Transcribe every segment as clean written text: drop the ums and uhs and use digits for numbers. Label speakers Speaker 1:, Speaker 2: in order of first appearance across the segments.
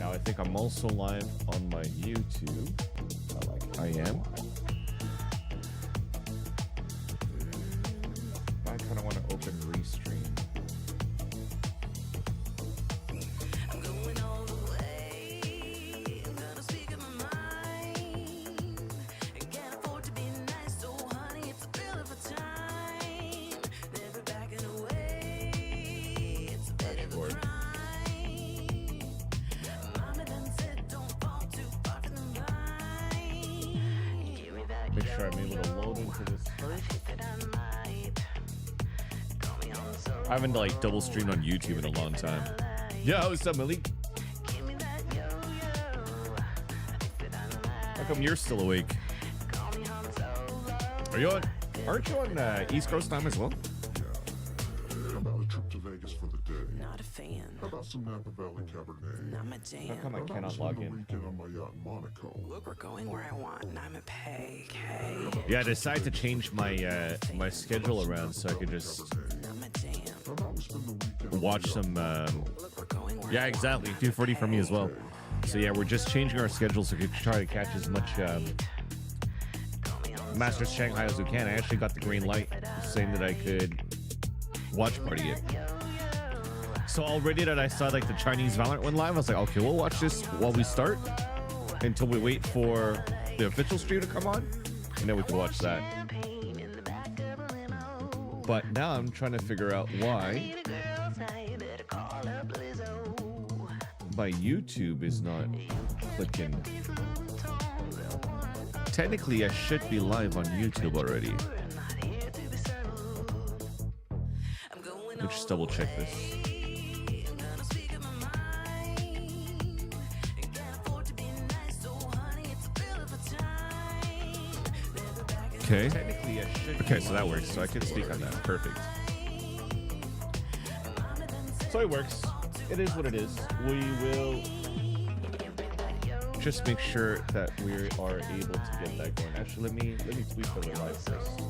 Speaker 1: now. I think I'm also live on my YouTube. I am. I kind of want to open Restream. Make sure I'm able to load into this first. I haven't like double streamed on YouTube in a long time. Yo, what's up, Malik? How come you're still awake? Are you on? Aren't you on East Coast time as well?
Speaker 2: Yeah. About a trip to Vegas for the day.
Speaker 3: Not a fan.
Speaker 2: How about some Napa Valley Cabernet?
Speaker 3: Not my jam.
Speaker 1: How come I cannot log in?
Speaker 2: Weekend on my yacht in Monaco.
Speaker 3: Look, we're going where I want, and I'm a pay.
Speaker 1: Yeah, I decided to change my my schedule around so I could just
Speaker 3: Not my jam.
Speaker 2: How about we spend the weekend
Speaker 1: watch some.
Speaker 3: Look, we're going where
Speaker 1: Yeah, exactly. 240 for me as well. So yeah, we're just changing our schedule so we can try to catch as much Masters Shanghai as we can. I actually got the green light saying that I could watch party it. So already that I saw like the Chinese VALORANT went live, I was like, okay, we'll watch this while we start until we wait for the official stream to come on, and then we can watch that. But now I'm trying to figure out why my YouTube is not clicking. Technically, I should be live on YouTube already. Let me just double check this. Okay. Okay, so that works. So I can speak on that. Perfect. So it works. It is what it is. We will just make sure that we are able to get that going. Actually, let me tweet for the live first.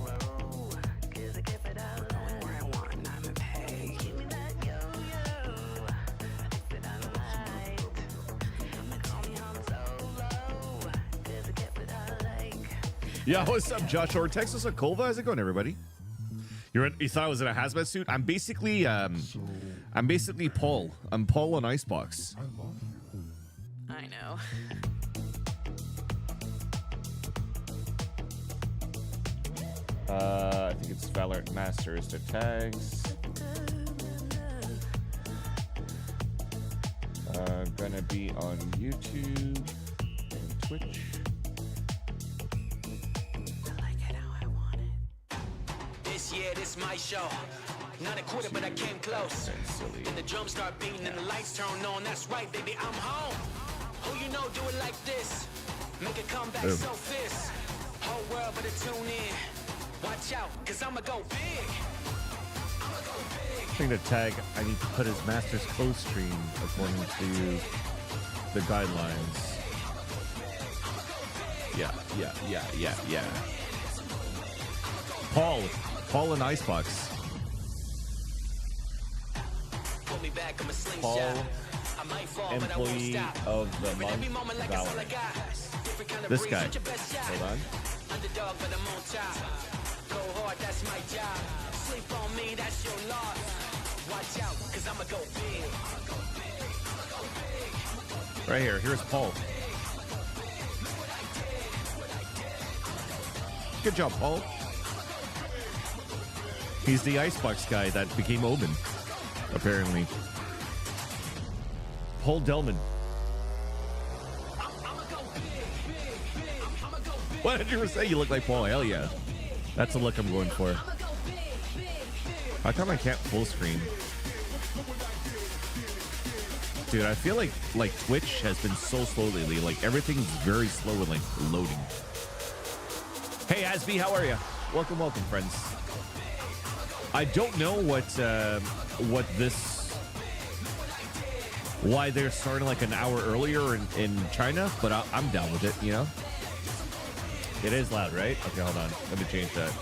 Speaker 1: Yeah, what's up, Josh? Or Texas Akova? How's it going, everybody? You thought I was in a hazmat suit? I'm basically Paul. I'm Paul on Icebox.
Speaker 3: I know.
Speaker 1: I think it's VALORANT Masters to tags. Gonna be on YouTube and Twitch.
Speaker 4: Yeah, this my show. Not a quitter, but I came close. And the drums start beating and the lights turn on. That's right, baby, I'm home. Who you know do it like this? Make a comeback so fierce. Whole world better tune in. Watch out, cause I'ma go big.
Speaker 1: I think the tag I need to put his Masters close stream according to the guidelines. Yeah. Paul and Icebox. Paul, employee of the month, VALORANT. This guy. Hold on.
Speaker 4: Underdog, but I'm on top. Go hard, that's my job. Sleep on me, that's your loss. Watch out, cause I'ma go big.
Speaker 1: Right here. Here's Paul. Good job, Paul. He's the Icebox guy that became Omen, apparently. Paul Delman. What did you say? You look like Paul. Hell yeah. That's the look I'm going for. How come I can't full screen? Dude, I feel like Twitch has been so slow lately. Like everything's very slow and like loading. Hey, Asby, how are you? Welcome, friends. I don't know why they're starting like an hour earlier in China, but I'm down with it, you know? It is loud, right? Okay, hold on. Let me change that.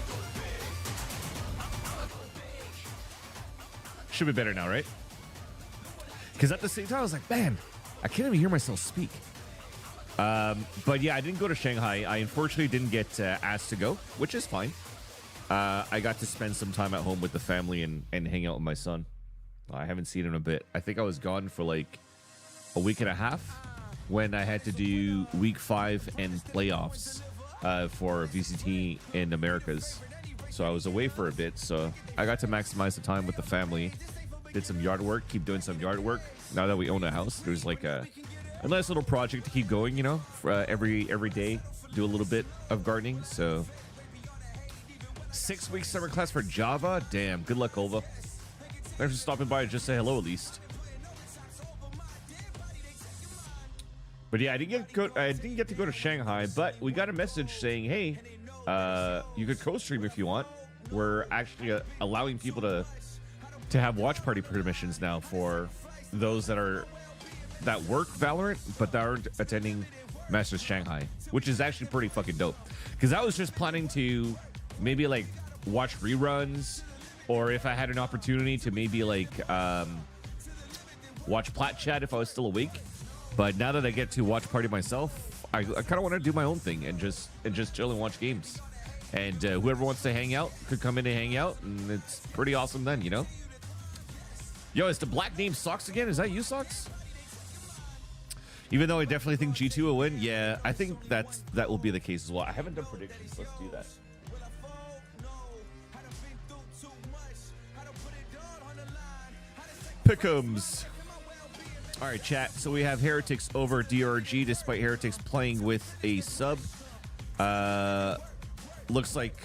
Speaker 1: Should be better now, right? Because at the same time, I was like, man, I can't even hear myself speak. But yeah, I didn't go to Shanghai. I unfortunately didn't get asked to go, which is fine. I got to spend some time at home with the family and hang out with my son. I haven't seen him in a bit. I think I was gone for like a week and a half when I had to do week 5 and playoffs for VCT in Americas. So I was away for a bit. So I got to maximize the time with the family. Did some yard work, keep doing some yard work. Now that we own a house, there's like a nice little project to keep going, you know, for, every day, do a little bit of gardening. So 6-week summer class for Java. Damn, good luck, Olva. Thanks for stopping by and just say hello at least. But yeah, I didn't get to go to Shanghai, but we got a message saying, hey, you could co-stream if you want. We're actually allowing people to have watch party permissions now for those that work Valorant but that aren't attending Masters Shanghai, which is actually pretty fucking dope. Because I was just planning to maybe like watch reruns, or if I had an opportunity to maybe like watch Plat Chat if I was still awake. But now that I get to watch party myself, I kind of want to do my own thing and just chill and watch games. And whoever wants to hang out could come in and hang out, and it's pretty awesome then, you know? Yo, is the black name Socks again? Is that you, Socks? Even though I definitely think G2 will win, yeah, I think that will be the case as well. I haven't done predictions. Let's do that. Pick'ems. All right, chat. So we have Heretics over DRG, despite Heretics playing with a sub. Looks like...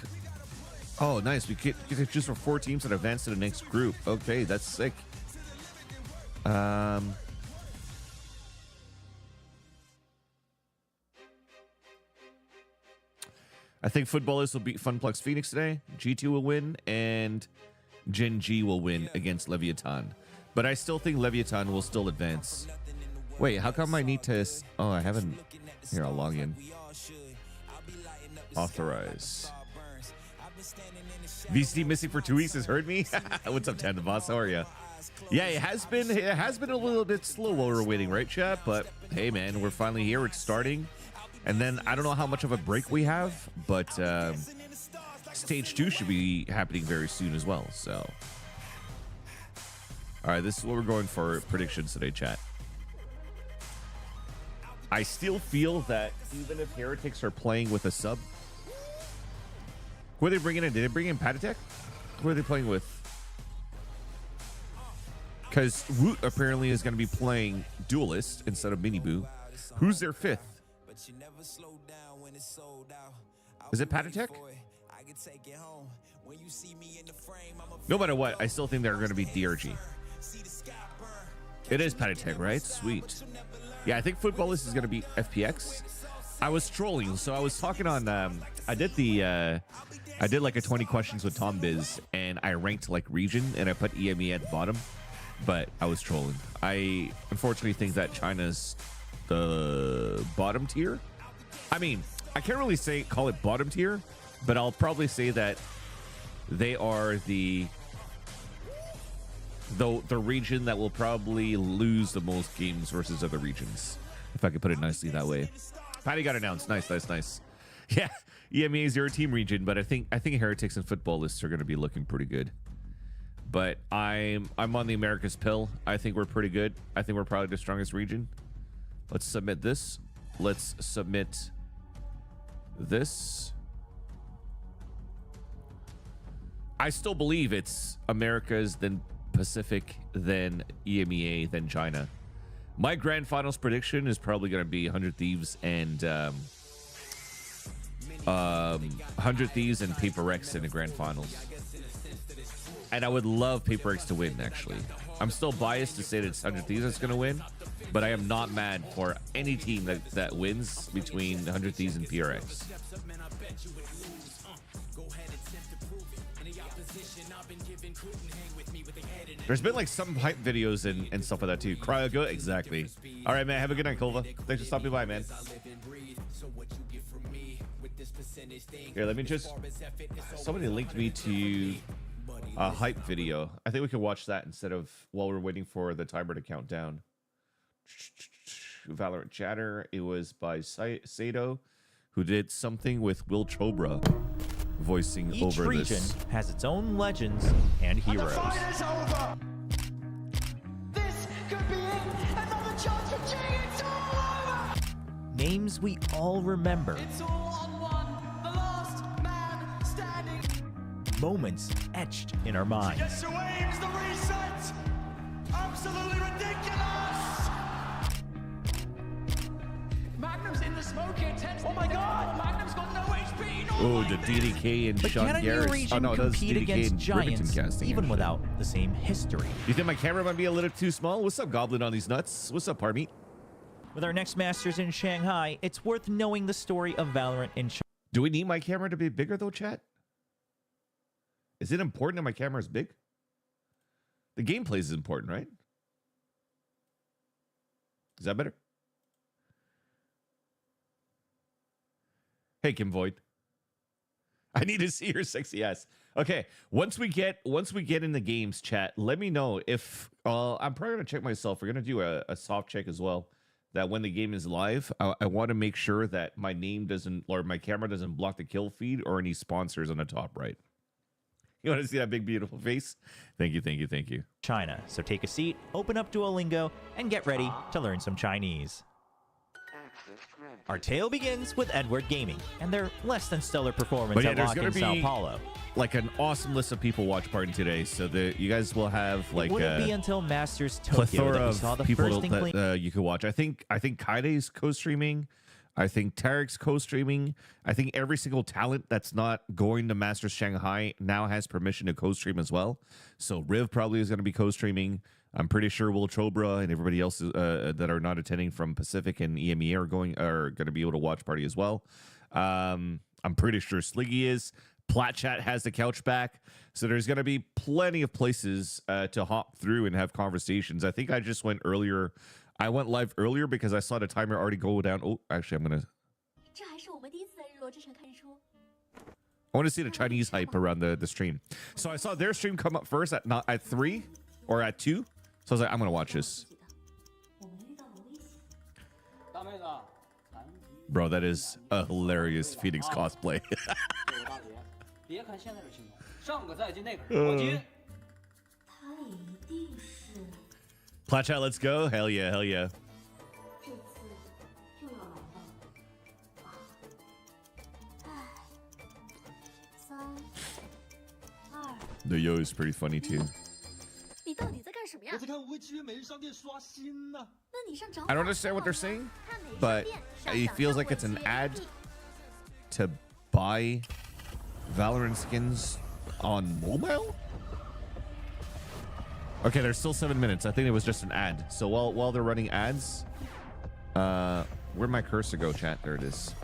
Speaker 1: Oh, nice. We get to choose from 4 teams that advance to the next group. Okay, that's sick. I think Footballers will beat Funplex Phoenix today. G2 will win, and Gen G will win against Leviathan. But I still think Leviathan will still advance. Wait, how come I need to... Oh, I haven't... Here, I'll log in. Authorize. VCT missing for 2 weeks has hurt me. What's up, Tandem Boss? How are you? Yeah, it has been a little bit slow while we're waiting, right, chat? But hey, man, we're finally here. It's starting. And then I don't know how much of a break we have, but stage 2 should be happening very soon as well. So, all right, this is what we're going for predictions today, chat. I still feel that even if Heretics are playing with a sub, who are they bringing in? Did they bring in Patatek? Who are they playing with? Because Woot apparently is going to be playing Duelist instead of Miniboo. Who's their 5th? Is it Patatek? No matter what, I still think they're going to be DRG. It is Patatek, right? Sweet. Yeah, I think Footballist is going to be FPX. I was trolling, so I was talking on... I did like a 20 questions with Tom Biz, and I ranked like region, and I put EME at the bottom. But I was trolling. I unfortunately think that China's the bottom tier. I mean, I can't really call it bottom tier, but I'll probably say that they are the region that will probably lose the most games versus other regions, if I could put it nicely that way. Patty got announced. Nice. Yeah, EME is your team region, but I think Heretics and Footballists are going to be looking pretty good. But I'm on the Americas pill. I think we're pretty good. I think we're probably the strongest region. Let's submit this. Let's submit this. I still believe it's Americas, then Pacific, then EMEA, then China. My grand finals prediction is probably going to be 100 Thieves and 100 Thieves and Paper X in the grand finals. And I would love Paper X to win, actually. I'm still biased to say that it's 100 Thieves that's going to win, but I am not mad for any team that wins between 100 Thieves and PRX. There's been like some hype videos and stuff like that too. Cryo good? Exactly. All right, man. Have a good night, Kolva. Thanks for stopping by, man. Here, let me just... Somebody linked me to a hype video. I think we could watch that instead of while we're waiting for the timer to count down. Valorant chatter. It was by Sato, who did something with Will Chobra voicing
Speaker 5: Each
Speaker 1: over
Speaker 5: region
Speaker 1: this.
Speaker 5: has its own legends and heroes. Names we all remember. Moments etched in our minds.
Speaker 6: Absolutely ridiculous! Magnum's in the smoke intense. Oh my god! Magnum's got no HP.
Speaker 1: Oh, the DDK and
Speaker 5: But
Speaker 1: Sean
Speaker 5: can a new
Speaker 1: Garris.
Speaker 5: region
Speaker 1: Oh no, that's
Speaker 5: compete
Speaker 1: DDK
Speaker 5: against
Speaker 1: and Riverton
Speaker 5: giants
Speaker 1: casting.
Speaker 5: even
Speaker 1: actually.
Speaker 5: without the same history?
Speaker 1: You think my camera might be a little too small? What's up, Goblin on these nuts? What's up, Parmeet?
Speaker 5: With our next Masters in Shanghai, it's worth knowing the story of Valorant in China.
Speaker 1: Do we need my camera to be bigger though, chat? Is it important that my camera is big? The gameplay is important, right? Is that better? Hey, Kim Void. I need to see your sexy ass. Okay, once we get in the games, chat, let me know if I'm probably gonna check myself. We're gonna do a soft check as well. That when the game is live, I want to make sure that my name doesn't or my camera doesn't block the kill feed or any sponsors on the top right. You want to see that big beautiful face? Thank you, thank you, thank you.
Speaker 5: China. So take a seat, open up Duolingo, and get ready to learn some Chinese. Our tale begins with Edward Gaming and their less than stellar performance
Speaker 1: But yeah,
Speaker 5: at
Speaker 1: there's
Speaker 5: Lock
Speaker 1: gonna
Speaker 5: in Sao
Speaker 1: be
Speaker 5: Paulo.
Speaker 1: like an awesome list of people watch party today, so that you guys will have like
Speaker 5: Wouldn't be
Speaker 1: a
Speaker 5: until Masters Tokyo
Speaker 1: plethora
Speaker 5: that we saw
Speaker 1: of
Speaker 5: the
Speaker 1: people
Speaker 5: first inkling.
Speaker 1: that you could watch. I think Kaide's co-streaming. I think Tarek's co-streaming. I think every single talent that's not going to Masters Shanghai now has permission to co-stream as well. So Riv probably is going to be co-streaming. I'm pretty sure Will Chobra and everybody else that are not attending from Pacific and EMEA are going to be able to watch party as well. I'm pretty sure Sliggy is. Platchat has the couch back. So there's going to be plenty of places to hop through and have conversations. I think I just went earlier. I went live earlier because I saw the timer already go down. Oh, actually, I want to see the Chinese hype around the stream. So I saw their stream come up first at 3 or at 2. So I was like, I'm going to watch this. Bro, that is a hilarious Phoenix cosplay. Platchat, let's go. Hell yeah, hell yeah. The yo is pretty funny too. I don't understand what they're saying, but it feels like it's an ad to buy Valorant skins on mobile. Okay, there's still 7 minutes. I think it was just an ad. So while they're running ads, where'd my cursor go, chat? There it is.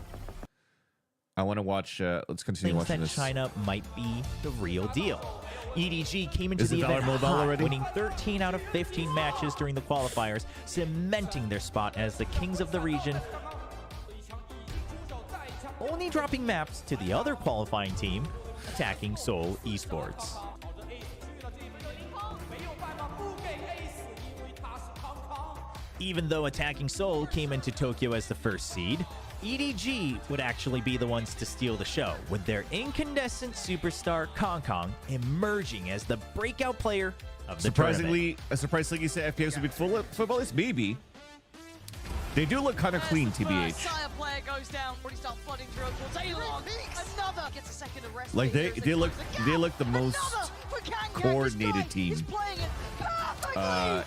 Speaker 1: I want to watch. Let's continue
Speaker 5: Thinks
Speaker 1: watching
Speaker 5: that
Speaker 1: this.
Speaker 5: China might be the real deal. EDG came into
Speaker 1: Is
Speaker 5: the
Speaker 1: it
Speaker 5: event
Speaker 1: Valor Mobile
Speaker 5: hot,
Speaker 1: already?
Speaker 5: winning 13 out of 15 matches during the qualifiers, cementing their spot as the kings of the region, only dropping maps to the other qualifying team, Attacking Seoul Esports. Even though Attacking Seoul came into Tokyo as the first seed, EDG would actually be the ones to steal the show, with their incandescent superstar Kong Kong emerging as the breakout player of the tournament.
Speaker 1: Surprisingly, you said FPS would be full of footballers? Maybe. They do look kind of clean, TBH. Like they look the most coordinated team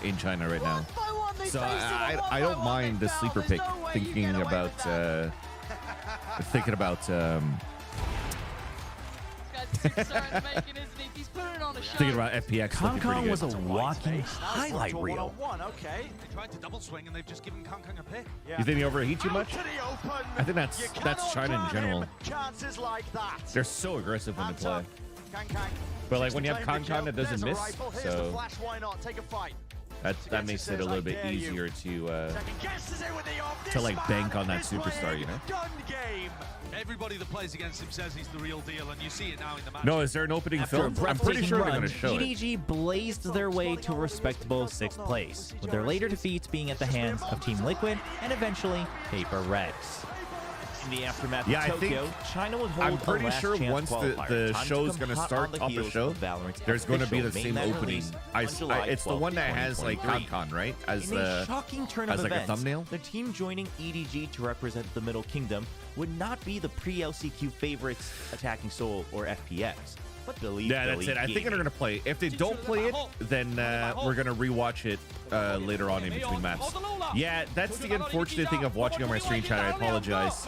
Speaker 1: in China right now. So I don't mind the sleeper pick. Thinking about thinking about FPX.
Speaker 5: Kong Kong was a walking highlight reel.
Speaker 1: You think they overheat too much? I think that's China in general. They're so aggressive when they play. But like when you have Kong Kong that doesn't miss, so That makes it a little bit easier to like bank on that superstar, you know.
Speaker 7: Everybody that plays against him says he's the real deal, and you see it now in the match.
Speaker 1: No, is there an opening
Speaker 5: After a
Speaker 1: film? I'm pretty
Speaker 5: breathtaking
Speaker 1: sure they're
Speaker 5: run,
Speaker 1: going to show it.
Speaker 5: EDG blazed their way to a respectable 6th place, with their later defeats being at the hands of Team Liquid and eventually Paper Rex. In the aftermath
Speaker 1: Yeah,
Speaker 5: of
Speaker 1: I think
Speaker 5: Tokyo, China would hold
Speaker 1: I'm pretty
Speaker 5: a last
Speaker 1: sure
Speaker 5: chance
Speaker 1: once the
Speaker 5: qualifier. Time
Speaker 1: show's
Speaker 5: to
Speaker 1: going to
Speaker 5: come hot
Speaker 1: start
Speaker 5: on the
Speaker 1: off the
Speaker 5: heels
Speaker 1: show,
Speaker 5: of Valorant's
Speaker 1: there's going to be the
Speaker 5: official
Speaker 1: same
Speaker 5: mainnet
Speaker 1: opening.
Speaker 5: release on July
Speaker 1: It's the one that
Speaker 5: 12th,
Speaker 1: has like
Speaker 5: 2023.
Speaker 1: Capcom, right? As
Speaker 5: In a
Speaker 1: the
Speaker 5: shocking turn
Speaker 1: as
Speaker 5: of
Speaker 1: like a
Speaker 5: events,
Speaker 1: thumbnail?
Speaker 5: the team joining EDG to represent the Middle Kingdom would not be the pre-LCQ favorites Attacking Soul or FPS, but Billy.
Speaker 1: yeah, that's it. I think they're going to play. If they don't play it, then we're going to rewatch it later on in between maps. Yeah, that's the unfortunate thing of watching on my stream chat. I apologize.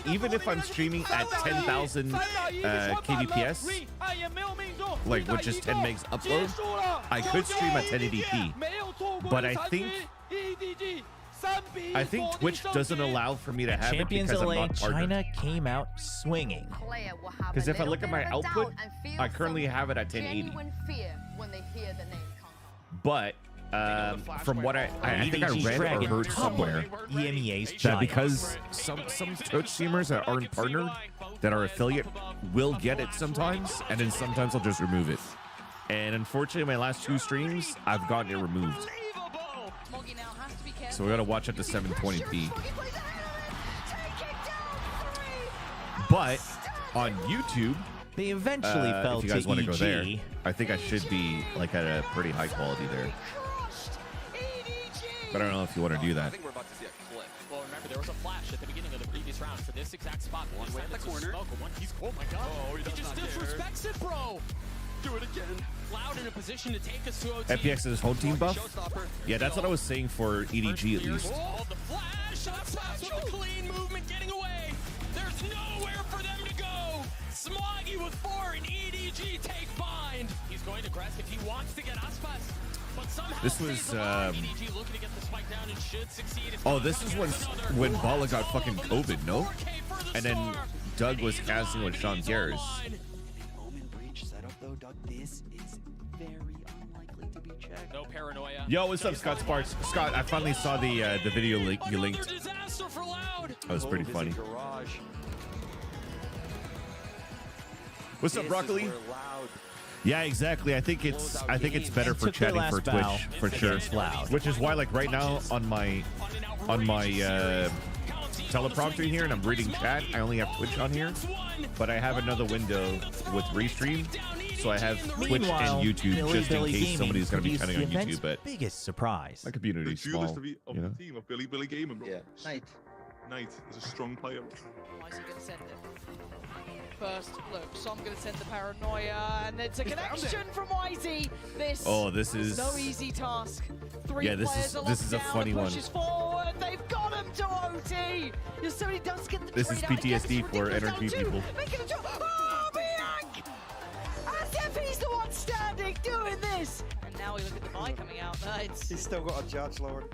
Speaker 1: Even if I'm streaming at 10,000 kbps, like with just 10 megs upload, I could stream at 1080p. But I think Twitch doesn't allow for me to have
Speaker 5: Champions
Speaker 1: it because
Speaker 5: LA,
Speaker 1: I'm not partnered.
Speaker 5: China came out swinging.
Speaker 1: Because if I look at my output, I currently have it at 1080. But from what I think I
Speaker 5: EDG's
Speaker 1: read or
Speaker 5: Dragon
Speaker 1: heard
Speaker 5: top
Speaker 1: somewhere,
Speaker 5: EMEA's
Speaker 1: that
Speaker 5: Giants.
Speaker 1: because some Twitch streamers that aren't partnered, that are affiliate, will get it sometimes, and then sometimes I'll just remove it. And unfortunately, my last 2 streams, I've gotten it removed. So we gotta watch it to 720p. But on YouTube,
Speaker 5: They eventually fell
Speaker 1: if you guys
Speaker 5: to
Speaker 1: want to go there,
Speaker 5: EG.
Speaker 1: I think I should be like at a pretty high quality there. But I don't know if you want to do
Speaker 8: I
Speaker 1: that.
Speaker 8: think we're about to see a clip.
Speaker 6: Well, remember, there was a flash at the beginning of the previous round for this exact spot. One way in the corner. Oh my god. He just disrespects it, bro.
Speaker 8: Do it again.
Speaker 6: Cloud in a position to take us to OT.
Speaker 1: FPX is home team buff?
Speaker 8: Showstopper.
Speaker 1: Yeah, that's what I was saying for EDG at least.
Speaker 6: Oh, the flash! Up top with the clean movement getting away. There's nowhere for them to go. Smoggy with 4 and EDG take bind. He's going to Kresk if he wants to get Aspas. But somehow
Speaker 1: This was,
Speaker 6: stays alive. EDG looking to get the spike down and should succeed. It's
Speaker 1: Oh,
Speaker 6: not
Speaker 1: this is
Speaker 6: coming
Speaker 1: when
Speaker 6: another.
Speaker 1: Bala got fucking COVID, no?
Speaker 6: 4K for the
Speaker 1: And then
Speaker 6: star.
Speaker 1: Doug was
Speaker 6: He's
Speaker 1: casting with
Speaker 6: on,
Speaker 1: Sean
Speaker 6: he's
Speaker 1: Garris.
Speaker 6: online.
Speaker 9: Omen breach setup though, Doug. This is very unlikely to be checked.
Speaker 6: No paranoia.
Speaker 1: Yo, what's up, Scott Sparks? Scott, I finally saw the video link you linked.
Speaker 6: Another disaster for Loud.
Speaker 1: That was pretty funny.
Speaker 9: Garage.
Speaker 1: What's up,
Speaker 9: This is
Speaker 1: Broccoli?
Speaker 9: where Loud.
Speaker 1: Yeah, exactly. I think it's better for
Speaker 5: Took their
Speaker 1: chatting for
Speaker 5: last bow
Speaker 1: Twitch for sure.
Speaker 5: against Loud.
Speaker 1: Which is why, like right now on my teleprompter here, and I'm reading chat, I only have Twitch on here, but I have another window with Restream, so I have Twitch
Speaker 5: Meanwhile,
Speaker 1: and YouTube
Speaker 5: Billy
Speaker 1: just in
Speaker 5: Billy
Speaker 1: case
Speaker 5: Gaming
Speaker 1: somebody's going to be
Speaker 5: produced
Speaker 1: chatting
Speaker 5: the
Speaker 1: on
Speaker 5: event's
Speaker 1: YouTube. But
Speaker 5: biggest surprise.
Speaker 1: my community is
Speaker 2: The
Speaker 1: small,
Speaker 2: coolest of
Speaker 1: you know.
Speaker 2: the team of Billy Gaming, bro.
Speaker 9: Yeah. Knight.
Speaker 2: Knight is a strong player.
Speaker 10: Why is he going to send it? First, look, so I'm going to send the paranoia, and it's a connection from YZ.
Speaker 1: This is
Speaker 10: no easy task. 3
Speaker 1: Yeah, this
Speaker 10: players
Speaker 1: is-
Speaker 10: are
Speaker 1: this
Speaker 10: locked
Speaker 1: is a
Speaker 10: down,
Speaker 1: funny
Speaker 10: the
Speaker 1: one.
Speaker 10: push is forward. They've got him to OT. Yosemite does get the
Speaker 1: This is
Speaker 10: trade out again.
Speaker 1: PTSD
Speaker 10: It's
Speaker 1: for
Speaker 10: ridiculous.
Speaker 1: NRG
Speaker 10: Down 2,
Speaker 1: people.
Speaker 10: making a jump. Oh, Bianc! As if he's the one standing doing this. And now we look at the buy coming out. It's
Speaker 9: He's still got a judge, Lord.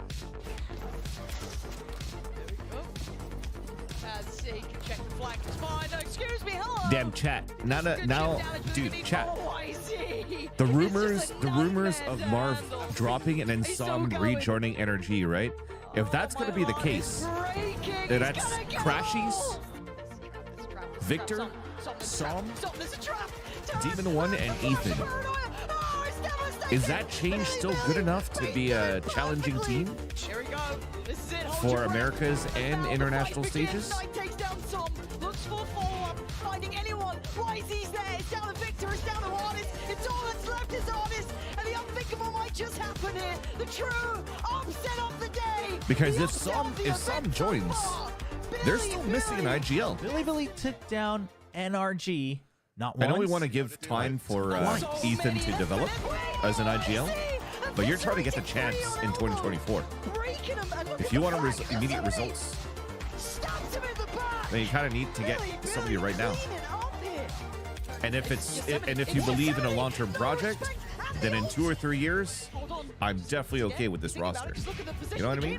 Speaker 10: as he can check the flank. It's fine. No, excuse me. Hello.
Speaker 1: damn chat. Now,
Speaker 10: Good
Speaker 1: now,
Speaker 10: chip damage, but
Speaker 1: dude,
Speaker 10: we need
Speaker 1: chat.
Speaker 10: more YZ.
Speaker 1: The
Speaker 10: It's just
Speaker 1: rumors
Speaker 10: a
Speaker 1: of
Speaker 10: nightmare
Speaker 1: Marv
Speaker 10: to handle.
Speaker 1: dropping and then
Speaker 10: He's still
Speaker 1: Som
Speaker 10: going.
Speaker 1: rejoining NRG, right? If that's
Speaker 10: Oh
Speaker 1: going to
Speaker 10: my
Speaker 1: be the
Speaker 10: lord,
Speaker 1: case,
Speaker 10: he's breaking.
Speaker 1: then
Speaker 10: He's
Speaker 1: that's
Speaker 10: gonna get
Speaker 1: Crashies,
Speaker 10: all.
Speaker 1: Victor,
Speaker 10: Som,
Speaker 1: Som,
Speaker 10: there's a trap.
Speaker 1: Demon One, and Ethan. Is that change still good enough to be a challenging team
Speaker 10: Here we go. This is it. Hold
Speaker 1: for
Speaker 10: your breath.
Speaker 1: America's and
Speaker 10: Now the
Speaker 1: international
Speaker 10: fight begins.
Speaker 1: stages?
Speaker 10: Knight takes down Som. Looks for follow-up. Finding anyone. YZ's there. It's down to Victor. It's down to Artist. It's all that's left is Artist. And the unthinkable might just happen here. The true upset of the day.
Speaker 1: Because
Speaker 10: The
Speaker 1: if
Speaker 10: upset
Speaker 1: Som
Speaker 10: of the
Speaker 1: if Som
Speaker 10: event so
Speaker 1: joins,
Speaker 10: far.
Speaker 1: they're
Speaker 10: Billy,
Speaker 1: still missing an
Speaker 10: Billy.
Speaker 1: IGL.
Speaker 5: Billy took down NRG not
Speaker 1: I
Speaker 5: once.
Speaker 1: know we want to give time for Ethan to develop as an IGL, but you're trying to get the chance in 2024. If you want immediate results, then you kind of need to get somebody right now. And if you believe in a long-term project, then in 2 or 3 years, I'm definitely okay with this roster. You know what I mean?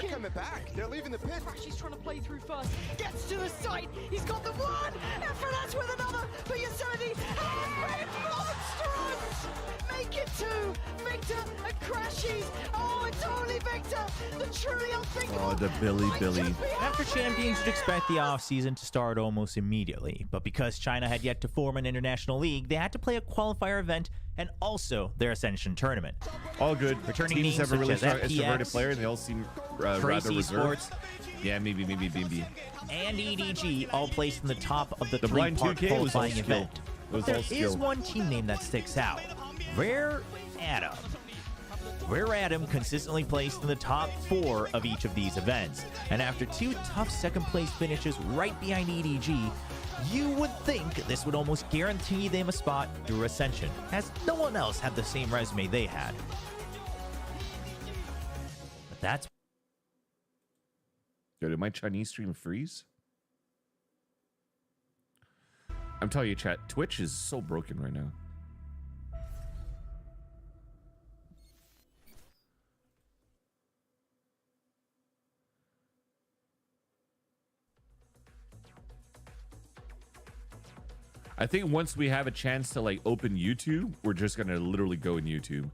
Speaker 10: They're coming back. They're leaving the pit. He's trying to play through first. Gets to the site. He's got the one. Effortless with another. For Yosemite. And monstrous. Make it 2. Victor truly unthinkable.
Speaker 1: Oh, the Billy.
Speaker 5: After Champions, you'd expect the offseason to start almost immediately. But because China had yet to form an international league, they had to play a qualifier event and also their Ascension tournament.
Speaker 1: All good.
Speaker 5: Returning
Speaker 1: teams
Speaker 5: names
Speaker 1: have a really
Speaker 5: such as
Speaker 1: strong extroverted
Speaker 5: FPX,
Speaker 1: player, and they all seem rather
Speaker 5: Tracy
Speaker 1: reserved.
Speaker 5: Sports,
Speaker 1: Yeah, maybe.
Speaker 5: and EDG all placed in the top of the
Speaker 1: The blind
Speaker 5: three-part
Speaker 1: 2K was all
Speaker 5: qualifying
Speaker 1: skill.
Speaker 5: event.
Speaker 1: It was
Speaker 5: There
Speaker 1: all
Speaker 5: is
Speaker 1: skill.
Speaker 5: one team name that sticks out. Rare Atom. Rare Atom consistently placed in the top 4 of each of these events. And after 2 tough second-place finishes right behind EDG, you would think this would almost guarantee them a spot through Ascension, as no one else had the same resume they had. But that's
Speaker 1: Yo, did my Chinese stream freeze? I'm telling you, chat, Twitch is so broken right now. I think once we have a chance to like open YouTube, we're just gonna literally go in YouTube.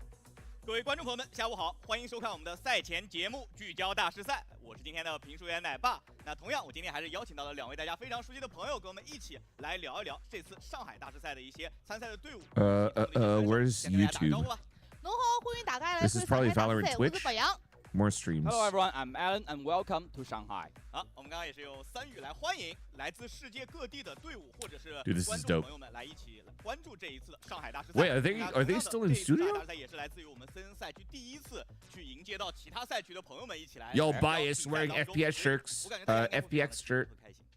Speaker 11: 各位观众朋友们，下午好，欢迎收看我们的赛前节目《聚焦大师赛》，我是今天的评述员奶爸。那同样，我今天还是邀请到了2位大家非常熟悉的朋友，跟我们一起来聊一聊这次上海大师赛的一些参赛的队伍。
Speaker 1: Where's
Speaker 11: 先跟大家打个招呼
Speaker 1: YouTube?
Speaker 11: 吧。
Speaker 10: 侬好，欢迎大家来
Speaker 1: This
Speaker 10: 看
Speaker 1: is probably
Speaker 10: 上海大
Speaker 1: Valorant
Speaker 10: 师赛，我是
Speaker 1: Twitch.
Speaker 10: 白羊。
Speaker 1: More streams.
Speaker 8: Hello everyone, I'm Alan and welcome to Shanghai.
Speaker 11: 好，我们刚刚也是用3语来欢迎来自世界各地的队伍或者是
Speaker 1: Dude, this
Speaker 11: 观
Speaker 1: is
Speaker 11: 众
Speaker 1: dope.
Speaker 11: 朋友们来一起关注这一次的上海大师赛。
Speaker 1: Wait, are they still in
Speaker 11: 这一次上海
Speaker 1: studio?
Speaker 11: 大师赛也是来自于我们森赛区第一次去迎接到其他赛区的朋友们一起来。
Speaker 1: Yo, bias wearing FPS shirts. FPX shirt.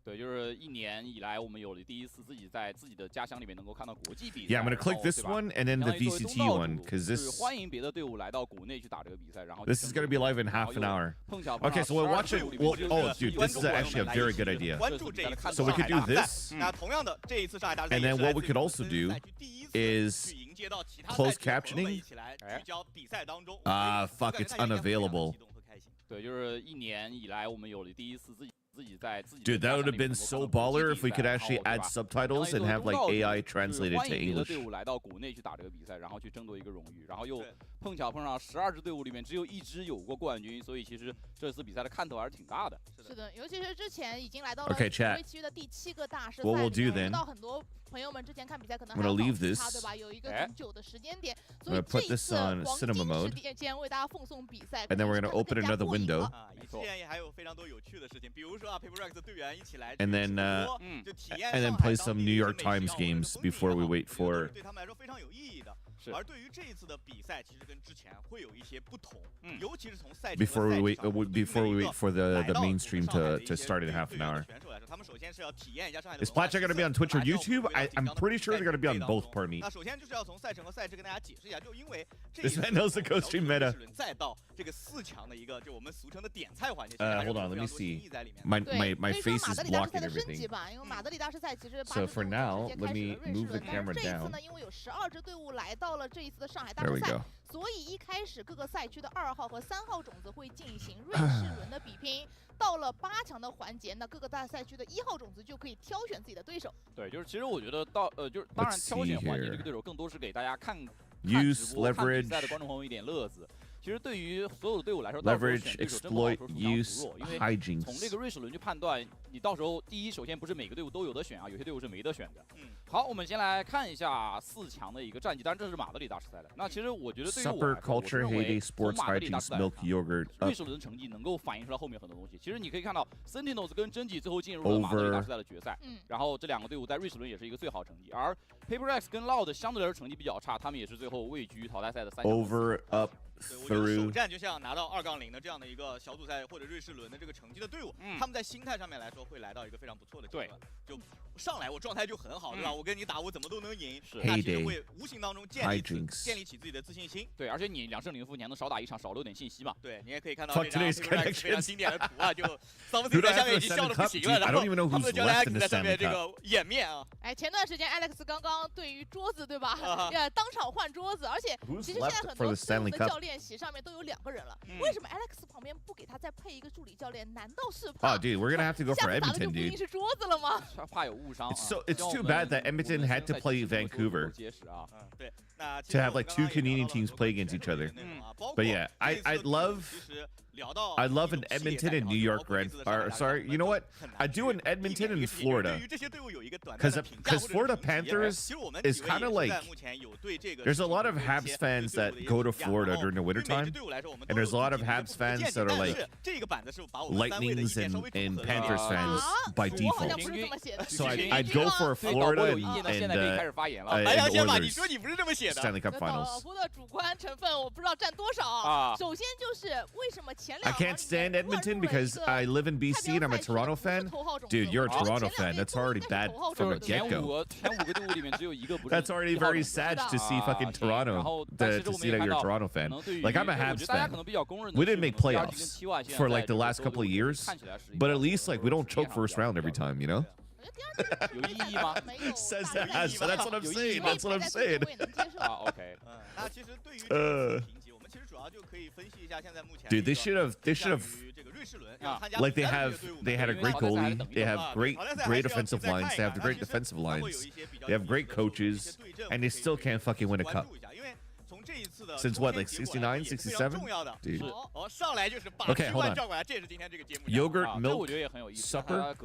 Speaker 8: 对，就是1年以来，我们有了第一次自己在自己的家乡里面能够看到国际比赛。
Speaker 1: Yeah, I'm gonna click this
Speaker 8: 然后，
Speaker 1: one and then the
Speaker 8: 相当于作为
Speaker 1: VCT
Speaker 8: 东道
Speaker 1: one
Speaker 8: 主
Speaker 1: because
Speaker 8: 是
Speaker 1: this
Speaker 8: 欢迎别的队伍来到国内去打这个比赛，然后
Speaker 1: this is gonna be live in half an hour.
Speaker 8: 碰巧
Speaker 1: Okay, so we'll watch it. We'll, oh, dude, this is actually a very good idea.
Speaker 11: 关注这一次
Speaker 1: So we could do
Speaker 11: 上海大师
Speaker 1: this.
Speaker 11: 赛那同样的，这一次上海大师赛
Speaker 1: And
Speaker 11: 也
Speaker 1: then
Speaker 11: 是
Speaker 1: what
Speaker 11: 来
Speaker 1: we
Speaker 11: 自于
Speaker 1: could
Speaker 11: 我们
Speaker 1: also
Speaker 11: 森
Speaker 1: do
Speaker 11: 赛区第一次
Speaker 1: is
Speaker 11: 去迎接到其他
Speaker 1: closed
Speaker 11: 赛区的朋友们
Speaker 1: captioning.
Speaker 11: 一起来聚焦比赛当中。
Speaker 1: Ah, fuck, it's unavailable.
Speaker 8: 对，就是1年以来，我们有了第一次自己在自己。
Speaker 1: Dude, that would have been so baller if we could actually add subtitles and have like AI translated to
Speaker 8: 欢迎别的
Speaker 1: English.
Speaker 8: 队伍来到国内去打这个比赛，然后去争夺一个荣誉，然后又碰巧碰上12支队伍里面只有1支有过冠军，所以其实这次比赛的看头还是挺大的。
Speaker 10: 是的，尤其是之前已经来到了
Speaker 1: Okay, chat.
Speaker 10: 区的第7个大师赛
Speaker 1: What we'll
Speaker 10: 里
Speaker 1: do
Speaker 10: 面，我
Speaker 1: then?
Speaker 10: 知道很多朋友们之前看比赛可能
Speaker 1: I'm
Speaker 10: 还
Speaker 1: gonna
Speaker 10: 要
Speaker 1: leave
Speaker 10: 保持它，
Speaker 1: this.
Speaker 10: 对吧？有一个
Speaker 8: Eh?
Speaker 10: 很久的时间点，
Speaker 1: I'm
Speaker 10: 所以
Speaker 1: gonna
Speaker 10: 这
Speaker 1: put
Speaker 10: 一
Speaker 1: this
Speaker 10: 次
Speaker 1: on
Speaker 10: 黄
Speaker 1: cinema
Speaker 10: 金
Speaker 1: mode.
Speaker 10: 时间为大家奉送比赛
Speaker 1: And then we're
Speaker 10: 可
Speaker 1: gonna
Speaker 10: 能是
Speaker 1: open
Speaker 10: 更加
Speaker 1: another
Speaker 10: 过瘾
Speaker 1: window.
Speaker 10: 了
Speaker 11: 啊，之前也还有非常多有趣的事情，比如说啊 ，PaperX 的队员一起来
Speaker 1: And then,
Speaker 11: 就体验
Speaker 1: and then
Speaker 11: 上海
Speaker 1: play
Speaker 11: 当
Speaker 1: some
Speaker 11: 地
Speaker 1: New
Speaker 11: 的
Speaker 1: York
Speaker 11: 美食
Speaker 1: Times
Speaker 11: 啊或者是
Speaker 1: games
Speaker 11: 风景
Speaker 1: before we
Speaker 11: 啊
Speaker 1: wait
Speaker 11: 这个都
Speaker 1: for.
Speaker 11: 是对他们来说非常有意义的。而对于这一次的比赛，其实跟之前会有一些不同，尤其是从赛程和
Speaker 1: Before we
Speaker 11: 赛
Speaker 1: wait,
Speaker 11: 制上
Speaker 1: before we wait for the
Speaker 11: 来到
Speaker 1: mainstream
Speaker 11: 上海的
Speaker 1: to
Speaker 11: 一些
Speaker 1: start in half an
Speaker 11: 队员
Speaker 1: hour.
Speaker 11: 的选手来说，他们首先是要体验一下上海的
Speaker 1: Is
Speaker 11: 文化
Speaker 1: Platcha
Speaker 11: 气
Speaker 1: gonna be
Speaker 11: 氛
Speaker 1: on Twitch or
Speaker 11: 来到
Speaker 1: YouTube?
Speaker 11: 回到
Speaker 1: I'm
Speaker 11: 紧张的
Speaker 1: pretty sure
Speaker 11: 比
Speaker 1: they're gonna be
Speaker 11: 赛
Speaker 1: on
Speaker 11: 当
Speaker 1: both,
Speaker 11: 中
Speaker 1: pardon me.
Speaker 11: 那首先就是要从赛程和赛制跟大家解释一下，就因为这
Speaker 1: This
Speaker 11: 一
Speaker 1: man
Speaker 11: 次
Speaker 1: knows the Ghost Stream meta.
Speaker 11: 轮再到这个4强的一个，就我们俗称的点菜环节。
Speaker 1: Hold on, let me see. My
Speaker 10: 对，
Speaker 1: my
Speaker 10: 可以说
Speaker 1: face
Speaker 10: 马
Speaker 1: is
Speaker 10: 德里大师赛
Speaker 1: blocking
Speaker 10: 的升
Speaker 1: everything.
Speaker 10: 级版，因为马德里大师赛其实8
Speaker 1: So
Speaker 10: 支
Speaker 1: for
Speaker 10: 队伍
Speaker 1: now,
Speaker 10: 直接
Speaker 1: let
Speaker 10: 开始
Speaker 1: me
Speaker 10: 了瑞士
Speaker 1: move the
Speaker 10: 轮，但是
Speaker 1: camera
Speaker 10: 这一次
Speaker 1: down.
Speaker 10: 呢，因为有12支队伍来到了这一次的上海大
Speaker 1: There
Speaker 10: 师
Speaker 1: we
Speaker 10: 赛
Speaker 1: go.，
Speaker 10: 所以一开始各个赛区的2号和3号种子会进行瑞士轮的比拼。到了8强的环节，那各个大赛区的1号种子就可以挑选自己的对手。
Speaker 8: 对，就是其实我觉得就是当然
Speaker 1: Let's
Speaker 8: 挑选
Speaker 1: see
Speaker 8: 环节
Speaker 1: here.
Speaker 8: 这个对手更多是给大家看
Speaker 1: Use
Speaker 8: 直播看比赛
Speaker 1: leverage.
Speaker 8: 的观众朋友一点乐子。其实对于所有的队伍来说，到时候
Speaker 1: Leverage,
Speaker 8: 选对手真不好
Speaker 1: exploit,
Speaker 8: 说孰强孰
Speaker 1: use
Speaker 8: 弱，因为
Speaker 1: hijinks.
Speaker 8: 从这个瑞士轮去判断，你到时候第一，首先不是每个队伍都有得选啊，有些队伍是没得选的。好，我们先来看一下4强的一个战绩，当然这是马德里大师赛的。那其实我觉得对于我
Speaker 1: Supper
Speaker 8: 来说，我是
Speaker 1: culture,
Speaker 8: 认为
Speaker 1: heyday,
Speaker 8: 从
Speaker 1: sports
Speaker 8: 马德里大师
Speaker 1: hijinks,
Speaker 8: 赛来
Speaker 1: milk
Speaker 8: 看
Speaker 1: yogurt.
Speaker 8: 瑞士轮的成绩能够反映出来后面很多东西。其实你可以看到 Sentinels 跟真纪最后进入了马德里大师赛的决赛，然后这2个队伍在瑞士轮也是一个最好成绩，而 PaperX 跟 Loud 相对来说成绩比较差，他们也是最后位居淘汰赛的3强。
Speaker 1: Over, up,
Speaker 11: 对，我觉得首
Speaker 1: through.
Speaker 11: 战就像拿到2-0的这样的一个小组赛或者瑞士轮的这个成绩的队伍，他们在心态上面来说会来到一个非常不错的阶段。就上来我状态就很好，对吧？我跟你打，我怎么都能赢，那其实会无形当中建立起自己的自信心。
Speaker 8: 对，而且你2胜0负，你还能少打1场，少留点信息嘛。
Speaker 11: 对，你也可以看到这张
Speaker 1: Today's
Speaker 11: 非常经典的图啊，就桑普
Speaker 1: Dude,
Speaker 11: 森
Speaker 1: I
Speaker 11: 在下
Speaker 1: have
Speaker 11: 面
Speaker 1: to
Speaker 11: 已经
Speaker 1: send
Speaker 11: 笑
Speaker 1: the
Speaker 11: 得不
Speaker 1: cup.
Speaker 11: 行
Speaker 1: Dude,
Speaker 11: 了，
Speaker 1: I
Speaker 11: 然
Speaker 1: don't
Speaker 11: 后
Speaker 1: even know
Speaker 11: 他们
Speaker 1: who's
Speaker 11: 的教练
Speaker 1: left
Speaker 11: 艾
Speaker 1: in
Speaker 11: 克
Speaker 1: the
Speaker 11: 在上面
Speaker 1: Stanley
Speaker 11: 这
Speaker 1: Cup.
Speaker 11: 个掩面啊。
Speaker 10: 哎，前段时间 Alex 刚刚对于桌子，对吧？当场换桌子，而且其实现在很多队伍的教练席上面都有2个人了。为什么 Alex 旁边不给他再配一个助理教练？难道是怕
Speaker 1: Oh, dude, we're gonna have to go for
Speaker 10: 下次打的就
Speaker 1: Edmonton,
Speaker 10: 不一定
Speaker 1: dude.
Speaker 10: 是桌子了吗？
Speaker 8: 怕有误伤。
Speaker 1: It's too bad that Edmonton had to play Vancouver.
Speaker 11: 对，那
Speaker 1: To have like 2 Canadian teams play against each other. But yeah, I'd love I love an Edmonton and New York sorry, you know what? I do an Edmonton and Florida. Because Florida Panthers is kind of like, there's a lot of Habs fans that go to Florida during the wintertime, and there's a lot of Habs fans that are like Lightnings and Panthers fans by default. So I'd go for Florida and Oilers Stanley Cup Finals. I can't stand Edmonton because I live in BC and I'm a Toronto fan. Dude, you're a Toronto fan. That's already bad from the get-go. That's already very sad to see fucking Toronto, to see that you're a Toronto fan. Like, I'm a Habs fan. We didn't make playoffs for like the last couple of years, but at least like we don't choke first round every time, you know? Says that. So that's what I'm saying. That's what I'm saying. Dude, they should have like they had a great goalie, they have great offensive lines, they have great defensive lines, they have great coaches, and they still can't fucking win a cup. Since what, like 69, 67? Dude. Okay, hold on. Yogurt, milk, supper?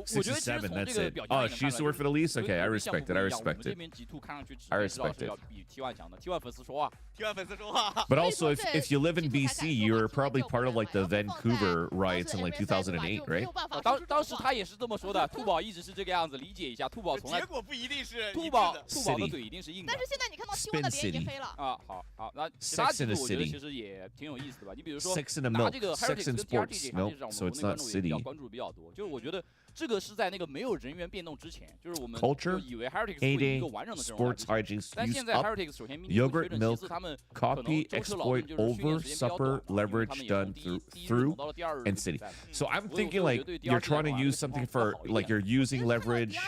Speaker 1: 67, that's it. Oh, she used to work for the Leafs? Okay, I respect it. I respect it. I respect it. But also, if you live in BC, you're probably part of like the Vancouver riots in like 2008, right?
Speaker 8: 当时他也是这么说的，兔宝一直是这个样子，理解一下，兔宝从来，兔宝的嘴一定是硬的。但是现在你看到 T1 的脸已经黑了啊，好，那其他几个我觉得其实也挺有意思的吧。你比如说拿这个 Heretics 跟 TRT 这场，就是让我们国内观众也比较关注比较多。就是我觉得这个是在那个没有人员变动之前，就是我们就以为 Heretics 会有一个完整的阵容，但现在 Heretics 首先命令会确认，其次他们
Speaker 1: copy, exploit, over, supper, leverage done through, and city. So I'm thinking like you're trying to use something for like you're using leverage,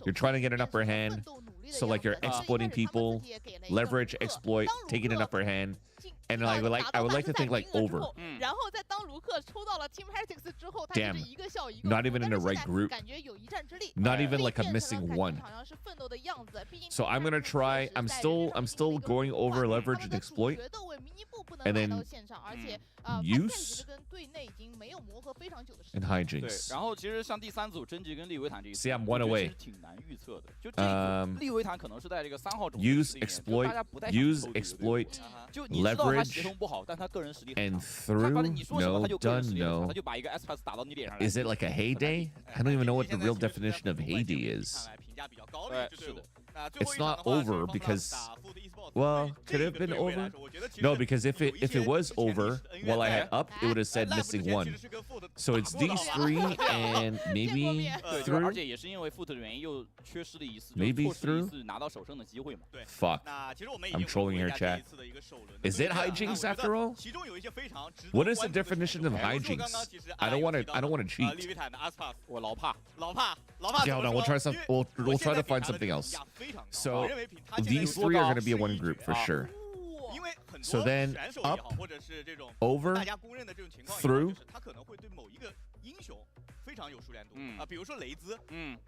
Speaker 1: you're trying to get an upper hand. So like you're exploiting people, leverage, exploit, taking an upper hand. And I would like to think like over. Damn, not even in the right group. Not even like a missing one. So I'm gonna try. I'm still going over leverage and exploit. And then use and hijinks. See, I'm one away. Use, exploit, leverage, and through. No, done, no. Is it like a heyday? I don't even know what the real definition of heyday is. It's not over because, well, could it have been over? No, because if it was over while I had up, it would have said missing one. So it's these three and maybe through. Maybe through. Fuck. I'm trolling here, chat. Is it hijinks after all? What is the definition of hijinks? I don't want to cheat. Yeah, hold on. We'll try some. We'll try to find something else. So these three are going to be a one group for sure. So then up, over, through.
Speaker 11: 非常有熟练度比如说雷兹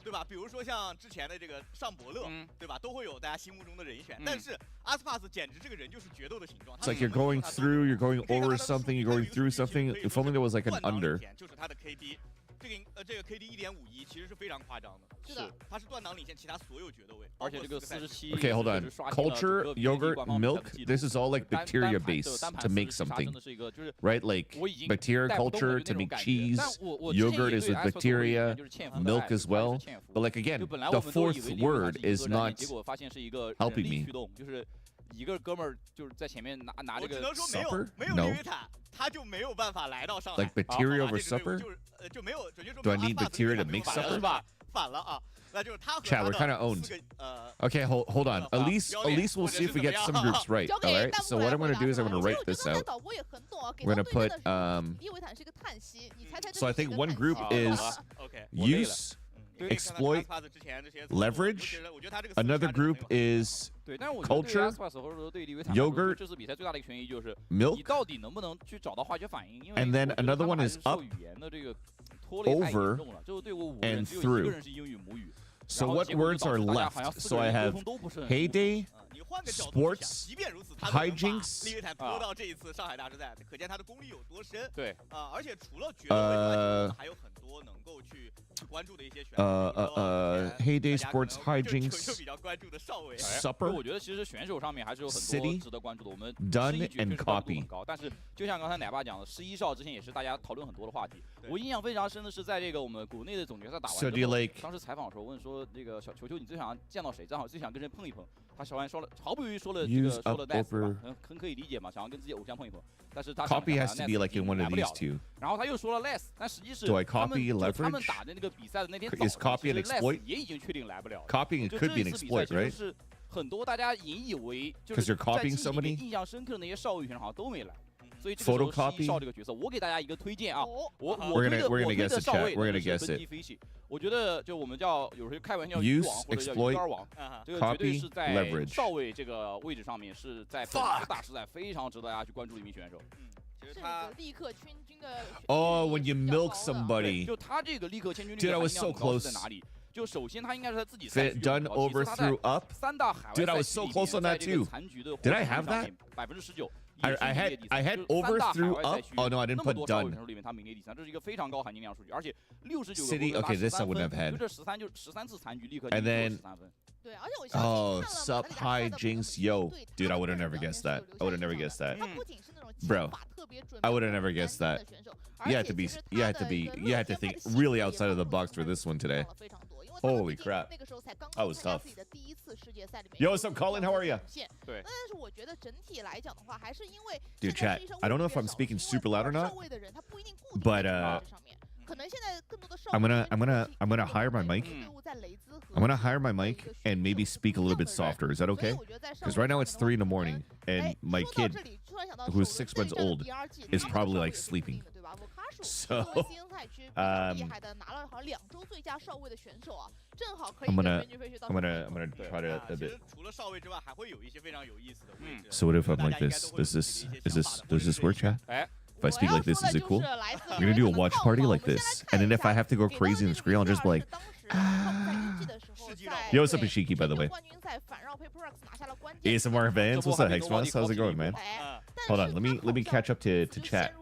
Speaker 11: 对吧？比如说像之前的这个尚伯勒对吧？都会有大家心目中的人选。但是 Aspas 简直这个人就是决斗的形状。
Speaker 1: It's like you're going through, you're going over something, you're going through something. If only there was like an under.
Speaker 11: 就是他的 KD。 这个 KD 1.51其实是非常夸张的，是它是断档领先其他所有决斗位，而且这个47。
Speaker 1: Okay, hold on. Culture, yogurt, milk. This is all like bacteria based to make something, right? Like bacteria culture to make cheese. Yogurt is with bacteria, milk as well. But like again, the fourth word is not helping me.
Speaker 8: 一个哥们儿就是在前面拿这个
Speaker 1: supper?
Speaker 11: 没有雷塔，他就没有办法来到上海。
Speaker 1: Like bacteria over supper?
Speaker 11: 就没有准确说。
Speaker 1: Do I need bacteria to make supper?
Speaker 11: 是吧？反了啊！那就是他。
Speaker 1: Chat, we're kind of owned. Okay, hold on. At least we'll see if we get some groups right. All right. So what I'm gonna do is I'm gonna write this out. We're gonna put So I think one group is use, exploit, leverage. Another group is culture, yogurt, milk, and then another one is up, over, and through. So what words are left? So I have heyday,
Speaker 11: 换个角度去想，
Speaker 1: sports
Speaker 11: 即便如此，他都能把
Speaker 1: hijinks
Speaker 11: 利维坦拖到这一次上海大师赛，可见他的功力有多深。
Speaker 8: 对
Speaker 11: 而且除了绝对之外，还有很多能够去关注的一些选手。
Speaker 1: Heyday Sports
Speaker 11: 就
Speaker 1: hijinks
Speaker 11: 比较关注的少伟。
Speaker 1: supper
Speaker 8: 我觉得其实选手上面还是有很多
Speaker 1: City
Speaker 8: 值得关注的。我们
Speaker 1: done
Speaker 8: 11局
Speaker 1: and
Speaker 8: 确实关注度
Speaker 1: copy
Speaker 8: 很高，但是就像刚才奶爸讲的，11少之前也是大家讨论很多的话题。我印象非常深的是，在这个我们国内的总决赛打完
Speaker 1: So
Speaker 8: 之
Speaker 1: do
Speaker 8: 后
Speaker 1: you like
Speaker 8: 当时采访的时候问说，这个小球球你最想见到谁？正好最想跟谁碰一碰。他小完说了，毫不犹豫说了这个
Speaker 1: Use
Speaker 8: 说了
Speaker 1: up
Speaker 8: Ness 吧
Speaker 1: over
Speaker 8: 很可以理解嘛，想要跟自己偶像碰一碰。但是他
Speaker 1: copy has to be like in one
Speaker 8: 来
Speaker 1: of
Speaker 8: 不了
Speaker 1: these two
Speaker 8: 然后他又说了 Less， 但实际是
Speaker 1: Do I
Speaker 8: 他们
Speaker 1: copy
Speaker 8: 就他们
Speaker 1: leverage?
Speaker 8: 打的那个比赛的那天
Speaker 1: Is
Speaker 8: 早上
Speaker 1: copy an
Speaker 8: 其实 Less
Speaker 1: exploit?
Speaker 8: 也已经确定来不了了。
Speaker 1: Copying
Speaker 8: 就
Speaker 1: could
Speaker 8: 这
Speaker 1: be
Speaker 8: 一
Speaker 1: an
Speaker 8: 次比赛
Speaker 1: exploit,
Speaker 8: 其实
Speaker 1: right?
Speaker 8: 是很多大家引以为就是
Speaker 1: 'Cause you're
Speaker 8: 在
Speaker 1: copying
Speaker 8: 记忆里面
Speaker 1: somebody?
Speaker 8: 印象深刻的那些少羽选手好像都没来。所以这个时候11少这个角色，我给大家一个推荐啊，我推的少尉是本基飞起，我觉得就我们叫有时候开玩笑鱼王或者叫鱼竿王，这个绝对是在少尉这个位置上面是在本次大师赛非常值得大家去关注的一名选手。
Speaker 11: 其实他
Speaker 10: 立刻圈军的
Speaker 1: when you milk somebody
Speaker 8: 就他这个立刻圈军
Speaker 1: Dude, I was so close
Speaker 8: 在哪里？就首先他应该是他自己
Speaker 1: Fit done overthrew up
Speaker 8: 3大海外
Speaker 1: Dude, I was so close on that too. Did I have that?
Speaker 8: 19%。I
Speaker 1: had overthrew up. Oh no, I didn't put done.
Speaker 8: 里面他名列第3，这是一个非常高含金量数据，而且69
Speaker 1: City, okay, this I wouldn't have had.
Speaker 8: 就这13次残局立刻
Speaker 1: And then
Speaker 8: 13分。
Speaker 10: 对，而且我相信
Speaker 1: Oh, sup hijinks, yo, dude, I would have never guessed that. I would have never guessed that.
Speaker 10: 他不仅是那种
Speaker 1: Bro,
Speaker 10: 法特别准
Speaker 1: I would have never guessed that. You had to be really outside of the box for this one today. Holy crap. That was tough. Yo, what's up, Colin? How are you?
Speaker 10: 但是我觉得整体来讲的话，还是因为
Speaker 1: Dude, chat, I don't know if I'm speaking super loud or not, but I'm gonna hire my mic. I'm gonna hire my mic and maybe speak a little bit softer. Is that okay? Because right now it's 3 in the morning and my kid, who's 6 months old, is probably like sleeping. So, I'm gonna try to a bit.
Speaker 11: 除了少尉之外，还会有一些非常有意思的位置。
Speaker 1: So what if I'm like this? Does this work, chat? If I speak like this, is it cool? I'm gonna do a watch party like this, and then if I have to go crazy on the screen, I'll just be like, Yo, what's up, Ishiki, by the way? ASMR Vans, what's up, Hexmas? How's it going, man? Hold on, let me catch up to chat.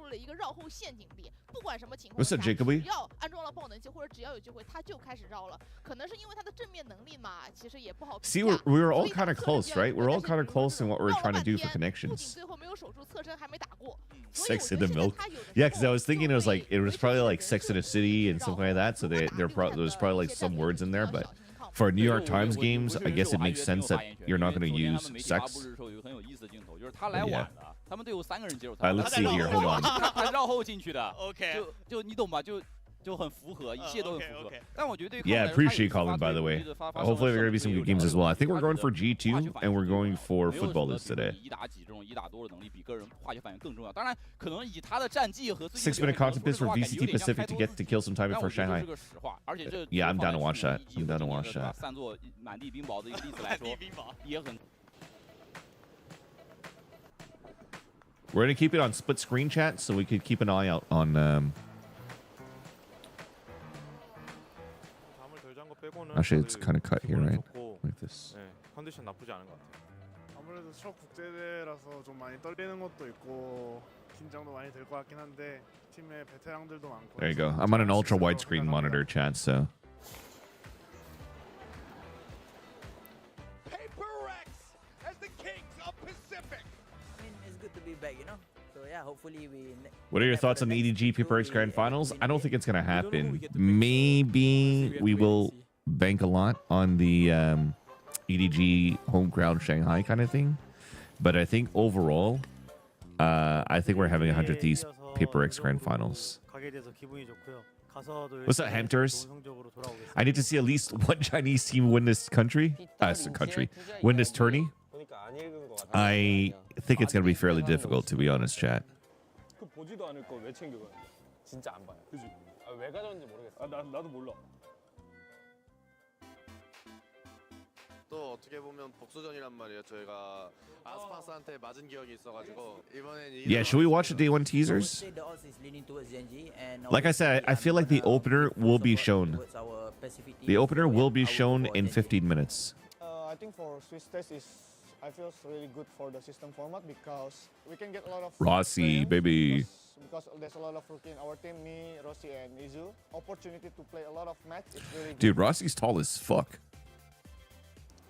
Speaker 1: What's up, Jacoby? See, we were all kind of close, right? We're all kind of close in what we're trying to do for connections. Sex in the Milk. Yeah, because I was thinking it was probably like Sex in the City and something like that. So there's probably like some words in there, but for New York Times games, I guess it makes sense that you're not going to use sex. But yeah. Let's see here. Hold on.
Speaker 8: 他绕后进去的
Speaker 11: OK
Speaker 8: 就你懂吧？就很符合，一切都很符合。但我觉得
Speaker 1: Yeah, appreciate Colin, by the way. Hopefully there are going to be some good games as well. I think we're going for G2 and we're going for footballers today.
Speaker 8: 1打几这种1打多的能力比个人化学反应更重要。当然，可能以他的战绩和
Speaker 1: 6-minute content piss for VCT Pacific to get to kill some time before Shanghai.
Speaker 8: 这是个实话，而且这
Speaker 1: Yeah, I'm down to watch that. I'm down to watch that.
Speaker 8: 散作满地冰雹的一个例子来说，也很。
Speaker 1: We're going to keep it on split screen chat so we could keep an eye out on Actually, it's kind of cut here, right? Like this.
Speaker 12: 컨디션 나쁘지 않은 것 같아요. 아무래도 첫 국제대회라서 좀 많이 떨리는 것도 있고 긴장도 많이 될 것 같긴 한데 팀에 베테랑들도 많고.
Speaker 1: There you go. I'm on an ultra widescreen monitor, chat, so. What are your thoughts on the EDG Paper X Grand Finals? I don't think it's going to happen. Maybe we will bank a lot on the EDG home crowd Shanghai kind of thing. But I think overall, I think we're having 100 Thieves Paper X Grand Finals. What's up, Hamters? I need to see at least one Chinese team win this win this tourney. I think it's going to be fairly difficult, to be honest, chat.
Speaker 12: 보지도 않을 거 왜 챙겨가요? 진짜 안 봐요. 그지? 왜 가져왔는지 모르겠어. 나도 몰라.
Speaker 13: 또 어떻게 보면 복수전이란 말이에요. 저희가 아스파스한테 맞은 기억이 있어가지고 이번엔
Speaker 1: Yeah, should we watch the day one teasers? Like I said, I feel like the opener will be shown. The opener will be shown in 15 minutes.
Speaker 12: I think for Swiss test is
Speaker 14: I feel it's really good for the system format because we can get a lot of
Speaker 1: Rossi, baby.
Speaker 14: Because there's a lot of rookie in our team, me, Rossi, and Izu. Opportunity to play a lot of match. It's really good.
Speaker 1: Dude, Rossi's tall as fuck.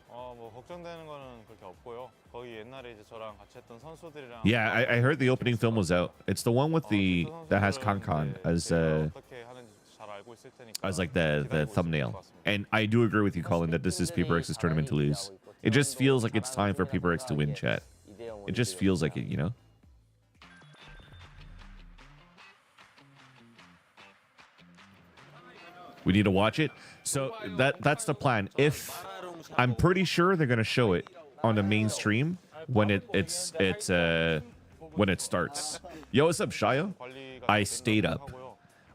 Speaker 15: 뭐 걱정되는 거는 그렇게 없고요. 거기 옛날에 이제 저랑 같이 했던 선수들이랑.
Speaker 1: Yeah, I heard the opening film was out. It's the one with the that has Kankan as like the thumbnail. And I do agree with you, Colin, that this is Paper X's tournament to lose. It just feels like it's time for Paper X to win, chat. It just feels like it, you know? We need to watch it. So that's the plan. If I'm pretty sure they're gonna show it on the mainstream when it starts. Yo, what's up, Shayo? I stayed up.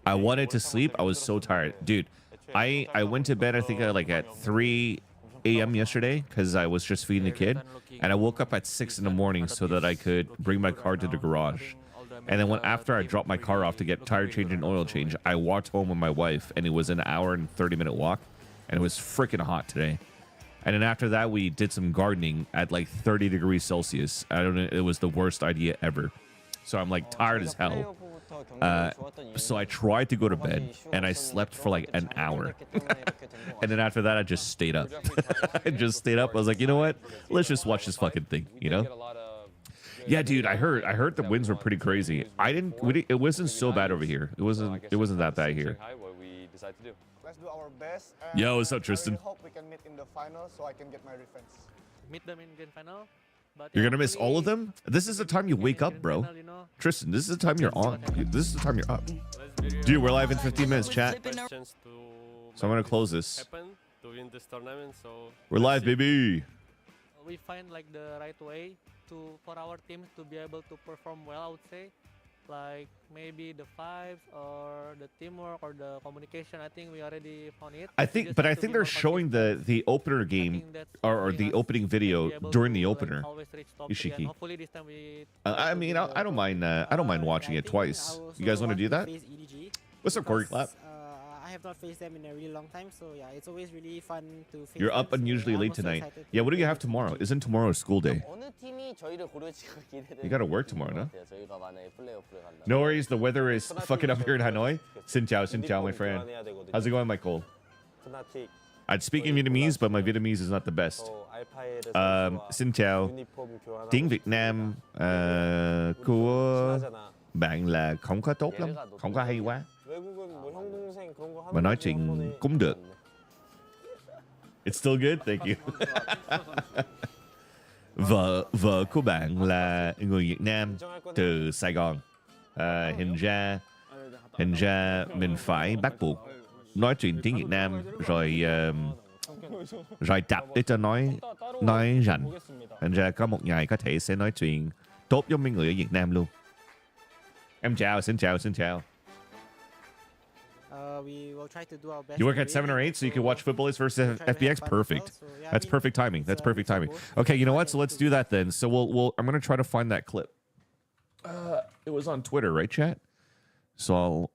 Speaker 1: I wanted to sleep. I was so tired, dude. I went to bed I think like at 3 a.m. yesterday because I was just feeding the kid, and I woke up at 6 in the morning so that I could bring my car to the garage. And then after I dropped my car off to get tire change and oil change, I walked home with my wife, and it was an hour and 30-minute walk, and it was freaking hot today. And then after that, we did some gardening at like 30 degrees Celsius. I don't know, it was the worst idea ever. So I'm like tired as hell. So I tried to go to bed, and I slept for like an hour. And then after that, I just stayed up. I just stayed up. I was like, you know what? Let's just watch this fucking thing, you know? Yeah, dude, I heard the winds were pretty crazy. It wasn't so bad over here. It wasn't that bad here.
Speaker 14: Let's do our best.
Speaker 1: Yo, what's up, Tristan?
Speaker 14: I really hope we can meet in the final so I can get my revenge.
Speaker 16: Meet them in grand final. But
Speaker 1: You're gonna miss all of them? This is the time you wake up, bro. Tristan, this is the time you're on. This is the time you're up. Dude, we're live in 15 minutes, chat. So I'm gonna close this. We're live, baby.
Speaker 16: We find like the right way for our teams to be able to perform well, I would say. Like maybe the fives or the teamwork or the communication. I think we already found it.
Speaker 1: I think they're showing the opener game or the opening video during the opener. Ishiki. I mean, I don't mind watching it twice. You guys want to do that? What's up, Corey Clap?
Speaker 17: I have not faced them in a really long time, so yeah, it's always really fun to face
Speaker 1: You're up
Speaker 17: them, so
Speaker 1: unusually
Speaker 17: I'm
Speaker 1: late
Speaker 17: also
Speaker 1: tonight.
Speaker 17: excited
Speaker 1: Yeah,
Speaker 17: to
Speaker 1: what do you
Speaker 17: play
Speaker 1: have
Speaker 17: them.
Speaker 1: tomorrow? Isn't tomorrow a school day? You gotta work tomorrow, no? No worries, the weather is fucking up here in Hanoi. Xin chào, my friend. How's it going, Michael? I'd speak in Vietnamese, but my Vietnamese is not the best. Xin chào. Tiếng Việt Nam của bạn là không có tốt lắm, không có hay quá. Mà nói chuyện cũng được. It's still good, thank you. Vợ của bạn là người Việt Nam từ Sài Gòn. Hình ra mình phải bắt buộc nói chuyện tiếng Việt Nam rồi tập để cho nói rành. Hình ra có một ngày có thể sẽ nói chuyện tốt giống mấy người ở Việt Nam luôn. Em chào, xin chào.
Speaker 17: We will try to do our best.
Speaker 1: You work at 7 or 8 so you can watch Footballers versus FBX? Perfect. That's perfect timing. That's perfect timing. Okay, you know what? So let's do that then. So I'm going to try to find that clip. It was on Twitter, right, chat? So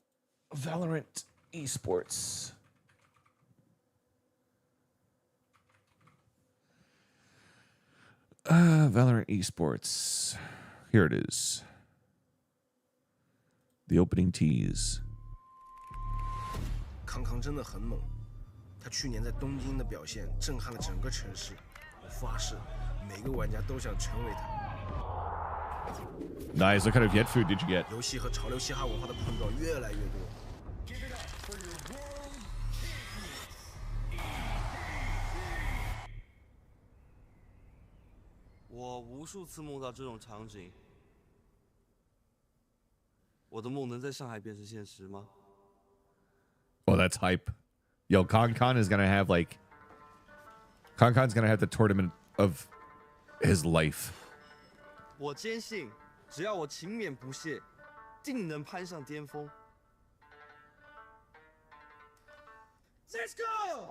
Speaker 1: VALORANT esports. VALORANT esports. Here it is. The opening tease.
Speaker 18: 康康真的很猛，他去年在东京的表现震撼了整个城市。我发誓，每个玩家都想成为他。
Speaker 1: Nice. What kind of Viet food did you get?
Speaker 18: 游戏和潮流嘻哈文化的碰撞越来越多。
Speaker 19: 我无数次梦到这种场景，我的梦能在上海变成现实吗？
Speaker 1: Oh, that's hype. Yo, Con is gonna have like Con's gonna have the tournament of his life.
Speaker 19: 我坚信，只要我勤勉不懈，定能攀上巅峰。Let's go!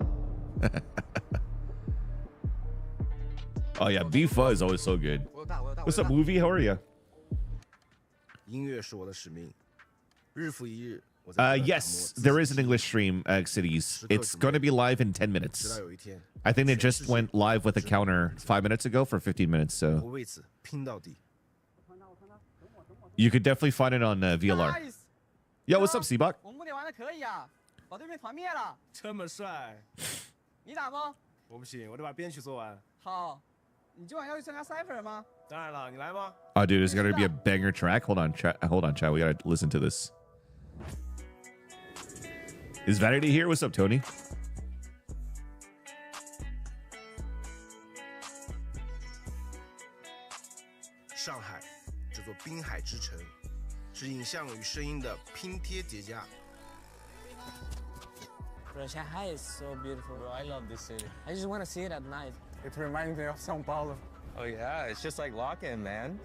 Speaker 1: Oh yeah, B-Fuzz is always so good. What's up, Movie? How are you?
Speaker 18: 音乐是我的使命，日复一日，
Speaker 1: Yes, there is an English stream, Cities. It's going to be live in 10 minutes. I think they just went live with a counter 5 minutes ago for 15 minutes, so you could definitely find it on VLR. Yo, what's up, Seabach?
Speaker 20: 我们目前玩的可以啊，把对面团灭了。
Speaker 21: 这么帅，
Speaker 20: 你打吗？
Speaker 21: 我不行，我得把编曲做完。
Speaker 20: 好，你今晚要去参加 Cypher 吗？
Speaker 21: 当然了，你来吗？
Speaker 1: Oh, dude, it's going to be a banger track. Hold on, chat. We got to listen to this. Is Vanity here? What's up, Tony?
Speaker 18: Shanghai 这座滨海之城，是影像与声音的拼贴叠加。
Speaker 22: Bro, Shanghai is so beautiful.
Speaker 23: Bro, I love this city.
Speaker 22: I just want to see it at night.
Speaker 23: It reminds me of São Paulo. Oh yeah, it's just like lock-in, man.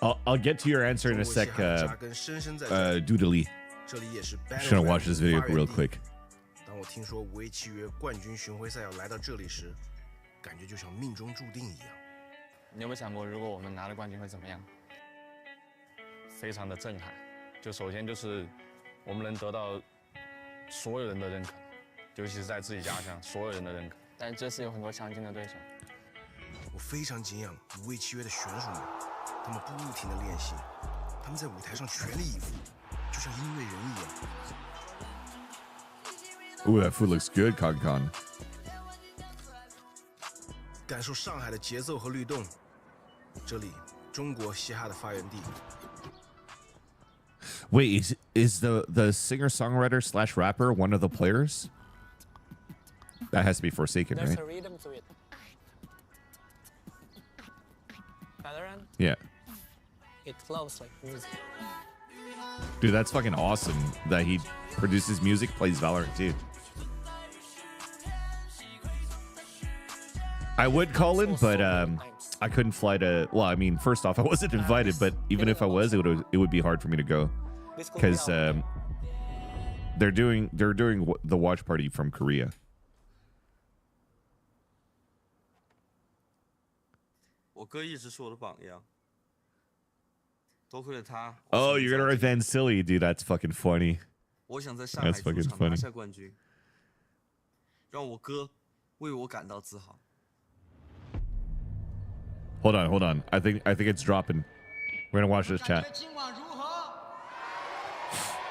Speaker 1: I'll get to your answer in a sec, Doodly. Just gonna watch this video real quick.
Speaker 18: 当我听说围棋约冠军巡回赛要来到这里时，感觉就像命中注定一样。
Speaker 23: 你有没有想过，如果我们拿了冠军会怎么样？非常的震撼。就首先就是我们能得到所有人的认可，尤其是在自己家乡，所有人的认可。但这次有很多强劲的对手。
Speaker 18: 我非常敬仰围棋约的选手们，他们不停的练习，他们在舞台上全力以赴，就像音乐人一样。
Speaker 1: Ooh, that food looks good, Con.
Speaker 18: 感受上海的节奏和律动，这里中国嘻哈的发源地。
Speaker 1: Wait, is the singer-songwriter / rapper one of the players? That has to be Forsaken,
Speaker 22: There's
Speaker 1: right?
Speaker 22: a rhythm to it. VALORANT?
Speaker 1: Yeah.
Speaker 22: It flows like music.
Speaker 1: Dude, that's fucking awesome that he produces music, plays Valorant too. I would call in, but I couldn't fly to. Well, I mean, first off, I wasn't invited, but even if I was, it would be hard for me to go because they're doing the watch party from Korea.
Speaker 19: 我哥一直是我的榜样，多亏了他。
Speaker 1: Oh, you're gonna write Van Silly, dude. That's fucking funny.
Speaker 19: 我想在上海
Speaker 1: That's
Speaker 19: 主
Speaker 1: fucking
Speaker 19: 场拿
Speaker 1: funny.
Speaker 19: 下冠军，让我哥为我感到自豪。
Speaker 1: Hold on. I think it's dropping. We're gonna watch this chat.
Speaker 20: 今晚如何？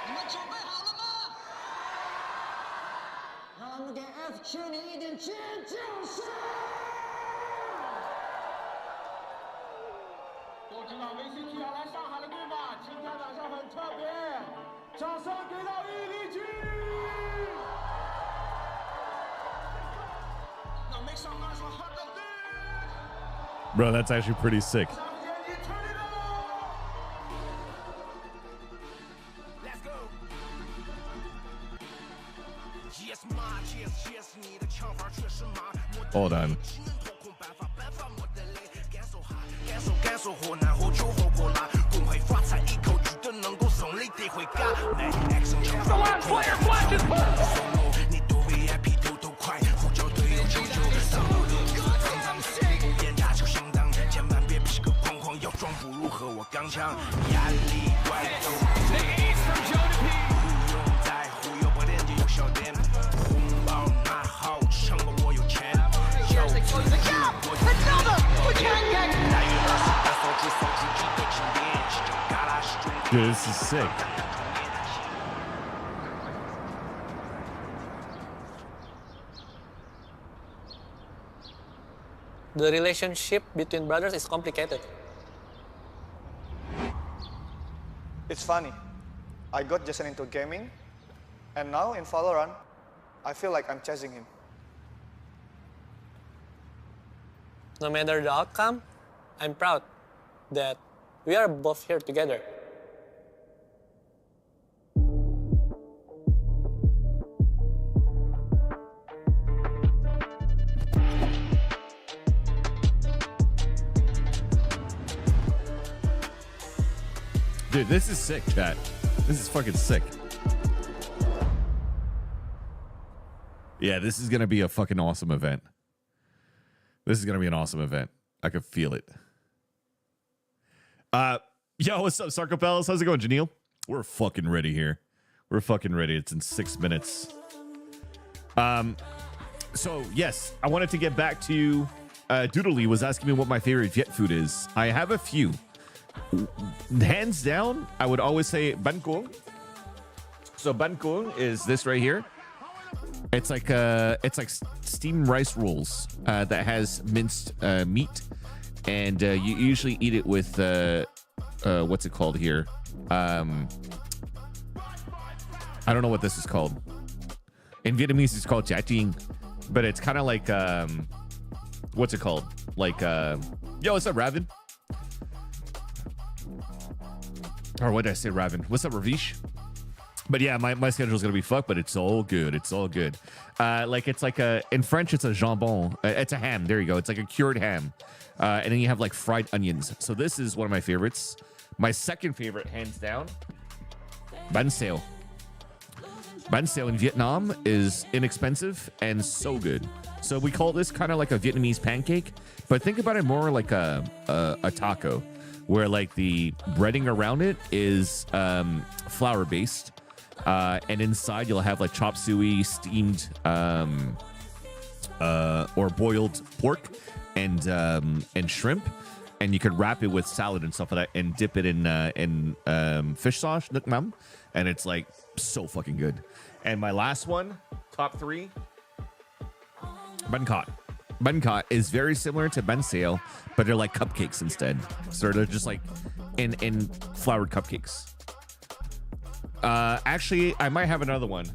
Speaker 20: 你们准备好了吗？让我们给 F 区里一点尖叫声！都知道 VCT 要来上海了，对吗？今天晚上很特别，掌声给到EDG！那没上那说好的。
Speaker 1: Bro, that's actually pretty sick. Hold on. Dude, this is sick.
Speaker 22: The relationship between brothers is complicated.
Speaker 14: It's funny. I got Jason into gaming, and now in Valorant, I feel like I'm chasing him.
Speaker 22: No matter the outcome, I'm proud that we are both here together.
Speaker 1: Dude, this is sick, chat. This is fucking sick. Yeah, this is gonna be a fucking awesome event. This is gonna be an awesome event. I can feel it. Yo, what's up, Sarcopels? How's it going, Janelle? We're fucking ready here. We're fucking ready. It's in 6 minutes. So yes, I wanted to get back to Doodly was asking me what my favorite Viet food is. I have a few. Hands down, I would always say banh cuong. So banh cuong is this right here. It's like steamed rice rolls that has minced meat, and you usually eat it with what's it called here? I don't know what this is called. In Vietnamese, it's called chả chiên, but it's kind of like what's it called? Like yo, what's up, Raven? Or what did I say, Raven? What's up, Ravish? But yeah, my schedule's gonna be fucked, but it's all good. It's all good. Like it's like in French, it's a jambon. It's a ham. There you go. It's like a cured ham. And then you have like fried onions. So this is one of my favorites. My second favorite, hands down, bánh xèo. Bánh xèo in Vietnam is inexpensive and so good. So we call this kind of like a Vietnamese pancake, but think about it more like a taco, where like the breading around it is flour based. And inside you'll have like chop suey, steamed or boiled pork and shrimp, and you could wrap it with salad and stuff like that, and dip it in fish sauce, nước mắm, and it's like so fucking good. And my last one, top three, bánh khọt. Bánh khọt is very similar to bánh xèo, but they're like cupcakes instead. So they're just like in floured cupcakes. Actually, I might have another one.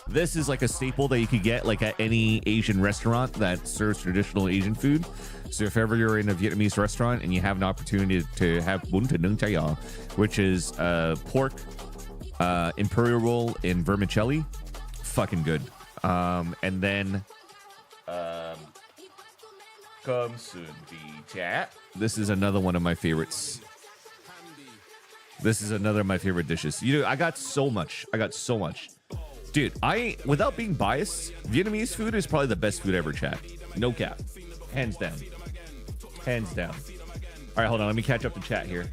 Speaker 1: This is like a staple that you could get like at any Asian restaurant that serves traditional Asian food. So if ever you're in a Vietnamese restaurant and you have an opportunity to have bún thịt nướng chai giò, which is pork imperial roll in vermicelli, fucking good. And then this is another one of my favorites. This is another of my favorite dishes. You know, I got so much. Dude, without being biased, Vietnamese food is probably the best food ever, chat. No cap. Hands down. Hands down. All right, hold on. Let me catch up the chat here.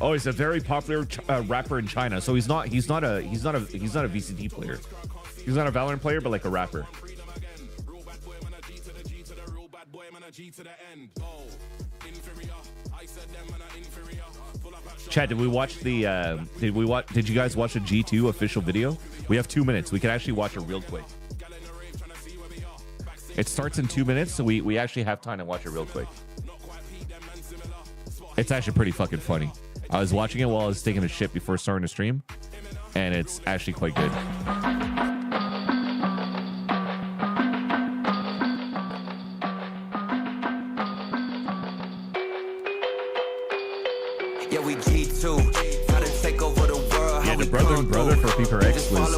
Speaker 1: Oh, he's a very popular rapper in China. So he's not a VCT player. He's not a Valorant player, but like a rapper. Chad, did you guys watch the G2 official video? We have 2 minutes. We can actually watch it real quick. It starts in 2 minutes, so we actually have time to watch it real quick. It's actually pretty fucking funny. I was watching it while I was taking a shit before starting to stream, and it's actually quite good.
Speaker 3: Yeah, we G2. Gotta take over the world.
Speaker 1: Yeah, the brother and brother for Peeper X was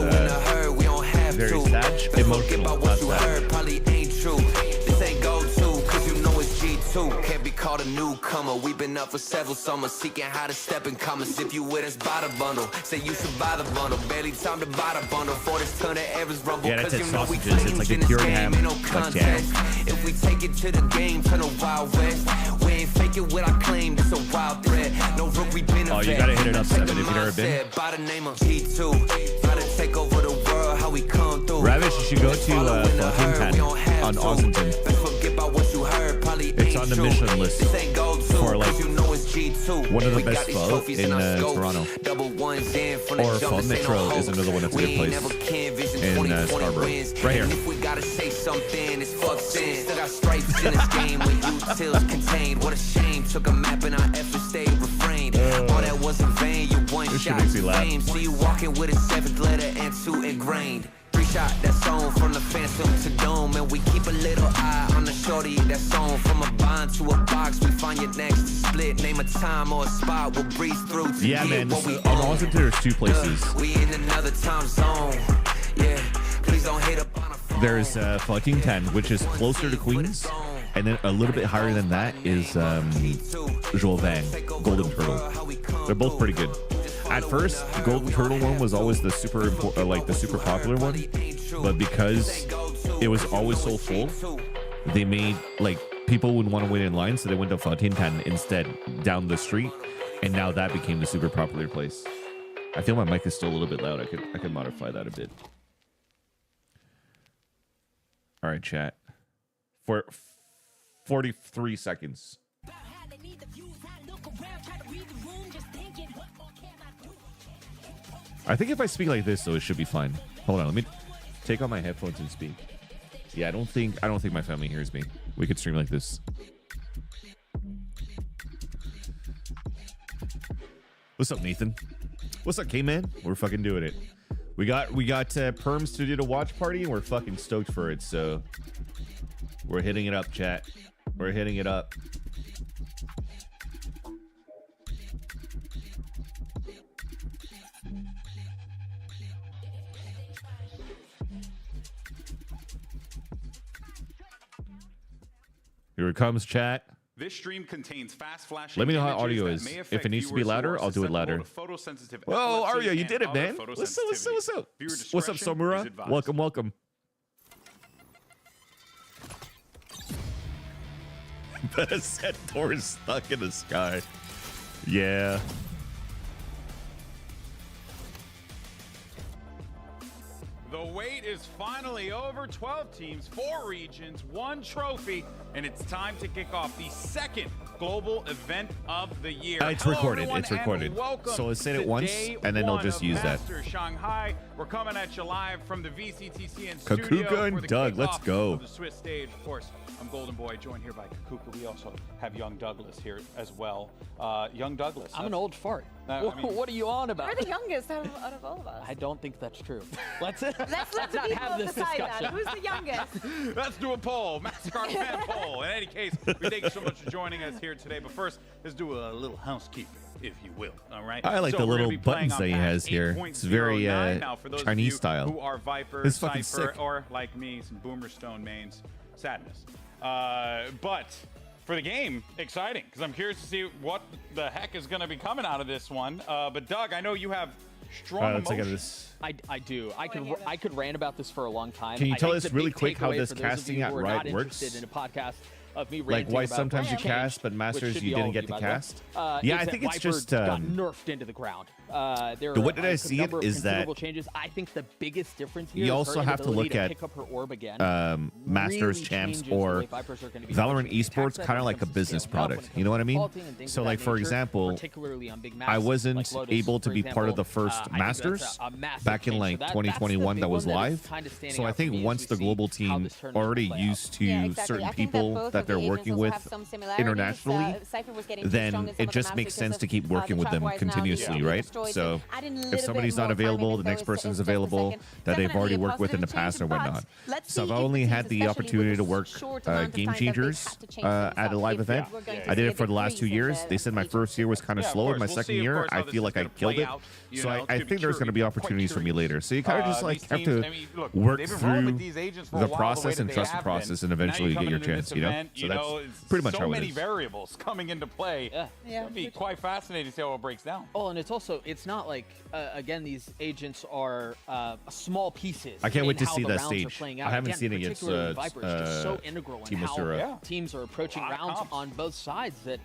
Speaker 1: very sad, emotional. Not sad.
Speaker 3: Probably ain't true. This ain't go to, cause you know it's G2. Can't be called a newcomer. We've been up for several summers, seeking how to step in commas. If you with us, buy the bundle. Say you should buy the bundle. Barely time to buy the bundle. For this ton of errors rumble.
Speaker 1: Yeah, that's
Speaker 3: cause
Speaker 1: it,
Speaker 3: you know we
Speaker 1: sausages. It's like a cured ham,
Speaker 3: ain't no
Speaker 1: like
Speaker 3: contest.
Speaker 1: jam.
Speaker 3: If we take it to the game, turn a Wild West. We ain't faking what I claim. It's a wild threat. No rook, we been a
Speaker 1: Oh, you gotta hit it up 7 if you've never been.
Speaker 3: by the name of G2. Gotta take over the world, how we come through.
Speaker 1: Ravish, you should go to Fucking 10 on Ossington. It's on the Michelin list for like one of the best pho in Toronto. Or Pho Metro is another one that's a good place in Scarborough. Right here.
Speaker 3: If we gotta say something, it's fuck sin. Still got stripes in this game with utils contained. What a shame. Took a map and our efforts stayed refrained. All that was in vain. You one shot fame. See you walking with a 7th letter and 2 ingrained. 3-shot that song from the Phantom to Dome, and we keep a little eye on the shorty that's on. From a bond to a box, we find your next split. Name a time or a spot, we'll breeze through to
Speaker 1: yeah,
Speaker 3: get
Speaker 1: man.
Speaker 3: what we
Speaker 1: On Ossington, there's 2 places.
Speaker 3: We in another time zone. Yeah, please don't hit up on a
Speaker 1: There's Fucking 10, which is closer to Queens, and then a little bit higher than that is Joel Vang, Golden Turtle. They're both pretty good. At first, the Golden Turtle one was always the super popular one, but because it was always so full. They made like people wouldn't want to wait in line, so they went to Fatintan instead down the street, and now that became the super popular place. I feel my mic is still a little bit loud. I could modify that a bit. All right, chat. For 43 seconds. I think if I speak like this, though, it should be fine. Hold on, let me take out my headphones and speak. Yeah, I don't think my family hears me. We could stream like this. What's up, Nathan? What's up, K-Man? We're fucking doing it. We got perms to do the watch party, and we're fucking stoked for it. So we're hitting it up, chat. We're hitting it up. Here it comes, chat.
Speaker 4: This stream contains fast flashing.
Speaker 1: Let me know how audio is. If it needs to be louder, I'll do it louder. Whoa, Arya, you did it, man. What's up? What's up, Samura? Welcome, welcome. Better set doors stuck in the sky. Yeah.
Speaker 4: The wait is finally over. 12 teams, 4 regions, 1 trophy, and it's time to kick off the second global event of the year.
Speaker 1: It's recorded. It's recorded. So let's say it once, and then they'll just use that.
Speaker 4: Shanghai. We're coming at you live from the VCTs and
Speaker 1: Kakuka and Doug, let's go.
Speaker 4: The Swiss stage, of course. I'm Golden Boy, joined here by Kakuka. We also have Young Douglas here as well. Young Douglas.
Speaker 6: I'm an old fart. What are you on about?
Speaker 7: You're the youngest out of all of us.
Speaker 6: I don't think that's true.
Speaker 7: Let's let the people decide that. Who's the youngest?
Speaker 4: Let's do a poll. MasterCard fan poll. In any case, we thank you so much for joining us here today. But first, let's do a little housekeeping, if you will. All right.
Speaker 1: I like the little buttons that he has here. It's very Chinese style.
Speaker 4: Who are Viper,
Speaker 1: it's fucking
Speaker 4: Cypher,
Speaker 1: sick.
Speaker 4: or like me, some Boomer Stone mains. Sadness. But for the game, exciting, because I'm curious to see what the heck is going to be coming out of this one. But Doug, I know you have strong emotions.
Speaker 6: I do. I could rant about this for a long time.
Speaker 1: Can you tell us
Speaker 6: the
Speaker 1: really
Speaker 6: big
Speaker 1: quick how
Speaker 6: takeaway
Speaker 1: this
Speaker 6: for those of
Speaker 1: casting
Speaker 6: you
Speaker 1: at
Speaker 6: who are
Speaker 1: Riot
Speaker 6: not
Speaker 1: works?
Speaker 6: interested in a podcast of me
Speaker 1: Like
Speaker 6: ranting
Speaker 1: why
Speaker 6: about
Speaker 1: sometimes you
Speaker 6: change,
Speaker 1: cast, but
Speaker 6: which
Speaker 1: Masters
Speaker 6: should
Speaker 1: you
Speaker 6: be
Speaker 1: didn't
Speaker 6: all
Speaker 1: get
Speaker 6: of
Speaker 1: to
Speaker 6: you, by the way,
Speaker 1: cast? Yeah, I
Speaker 6: is
Speaker 1: think
Speaker 6: that
Speaker 1: it's
Speaker 6: Viper
Speaker 1: just
Speaker 6: got nerfed into the ground. There
Speaker 1: the way
Speaker 6: are
Speaker 1: that I see it
Speaker 6: number of
Speaker 1: is that
Speaker 6: considerable changes. I think the biggest difference here
Speaker 1: you
Speaker 6: is
Speaker 1: also
Speaker 6: her
Speaker 1: have to
Speaker 6: inability
Speaker 1: look at
Speaker 6: pick up her orb again.
Speaker 1: Masters,
Speaker 6: really
Speaker 1: champs,
Speaker 6: changes the
Speaker 1: or
Speaker 6: way Vipers are gonna be
Speaker 1: Valorant
Speaker 6: approaching
Speaker 1: esports,
Speaker 6: attacks
Speaker 1: kind of
Speaker 6: when
Speaker 1: like
Speaker 6: it
Speaker 1: a
Speaker 6: comes to
Speaker 1: business
Speaker 6: scaling up, when
Speaker 1: product.
Speaker 6: it
Speaker 1: You know what I
Speaker 6: comes to
Speaker 1: mean?
Speaker 6: faulting and things
Speaker 1: So
Speaker 6: of
Speaker 1: like
Speaker 6: that
Speaker 1: for
Speaker 6: nature,
Speaker 1: example,
Speaker 6: particularly on big maps
Speaker 1: I wasn't
Speaker 6: like Lotus,
Speaker 1: able to
Speaker 6: for
Speaker 1: be part of the
Speaker 6: example.
Speaker 1: first
Speaker 6: I think that's
Speaker 1: Masters
Speaker 6: a massive
Speaker 1: back in
Speaker 6: change.
Speaker 1: like
Speaker 6: So that's
Speaker 1: 2021
Speaker 6: the
Speaker 1: that
Speaker 6: big
Speaker 1: was
Speaker 6: one that is
Speaker 1: live.
Speaker 6: kinda standing
Speaker 1: So I
Speaker 6: out for me
Speaker 1: think
Speaker 6: as
Speaker 1: once
Speaker 6: we
Speaker 1: the
Speaker 6: see
Speaker 1: global
Speaker 6: how
Speaker 1: team
Speaker 6: this tournament will
Speaker 1: already
Speaker 6: play out.
Speaker 1: used to
Speaker 7: Yeah, exactly.
Speaker 1: certain
Speaker 7: I think that
Speaker 1: people
Speaker 7: both
Speaker 1: that
Speaker 7: of
Speaker 1: they're
Speaker 7: the
Speaker 1: working
Speaker 7: agents also
Speaker 1: with
Speaker 7: have some similarities.
Speaker 1: internationally,
Speaker 7: Cypher was getting too strong
Speaker 1: then
Speaker 7: in some
Speaker 1: it
Speaker 7: of the
Speaker 1: just
Speaker 7: maps
Speaker 1: makes
Speaker 7: because
Speaker 1: sense
Speaker 7: of,
Speaker 1: to keep working
Speaker 7: the
Speaker 1: with them
Speaker 7: trap wires now
Speaker 1: continuously,
Speaker 7: being
Speaker 1: right?
Speaker 7: destroyed.
Speaker 1: So
Speaker 7: Adding a
Speaker 1: if
Speaker 7: little
Speaker 1: somebody's
Speaker 7: bit
Speaker 1: not
Speaker 7: more time
Speaker 1: available,
Speaker 7: in
Speaker 1: the
Speaker 7: it,
Speaker 1: next
Speaker 7: though,
Speaker 1: person's
Speaker 7: is just a
Speaker 1: available
Speaker 7: second.
Speaker 1: that they've already
Speaker 7: Definitely a
Speaker 1: worked with in the
Speaker 7: positive
Speaker 1: past or
Speaker 7: change, but
Speaker 1: whatnot.
Speaker 7: let's
Speaker 1: So
Speaker 7: see
Speaker 1: I've
Speaker 7: if
Speaker 1: only
Speaker 7: the
Speaker 1: had
Speaker 7: teams,
Speaker 1: the
Speaker 7: especially
Speaker 1: opportunity
Speaker 7: with
Speaker 1: to
Speaker 7: the
Speaker 1: work
Speaker 7: short amount of
Speaker 1: Game
Speaker 7: time that they've
Speaker 1: Changers
Speaker 7: had to change things
Speaker 1: at a
Speaker 7: up,
Speaker 1: live
Speaker 7: if
Speaker 1: event.
Speaker 7: we're going to
Speaker 1: I did
Speaker 7: see
Speaker 1: it for the last 2
Speaker 7: decrease in
Speaker 1: years.
Speaker 7: the
Speaker 1: They said my first year was kind of slow. In my second year, I feel like I killed it. So I think there's going to be opportunities for me later. So you kind of just like have to work through the process and trust the process, and eventually you get your chance. You know, so that's pretty much
Speaker 4: so
Speaker 1: how it
Speaker 4: many
Speaker 1: is.
Speaker 4: variables coming into play. It'll be quite fascinating to see how it breaks down.
Speaker 6: Oh, and it's not like again these agents are small pieces.
Speaker 1: I can't wait
Speaker 6: in
Speaker 1: to
Speaker 6: how
Speaker 1: see
Speaker 6: the
Speaker 1: that
Speaker 6: rounds are
Speaker 1: stage.
Speaker 6: playing
Speaker 1: I
Speaker 6: out.
Speaker 1: haven't
Speaker 6: Again,
Speaker 1: seen it yet.
Speaker 6: particularly Viper is just so integral in
Speaker 1: Team
Speaker 6: how
Speaker 1: Asura.
Speaker 6: teams are approaching rounds on both sides. That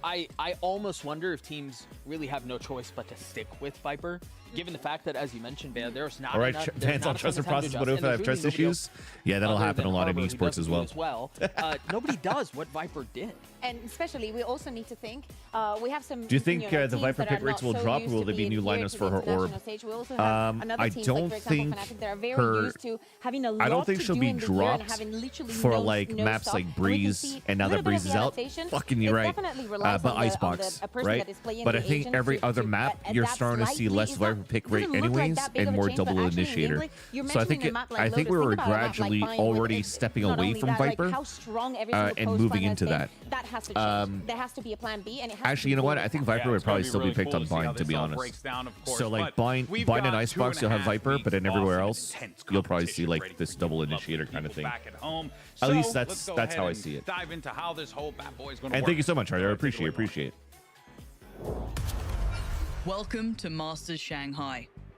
Speaker 6: I almost wonder if teams really have no choice but to stick with Viper, given the fact that, as you mentioned, Bea, there's not
Speaker 1: All right,
Speaker 6: enough.
Speaker 1: fans, I'll trust the process, but if I have trust issues, yeah, that'll happen a lot in esports as well.
Speaker 6: Nobody does what Viper did.
Speaker 7: And especially, we also need to think. We have some.
Speaker 1: Do you think
Speaker 7: the
Speaker 1: the Viper pick rates will drop, or will there be new lineups for her orb? I don't think she'll be dropped for like maps like Breeze, and now that Breeze is out, fucking you're right. But Icebox, right? But I think every other map you're starting to see less Viper pick rate anyways, and more double initiator. So I think we were gradually already stepping away from Viper and moving into that.
Speaker 7: That has to change. There has to be a plan B, and it has
Speaker 1: Actually, you know what? I think Viper would probably still be picked on Bind, to be honest. So like Bind and Icebox, you'll have Viper, but then everywhere else, you'll probably see like this double initiator kind of thing. At least that's how I see it.
Speaker 4: Dive into how this whole bad boy is going to
Speaker 1: And
Speaker 4: work.
Speaker 1: thank you so much, Ryder. I appreciate it.
Speaker 24: Welcome to Masters Shanghai.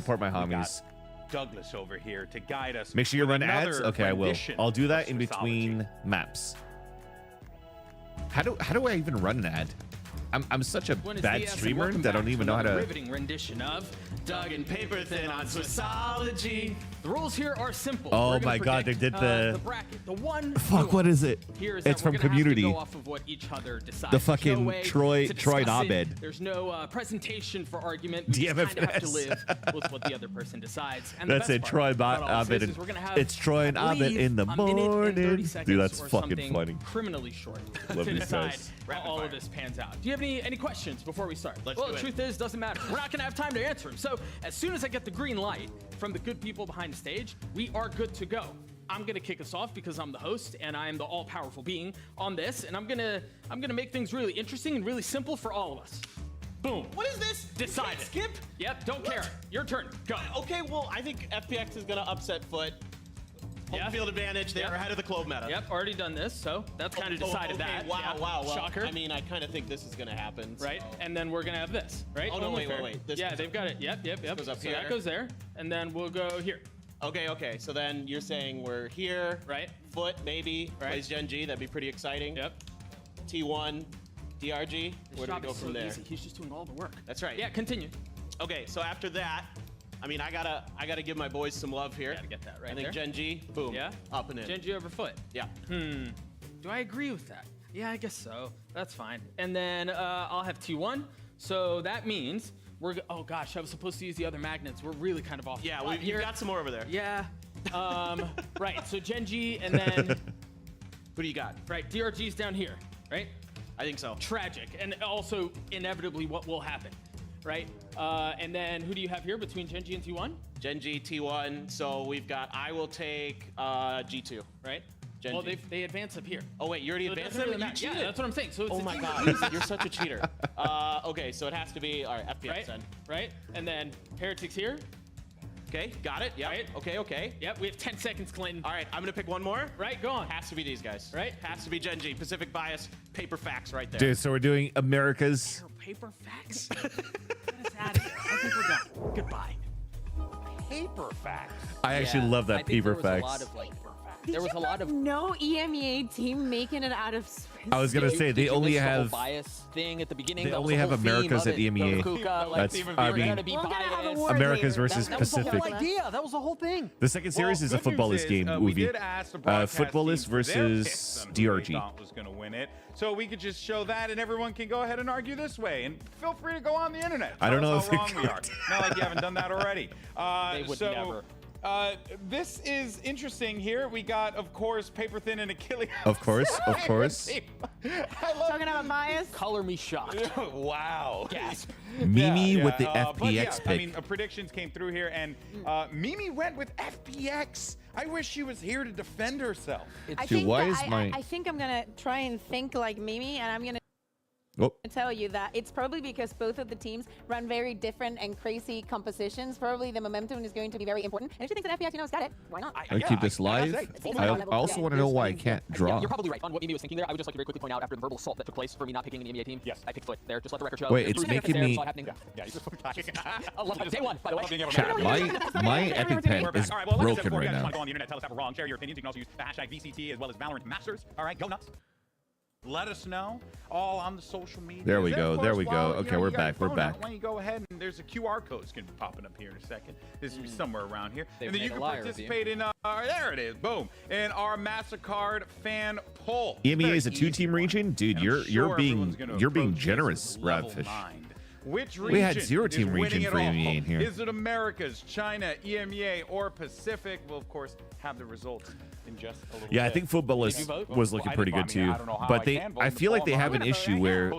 Speaker 1: support my
Speaker 4: we got
Speaker 1: homies.
Speaker 4: Douglas over here to guide us.
Speaker 1: Make sure you
Speaker 4: with
Speaker 1: run ads.
Speaker 4: another
Speaker 1: Okay, I will.
Speaker 4: rendition
Speaker 1: I'll do that
Speaker 4: of
Speaker 1: in
Speaker 4: Swissology.
Speaker 1: between maps. How do I even run an ad? I'm such a bad streamer that I don't even know how to.
Speaker 5: Riveting rendition of Doug and Paper Thin on Swissology. The rules here are simple.
Speaker 1: Oh my God, they did the
Speaker 5: bracket. The one.
Speaker 1: Fuck, what is it?
Speaker 5: It's
Speaker 1: from Community.
Speaker 5: Go off of what each other decides.
Speaker 1: The fucking
Speaker 5: no
Speaker 1: Troy and Abed.
Speaker 5: There's no presentation for argument. We just kind of have to live with what the other person decides. And
Speaker 1: That's it, Troy and Abed. It's Troy and Abed in the morning. Dude, that's fucking funny.
Speaker 5: Criminally short
Speaker 1: Love
Speaker 5: to
Speaker 1: these
Speaker 5: decide
Speaker 1: guys.
Speaker 5: how all of this pans out. Do you have any questions before we start? Well, the truth is, doesn't matter. We're not going to have time to answer them. So as soon as I get the green light from the good people behind the stage, we are good to go. I'm gonna kick us off because I'm the host and I'm the all-powerful being on this, and I'm gonna make things really interesting and really simple for all of us. Boom.
Speaker 9: What is this?
Speaker 5: Decided.
Speaker 9: Skip?
Speaker 5: Yep. Don't care. Your turn. Go.
Speaker 9: Okay. Well, I think FPX is gonna upset Foot. Home field advantage. They're ahead of the Clove meta.
Speaker 5: Yep. Already done this, so that's kind of decided that.
Speaker 9: Wow.
Speaker 5: Yeah.
Speaker 9: Wow. Well,
Speaker 5: Shocker.
Speaker 9: I mean, I kind of think this is gonna happen.
Speaker 5: Right. And then we're gonna have this. Right.
Speaker 9: Oh no! Wait.
Speaker 5: This they've got it. Yep.
Speaker 9: This goes up
Speaker 5: so
Speaker 9: here.
Speaker 5: that goes there, and then we'll go here.
Speaker 9: Okay. So then you're saying we're here.
Speaker 5: Right.
Speaker 9: Foot maybe plays Gen G. That'd be pretty exciting.
Speaker 5: Yep.
Speaker 9: T1, DRG. Where do we go from there?
Speaker 5: Easy. He's just doing all the work.
Speaker 9: That's right.
Speaker 5: Yeah. Continue.
Speaker 9: Okay. So after that, I mean, I gotta give my boys some love here.
Speaker 5: Gotta get that right
Speaker 9: I think
Speaker 5: there.
Speaker 9: Gen G, boom.
Speaker 5: Yeah.
Speaker 9: Up and in.
Speaker 5: Gen G over Foot.
Speaker 9: Yeah.
Speaker 5: Do I agree with that? Yeah, I guess so. That's fine. And then I'll have T1. So that means oh gosh, I was supposed to use the other magnets. We're really kind of off.
Speaker 9: Yeah, we've got some more over there.
Speaker 5: Yeah. Right. So Gen G, and then
Speaker 9: who do you got?
Speaker 5: Right. DRG's down here. Right.
Speaker 9: I think so.
Speaker 5: Tragic, and also inevitably what will happen. Right. And then who do you have here between Gen G and T1?
Speaker 9: Gen G, T1. So we've got. I will take G2.
Speaker 5: Right.
Speaker 9: Gen
Speaker 5: well,
Speaker 9: G.
Speaker 5: they advance up here.
Speaker 9: Oh wait, you already
Speaker 5: So it
Speaker 9: advanced
Speaker 5: doesn't
Speaker 9: them?
Speaker 5: really
Speaker 9: You
Speaker 5: matter.
Speaker 9: cheated.
Speaker 5: Yeah, that's what I'm saying. So it's
Speaker 9: oh
Speaker 5: a
Speaker 9: my
Speaker 5: team
Speaker 9: god,
Speaker 5: lose.
Speaker 9: you're such a cheater. Okay, so it has to be FPX
Speaker 5: Right.
Speaker 9: then.
Speaker 5: Right. And then Heretics here.
Speaker 9: Okay, got it. Yeah.
Speaker 5: Right.
Speaker 9: Okay.
Speaker 5: Yep. We have 10 seconds, Clinton.
Speaker 9: All right, I'm gonna pick one more.
Speaker 5: Right. Go on.
Speaker 9: Has to be these guys.
Speaker 5: Right.
Speaker 9: Has to be Gen G. Pacific Bias, Paper Facts right there.
Speaker 1: Dude, so we're doing America's.
Speaker 5: Paper Facts. Get us out of here. I think we're done. Goodbye.
Speaker 9: Paper Facts.
Speaker 1: I actually love that Paper Facts.
Speaker 6: There was a lot of
Speaker 7: no EMEA team making it out of space.
Speaker 1: I was gonna say they only have
Speaker 6: bias thing at the beginning.
Speaker 1: They
Speaker 6: that
Speaker 1: only
Speaker 6: was
Speaker 1: have
Speaker 6: the whole theme
Speaker 1: Americas
Speaker 6: of
Speaker 1: at
Speaker 6: it.
Speaker 1: EMEA.
Speaker 6: That's
Speaker 1: I mean, Americas versus
Speaker 6: that was the
Speaker 1: Pacific.
Speaker 6: whole idea. That was the whole thing.
Speaker 1: The second series is a footballist game
Speaker 4: we
Speaker 1: movie.
Speaker 4: did ask the broadcast
Speaker 1: Footballist
Speaker 4: team for their
Speaker 1: versus
Speaker 4: picks on who they
Speaker 1: DRG.
Speaker 4: thought was going to win it. So we could just show that, and everyone can go ahead and argue this way. And feel free to go on the internet.
Speaker 1: I don't
Speaker 4: Tell
Speaker 1: know
Speaker 4: us
Speaker 1: if
Speaker 4: how
Speaker 1: they
Speaker 4: wrong we are. Not like you haven't done that already.
Speaker 6: They would never.
Speaker 4: This is interesting here. We got, of course, Paper Thin and Achilles.
Speaker 1: Of course.
Speaker 4: I love
Speaker 7: Talking about bias.
Speaker 6: Color me shocked.
Speaker 9: Wow.
Speaker 6: Gasp.
Speaker 1: Mimi with the
Speaker 4: but yeah,
Speaker 1: FPX
Speaker 4: I
Speaker 1: pick.
Speaker 4: mean, predictions came through here, and Mimi went with FPX. I wish she was here to defend herself.
Speaker 7: I
Speaker 1: Dude,
Speaker 7: think
Speaker 1: why
Speaker 7: that
Speaker 1: is my-
Speaker 7: I think I'm gonna try and think like Mimi, and I'm gonna
Speaker 1: Oh.
Speaker 7: tell you that it's probably because both of the teams run very different and crazy compositions. Probably the momentum is going to be very important. And if you think that FPX, has got it, why not?
Speaker 1: I keep this live. I also want to know why I can't draw.
Speaker 6: Yeah, you're probably right on what Mimi was thinking there. I would just like to very quickly point out after the verbal assault that took place for me not picking an EMEA team. Yes. I picked Foot there. Just let the record show.
Speaker 1: Wait, it's making me.
Speaker 6: Day one, by the way.
Speaker 1: Chat, my epic pen is
Speaker 4: All right, well, like I said
Speaker 1: broken
Speaker 4: before,
Speaker 1: right
Speaker 4: you guys
Speaker 1: now.
Speaker 4: want to go on the internet, tell us if we're wrong, share your opinions. You can also use the hashtag VCT as well as VALORANT Masters. All right, go nuts. Let us know all on the social media.
Speaker 1: There we
Speaker 4: Then,
Speaker 1: go,
Speaker 4: of
Speaker 1: there
Speaker 4: course,
Speaker 1: we go.
Speaker 4: while,
Speaker 1: Okay,
Speaker 4: you know,
Speaker 1: we're
Speaker 4: you got your
Speaker 1: back, we're
Speaker 4: phone
Speaker 1: back.
Speaker 4: out, Why don't you go ahead and there's a QR code that's going to be popping up here in a second. This will be somewhere around here.
Speaker 6: They've
Speaker 4: And then you
Speaker 6: made a
Speaker 4: can
Speaker 6: liar of you.
Speaker 4: participate in, there it is, boom, in our MasterCard fan poll.
Speaker 1: EMEA is a
Speaker 4: Very
Speaker 1: two-team
Speaker 4: easy one.
Speaker 1: region, dude.
Speaker 4: And I'm
Speaker 1: You're
Speaker 4: sure
Speaker 1: being
Speaker 4: everyone's gonna
Speaker 1: you're being
Speaker 4: approach this
Speaker 1: generous,
Speaker 4: with level
Speaker 1: Radfish.
Speaker 4: mind. Which
Speaker 1: We had
Speaker 4: region
Speaker 1: zero-team
Speaker 4: is
Speaker 1: region
Speaker 4: winning it
Speaker 1: for
Speaker 4: all?
Speaker 1: EMEA in here.
Speaker 4: Is it Americas, China, EMEA, or Pacific? We'll, of course, have the results in just a little bit.
Speaker 1: Yeah, I think footballist was looking pretty good too. But I feel like they have an issue where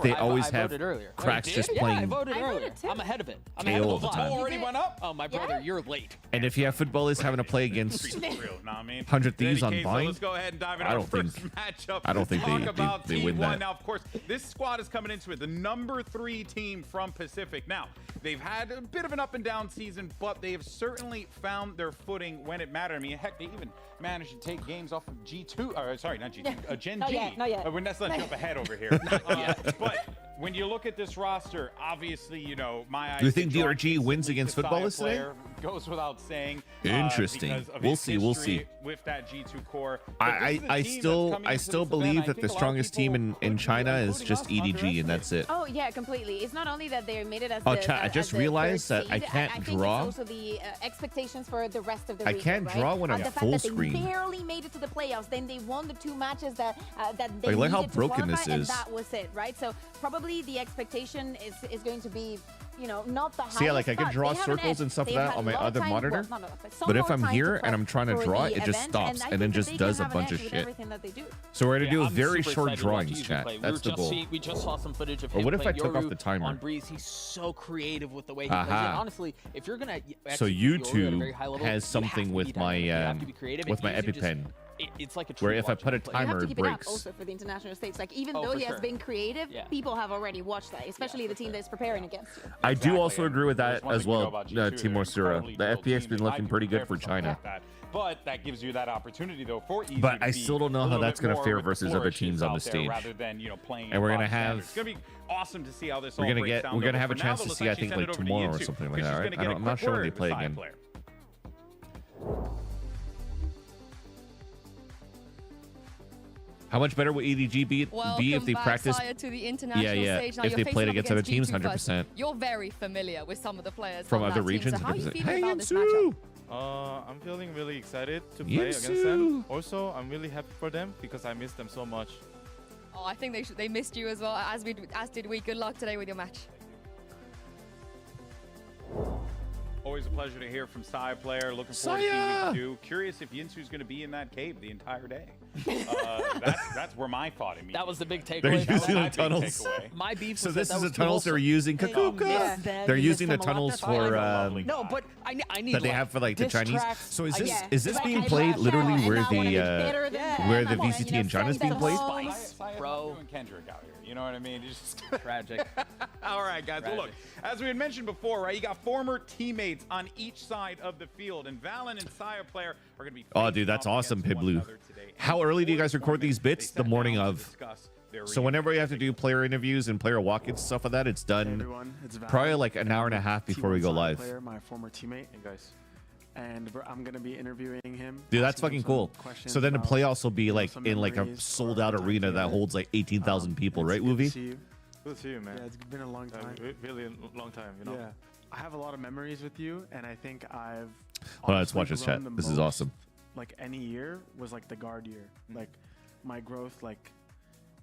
Speaker 1: they always have cracks just playing.
Speaker 6: I voted earlier. I'm ahead of it. I'm
Speaker 1: KO
Speaker 6: ahead of
Speaker 1: all
Speaker 6: the
Speaker 1: the
Speaker 6: clock.
Speaker 1: time.
Speaker 4: Already went up?
Speaker 6: Oh, my brother, you're late.
Speaker 1: And if you have footballists having to play against 100 Thieves on Vine,
Speaker 4: let's go ahead and dive into
Speaker 1: I
Speaker 4: our
Speaker 1: don't
Speaker 4: first
Speaker 1: think
Speaker 4: matchup.
Speaker 1: I don't think
Speaker 4: Talk
Speaker 1: they
Speaker 4: about
Speaker 1: win
Speaker 4: T1.
Speaker 1: that.
Speaker 4: Now, of course, this squad is coming into it. The number 3 team from Pacific. Now, they've had a bit of an up and down season, but they have certainly found their footing when it mattered. I mean, heck, they even managed to take games off of G2. Or sorry, not G2. Gen
Speaker 7: Not
Speaker 4: G.
Speaker 7: yet, not yet.
Speaker 4: We're not letting jump ahead over here. But when you look at this roster, obviously, you know, my eyes.
Speaker 1: Do you think DRG wins against footballists today?
Speaker 4: Goes without saying.
Speaker 1: Interesting. We'll see. We'll see.
Speaker 4: With that G2 core,
Speaker 1: I still believe that the strongest team in China is just EDG, and that's it.
Speaker 7: Oh yeah, completely. It's not only that they made it as
Speaker 1: chat, I just realized that I can't draw.
Speaker 7: I think it's also the expectations for the rest of the
Speaker 1: region, can't draw when I'm full screen.
Speaker 7: They barely made it to the playoffs. Then they won the 2 matches that they
Speaker 1: like how
Speaker 7: needed
Speaker 1: broken
Speaker 7: to
Speaker 1: this
Speaker 7: qualify,
Speaker 1: is.
Speaker 7: and that was it, right? So probably the expectation is going to be, you know, not the highest.
Speaker 1: So yeah, like I can draw circles and stuff like that on my other monitor. But if I'm here and I'm trying to draw, it just stops and then just does a bunch of shit. So we're gonna do very short drawings, chat. That's the goal.
Speaker 6: We just saw some footage of him.
Speaker 1: Or what if I took off the timer?
Speaker 6: On Breeze, he's so creative with the way he plays it. Honestly, if you're gonna
Speaker 1: so YouTube has something with my EpiPen.
Speaker 6: It's like a
Speaker 1: where if I put a timer, it breaks.
Speaker 7: Also for the international stage, like even though he has been creative, people have already watched that, especially the team that's preparing against you.
Speaker 1: I do also agree with that as well, Timur Sura. The FPX been looking pretty good for China.
Speaker 4: But that gives you that opportunity though for easy.
Speaker 1: But I still don't know how that's going to fare versus other teams on the stage.
Speaker 4: Rather than, you know, playing
Speaker 1: and we're going to have.
Speaker 4: It's going to be awesome to see how this.
Speaker 1: We're going to get. We're going to have a chance to see. I think like tomorrow or something like that. Right? I'm not sure when they play again. How much better would EDG be if they practice?
Speaker 8: To the international stage. Now
Speaker 1: if they played against other teams, 100%.
Speaker 8: You're very familiar with some of the players
Speaker 1: from other regions.
Speaker 8: So how are you feeling about this matchup?
Speaker 15: I'm feeling really excited to play against them. Also, I'm really happy for them because I miss them so much.
Speaker 8: Oh, I think they missed you as well, as did we. Good luck today with your match.
Speaker 4: Always a pleasure to hear from Saya player. Looking forward to seeing week 2. Curious if Yinsu's going to be in that cave the entire day. That's where my thought immediately.
Speaker 6: That was the big takeaway.
Speaker 1: They're using the tunnels.
Speaker 6: My beef.
Speaker 1: So this is the tunnels they're using. They're using the tunnels for
Speaker 6: no, but I need
Speaker 1: that they have for like the Chinese. So is this being played literally where the VCT in China is being played?
Speaker 4: Bro, and Kendrick out here. You know what I mean? It's just
Speaker 6: tragic.
Speaker 4: All right, guys. Well, look, as we had mentioned before, right? You got former teammates on each side of the field, and Valen and Saya player are going to be.
Speaker 1: Oh, dude, that's awesome, Piblu. How early do you guys record these bits? The morning of. So whenever you have to do player interviews and player walk-ins stuff like that, it's done probably like an hour and a half before we go live.
Speaker 10: Player, my former teammate, hey guys, and I'm gonna be interviewing him.
Speaker 1: Dude, that's fucking cool. So then the playoffs will be like in like a sold-out arena that holds like 18,000 people, right, Woovie?
Speaker 10: Good to see you, man. Yeah, it's been a long time.
Speaker 15: Really long time, you know.
Speaker 10: Yeah, I have a lot of memories with you, and I think I've.
Speaker 1: Hold on, let's watch this chat. This is awesome.
Speaker 10: Like any year was like the guard year. Like my growth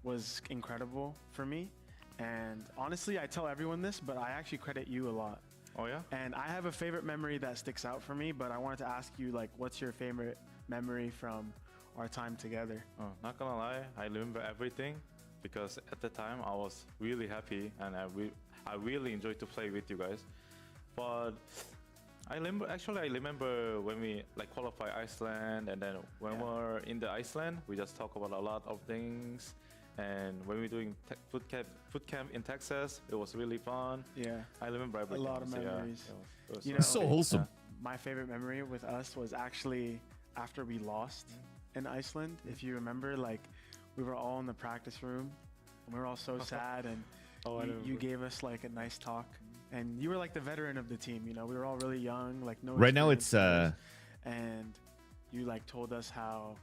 Speaker 10: was incredible for me, and honestly, I tell everyone this, but I actually credit you a lot.
Speaker 15: Oh yeah.
Speaker 10: And I have a favorite memory that sticks out for me, but I wanted to ask you what's your favorite memory from our time together?
Speaker 15: Oh, not gonna lie, I remember everything because at the time I was really happy and I really enjoyed to play with you guys. But I remember when we qualify Iceland, and then when we're in the Iceland, we just talk about a lot of things. And when we were doing foot camp in Texas, it was really fun.
Speaker 10: Yeah,
Speaker 15: I remember everything.
Speaker 10: A lot of memories.
Speaker 15: Yeah, it
Speaker 1: was it's so wholesome.
Speaker 10: My favorite memory with us was actually after we lost in Iceland. If you remember, we were all in the practice room, and we were all so sad, and you gave us a nice talk. And you were the veteran of the team, you know. We were all really young, no.
Speaker 1: Right now it's
Speaker 10: and you told us how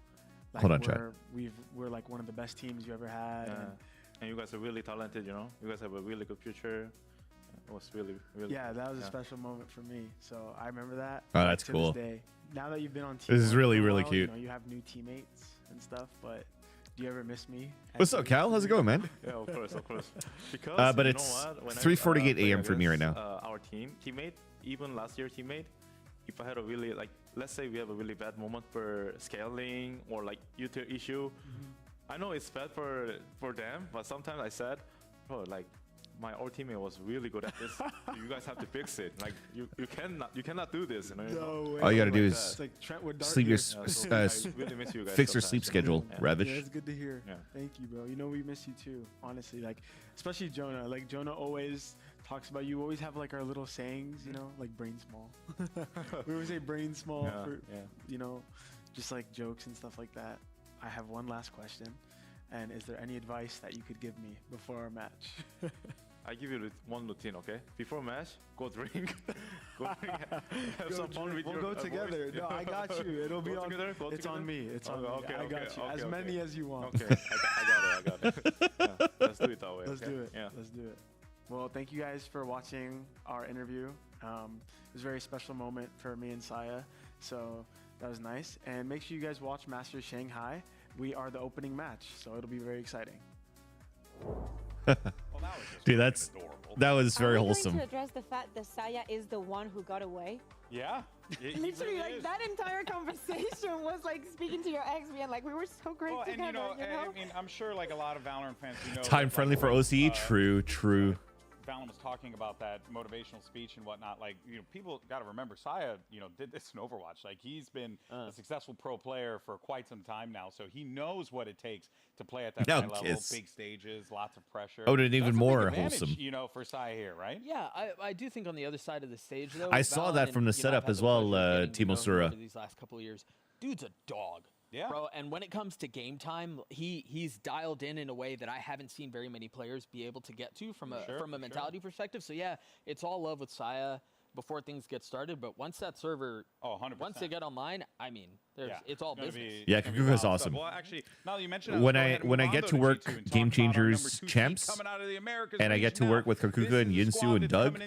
Speaker 1: hold on, chat.
Speaker 10: We're one of the best teams you ever had.
Speaker 15: Yeah. And you guys are really talented, you know. You guys have a really good future. It was really.
Speaker 10: Yeah, that was a special moment for me. So I remember that.
Speaker 1: Oh, that's cool.
Speaker 10: This day. Now that you've been on team,
Speaker 1: this is really cute.
Speaker 10: You know, you have new teammtes and stuff, but do you ever miss me?
Speaker 1: What's up, Cal? How's it going, man?
Speaker 15: Yeah, of course. Because
Speaker 1: but it's 3:48 a.m. for me right now.
Speaker 15: Our teammate, even last year teammate, if I had a really let's say we have a really bad moment for scaling or util issue, I know it's bad for them, but sometimes I said, bro, my old teammate was really good at this. You guys have to fix it. You cannot do this. You know?
Speaker 10: No way.
Speaker 1: All you gotta do is sleep your
Speaker 15: really miss you guys
Speaker 1: fix your sleep schedule, Ravish.
Speaker 10: Yeah, it's good to hear. Yeah. Thank you, bro. You know we miss you too. Honestly, especially Jonah. Jonah always talks about you. Always have our little sayings, you know, brain small. We always say brain small for you know, just jokes and stuff like that. I have one last question. And is there any advice that you could give me before our match?
Speaker 15: I give you one routine, okay? Before match, go drink. Go drink. Have some fun with
Speaker 10: we'll
Speaker 15: your
Speaker 10: go together. No, I got you. It'll be on. It's on me. It's on me.
Speaker 15: Okay,
Speaker 10: I got you. As many as you want.
Speaker 15: Okay, I got it. Yeah, let's do it that way.
Speaker 10: Let's
Speaker 15: okay?
Speaker 10: do it.
Speaker 15: Yeah.
Speaker 10: Let's do it. Well, thank you guys for watching our interview. It was a very special moment for me and Saya, so that was nice. And make sure you guys watch Masters Shanghai. We are the opening match, so it'll be very exciting.
Speaker 1: Dude, that was very wholesome.
Speaker 7: To address the fact that Saya is the one who got away.
Speaker 4: Yeah.
Speaker 7: Literally, like that entire conversation was like speaking to your ex, being like, we were so great together.
Speaker 4: And I mean, I'm sure like a lot of Valorant fans,
Speaker 1: Time friendly for OCE. True.
Speaker 4: Valorant was talking about that motivational speech and whatnot. Like, people got to remember, Saya, did this in Overwatch. Like, he's been a successful pro player for quite some time now, so he knows what it takes to play at that high level, big stages, lots of pressure.
Speaker 1: Oh, and even more
Speaker 4: wholesome.
Speaker 1: wholesome.
Speaker 4: For Saya here, right?
Speaker 6: Yeah, I do think on the other side of the stage, though.
Speaker 1: I saw that from the setup as well, Timo Sura.
Speaker 6: These last couple of years, dude's a dog.
Speaker 4: Yeah.
Speaker 6: Bro, and when it comes to game time, he's dialed in a way that I haven't seen very many players be able to get to from a mentality perspective. So yeah, it's all love with Saya before things get started, but once that server,
Speaker 4: 100%.
Speaker 6: Once they get online, I mean, it's all business.
Speaker 1: Yeah, Kakuka's awesome.
Speaker 4: Well, actually, now that you mentioned
Speaker 1: when I get to work Game Changers champs, and I get to work with Kakuka and Yinsu and Doug,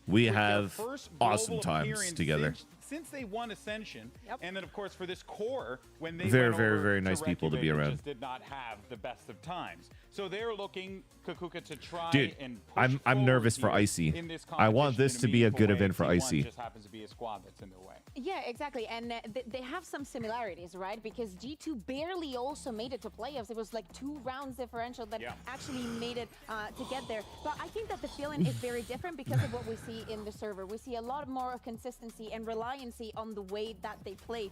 Speaker 1: we have awesome times together.
Speaker 4: Since they won Ascension, and then of course for this core, when they
Speaker 1: very nice people to be around.
Speaker 4: Just did not have the best of times, so they're looking Kakuka to try and push
Speaker 1: I'm nervous for Icy. I want this to be a good event for Icy.
Speaker 4: Just happens to be a squad that's in their way.
Speaker 7: Yeah, exactly, and they have some similarities, right? Because G2 barely also made it to playoffs. It was like 2 rounds differential that actually made it to get there. But I think that the feeling is very different because of what we see in the server. We see a lot more of consistency and reliance on the way that they play.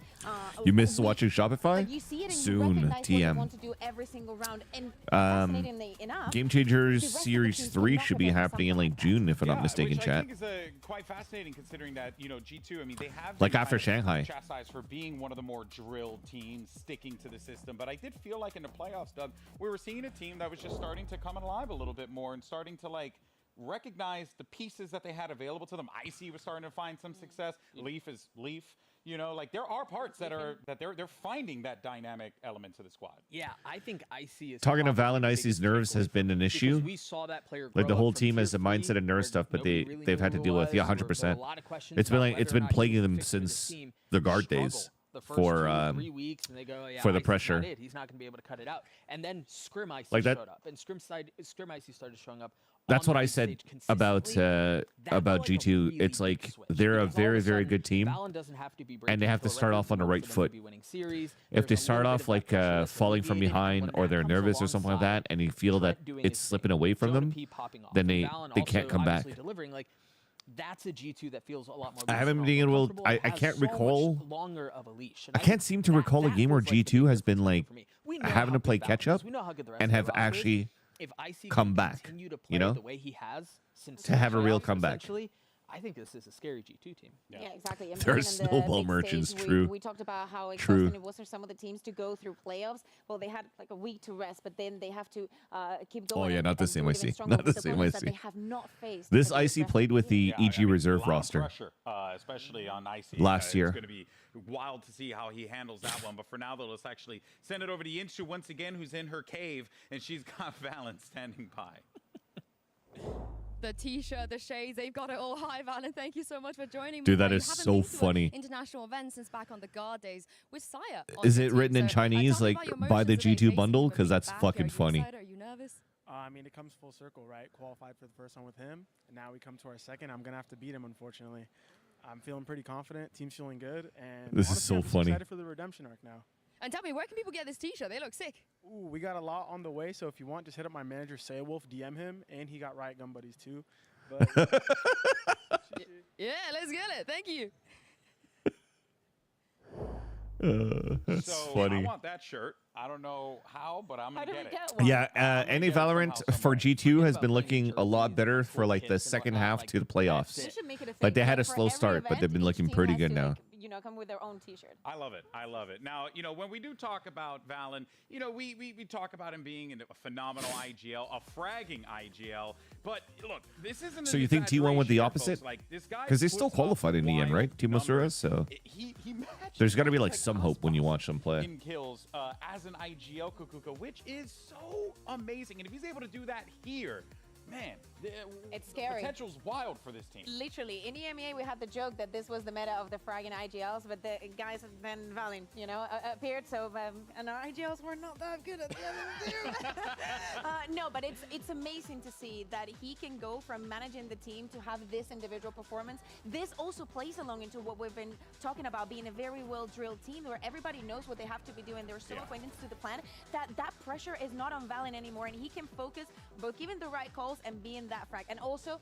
Speaker 1: You miss watching Shopify?
Speaker 7: Like you see it and
Speaker 1: soon,
Speaker 7: you recognize what
Speaker 1: TM.
Speaker 7: you want to do every single round. And fascinatingly enough,
Speaker 1: Game Changers Series 3 should be happening in like June, if I'm not mistaken,
Speaker 4: which
Speaker 1: chat.
Speaker 4: I think is quite fascinating considering that G2. I mean, they have
Speaker 1: like
Speaker 4: been
Speaker 1: after
Speaker 4: kind of
Speaker 1: Shanghai
Speaker 4: chastised for being one of the more drilled teams, sticking to the system. But I did feel like in the playoffs, Doug, we were seeing a team that was just starting to come alive a little bit more and starting to like recognize the pieces that they had available to them. Icy was starting to find some success. Leaf is Leaf. Like there are parts that they're finding that dynamic element to the squad.
Speaker 6: Yeah, I think Icy is
Speaker 1: talking to Val and Icy's nerves has been an issue.
Speaker 6: We saw that player
Speaker 1: like the whole team has the mindset and nerve stuff, but they've had to deal with 100%. It's been plaguing them since the guard days for
Speaker 6: 3 weeks, and they go,
Speaker 1: for the pressure.
Speaker 6: He's not going to be able to cut it out. And then Scrim Icy
Speaker 1: like that,
Speaker 6: showed up, and Scrim Icy started showing up.
Speaker 1: That's what I said about G2. It's like they're a very good team, and they have to start off on the right foot. If they start off like falling from behind, or they're nervous or something like that, and you feel that it's slipping away from them, then they can't come back.
Speaker 6: That's a G2 that feels a lot more.
Speaker 1: I haven't been able. I can't recall.
Speaker 6: Longer of a leash.
Speaker 1: I can't seem to recall a game where G2 has been like having to play catch up and have actually come back.
Speaker 6: The way he has since
Speaker 1: to have a real comeback.
Speaker 6: I think this is a scary G2 team.
Speaker 7: Yeah, exactly. And
Speaker 1: there are snowball merchants, true.
Speaker 7: We talked about how exhausting it was for some of the teams to go through playoffs. Well, they had like a week to rest, but then they have to keep going.
Speaker 1: Oh yeah, not the same Icy. Not the same Icy.
Speaker 7: They have not faced.
Speaker 1: This Icy played with the EG reserve roster.
Speaker 4: Pressure, especially on Icy.
Speaker 1: Last year.
Speaker 4: It's going to be wild to see how he handles that one. But for now, though, let's actually send it over to Yinsu once again, who's in her cave, and she's got Valen standing by.
Speaker 8: The t-shirt, the shades, they've got it all. Hi, Valen. Thank you so much for joining me.
Speaker 1: Dude, that is so funny.
Speaker 8: International event since back on the guard days with Saya.
Speaker 1: Is it written in Chinese, like buy the G2 bundle? Because that's fucking funny.
Speaker 8: Are you nervous?
Speaker 10: I mean, it comes full circle, right? Qualified for the first one with him, and now we come to our second. I'm gonna have to beat him, unfortunately. I'm feeling pretty confident. Team's feeling good, and
Speaker 1: this is so
Speaker 10: I'm
Speaker 1: funny.
Speaker 10: Excited for the redemption arc now.
Speaker 8: And tell me, where can people get this t-shirt? They look sick.
Speaker 10: Ooh, we got a lot on the way, so if you want, just hit up my manager, Saywolf, DM him, and he got Riot Gun Buddies too. But
Speaker 8: yeah, let's get it. Thank you.
Speaker 1: That's
Speaker 4: so
Speaker 1: funny.
Speaker 4: I want that shirt. I don't know how, but I'm gonna get it.
Speaker 1: Yeah, NA Valorant for G2 has been looking a lot better for like the second half to the playoffs. Like they had a slow start, but they've been looking pretty good now.
Speaker 7: come with their own T-shirt.
Speaker 4: I love it. I love it. Now, when we do talk about Valen, we talk about him being a phenomenal IGL, a fragging IGL. But look, this isn't.
Speaker 1: So you think T1 went the opposite? Because they still qualified in the end, right? Team Masura, so there's got to be like some hope when you watch them play.
Speaker 4: In kills as an IGL Kukuka, which is so amazing. And if he's able to do that here, man,
Speaker 7: it's scary.
Speaker 4: Potential's wild for this team.
Speaker 7: Literally, in EMEA we had the joke that this was the meta of the frag and IGLs, but the guys then Valen, appeared. So and our IGLs were not that good at the end of the year. No, but it's amazing to see that he can go from managing the team to have this individual performance. This also plays along into what we've been talking about, being a very well-drilled team where everybody knows what they have to be doing. They're so acquainted to the plan that pressure is not on Valen anymore, and he can focus both giving the right calls and being that frag, and also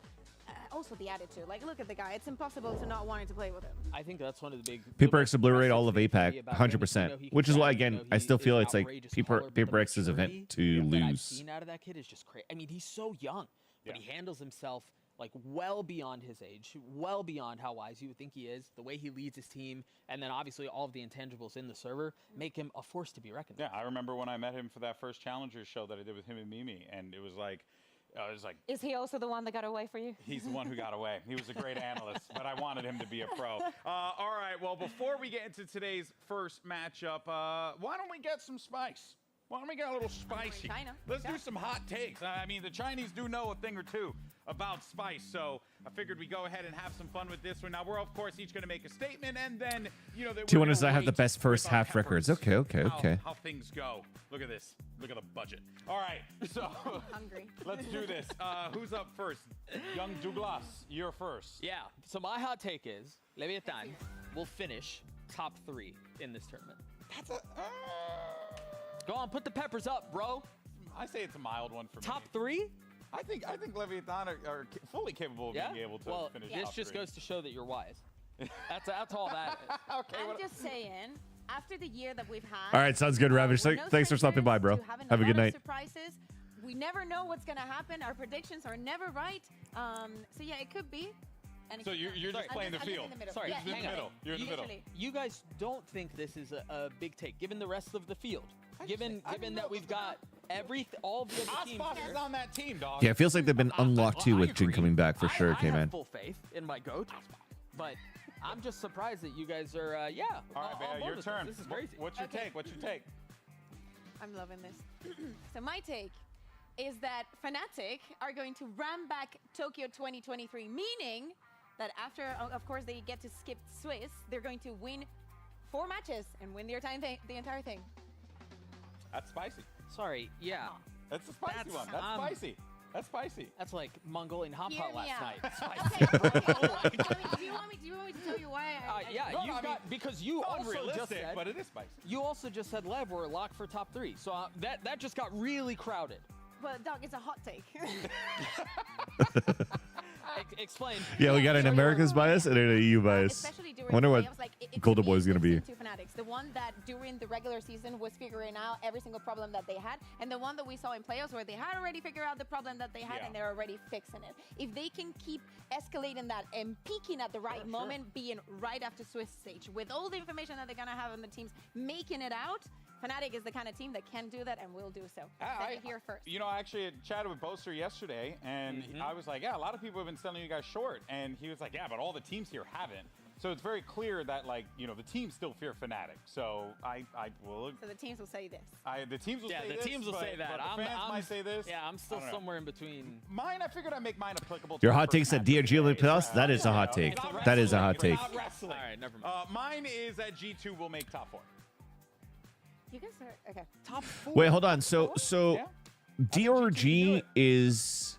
Speaker 7: the attitude. Like, look at the guy. It's impossible to not wanting to play with him.
Speaker 6: I think that's one of the big.
Speaker 1: PaperX obliterate all of APAC 100%, which is why again I still feel it's like PaperX's event to lose.
Speaker 6: I've seen out of that kid is just crazy. I mean, he's so young, but he handles himself like well beyond his age, well beyond how wise you would think he is. The way he leads his team, and then obviously all of the intangibles in the server make him a force to be reckoned with.
Speaker 4: Yeah, I remember when I met him for that first Challengers show that I did with him and Mimi, and it was like.
Speaker 7: Is he also the one that got away for you?
Speaker 4: He's the one who got away. He was a great analyst, but I wanted him to be a pro. All right, well, before we get into today's first matchup, why don't we get some spice? Why don't we get a little spicy? Let's do some hot takes. I mean, the Chinese do know a thing or two about spice, so I figured we'd go ahead and have some fun with this one. Now, we're, of course, each going to make a statement, and then,
Speaker 1: T1 does not have the best first half records. Okay.
Speaker 4: How things go. Look at this. Look at the budget. All right, so
Speaker 7: hungry.
Speaker 4: Let's do this. Who's up first? Young Douglas, you're first.
Speaker 6: Yeah, so my hot take is Leviathan will finish top 3 in this tournament.
Speaker 4: That's a...
Speaker 6: Go on, put the peppers up, bro.
Speaker 4: I say it's a mild one for me.
Speaker 6: Top 3?
Speaker 4: I think Leviathan are fully capable of being able to finish top 3.
Speaker 6: This just goes to show that you're wise. That's all that is.
Speaker 4: Okay.
Speaker 7: I'm just saying, after the year that we've had.
Speaker 1: All right, sounds good, Ravage. Thanks for stopping by, bro. Have a good night.
Speaker 7: Surprises. We never know what's gonna happen. Our predictions are never right. So yeah, it could be.
Speaker 4: So you're just playing the field.
Speaker 6: Sorry,
Speaker 4: you're in the middle. You're in the middle.
Speaker 6: You guys don't think this is a big take, given the rest of the field? Given that we've got all the other teams
Speaker 4: is on that team, dog.
Speaker 1: Yeah, it feels like they've been unlocked too with Jin coming back for sure,
Speaker 6: I
Speaker 1: K-Man.
Speaker 6: have full faith in my goat, but I'm just surprised that you guys are,
Speaker 4: All right, Bea, your turn.
Speaker 6: This is crazy.
Speaker 4: What's your take? What's your take?
Speaker 7: I'm loving this. So my take is that Fnatic are going to ram back Tokyo 2023, meaning that after, of course, they get to skip Swiss, they're going to win 4 matches and win the entire thing.
Speaker 4: That's spicy.
Speaker 6: Sorry, yeah.
Speaker 4: That's a spicy one. That's spicy. That's spicy.
Speaker 6: That's like Mongolian hot pot last night.
Speaker 7: Spicy. Do you want me to tell you why?
Speaker 6: Because you also just said,
Speaker 4: but it is spicy.
Speaker 6: You also just said Lev were locked for top 3, so that just got really crowded.
Speaker 7: Well, dog, it's a hot take.
Speaker 6: Explain.
Speaker 1: Yeah, we got an America's bias and an EU bias.
Speaker 7: Especially during
Speaker 1: I wonder what Golden Boy is going to be.
Speaker 7: Two Fanatics, the one that during the regular season was figuring out every single problem that they had, and the one that we saw in playoffs where they had already figured out the problem that they had and they're already fixing it. If they can keep escalating that and peaking at the right moment, being right after Swiss stage, with all the information that they're going to have on the teams, making it out, Fnatic is the kind of team that can do that and will do so. Here first.
Speaker 4: I actually chatted with Boaster yesterday, and I was like, yeah, a lot of people have been selling you guys short. And he was like, yeah, but all the teams here haven't. So it's very clear that, the teams still fear Fnatic. So I will.
Speaker 7: So the teams will say this.
Speaker 4: The teams will say this.
Speaker 6: Yeah, the teams will say that.
Speaker 4: The fans might say this.
Speaker 6: Yeah, I'm still somewhere in between.
Speaker 4: Mine, I figured I'd make mine applicable.
Speaker 1: Your hot takes at DRG Elite Plus? That is a hot take. That is a hot take.
Speaker 4: Not wrestling. All right, never mind. Mine is that G2 will make top 4.
Speaker 7: You guys are okay.
Speaker 6: Top 4.
Speaker 1: Wait, hold on. So DRG is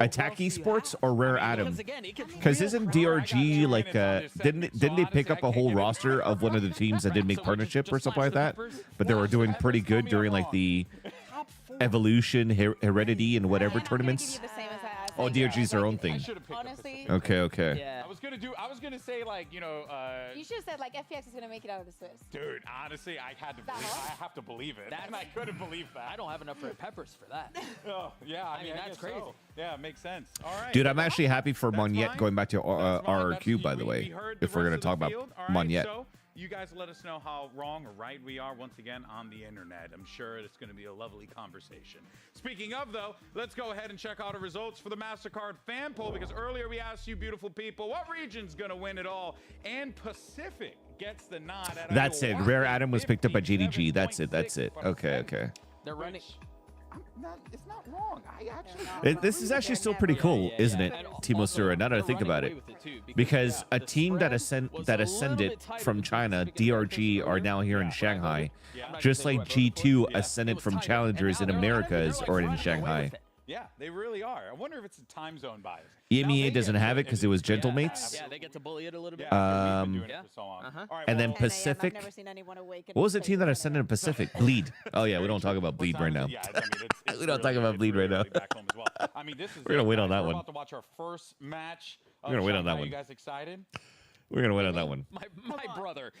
Speaker 1: Attack Esports or Rare Atom? Because isn't DRG like didn't they pick up a whole roster of one of the teams that did make partnership or something like that? But they were doing pretty good during like the Evolution, Heredity, and whatever tournaments. Oh, DRG is their own thing.
Speaker 7: Honestly.
Speaker 1: Okay.
Speaker 7: Yeah.
Speaker 4: I was gonna say like
Speaker 7: You should have said like FPX is gonna make it out of the Swiss.
Speaker 4: Dude, honestly, I have to believe it. And I couldn't believe that.
Speaker 6: I don't have enough red peppers for that.
Speaker 4: Oh, yeah. I mean,
Speaker 6: that's crazy.
Speaker 4: So. Yeah, it makes sense. All right.
Speaker 1: Dude, I'm actually happy for Moniette going back to RRQ, by the way, if we're going to talk about Moniette.
Speaker 4: So you guys let us know how wrong or right we are once again on the internet. I'm sure it's going to be a lovely conversation. Speaking of, though, let's go ahead and check out our results for the MasterCard fan poll, because earlier we asked you beautiful people, what region's going to win it all? And Pacific gets the nod.
Speaker 1: That's it. Rare Adam was picked up by GDG. That's it. Okay.
Speaker 6: They're running.
Speaker 4: It's not wrong.
Speaker 1: This is actually still pretty cool, isn't it, Timo Sura? Now that I think about it, because a team that ascended from China, DRG, are now here in Shanghai, just like G2 ascended from challengers in Americas or in Shanghai.
Speaker 4: Yeah, they really are. I wonder if it's a time zone bias.
Speaker 1: EMEA doesn't have it because it was Gentlemates.
Speaker 6: Yeah, they get to bully it a little bit.
Speaker 1: And then Pacific.
Speaker 7: I've never seen anyone awake.
Speaker 1: What was the team that ascended in Pacific? Bleed. Oh yeah, we don't talk about Bleed right now. We don't talk about Bleed right now.
Speaker 4: I mean, this is
Speaker 1: We're gonna wait on that
Speaker 4: We're
Speaker 1: one.
Speaker 4: about to watch our first match.
Speaker 1: We're gonna wait on that one.
Speaker 4: You guys excited?
Speaker 1: We're gonna win on that one.
Speaker 6: My brother.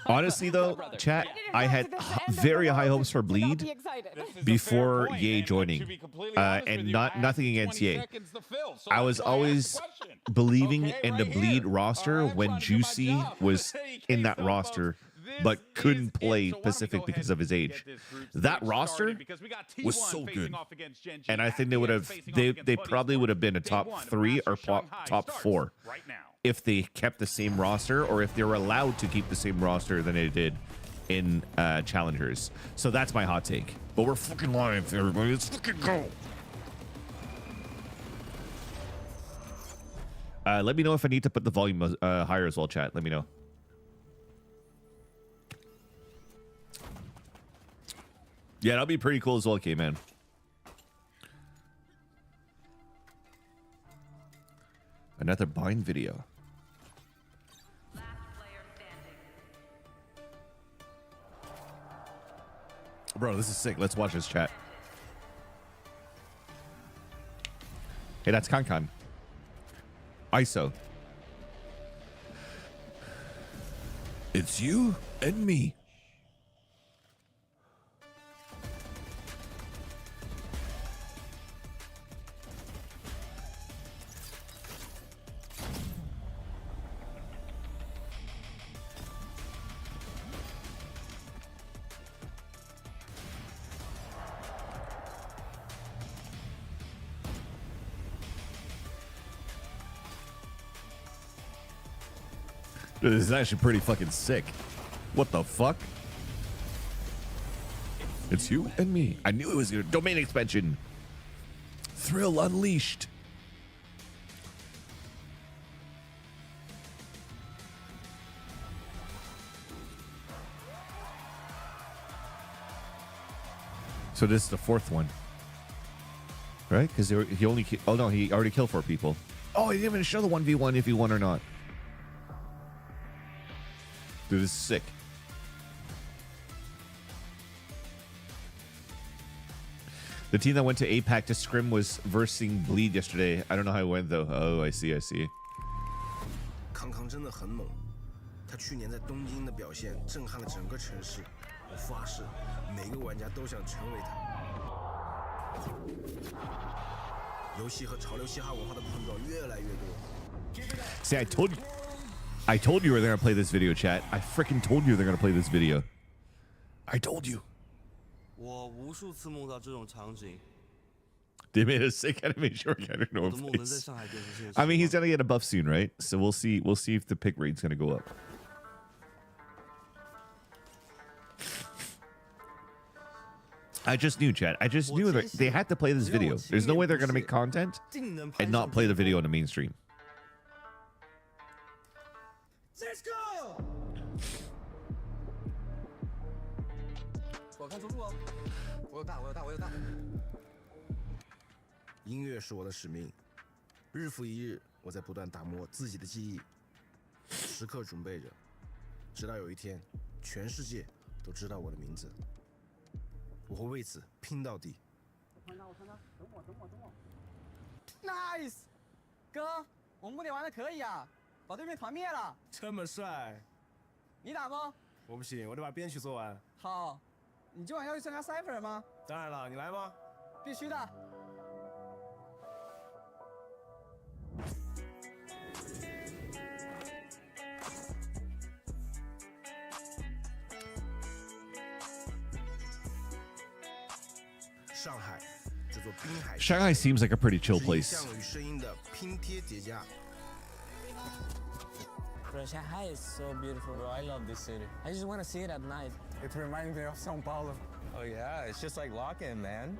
Speaker 1: Honestly, though, chat, I had very high hopes for Bleed before Ye joining, and nothing against Ye. I was always believing in the Bleed roster when Juicy was in that roster, but couldn't play Pacific because of his age. That roster was so good, and I think they would have. They probably would have been a top 3 or top 4 if they kept the same roster, or if they were allowed to keep the same roster than they did in Challengers. So that's my hot take. But we're fucking live, everybody. Let's fucking go. Let me know if I need to put the volume higher as well, chat. Let me know. Yeah, that'll be pretty cool as well, K-Man. Another bind video. Bro, this is sick. Let's watch this, chat. Hey, that's Kankan. ISO. It's you and me. This is actually pretty fucking sick. What the fuck? It's you and me. I knew it was your domain expansion. Thrill unleashed. So this is the 4th one, right? Because he only he already killed 4 people. Oh, he didn't even show the 1v1 if he won or not. Dude, this is sick. The team that went to APAC to scrim was versing Bleed yesterday. I don't know how it went though. Oh, I see.
Speaker 18: 康康真的很猛，他去年在东京的表现震撼了整个城市。我发誓，每个玩家都想成为他。游戏和潮流嘻哈文化的碰撞越来越多。
Speaker 1: See, I told you we were gonna play this video, chat. I freaking told you they're gonna play this video. I told you.
Speaker 19: 我无数次梦到这种场景。
Speaker 1: They made a sick animation organic no face. I mean, he's gonna get a buff soon, right? So we'll see. We'll see if the pick rate's gonna go up. I just knew, chat. I just knew that they had to play this video. There's no way they're gonna make content and not play the video on the mainstream.
Speaker 20: Let's go!
Speaker 18: 我看出路哦，我有大。音乐是我的使命，日复一日，我在不断打磨自己的技艺，时刻准备着，直到有一天，全世界都知道我的名字，我会为此拼到底。
Speaker 20: 我看到，等我。
Speaker 11: Nice，哥，我们目前玩的可以啊，把对面团灭了。
Speaker 21: 这么帅，
Speaker 11: 你打吗？
Speaker 21: 我不行，我得把编曲做完。
Speaker 11: 好，你今晚要去参加 Cypher 吗？
Speaker 21: 当然了，你来吗？
Speaker 11: 必须的。
Speaker 18: 上海，这座滨海
Speaker 1: Shanghai seems like a pretty chill
Speaker 18: 是以
Speaker 1: place.
Speaker 18: 项与声音的拼贴叠加。
Speaker 22: Bro, Shanghai is so beautiful. Bro, I love this city. I just want to see it at night.
Speaker 11: It reminds me of São Paulo.
Speaker 12: Oh yeah, it's just like lock-in, man.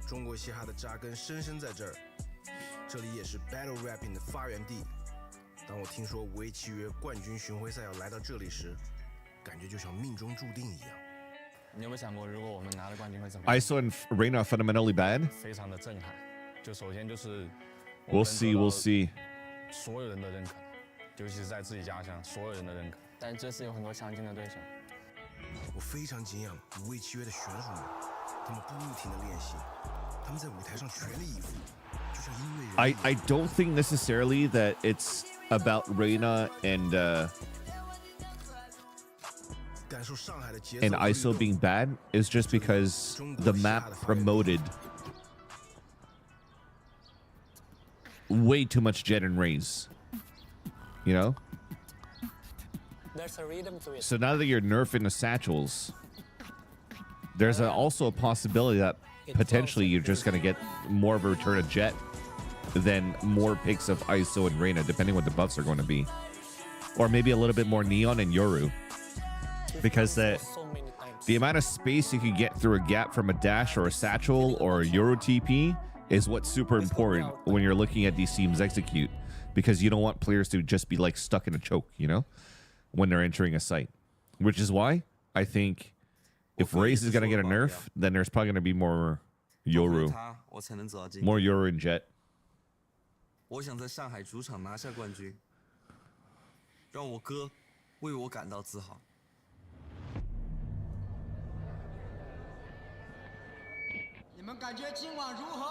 Speaker 18: 中国嘻哈的扎根深深在这儿，这里也是 Battle Rapping 的发源地。当我听说围棋约冠军巡回赛要来到这里时，感觉就像命中注定一样。
Speaker 23: 你有没有想过，如果我们拿了冠军会怎么样？
Speaker 1: ISO and Reina fundamentally bad.
Speaker 23: 非常的震撼。就首先就是
Speaker 1: We'll see, we'll see.
Speaker 23: 所有人的认可，尤其是在自己家乡，所有人的认可。但这次有很多强劲的对手。
Speaker 18: 我非常敬仰围棋约的选手们，他们不停的练习，他们在舞台上全力以赴，就像音乐人。
Speaker 1: I don't think necessarily that it's about Reina and ISO being bad. It's just because the map promoted way too much Jet and Raze. You know?
Speaker 22: There's a rhythm to it.
Speaker 1: So now that you're nerfing the satchels, there's also a possibility that potentially you're just going to get more of a return of Jet than more picks of ISO and Reina, depending what the buffs are going to be. Or maybe a little bit more Neon and Yoru. Because the amount of space you can get through a gap from a dash or a satchel or a Yoru TP is what's super important when you're looking at these teams execute. Because you don't want players to just be like stuck in a choke, you know, when they're entering a site. Which is why I think if Raze is going to get a nerf, then there's probably going to be more Yoru. More Yoru and Jet.
Speaker 19: 我想在上海主场拿下冠军，让我哥为我感到自豪。
Speaker 20: 你们感觉今晚如何？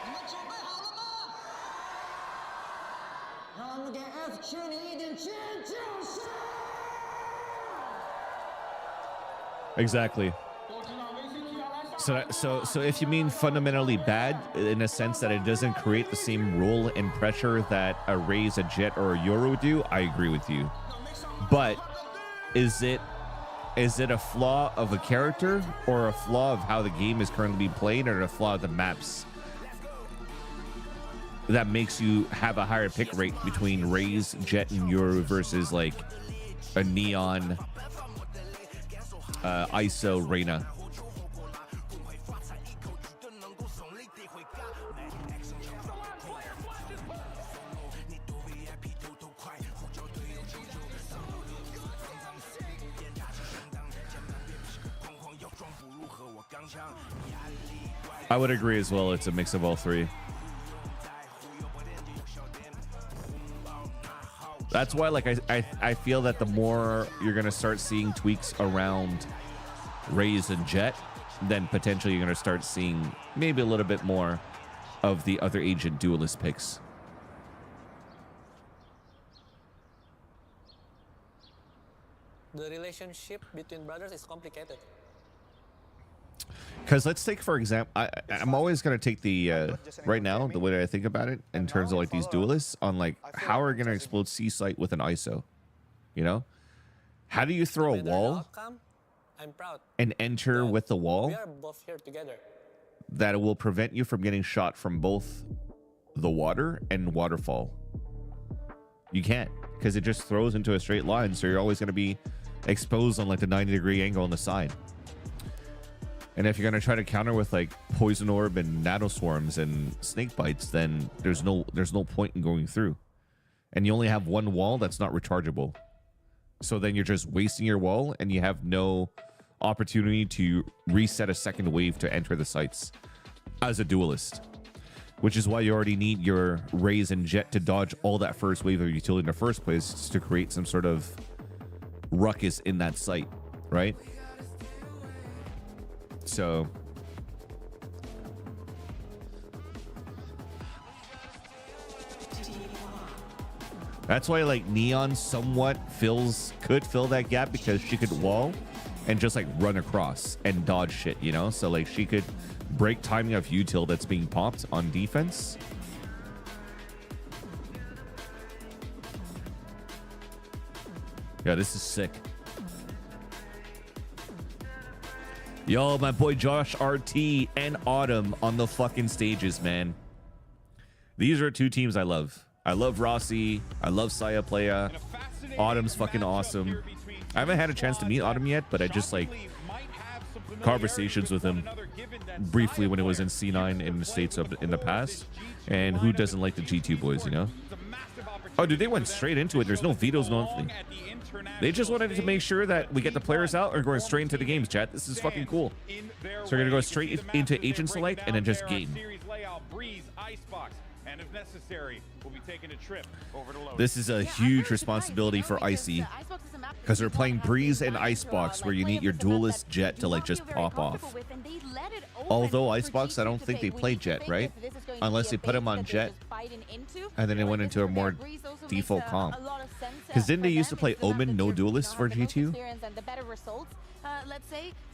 Speaker 20: 你们准备好了吗？让我们给 F 群里一点尖叫声！
Speaker 1: Exactly. So if you mean fundamentally bad in a sense that it doesn't create the same role and pressure that a Raze, a Jet, or a Yoru do, I agree with you. But is it a flaw of a character or a flaw of how the game is currently being played, or a flaw of the maps that makes you have a higher pick rate between Raze, Jet, and Yoru versus like a Neon, ISO, Reina? I would agree as well. It's a mix of all three. That's why, like, I feel that the more you're gonna start seeing tweaks around Raze and Jet, then potentially you're gonna start seeing maybe a little bit more of the other agent duelist picks.
Speaker 22: The relationship between brothers is complicated.
Speaker 1: Because let's take, for example, I'm always going to take the, right now, the way that I think about it, in terms of like these duelists, on like how are we going to explode C-Site with an ISO? You know? How do you throw a wall
Speaker 22: I'm proud
Speaker 1: and enter with the wall
Speaker 22: we are both here together.
Speaker 1: that will prevent you from getting shot from both the water and waterfall? You can't, because it just throws into a straight line, so you're always going to be exposed on like the 90-degree angle on the side. And if you're going to try to counter with like poison orb and nano swarms and snake bites, then there's no point in going through. And you only have one wall that's not rechargeable. So then you're just wasting your wall and you have no opportunity to reset a second wave to enter the sites as a duelist. Which is why you already need your Raze and Jet to dodge all that first wave of utility in the first place to create some sort of ruckus in that site, right? So That's why like Neon somewhat could fill that gap because she could wall and just like run across and dodge shit, you know? So like she could break timing of util that's being popped on defense. Yeah, this is sick. Yo, my boy Josh RT and Autumn on the fucking stages, man. These are two teams I love. I love Rossi. I love Saya Playa. Autumn's fucking awesome. I haven't had a chance to meet Autumn yet, but I just like conversations with him briefly when it was in C9 in the States in the past. And who doesn't like the G2 boys, you know? Oh, dude, they went straight into it. There's no vetoes, no nothing. They just wanted to make sure that we get the players out or going straight into the games, chat. This is fucking cool. So we're going to go straight into agent select and then just game.
Speaker 4: And if necessary, we'll be taking a trip over to Lotus.
Speaker 1: This is a huge responsibility for Icy because they're playing Breeze and Icebox where you need your duelist Jet to like just pop off. Although Icebox, I don't think they play Jet, right? Unless they put him on Jet and then it went into a more default comp. Because didn't they used to play Omen no duelist for G2? All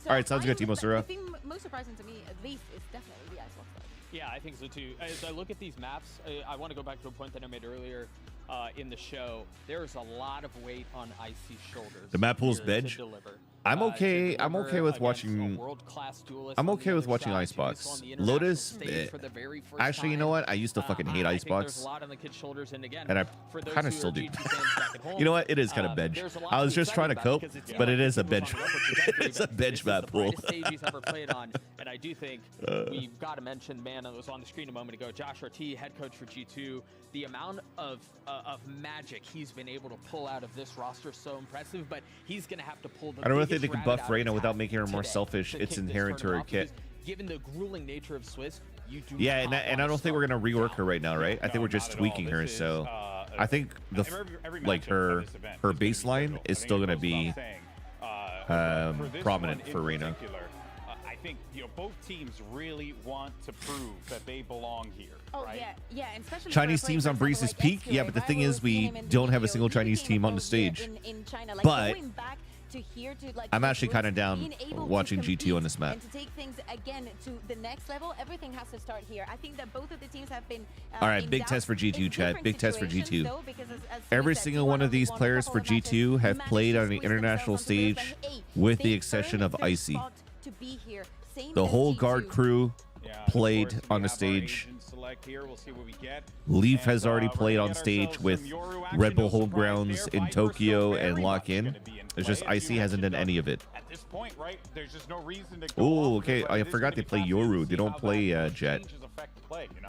Speaker 1: right, sounds good, Timo Sura.
Speaker 7: I think most surprising to me, at least, is definitely the Icebox.
Speaker 6: Yeah, I think so too. As I look at these maps, I want to go back to a point that I made earlier in the show. There's a lot of weight on Icy's shoulders.
Speaker 1: The map pool's bench. I'm okay. I'm okay with watching. I'm okay with watching Icebox. Lotus. Actually, you know what? I used to fucking hate Icebox, and I kind of still do. You know what? It is kind of bench. I was just trying to cope, but it is a bench. It's a bench map pool.
Speaker 6: And I do think we've got to mention the man that was on the screen a moment ago, Josh RT, head coach for G2. The amount of magic he's been able to pull out of this roster is so impressive, but he's going to have to pull the
Speaker 1: I don't really think they can buff Reyna without making her more selfish. It's inherent to her kit.
Speaker 6: Given the grueling nature of Swiss, you do
Speaker 1: yeah, and I don't think we're going to rework her right now, right? I think we're just tweaking her. So I think the like her baseline is still going to be prominent for Reyna.
Speaker 4: I think both teams really want to prove that they belong here.
Speaker 7: Oh
Speaker 4: right?
Speaker 7: yeah, and especially
Speaker 1: Chinese teams on Breeze's peak. Yeah, but the thing is, we don't have a single Chinese team on the stage. But I'm actually kind of down watching G2 on this map.
Speaker 7: And to take things again to the next level, everything has to start here. I think that both of the teams have been.
Speaker 1: All right, big test for G2, Chad. Big test for G2. Every single one of these players for G2 have played on the international stage, with the exception of Icy. The whole guard crew played on the stage. Leaf has already played on stage with Red Bull Homegrounds in Tokyo and Lock In. It's just Icy hasn't done any of it.
Speaker 4: At this point, right? There's just no reason to go.
Speaker 1: Oh, okay. I forgot they play Yoru. They don't play Jet.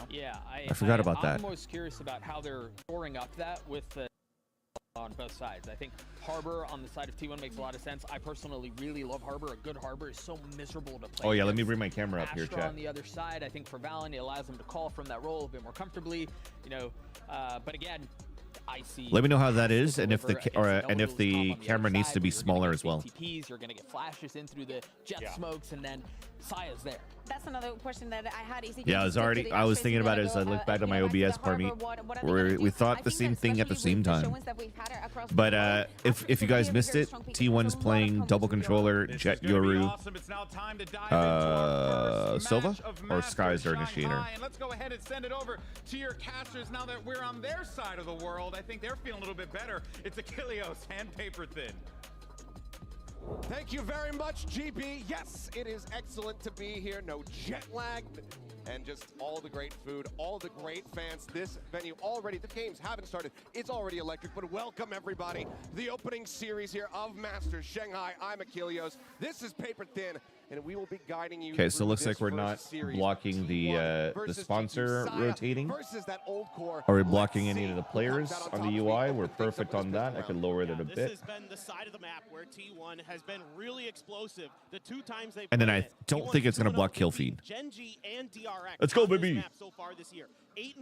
Speaker 6: Yeah,
Speaker 1: I forgot about that.
Speaker 6: I'm most curious about how they're storing up that with the on both sides. I think Harbor on the side of T1 makes a lot of sense. I personally really love Harbor. A good Harbor is so miserable to play.
Speaker 1: Oh yeah, let me bring my camera up here,
Speaker 6: Astra
Speaker 1: chat.
Speaker 6: On the other side, I think for Valen, it allows them to call from that role a bit more comfortably. But again, Icy.
Speaker 1: Let me know how that is, and if the camera needs to be smaller as well.
Speaker 6: You're gonna get flashes in through the jet smokes, and then Saya's there.
Speaker 7: That's another question that I had.
Speaker 1: Yeah, I was thinking about it as I looked back at my OBS part meet, where we thought the same thing at the same time. But if you guys missed it, T1's playing double controller, Jet Yoru, Silva, or Sky's their initiator.
Speaker 4: And let's go ahead and send it over to your casters now that we're on their side of the world. I think they're feeling a little bit better. It's Achilleos and Paper Thin.
Speaker 20: Thank you very much, GB. Yes, it is excellent to be here. No jet lag and just all the great food, all the great fans. This venue already, the games haven't started. It's already electric, but welcome everybody. The opening series here of Masters Shanghai. I'm Achilleos. This is Paper Thin, and we will be guiding you.
Speaker 1: Okay, so it looks like we're not blocking the sponsor rotating. Are we blocking any of the players on the UI? We're perfect on that. I could lower it a bit.
Speaker 9: This has been the side of the map where T1 has been really explosive. The two times they
Speaker 1: and then I don't think it's going to block kill feed.
Speaker 9: Genji and DRX.
Speaker 1: Let's go, baby.
Speaker 9: So far this year. 8-4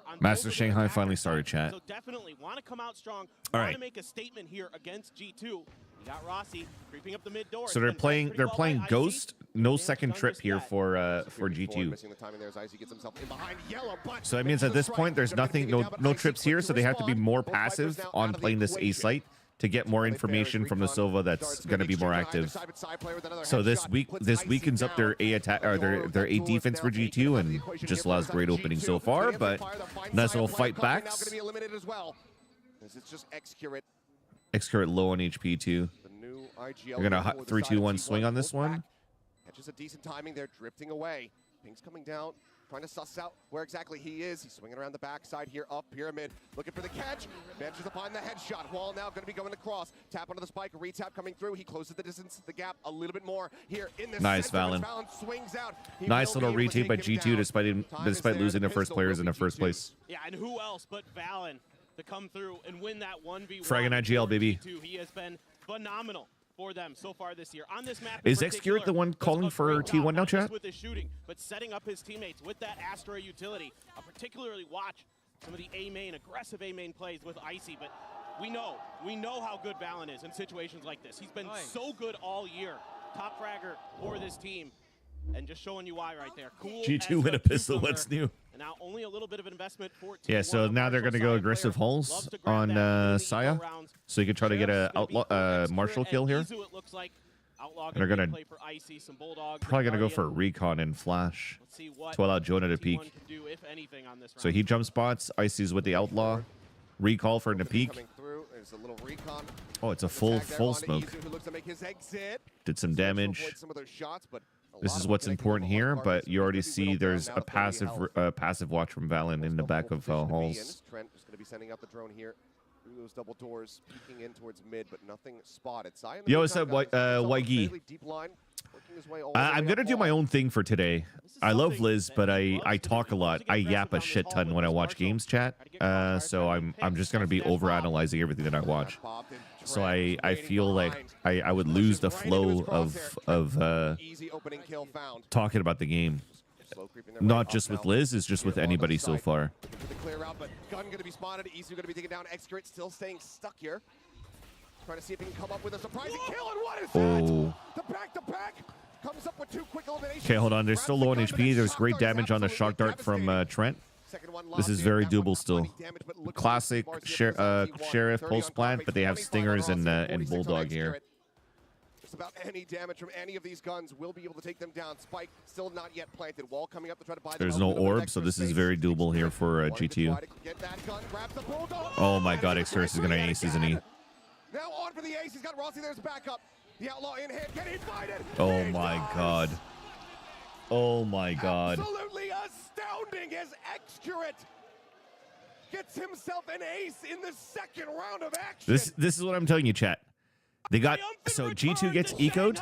Speaker 9: on
Speaker 1: Master Shanghai finally started, chat.
Speaker 9: So definitely want to come out strong.
Speaker 1: All
Speaker 9: Want
Speaker 1: right.
Speaker 9: to make a statement here against G2. You got Rossi creeping up the mid door.
Speaker 1: So they're playing Ghost no second trip here for G2. So that means at this point there's nothing, no trips here, so they have to be more passive on playing this A site to get more information from the Silva that's going to be more active. So this weakens up their A attack or their A defense for G2 and just allows great opening so far, but nice little fight backs. Excurate low on HP too. They're gonna 3-2-1 swing on this one.
Speaker 20: Catches a decent timing there, drifting away. Ping's coming down, trying to suss out where exactly he is. He's swinging around the backside here, up pyramid, looking for the catch. Benches upon the headshot. Wall now going to be going across. Tap onto the spike, a retap coming through. He closes the distance, the gap a little bit more here in this.
Speaker 1: Nice, Valen.
Speaker 20: Swings out.
Speaker 1: Nice little retake by G2 despite losing their first players in the first place.
Speaker 9: Yeah, and who else but Valen to come through and win that 1v1?
Speaker 1: Fragging IGL, baby.
Speaker 9: He has been phenomenal for them so far this year. On this map,
Speaker 1: is Excurate the one calling for T1 now, chat?
Speaker 9: With his shooting, but setting up his teammates with that Astra utility. Particularly watch some of the aggressive A main plays with Icy, but we know how good Valen is in situations like this. He's been so good all year. Top fragger for this team. And just showing you why right there. Cool.
Speaker 1: G2 with a pistol, what's new?
Speaker 9: And now only a little bit of an investment for T1.
Speaker 1: Yeah, so now they're going to go aggressive hulls on Saya. So you can try to get a outlaw Marshall kill here. And they're going to probably going to go for a recon and flash to allow Jonah to peek. So he jump spots. Icy's with the outlaw. Recall for him to peek. Oh, it's a full smoke. Did some damage. This is what's important here, but you already see there's a passive watch from Valen in the back of halls.
Speaker 20: Trent is going to be sending out the drone here through those double doors, peeking in towards mid, but nothing spotted.
Speaker 1: Yo, what's up, Waigi? I'm going to do my own thing for today. I love Liz, but I talk a lot. I yap a shit ton when I watch games, chat. So I'm just going to be overanalyzing everything that I watch. So I feel like I would lose the flow of talking about the game. Not just with Liz, it's just with anybody so far.
Speaker 20: Gun going to be spotted. Isu going to be taken down. Excurate still staying stuck here. Trying to see if he can come up with a surprising kill. And what is that? The back-to-back comes up with 2 quick eliminations.
Speaker 1: Okay, hold on. They're still low on HP. There's great damage on the shock dart from Trent. This is very doable still. Classic Sheriff pulse plant, but they have Stingers and Bulldog here.
Speaker 20: Just about any damage from any of these guns will be able to take them down. Spike still not yet planted. Wall coming up to try to buy them.
Speaker 1: There's no orb, so this is very doable here for G2. Oh my god, Xerxes is going to ace, isn't he?
Speaker 20: Now on for the ace. He's got Rossi. There's backup. The outlaw in hand. Can he find it?
Speaker 1: Oh my god. Oh my god.
Speaker 20: Absolutely astounding as Excurate gets himself an ace in the second round of action.
Speaker 1: This is what I'm telling you, chat. They got so G2 gets ecoed.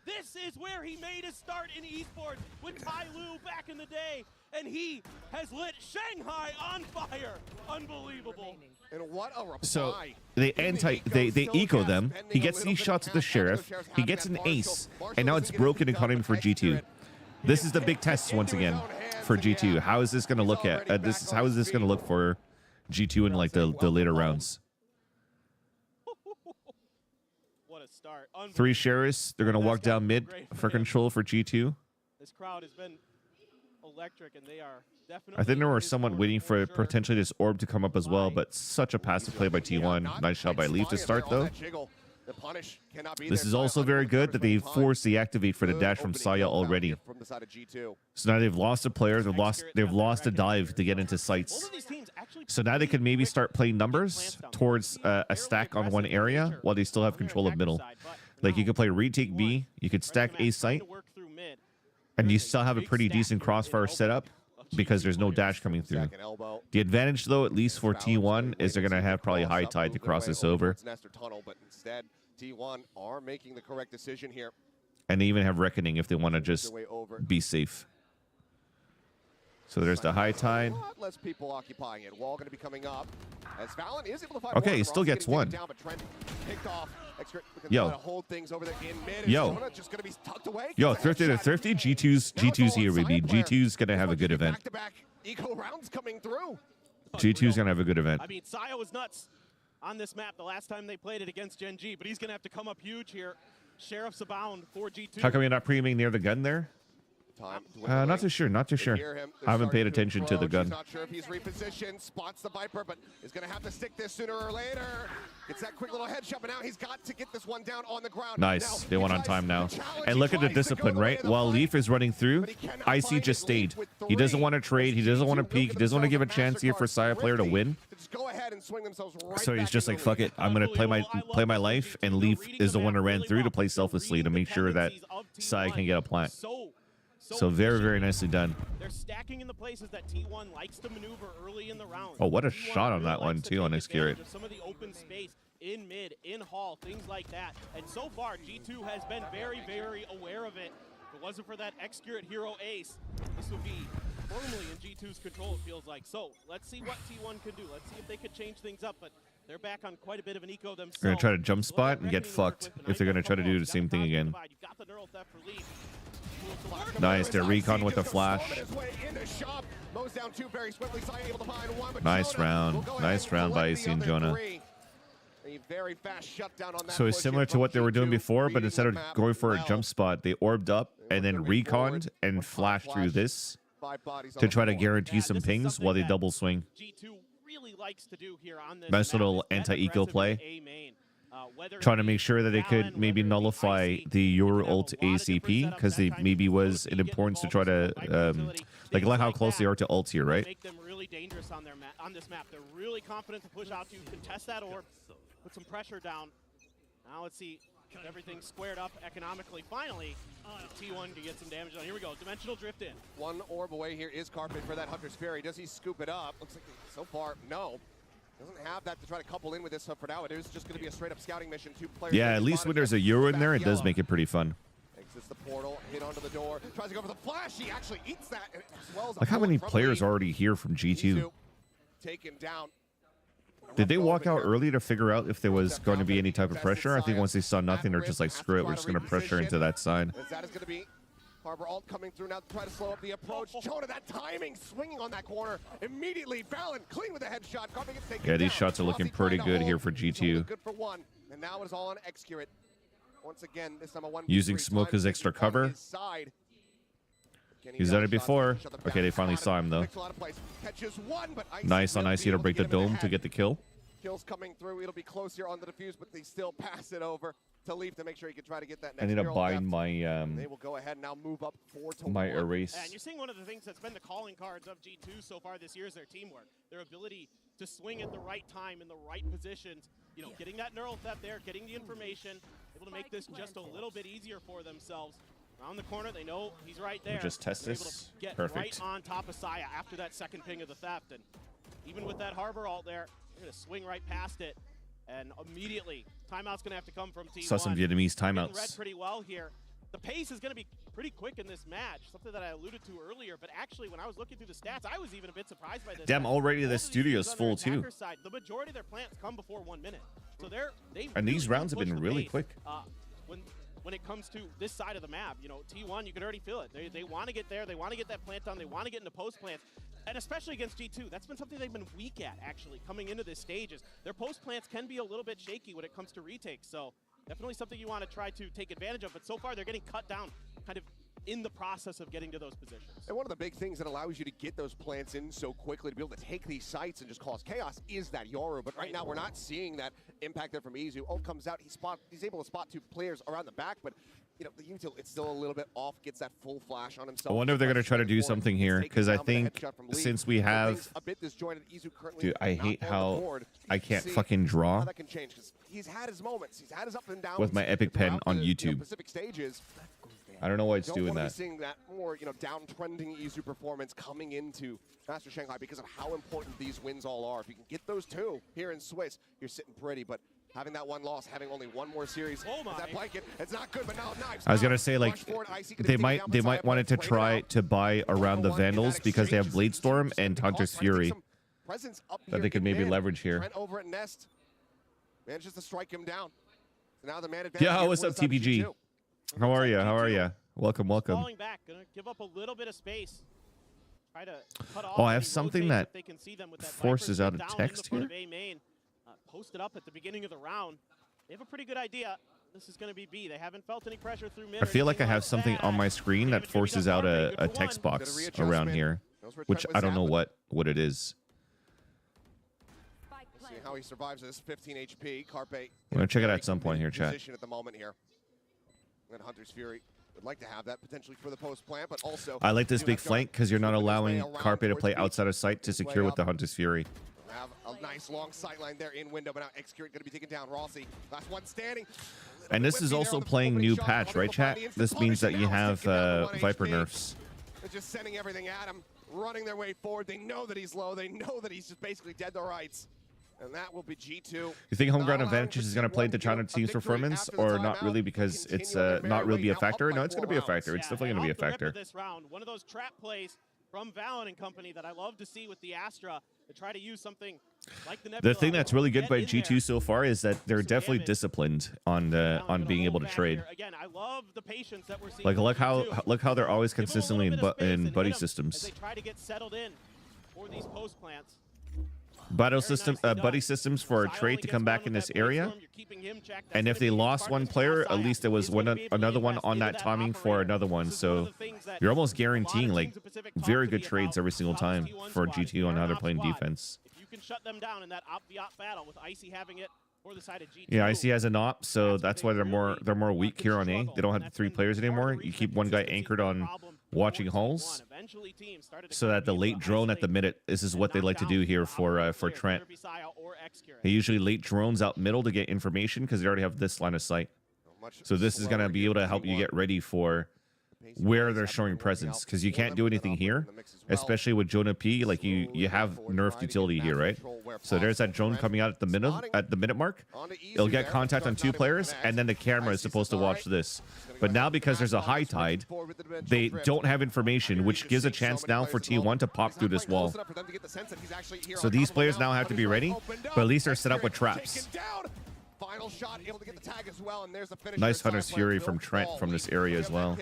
Speaker 9: This is where he made his start in esports with Tai Lu back in the day, and he has lit Shanghai on fire. Unbelievable.
Speaker 20: And what a reply.
Speaker 1: So they eco them. He gets these shots at the Sheriff. He gets an ace, and now it's broken economy for G2. This is the big test once again for G2. How is this going to look at how is this going to look for G2 in like the later rounds? 3 Sheriffs. They're going to walk down mid for control for G2.
Speaker 9: This crowd has been electric, and they are definitely.
Speaker 1: I think there was someone waiting for potentially this orb to come up as well, but such a passive play by T1. Nice shot by Leaf to start though. This is also very good that they forced the activate for the dash from Saya already. So now they've lost a player, they've lost a dive to get into sights. So now they can maybe start playing numbers towards a stack on one area while they still have control of middle. Like you could play retake B, you could stack A site, and you still have a pretty decent crossfire setup because there's no dash coming through. The advantage though, at least for T1, is they're gonna have probably high tide to cross this over.
Speaker 20: T1 are making the correct decision here.
Speaker 1: And they even have Reckoning if they want to just be safe. So there's the high tide.
Speaker 20: Less people occupying it. Wall going to be coming up. As Valen is able to find
Speaker 1: okay, he still gets one.
Speaker 20: Down, but Trent picked off.
Speaker 1: Yo.
Speaker 20: Hold things over there in mid.
Speaker 1: Yo.
Speaker 20: Just gonna be tucked away.
Speaker 1: Yo, Thrifty to Thrifty. G2's here, baby. G2's going to have a good event.
Speaker 20: Back-to-back eco rounds coming through.
Speaker 1: G2's going to have a good event.
Speaker 9: I mean, Saya was nuts on this map the last time they played it against Gen G, but he's going to have to come up huge here Sheriff's abound for G2.
Speaker 1: How come you're not pre-aiming near the gun there? Not too sure. Not too sure. I haven't paid attention to the gun.
Speaker 20: Not sure if he's repositioned, spots the Viper, but is going to have to stick this sooner or later. Gets that quick little headshot, but now he's got to get this one down on the ground.
Speaker 1: Nice. They went on time now. And look at the discipline, right? While Leaf is running through, Icy just stayed. He doesn't want to trade. He doesn't want to peek. He doesn't want to give a chance here for Saya player to win. So he's just like, fuck it. I'm going to play my life, and Leaf is the one who ran through to play selflessly to make sure that Saya can get a plant. So very, very nicely done.
Speaker 9: They're stacking in the places that T1 likes to maneuver early in the round.
Speaker 1: Oh, what a shot on that one, too, on Accurate.
Speaker 9: Some of the open space in mid, in hall, things like that. And so far, G2 has been very, very aware of it. If it wasn't for that Accurate hero ace, this would be firmly in G2's control, it feels like. So let's see what T1 can do. Let's see if they could change things up. But they're back on quite a bit of an eco themselves.
Speaker 1: They're going to try to jump spot and get fucked if they're going to try to do the same thing again. Nice, their recon with the flash. Nice round. Nice round by AC and Jonah. So it's similar to what they were doing before, but instead of going for a jump spot, they orbed up and then reconned and flashed through this to try to guarantee some pings while they double swing. Nice little anti-eco play. Trying to make sure that they could maybe nullify the your ult ACP because they maybe was an importance to try to like how close they are to ult here, right?
Speaker 9: Make them really dangerous on this map. They're really confident to push out to contest that orb, put some pressure down. Now let's see if everything's squared up economically. Finally, T1 can get some damage on. Here we go. Dimensional drift in.
Speaker 20: One orb away here is Carpet for that Hunter's Fury. Does he scoop it up? Looks like so far, no. Doesn't have that to try to couple in with this for now. It is just going to be a straight up scouting mission. 2 players.
Speaker 1: Yeah, at least when there's a Euro in there, it does make it pretty fun.
Speaker 20: Exits the portal, hit onto the door, tries to go for the flash. He actually eats that as well as
Speaker 1: like how many players are already here from G2?
Speaker 20: Taken down.
Speaker 1: Did they walk out early to figure out if there was going to be any type of pressure? I think once they saw nothing, they're just like, screw it, we're just going to pressure into that side.
Speaker 20: That is going to be Harbor ult coming through now to try to slow up the approach. Jonah, that timing, swinging on that corner. Immediately, Valen clean with a headshot. Carpet gets taken
Speaker 1: Yeah, these
Speaker 20: down.
Speaker 1: shots are looking pretty good here for G2.
Speaker 20: Good for one. And now it's all on Accurate. Once again, this time a 1v3
Speaker 1: Using smoke as extra cover. He's done it before. Okay, they finally saw him, though. Nice on Icy to break the dome to get the kill.
Speaker 20: Kills coming through. It'll be close here on the defuse, but they still pass it over to Leaf to make sure he can try to get that next.
Speaker 1: I need to bind my
Speaker 20: they will go ahead and now move up 4-1.
Speaker 1: my erase.
Speaker 9: And you're seeing one of the things that's been the calling cards of G2 so far this year is their teamwork, their ability to swing at the right time in the right positions. You know, getting that neural theft there, getting the information, able to make this just a little bit easier for themselves. Around the corner, they know he's right there.
Speaker 1: Just test
Speaker 9: They're
Speaker 1: this.
Speaker 9: able to get
Speaker 1: Perfect.
Speaker 9: right on top of Saya after that second ping of the theft, and even with that Harbor ult there, they're gonna swing right past it. And immediately, timeout's going to have to come from T1.
Speaker 1: Saw some Vietnamese timeouts.
Speaker 9: Read pretty well here. The pace is going to be pretty quick in this match, something that I alluded to earlier. But actually, when I was looking through the stats, I was even a bit surprised by this.
Speaker 1: Damn, already the studio's full, too.
Speaker 9: Side, the majority of their plants come before 1 minute. So
Speaker 1: and these rounds have been really quick.
Speaker 9: When it comes to this side of the map, you know, T1, you can already feel it. They want to get there. They want to get that plant done. They want to get into post plants. And especially against G2, that's been something they've been weak at, actually, coming into this stages. Their post plants can be a little bit shaky when it comes to retakes, so definitely something you want to try to take advantage of. But so far, they're getting cut down kind of in the process of getting to those positions.
Speaker 20: And one of the big things that allows you to get those plants in so quickly, to be able to take these sites and just cause chaos, is that Yoru. But right now, we're not seeing that impact there from Izu. Ult comes out, he's able to spot 2 players around the back, but you know, the util, it's still a little bit off, gets that full flash on himself.
Speaker 1: I wonder if they're going to try to do something here, because I think since we have... Dude, I hate how I can't fucking draw
Speaker 20: that can change, because he's had his moments. He's had his up and downs
Speaker 1: with my epic pen on YouTube.
Speaker 20: Pacific stages.
Speaker 1: I don't know why it's doing that.
Speaker 20: Seeing that more, you know, downtrending Izu performance coming into Master Shanghai because of how important these wins all are. If you can get those 2 here in Swiss, you're sitting pretty, but having that 1 loss, having only 1 more series, that blanket, it's not good, but now Knives.
Speaker 1: I was gonna say, like, they might want to try to buy around the Vandals because they have Bladestorm and Hunter's Fury that they could maybe leverage here.
Speaker 20: Trent over at Nest manages to strike him down. So now the man
Speaker 1: Yeah, what's up, TPG? How are you? How are you? Welcome, welcome.
Speaker 9: Falling back, gonna give up a little bit of space. Try to cut off.
Speaker 1: Oh, I have something that forces out a text here.
Speaker 9: Posted up at the beginning of the round. They have a pretty good idea. This is going to be B. They haven't felt any pressure through mid.
Speaker 1: I feel like I have something on my screen that forces out a text box around here, which I don't know what it is.
Speaker 20: See how he survives this 15 HP. Carpe.
Speaker 1: I'm gonna check it out at some point here, chat.
Speaker 20: Position at the moment here. And Hunter's Fury would like to have that potentially for the post plant, but also
Speaker 1: I like this big flank because you're not allowing Carpe to play outside of sight to secure with the Hunter's Fury.
Speaker 20: Have a nice long sight line there in window, but now Execute going to be taken down. Rossi, last one standing.
Speaker 1: And this is also playing new patch, right, chat? This means that you have Viper nerfs.
Speaker 20: They're just sending everything at him, running their way forward. They know that he's low. They know that he's just basically dead to rights. And that will be G2.
Speaker 1: You think home ground advantages is going to play into China team's performance, or not really because it's not really be a factor? No, it's going to be a factor. It's definitely going to be a factor.
Speaker 9: This round, one of those trap plays from VALORANT and company that I love to see with the Astra to try to use something like the Nebula.
Speaker 1: The thing that's really good by G2 so far is that they're definitely disciplined on being able to trade.
Speaker 9: Again, I love the patience that we're seeing.
Speaker 1: Like look how they're always consistently in buddy systems.
Speaker 9: They try to get settled in for these post plants.
Speaker 1: Buddy systems for a trade to come back in this area, and if they lost one player, at least there was another one on that timing for another one. So you're almost guaranteeing like very good trades every single time for G2 on how they're playing defense.
Speaker 9: If you can shut them down in that op-the-op battle with Icy having it for the side of G2.
Speaker 1: Yeah, Icy has an op, so that's why they're more weak here on A. They don't have the 3 players anymore. You keep one guy anchored on watching hulls, so that the late drone at the minute, this is what they like to do here for Trent. He usually late drones out middle to get information because they already have this line of sight. So this is going to be able to help you get ready for where they're showing presence, because you can't do anything here, especially with Jonah P. Like you have nerfed utility here, right? So there's that drone coming out at the minute mark. It'll get contact on 2 players, and then the camera is supposed to watch this. But now because there's a high tide, they don't have information, which gives a chance now for T1 to pop through this wall. So these players now have to be ready, but at least they're set up with traps.
Speaker 20: Final shot, able to get the tag as well, and there's the finish.
Speaker 1: Nice Hunter's Fury from Trent from this area as well.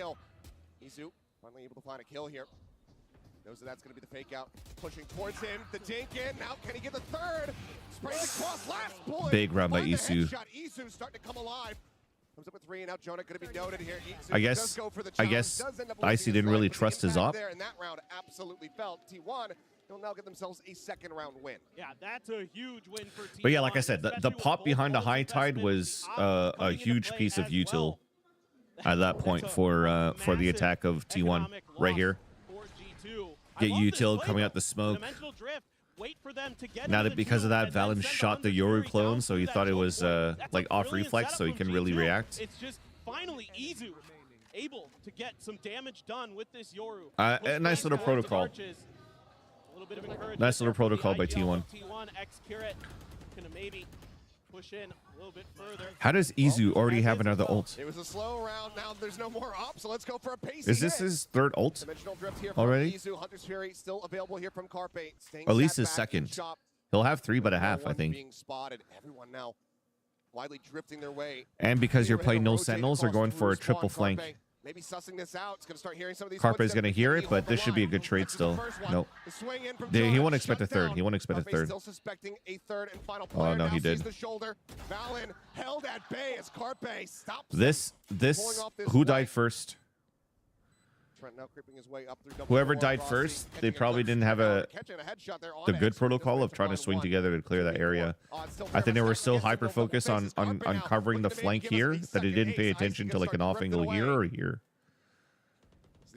Speaker 20: Isu finally able to find a kill here. Knows that's going to be the fake out. Pushing towards him. The dink in. Now can he get the third? Sprays across last bullet.
Speaker 1: Big round by Isu.
Speaker 20: Isu starting to come alive. Comes up with 3, and now Jonah going to be noted here. Isu
Speaker 1: I guess Icy didn't really trust his op.
Speaker 20: There, and that round absolutely felt. T1 will now get themselves a 2nd round win.
Speaker 9: Yeah, that's a huge win for T1.
Speaker 1: But yeah, like I said, the pop behind the high tide was a huge piece of util at that point for the attack of T1 right here. Get util coming out the smoke. Now that because of that, Valen shot the Yoru clone, so he thought it was like off reflex, so he can really react.
Speaker 9: It's just finally Izu able to get some damage done with this Yoru.
Speaker 1: A nice little protocol. Nice little protocol by T1.
Speaker 9: Gonna maybe push in a little bit further.
Speaker 1: How does Izu already have another ult?
Speaker 20: It was a slow round. Now there's no more up, so let's go for a pace.
Speaker 1: Is this his 3rd ult already?
Speaker 20: Izu, Hunter's Fury still available here from Carpe.
Speaker 1: At least his 2nd. He'll have 3 but a half, I think.
Speaker 20: Being spotted. Everyone now widely drifting their way.
Speaker 1: And because you're playing no sentinels, they're going for a triple flank.
Speaker 20: Maybe sussing this out. It's going to start hearing some of these.
Speaker 1: Carpe's going to hear it, but this should be a good trade still. Nope. He won't expect a 3rd. He won't expect a 3rd.
Speaker 20: Still suspecting a 3rd and final
Speaker 1: player. Oh no, he did.
Speaker 20: The shoulder. Valen held at bay as Carpe stops.
Speaker 1: This who died first?
Speaker 20: Trent now creeping his way up through
Speaker 1: Whoever died first, they probably didn't have the good protocol of trying to swing together to clear that area. I think they were so hyper focused on covering the flank here that they didn't pay attention to like an off angle here or here.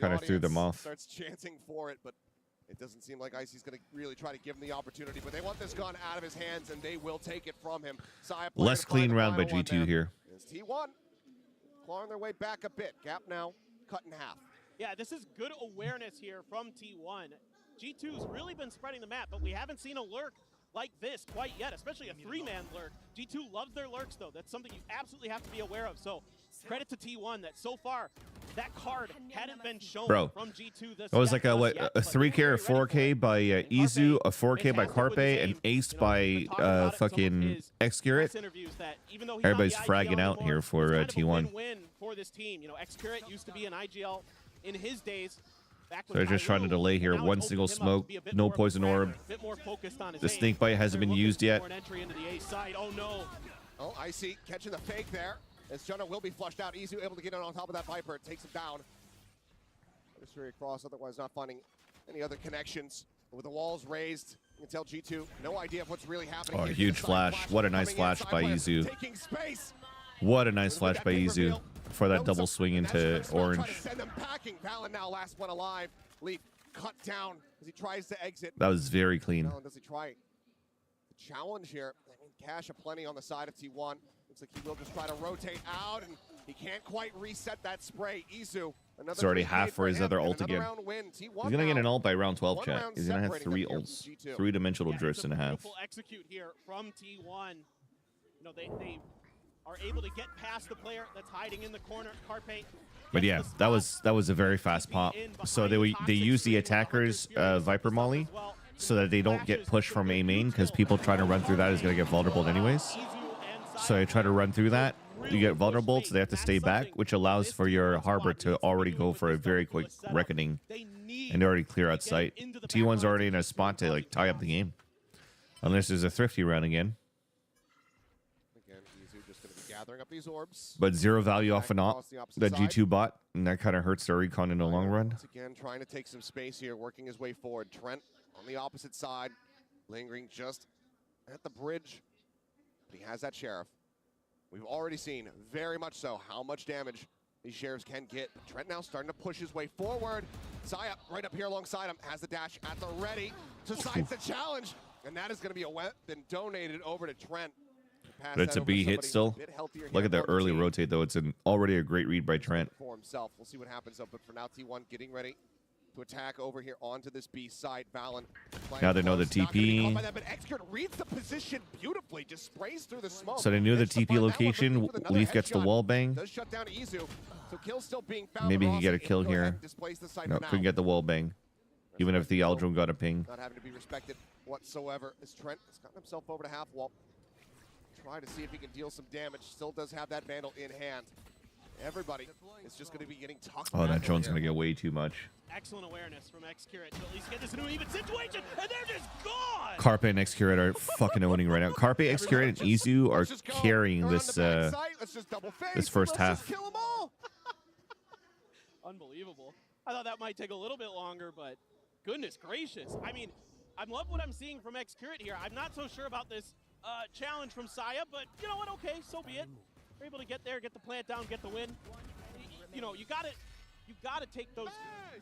Speaker 1: Kind of threw them off.
Speaker 20: Starts chanting for it, but it doesn't seem like Icy's going to really try to give him the opportunity. But they want this gun out of his hands, and they will take it from him.
Speaker 1: Less clean round by G2 here.
Speaker 20: It's T1 clawing their way back a bit. Gap now cut in half.
Speaker 9: Yeah, this is good awareness here from T1. G2's really been spreading the map, but we haven't seen a lurk like this quite yet, especially a 3-man lurk. G2 loves their lurks, though. That's something you absolutely have to be aware of. So credit to T1 that so far that card hadn't been shown from G2 this.
Speaker 1: It was like a 3K or 4K by Izu, a 4K by Carpe, and ace by fucking Excurate. Everybody's fragging out here for T1.
Speaker 9: Win for this team. You know, Excurate used to be an IGL in his days.
Speaker 1: So they're just trying to delay here. One single smoke, no poison orb. The snake bite hasn't been used yet.
Speaker 20: Oh, Icy catching the fake there. As Junna will be flushed out. Izu able to get in on top of that Viper. It takes him down. Straight across, otherwise not finding any other connections. With the walls raised, you can tell G2 no idea of what's really happening.
Speaker 1: Oh, a huge flash. What a nice flash by Izu. What a nice flash by Izu for that double swing into orange.
Speaker 20: Send them packing. Valen now last one alive. Leaf cut down as he tries to exit.
Speaker 1: That was very clean.
Speaker 20: Valen, does he try the challenge here? I mean, cash aplenty on the side of T1. Looks like he will just try to rotate out, and he can't quite reset that spray. Izu,
Speaker 1: It's already half for his other ult again. He's going to get an ult by round 12, chat. He's going to have 3 ults. 3-dimensional drifts and a half.
Speaker 9: Execute here from T1. You know, they are able to get past the player that's hiding in the corner. Carpe.
Speaker 1: But yeah, that was a very fast pop. So they use the attacker's Viper Molly so that they don't get pushed from A main, because people trying to run through that is going to get vulnerable anyways. So they try to run through that. You get vulnerable, so they have to stay back, which allows for your Harbor to already go for a very quick reckoning. And they already clear out sight. T1's already in a spot to like tie up the game. Unless there's a thrifty round again.
Speaker 20: Gathering up these orbs.
Speaker 1: But 0 value off an op that G2 bought, and that kind of hurts their recon in the long run.
Speaker 20: Once again, trying to take some space here, working his way forward. Trent on the opposite side, lingering just at the bridge. But he has that Sheriff. We've already seen, very much so, how much damage these Sheriffs can get. But Trent now starting to push his way forward. Saya right up here alongside him, has the dash at the ready to sides the challenge. And that is going to be a weapon donated over to Trent.
Speaker 1: But it's a B hit still. Look at the early rotate, though. It's already a great read by Trent.
Speaker 20: For himself. We'll see what happens, though. But for now, T1 getting ready to attack over here onto this B side. Valen.
Speaker 1: Now they know the TP.
Speaker 20: But Xcurt reads the position beautifully. Just sprays through the smoke.
Speaker 1: So they knew the TP location. Leaf gets the wall bang.
Speaker 20: Does shut down Izu. So kill still being found.
Speaker 1: Maybe he can get a kill here. No, couldn't get the wall bang. Even if the Aldrin got a ping.
Speaker 20: Not having to be respected whatsoever. As Trent has gotten himself over to half wall. Try to see if he can deal some damage. Still does have that Vandal in hand. Everybody is just going to be getting tucked.
Speaker 1: Oh, that drone's going to get way too much.
Speaker 9: Excellent awareness from Xcurt to at least get this into an even situation, and they're just gone.
Speaker 1: Carpe and Xcurt are fucking owning right now. Carpe, Xcurt, and Izu are carrying this this first half.
Speaker 9: Unbelievable. I thought that might take a little bit longer, but goodness gracious. I mean, I love what I'm seeing from Xcurt here. I'm not so sure about this challenge from Saya, but you know what? Okay, so be it. We're able to get there, get the plant down, get the win. You know, you gotta take those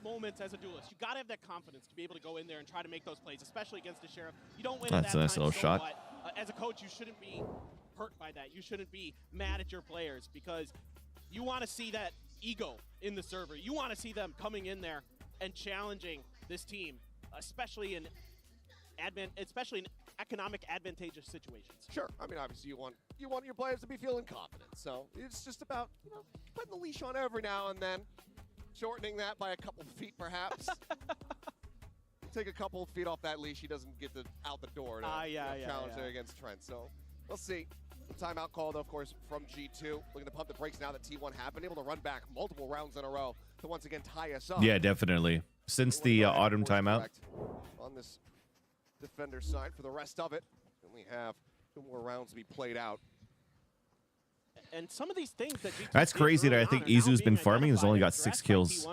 Speaker 9: moments as a duelist. You gotta have that confidence to be able to go in there and try to make those plays, especially against the Sheriff. You don't win.
Speaker 1: That's a nice little shot.
Speaker 9: As a coach, you shouldn't be hurt by that. You shouldn't be mad at your players, because you want to see that ego in the server. You want to see them coming in there and challenging this team, especially in economic advantageous situations.
Speaker 20: Sure. I mean, obviously you want your players to be feeling confident. So it's just about, you know, putting the leash on every now and then, shortening that by a couple of feet perhaps. Take a couple of feet off that leash, he doesn't get out the door to challenge there against Trent. So we'll see. The timeout called, of course, from G2. Looking to pump the brakes now that T1 have been able to run back multiple rounds in a row to once again tie us up.
Speaker 1: Yeah, definitely. Since the autumn timeout.
Speaker 20: On this defender side for the rest of it. We have 2 more rounds to be played out.
Speaker 9: And some of these things that
Speaker 1: that's crazy that I think Izu's been farming. He's only got 6 kills.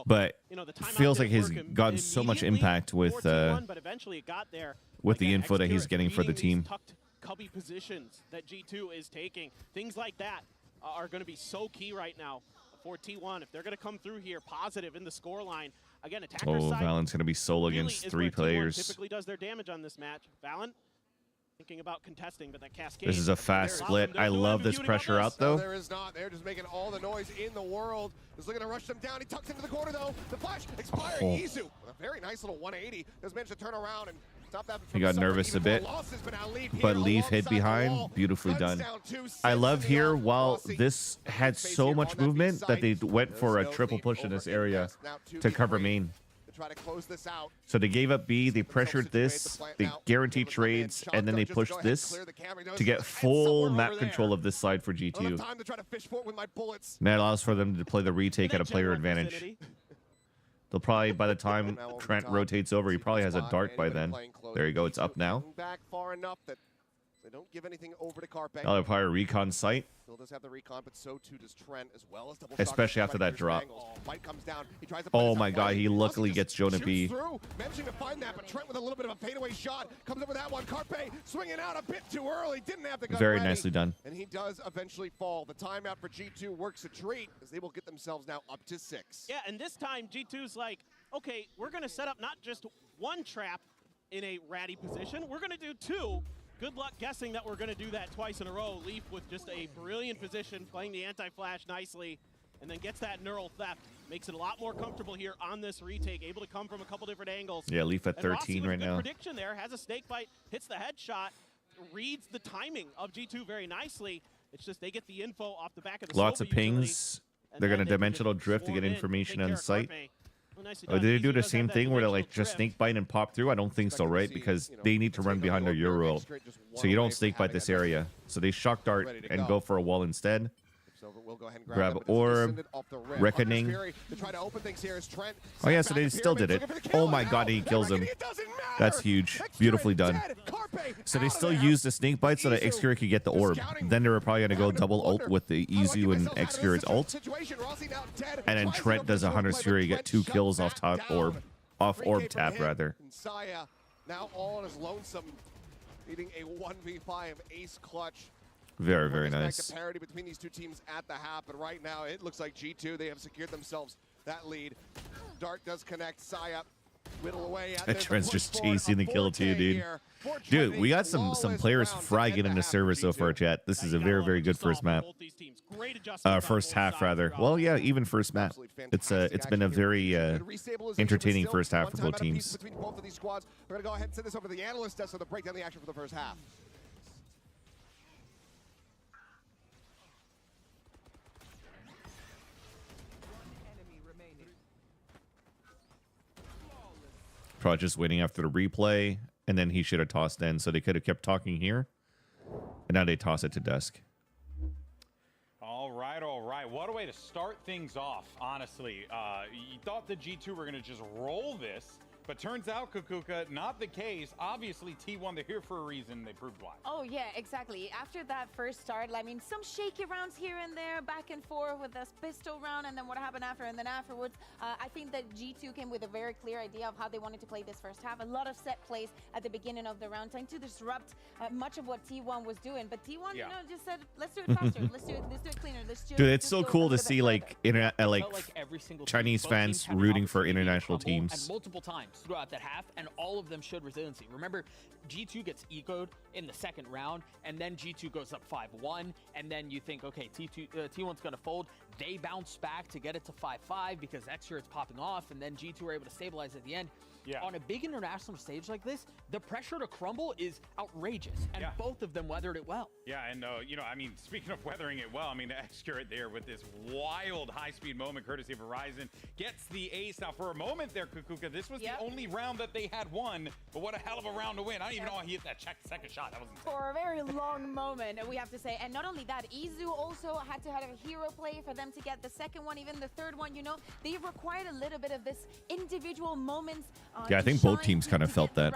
Speaker 1: But feels like he's gotten so much impact with the info that he's getting for the team.
Speaker 9: Cubby positions that G2 is taking. Things like that are going to be so key right now for T1. If they're going to come through here positive in the scoreline, again, attacker side.
Speaker 1: Valen's going to be solo against 3 players.
Speaker 9: Typically does their damage on this match. Valen thinking about contesting, but that cascade.
Speaker 1: This is a fast split. I love this pressure out, though.
Speaker 20: No, there is not. They're just making all the noise in the world. He's looking to rush them down. He tucks into the corner, though. The flash expiring. Izu with a very nice little 180. Does manage to turn around and stop that.
Speaker 1: He got nervous a bit, but Leaf hid behind. Beautifully done. I love here, while this had so much movement, that they went for a triple push in this area to cover main.
Speaker 20: Try to close this out.
Speaker 1: So they gave up B, they pressured this, they guaranteed trades, and then they pushed this to get full map control of this side for G2. And that allows for them to play the retake at a player advantage. They'll probably, by the time Trent rotates over, he probably has a dart by then. There you go, it's up now.
Speaker 20: Back far enough that They don't give anything over to Carpe.
Speaker 1: I'll have higher recon sight.
Speaker 20: Still does have the recon, but so too does Trent as well as double
Speaker 1: especially after that drop.
Speaker 20: White comes down. He tries to
Speaker 1: Oh my god, he luckily gets Jonah B.
Speaker 20: Managing to find that, but Trent with a little bit of a fadeaway shot comes up with that one. Carpe swinging out a bit too early. Didn't have the gun
Speaker 1: Very
Speaker 20: ready,
Speaker 1: nicely done.
Speaker 20: And he does eventually fall. The timeout for G2 works a treat as they will get themselves now up to 6.
Speaker 9: Yeah, and this time G2's like, okay, we're going to set up not just one trap in a ratty position, we're going to do 2. Good luck guessing that we're going to do that twice in a row. Leaf with just a brilliant position, playing the anti-flash nicely, and then gets that neural theft. Makes it a lot more comfortable here on this retake, able to come from a couple different angles.
Speaker 1: Yeah, Leaf at 13
Speaker 9: Rossi with
Speaker 1: right
Speaker 9: a good
Speaker 1: now.
Speaker 9: Prediction there, has a snake bite, hits the headshot, reads the timing of G2 very nicely. It's just they get the info off the back of the
Speaker 1: Lots of
Speaker 9: Sova utility,
Speaker 1: pings. They're going to dimensional drift to get information on site. Oh, did they do the same thing where they like just snake bite and pop through? I don't think so, right? Because they need to run behind their Euro. So you don't snake bite this area. So they shock dart and go for a wall instead. Grab orb, reckoning. Oh yeah, so they still did it. Oh my god, he kills him. That's huge. Beautifully done. So they still used the snake bite so that Xcure could get the orb. Then they were probably going to go double ult with the Izu and Xcure's ult. And then Trent does a Hunter's Fury, get 2 kills off top orb. Off orb tap, rather.
Speaker 20: Saya now all on his lonesome, leading a 1v5 ace clutch.
Speaker 1: Very, very
Speaker 20: There's
Speaker 1: nice.
Speaker 20: a parity between these two teams at the half, but right now it looks like G2, they have secured themselves that lead. Dart does connect. Saya whittle away at
Speaker 1: That Trent's just chasing the kill too, dude. Dude, we got some players fragging in the server so far, chat. This is a very, very good first map. First half, rather. Well, yeah, even first map. It's been a very entertaining first half for both teams.
Speaker 20: Between both of these squads, we're gonna go ahead and send this over to the analyst desk so to break down the action for the first half.
Speaker 1: Probably just waiting after the replay, and then he should have tossed in, so they could have kept talking here. And now they toss it to desk.
Speaker 4: All right, all right. What a way to start things off, honestly. You thought the G2 were going to just roll this, but turns out, Kukuka, not the case. Obviously, T1, they're here for a reason. They proved why.
Speaker 7: Oh, yeah, exactly. After that first start, I mean, some shaky rounds here and there, back and forth with this pistol round, and then what happened after, and then afterwards, I think that G2 came with a very clear idea of how they wanted to play this first half. A lot of set plays at the beginning of the round, trying to disrupt much of what T1 was doing. But T1, you know, just said, let's do it faster, let's do it cleaner, let's do it.
Speaker 1: Dude, it's so cool to see like
Speaker 6: every single
Speaker 1: Chinese
Speaker 6: both
Speaker 1: fans
Speaker 6: teams had an
Speaker 1: rooting for
Speaker 6: opportunity to
Speaker 1: international
Speaker 6: crumble, and
Speaker 1: teams.
Speaker 6: multiple times throughout that half, and all of them showed resiliency. Remember, G2 gets ecoed in the second round, and then G2 goes up 5-1, and then you think, okay, T1's gonna fold. They bounce back to get it to 5-5 because Xcure's popping off, and then G2 are able to stabilize at the end.
Speaker 4: Yeah.
Speaker 6: On a big international stage like this, the pressure to crumble is outrageous, and both of them weathered it well.
Speaker 4: Yeah, and you know, I mean, speaking of weathering it well, I mean, Xcure there with this wild high-speed moment, courtesy of Horizon, gets the ace. Now, for a moment there, Kukuka, this was the only round that they had won, but what a hell of a round to win. I don't even know how he hit that second shot. That was insane.
Speaker 7: For a very long moment, we have to say. And not only that, Izu also had to have a hero play for them to get the second one, even the third one. You know, they required a little bit of this individual moments.
Speaker 1: Yeah, I think both teams kind of felt that,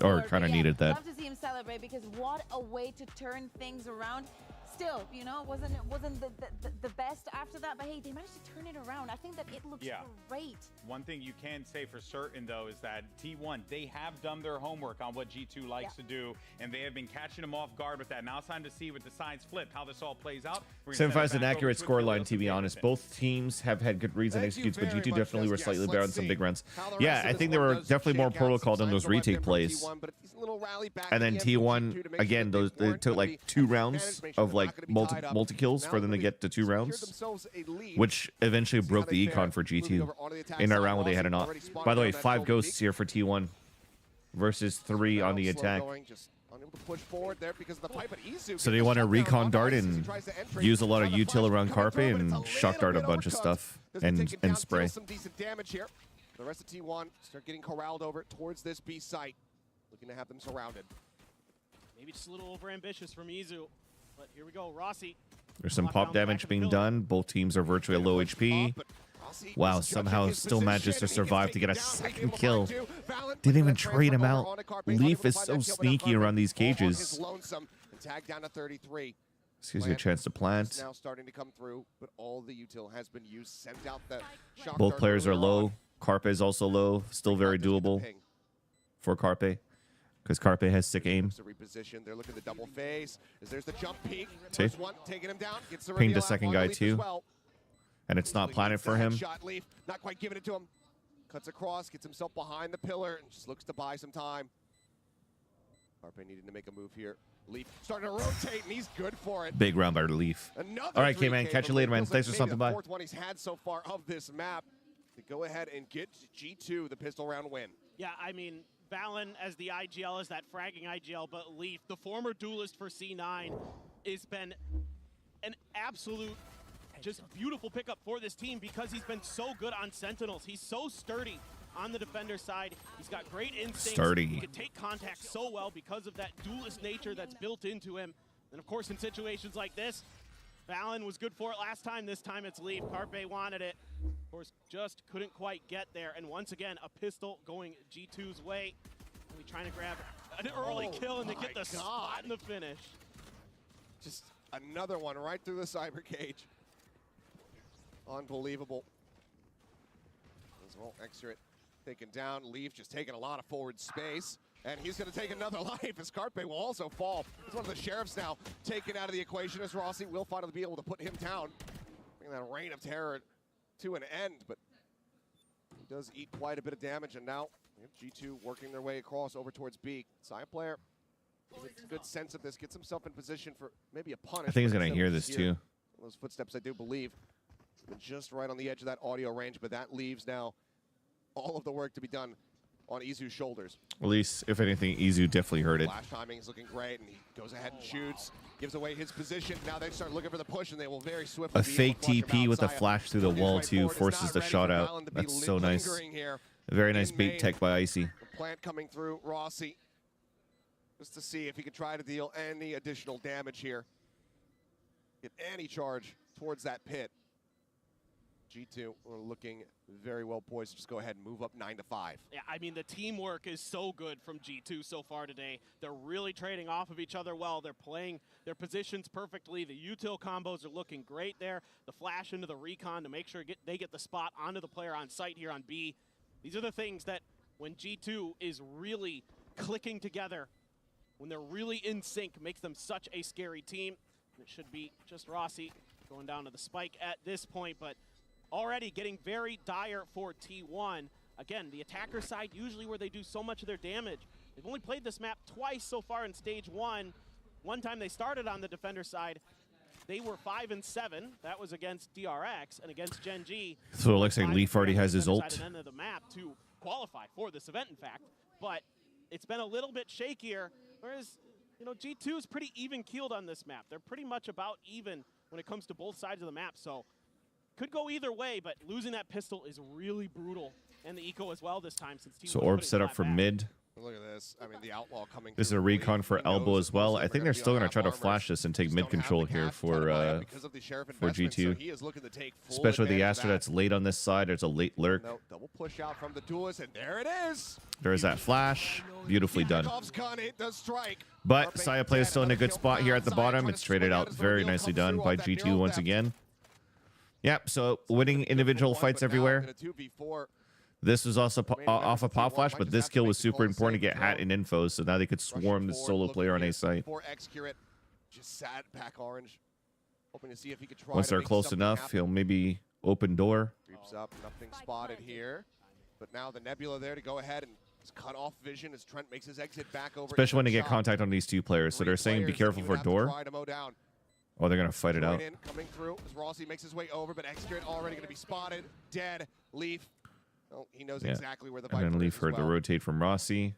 Speaker 1: or kind of needed that.
Speaker 7: Love to see him celebrate because what a way to turn things around. Still, you know, wasn't the best after that, but hey, they managed to turn it around. I think that it looks great.
Speaker 4: One thing you can say for certain, though, is that T1, they have done their homework on what G2 likes to do, and they have been catching them off guard with that. Now it's time to see with the sides flipped how this all plays out.
Speaker 1: 7-5 is an accurate scoreline, to be honest. Both teams have had good reads and executes, but G2 definitely were slightly better on some big runs. Yeah, I think they were definitely more protocol than those retake plays. And then T1, again, they took like 2 rounds of like multi kills for them to get to 2 rounds, which eventually broke the econ for G2 in our round where they had an off. By the way, 5 ghosts here for T1 versus 3 on the attack. So they want to recon dart and use a lot of util around Carpe and shock dart a bunch of stuff and spray.
Speaker 20: Some decent damage here. The rest of T1 start getting corralled over towards this B site, looking to have them surrounded.
Speaker 9: Maybe just a little overambitious from Izu, but here we go, Rossi.
Speaker 1: There's some pop damage being done. Both teams are virtually low HP. Wow, somehow still manages to survive to get a second kill. Didn't even trade him out. Leaf is so sneaky around these cages.
Speaker 20: tag down to 33.
Speaker 1: This gives you a chance to plant.
Speaker 20: Now starting to come through, but all the util has been used. Sent out the shock
Speaker 1: Both
Speaker 20: dart
Speaker 1: players are
Speaker 20: earlier
Speaker 1: low.
Speaker 20: on.
Speaker 1: Carpe is also low. Still very doable for Carpe, because Carpe has sick aim.
Speaker 20: To reposition, they're looking to double phase. As there's the jump peak.
Speaker 1: See?
Speaker 20: First one taking him down. Gets the
Speaker 1: Pinged
Speaker 20: reveal
Speaker 1: the second
Speaker 20: out
Speaker 1: guy
Speaker 20: on Leaf as
Speaker 1: too,
Speaker 20: well.
Speaker 1: and it's not planted for him.
Speaker 20: Shot Leaf, not quite giving it to him. Cuts across, gets himself behind the pillar, and just looks to buy some time. Carpe needing to make a move here. Leaf starting to rotate, and he's good for it.
Speaker 1: Big round by Leaf.
Speaker 20: Another
Speaker 1: All right,
Speaker 20: 3K
Speaker 1: K-Man. Catch you
Speaker 20: from
Speaker 1: later, man.
Speaker 20: Leaf.
Speaker 1: Thanks for
Speaker 20: Maybe
Speaker 1: stopping
Speaker 20: the
Speaker 1: by.
Speaker 20: fourth one he's had so far of this map to go ahead and get G2 the pistol round win.
Speaker 9: Yeah, I mean, Valen as the IGL, as that fragging IGL, but Leaf, the former duelist for C9, has been an absolute just beautiful pickup for this team because he's been so good on Sentinels. He's so sturdy on the defender side. He's got great instincts.
Speaker 1: Sturdy.
Speaker 9: He can take contact so well because of that duelist nature that's built into him. And of course, in situations like this, Valen was good for it last time. This time it's Leaf. Carpe wanted it. Of course, just couldn't quite get there. And once again, a pistol going G2's way. Really trying to grab an early kill and to get the spot in the finish.
Speaker 20: Just another one right through the cyber cage. Unbelievable. As well, Exert taken down. Leaf just taking a lot of forward space. And he's going to take another life as Carpe will also fall. He's one of the sheriffs now taken out of the equation as Rossi will finally be able to put him down. Bring that reign of terror to an end, but he does eat quite a bit of damage. And now G2 working their way across over towards B. Side player gets a good sense of this, gets himself in position for maybe a punish.
Speaker 1: I think he's going to hear this too.
Speaker 20: Those footsteps, I do believe, just right on the edge of that audio range, but that leaves now all of the work to be done on Izu's shoulders.
Speaker 1: At least, if anything, Izu definitely heard it.
Speaker 20: Flash timing is looking great, and he goes ahead and shoots, gives away his position. Now they start looking for the push, and they will very swiftly
Speaker 1: A fake TP with a flash through the wall too forces the shot out. That's so nice. A very nice bait tech by Icy.
Speaker 20: The plant coming through, Rossi, just to see if he could try to deal any additional damage here. Get any charge towards that pit. G2 are looking very well poised to just go ahead and move up 9-5.
Speaker 9: Yeah, I mean, the teamwork is so good from G2 so far today. They're really trading off of each other well. They're playing their positions perfectly. The util combos are looking great there. The flash into the recon to make sure they get the spot onto the player on site here on B. These are the things that when G2 is really clicking together, when they're really in sync, makes them such a scary team. And it should be just Rossi going down to the spike at this point, but already getting very dire for T1. Again, the attacker side, usually where they do so much of their damage. They've only played this map twice so far in stage 1. One time they started on the defender side. They were 5-7. That was against DRX and against Gen G.
Speaker 1: So it looks like Leaf already has his ult.
Speaker 9: At the end of the map to qualify for this event, in fact. But it's been a little bit shakier, whereas, you know, G2 is pretty even-keeled on this map. They're pretty much about even when it comes to both sides of the map. So could go either way, but losing that pistol is really brutal. And the eco as well this time, since T1
Speaker 1: So Orb set up for mid.
Speaker 20: Look at this. I mean, the outlaw coming.
Speaker 1: This is a recon for elbow as well. I think they're still going to try to flash this and take mid control here for G2. Especially the Astra that's late on this side. There's a late lurk.
Speaker 20: No, double push out from the duelist, and there it is.
Speaker 1: There is that flash. Beautifully done.
Speaker 20: Gun, it does strike.
Speaker 1: But Saya Play is still in a good spot here at the bottom. It's traded out very nicely done by G2 once again. Yep, so winning individual fights everywhere. This was also off a pop flash, but this kill was super important to get hat and info, so now they could swarm the solo player on A site.
Speaker 20: Just sat back orange, hoping to see if he could try.
Speaker 1: Once they're close enough, he'll maybe open door.
Speaker 20: Creeps up, nothing spotted here, but now the Nebula there to go ahead and cut off vision as Trent makes his exit back over.
Speaker 1: Especially when they get contact on these two players, so they're saying be careful for door. Oh, they're gonna fight it out.
Speaker 20: Coming through as Rossi makes his way over, but Execute already gonna be spotted, dead. Leaf. Oh, he knows exactly where the Viper is.
Speaker 1: And then Leaf heard the rotate from Rossi.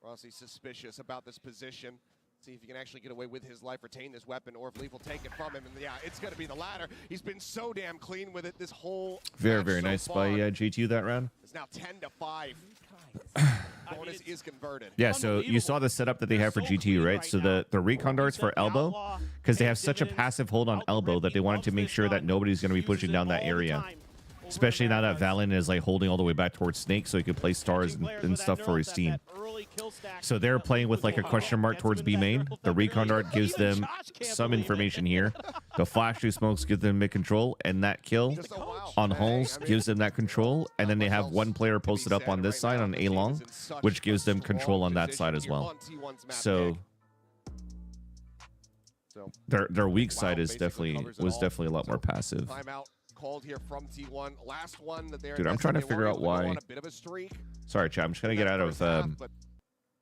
Speaker 20: Rossi's suspicious about this position. See if he can actually get away with his life, retain this weapon, or if Leaf will take it from him. And yeah, it's going to be the latter. He's been so damn clean with it this whole
Speaker 1: very nice by GTU that round.
Speaker 20: It's now 10-5. Bonus is converted.
Speaker 1: Yeah, so you saw the setup that they have for GTU, right? So the recon darts for elbow, because they have such a passive hold on elbow that they wanted to make sure that nobody's going to be pushing down that area. Especially now that Valen is like holding all the way back towards Snake, so he could play stars and stuff for his team. So they're playing with like a question mark towards B main. The recon dart gives them some information here. The flash through smokes gives them mid control, and that kill on hulls gives them that control. And then they have one player posted up on this side on A long, which gives them control on that side as well. So their weak side is definitely a lot more passive.
Speaker 20: Called here from T1. Last one that they're
Speaker 1: Dude, I'm trying to figure out why. Sorry, chat. I'm just gonna get out of.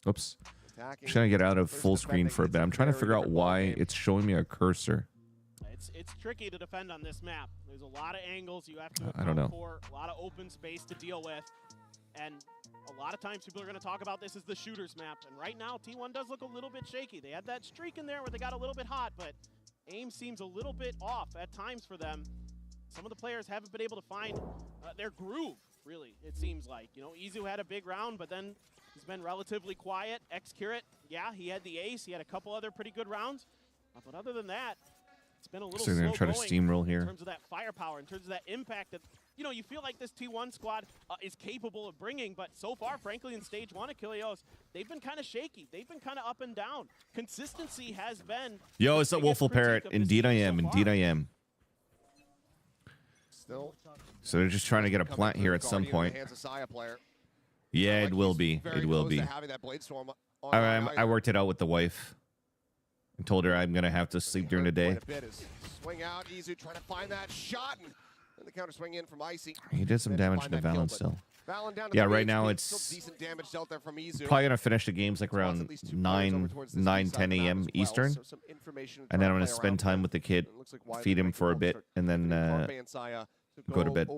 Speaker 1: Oops. I'm just gonna get out of full screen for a bit. I'm trying to figure out why it's showing me a cursor.
Speaker 9: It's tricky to defend on this map. There's a lot of angles you have to
Speaker 1: I don't know.
Speaker 9: for, a lot of open space to deal with, and a lot of times people are going to talk about this as the shooters map. And right now, T1 does look a little bit shaky. They had that streak in there where they got a little bit hot, but aim seems a little bit off at times for them. Some of the players haven't been able to find their groove, really, it seems like. You know, Izu had a big round, but then he's been relatively quiet. X-Curate, yeah, he had the ace. He had a couple other pretty good rounds. But other than that, it's been a little
Speaker 1: So they're gonna try to steamroll here.
Speaker 9: in terms of that firepower, in terms of that impact that, you know, you feel like this T1 squad is capable of bringing, but so far, frankly, in stage 1 of Kilios, they've been kind of shaky. They've been kind of up and down. Consistency has been...
Speaker 1: Yo, it's a Wolful Parrot. Indeed I am. Indeed I am. So they're just trying to get a plant here at some point. Yeah, it will be. It will be. I worked it out with the wife. I told her I'm gonna have to sleep during the day.
Speaker 20: Swing out, Izu trying to find that shot, and the counter swing in from Icy.
Speaker 1: He did some damage to Valen still. Yeah, right now it's probably gonna finish the games like around 10 a.m. Eastern, and then I'm gonna spend time with the kid, feed him for a bit, and then go to bed.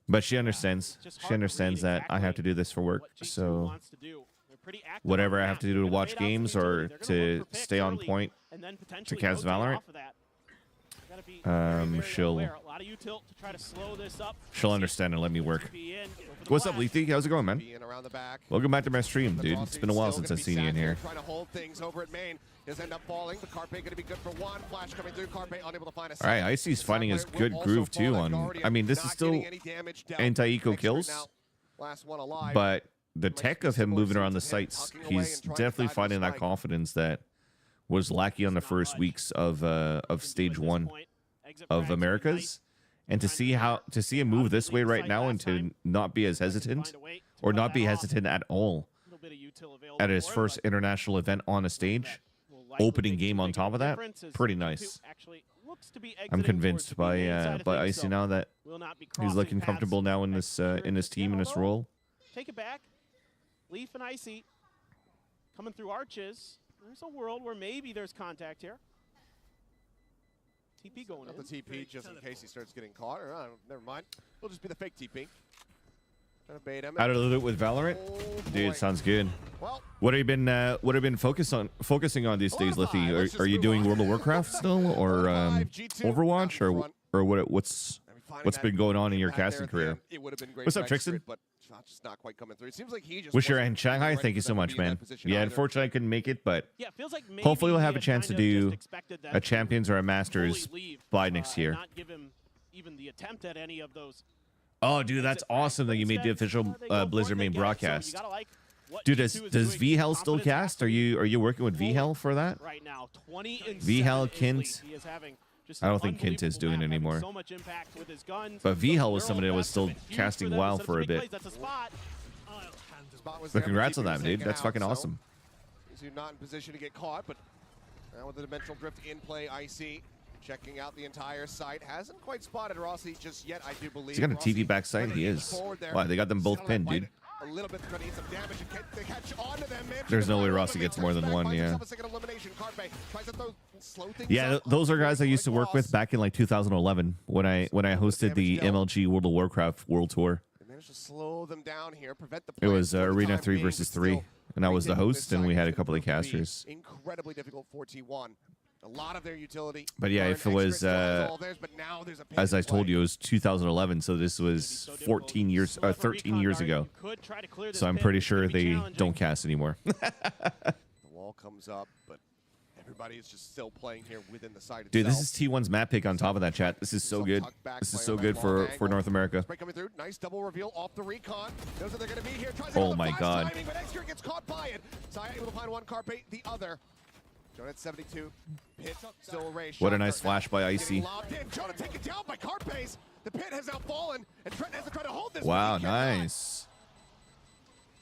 Speaker 1: But she understands. She understands that I have to do this for work, so whatever I have to do to watch games or to stay on point to cast Valorant, she'll understand and let me work. What's up, Lethy? How's it going, man? Welcome back to my stream, dude. It's been a while since I've seen you in here. All right, Icy's finding his good groove too. I mean, this is still anti-eco kills, but the tech of him moving around the sites, he's definitely finding that confidence that was lacking on the first weeks of stage 1 of Americas. And to see him move this way right now and to not be as hesitant or not be hesitant at all at his first international event on a stage, opening game on top of that, pretty nice. I'm convinced by Icy now that he's looking comfortable now in this team, in this role.
Speaker 9: Take it back. Leaf and Icy coming through arches. There's a world where maybe there's contact here. TP going in.
Speaker 20: The TP just in case he starts getting caught. Or never mind. It'll just be the fake TP.
Speaker 1: How to loot with Valorant? Dude, sounds good. What have you been focusing on these days, Lithy? Are you doing World of Warcraft still, or Overwatch, or what's been going on in your casting career? What's up, Trixton? Wish you're in Shanghai. Thank you so much, man. Yeah, unfortunately I couldn't make it, but hopefully we'll have a chance to do a Champions or a Masters by next year. Oh, dude, that's awesome that you made the official Blizzard main broadcast. Dude, does VHEL still cast? Are you working with VHEL for that? VHEL, Kint. I don't think Kint is doing it anymore. But VHEL was somebody that was still casting WoW for a bit. But congrats on that, dude. That's fucking awesome.
Speaker 20: He's not in position to get caught, but now with the dimensional drift in play, Icy checking out the entire site. Hasn't quite spotted Rossi just yet, I do believe.
Speaker 1: He's got a TV backside. He is. Wow, they got them both pinned, dude.
Speaker 20: A little bit, gonna need some damage to catch on to them, man.
Speaker 1: There's no way Rossi gets more than one, yeah. Yeah, those are guys I used to work with back in like 2011 when I hosted the MLG World of Warcraft World Tour. It was Arena 3 versus 3, and I was the host, and we had a couple of casters.
Speaker 20: Incredibly difficult for T1. A lot of their utility.
Speaker 1: But yeah, if it was, as I told you, it was 2011, so this was 13 years ago. So I'm pretty sure they don't cast anymore.
Speaker 20: The wall comes up, but Everybody is just still playing here within the site
Speaker 1: Dude,
Speaker 20: itself.
Speaker 1: this is T1's map pick on top of that chat. This is so good. This is so good for North America.
Speaker 20: Spray coming through. Nice double reveal off the recon. Knows that they're going to be here. Tries
Speaker 1: Oh my god.
Speaker 20: timing, but Extra gets caught by it. Saya able to find one, Carpe the other. Jonah at 72. Pit still erased.
Speaker 1: What a nice flash by Icy.
Speaker 20: Jonah taken down by Carpe's. The pit has now fallen, and Trent has to try to hold this.
Speaker 1: Wow, nice.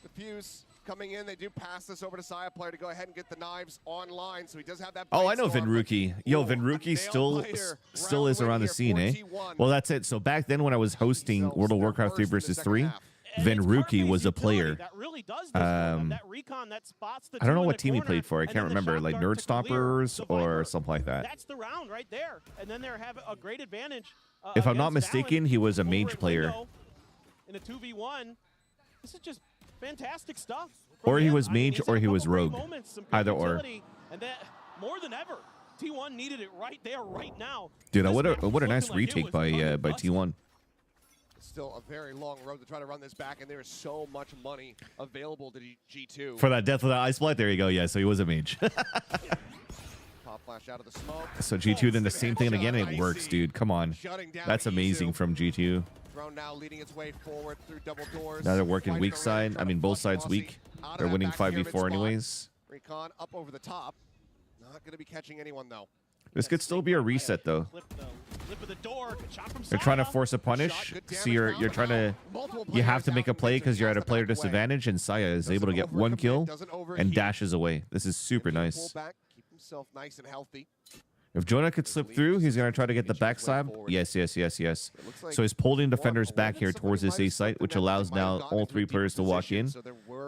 Speaker 20: The fuse coming in. They do pass this over to Saya player to go ahead and get the knives online, so he does have that.
Speaker 1: Oh, I know Vinruki. Yo, Vinruki still is around the scene, eh? Well, that's it. So back then when I was hosting World of Warcraft 3 versus 3, Vinruki was a player. I don't know what team he played for. I can't remember, like Nerd Stoppers or something like that.
Speaker 9: That's the round right there, and then they're having a great advantage.
Speaker 1: If I'm not mistaken, he was a mage player.
Speaker 9: In a 2v1, this is just fantastic stuff.
Speaker 1: Or he was mage or he was rogue. Either or.
Speaker 9: And that, more than ever, T1 needed it right there, right now.
Speaker 1: Dude, what a nice retake by T1.
Speaker 20: Still a very long road to try to run this back, and there is so much money available to G2.
Speaker 1: For that death without ice blight, there you go. Yeah, so he was a mage.
Speaker 20: Pop flash out of the smoke.
Speaker 1: So G2 did the same thing again, and it works, dude. Come on. That's amazing from G2.
Speaker 20: Drone now leading its way forward through double doors.
Speaker 1: Now they're working weak side. I mean, both sides weak. They're winning 5v4 anyways.
Speaker 20: Recon up over the top. Not going to be catching anyone, though.
Speaker 1: This could still be a reset, though. They're trying to force a punish. See, you're trying to... You have to make a play because you're at a player disadvantage, and Saya is able to get one kill and dashes away. This is super nice.
Speaker 20: Keep himself nice and healthy.
Speaker 1: If Jonah could slip through, he's going to try to get the backstab. Yes, yes, yes, yes. So he's pulling defenders back here towards this A site, which allows now all three players to walk in.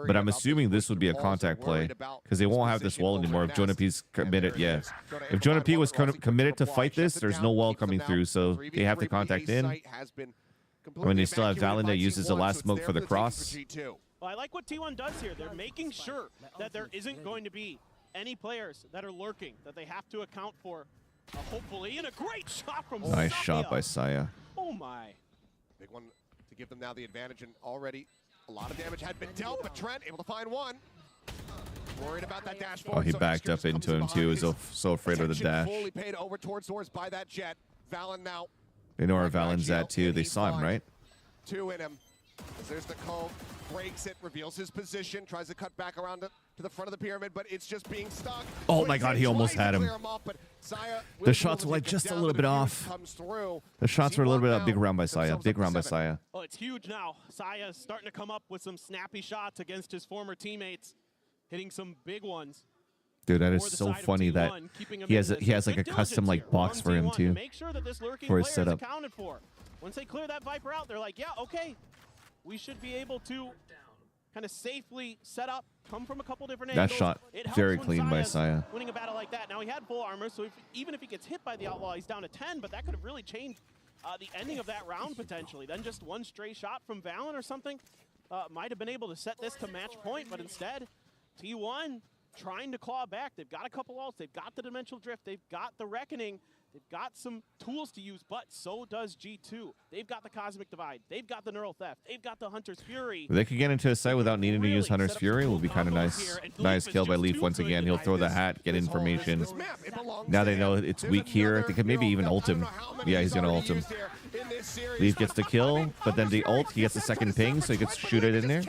Speaker 1: But I'm assuming this would be a contact play because they won't have this wall anymore if Jonah P's committed. Yeah. If Jonah P was committed to fight this, there's no wall coming through, so they have to contact in. I mean, they still have Valen that uses the last smoke for the cross.
Speaker 9: Well, I like what T1 does here. They're making sure that there isn't going to be any players that are lurking that they have to account for. Hopefully, and a great shot from
Speaker 1: Nice
Speaker 9: Saya.
Speaker 1: shot by Saya.
Speaker 9: Oh my.
Speaker 20: Big one to give them now the advantage, and already a lot of damage had been dealt, but Trent able to find one. Worried about that dash forward.
Speaker 1: Oh, he backed up into him too. He was so afraid of the dash.
Speaker 20: Fully paid over towards doors by that jet. Valen now.
Speaker 1: They know where Valen's at too. They saw him, right?
Speaker 20: Two in him. There's the cove. Breaks it, reveals his position, tries to cut back around to the front of the pyramid, but it's just being stuck.
Speaker 1: Oh my god, he almost had him. The shots were like just a little bit off. The shots were a little bit up. Big round by Saya. Big round by Saya.
Speaker 9: Oh, it's huge now. Saya's starting to come up with some snappy shots against his former teammates, hitting some big ones.
Speaker 1: Dude, that is so funny that he has like a custom like box for him too.
Speaker 9: Make sure that this lurking
Speaker 1: for his
Speaker 9: player is
Speaker 1: setup.
Speaker 9: accounted for. Once they clear that Viper out, they're like, yeah, okay. We should be able to kind of safely set up, come from a couple different angles.
Speaker 1: That shot very clean by Saya.
Speaker 9: Winning a battle like that. Now he had full armor, so even if he gets hit by the Outlaw, he's down to 10, but that could have really changed the ending of that round potentially. Then just one stray shot from Valen or something might have been able to set this to match point, but instead, T1 trying to claw back. They've got a couple ults, they've got the Dimensional Drift, they've got the Reckoning, they've got some tools to use, but so does G2. They've got the Cosmic Divide, they've got the Neural Theft, they've got the Hunter's Fury.
Speaker 1: If they could get into a site without needing to use Hunter's Fury, it will be kind of nice. Nice kill by Leaf once again. He'll throw the hat, get information. Now they know it's weak here. They could maybe even ult him. Yeah, he's going to ult him. Leaf gets the kill, but then the ult, he gets a second ping, so he gets shoot it in there.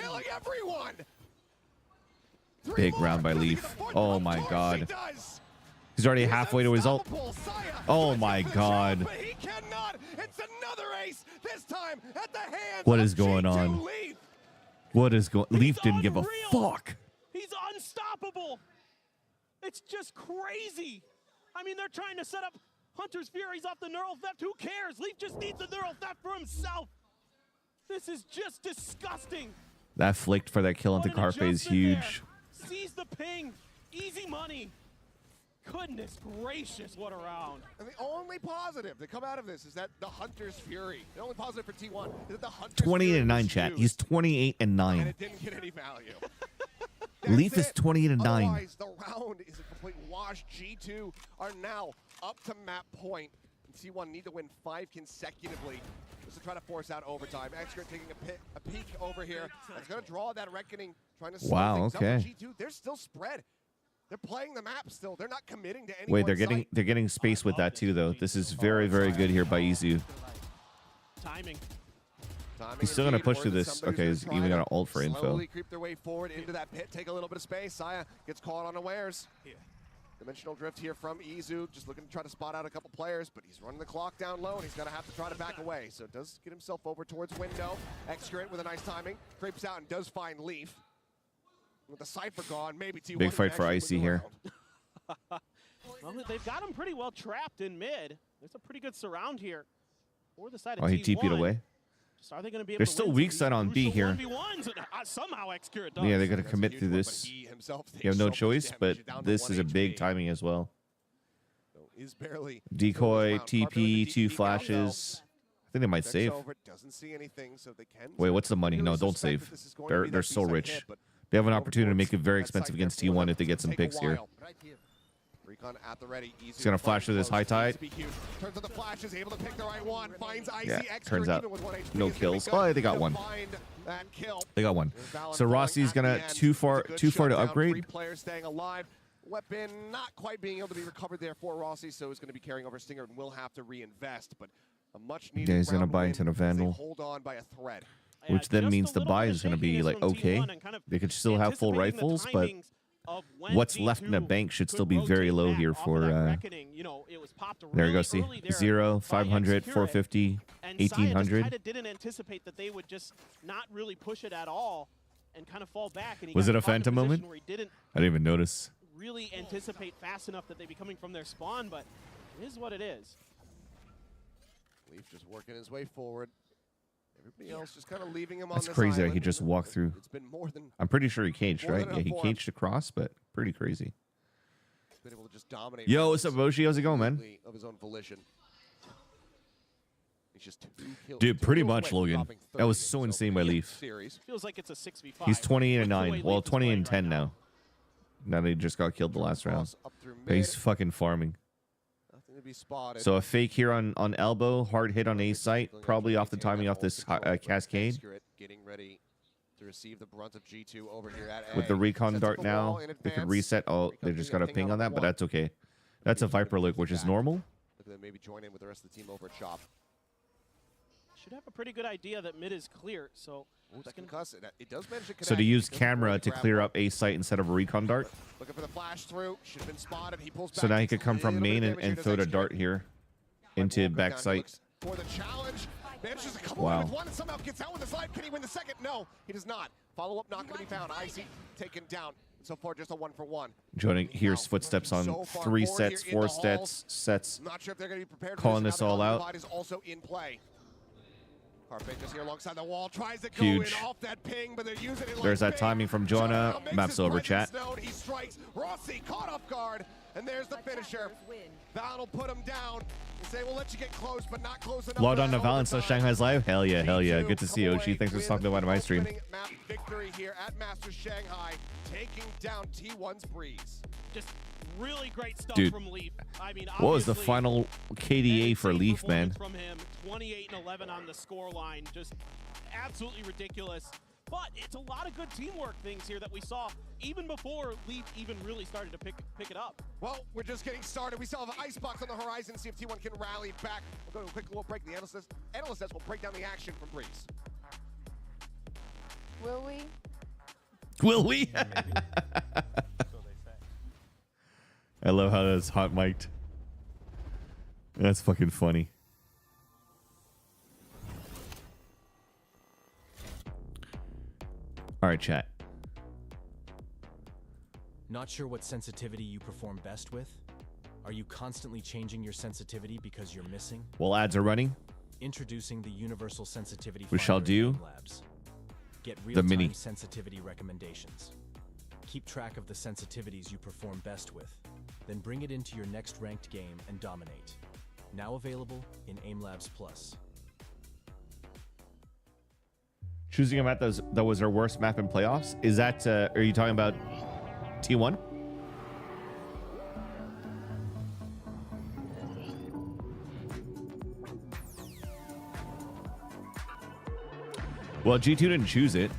Speaker 1: Big round by Leaf. Oh my god. He's already halfway to his ult. Oh my god. What is going on? What is going? Leaf didn't give a fuck.
Speaker 9: He's unstoppable. It's just crazy. I mean, they're trying to set up Hunter's Furies off the Neural Theft. Who cares? Leaf just needs the Neural Theft for himself. This is just disgusting.
Speaker 1: That flicked for that kill into Carpe is huge.
Speaker 9: Sees the ping. Easy money. Goodness gracious, what a round.
Speaker 20: And the only positive to come out of this is that the Hunter's Fury. The only positive for T1 is that the Hunter's
Speaker 1: 28-9, chat. He's 28-9.
Speaker 20: And it didn't get any value.
Speaker 1: Leaf is 28-9.
Speaker 20: Otherwise, the round is a complete wash. G2 are now up to map point. And T1 need to win 5 consecutively just to try to force out overtime. Extra taking a peek over here. That's going to draw that Reckoning, trying to slow things up. G2, they're still spread They're playing the map still. They're not committing to any.
Speaker 1: Wait, they're getting space with that too, though. This is very, very good here by Izu.
Speaker 9: Timing.
Speaker 1: He's still gonna push through this. Okay, he's even gonna ult for info.
Speaker 20: Slowly creep their way forward into that pit. Take a little bit of space. Saya gets caught unawares. Dimensional drift here from Izu, just looking to try to spot out a couple players, but he's running the clock down low, and he's gonna have to try to back away. So does get himself over towards window. Excurrent with a nice timing, creeps out and does find Leaf. With the Cypher gone, maybe T1.
Speaker 1: Big fight for Icy here.
Speaker 9: Well, they've got him pretty well trapped in mid. There's a pretty good surround here. For the side of
Speaker 1: Oh, he
Speaker 9: T1.
Speaker 1: TP'd away.
Speaker 9: Just are they going to be able
Speaker 1: There's
Speaker 9: to
Speaker 1: still
Speaker 9: win
Speaker 1: weak
Speaker 9: some
Speaker 1: side on B here.
Speaker 9: 1v1s? And, somehow Excurrent does.
Speaker 1: Yeah, they gotta commit through this. You have no choice, but this is a big timing as well.
Speaker 20: Is barely
Speaker 1: Decoy, TP, 2 flashes. I think they might save.
Speaker 20: Doesn't see anything, so they can.
Speaker 1: Wait, what's the money? No, don't save. They're so rich. They have an opportunity to make it very expensive against T1 if they get some picks here.
Speaker 20: Recon at the ready.
Speaker 1: He's gonna flash with his high tide.
Speaker 20: Turns on the flashes, able to pick the right one. Finds Icy.
Speaker 1: Yeah,
Speaker 20: Extra,
Speaker 1: turns out
Speaker 20: even with 1 HP,
Speaker 1: no
Speaker 20: is gonna
Speaker 1: kills.
Speaker 20: be good
Speaker 1: Oh, they got
Speaker 20: to
Speaker 1: one.
Speaker 20: find that kill.
Speaker 1: They got one. So Rossi's gonna too far to
Speaker 20: Three
Speaker 1: upgrade.
Speaker 20: players staying alive. Weapon not quite being able to be recovered there for Rossi, so he's going to be carrying over Stinger and will have to reinvest. But a much needed.
Speaker 1: Yeah, he's gonna
Speaker 20: round
Speaker 1: buy
Speaker 20: win
Speaker 1: into the
Speaker 20: as they
Speaker 1: Vandal.
Speaker 20: Hold on by a thread.
Speaker 1: Which then means the buy is going to be like okay. They could still have full rifles, but what's left in the bank should still be very low here for. There you go. See 0, 500, 450, 1800.
Speaker 9: Kind of didn't anticipate that they would just not really push it at all and kind of fall back. And he
Speaker 1: Was
Speaker 9: got
Speaker 1: it a
Speaker 9: caught in
Speaker 1: phantom
Speaker 9: position
Speaker 1: moment?
Speaker 9: where he didn't
Speaker 1: I didn't even notice.
Speaker 9: really anticipate fast enough that they'd be coming from their spawn, but it is what it is.
Speaker 20: Leaf just working his way forward. Everybody else just kind of leaving him
Speaker 1: That's
Speaker 20: on this
Speaker 1: crazy that
Speaker 20: island.
Speaker 1: he just walked through.
Speaker 20: It's been more than.
Speaker 1: I'm pretty sure he caged,
Speaker 20: more
Speaker 1: right?
Speaker 20: than
Speaker 1: Yeah, he
Speaker 20: enough for
Speaker 1: caged across, but pretty crazy.
Speaker 20: He's been able to just dominate.
Speaker 1: Yo, what's up, Boshi? How's it going, man?
Speaker 20: Of his own volition. He's just
Speaker 1: Dude, pretty much, Logan. That was so insane by Leaf.
Speaker 9: Feels like it's a 6v5.
Speaker 1: He's 28-9. Well, 20-10 now. Now that he just got killed the last round. But he's fucking farming.
Speaker 20: Nothing to be spotted.
Speaker 1: So a fake here on elbow, hard hit on A site, probably off the timing off this cascade.
Speaker 20: Getting ready to receive the brunt of G2 over here at A.
Speaker 1: With the recon
Speaker 20: Sets
Speaker 1: dart
Speaker 20: up a wall
Speaker 1: now,
Speaker 20: in
Speaker 1: they could
Speaker 20: advance.
Speaker 1: reset. Oh, they just got a ping on that, but that's okay. That's a Viper look, which is normal.
Speaker 20: Look at them maybe join in with the rest of the team over at shop.
Speaker 9: Should have a pretty good idea that mid is clear, so
Speaker 20: That's concuss it. It does manage to connect.
Speaker 1: So to use
Speaker 20: Doesn't
Speaker 1: camera
Speaker 20: really
Speaker 1: to
Speaker 20: grab
Speaker 1: clear
Speaker 20: one.
Speaker 1: up A site instead of a recon dart.
Speaker 20: Looking for the flash through. Should have been spotted. He pulls back.
Speaker 1: So now he
Speaker 20: Takes
Speaker 1: could
Speaker 20: a
Speaker 1: come from
Speaker 20: little bit
Speaker 1: main
Speaker 20: of
Speaker 1: and,
Speaker 20: damage here,
Speaker 1: and
Speaker 20: does
Speaker 1: throw the
Speaker 20: extra.
Speaker 1: dart here into back site.
Speaker 20: For the challenge. Manages to come
Speaker 1: Wow.
Speaker 20: away with one and somehow gets out with his life. Can he win the second? No, he does not. Follow up not going to be found. Icy taken down. So far, just a 1-for-1.
Speaker 1: Joining here's footsteps on
Speaker 20: So far
Speaker 1: 3
Speaker 20: forward
Speaker 1: sets,
Speaker 20: here in
Speaker 1: 4
Speaker 20: the halls.
Speaker 1: sets.
Speaker 20: Not sure if they're going to be prepared
Speaker 1: Calling
Speaker 20: for
Speaker 1: this
Speaker 20: Now the
Speaker 1: all
Speaker 20: Elder
Speaker 1: out.
Speaker 20: Divide is also in play. Parfait just here alongside the wall. Tries to
Speaker 1: Huge.
Speaker 20: go in off that ping, but they're using it like
Speaker 1: There's that
Speaker 20: big.
Speaker 1: timing from Jonah.
Speaker 20: Makes
Speaker 1: Maps
Speaker 20: his
Speaker 1: over,
Speaker 20: presence
Speaker 1: chat.
Speaker 20: known. He strikes. Rossi caught off guard, and there's the finisher. Val will put him down and say, we'll let you get close, but not close enough.
Speaker 1: Logged
Speaker 20: for
Speaker 1: on to
Speaker 20: that
Speaker 1: Valence on
Speaker 20: overtime.
Speaker 1: Shanghai's live. Hell yeah, hell yeah.
Speaker 20: G2
Speaker 1: Good to see you,
Speaker 20: come
Speaker 1: Ochi.
Speaker 20: away
Speaker 1: Thanks for
Speaker 20: with
Speaker 1: stopping by my stream.
Speaker 20: opening Map victory here at Masters Shanghai, taking down T1's Breeze.
Speaker 9: just really great stuff
Speaker 1: Dude,
Speaker 9: from Leaf. I mean,
Speaker 1: what was the
Speaker 9: obviously,
Speaker 1: final KDA for
Speaker 9: insane
Speaker 1: Leaf, man?
Speaker 9: performance from him, 28 and 11 on the score line, just absolutely ridiculous. But it's a lot of good teamwork things here that we saw even before Leaf even really started to pick it up.
Speaker 20: Well, we're just getting started. We still have an icebox on the horizon. See if T1 can rally back. We'll go to a quick little break. The analyst says we'll break down the action from Breeze.
Speaker 7: Will we?
Speaker 1: Will we? I love how that's hot mic'd. That's fucking funny. All right, chat.
Speaker 13: Not sure what sensitivity you perform best with? Are you constantly changing your sensitivity because you're missing?
Speaker 1: While ads are running,
Speaker 13: Introducing the Universal Sensitivity
Speaker 1: we shall
Speaker 13: Finder
Speaker 1: do
Speaker 13: in Labs. Get
Speaker 1: the
Speaker 13: real-time
Speaker 1: mini.
Speaker 13: sensitivity recommendations. Keep track of the sensitivities you perform best with, then bring it into your next ranked game and dominate. Now available in AimLabs Plus.
Speaker 1: Choosing a map that was our worst map in playoffs. Is that? Are you talking about T1? Well, G2 didn't choose it.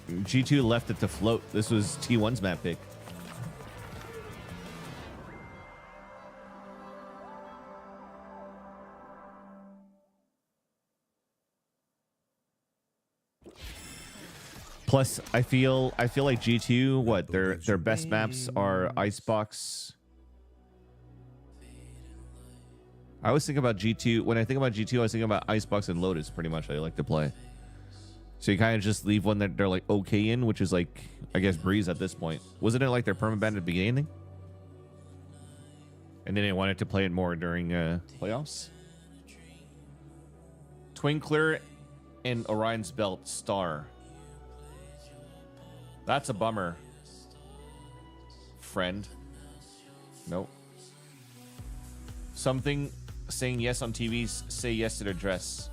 Speaker 1: G2 left it to float. This was T1's map pick. Plus, I feel like G2, what their best maps are Icebox. I always think about G2. When I think about G2, I was thinking about Icebox and Lotus pretty much. I like to play. So you kind of just leave one that they're like okay in, which is like, I guess, Breeze at this point. Wasn't it like their permaban at the beginning? And then they wanted to play it more during playoffs. Twinkler and Orion's Belt Star. That's a bummer. Friend. Nope. Something saying yes on TVs, say yes to their dress.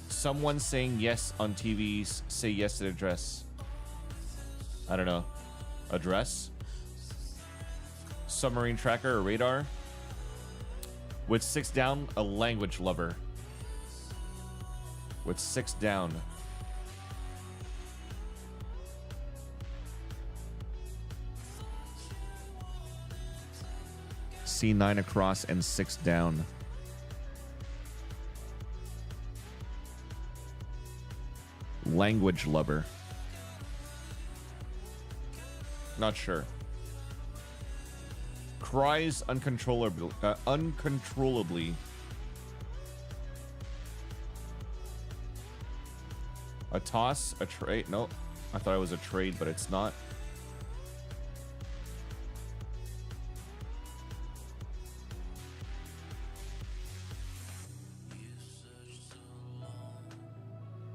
Speaker 1: Someone saying yes on TVs, say yes to their dress. I don't know. A dress? Submarine tracker or radar? With 6 down, a language lover. With 6 down. C9 across and 6 down. Language lover. Not sure. Cries uncontrollably. Uncontrollably. A toss, a trade. No, I thought it was a trade, but it's not.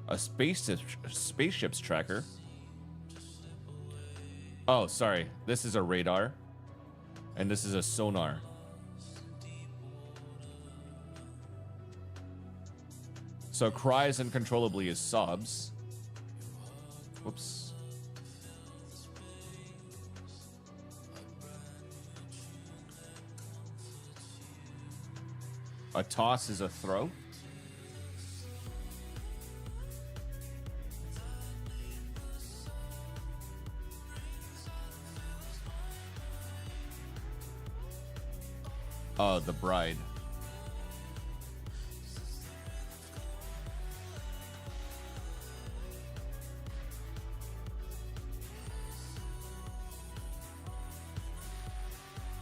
Speaker 1: A spaceships tracker. Oh, sorry. This is a radar. And this is a sonar. So cries uncontrollably is sobs. Whoops. A toss is a throw. The bride.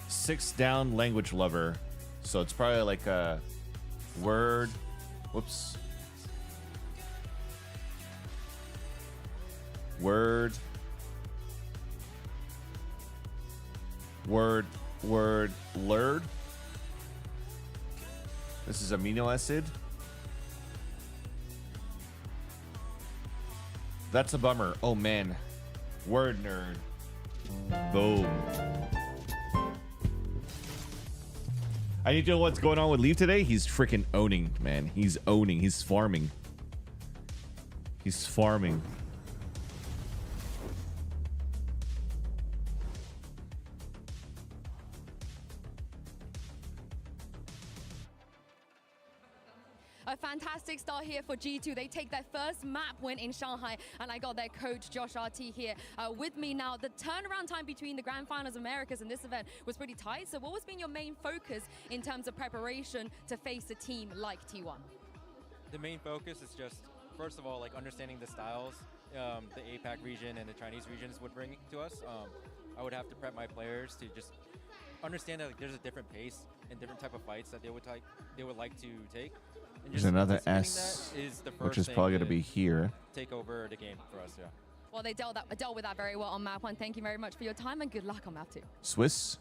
Speaker 1: Six down language lover. So it's probably like a word. Whoops. Word. Lurd. This is amino acid. That's a bummer. Oh man. Word nerd. Boom. I need to know what's going on with Leaf today. He's freaking owning, man. He's owning. He's farming. He's farming.
Speaker 8: A fantastic start here for G2. They take their first map win in Shanghai, and I got their coach, Josh RT, here with me now. The turnaround time between the Grand Finals Americas and this event was pretty tight. So what has been your main focus in terms of preparation to face a team like T1?
Speaker 14: The main focus is just, first of all, like understanding the styles the APAC region and the Chinese regions would bring to us. I would have to prep my players to just understand that like, there's a different pace and different type of fights that they would like to take. And
Speaker 1: There's another S, which is probably going to be here.
Speaker 14: Take over the game for us, yeah.
Speaker 8: Well, they dealt with that very well on map 1. Thank you very much for your time and good luck on map 2.
Speaker 1: Swiss.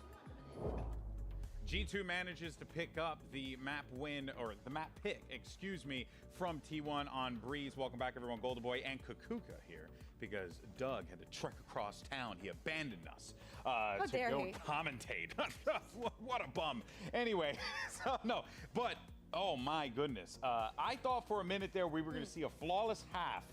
Speaker 4: G2 manages to pick up the map win, or the map pick, excuse me, from T1 on Breeze. Welcome back, everyone. Golden Boy and Kukuka here, because Doug had to trek across town. He abandoned us to go commentate. What a bum. Anyway, so no, but oh my goodness. I thought for a minute there we were going to see a flawless half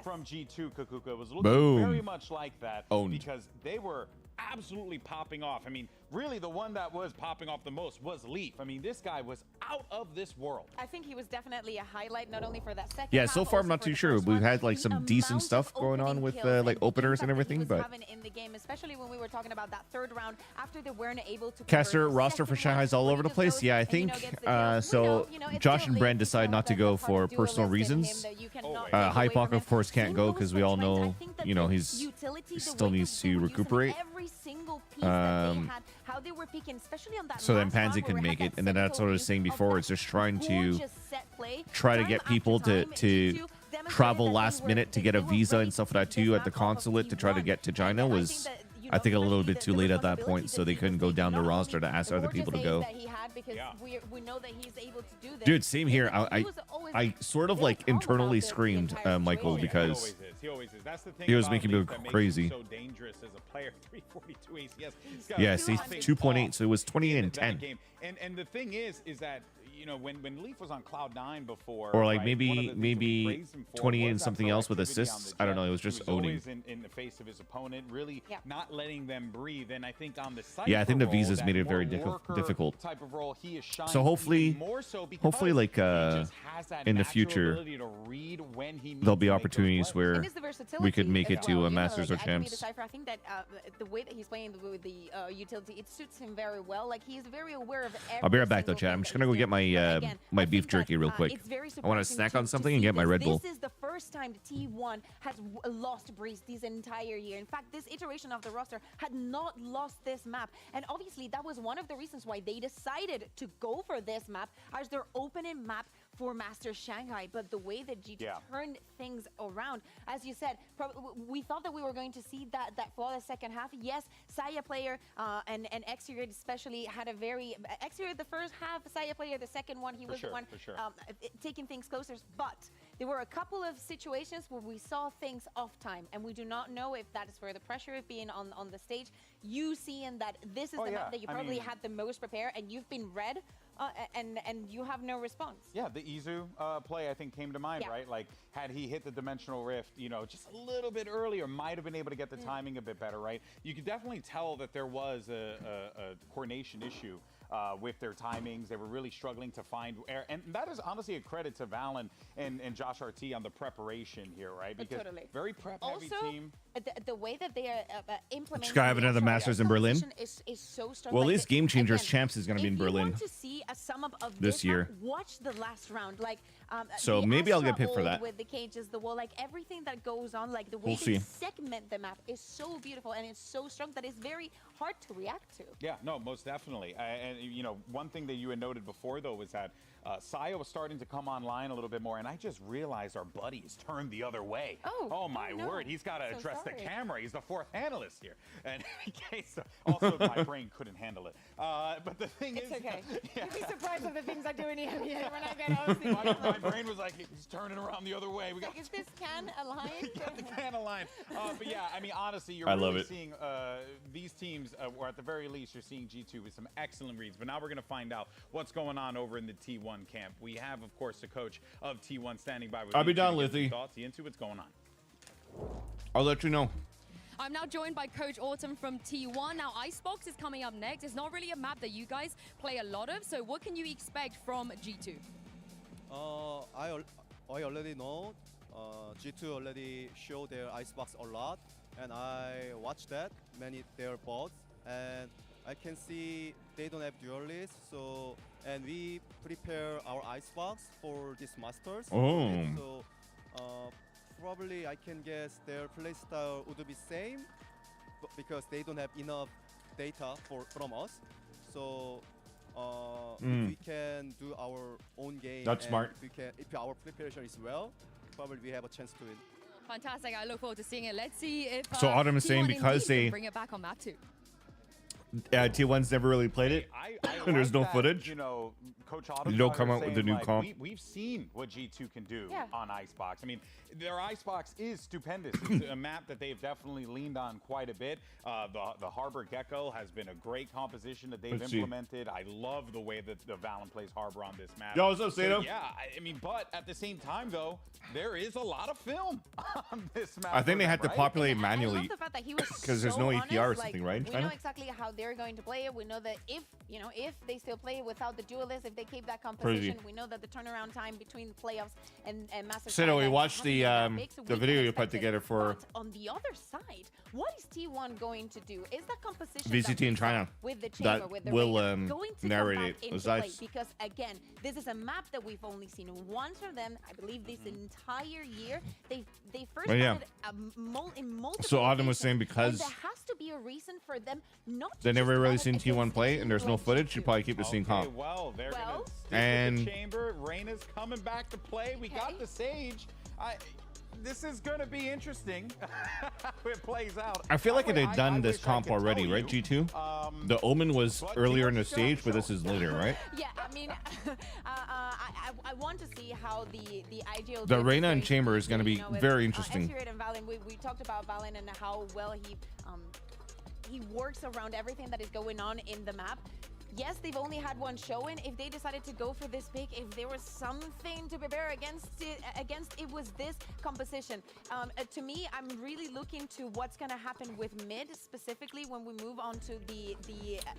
Speaker 4: from G2 Kukuka. It was looking very much like that because they were absolutely popping off. I mean, really the one that was popping off the most was Leaf. I mean, this guy was out of this world.
Speaker 7: I think he was definitely a highlight, not only for that second
Speaker 1: Yeah,
Speaker 7: half,
Speaker 1: so far I'm
Speaker 7: also
Speaker 1: not
Speaker 7: for
Speaker 1: too
Speaker 7: the
Speaker 1: sure.
Speaker 7: first
Speaker 1: We've
Speaker 7: one.
Speaker 1: had like
Speaker 7: The
Speaker 1: some decent
Speaker 7: amount
Speaker 1: stuff
Speaker 7: of
Speaker 1: going on
Speaker 7: opening
Speaker 1: with
Speaker 7: kills
Speaker 1: like
Speaker 7: and the
Speaker 1: openers and
Speaker 7: impact that he
Speaker 1: everything,
Speaker 7: was
Speaker 1: but
Speaker 7: having in the game, especially when we were talking about that third round after they weren't able to
Speaker 1: caster
Speaker 7: convert the
Speaker 1: roster for
Speaker 7: second
Speaker 1: Shanghai's
Speaker 7: one,
Speaker 1: all
Speaker 7: when
Speaker 1: over
Speaker 7: he
Speaker 1: the
Speaker 7: just
Speaker 1: place.
Speaker 7: goes
Speaker 1: Yeah, I
Speaker 7: and,
Speaker 1: think
Speaker 7: gets the kills.
Speaker 1: so.
Speaker 7: We know it's
Speaker 1: Josh
Speaker 7: still
Speaker 1: and
Speaker 7: late.
Speaker 1: Bren
Speaker 7: We
Speaker 1: decide
Speaker 7: know
Speaker 1: not to
Speaker 7: that
Speaker 1: go
Speaker 7: that's hard
Speaker 1: for
Speaker 7: to do a
Speaker 1: personal
Speaker 7: list in him
Speaker 1: reasons.
Speaker 7: that you cannot take away
Speaker 1: Hypoc,
Speaker 7: from
Speaker 1: of
Speaker 7: him.
Speaker 1: course, can't
Speaker 7: Same
Speaker 1: go
Speaker 7: goes
Speaker 1: because
Speaker 7: for
Speaker 1: we all
Speaker 7: Trent. I
Speaker 1: know,
Speaker 7: think that
Speaker 1: you know,
Speaker 7: the
Speaker 1: he's
Speaker 7: utility, the
Speaker 1: still
Speaker 7: way
Speaker 1: needs
Speaker 7: that they
Speaker 1: to
Speaker 7: were using
Speaker 1: recuperate.
Speaker 7: every single piece that they had, how they were picking, especially on that
Speaker 1: So then
Speaker 7: last round
Speaker 1: Pansy
Speaker 7: where
Speaker 1: can
Speaker 7: we
Speaker 1: make
Speaker 7: had
Speaker 1: it,
Speaker 7: that
Speaker 1: and then that's what I was
Speaker 7: use
Speaker 1: saying
Speaker 7: of
Speaker 1: before.
Speaker 7: that
Speaker 1: It's just trying to
Speaker 7: gorgeous set play.
Speaker 1: try to
Speaker 7: Time
Speaker 1: get
Speaker 7: after
Speaker 1: people
Speaker 7: time,
Speaker 1: to
Speaker 7: G2 demonstrated
Speaker 1: travel
Speaker 7: that they
Speaker 1: last
Speaker 7: were-
Speaker 1: minute to
Speaker 7: they-
Speaker 1: get a
Speaker 7: they were
Speaker 1: visa
Speaker 7: ready
Speaker 1: and stuff
Speaker 7: to
Speaker 1: like that
Speaker 7: take
Speaker 1: too
Speaker 7: this
Speaker 1: at the
Speaker 7: map off of
Speaker 1: consulate to try to
Speaker 7: T1.
Speaker 1: get to China
Speaker 7: And I
Speaker 1: was.
Speaker 7: think that, you
Speaker 1: I
Speaker 7: know,
Speaker 1: think a little
Speaker 7: especially
Speaker 1: bit too
Speaker 7: the
Speaker 1: late at that
Speaker 7: responsibility
Speaker 1: point,
Speaker 7: that
Speaker 1: so they
Speaker 7: G2
Speaker 1: couldn't go
Speaker 7: was
Speaker 1: down the
Speaker 7: taking, not
Speaker 1: roster
Speaker 7: only
Speaker 1: to ask
Speaker 7: the
Speaker 1: other people to
Speaker 7: gorgeous
Speaker 1: go.
Speaker 7: ace that he had, because we know that he's able to do this.
Speaker 1: Dude, same here.
Speaker 7: He was always
Speaker 1: I sort of like internally screamed, Michael, because
Speaker 4: He always is. That's the thing.
Speaker 1: he was
Speaker 4: about
Speaker 1: making me
Speaker 4: Leaf
Speaker 1: go
Speaker 4: that makes him
Speaker 1: crazy.
Speaker 4: So dangerous as a player. 342 ACS. He's got
Speaker 1: Yeah,
Speaker 4: a
Speaker 1: see,
Speaker 4: big
Speaker 1: 2.8,
Speaker 4: ball
Speaker 1: so it was 28
Speaker 4: in
Speaker 1: and
Speaker 4: that
Speaker 1: 10.
Speaker 4: game. And the thing is that, you know, when Leaf was on Cloud 9 before,
Speaker 1: Or like
Speaker 4: right, one of the things that we
Speaker 1: maybe
Speaker 4: praised him for
Speaker 1: 28
Speaker 4: was
Speaker 1: and
Speaker 4: that
Speaker 1: something else with
Speaker 4: proactivity on
Speaker 1: assists.
Speaker 4: the
Speaker 1: I don't know.
Speaker 4: jet.
Speaker 1: It was just
Speaker 4: He was
Speaker 1: owning.
Speaker 4: always in the face of his opponent, really not letting them breathe. And I think on the side,
Speaker 1: Yeah, I think the
Speaker 4: role,
Speaker 1: visas
Speaker 4: that
Speaker 1: made it
Speaker 4: more
Speaker 1: very
Speaker 4: worker
Speaker 1: difficult.
Speaker 4: Type of role, he is shining
Speaker 1: So hopefully,
Speaker 4: even more so because
Speaker 1: hopefully, like
Speaker 4: he just has that
Speaker 1: in the
Speaker 4: natural
Speaker 1: future,
Speaker 4: ability to read when he
Speaker 1: there'll
Speaker 4: needs
Speaker 1: be
Speaker 4: to make those
Speaker 1: opportunities
Speaker 4: plays.
Speaker 1: where
Speaker 7: And it's the versatility
Speaker 1: we could make
Speaker 7: as
Speaker 1: it to
Speaker 7: well,
Speaker 1: a
Speaker 7: you know,
Speaker 1: Masters or
Speaker 7: like, I can be the
Speaker 1: Champs.
Speaker 7: Cypher. I think that the way that he's playing with the utility, it suits him very well. Like, he's very aware of every
Speaker 1: I'll be right back though,
Speaker 7: single
Speaker 1: chat. I'm
Speaker 7: thing
Speaker 1: just
Speaker 7: that
Speaker 1: gonna go
Speaker 7: he's
Speaker 1: get
Speaker 7: doing.
Speaker 1: my
Speaker 7: Again,
Speaker 1: my
Speaker 7: I
Speaker 1: beef
Speaker 7: think that,
Speaker 1: jerky real quick.
Speaker 7: it's very
Speaker 1: I want to
Speaker 7: surprising
Speaker 1: snack
Speaker 7: to
Speaker 1: on something and
Speaker 7: see
Speaker 1: get my
Speaker 7: this.
Speaker 1: Red Bull.
Speaker 7: This is the first time T1 has lost Breeze this entire year. In fact, this iteration of the roster had not lost this map. And obviously, that was one of the reasons why they decided to go for this map as their opening map for Master Shanghai. But the way that G2 turned things around, as you said, we thought that we were going to see that flawless second half. Yes, Saya player and Exterior especially had a very Exterior the first half, Saya player the second one. He was the one taking things closer. But there were a couple of situations where we saw things off time, and we do not know if that is for the pressure of being on the stage. You seeing that this is the map that you probably had the most prepared, and you've been read. And you have no response.
Speaker 4: Yeah, the Izu play I think came to mind, right? Like, had he hit the dimensional rift, you know, just a little bit earlier, might have been able to get the timing a bit better, right? You could definitely tell that there was a coordination issue with their timings. They were really struggling to find air, and that is honestly a credit to Valen and Josh RT on the preparation here, right? Because very prep heavy team.
Speaker 7: The way that they are implementing.
Speaker 1: Just gotta have another Masters in Berlin.
Speaker 7: Is so strong.
Speaker 1: Well,
Speaker 7: like
Speaker 1: this Game Changers Champs is going to be in
Speaker 7: if you
Speaker 1: Berlin
Speaker 7: want to see a sum up of
Speaker 1: this year.
Speaker 7: map, watch the last round. Like,
Speaker 1: So
Speaker 7: the
Speaker 1: maybe I'll
Speaker 7: Astra
Speaker 1: get picked for
Speaker 7: ult
Speaker 1: that.
Speaker 7: With the cages, the wall, like everything that goes on, like the way
Speaker 1: We'll
Speaker 7: they
Speaker 1: see.
Speaker 7: segment the map is so beautiful and it's so strong that it's very hard to react to.
Speaker 4: Yeah, no, most definitely. And you know, one thing that you had noted before though was that Saya was starting to come online a little bit more, and I just realized our buddy is turned the other way. Oh my word, he's got to address the camera. He's the fourth analyst here, and in case also my brain couldn't handle it. But the thing is,
Speaker 7: okay. You'd be surprised at the things I do in here when I get home.
Speaker 4: my brain was like, he's turning around the other way. We got
Speaker 7: is this can aligned?
Speaker 4: the can aligned. But yeah, I mean, honestly, you're
Speaker 1: I love
Speaker 4: really
Speaker 1: it.
Speaker 4: seeing these teams, or at the very least, you're seeing G2 with some excellent reads. But now we're going to find out what's going on over in the T1 camp. We have, of course, the coach of T1 standing by with
Speaker 1: I'll be down,
Speaker 4: to get some
Speaker 1: Lizzie.
Speaker 4: thoughts into what's going on.
Speaker 1: I'll let you know.
Speaker 8: I'm now joined by Coach Autumn from T1. Now, Icebox is coming up next. It's not really a map that you guys play a lot of, so what can you expect from G2?
Speaker 3: I already know G2 already show their Icebox a lot, and I watched that, their bots, and I can see they don't have duelists, so and we prepare our Icebox for this Masters. So probably I can guess their playstyle would be same, because they don't have enough data from us. So if we can do our own game,
Speaker 1: That's
Speaker 3: and
Speaker 1: smart.
Speaker 3: if our preparation is well, probably we have a chance to win.
Speaker 8: Fantastic. I look forward to seeing it. Let's see if
Speaker 1: So Autumn is saying
Speaker 8: T1
Speaker 1: because
Speaker 8: indeed can
Speaker 1: they-
Speaker 8: bring it back on map 2.
Speaker 1: T1's never really played it. And there's no
Speaker 4: that,
Speaker 1: footage.
Speaker 4: You know, Coach Autumn
Speaker 1: They don't come out with the
Speaker 4: saying,
Speaker 1: new
Speaker 4: like,
Speaker 1: comp.
Speaker 4: We've seen what G2 can do on Icebox. I mean, their Icebox is stupendous. It's a map that they've definitely leaned on quite a bit. The Harbor Gecko has been a great composition that they've
Speaker 1: Let's see.
Speaker 4: implemented. I love the way that the Valen plays Harbor on this map.
Speaker 1: Yo, what's up,
Speaker 4: So,
Speaker 1: Sato?
Speaker 4: yeah, I mean, but at the same time, though, there is a lot of film on this map.
Speaker 1: I think
Speaker 4: for
Speaker 1: they
Speaker 4: them,
Speaker 1: had to
Speaker 4: right?
Speaker 1: populate
Speaker 7: I
Speaker 1: manually
Speaker 7: love the fact that he was
Speaker 1: because there's
Speaker 7: so
Speaker 1: no
Speaker 7: honest,
Speaker 1: APR or
Speaker 7: like,
Speaker 1: something, right? in
Speaker 7: We
Speaker 1: China?
Speaker 7: know exactly how they're going to play it. We know that if they still play without the duelists, if they keep that composition, we know that the turnaround time between playoffs and Masters.
Speaker 1: So we watched the video you put together for.
Speaker 7: But on the other side, what is T1 going to do? Is that composition
Speaker 1: VCT in China
Speaker 7: with the chamber,
Speaker 1: that
Speaker 7: with the
Speaker 1: will
Speaker 7: going to
Speaker 1: narrate
Speaker 7: come
Speaker 1: it?
Speaker 7: back into play? Because again, this is a map that we've only seen once from them. I believe this entire year. They first had it in multiple.
Speaker 1: So Autumn was saying because
Speaker 7: there has to be a reason for them not.
Speaker 1: they never really seen T1 play and there's no footage, you probably keep the same comp.
Speaker 4: Well, they're gonna stick
Speaker 1: and
Speaker 4: with the chamber. Reyna's coming back to play. We got the Sage. This is going to be interesting how it plays out.
Speaker 1: I feel like it had done this comp already, right, G2? The Omen was earlier in the stage, but this is later, right?
Speaker 7: Yeah, I mean, I want to see how the ideal.
Speaker 1: The Reyna and Chamber is going to be very interesting.
Speaker 7: And Valen, we talked about Valen and how well he works around everything that is going on in the map. Yes, they've only had one showing. If they decided to go for this pick, if there was something to prepare against, it was this composition. To me, I'm really looking to what's going to happen with mid, specifically when we move on to the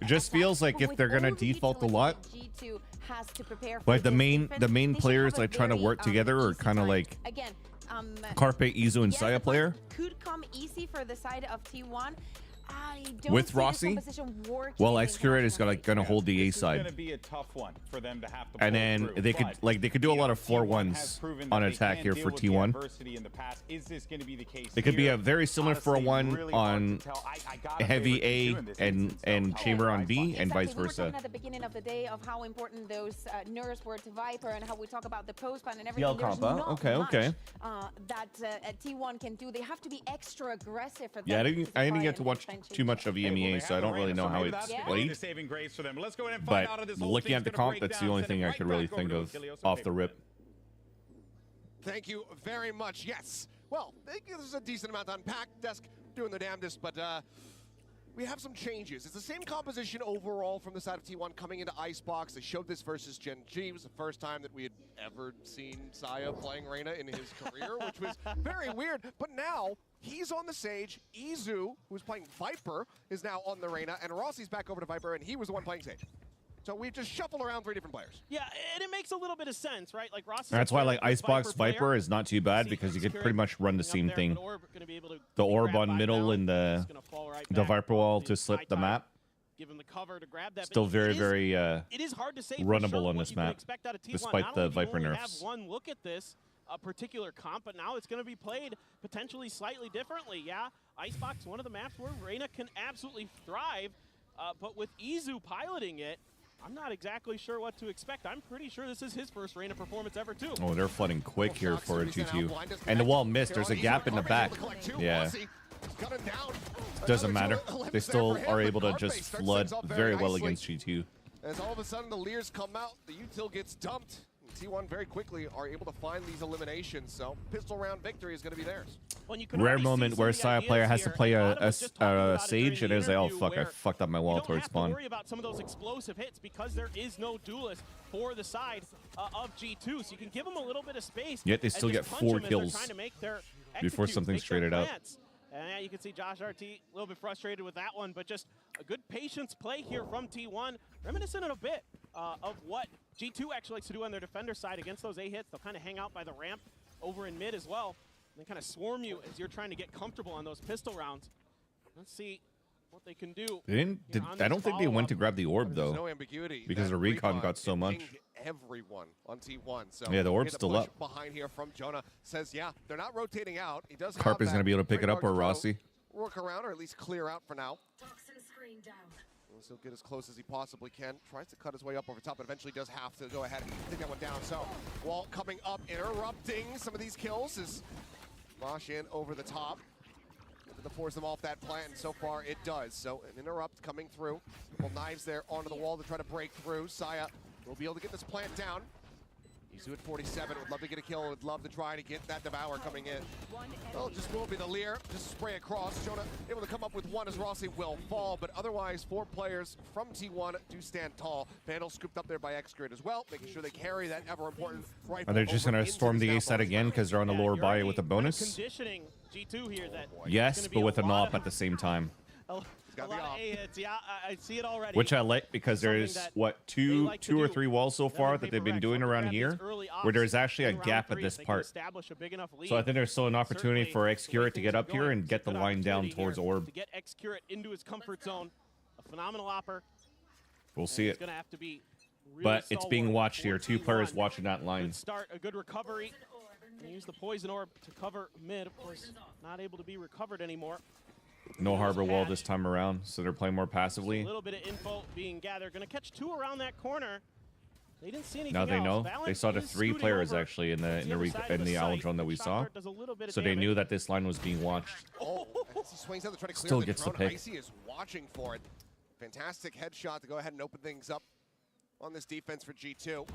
Speaker 1: it just feels like if they're going to default a lot,
Speaker 7: G2 has to prepare for
Speaker 1: like the main players like trying to work together are kind of like
Speaker 7: again,
Speaker 1: Carpe, Izu, and Saya player.
Speaker 7: Could come easy for the side of T1. I don't
Speaker 1: with
Speaker 7: see
Speaker 1: Rossi, well, Excurate is gonna hold the A side.
Speaker 4: It's gonna be a tough one for them to have to.
Speaker 1: And then they could do a lot of 4-1s on attack here for T1. It could be a very similar 4-1 on heavy A and Chamber on B, and vice
Speaker 7: We were
Speaker 1: versa.
Speaker 7: talking at the beginning of the day of how important those nerfs were to Viper and how we talk about the post ban and everything. There's not
Speaker 1: Okay,
Speaker 7: much,
Speaker 1: okay.
Speaker 7: that T1 can do. They have to be extra aggressive for
Speaker 1: Yeah, I
Speaker 7: them
Speaker 1: didn't
Speaker 7: to try
Speaker 1: get
Speaker 7: and
Speaker 1: to watch too much of EMEA, so I don't really know how it's played. But looking at the comp, that's the only thing I could really think of off the rip.
Speaker 20: Thank you very much. Yes. Well, there's a decent amount to unpack. Desk doing their damnedest, but we have some changes. It's the same composition overall from the side of T1 coming into Icebox. They showed this versus Gen G. It was the first time that we had ever seen Saya playing Reyna in his career, which was very weird. But now he's on the Sage. Izu, who's playing Viper, is now on the Reyna, and Rossi's back over to Viper, and he was the one playing Sage. So we just shuffled around 3 different players.
Speaker 9: Yeah, and it makes a little bit of sense, right? Like Rossi.
Speaker 1: That's why like Icebox Viper is not too bad because you could pretty much run the same thing. The orb on middle and the Viper wall to slip the map.
Speaker 9: Give him the cover to grab that.
Speaker 1: Still very, very
Speaker 9: it is hard to say
Speaker 1: runnable on this map, despite the Viper nerfs.
Speaker 9: Have one look at this particular comp, but now it's going to be played potentially slightly differently. Yeah, Icebox, one of the maps where Reyna can absolutely thrive, but with Izu piloting it, I'm not exactly sure what to expect. I'm pretty sure this is his first Reyna performance ever, too.
Speaker 1: Oh, they're flooding quick here for G2. And the wall missed. There's a gap in the back. Yeah. Doesn't matter. They still are able to just flood very well against G2.
Speaker 20: As all of a sudden the Leers come out, the util gets dumped. T1 very quickly are able to find these eliminations, so pistol round victory is going to be theirs.
Speaker 1: Rare moment where Saya player has to play a Sage and is like, oh fuck, I fucked up my wall towards spawn.
Speaker 9: Worry about some of those explosive hits because there is no duelist for the side of G2, so you can give them a little bit of space.
Speaker 1: Yet they still get 4 kills before something's traded out.
Speaker 9: And yeah, you can see Josh RT a little bit frustrated with that one, but just a good patience play here from T1, reminiscent in a bit of what G2 actually likes to do on their defender side against those A hits. They'll kind of hang out by the ramp over in mid as well, and kind of swarm you as you're trying to get comfortable on those pistol rounds. Let's see what they can do.
Speaker 1: They didn't. I don't think they went to grab the orb though,
Speaker 20: no ambiguity.
Speaker 1: because the recon got so much.
Speaker 20: Everyone on T1. So
Speaker 1: yeah, the orb's still up.
Speaker 20: Behind here from Jonah says, yeah, they're not rotating out. He does.
Speaker 1: Carp is going to be able to pick it up, or Rossi.
Speaker 20: Work around, or at least clear out for now. He'll get as close as he possibly can. Tries to cut his way up over top, but eventually does have to go ahead and take that one down. So, wall coming up, interrupting some of these kills is Mosh in over the top. To force them off that plant, and so far it does. So an interrupt coming through. Couple knives there onto the wall to try to break through. Saya will be able to get this plant down. Izu at 47, would love to get a kill, would love to try to get that Devour coming in. Well, just will be the Leer, just spray across. Jonah able to come up with one as Rossi will fall, but otherwise 4 players from T1 do stand tall. Vandal scooped up there by X-Grid as well, making sure they carry that ever-important rifle.
Speaker 1: Are they just going to storm the A side again because they're on the lower buy with a bonus?
Speaker 9: Conditioning G2 here that
Speaker 1: yes, but with an op at the same time.
Speaker 20: got the op.
Speaker 9: Yeah, I see it already.
Speaker 1: Which I like because there's what two or three walls so far that they've been doing around here, where there's actually a gap at this part. So I think there's still an opportunity for Xcurate to get up here and get the line down towards Orb.
Speaker 9: To get Xcurate into his comfort zone, a phenomenal opper.
Speaker 1: We'll see it.
Speaker 9: It's gonna have to be really
Speaker 1: But it's being
Speaker 9: stalwart.
Speaker 1: watched here. 2 players watching that line.
Speaker 9: Good start, a good recovery. And use the poison orb to cover mid. Of course, not able to be recovered anymore.
Speaker 1: No harbor wall this time around, so they're playing more passively.
Speaker 9: A little bit of info being gathered. Gonna catch 2 around that corner. They didn't see anything
Speaker 1: Now they
Speaker 9: else.
Speaker 1: know.
Speaker 9: Valorant
Speaker 1: They saw the
Speaker 9: is
Speaker 1: 3
Speaker 9: scooting
Speaker 1: players
Speaker 9: over
Speaker 1: actually in
Speaker 9: to
Speaker 1: the
Speaker 9: other side of the
Speaker 1: owl
Speaker 9: site.
Speaker 1: drone that we saw.
Speaker 9: Shotguard does a little bit of
Speaker 1: So they knew
Speaker 9: damage.
Speaker 1: that this line was being watched.
Speaker 20: Oh, as he swings out to try to clear
Speaker 1: Still
Speaker 20: the
Speaker 1: gets the
Speaker 20: drone.
Speaker 1: pick.
Speaker 20: Icy is watching for it. Fantastic headshot to go ahead and open things up on this defense for G2.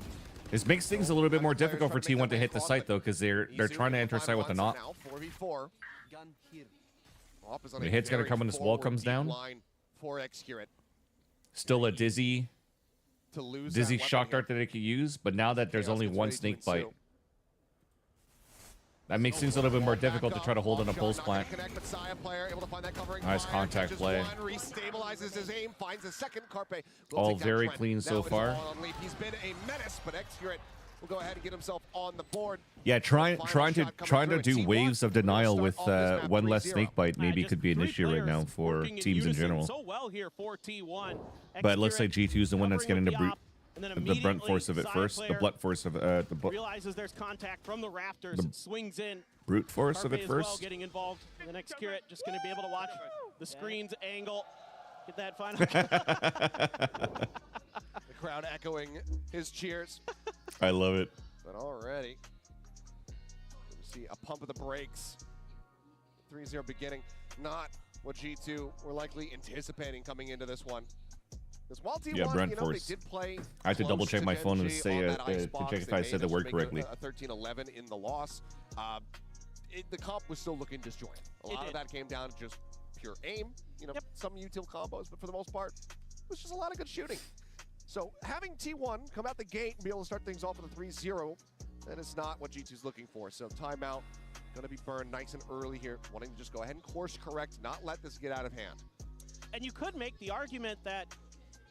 Speaker 1: This makes things a little bit more difficult for T1 to hit the site though, because they're trying to enter site with a knot.
Speaker 20: Now 4v4.
Speaker 1: The hit's gonna come when this wall comes down.
Speaker 20: For Xcurate.
Speaker 1: Still a dizzy
Speaker 20: To lose that weapon
Speaker 1: shock
Speaker 20: here.
Speaker 1: dart that they could use, but now that there's only one snake bite, that makes things a little bit more difficult to try to hold on a pulse plant. Nice contact play.
Speaker 20: Restabilizes his aim, finds a second. Carpe will
Speaker 1: All
Speaker 20: take down
Speaker 1: very
Speaker 20: Trent.
Speaker 1: clean
Speaker 20: Now
Speaker 1: so
Speaker 20: it is
Speaker 1: far.
Speaker 20: all on Leaf. He's been a menace, but Xcurate will go ahead and get himself on the board.
Speaker 1: Yeah, trying to do waves of denial with one less snake bite maybe could be an issue right now for teams in general.
Speaker 9: So well here for T1.
Speaker 1: But it looks like G2 is the one that's getting the brunt force of it
Speaker 9: Side
Speaker 1: first, the
Speaker 9: player
Speaker 1: blunt force of the
Speaker 9: realizes there's contact from the rafters, swings in.
Speaker 1: brute force of
Speaker 9: Carpe
Speaker 1: it
Speaker 9: as well
Speaker 1: first.
Speaker 9: getting involved. And then Xcurate just going to be able to watch the screen's angle. Get that final.
Speaker 20: The crowd echoing his cheers.
Speaker 1: I love it.
Speaker 20: But already, we see a pump of the brakes. 3-0 beginning. Not what G2 were likely anticipating coming into this one. Because while T1,
Speaker 1: Yeah, brunt
Speaker 20: they
Speaker 1: force.
Speaker 20: did play
Speaker 1: I have to double
Speaker 20: close
Speaker 1: check my
Speaker 20: Gen
Speaker 1: phone and
Speaker 20: G
Speaker 1: say
Speaker 20: on that
Speaker 1: to
Speaker 20: icebox.
Speaker 1: check if
Speaker 20: They
Speaker 1: I said the
Speaker 20: managed
Speaker 1: word
Speaker 20: to make
Speaker 1: correctly.
Speaker 20: A 13-11 in the loss. The comp was still looking disjointed. A lot of that came down to just pure aim. You know, some util combos, but for the most part, it was just a lot of good shooting. So having T1 come out the gate and be able to start things off with a 3-0, that is not what G2's looking for. So timeout, gonna be burned nice and early here, wanting to just go ahead and course correct, not let this get out of hand.
Speaker 9: And you could make the argument that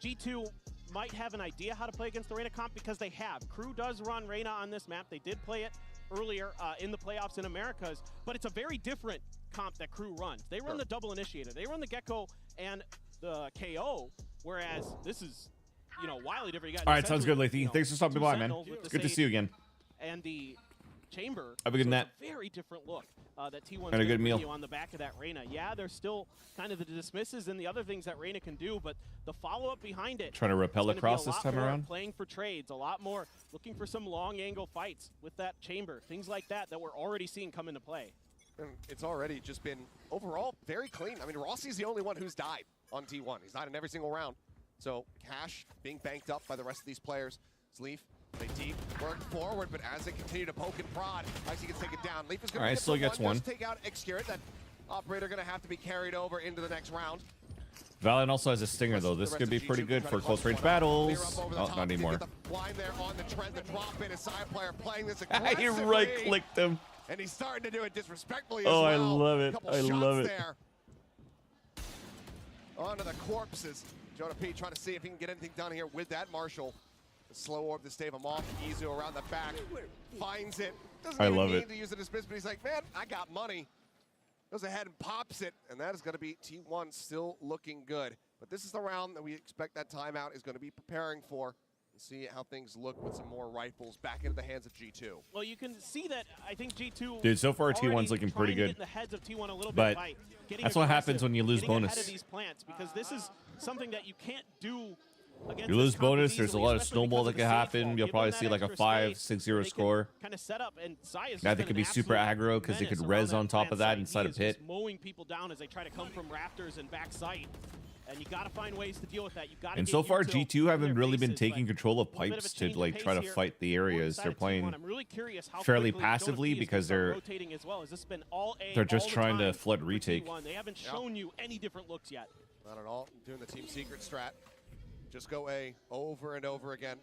Speaker 9: G2 might have an idea how to play against the Reyna comp because they have. Crew does run Reyna on this map. They did play it earlier in the playoffs in Americas, but it's a very different comp that Crew runs. They run the double initiator. They run the Gecko and the KO, whereas this is, you know, wildly different. You got
Speaker 1: All right, sounds good,
Speaker 9: essentially,
Speaker 1: Lathy.
Speaker 9: you know,
Speaker 1: Thanks for stopping
Speaker 9: two
Speaker 1: by, man.
Speaker 9: Sentinels with the
Speaker 1: It's good to
Speaker 9: same-
Speaker 1: see you again.
Speaker 9: And the chamber.
Speaker 1: Have a good
Speaker 9: so
Speaker 1: night.
Speaker 9: it's a very different look that T1's
Speaker 1: And a good
Speaker 9: gonna
Speaker 1: meal.
Speaker 9: bring you on the back of that Reyna. Yeah, there's still kind of the dismisses and the other things that Reyna can do, but the follow-up behind it.
Speaker 1: Trying to rappel
Speaker 9: is gonna be
Speaker 1: across
Speaker 9: a
Speaker 1: this
Speaker 9: lot
Speaker 1: time
Speaker 9: more
Speaker 1: around?
Speaker 9: Playing for trades, a lot more looking for some long angle fights with that chamber, things like that that we're already seeing come into play.
Speaker 20: And it's already just been overall very clean. I mean, Rossi's the only one who's died on T1. He's died in every single round. So cash being banked up by the rest of these players. Leaf, they deep, work forward, but as they continue to poke and prod, Icy can take it down. Leaf is going
Speaker 1: All right,
Speaker 20: to
Speaker 1: still gets one.
Speaker 20: Does take out Xcurate. That operator going to have to be carried over into the next round.
Speaker 1: Valiant also has a stinger though. This could be pretty good for close range battles. Oh, not anymore.
Speaker 20: Blind there on the trend, the drop in, a side player playing this
Speaker 1: He
Speaker 20: aggressively.
Speaker 1: right-clicked him.
Speaker 20: And he's starting to do it disrespectfully
Speaker 1: Oh,
Speaker 20: as
Speaker 1: I
Speaker 20: well.
Speaker 1: love it.
Speaker 20: Couple
Speaker 1: I
Speaker 20: shots
Speaker 1: love it.
Speaker 20: There. Onto the corpses. Jonah P trying to see if he can get anything done here with that Marshall. The slow orb to stave him off. Izu around the back. Finds it. Doesn't
Speaker 1: I
Speaker 20: even
Speaker 1: love
Speaker 20: need
Speaker 1: it.
Speaker 20: to use the dismiss, but he's like, man, I got money. Goes ahead and pops it, and that is going to be T1 still looking good. But this is the round that we expect that timeout is going to be preparing for. See how things look with some more rifles back into the hands of G2.
Speaker 9: Well, you can see that I think G2.
Speaker 1: Dude, so far T1's
Speaker 9: already
Speaker 1: looking
Speaker 9: trying
Speaker 1: pretty
Speaker 9: to get
Speaker 1: good.
Speaker 9: in the heads of T1 a little
Speaker 1: But
Speaker 9: bit by getting
Speaker 1: that's what happens
Speaker 9: aggressive,
Speaker 1: when you lose
Speaker 9: getting
Speaker 1: bonus.
Speaker 9: ahead of these plants, because this is something that you can't do against
Speaker 1: You lose
Speaker 9: this comp
Speaker 1: bonus,
Speaker 9: as
Speaker 1: there's a
Speaker 9: easily,
Speaker 1: lot of
Speaker 9: especially
Speaker 1: snowball
Speaker 9: because
Speaker 1: that
Speaker 9: of
Speaker 1: could
Speaker 9: the safe
Speaker 1: happen.
Speaker 9: wall.
Speaker 1: You'll
Speaker 9: Give
Speaker 1: probably
Speaker 9: them
Speaker 1: see
Speaker 9: that
Speaker 1: like a
Speaker 9: extra
Speaker 1: 5-6-0 score.
Speaker 9: Kind of set up, and Saya's
Speaker 1: Now that could be super aggro because they could res on top of that inside a pit.
Speaker 9: Mowing people down as they try to come from rafters and back sight. And you got to find ways to deal with that. You got to.
Speaker 1: And so far, G2 haven't really been taking control of pipes to like try to fight the areas. They're playing fairly passively because they're just trying to flood retake.
Speaker 9: They haven't shown you any different looks yet.
Speaker 20: Not at all. Doing the team secret strat. Just go A over and over again.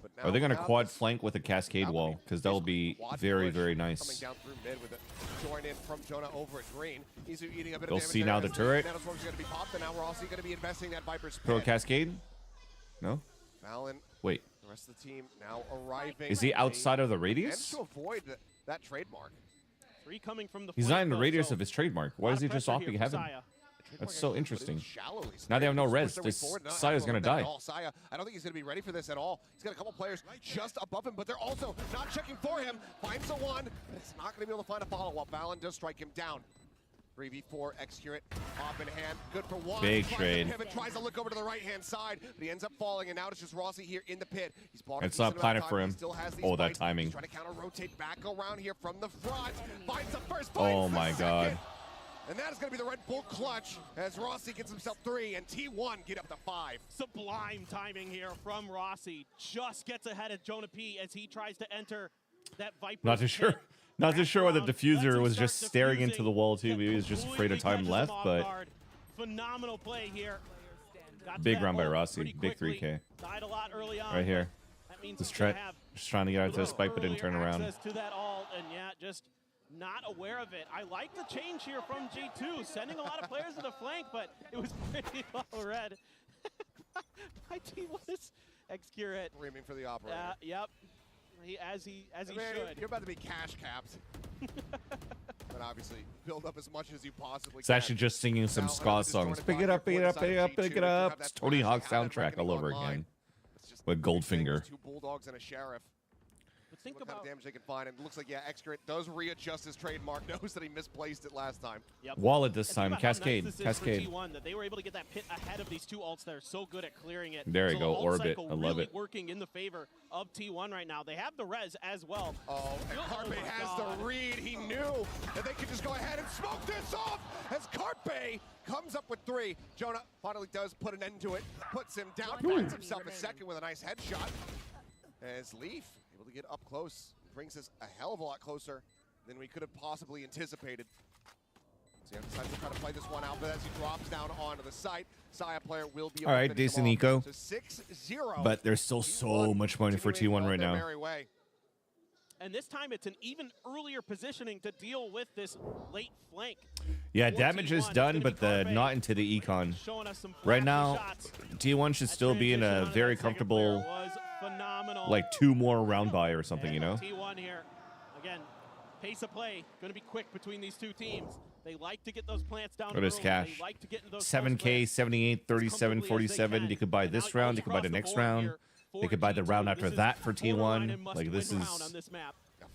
Speaker 20: But
Speaker 1: Are they
Speaker 20: now
Speaker 1: gonna
Speaker 20: without
Speaker 1: quad
Speaker 20: this-
Speaker 1: flank with a cascade wall? Because that will be
Speaker 20: quad
Speaker 1: very,
Speaker 20: push
Speaker 1: very
Speaker 20: Coming
Speaker 1: nice.
Speaker 20: down through mid with a join in from Jonah over at green. He's eating a bit
Speaker 1: They'll
Speaker 20: of damage
Speaker 1: see
Speaker 20: there
Speaker 1: now
Speaker 20: as
Speaker 1: the turret.
Speaker 20: Nanoswarm's going to be popped, and now we're also going to be investing that Viper's
Speaker 1: Throw a
Speaker 20: pit.
Speaker 1: cascade? No?
Speaker 20: Valen,
Speaker 1: Wait.
Speaker 20: the rest of the team now arriving.
Speaker 1: Is he outside of the
Speaker 20: And
Speaker 1: radius?
Speaker 20: to avoid that trademark.
Speaker 9: 3 coming from the
Speaker 1: He's
Speaker 9: flank,
Speaker 1: not in the
Speaker 9: though,
Speaker 1: radius
Speaker 9: so
Speaker 1: of his trademark. Why
Speaker 9: a
Speaker 1: is he
Speaker 9: lot of
Speaker 1: just
Speaker 9: pressure
Speaker 1: off
Speaker 9: here
Speaker 1: big
Speaker 9: for
Speaker 1: heaven?
Speaker 9: Saya.
Speaker 1: That's so interesting.
Speaker 20: Shallowly.
Speaker 1: Now they have no
Speaker 20: Push
Speaker 1: res.
Speaker 20: their way
Speaker 1: This
Speaker 20: forward, not
Speaker 1: Saya's
Speaker 20: having
Speaker 1: gonna
Speaker 20: a lot of
Speaker 1: die.
Speaker 20: that at all. Saya, I don't think he's going to be ready for this at all. He's got a couple players just above him, but they're also not checking for him. Finds a one, but it's not going to be able to find a follow while Valen does strike him down. 3v4, Excurate, off in hand, good for one.
Speaker 1: Big
Speaker 20: Tries to
Speaker 1: trade.
Speaker 20: pivot, tries to look over to the right-hand side, but he ends up falling, and now it's just Rossi here in the pit. He's blocked
Speaker 1: It's
Speaker 20: a
Speaker 1: not
Speaker 20: decent
Speaker 1: planet
Speaker 20: amount of
Speaker 1: for
Speaker 20: time.
Speaker 1: him.
Speaker 20: He still has these
Speaker 1: Oh, that
Speaker 20: bites.
Speaker 1: timing.
Speaker 20: He's trying to counter-rotate back around here from the front. Finds the first,
Speaker 1: Oh
Speaker 20: finds the
Speaker 1: my god.
Speaker 20: second. And that is going to be the Red Bull clutch as Rossi gets himself 3 and T1 get up to 5.
Speaker 9: Sublime timing here from Rossi. Just gets ahead of Jonah P as he tries to enter that Viper.
Speaker 1: Not too sure. Not too sure whether the diffuser was just staring into the wall too. Maybe he was just afraid of time left, but
Speaker 9: Phenomenal play here. Got to
Speaker 1: big
Speaker 9: that
Speaker 1: round by
Speaker 9: hole
Speaker 1: Rossi.
Speaker 9: pretty
Speaker 1: Big
Speaker 9: quickly.
Speaker 1: 3K.
Speaker 9: Died a lot early on,
Speaker 1: Right here.
Speaker 9: that means
Speaker 1: Just
Speaker 9: he's gonna have
Speaker 1: trying to get out to the spike, but didn't turn
Speaker 9: earlier
Speaker 1: around.
Speaker 9: access to that ult, and yeah, just not aware of it. I like the change here from G2, sending a lot of players to the flank, but it was pretty well read. My team was Excurate.
Speaker 20: Screaming for the operator.
Speaker 9: Yep. As he
Speaker 20: I mean,
Speaker 9: should.
Speaker 20: You're about to be cash capped. But obviously, build up as much as you possibly
Speaker 1: It's
Speaker 20: can.
Speaker 1: actually just singing some ska songs. Pick it up, pick it up, pick it up, pick it up. It's Tony Hawk soundtrack all over again. With Goldfinger.
Speaker 20: 2 Bulldogs and a Sheriff.
Speaker 9: But think
Speaker 20: what kind
Speaker 9: about
Speaker 20: of damage they can find. And it looks like, yeah, Excurate does readjust his trademark. Knows that he misplaced it last time.
Speaker 9: Yep.
Speaker 1: Wallet this
Speaker 9: And think
Speaker 1: time.
Speaker 9: about how nice
Speaker 1: Cascade.
Speaker 9: this is for
Speaker 1: Cascade.
Speaker 9: T1, that they were able to get that pit ahead of these 2 ults that are so good at clearing it.
Speaker 1: There you
Speaker 9: So
Speaker 1: go,
Speaker 9: the ult
Speaker 1: Orbit.
Speaker 9: cycle
Speaker 1: I love
Speaker 9: really
Speaker 1: it.
Speaker 9: working in the favor of T1 right now. They have the res as well.
Speaker 20: Oh, and Carpe
Speaker 9: my
Speaker 20: has
Speaker 9: God.
Speaker 20: the read. He knew that they could just go ahead and smoke this off as Carpe comes up with 3. Jonah finally does put an end to it. Puts him down. Finds himself a second with a nice headshot. As Leaf able to get up close. Brings us a hell of a lot closer than we could have possibly anticipated. So he decides to try to play this one out, but as he drops down onto the site, Saya player will be able
Speaker 1: All
Speaker 20: to
Speaker 1: right,
Speaker 20: finish him
Speaker 1: decent
Speaker 20: off.
Speaker 1: eco.
Speaker 20: So 6-0.
Speaker 1: But there's still so much money for
Speaker 20: continuing
Speaker 1: T1
Speaker 20: on
Speaker 1: right
Speaker 20: their
Speaker 1: now.
Speaker 20: merry way.
Speaker 9: And this time it's an even earlier positioning to deal with this late flank.
Speaker 1: Yeah,
Speaker 9: For
Speaker 1: damage is
Speaker 9: T1,
Speaker 1: done,
Speaker 9: it's
Speaker 1: but
Speaker 9: gonna
Speaker 1: the
Speaker 9: be Carpe
Speaker 1: not into the econ.
Speaker 9: showing us some
Speaker 1: Right
Speaker 9: flashy
Speaker 1: now,
Speaker 9: shots.
Speaker 1: T1 should still be in a very comfortable,
Speaker 9: Was phenomenal.
Speaker 1: like 2 more round by or something, you know?
Speaker 9: T1 here, again, pace of play going to be quick between these 2 teams. They like to get those plants down.
Speaker 1: What is
Speaker 9: early.
Speaker 1: cash?
Speaker 9: They like to get into those
Speaker 1: 7K, 78, 37, 47. You could buy this round. You could buy the next round. They could buy the round after that for T1. Like this is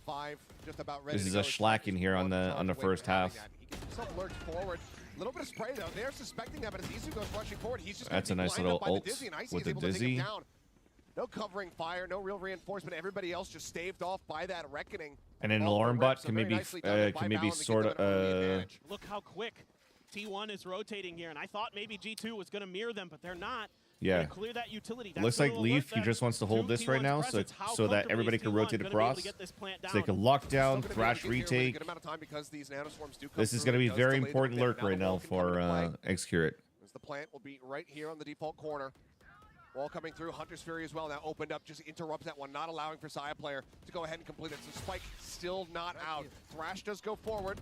Speaker 20: 5, just about ready
Speaker 1: this is
Speaker 20: to
Speaker 1: a
Speaker 20: go.
Speaker 1: schlack in here on the first half.
Speaker 20: He gets himself lurched forward. A little bit of spray though. They're suspecting that, but as Isu goes rushing forward, he's just
Speaker 1: That's a
Speaker 20: gonna be
Speaker 1: nice
Speaker 20: lined
Speaker 1: little
Speaker 20: up by the
Speaker 1: ult
Speaker 20: Dizzy, and Icy
Speaker 1: with
Speaker 20: is
Speaker 1: the
Speaker 20: able to take him
Speaker 1: Dizzy.
Speaker 20: down. No covering fire, no real reinforcement. Everybody else just staved off by that reckoning.
Speaker 1: And an
Speaker 20: All the
Speaker 1: alarm
Speaker 20: rips,
Speaker 1: bot
Speaker 20: so
Speaker 1: can
Speaker 20: very
Speaker 1: maybe
Speaker 20: nicely done by
Speaker 1: can maybe
Speaker 20: Valen to give
Speaker 1: sort
Speaker 20: them an early
Speaker 1: of
Speaker 20: advantage.
Speaker 9: Look how quick T1 is rotating here, and I thought maybe G2 was going to mirror them, but they're not.
Speaker 1: Yeah.
Speaker 9: They're gonna clear that utility. That's
Speaker 1: looks
Speaker 9: gonna
Speaker 1: like
Speaker 9: alert
Speaker 1: Leaf. He
Speaker 9: them
Speaker 1: just wants to hold
Speaker 9: to
Speaker 1: this right
Speaker 9: T1's
Speaker 1: now,
Speaker 9: presence. How
Speaker 1: so that
Speaker 9: comfortably
Speaker 1: everybody
Speaker 9: is
Speaker 1: can
Speaker 9: T1
Speaker 1: rotate
Speaker 9: gonna be able
Speaker 1: across.
Speaker 9: to get this plant
Speaker 1: So they
Speaker 9: down?
Speaker 1: can lock
Speaker 20: Still
Speaker 1: down,
Speaker 20: gonna be able to
Speaker 1: thrash,
Speaker 20: get here within a
Speaker 1: retake.
Speaker 20: good amount of time because these nanoswarms do come
Speaker 1: This is
Speaker 20: through.
Speaker 1: going to
Speaker 20: It
Speaker 1: be
Speaker 20: does
Speaker 1: very
Speaker 20: delay the
Speaker 1: important
Speaker 20: bit.
Speaker 1: lurk
Speaker 20: Now
Speaker 1: right
Speaker 20: the
Speaker 1: now
Speaker 20: wall can come
Speaker 1: for
Speaker 20: into play.
Speaker 1: Excurate.
Speaker 20: As the plant will be right here on the default corner. Wall coming through, Hunter's Fury as well, now opened up, just interrupts that one, not allowing for Saya player to go ahead and complete it. So Spike still not out. Thrash does go forward.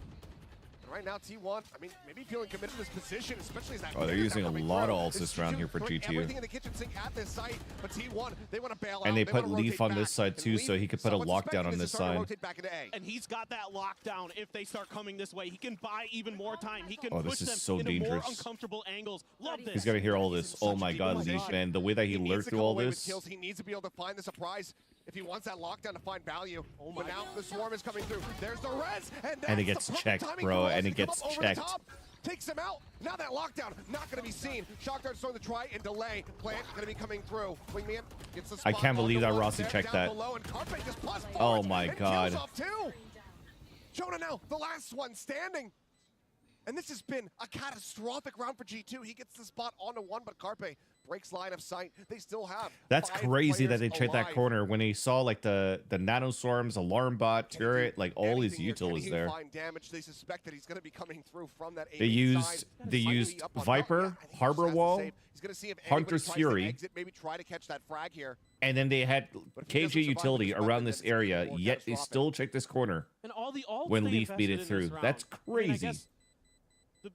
Speaker 20: And right now, T1, I mean, maybe feeling committed to this position, especially as that
Speaker 1: Oh, they're
Speaker 20: clear is
Speaker 1: using
Speaker 20: now
Speaker 1: a
Speaker 20: coming
Speaker 1: lot
Speaker 20: through.
Speaker 1: of ults
Speaker 20: It's
Speaker 1: this round here for
Speaker 20: throwing
Speaker 1: G2.
Speaker 20: Everything in the kitchen sink at this site, but T1, they want to bail out.
Speaker 1: And they
Speaker 20: wanna
Speaker 1: put Leaf
Speaker 20: rotate
Speaker 1: on this
Speaker 20: back.
Speaker 1: side
Speaker 20: And
Speaker 1: too, so
Speaker 20: Leaf,
Speaker 1: he could put a
Speaker 20: someone's
Speaker 1: lockdown
Speaker 20: suspecting
Speaker 1: on
Speaker 20: is
Speaker 1: this
Speaker 20: starting to
Speaker 1: side.
Speaker 20: rotate back into A.
Speaker 9: And he's got that lockdown if they start coming this way. He can buy even more time. He can
Speaker 1: Oh,
Speaker 9: push
Speaker 1: this is
Speaker 9: them
Speaker 1: so
Speaker 9: into more
Speaker 1: dangerous.
Speaker 9: uncomfortable angles. Love this.
Speaker 1: He's got to hear all this. Oh my God, Leaf, man. The way that he
Speaker 20: needs
Speaker 1: lurked
Speaker 20: to
Speaker 1: through
Speaker 20: come
Speaker 1: all
Speaker 20: away with
Speaker 1: this.
Speaker 20: kills. He needs to be able to find the surprise if he wants that lockdown to find value. But now the swarm is coming through. There's the res, and
Speaker 1: And
Speaker 20: that's
Speaker 1: it gets
Speaker 20: the perfect
Speaker 1: checked,
Speaker 20: timing
Speaker 1: bro,
Speaker 20: for
Speaker 1: and
Speaker 20: Rossi
Speaker 1: it
Speaker 20: to come
Speaker 1: gets
Speaker 20: up over the
Speaker 1: checked.
Speaker 20: top. Takes him out. Now that lockdown not going to be seen. Shock Dart's throwing the try and delay. Plant going to be coming through. Wingman gets the spot.
Speaker 1: I can't believe
Speaker 20: onto
Speaker 1: that
Speaker 20: one.
Speaker 1: Rossi
Speaker 20: They're
Speaker 1: checked
Speaker 20: down
Speaker 1: that.
Speaker 20: below, and Carpe just plus
Speaker 1: Oh
Speaker 20: forwards
Speaker 1: my
Speaker 20: and
Speaker 1: God.
Speaker 20: kills off two. Jonah now, the last one standing. And this has been a catastrophic round for G2. He gets the spot onto one, but Carpe breaks line of sight. They still have.
Speaker 1: That's
Speaker 20: 5
Speaker 1: crazy that
Speaker 20: players
Speaker 1: they checked that
Speaker 20: alive.
Speaker 1: corner when they saw like the nanoswarms, alarm bot, turret, like all his util was there.
Speaker 20: Find damage. They suspect that he's going to be coming through from that.
Speaker 1: They used Viper, Harbor Wall,
Speaker 20: He's going to see if
Speaker 1: Hunter's
Speaker 20: tries
Speaker 1: Fury,
Speaker 20: to exit, maybe try to catch that frag here.
Speaker 1: and then they had KJ utility around this area. Yet they still checked this corner
Speaker 9: And all the ults
Speaker 1: when
Speaker 9: they
Speaker 1: Leaf beat
Speaker 9: invested
Speaker 1: it
Speaker 9: in this
Speaker 1: through.
Speaker 9: round.
Speaker 1: That's
Speaker 9: I mean, I
Speaker 1: crazy.
Speaker 9: guess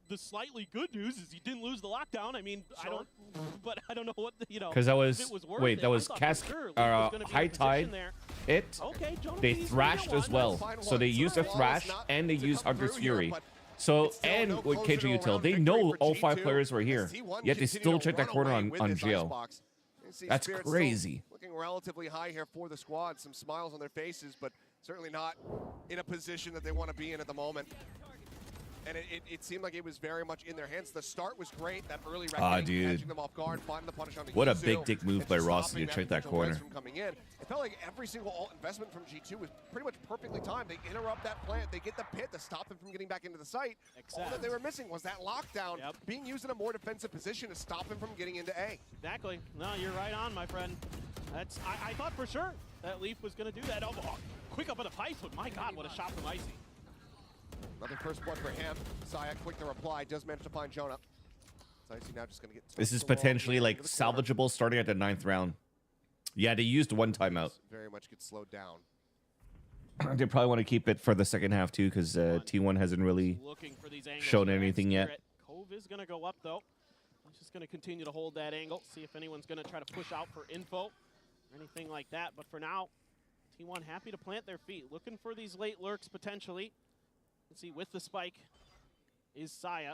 Speaker 9: the slightly good news is he didn't lose the lockdown. I mean, I don't know what
Speaker 1: Because that was,
Speaker 9: if it was worth
Speaker 1: wait,
Speaker 9: it.
Speaker 1: that was
Speaker 9: I thought
Speaker 1: Cask,
Speaker 9: for sure Leaf was gonna be in
Speaker 1: High
Speaker 9: a position
Speaker 1: Tide.
Speaker 9: there.
Speaker 1: It.
Speaker 9: Okay, Jonah
Speaker 1: They
Speaker 9: Pease,
Speaker 1: thrashed as well, so they used a thrash and they used Hunter's Fury. So and with KJ util, they know all 5 players were here. Yet they still checked that corner on Geo. That's crazy.
Speaker 20: Looking relatively high here for the squad. Some smiles on their faces, but certainly not in a position that they want to be in at the moment. And it seemed like it was very much in their hands. The start was great. That early
Speaker 1: Dude.
Speaker 20: catching them off guard, finding the punish on the
Speaker 1: What a
Speaker 20: Yuzu,
Speaker 1: big dick move
Speaker 20: and
Speaker 1: by
Speaker 20: just
Speaker 1: Rossi to
Speaker 20: stopping
Speaker 1: check that
Speaker 20: potential res
Speaker 1: corner.
Speaker 20: from coming in. It felt like every single alt investment from G2 was pretty much perfectly timed. They interrupt that plant. They get the pit to stop them from getting back into the site. All that they were missing was that lockdown being used in a more defensive position to stop them from getting into A.
Speaker 9: Exactly. No, you're right on, my friend. That's I thought for sure that Leaf was going to do that. Oh, quick up on the pipe, but my God, what a shot from Icy.
Speaker 20: Another first blood for him. Saya, quick to reply, does manage to find Jonah. So Icy now just going to get.
Speaker 1: This is potentially like salvageable starting at the 9th round. Yeah, they used 1 timeout.
Speaker 20: Very much gets slowed down.
Speaker 1: They probably want to keep it for the second half too, because T1 hasn't really shown anything yet.
Speaker 9: Cove is going to go up though. He's just going to continue to hold that angle, see if anyone's going to try to push out for info or anything like that. But for now, T1 happy to plant their feet, looking for these late lurks potentially. Let's see, with the spike is Saya.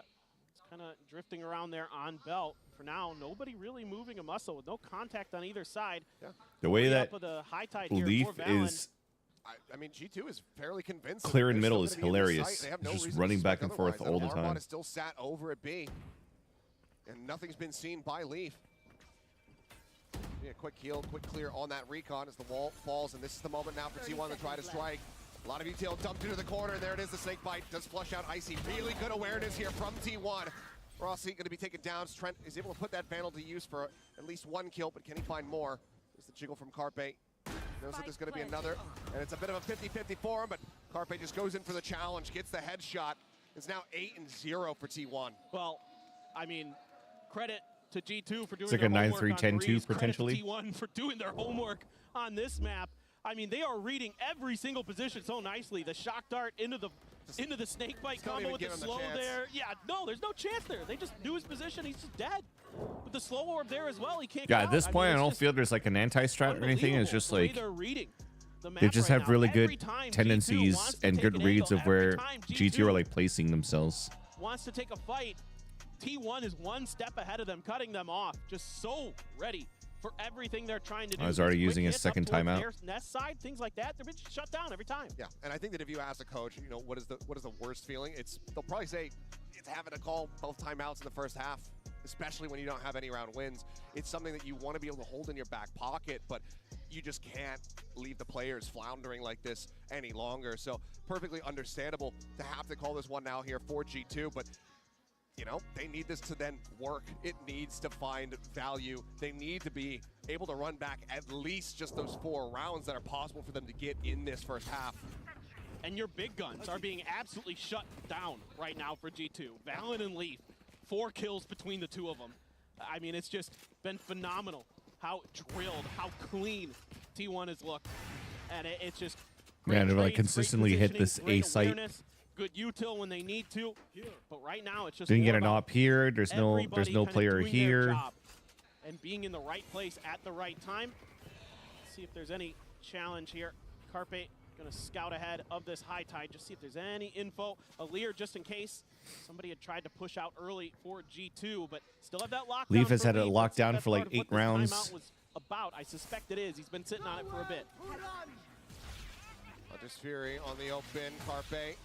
Speaker 9: It's kind of drifting around there on belt. For now, nobody really moving a muscle with no contact on either side.
Speaker 1: The way that
Speaker 9: Up with a high tide here
Speaker 1: Leaf
Speaker 9: for Valen.
Speaker 1: is
Speaker 20: I mean, G2 is fairly convincing.
Speaker 1: clear in
Speaker 20: They're
Speaker 1: middle
Speaker 20: still
Speaker 1: is
Speaker 20: gonna be in the
Speaker 1: hilarious.
Speaker 20: site. They have
Speaker 1: It's
Speaker 20: no
Speaker 1: just
Speaker 20: reason to
Speaker 1: running back
Speaker 20: suspect
Speaker 1: and forth
Speaker 20: otherwise.
Speaker 1: all the
Speaker 20: That Arbot
Speaker 1: time.
Speaker 20: is still sat over at B, and nothing's been seen by Leaf. Yeah, quick heal, quick clear on that recon as the wall falls, and this is the moment now for T1 to try to strike. A lot of detail dumped into the corner, and there it is, the snake bite does flush out Icy. Really good awareness here from T1. Rossi going to be taken down. Trent is able to put that Vandal to use for at least 1 kill, but can he find more? There's the jiggle from Carpe. Knows that there's going to be another, and it's a bit of a 50-50 for him, but Carpe just goes in for the challenge, gets the headshot. It's now 8-0 for T1.
Speaker 9: Well, I mean, credit to G2 for doing
Speaker 1: It's like
Speaker 9: their
Speaker 1: a
Speaker 9: homework
Speaker 1: 9-3,
Speaker 9: on
Speaker 1: 10-2
Speaker 9: Breeze.
Speaker 1: potentially.
Speaker 9: Credit to T1 for doing their homework on this map. I mean, they are reading every single position so nicely. The shock dart into the snake bite
Speaker 20: don't
Speaker 9: combo
Speaker 20: even
Speaker 9: with the
Speaker 20: give him the
Speaker 9: slow
Speaker 20: chance.
Speaker 9: there. Yeah, no, there's no chance there. They just knew his position. He's just dead. With the slow orb there as well, he can't
Speaker 1: Yeah,
Speaker 9: get
Speaker 1: at this
Speaker 9: out.
Speaker 1: point, I
Speaker 9: mean,
Speaker 1: don't
Speaker 9: it's
Speaker 1: feel there's like an anti-strat or anything. It's just
Speaker 9: the way
Speaker 1: like
Speaker 9: they're reading the
Speaker 1: they
Speaker 9: map
Speaker 1: just
Speaker 9: right
Speaker 1: have
Speaker 9: now.
Speaker 1: really
Speaker 9: Every
Speaker 1: good
Speaker 9: time G2
Speaker 1: tendencies
Speaker 9: wants to
Speaker 1: and
Speaker 9: take
Speaker 1: good
Speaker 9: an
Speaker 1: reads
Speaker 9: angle,
Speaker 1: of where
Speaker 9: every time
Speaker 1: G2 are like placing themselves.
Speaker 9: wants to take a fight, T1 is 1 step ahead of them, cutting them off. Just so ready for everything they're trying to do.
Speaker 1: I was already
Speaker 9: These quick
Speaker 1: using his
Speaker 9: hits up
Speaker 1: second
Speaker 9: towards
Speaker 1: timeout.
Speaker 9: their nest side, things like that, they're being shut down every time.
Speaker 20: Yeah, and I think that if you ask a coach, you know, what is the worst feeling? They'll probably say it's having to call both timeouts in the first half, especially when you don't have any round wins. It's something that you want to be able to hold in your back pocket, but you just can't leave the players floundering like this any longer. So perfectly understandable to have to call this one now here for G2, but you know, they need this to then work. It needs to find value. They need to be able to run back at least just those 4 rounds that are possible for them to get in this first half.
Speaker 9: And your big guns are being absolutely shut down right now for G2. Valen and Leaf, 4 kills between the 2 of them. I mean, it's just been phenomenal how drilled, how clean T1 has looked. And it's just
Speaker 1: Man, they're like
Speaker 9: great
Speaker 1: consistently hit
Speaker 9: positioning,
Speaker 1: this A
Speaker 9: great
Speaker 1: site.
Speaker 9: awareness, good util when they need to. But right now, it's just
Speaker 1: Didn't
Speaker 9: more
Speaker 1: get an
Speaker 9: about
Speaker 1: op here. There's no
Speaker 9: everybody kinda
Speaker 1: player
Speaker 9: doing their
Speaker 1: here.
Speaker 9: job and being in the right place at the right time. Let's see if there's any challenge here. Carpe gonna scout ahead of this high tide, just see if there's any info. Alir, just in case somebody had tried to push out early for G2, but still have that lockdown.
Speaker 1: Leaf has
Speaker 9: for
Speaker 1: had it
Speaker 9: Leaf.
Speaker 1: locked
Speaker 9: Let's see if
Speaker 1: down
Speaker 9: that's
Speaker 1: for like
Speaker 9: part of what
Speaker 1: 8
Speaker 9: this
Speaker 1: rounds.
Speaker 9: timeout was about. I suspect it is. He's been sitting on it for a bit.
Speaker 20: Hunter's Fury on the open. Carpe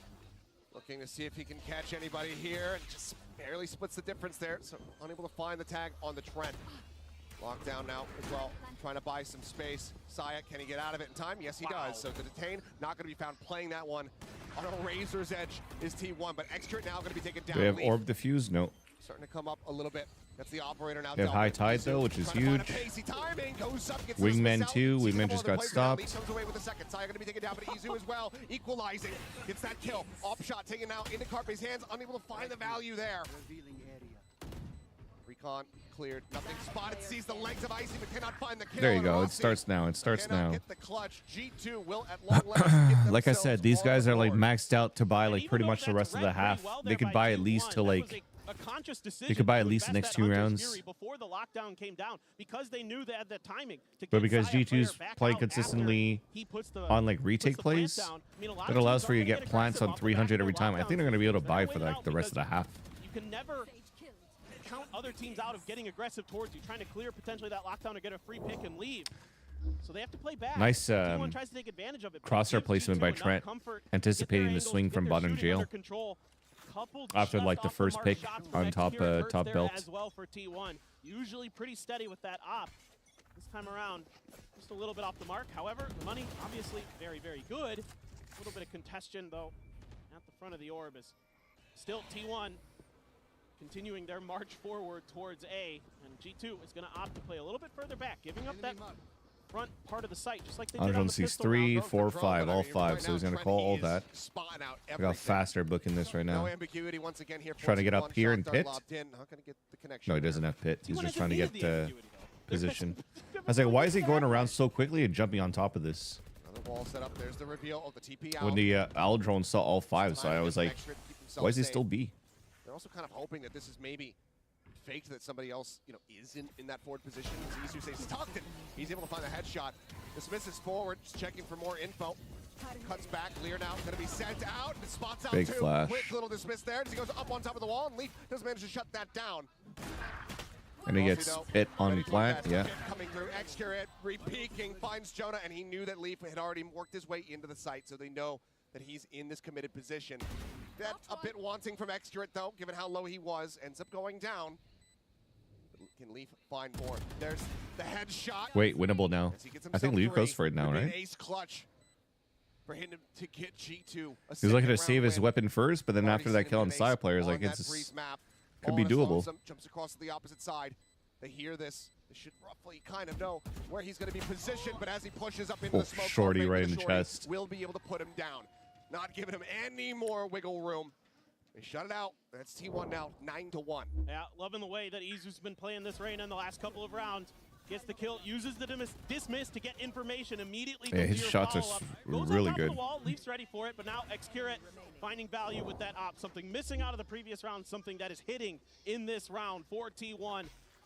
Speaker 20: looking to see if he can catch anybody here, and just barely splits the difference there, so unable to find the tag on the Trent. Lockdown now as well, trying to buy some space. Saya, can he get out of it in time? Yes, he does. So the detain, not going to be found playing that one. On a razor's edge is T1, but Extra now going to be taken down.
Speaker 1: Do we have
Speaker 20: Leaf
Speaker 1: orb diffuse? No.
Speaker 20: starting to come up a little bit. That's the operator now.
Speaker 1: They have high tide though, which is huge. Wingman 2. Wingman just got stopped.
Speaker 20: Comes away with the second. Saya gonna be taken down, but Izu as well, equalizing. Gets that kill. Off shot taken now into Carpe's hands, unable to find the value there. Recon cleared, nothing spotted. Sees the legs of Icy, but cannot find the kill.
Speaker 1: There you go. It starts now. It starts now.
Speaker 20: Get the clutch. G2 will at long last
Speaker 1: Like I said, these guys are like maxed out to buy like pretty much the rest of the half. They could buy at least to like. They could buy at least the next 2 rounds.
Speaker 9: Before the lockdown came down, because they knew they had the timing to
Speaker 1: But because G2's playing consistently on like retake plays, that allows for you to get plants on 300 every time. I think they're going to be able to buy for like the rest of the half.
Speaker 9: You can never count other teams out of getting aggressive towards you, trying to clear potentially that lockdown or get a free pick and leave. So they have to play back.
Speaker 1: Nice
Speaker 9: tries to take advantage of it,
Speaker 1: crosshair placement by Trent, anticipating the swing from bottom jail. After like the first pick on top belt.
Speaker 9: As well for T1. Usually pretty steady with that op. This time around, just a little bit off the mark. However, the money obviously very, very good. A little bit of congestion though at the front of the orb is still T1 continuing their march forward towards A, and G2 is going to opt to play a little bit further back, giving up that front part of the site, just like they did on the
Speaker 1: sees
Speaker 9: pistol
Speaker 1: 3,
Speaker 9: round.
Speaker 1: 4, 5, all 5, so he's going to call all that. Look how fast they're booking this right now.
Speaker 20: No ambiguity once again here.
Speaker 1: Trying to get up here and pit.
Speaker 20: Not gonna get the connection.
Speaker 1: No, he doesn't have pit. He's just trying to get position. I was like, why is he going around so quickly and jumping on top of this?
Speaker 20: Another wall set up. There's the reveal of the TP out.
Speaker 1: When the owl drone saw all 5, so I was like, why is he still B?
Speaker 20: They're also kind of hoping that this is maybe faked, that somebody else, you know, is in that forward position. Isu stays stuck, and he's able to find a headshot. Dismisses forward, just checking for more info. Cuts back. Lear now going to be sent out. Spots out
Speaker 1: Big
Speaker 20: 2.
Speaker 1: flash.
Speaker 20: Quick little dismiss there as he goes up on top of the wall, and Leaf does manage to shut that down.
Speaker 1: And he gets hit on plant, yeah.
Speaker 20: Coming through, Excurate, re-peeking, finds Jonah, and he knew that Leaf had already worked his way into the site, so they know that he's in this committed position. That a bit wanting from Excurate, though, given how low he was, ends up going down. Can Leaf find more? There's the headshot.
Speaker 1: Wait, winnable now. I think Leaf goes for it now, right?
Speaker 20: Ace clutch for him to get G2.
Speaker 1: He's looking to save his weapon first, but then after that kill on side players, like it's could be doable.
Speaker 20: Jumps across to the opposite side. They hear this. They should roughly kind of know where he's going to be positioned, but as he pushes up into the smoke,
Speaker 1: shorty right in the chest.
Speaker 20: Will be able to put him down, not giving him any more wiggle room. They shut it out. That's T1 now, 9-1.
Speaker 9: Yeah, loving the way that Izu's been playing this Reyna in the last couple of rounds. Gets the kill, uses the dismiss to get information immediately.
Speaker 1: Yeah, his shots are really good.
Speaker 9: The wall, Leaf's ready for it, but now Excurate finding value with that op. Something missing out of the previous round, something that is hitting in this round for T1.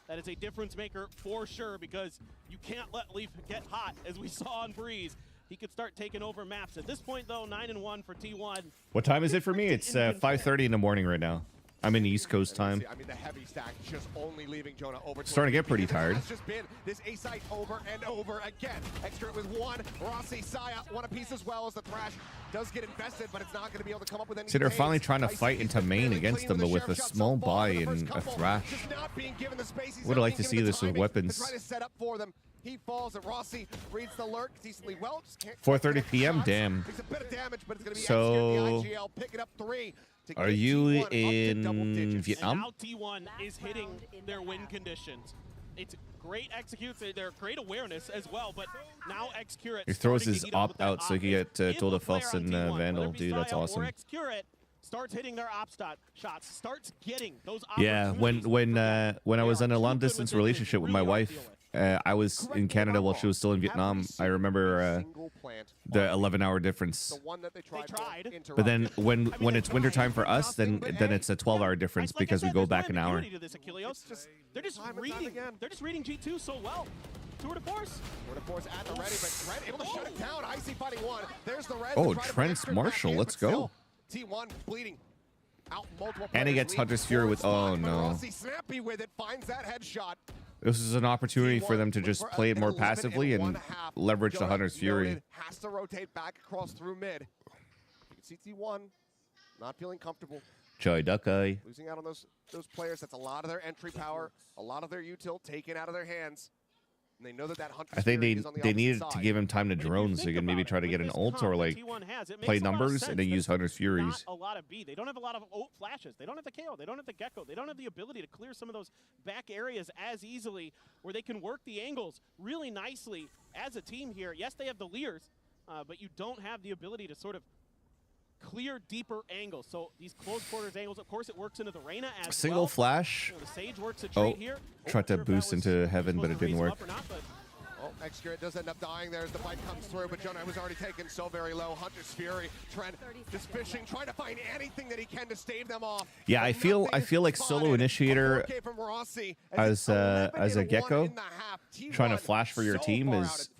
Speaker 9: That is a difference maker for sure, because you can't let Leaf get hot, as we saw on Breeze. He could start taking over maps. At this point, though, 9-1 for T1.
Speaker 1: What time is it for me? It's 5:30 in the morning right now. I'm in East Coast time.
Speaker 20: I mean, the heavy stack just only leaving Jonah over.
Speaker 1: Starting to get pretty tired.
Speaker 20: It's just been this A site over and over again. Excurate with 1. Rossi, Saya, 1 apiece as well as the Thrash does get invested, but it's not going to be able to come up with any.
Speaker 1: So they're finally trying to fight into main against them, but with a small buy and a Thrash. Would have liked to see this with weapons.
Speaker 20: Trying to set up for them. He falls, and Rossi reads the lurk decently well.
Speaker 1: 4:30 p.m. Damn.
Speaker 20: Takes a bit of damage, but it's going to be
Speaker 1: so.
Speaker 20: the IGL picking up 3.
Speaker 1: Are you in Vietnam?
Speaker 9: And now T1 is hitting their win conditions. It's great executes, their great awareness as well, but now Excurate.
Speaker 1: He throws his opt out so he can get Total Fuss and Vandal. Dude, that's awesome.
Speaker 9: Excurate starts hitting their shots, starts getting those.
Speaker 1: Yeah, when I was in a long distance relationship with my wife, I was in Canada while she was still in Vietnam. I remember the 11-hour difference. But then when it's wintertime for us, then it's a 12-hour difference because we go back an hour.
Speaker 9: They're just reading G2 so well. Tour de force.
Speaker 20: Tour de force at the ready, but Trent able to shut it down. Icy fighting 1. There's the red.
Speaker 1: Oh, Trent's Marshall. Let's go.
Speaker 20: T1 bleeding out multiple.
Speaker 1: And he gets Hunter's Fury with. Oh no.
Speaker 20: Rossi snappy with it, finds that headshot.
Speaker 1: This is an opportunity for them to just play it more passively and leverage the Hunter's Fury.
Speaker 20: Has to rotate back across through mid. You can see T1 not feeling comfortable.
Speaker 1: Choi Duckai.
Speaker 20: Losing out on those players. That's a lot of their entry power, a lot of their util taken out of their hands. And they know that Hunter
Speaker 1: I think
Speaker 20: Fury is on the
Speaker 1: they
Speaker 20: opposite
Speaker 1: needed
Speaker 20: side.
Speaker 1: to give him time to drone so he can maybe try to get an ult or like play numbers and then use Hunter's Furies.
Speaker 9: Not a lot of B. They don't have a lot of ult flashes. They don't have the KO. They don't have the Gecko. They don't have the ability to clear some of those back areas as easily, where they can work the angles really nicely as a team here. Yes, they have the Leers, but you don't have the ability to sort of clear deeper angles. So these close quarters angles, of course, it works into the Reyna as
Speaker 1: Single
Speaker 9: well.
Speaker 1: flash.
Speaker 9: You know, the Sage works a trade here.
Speaker 1: Tried to boost into heaven, but it didn't work.
Speaker 20: Oh, Excurate does end up dying there as the fight comes through, but Jonah was already taken so very low. Hunter's Fury, Trent just fishing, trying to find anything that he can to stave them off.
Speaker 1: Yeah, I feel like solo initiator as a Gecko trying to flash for your team is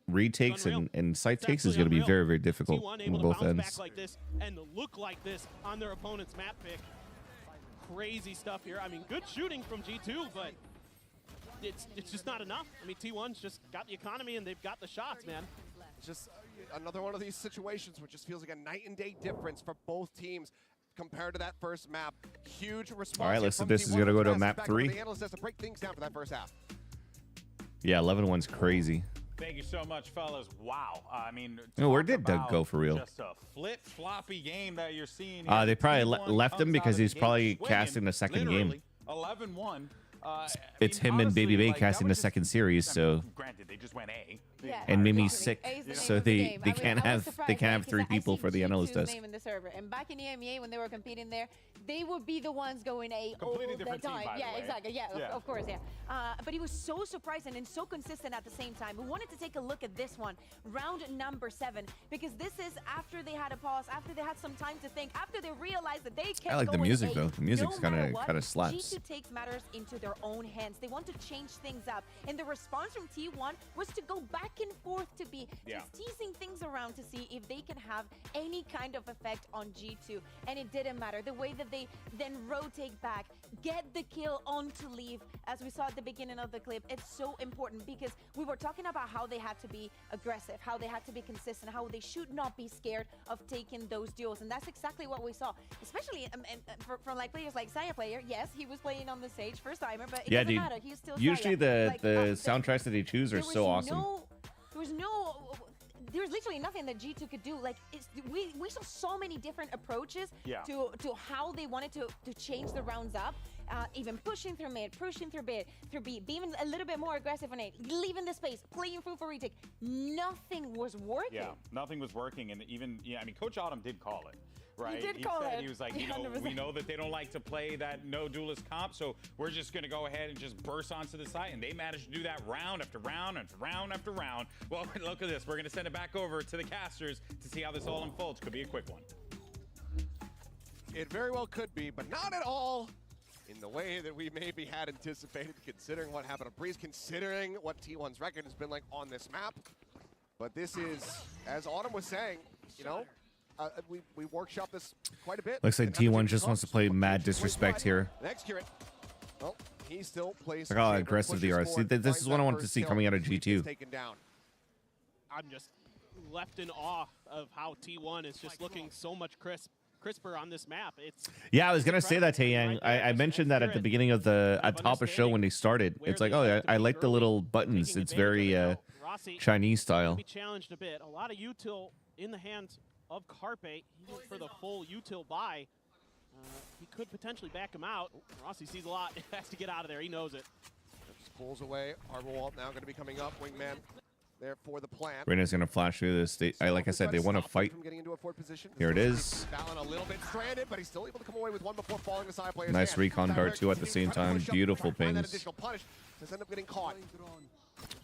Speaker 1: retakes and site takes is going to be very, very difficult on both ends.
Speaker 9: Like this and look like this on their opponent's map pick. Crazy stuff here. I mean, good shooting from G2, but it's just not enough. I mean, T1's just got the economy and they've got the shots, man.
Speaker 20: Just another one of these situations where it just feels like a night and day difference for both teams compared to that first map. Huge response.
Speaker 1: All right, listen, this is going to go to map 3.
Speaker 20: The analyst has to break things down for that first half.
Speaker 1: Yeah, 11-1's crazy.
Speaker 4: Thank you so much, fellas. Wow. I mean,
Speaker 1: where did Doug go for real?
Speaker 4: Just a flip-floppy game that you're seeing.
Speaker 1: They probably left him because he's probably casting the second game.
Speaker 4: 11-1.
Speaker 1: It's him and Baby Bay casting the second series, so.
Speaker 4: Granted, they just went A.
Speaker 1: And Mimi's sick, so they can't have 3 people for the analyst test.
Speaker 7: Name in the server. And back in EMEA when they were competing there, they would be the ones going A
Speaker 4: Completely
Speaker 7: all the
Speaker 4: different team,
Speaker 7: time.
Speaker 4: by the
Speaker 7: Yeah,
Speaker 4: way.
Speaker 7: exactly. Yeah, of course, yeah. But he was so surprising and so consistent at the same time. We wanted to take a look at this one, round number 7, because this is after they had a pause, after they had some time to think, after they realized that they kept
Speaker 1: I like the
Speaker 7: going
Speaker 1: music
Speaker 7: A.
Speaker 1: though. The music's
Speaker 7: No matter
Speaker 1: kind of
Speaker 7: what,
Speaker 1: slaps.
Speaker 7: G2 takes matters into their own hands. They want to change things up, and the response from T1 was to go back and forth to be just teasing things around to see if they can have any kind of effect on G2, and it didn't matter. The way that they then rotate back, get the kill on to leave, as we saw at the beginning of the clip, it's so important because we were talking about how they had to be aggressive, how they had to be consistent, how they should not be scared of taking those duels, and that's exactly what we saw, especially from like players like Saya player. Yes, he was playing on the stage first timer, but it doesn't matter. He's still
Speaker 1: usually
Speaker 7: Saya.
Speaker 1: the soundtracks that they choose are so awesome.
Speaker 7: There was literally nothing that G2 could do. Like, we saw so many different approaches to how they wanted to change the rounds up. Even pushing through mid, pushing through B, being a little bit more aggressive on A, leaving the space, playing through for retake. Nothing was working.
Speaker 4: Yeah, nothing was working, and even I mean, Coach Autumn did call it. Right.
Speaker 7: He did call it.
Speaker 4: He was like,
Speaker 7: 100%.
Speaker 4: we know that they don't like to play that no duelist comp, so we're just going to go ahead and just burst onto the site. And they managed to do that round after round after round after round. Well, look at this. We're going to send it back over to the casters to see how this all unfolds. Could be a quick one.
Speaker 20: It very well could be, but not at all in the way that we maybe had anticipated, considering what happened to Breeze, considering what T1's record has been like on this map. But this is, as Autumn was saying, we workshop this quite a bit.
Speaker 1: Looks like T1 just wants to play mad disrespect here.
Speaker 20: Well, he still plays.
Speaker 1: Look how aggressive they are. See, this is what I wanted to see coming out of G2.
Speaker 9: I'm just left in awe of how T1 is just looking so much crisper on this map.
Speaker 1: Yeah, I was gonna say that, Taeyang. I mentioned that at the beginning of at top of show when they started. It's like, oh, I like the little buttons. It's very Chinese style.
Speaker 9: Be challenged a bit. A lot of util in the hands of Carpe. He went for the full util buy. He could potentially back him out. Rossi sees a lot. Has to get out of there. He knows it.
Speaker 20: Just pulls away. Arbor Wall now going to be coming up. Wingman there for the plant.
Speaker 1: Reyna's gonna flash through this. Like I said, they want to fight. Here it is.
Speaker 20: Valen a little bit stranded, but he's still able to come away with one before falling to side players.
Speaker 1: Nice recon dart too at the same time. Beautiful pings.
Speaker 20: Does end up getting caught.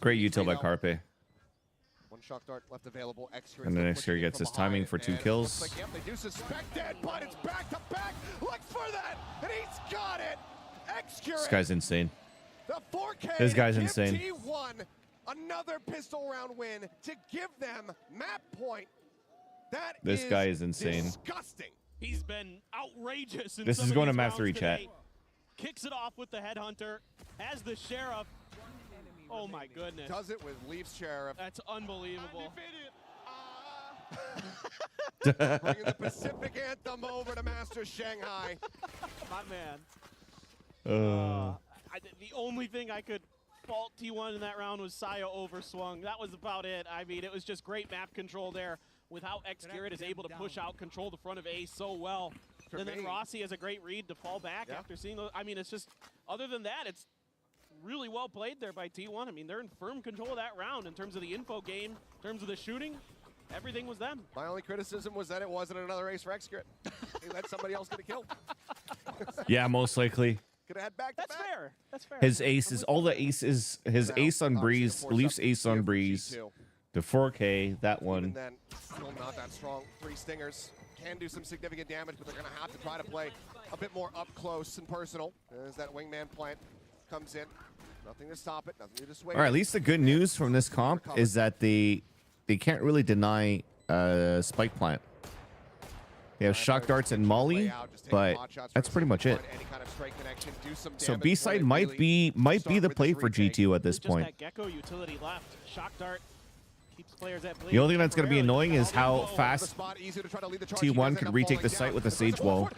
Speaker 1: Great util by Carpe.
Speaker 20: One shock dart left available.
Speaker 1: And then next here he gets his timing for 2 kills.
Speaker 20: Like, yep, they do suspect it, but it's back to back. Looks for that, and he's got it. Excurate.
Speaker 1: This guy's insane.
Speaker 20: The 4K.
Speaker 1: This guy's insane.
Speaker 20: T1 another pistol round win to give them map point.
Speaker 1: This guy is insane.
Speaker 20: Disgusting.
Speaker 9: He's been outrageous.
Speaker 1: This is going to map 3 chat.
Speaker 9: Kicks it off with the headhunter, has the sheriff. Oh my goodness.
Speaker 20: Does it with Leafs Sheriff.
Speaker 9: That's unbelievable.
Speaker 20: Bringing the Pacific Anthem over to Master Shanghai.
Speaker 9: My man. The only thing I could fault T1 in that round was Saya overswung. That was about it. I mean, it was just great map control there with how X-Garrett is able to push out, control the front of A so well. And then Rossi has a great read to fall back after seeing those. I mean, it's just, other than that, it's really well played there by T1. I mean, they're in firm control of that round in terms of the info game, in terms of the shooting. Everything was them.
Speaker 20: My only criticism was that it wasn't another ace for X-Grit. He let somebody else get a kill.
Speaker 1: Yeah, most likely.
Speaker 20: Could have had back to
Speaker 9: That's fair. That's fair.
Speaker 1: His aces, all the aces, his ace on Breeze, Leaf's ace on Breeze, the 4K, that one.
Speaker 20: And then still not that strong. 3 stingers can do some significant damage, but they're going to have to try to play a bit more up close and personal as that wingman plant comes in. Nothing to stop it, nothing to dissuade it.
Speaker 1: All right, at least the good news from this comp is that they can't really deny spike plant. They have shock darts and molly, but that's pretty much it. So B side might be the play for G2 at this point.
Speaker 9: That Gecko utility left. Shock dart keeps players at play.
Speaker 1: The only thing that's going to be annoying is how fast T1 could retake the site with a Sage Wall.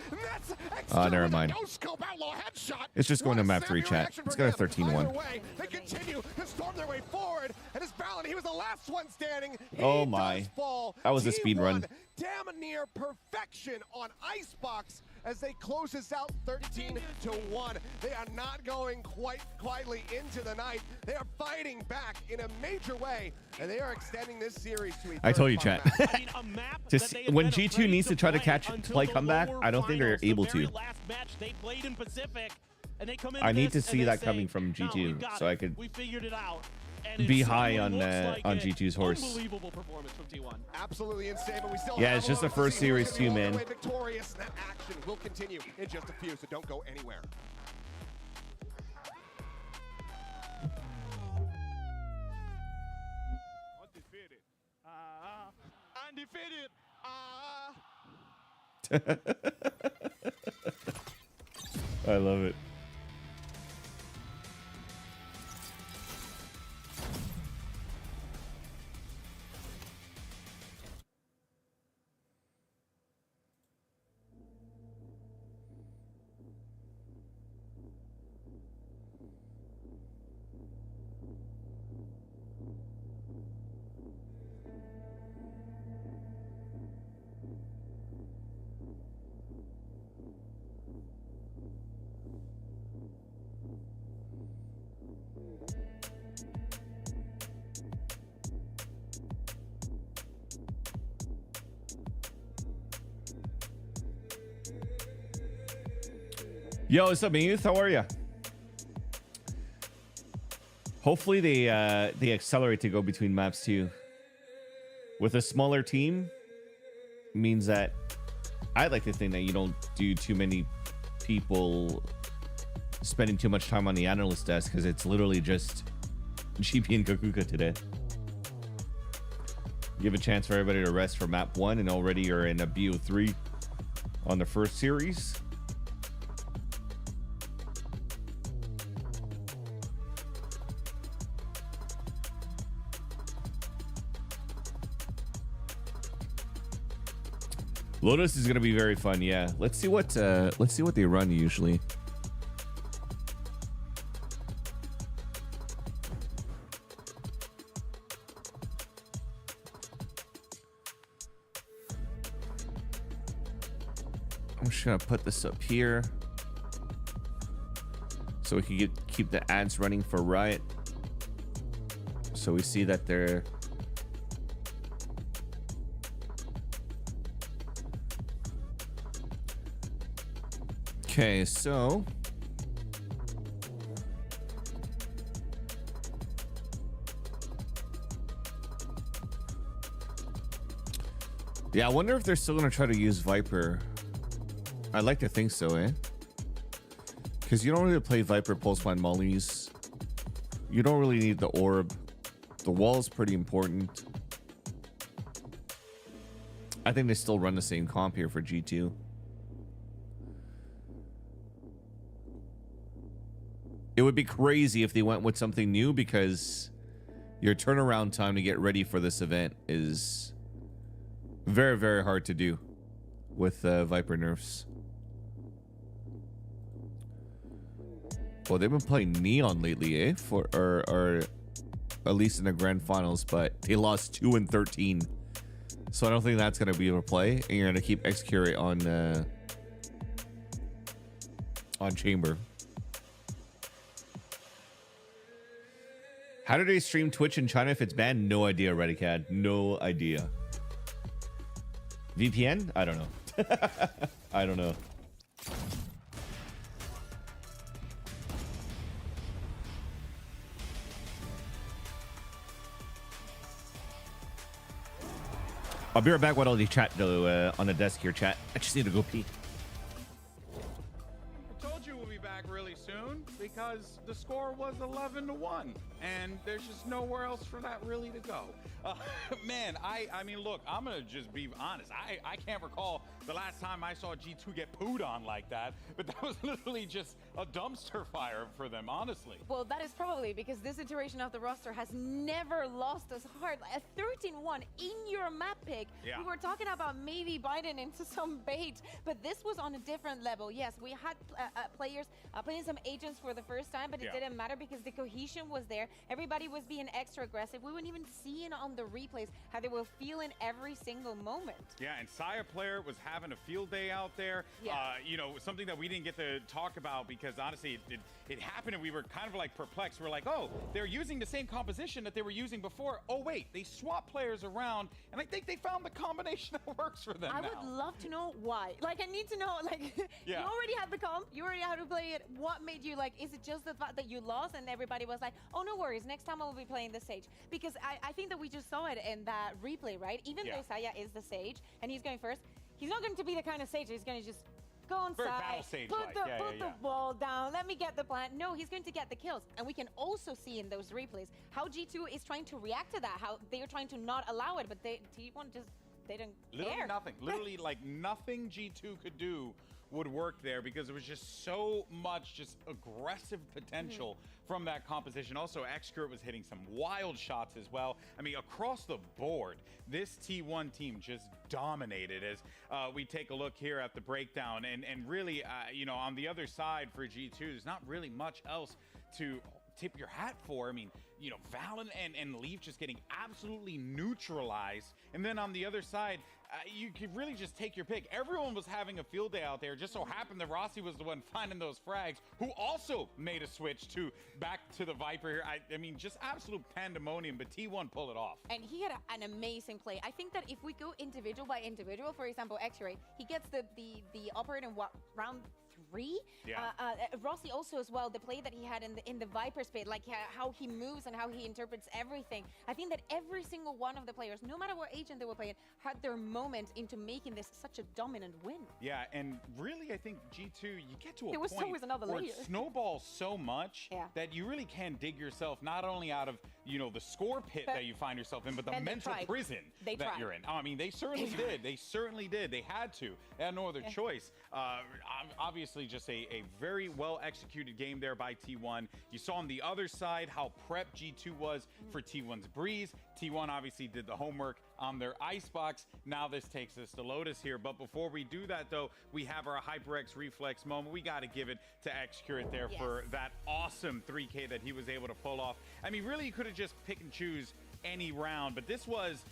Speaker 1: Never mind. It's just going to map 3 chat. It's got a 13-1.
Speaker 20: They continue to storm their way forward, and his Balin, he was the last one standing.
Speaker 1: Oh my. That was a speed run.
Speaker 20: Damn near perfection on Icebox as they close this out 13-1. They are not going quite quietly into the night. They are fighting back in a major way, and they are extending this series to a
Speaker 1: I told you, chat.
Speaker 9: I mean, a map
Speaker 1: Just when G2 needs to try to play comeback, I don't think they're able to.
Speaker 9: Last match they played in Pacific, and they come in
Speaker 1: I need to see that coming from G2 so I could
Speaker 9: we figured it out.
Speaker 1: be high on G2's horse.
Speaker 9: Unbelievable performance from T1.
Speaker 20: Absolutely insane, but we still
Speaker 1: Yeah, it's just the first series too, man.
Speaker 20: Victorious. That action will continue in just a few, so don't go anywhere.
Speaker 9: Undefeated.
Speaker 1: I love it. Yo, what's up, Youth? How are you? Hopefully they accelerate to go between maps too. With a smaller team means that I like to think that you don't do too many people spending too much time on the analyst desk because it's literally just GP and Kakuka today. Give a chance for everybody to rest for map 1, and already you're in a BO3 on the first series. Lotus is gonna be very fun, yeah. Let's see what they run usually. I'm just gonna put this up here so we can keep the ads running for Riot. So we see that they're okay, so yeah, I wonder if they're still gonna try to use Viper. I'd like to think so, eh? Because you don't really play Viper pulse line mollies. You don't really need the orb. The wall is pretty important. I think they still run the same comp here for G2. It would be crazy if they went with something new, because your turnaround time to get ready for this event is very, very hard to do with Viper nerfs. Well, they've been playing Neon lately, eh? Or at least in the grand finals, but they lost 2-13. So I don't think that's gonna be able to play, and you're gonna keep Excurate on Chamber. How do they stream Twitch in China if it's banned? No idea, Redicad. No idea. VPN? I don't know. I don't know. I'll be right back with all the chat though on the desk here, chat. I just need to go pee.
Speaker 4: I told you we'll be back really soon because the score was 11-1, and there's just nowhere else for that really to go. Man, I mean, look, I'm gonna just be honest. I can't recall the last time I saw G2 get pooed on like that, but that was literally just a dumpster fire for them, honestly.
Speaker 7: Well, that is probably because this iteration of the roster has never lost us hard. A 13-1 in your map pick.
Speaker 4: Yeah.
Speaker 7: We were talking about maybe biting into some bait, but this was on a different level. Yes, we had players playing some agents for the first time, but it didn't matter because the cohesion was there. Everybody was being extra aggressive. We weren't even seeing on the replays how they were feeling every single moment.
Speaker 4: Yeah, and Saya player was having a field day out there.
Speaker 7: Yeah.
Speaker 4: You know, something that we didn't get to talk about because honestly it happened and we were kind of like perplexed. We're like, oh, they're using the same composition that they were using before. Oh wait, they swap players around, and I think they found the combination that works for them.
Speaker 7: I would love to know why. Like, I need to know, like, you already had the comp, you already had to play it. What made you, like, is it just the fact that you lost and everybody was like, oh, no worries, next time I will be playing the Sage? Because I think that we just saw it in that replay, right? Even though Saya is the Sage and he's going first, he's not going to be the kind of Sage he's going to just go inside, put the ball down, let me get the plant. No, he's going to get the kills. And we can also see in those replays how G2 is trying to react to that, how they're trying to not allow it, but T1 just, they didn't care.
Speaker 4: Nothing. Literally, like, nothing G2 could do would work there because it was just so much just aggressive potential from that composition. Also, Excurate was hitting some wild shots as well. I mean, across the board, this T1 team just dominated as we take a look here at the breakdown. And really, you know, on the other side for G2, there's not really much else to tip your hat for. I mean, you know, Valen and Leaf just getting absolutely neutralized. And then on the other side, you could really just take your pick. Everyone was having a field day out there. Just so happened that Rossi was the one finding those frags, who also made a switch to back to the Viper here. I mean, just absolute pandemonium, but T1 pulled it off.
Speaker 7: And he had an amazing play. I think that if we go individual by individual, for example, X-Ray, he gets the operator in what, round 3?
Speaker 4: Yeah.
Speaker 7: Rossi also as well, the play that he had in the Viper space, like how he moves and how he interprets everything. I think that every single one of the players, no matter what agent they were playing, had their moment into making this such a dominant win.
Speaker 4: Yeah, and really I think G2, you get to a
Speaker 7: there was
Speaker 4: point
Speaker 7: always another
Speaker 4: where
Speaker 7: layer.
Speaker 4: it snowballs so much that you really can dig yourself not only out of, you know, the score pit that you find yourself in, but the mental prison that you're in. I mean, they certainly did. They certainly did. They had to. They had no other choice. Obviously just a very well executed game there by T1. You saw on the other side how prepped G2 was for T1's Breeze. T1 obviously did the homework on their Icebox. Now this takes us to Lotus here. But before we do that, though, we have our HyperX Reflex moment. We got to give it to Excurate there for that awesome 3K that he was able to pull off. I mean, really, you could have just pick and choose any round, but this was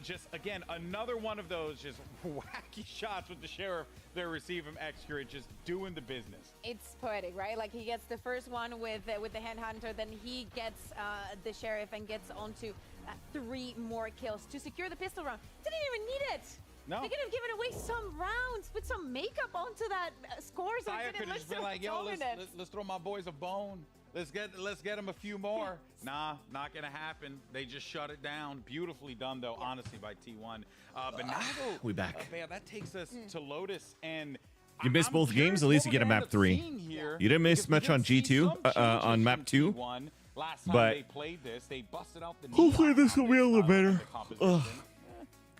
Speaker 4: just, again, another one of those just wacky shots with the Sheriff they're receiving. Excurate just doing the business.
Speaker 7: It's poetic, right? Like, he gets the first one with the Headhunter, then he gets the Sheriff and gets onto 3 more kills to secure the pistol round. Didn't even need it.
Speaker 4: No.
Speaker 7: They could have given away some rounds, put some makeup onto that score so it didn't look
Speaker 4: just been
Speaker 7: so
Speaker 4: like, yo,
Speaker 7: dominant.
Speaker 4: let's throw my boys a bone. Let's get them a few more. Nah, not gonna happen. They just shut it down. Beautifully done, though, honestly, by T1. But now, though,
Speaker 1: we back.
Speaker 4: Man, that takes us to Lotus, and
Speaker 1: You missed both games, at least you get a map 3. You didn't miss much on G2, on map 2.
Speaker 4: Last time
Speaker 1: but
Speaker 4: they played this, they busted out the
Speaker 1: hopefully this will be a little better.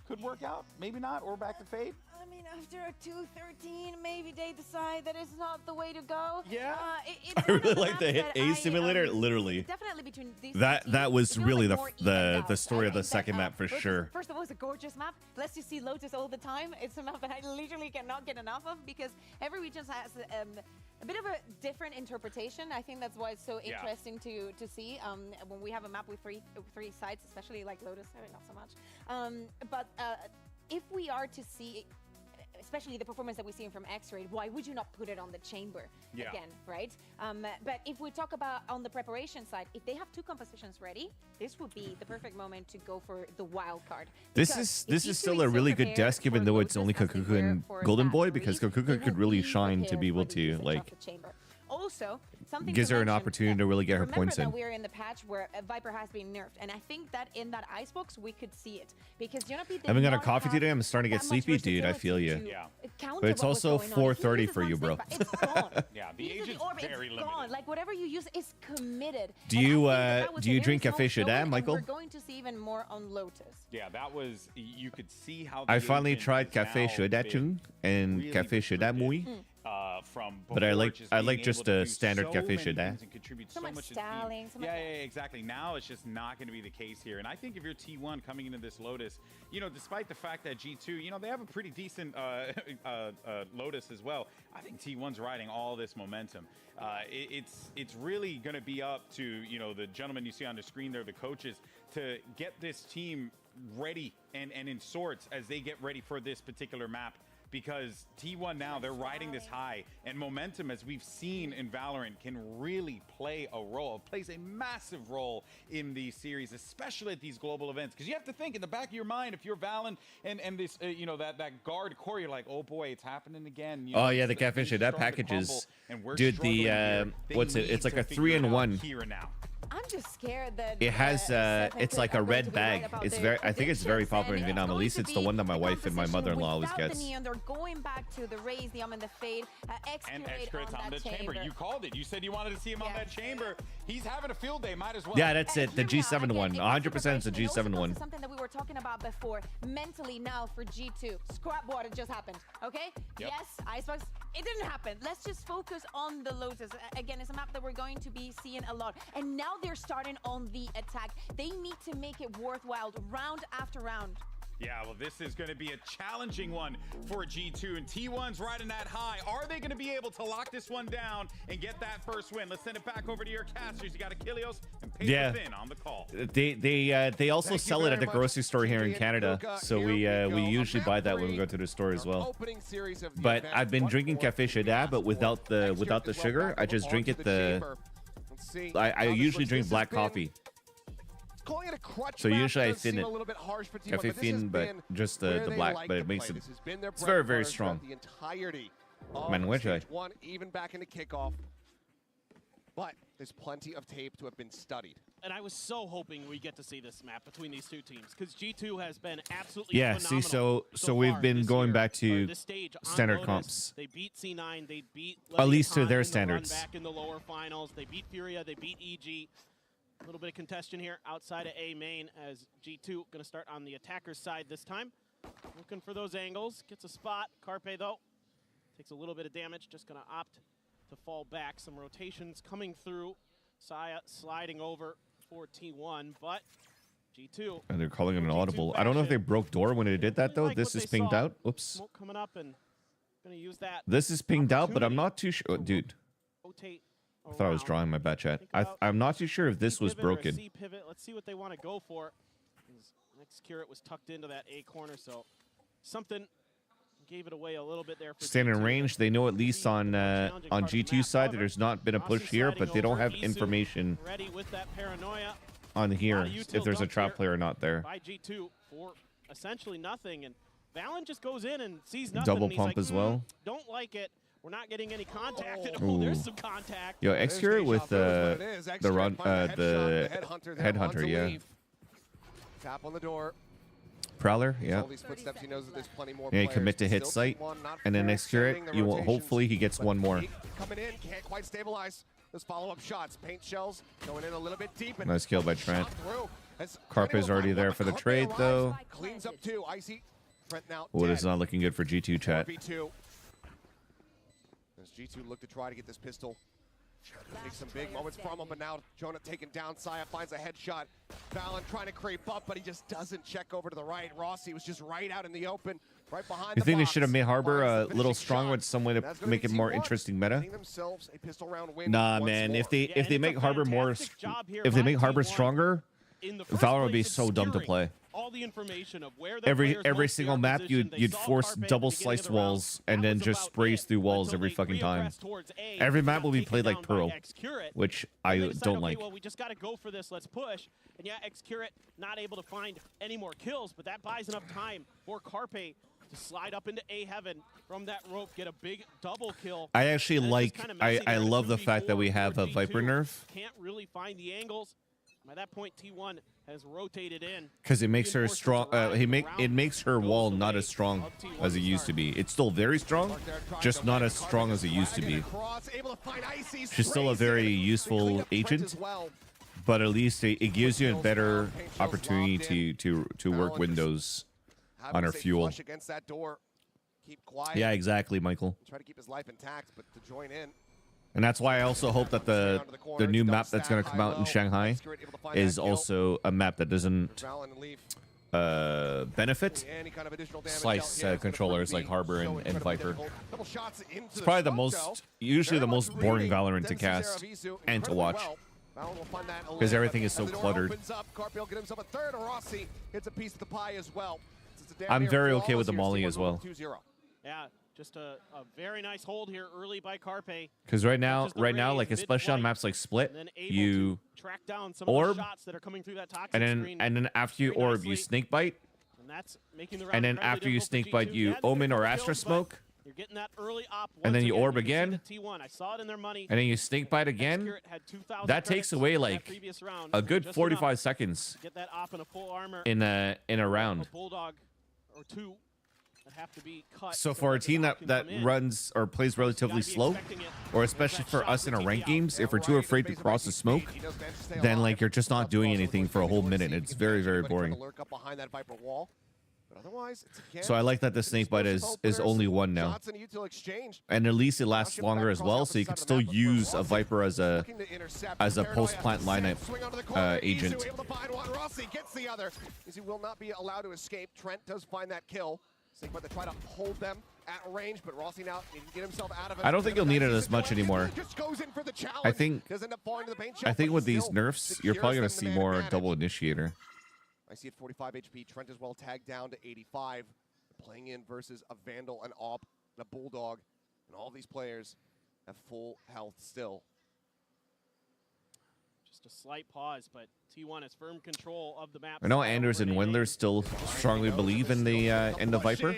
Speaker 4: Could work out, maybe not, or back to Fade.
Speaker 7: I mean, after a 2-13, maybe they decide that it's not the way to go.
Speaker 4: Yeah.
Speaker 1: I really like the hit A simulator. Literally,
Speaker 7: definitely between these
Speaker 1: that was really the story of the second map for sure.
Speaker 7: First of all, it's a gorgeous map. Let's just see Lotus all the time. It's a map that I literally cannot get enough of because every region has a bit of a different interpretation. I think that's why it's so interesting to see when we have a map with three sides, especially like Lotus, not so much. But if we are to see, especially the performance that we're seeing from X-Ray, why would you not put it on the chamber again, right? But if we talk about on the preparation side, if they have 2 compositions ready, this would be the perfect moment to go for the wild card.
Speaker 1: This is still a really good desk, even though it's only Kakuka and Golden Boy, because Kakuka could really shine to be able to like.
Speaker 7: Also, something
Speaker 1: gives her an opportunity to really get her points in.
Speaker 7: Remember that we're in the patch where Viper has been nerfed, and I think that in that icebox we could see it because Jonapi
Speaker 1: I haven't got a coffee today. I'm starting to get sleepy, dude. I feel you. But it's also 4:30 for you, bro.
Speaker 4: Yeah, the agent's very limited.
Speaker 7: Like whatever you use is committed.
Speaker 1: Do you drink Café Chadet, Michael?
Speaker 7: We're going to see even more on Lotus.
Speaker 4: Yeah, that was, you could see how.
Speaker 1: I finally tried Café Chadet and Café Chadet Mouille. But I like just a standard Café Chadet.
Speaker 7: So much styling.
Speaker 4: Yeah, exactly. Now it's just not going to be the case here. And I think if you're T1 coming into this Lotus, you know, despite the fact that G2, you know, they have a pretty decent Lotus as well. I think T1's riding all this momentum. It's really going to be up to, you know, the gentlemen you see on the screen there, the coaches, to get this team ready and in sorts as they get ready for this particular map. Because T1 now, they're riding this high, and momentum, as we've seen in Valorant, can really play a role. It plays a massive role in these series, especially at these global events. Because you have to think in the back of your mind, if you're Valen and this, you know, that guard core, you're like, oh boy, it's happening again. You know,
Speaker 1: yeah, the Café Chadet packages, dude. The what's it? It's like a 3-in-1.
Speaker 4: Here and now.
Speaker 7: I'm just scared that
Speaker 1: it has it's like a red bag. It's very I think it's very popular in Vietnam. At least it's the one that my wife and my mother-in-law always gets.
Speaker 7: They're going back to the raise, the and the fade.
Speaker 4: And X-Crit's on the chamber. You called it. You said you wanted to see him on that chamber. He's having a field day. Might as well.
Speaker 1: Yeah, that's it. The G7 one. 100% it's the G7 one.
Speaker 7: Something that we were talking about before. Mentally now for G2. Scrap water just happened. Okay?
Speaker 4: Yep.
Speaker 7: Yes, Icebox. It didn't happen. Let's just focus on the Lotus. Again, it's a map that we're going to be seeing a lot. And now they're starting on the attack. They need to make it worthwhile round after round.
Speaker 4: Yeah, well, this is going to be a challenging one for G2, and T1's riding that high. Are they going to be able to lock this one down and get that first win? Let's send it back over to your casters. You got Achilles and Paper Thin on the call.
Speaker 1: They also sell it at the grocery store here in Canada, so we usually buy that when we go to the store as well. But I've been drinking Café Chadet, but without the sugar. I just drink it I usually drink black coffee.
Speaker 20: Calling it a crutch
Speaker 1: so usually I thin it.
Speaker 20: A little bit harsh for T1,
Speaker 1: Café Thin, but just the black, but it makes it. It's very, very strong.
Speaker 20: The entirety
Speaker 1: Man,
Speaker 20: of stage 1, even back into kickoff. But there's plenty of tape to have been studied.
Speaker 9: And I was so hoping we get to see this map between these two teams because G2 has been absolutely phenomenal.
Speaker 1: See, so we've been going back to standard
Speaker 9: Lotus,
Speaker 1: comps.
Speaker 9: They beat C9, they beat
Speaker 1: at least to their standards.
Speaker 9: Back in the lower finals, they beat Furia, they beat EG. A little bit of contention here outside of A main as G2 going to start on the attacker's side this time. Looking for those angles, gets a spot. Carpe though takes a little bit of damage, just going to opt to fall back. Some rotations coming through. Saya sliding over for T1, but G2.
Speaker 1: And they're calling it an audible. I don't know if they broke door when they did that though. This is pinged out. Oops.
Speaker 9: Smoke coming up and going to use that.
Speaker 1: This is pinged out, but I'm not too sure. Oh, dude. I thought I was drawing my bad chat. I'm not too sure if this was broken.
Speaker 9: Pivot. Let's see what they want to go for. Next Curate was tucked into that A corner, so something gave it away a little bit there.
Speaker 1: Standing range, they know at least on G2 side that there's not been a push here, but they don't have information on here if there's a trap player or not there.
Speaker 9: By G2 for essentially nothing, and Valen just goes in and sees nothing.
Speaker 1: Double pump as well.
Speaker 9: Don't like it. We're not getting any contact. Oh, there's some contact.
Speaker 1: Yo, X-Curate with the headhunter, yeah.
Speaker 20: Tap on the door.
Speaker 1: Prowler, yeah.
Speaker 20: All these footsteps, he knows that there's plenty more
Speaker 1: yeah, commit to hit site, and then X-Curate, you will hopefully he gets one more.
Speaker 20: Coming in, can't quite stabilize. Those follow-up shots, paint shells going in a little bit deep. And
Speaker 1: nice kill by Trent. Carpe's already there for the trade though.
Speaker 20: Cleans up too. Icy. Trent now.
Speaker 1: Oh, this is not looking good for G2 chat.
Speaker 20: As G2 look to try to get this pistol. Take some big moments from him, but now Jonah taken down. Saya finds a headshot. Valen trying to creep up, but he just doesn't check over to the right. Rossi was just right out in the open. Right behind
Speaker 1: You
Speaker 20: the
Speaker 1: think they
Speaker 20: box.
Speaker 1: should have made Harbor a
Speaker 20: Finds the
Speaker 1: little
Speaker 20: finishing
Speaker 1: stronger
Speaker 20: shot.
Speaker 1: with some way to
Speaker 20: That's gonna
Speaker 1: make
Speaker 20: be
Speaker 1: it more
Speaker 20: T1
Speaker 1: interesting meta?
Speaker 20: getting themselves a pistol round win
Speaker 1: Nah,
Speaker 20: once
Speaker 1: man.
Speaker 20: more.
Speaker 1: If they make Harbor more, if they make Harbor stronger, Valorant would be so dumb to play.
Speaker 9: All the information of where their
Speaker 1: Every
Speaker 9: players
Speaker 1: single
Speaker 9: want
Speaker 1: map,
Speaker 9: their position. They
Speaker 1: you'd
Speaker 9: saw
Speaker 1: force
Speaker 9: Carpe at the
Speaker 1: double
Speaker 9: beginning of
Speaker 1: slice
Speaker 9: the round.
Speaker 1: walls and then just sprays through walls every fucking time. Every map will be played like Pearl, which I
Speaker 9: They decide,
Speaker 1: don't
Speaker 9: okay,
Speaker 1: like.
Speaker 9: well, we just got to go for this. Let's push. And yeah, Xcurate not able to find any more kills, but that buys enough time for Carpe to slide up into A heaven from that rope, get a big double kill.
Speaker 1: I actually
Speaker 9: And it's
Speaker 1: like.
Speaker 9: just kinda messy
Speaker 1: I
Speaker 9: there in a
Speaker 1: love the fact that we
Speaker 9: 2v4
Speaker 1: have
Speaker 9: for
Speaker 1: a Viper
Speaker 9: G2.
Speaker 1: nerf
Speaker 9: Can't really find the angles. By that point, T1 has rotated in.
Speaker 1: because it makes her strong. It makes her wall not as strong as it used to be. It's still very strong, just not as strong as it used to be. She's still a very useful agent, but at least it gives you a better opportunity to work windows on her fuel.
Speaker 20: Against that door. Keep quiet.
Speaker 1: Yeah, exactly, Michael.
Speaker 20: Try to keep his life intact, but to join in.
Speaker 1: And that's why I also hope that the new map that's going to come out in Shanghai is also a map that doesn't benefit slice controllers like Harbor and Viper. It's probably usually the most boring Valorant to cast and to watch because everything is so cluttered. I'm very okay with the Molly as well.
Speaker 9: Yeah, just a very nice hold here early by Carpe.
Speaker 1: Because right now, like especially on maps like Split, you
Speaker 9: track down some of
Speaker 1: orb,
Speaker 9: the shots that are coming through that toxic
Speaker 1: and then after you orb, you snake bite,
Speaker 9: and that's making the round
Speaker 1: and then
Speaker 9: incredibly
Speaker 1: after you
Speaker 9: difficult
Speaker 1: snake
Speaker 9: for
Speaker 1: bite,
Speaker 9: G2.
Speaker 1: you
Speaker 9: Yeah,
Speaker 1: Omen or
Speaker 9: kills,
Speaker 1: Astra
Speaker 9: but
Speaker 1: Smoke,
Speaker 9: you're getting that early op
Speaker 1: and then
Speaker 9: once
Speaker 1: you orb
Speaker 9: You can see
Speaker 1: again,
Speaker 9: the T1. I saw it in their money.
Speaker 1: and then you snake bite again.
Speaker 9: Xcurate had 2,000
Speaker 1: That takes
Speaker 9: credits
Speaker 1: away
Speaker 9: in that
Speaker 1: like
Speaker 9: previous round,
Speaker 1: a good
Speaker 9: just
Speaker 1: 45
Speaker 9: enough
Speaker 1: seconds
Speaker 9: to get that op in a full armor.
Speaker 1: in a round.
Speaker 9: A bulldog or two that have to be cut.
Speaker 1: So for a team that runs or plays relatively slow, or especially for us in our ranked games, if we're too afraid to cross the smoke, then like you're just not doing anything for a whole minute. It's very, very boring. So I like that the snake bite is only one now, and at least it lasts longer as well. So you can still use a Viper as a post plant lineup agent.
Speaker 20: Rossi gets the other. He will not be allowed to escape. Trent does find that kill. But they try to hold them at range, but Rossi now he can get himself out of it.
Speaker 1: I don't think you'll need it as much anymore.
Speaker 20: Just goes in for the challenge.
Speaker 1: I think
Speaker 20: Does end up falling to the paint shell, but
Speaker 1: with
Speaker 20: he
Speaker 1: these
Speaker 20: still
Speaker 1: nerfs, you're probably gonna see
Speaker 20: secures
Speaker 1: more
Speaker 20: the man
Speaker 1: double initiator.
Speaker 20: I see at 45 HP. Trent is well tagged down to 85. Playing in versus a Vandal, an Op, and a Bulldog. And all these players have full health still.
Speaker 9: Just a slight pause, but T1 has firm control of the map.
Speaker 1: I know Anders and Wendler still strongly believe in the Viper,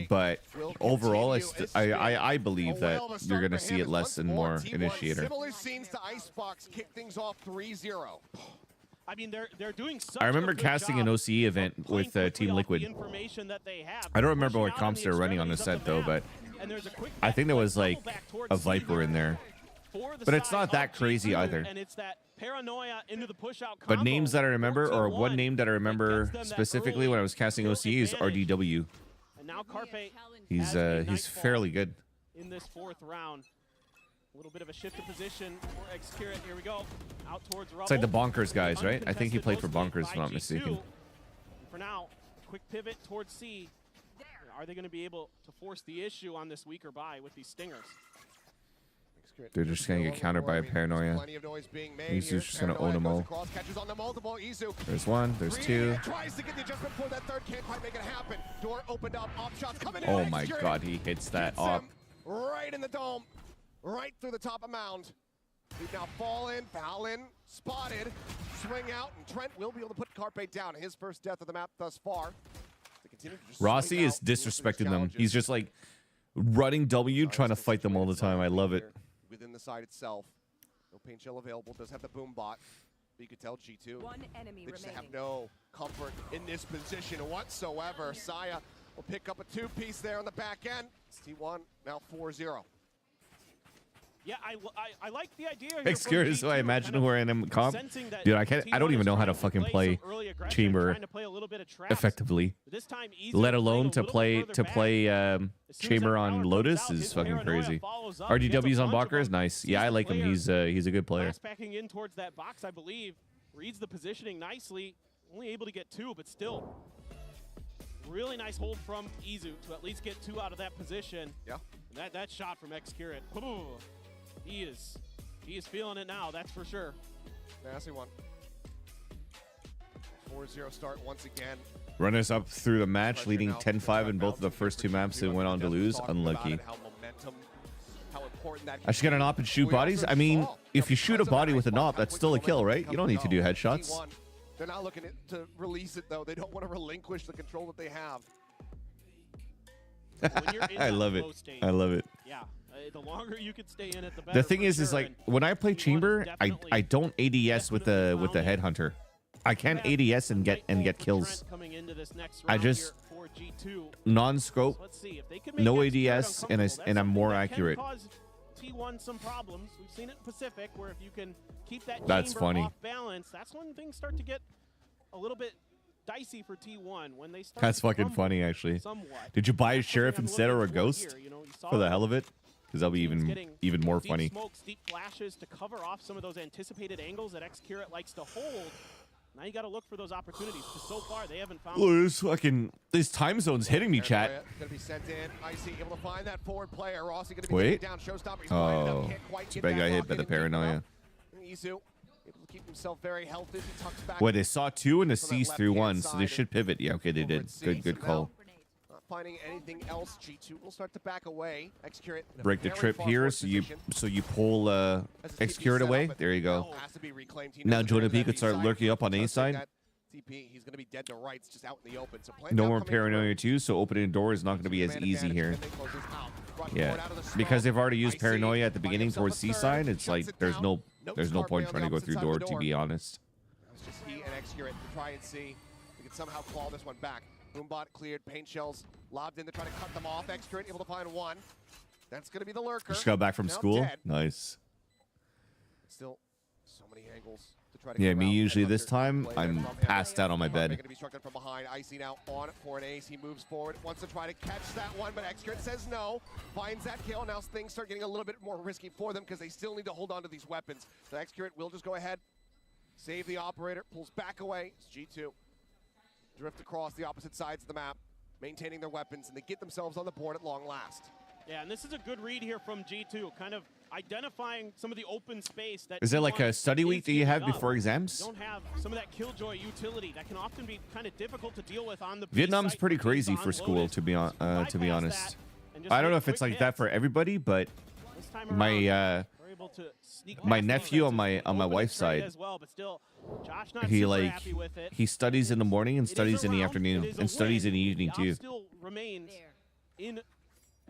Speaker 1: but overall, I believe that you're gonna see it less and more initiator.
Speaker 20: Similar scenes to Icebox kick things off 3-0.
Speaker 9: I mean, they're doing such
Speaker 1: I remember
Speaker 9: a good
Speaker 1: casting
Speaker 9: job
Speaker 1: an OCE event with Team Liquid. I don't remember what comps they were running on the set though, but I think there was like a Viper in there. But it's not that crazy either.
Speaker 9: And it's that paranoia into the push out
Speaker 1: But names that I remember, or one name that I remember specifically when I was casting OCE is RDW.
Speaker 9: And now Carpe
Speaker 1: He's fairly good.
Speaker 9: in this fourth round. A little bit of a shift of position for Xcurate. Here we go. Out towards Rubble.
Speaker 1: It's like the Bonkers guys, right? I think he played for Bonkers, if I'm not mistaken.
Speaker 9: And for now, quick pivot towards C. Are they going to be able to force the issue on this weaker buy with these stingers?
Speaker 1: They're just gonna get countered by a paranoia. He's just gonna own them all. There's one, there's two. Oh my god, he hits that up.
Speaker 20: Right in the dome, right through the top of mound. He's now fallen, spotted, swing out, and Trent will be able to put Carpe down. His first death of the map thus far.
Speaker 1: Rossi is disrespecting them. He's just like running W, trying to fight them all the time. I love it.
Speaker 20: Within the side itself, no paint shell available. Does have the boom bot. But you could tell G2. They just have no comfort in this position whatsoever. Saya will pick up a two-piece there on the back end. It's T1 now 4-0.
Speaker 9: Yeah, I like the idea here.
Speaker 1: Xcurate is who I imagine who are in a comp. Dude, I don't even know how to fucking play Chamber effectively. Let alone to play Chamber on Lotus is fucking crazy. RDW's on Bakr is nice. Yeah, I like him. He's a good player.
Speaker 9: Backing in towards that box, I believe. Reads the positioning nicely. Only able to get two, but still really nice hold from Izu to at least get 2 out of that position.
Speaker 20: Yeah.
Speaker 9: And that shot from Xcurate, he is feeling it now, that's for sure.
Speaker 20: Nasty one. 4-0 start once again.
Speaker 1: Runners up through the match, leading 10-5 in both of the first 2 maps and went on to lose. Unlucky. I should get an op and shoot bodies. I mean, if you shoot a body with an op, that's still a kill, right? You don't need to do headshots.
Speaker 20: They're not looking to release it, though. They don't want to relinquish the control that they have.
Speaker 1: I love it. I love it.
Speaker 9: Yeah, the longer you can stay in it, the better.
Speaker 1: The thing is like when I play chamber, I don't ADS with the headhunter. I can't ADS and get kills. I just non-scope, no ADS, and I'm more accurate.
Speaker 9: T1 some problems. We've seen it in Pacific where if you can keep that
Speaker 1: That's
Speaker 9: chamber
Speaker 1: funny.
Speaker 9: off balance, that's when things start to get a little bit dicey for T1 when they start.
Speaker 1: That's fucking funny, actually.
Speaker 9: Somewhat.
Speaker 1: Did you buy a sheriff instead or a ghost for the hell of it? Because that'll be even more funny.
Speaker 9: Deep smokes, deep flashes to cover off some of those anticipated angles that Xcurate likes to hold. Now you got to look for those opportunities because so far they haven't found.
Speaker 1: Look, this time zone's hitting me, chat.
Speaker 20: Gonna be sent in. Icy able to find that forward player. Rossi gonna be
Speaker 1: Wait.
Speaker 20: down. Showstopper.
Speaker 1: Oh, bad guy hit by the paranoia.
Speaker 20: Izu able to keep himself very healthy. He tucks back.
Speaker 1: Wait, they saw 2 and the C's through 1, so they should pivot. Yeah, okay, they did. Good call.
Speaker 20: Not finding anything else. G2 will start to back away. Xcurate
Speaker 1: Break the trip here, so you pull Xcurate away. There you go. Now Jonah P could start lurking up on A side.
Speaker 20: He's going to be dead to rights, just out in the open. So
Speaker 1: No more paranoia too, so opening a door is not going to be as easy here. Yeah, because they've already used paranoia at the beginning towards C side. It's like there's no point trying to go through door, to be honest.
Speaker 20: It's just he and Xcurate to try and see if we can somehow claw this one back. Boombot cleared, paint shells lobbed in to try to cut them off. Xcurate able to find 1. That's going to be the lurker.
Speaker 1: Just got back from
Speaker 20: Now
Speaker 1: school.
Speaker 20: dead.
Speaker 1: Nice.
Speaker 20: Still, so many angles to try to
Speaker 1: Yeah,
Speaker 20: clear
Speaker 1: me
Speaker 20: out.
Speaker 1: usually
Speaker 20: Headhunter
Speaker 1: this time
Speaker 20: play
Speaker 1: I'm
Speaker 20: there from him.
Speaker 1: passed out on my bed.
Speaker 20: Going to be struck from behind. Icy now on for an ace. He moves forward, wants to try to catch that one, but Xcurate says no. Finds that kill. Now things start getting a little bit more risky for them because they still need to hold on to these weapons. So Xcurate will just go ahead, save the operator, pulls back away. It's G2. Drift across the opposite sides of the map, maintaining their weapons, and they get themselves on the board at long last.
Speaker 9: Yeah, and this is a good read here from G2, kind of identifying some of the open space that.
Speaker 1: Is it like a study week that you have before exams?
Speaker 9: You don't have some of that killjoy utility that can often be kind of difficult to deal with on the.
Speaker 1: Vietnam's pretty crazy for school, to be honest. I don't know if it's like that for everybody, but my nephew on my wife's side, he studies in the morning and studies in the afternoon and studies in the evening too.
Speaker 9: Still remains in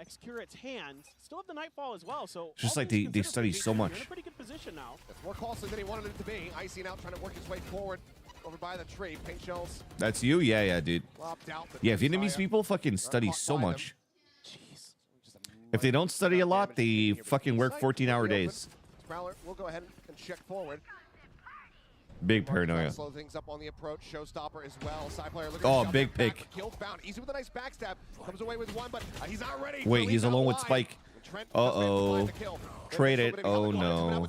Speaker 9: Xcurate's hands. Still have the Nightfall as well, so
Speaker 1: Just like they study so much.
Speaker 9: They're in a pretty good position now.
Speaker 20: It's more costly than he wanted it to be. Icy now trying to work his way forward over by the tree. Paint shells.
Speaker 1: That's you? Yeah, dude.
Speaker 20: Lopped out, but
Speaker 1: Yeah, Vietnamese people fucking study so much. If they don't study a lot, they fucking work 14-hour days.
Speaker 20: Prowler will go ahead and check forward.
Speaker 1: Big paranoia.
Speaker 20: Slow things up on the approach. Showstopper as well. Side player looking
Speaker 1: Oh,
Speaker 20: to
Speaker 1: big
Speaker 20: shove that back,
Speaker 1: pick.
Speaker 20: but Kills bound. Easy with a nice backstab. Comes away with 1, but he's not ready.
Speaker 1: Wait, he's alone with
Speaker 20: wide.
Speaker 1: Spike. Uh-oh. Trade it. Oh, no.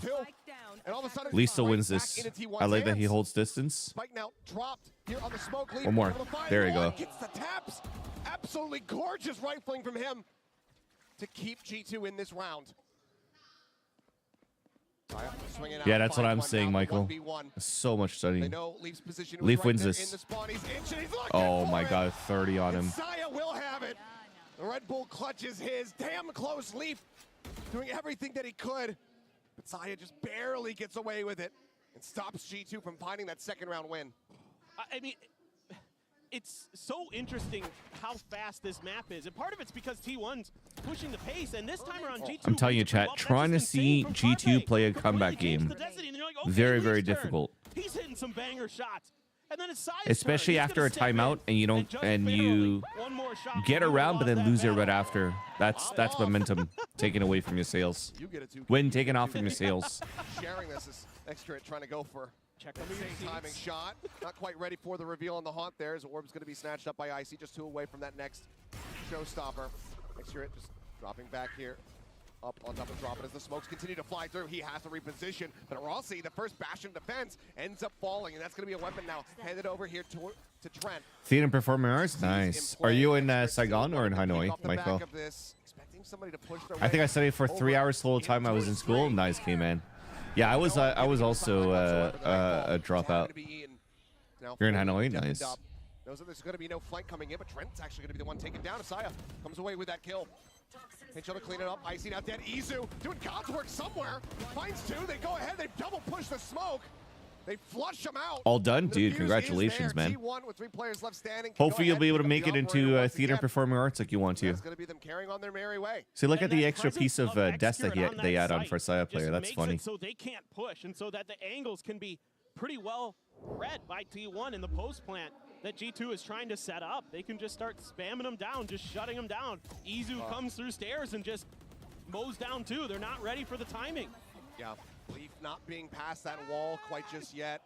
Speaker 20: And all of a sudden,
Speaker 1: Lisa wins
Speaker 20: back
Speaker 1: this.
Speaker 20: into T1's
Speaker 1: I like that he
Speaker 20: hands.
Speaker 1: holds distance.
Speaker 20: Spike now dropped here on the smoke lead.
Speaker 1: One more.
Speaker 20: Able to find
Speaker 1: There you
Speaker 20: one.
Speaker 1: go.
Speaker 20: Gets the taps. Absolutely gorgeous rifling from him to keep G2 in this round.
Speaker 1: Yeah, that's what I'm saying, Michael. So much studying. Leaf wins this. Oh my god, 30 on him.
Speaker 20: Saya will have it. The Red Bull clutches his. Damn close. Leaf doing everything that he could. But Saya just barely gets away with it and stops G2 from finding that second round win.
Speaker 9: I mean, it's so interesting how fast this map is. And part of it's because T1's pushing the pace, and this time around G2...
Speaker 1: I'm telling you, chat, trying to see G2 play a comeback game, very, very difficult.
Speaker 9: He's hitting some banger shots. And then it's Saya's
Speaker 1: Especially
Speaker 9: turn.
Speaker 1: after a timeout and you don't you get around but then lose it right after. That's momentum taken away from your sales. Win taken off from your sales.
Speaker 20: Sharing this is Xcurate trying to go for the same timing shot. Not quite ready for the reveal on the haunt there as Orb's going to be snatched up by Icy, just 2 away from that next showstopper. Xcurate just dropping back here. Up on top of dropping as the smokes continue to fly through. He has to reposition, but Rossi, the first bastion defense, ends up falling, and that's going to be a weapon now handed over here to Trent.
Speaker 1: Theater and Performing Arts, nice. Are you in Saigon or in Hanoi, Michael? I think I studied for 3 hours the whole time I was in school. Nice, K-Man. Yeah, I was also a dropout. You're in Hanoi, nice.
Speaker 20: Knows that there's going to be no flank coming in, but Trent's actually going to be the one taken down. Asaya comes away with that kill. Pinch to clean it up. Icy now dead. Izu doing God's work somewhere. Finds two. They go ahead. They double push the smoke. They flush him out.
Speaker 1: All done, dude. Congratulations, man.
Speaker 20: T1 with 3 players left standing.
Speaker 1: Hopefully you'll be able to make it into Theater and Performing Arts like you want to.
Speaker 20: It's going to be them carrying on their merry way.
Speaker 1: See, look at the extra piece of desk that they add on for Saya player. That's funny.
Speaker 9: So they can't push, and so that the angles can be pretty well read by T1 in the post plant that G2 is trying to set up. They can just start spamming them down, just shutting them down. Izu comes through stairs and just mows down too. They're not ready for the timing.
Speaker 20: Yeah, Leaf not being past that wall quite just yet.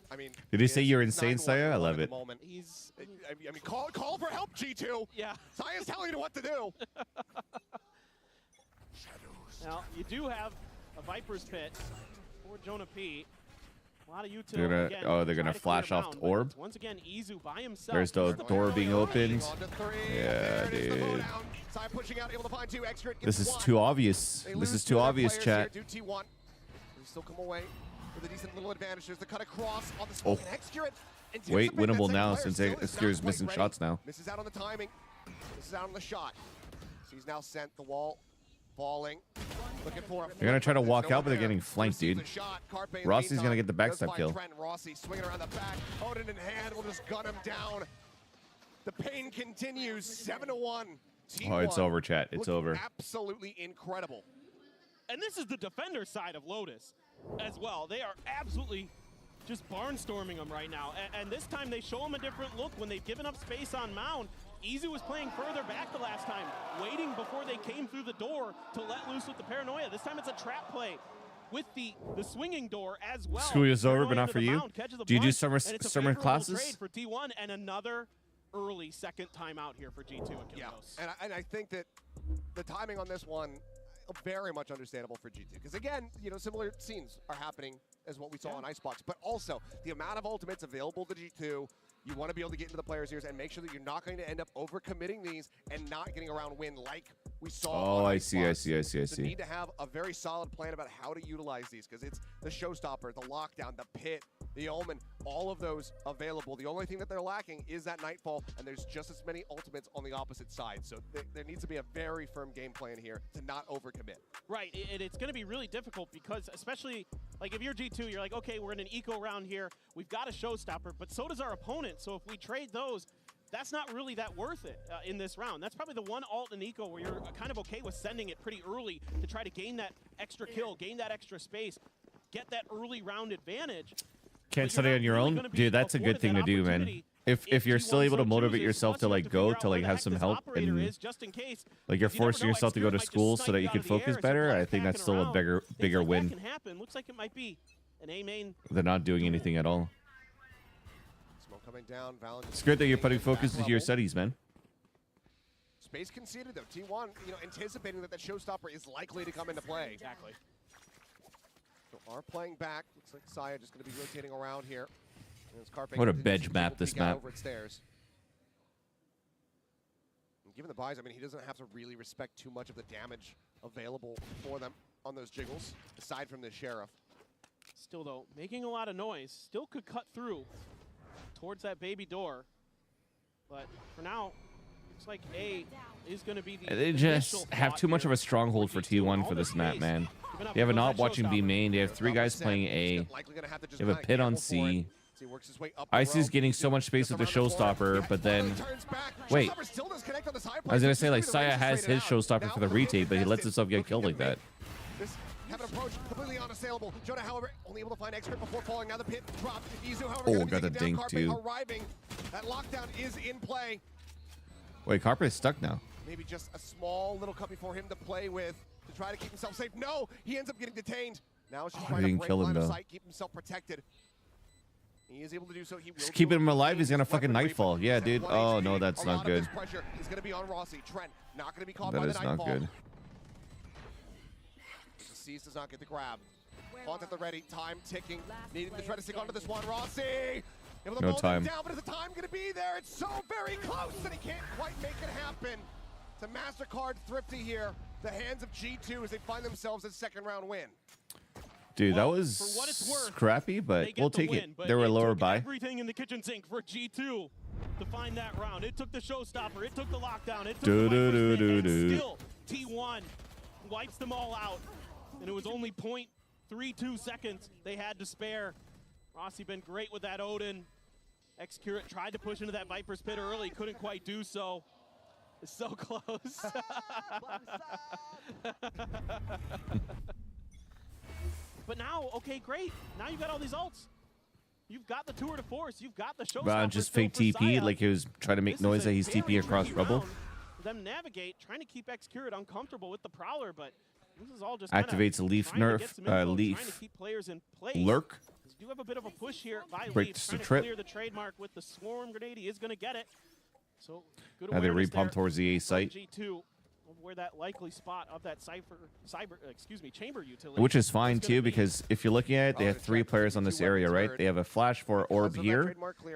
Speaker 20: I mean,
Speaker 1: did you say you're insane, Saya? I love it.
Speaker 20: He's, I mean, call for help, G2.
Speaker 9: Yeah.
Speaker 20: Saya's telling you what to do.
Speaker 9: Now, you do have a Viper's Pit for Jonah P. A lot of utility.
Speaker 1: They're gonna flash off the orb.
Speaker 9: Once again, Izu by himself.
Speaker 1: There's the door being opened. Yeah, dude. This is too obvious. This is too obvious, chat.
Speaker 20: Still come away with a decent little advantage. There's the cut across on the
Speaker 1: Oh. Wait, winnable now since Xcure missing shots now.
Speaker 20: Misses out on the timing. Misses out on the shot. So he's now sent the wall. Falling. Looking for
Speaker 1: They're gonna try to walk out, but they're getting flanked, dude. Rossi's gonna get the backstab kill.
Speaker 20: Rossi swinging around the back. Odin in hand will just gun him down. The pain continues. 7-1.
Speaker 1: Oh, it's over, chat. It's over.
Speaker 20: Absolutely incredible.
Speaker 9: And this is the defender side of Lotus as well. They are absolutely just barnstorming them right now. And this time they show them a different look when they've given up space on Mound. Izu was playing further back the last time, waiting before they came through the door to let loose with the paranoia. This time it's a trap play with the swinging door as well.
Speaker 1: School is over, but not for you. Do you do summer classes?
Speaker 9: For T1 and another early second timeout here for G2 and
Speaker 20: Yeah, and I think that the timing on this one very much understandable for G2 because again, you know, similar scenes are happening as what we saw on Icebox, but also the amount of ultimates available to G2. You want to be able to get into the players' ears and make sure that you're not going to end up overcommitting these and not getting around win like we saw.
Speaker 1: Oh, I see.
Speaker 20: You need to have a very solid plan about how to utilize these because it's the showstopper, the lockdown, the pit, the omen, all of those available. The only thing that they're lacking is that nightfall, and there's just as many ultimates on the opposite side. So there needs to be a very firm game plan here to not overcommit.
Speaker 9: Right, it's going to be really difficult because especially like if you're G2, you're like, okay, we're in an eco round here. We've got a showstopper, but so does our opponent. So if we trade those, that's not really that worth it in this round. That's probably the one alt and eco where you're kind of okay with sending it pretty early to try to gain that extra kill, gain that extra space, get that early round advantage.
Speaker 1: Can't study on your own? Dude, that's a good thing to do, man. If you're still able to motivate yourself to like go to like have some help and like you're forcing yourself to go to school so that you can focus better, I think that's still a bigger win
Speaker 9: Looks like it might be an A main
Speaker 1: than not doing anything at all.
Speaker 20: Smoke coming down.
Speaker 1: It's good that you're putting focus into your studies, man.
Speaker 20: Space conceded though. T1, you know, anticipating that showstopper is likely to come into play.
Speaker 9: Exactly.
Speaker 20: So are playing back. Looks like Saya just going to be rotating around here.
Speaker 1: What a bedge map this map.
Speaker 20: Over stairs. And given the buys, I mean, he doesn't have to really respect too much of the damage available for them on those jiggles, aside from the Sheriff.
Speaker 9: Still though, making a lot of noise. Still could cut through towards that baby door. But for now, looks like A is going to be the
Speaker 1: They just have too much of a stronghold for T1 for this map, man. They have a not watching B main. They have 3 guys playing A. They have a pit on C. Icy's getting so much space with the showstopper, but then wait. I was gonna say like Saya has his showstopper for the retake, but he lets himself get killed like that.
Speaker 20: Have an approach completely unassailable. Jonah, however, only able to find expert before falling. Now the pit dropped. Izu, however,
Speaker 1: Oh, got the dink too.
Speaker 20: Arriving. That lockdown is in play.
Speaker 1: Wait, Carpe is stuck now.
Speaker 20: Maybe just a small little cuppy for him to play with to try to keep himself safe. No, he ends up getting detained. Now it's just trying to break line of sight, keep himself protected. He is able to do so. He will
Speaker 1: just keeping him alive. He's gonna fucking nightfall. Yeah, dude. Oh no, that's not good.
Speaker 20: Pressure is gonna be on Rossi. Trent not gonna be caught
Speaker 1: that
Speaker 20: by
Speaker 1: is
Speaker 20: the nightfall.
Speaker 1: not good.
Speaker 20: Seas does not get the grab. Font at the ready, time ticking, needing to try to stick onto this one. Rossi, able to
Speaker 1: No
Speaker 20: pull
Speaker 1: time.
Speaker 20: them down, but is the time going to be there? It's so very close that he can't quite make it happen. To MasterCard Thrifty here, the hands of G2 as they find themselves a second round win.
Speaker 1: Dude, that was scrappy, but we'll take it. They were lower by.
Speaker 9: Everything in the kitchen sink for G2 to find that round. It took the showstopper. It took the lockdown. It took the still T1 wipes them all out. And it was only 0.32 seconds they had to spare. Rossi been great with that Odin. Excurate tried to push into that Viper's Pit early. Couldn't quite do so. It's so close. But now, okay, great. Now you've got all these ults. You've got the tour de force. You've got the showstopper.
Speaker 1: Brown just fake TP like he was trying to make noise that he's TP across rubble.
Speaker 9: Them navigate, trying to keep Excurate uncomfortable with the Prowler, but this is all just
Speaker 1: Activates a leaf nerf, leaf
Speaker 9: trying to keep players in place.
Speaker 1: lurk.
Speaker 9: You do have a bit of a push here by
Speaker 1: Breaks
Speaker 9: Leaf,
Speaker 1: the
Speaker 9: trying to
Speaker 1: trip.
Speaker 9: clear the trademark with the swarm grenade. He is going to get it. So good
Speaker 1: Now they
Speaker 9: awareness
Speaker 1: repump
Speaker 9: there
Speaker 1: towards the A
Speaker 9: from
Speaker 1: site.
Speaker 9: G2 of where that likely spot of that chamber utility.
Speaker 1: Which is fine too, because if you're looking at it, they have 3 players on this area, right? They have a flash for orb here.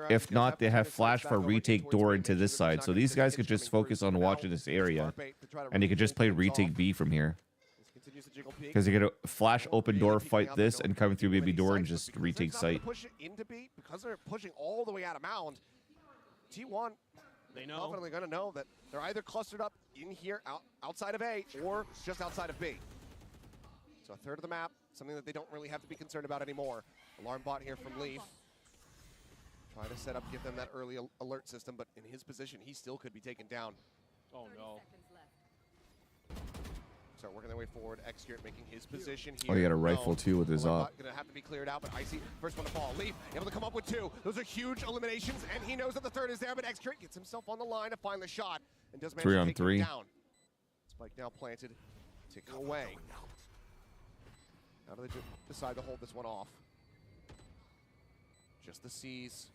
Speaker 1: If not, they have flash for retake door into this side. So these guys could just focus on watching this area, and they could just play retake B from here. Because they get a flash open door, fight this, and come through baby door and just retake site.
Speaker 20: Push it into B because they're pushing all the way out of mound. T1,
Speaker 9: they know.
Speaker 20: Confidently going to know that they're either clustered up in here outside of A or just outside of B. So a third of the map, something that they don't really have to be concerned about anymore. Alarm bot here from Leaf. Try to set up, give them that early alert system, but in his position, he still could be taken down.
Speaker 9: Oh no.
Speaker 20: Start working their way forward. Excurate making his position
Speaker 1: Oh,
Speaker 20: here.
Speaker 1: he had a rifle too with his
Speaker 20: Going to have to be cleared out, but Icy, first one to fall. Leaf able to come up with 2. Those are huge eliminations, and he knows that the third is there, but Excurate gets himself on the line to find the shot and does manage
Speaker 1: 3
Speaker 20: to
Speaker 1: on
Speaker 20: take
Speaker 1: 3.
Speaker 20: him down. Spike now planted, ticking away. How do they decide to hold this one off? Just the C's.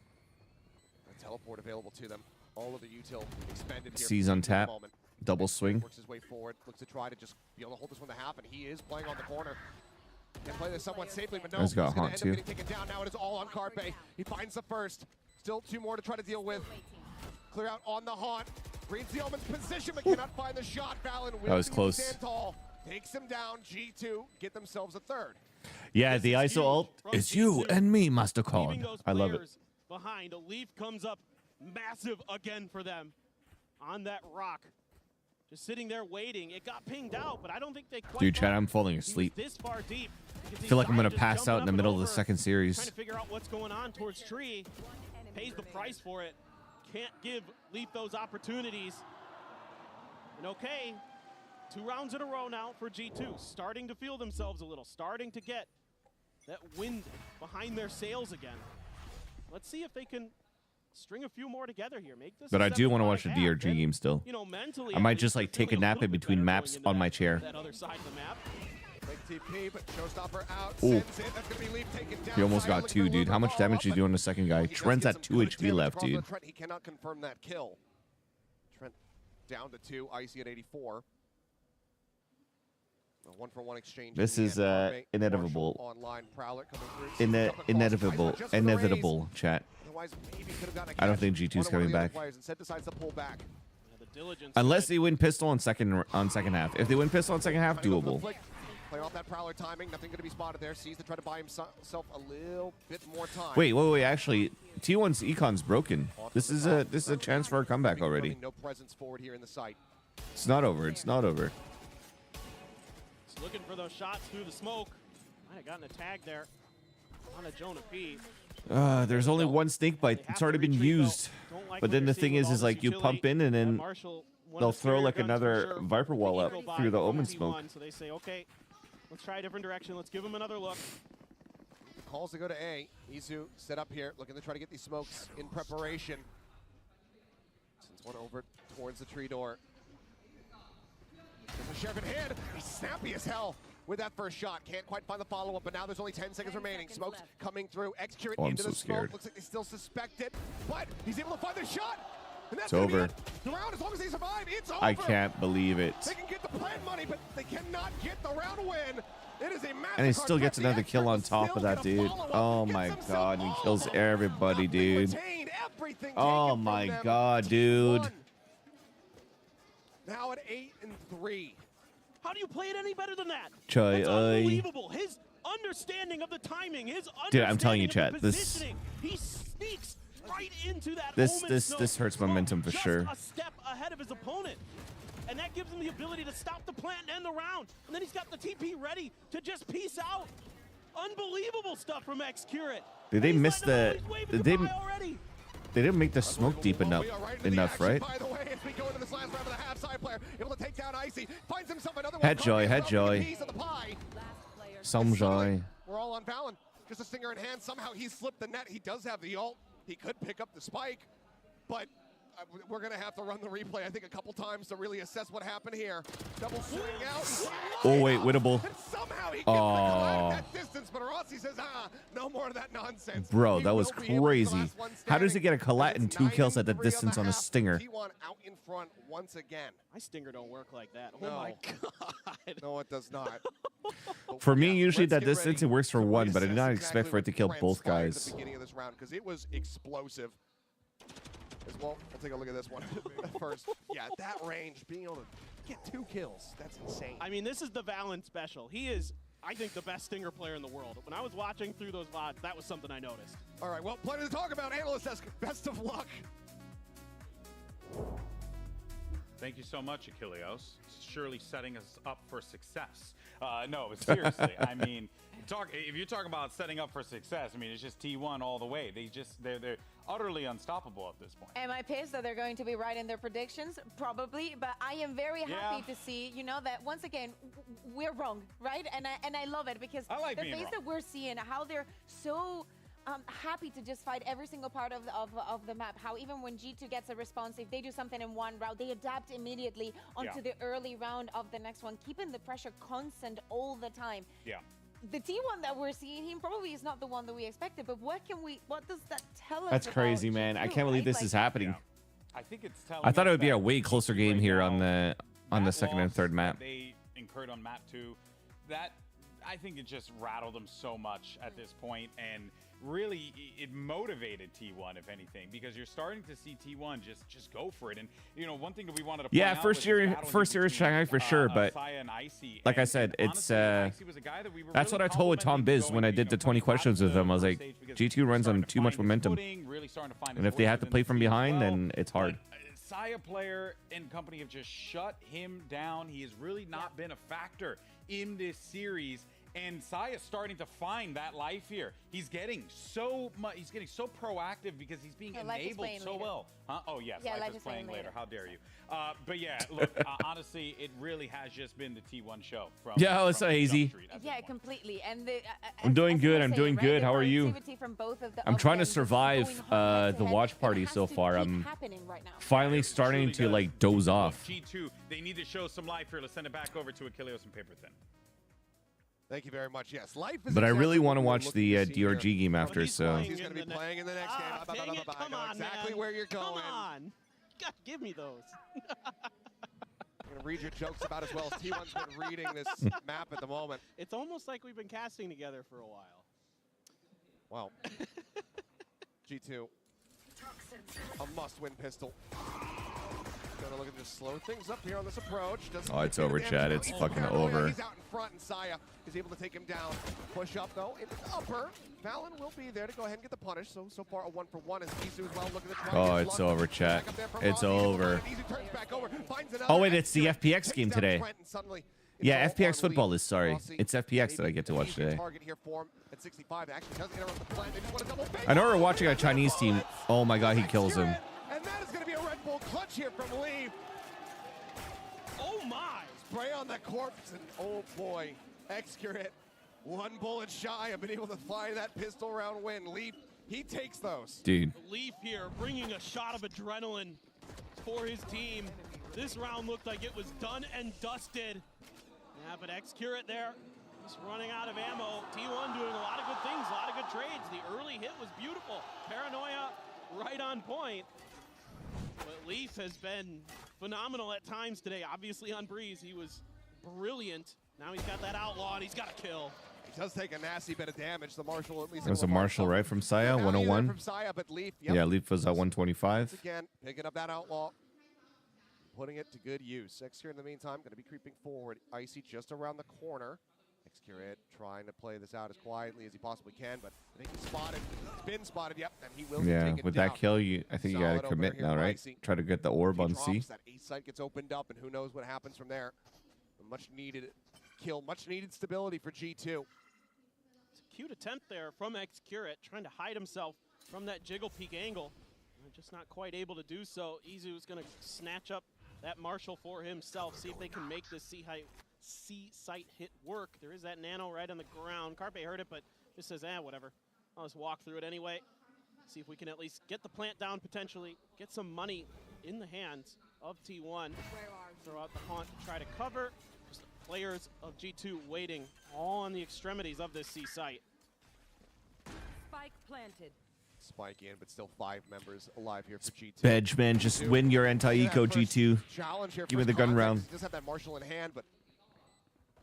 Speaker 20: A teleport available to them. All of the util expended here.
Speaker 1: C's on tap. Double swing.
Speaker 20: Works his way forward, looks to try to just be able to hold this one to half, and he is playing on the corner. Can play this somewhat safely, but no,
Speaker 1: He's got
Speaker 20: going to
Speaker 1: haunt
Speaker 20: end
Speaker 1: too.
Speaker 20: up getting taken down. Now it is all on Carpe. He finds the first. Still 2 more to try to deal with. Clear out on the haunt. Reads the Omen's position, but cannot find the shot. Valen
Speaker 1: That was
Speaker 20: will
Speaker 1: close.
Speaker 20: stand tall. Takes him down. G2 get themselves a third.
Speaker 1: Yeah, the ISO ult. It's you and me, MasterCard. I love it.
Speaker 9: Behind, a Leaf comes up massive again for them on that rock. Just sitting there waiting. It got pinged out, but I don't think they quite.
Speaker 1: Dude, Chad, I'm falling asleep.
Speaker 9: This far deep.
Speaker 1: I feel like I'm going to pass out in the middle of the second
Speaker 9: Trying
Speaker 1: series.
Speaker 9: to figure out what's going on towards Tree. Pays the price for it. Can't give Leaf those opportunities. And okay, 2 rounds in a row now for G2. Starting to feel themselves a little. Starting to get that wind behind their sails again. Let's see if they can string a few more together here. Make this.
Speaker 1: But I do want to watch the
Speaker 9: 7-5
Speaker 1: DRG
Speaker 9: half.
Speaker 1: game still.
Speaker 9: You know, mentally,
Speaker 1: I might just like take a nap in between maps on my chair.
Speaker 9: that other side of the map.
Speaker 20: Big TP, but showstopper out.
Speaker 1: Ooh.
Speaker 20: Sends it. That's gonna be Leaf taken down.
Speaker 1: He almost
Speaker 20: Zion
Speaker 1: got
Speaker 20: looking
Speaker 1: 2,
Speaker 20: for a
Speaker 1: dude.
Speaker 20: little
Speaker 1: How
Speaker 20: bit
Speaker 1: much
Speaker 20: of
Speaker 1: damage
Speaker 20: follow-up,
Speaker 1: you doing the second guy?
Speaker 20: he does
Speaker 1: Trent's
Speaker 20: get
Speaker 1: at
Speaker 20: some
Speaker 1: 2
Speaker 20: good
Speaker 1: HP
Speaker 20: damage
Speaker 1: left,
Speaker 20: across the
Speaker 1: dude.
Speaker 20: Trent. He cannot confirm that kill. Trent down to 2. Icy at 84. A 1-for-1 exchange.
Speaker 1: This
Speaker 20: in the
Speaker 1: is
Speaker 20: end. Carpe,
Speaker 1: inevitable.
Speaker 20: Marshall online, Prowler coming through. Sees a couple of
Speaker 1: Inevitable.
Speaker 20: calls. Just for the raise.
Speaker 1: Inevitable, chat.
Speaker 20: Otherwise, maybe could have gotten a
Speaker 1: I don't
Speaker 20: catch.
Speaker 1: think G2's
Speaker 20: One of
Speaker 1: coming
Speaker 20: the other
Speaker 1: back.
Speaker 20: players instead decides to pull back.
Speaker 1: Unless they win pistol on second half. If they win pistol on second half, doable.
Speaker 20: Playing off that Prowler timing, nothing going to be spotted there. Sees to try to buy himself a little bit more time.
Speaker 1: Wait. Actually, T1's econ's broken. This is a chance for a comeback already.
Speaker 20: No presence forward here in the site.
Speaker 1: It's not over. It's not over.
Speaker 9: Just looking for those shots through the smoke. Might have gotten a tag there on a Jonah P.
Speaker 1: There's only 1 snake bite. It's already been used. But then the thing is like you pump in and then they'll throw like another Viper wall up through the Omen smoke.
Speaker 9: So they say, okay, let's try a different direction. Let's give them another look.
Speaker 20: Calls to go to A. Izu set up here, looking to try to get these smokes in preparation. Sends one over towards the tree door. There's a Sheriff in hand. He's snappy as hell with that first shot. Can't quite find the follow-up, but now there's only 10 seconds remaining. Smokes coming through. Excurate
Speaker 1: Oh, I'm
Speaker 20: into
Speaker 1: so
Speaker 20: the smoke.
Speaker 1: scared.
Speaker 20: Looks like they still suspect it, but he's able to find the shot. And that's
Speaker 1: It's
Speaker 20: gonna be
Speaker 1: over.
Speaker 20: it. The round, as long as they survive, it's over.
Speaker 1: I can't believe it.
Speaker 20: They can get the plan money, but they cannot get the round win.
Speaker 1: And he still gets another kill on top of that, dude. Oh my god, he kills everybody, dude. Oh my god, dude.
Speaker 9: Now at 8-3. How do you play it any better than that?
Speaker 1: Choi,
Speaker 9: That's unbelievable. His understanding of the timing, his
Speaker 1: dude, I'm telling you,
Speaker 9: understanding
Speaker 1: chat,
Speaker 9: of the positioning. He sneaks right into that
Speaker 1: this hurts momentum for sure.
Speaker 9: a step ahead of his opponent. And that gives him the ability to stop the plant and end the round. And then he's got the TP ready to just peace out. Unbelievable stuff from X-Curate.
Speaker 1: Did they miss the? They didn't make the smoke deep enough, right?
Speaker 20: By the way, as we go into this last round of the half, side player able to take down Icy, finds himself another one.
Speaker 1: Head joy. Some joy.
Speaker 20: We're all on Valen. Just a stinger in hand. Somehow he slipped the net. He does have the ult. He could pick up the spike, but we're gonna have to run the replay, I think, a couple times to really assess what happened here. Double swing out.
Speaker 1: Oh wait, winnable.
Speaker 20: And somehow he gets that distance, but Rossi says, no more of that nonsense.
Speaker 1: Bro, that was crazy. How does he get a collat and 2 kills at the distance on a stinger?
Speaker 20: T1 out in front once again.
Speaker 9: My stinger don't work like that. Oh
Speaker 20: No.
Speaker 9: my god.
Speaker 20: No, it does not.
Speaker 1: For me, usually
Speaker 20: let's
Speaker 1: that
Speaker 20: get
Speaker 1: distance, it
Speaker 20: ready
Speaker 1: works for
Speaker 20: to
Speaker 1: one, but I did not
Speaker 20: reassess
Speaker 1: expect for it to
Speaker 20: exactly
Speaker 1: kill
Speaker 20: what
Speaker 1: both
Speaker 20: transpired at
Speaker 1: guys.
Speaker 20: the beginning of this round, because it was explosive. As well, we'll take a look at this one first. Yeah, at that range, being able to get 2 kills, that's insane.
Speaker 9: I mean, this is the Valen special. He is, I think, the best stinger player in the world. When I was watching through those VODs, that was something I noticed.
Speaker 20: All right, well, plenty to talk about. Analyst says best of luck.
Speaker 4: Thank you so much, Achilleos. Surely setting us up for success. No, but seriously, I mean, if you're talking about setting up for success, I mean, it's just T1 all the way. They're utterly unstoppable at this point.
Speaker 7: Am I pissed that they're going to be right in their predictions? Probably, but I am very happy to see, that once again, we're wrong, right? And I love it because
Speaker 4: I like
Speaker 7: the
Speaker 4: being
Speaker 7: face
Speaker 4: wrong.
Speaker 7: that we're seeing, how they're so happy to just fight every single part of the map. How even when G2 gets a response, if they do something in one round, they adapt immediately onto the early round of the next one, keeping the pressure constant all the time.
Speaker 4: Yeah.
Speaker 7: The T1 that we're seeing him probably is not the one that we expected, but what does that tell us?
Speaker 1: That's
Speaker 7: about
Speaker 1: crazy, man. I
Speaker 7: G2,
Speaker 1: can't believe
Speaker 7: right?
Speaker 1: this is happening.
Speaker 4: I think it's telling
Speaker 1: I thought it
Speaker 4: us
Speaker 1: would be
Speaker 4: that
Speaker 1: a way closer game
Speaker 4: right
Speaker 1: here
Speaker 4: now,
Speaker 1: on the
Speaker 4: that
Speaker 1: second and
Speaker 4: loss
Speaker 1: third map.
Speaker 4: that they incurred on map 2, that I think it just rattled them so much at this point, and really it motivated T1, if anything, because you're starting to see T1 just go for it. And one thing that we wanted to point out
Speaker 1: first year is Shanghai for sure, but like I said, it's that's what I told with Tom Biz when I did the 20 questions with him. I was like, G2 runs on too much momentum, and if they have to play from behind, then it's hard.
Speaker 4: Saya player and company have just shut him down. He has really not been a factor in this series. And Saya's starting to find that life here. He's getting so much. He's getting so proactive because he's being enabled so well. Huh? Oh yes, life is playing later. How dare you? But yeah, look. Honestly, it really has just been the T1 show. From
Speaker 1: it's so easy.
Speaker 7: Yeah, completely. And
Speaker 1: I'm doing good. I'm doing good. How are you?
Speaker 7: From both of
Speaker 1: I'm trying to survive the watch party so far. I'm finally starting to like doze off.
Speaker 4: G2, they need to show some life here. Let's send it back over to Achilleos and Paper Thin.
Speaker 20: Thank you very much. Yes, life is.
Speaker 1: But I really
Speaker 20: exactly
Speaker 1: want to
Speaker 20: what
Speaker 1: watch
Speaker 20: we're
Speaker 1: the
Speaker 20: looking to see here.
Speaker 1: DRG game after, so.
Speaker 20: He's going to be playing in the next game.
Speaker 9: Dang it,
Speaker 20: I know exactly where you're going.
Speaker 9: Come on. God, give me those.
Speaker 20: I'm going to read your jokes about as well as T1's been reading this map at the moment.
Speaker 9: It's almost like we've been casting together for a while.
Speaker 20: Wow. G2. A must-win pistol. Gonna look at just slow things up here on this approach.
Speaker 1: Oh, it's over, Chad. It's fucking over.
Speaker 20: He's out in front, and Saya is able to take him down. Push up though, in the upper. Valen will be there to go ahead and get the punish. So far a 1-for-1 as Isu as well. Look at the try.
Speaker 1: Oh, it's over, Chat. It's over. Oh wait, it's the FPX game today. Yeah, FPX football is sorry. It's FPX that I get to watch today. I know we're watching a Chinese team. Oh my god, he kills him.
Speaker 20: And that is going to be a Red Bull clutch here from Lee.
Speaker 9: Oh my!
Speaker 20: Spray on the corpse, and oh boy, X-Curate, 1 bullet shy of being able to fly that pistol round win. Leaf, he takes those.
Speaker 1: Dude.
Speaker 9: Leaf here bringing a shot of adrenaline for his team. This round looked like it was done and dusted. Yeah, but X-Curate there, just running out of ammo. T1 doing a lot of good things, a lot of good trades. The early hit was beautiful. Paranoia right on point. But Leaf has been phenomenal at times today. Obviously on Breeze, he was brilliant Now he's got that outlaw and he's got a kill.
Speaker 20: He does take a nasty bit of damage. The Marshal at least.
Speaker 1: There's a Marshal, right, from Saya, 101.
Speaker 20: From Saya, but Leaf, yep.
Speaker 1: Yeah, Leaf was at 125.
Speaker 20: Once again, picking up that outlaw, putting it to good use. Xcure in the meantime, going to be creeping forward. Icy just around the corner. Xcure trying to play this out as quietly as he possibly can, but I think he's spotted. He's been spotted, yep, and he will be taken
Speaker 1: with
Speaker 20: down.
Speaker 1: that kill, I think you got to commit now, right? Try to get the orb on C.
Speaker 20: That A site gets opened up, and who knows what happens from there. A much needed kill, much needed stability for G2.
Speaker 9: It's a cute attempt there from Xcure, trying to hide himself from that jiggle peek angle. Just not quite able to do so. Izu's going to snatch up that Marshal for himself, see if they can make this C site hit work. There is that nano right on the ground. Carpe heard it, but just says, whatever. I'll just walk through it anyway. See if we can at least get the plant down potentially, get some money in the hands of T1. Throw out the haunt to try to cover. Just the players of G2 waiting all on the extremities of this C site.
Speaker 2: Spike planted.
Speaker 20: Spike in, but still 5 members alive here for G2.
Speaker 1: Bedgeman, just win your anti-eco, G2.
Speaker 20: Challenge here.
Speaker 1: Give me the gun round.
Speaker 20: He does have that Marshal in hand, but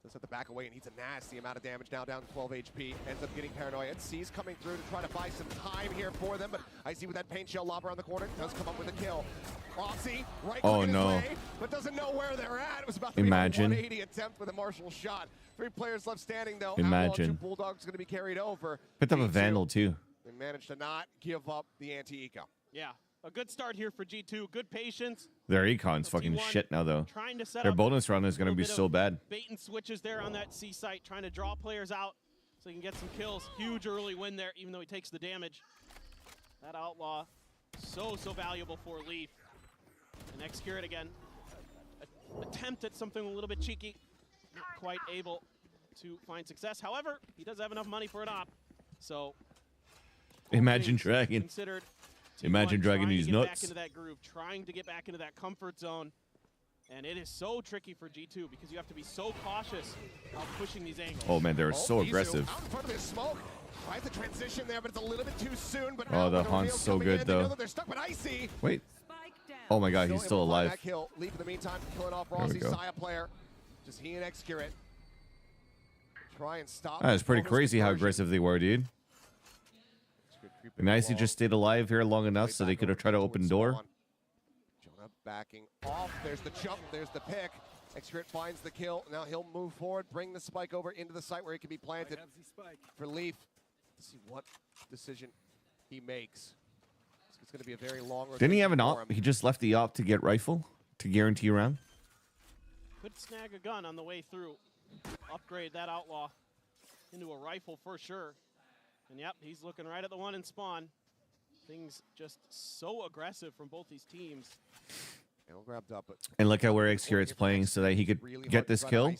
Speaker 20: does have to back away, and he's a nasty amount of damage now, down to 12 HP. Ends up getting paranoia. C's coming through to try to buy some time here for them, but Icy with that paint shell lob around the corner does come up with a kill. Rossi, right click in his way, but doesn't know where they're at. It was about to be a 180 attempt with a Marshal shot. 3 players left standing, though.
Speaker 1: Imagine.
Speaker 20: Bulldog's going to be carried over.
Speaker 1: Picked up a Vandal, too.
Speaker 20: They managed to not give up the anti-eco.
Speaker 9: Yeah, a good start here for G2. Good patience.
Speaker 1: Their econ's fucking shit now, though.
Speaker 9: Trying to set
Speaker 1: Their
Speaker 9: up
Speaker 1: bonus run is going to be so bad.
Speaker 9: Bait and switches there on that C site, trying to draw players out so he can get some kills. Huge early win there, even though he takes the damage. That outlaw, so valuable for Leaf. And Xcure again. Attempt at something a little bit cheeky. Not quite able to find success. However, he does have enough money for an op. So
Speaker 1: Imagine Dragon.
Speaker 9: considered
Speaker 1: Imagine Dragon these nuts.
Speaker 9: Back into that groove, trying to get back into that comfort zone. And it is so tricky for G2 because you have to be so cautious about pushing these angles.
Speaker 1: Oh man, they're so aggressive.
Speaker 20: Out in front of his smoke. Tries the transition there, but it's a little bit too soon. But
Speaker 1: oh, the haunt's so good though.
Speaker 20: They're stuck with Icy.
Speaker 1: Wait. Oh my god, he's still alive.
Speaker 20: That kill. Leaf in the meantime, killing off Rossi, Saya player. Just he and Xcure it. Try and stop.
Speaker 1: That was pretty crazy how aggressive they were, dude. And Icy just stayed alive here long enough so they could have tried to open door.
Speaker 20: Jonah backing off. There's the jump. There's the pick. Xcure finds the kill. Now he'll move forward, bring the spike over into the site where it can be planted for Leaf. To see what decision he makes. It's going to be a very long.
Speaker 1: Didn't he have an op? He just left the op to get rifle to guarantee a round.
Speaker 9: Could snag a gun on the way through. Upgrade that outlaw into a rifle for sure. And yep, he's looking right at the one in spawn. Things just so aggressive from both these teams.
Speaker 20: Grabbed up, but
Speaker 1: and look at where Xcure is playing so that he could get this kill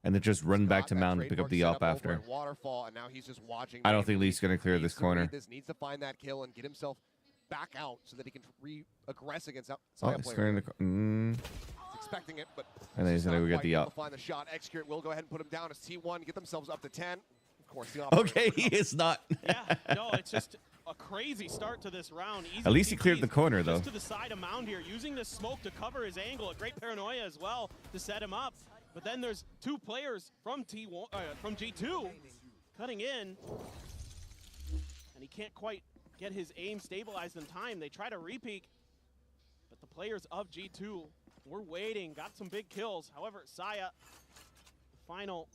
Speaker 1: and then just run back to mound and pick up the op after.
Speaker 20: Waterfall, and now he's just watching.
Speaker 1: I don't think Lee's going to clear this corner.
Speaker 20: Needs to find that kill and get himself back out so that he can re-aggress against
Speaker 1: outside
Speaker 20: player.
Speaker 1: Clearing the
Speaker 20: expecting it, but
Speaker 1: and then he's going to get the op.
Speaker 20: Find the shot. Xcure will go ahead and put him down as T1, get themselves up to 10. Of course, the
Speaker 1: okay, he is not.
Speaker 9: Yeah, no, it's just a crazy start to this round.
Speaker 1: At least he cleared the corner, though.
Speaker 9: Just to the side of mound here, using this smoke to cover his angle. A great paranoia as well to set him up. But then there's 2 players from G2 cutting in, and he can't quite get his aim stabilized in time. They try to repeat, but the players of G2 were waiting, got some big kills. However, Saya, the final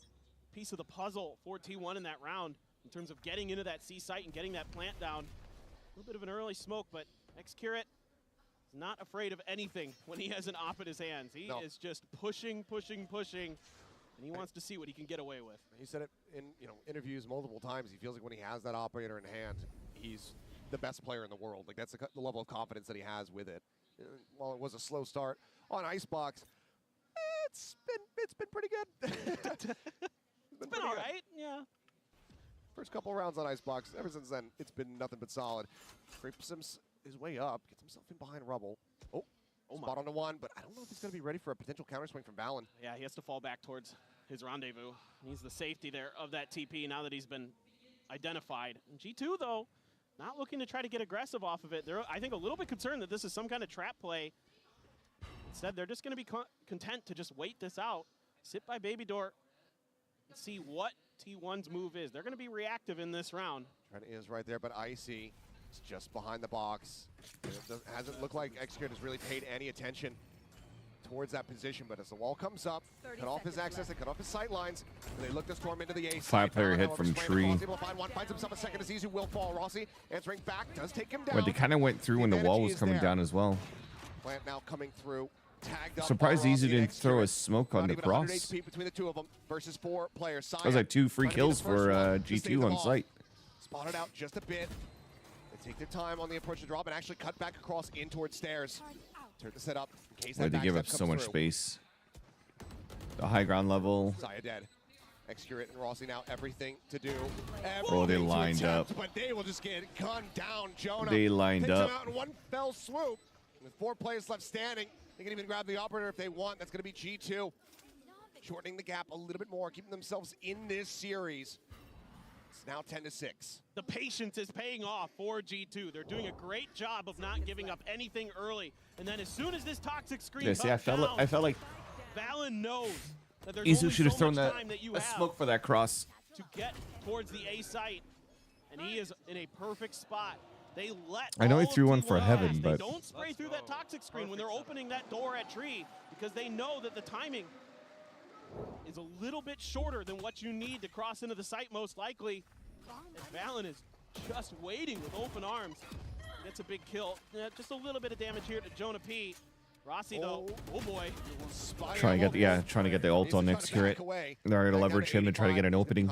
Speaker 9: piece of the puzzle for T1 in that round in terms of getting into that C site and getting that plant down. A little bit of an early smoke, but Xcure is not afraid of anything when he has an op in his hands. He is just pushing, and he wants to see what he can get away with.
Speaker 20: He said it in interviews multiple times. He feels like when he has that operator in hand, he's the best player in the world. Like that's the level of confidence that he has with it. While it was a slow start on Icebox, it's been pretty good.
Speaker 9: It's been all right, yeah.
Speaker 20: First couple rounds on Icebox. Ever since then, it's been nothing but solid. Creeps his way up, gets himself in behind rubble. Oh spot on the one, but I don't know if he's going to be ready for a potential counter swing from Valen.
Speaker 9: Yeah, he has to fall back towards his rendezvous. He's the safety there of that TP now that he's been identified. And G2, though, not looking to try to get aggressive off of it. They're, I think, a little bit concerned that this is some kind of trap play. Instead, they're just going to be content to just wait this out, sit by Baby Door, Let's see what T1's move is. They're going to be reactive in this round.
Speaker 20: Trent is right there, but Icy is just behind the box. It hasn't looked like Execute has really paid any attention towards that position, but as the wall comes up, cut off his access, they cut off his sight lines, and they look to storm into the A side.
Speaker 1: 5-player hit from Tree.
Speaker 20: Able to find one, finds himself a second as Izu will fall. Rossi answering back, does take him down.
Speaker 1: But they kind of went through when the wall was coming down as well.
Speaker 20: Plant now coming through. Tagged up.
Speaker 1: Surprised
Speaker 20: Rossi
Speaker 1: Izu didn't
Speaker 20: next
Speaker 1: throw
Speaker 20: to
Speaker 1: a
Speaker 20: it.
Speaker 1: smoke on the
Speaker 20: Not even 100
Speaker 1: cross.
Speaker 20: HP between the two of them versus 4 players.
Speaker 1: That was like 2 free
Speaker 20: Trying to be the
Speaker 1: kills
Speaker 20: first
Speaker 1: for
Speaker 20: one to stave
Speaker 1: G2
Speaker 20: them
Speaker 1: on
Speaker 20: off.
Speaker 1: site.
Speaker 20: Spotted out just a bit. They take their time on the approach to drop and actually cut back across in towards stairs. Turn the setup in case
Speaker 1: Why
Speaker 20: that
Speaker 1: they give
Speaker 20: backstep
Speaker 1: up so
Speaker 20: comes
Speaker 1: much
Speaker 20: through.
Speaker 1: space? The high ground level.
Speaker 20: Zaya dead. Execute and Rossi now everything to do.
Speaker 1: Oh, they
Speaker 20: Everything to
Speaker 1: lined
Speaker 20: attempt,
Speaker 1: up.
Speaker 20: But they will just get gunned down. Jonah
Speaker 1: They lined
Speaker 20: takes
Speaker 1: up.
Speaker 20: him out in one fell swoop. With 4 players left standing, they can even grab the operator if they want. That's going to be G2. Shortening the gap a little bit more, keeping themselves in this series. It's now 10-6.
Speaker 9: The patience is paying off for G2. They're doing a great job of not giving up anything early. And then as soon as this toxic screen
Speaker 1: Yeah,
Speaker 9: comes
Speaker 1: see, I felt like
Speaker 9: Valen knows that there's
Speaker 1: Izu
Speaker 9: only
Speaker 1: should have
Speaker 9: so
Speaker 1: thrown
Speaker 9: much
Speaker 1: that
Speaker 9: time that you
Speaker 1: a
Speaker 9: have
Speaker 1: smoke for that cross.
Speaker 9: to get towards the A site. And he is in a perfect spot. They let
Speaker 1: I know he
Speaker 9: all
Speaker 1: threw
Speaker 9: of
Speaker 1: one for
Speaker 9: T1
Speaker 1: heaven,
Speaker 9: pass.
Speaker 1: but-
Speaker 9: They don't spray through that toxic screen when they're opening that door at Tree because they know that the timing is a little bit shorter than what you need to cross into the site most likely. And Valen is just waiting with open arms. Gets a big kill. Just a little bit of damage here to Jonah P. Rossi though, oh boy.
Speaker 1: Trying to get the ult on Execute. They're going to leverage him to try to get an opening.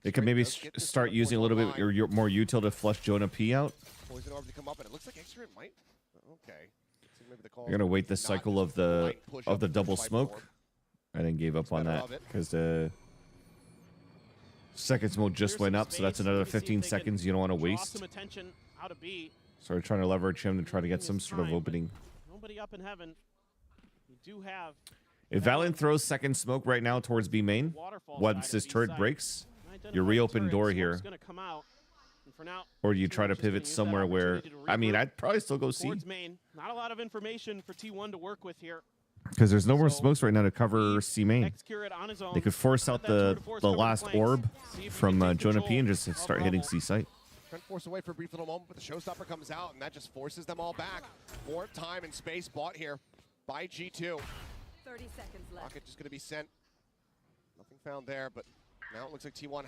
Speaker 1: They could maybe start using a little bit or more util to flush Jonah P out.
Speaker 20: Poison orb to come up, and it looks like Execute might. Okay. So maybe the call
Speaker 1: You're going to wait the
Speaker 20: not
Speaker 1: cycle of the
Speaker 20: push up
Speaker 1: double
Speaker 20: swipe
Speaker 1: smoke.
Speaker 20: orb.
Speaker 1: I then gave up on
Speaker 20: better
Speaker 1: that
Speaker 20: of it.
Speaker 1: because the second smoke just went up, so that's another 15 seconds you don't want to
Speaker 9: Draw
Speaker 1: waste.
Speaker 9: some attention out of B.
Speaker 1: So we're trying to leverage him to try to get some sort of opening.
Speaker 9: Nobody up in heaven. You do have
Speaker 1: If Valen throws second smoke right now towards B main, once his turret breaks, you reopen door here.
Speaker 9: gonna come out. And for now,
Speaker 1: Or you try to pivot somewhere where, I mean, I'd probably still go C.
Speaker 9: towards main. Not a lot of information for T1 to work with here.
Speaker 1: Because there's no more smokes right now to cover C main.
Speaker 9: Execute on his own.
Speaker 1: They could force out the last orb from Jonah P and just start hitting C site.
Speaker 20: Trent forced away for a brief little moment, but the showstopper comes out, and that just forces them all back. More time and space bought here by G2.
Speaker 2: 30 seconds left.
Speaker 20: Rocket just going to be sent. Nothing found there, but now it looks like T1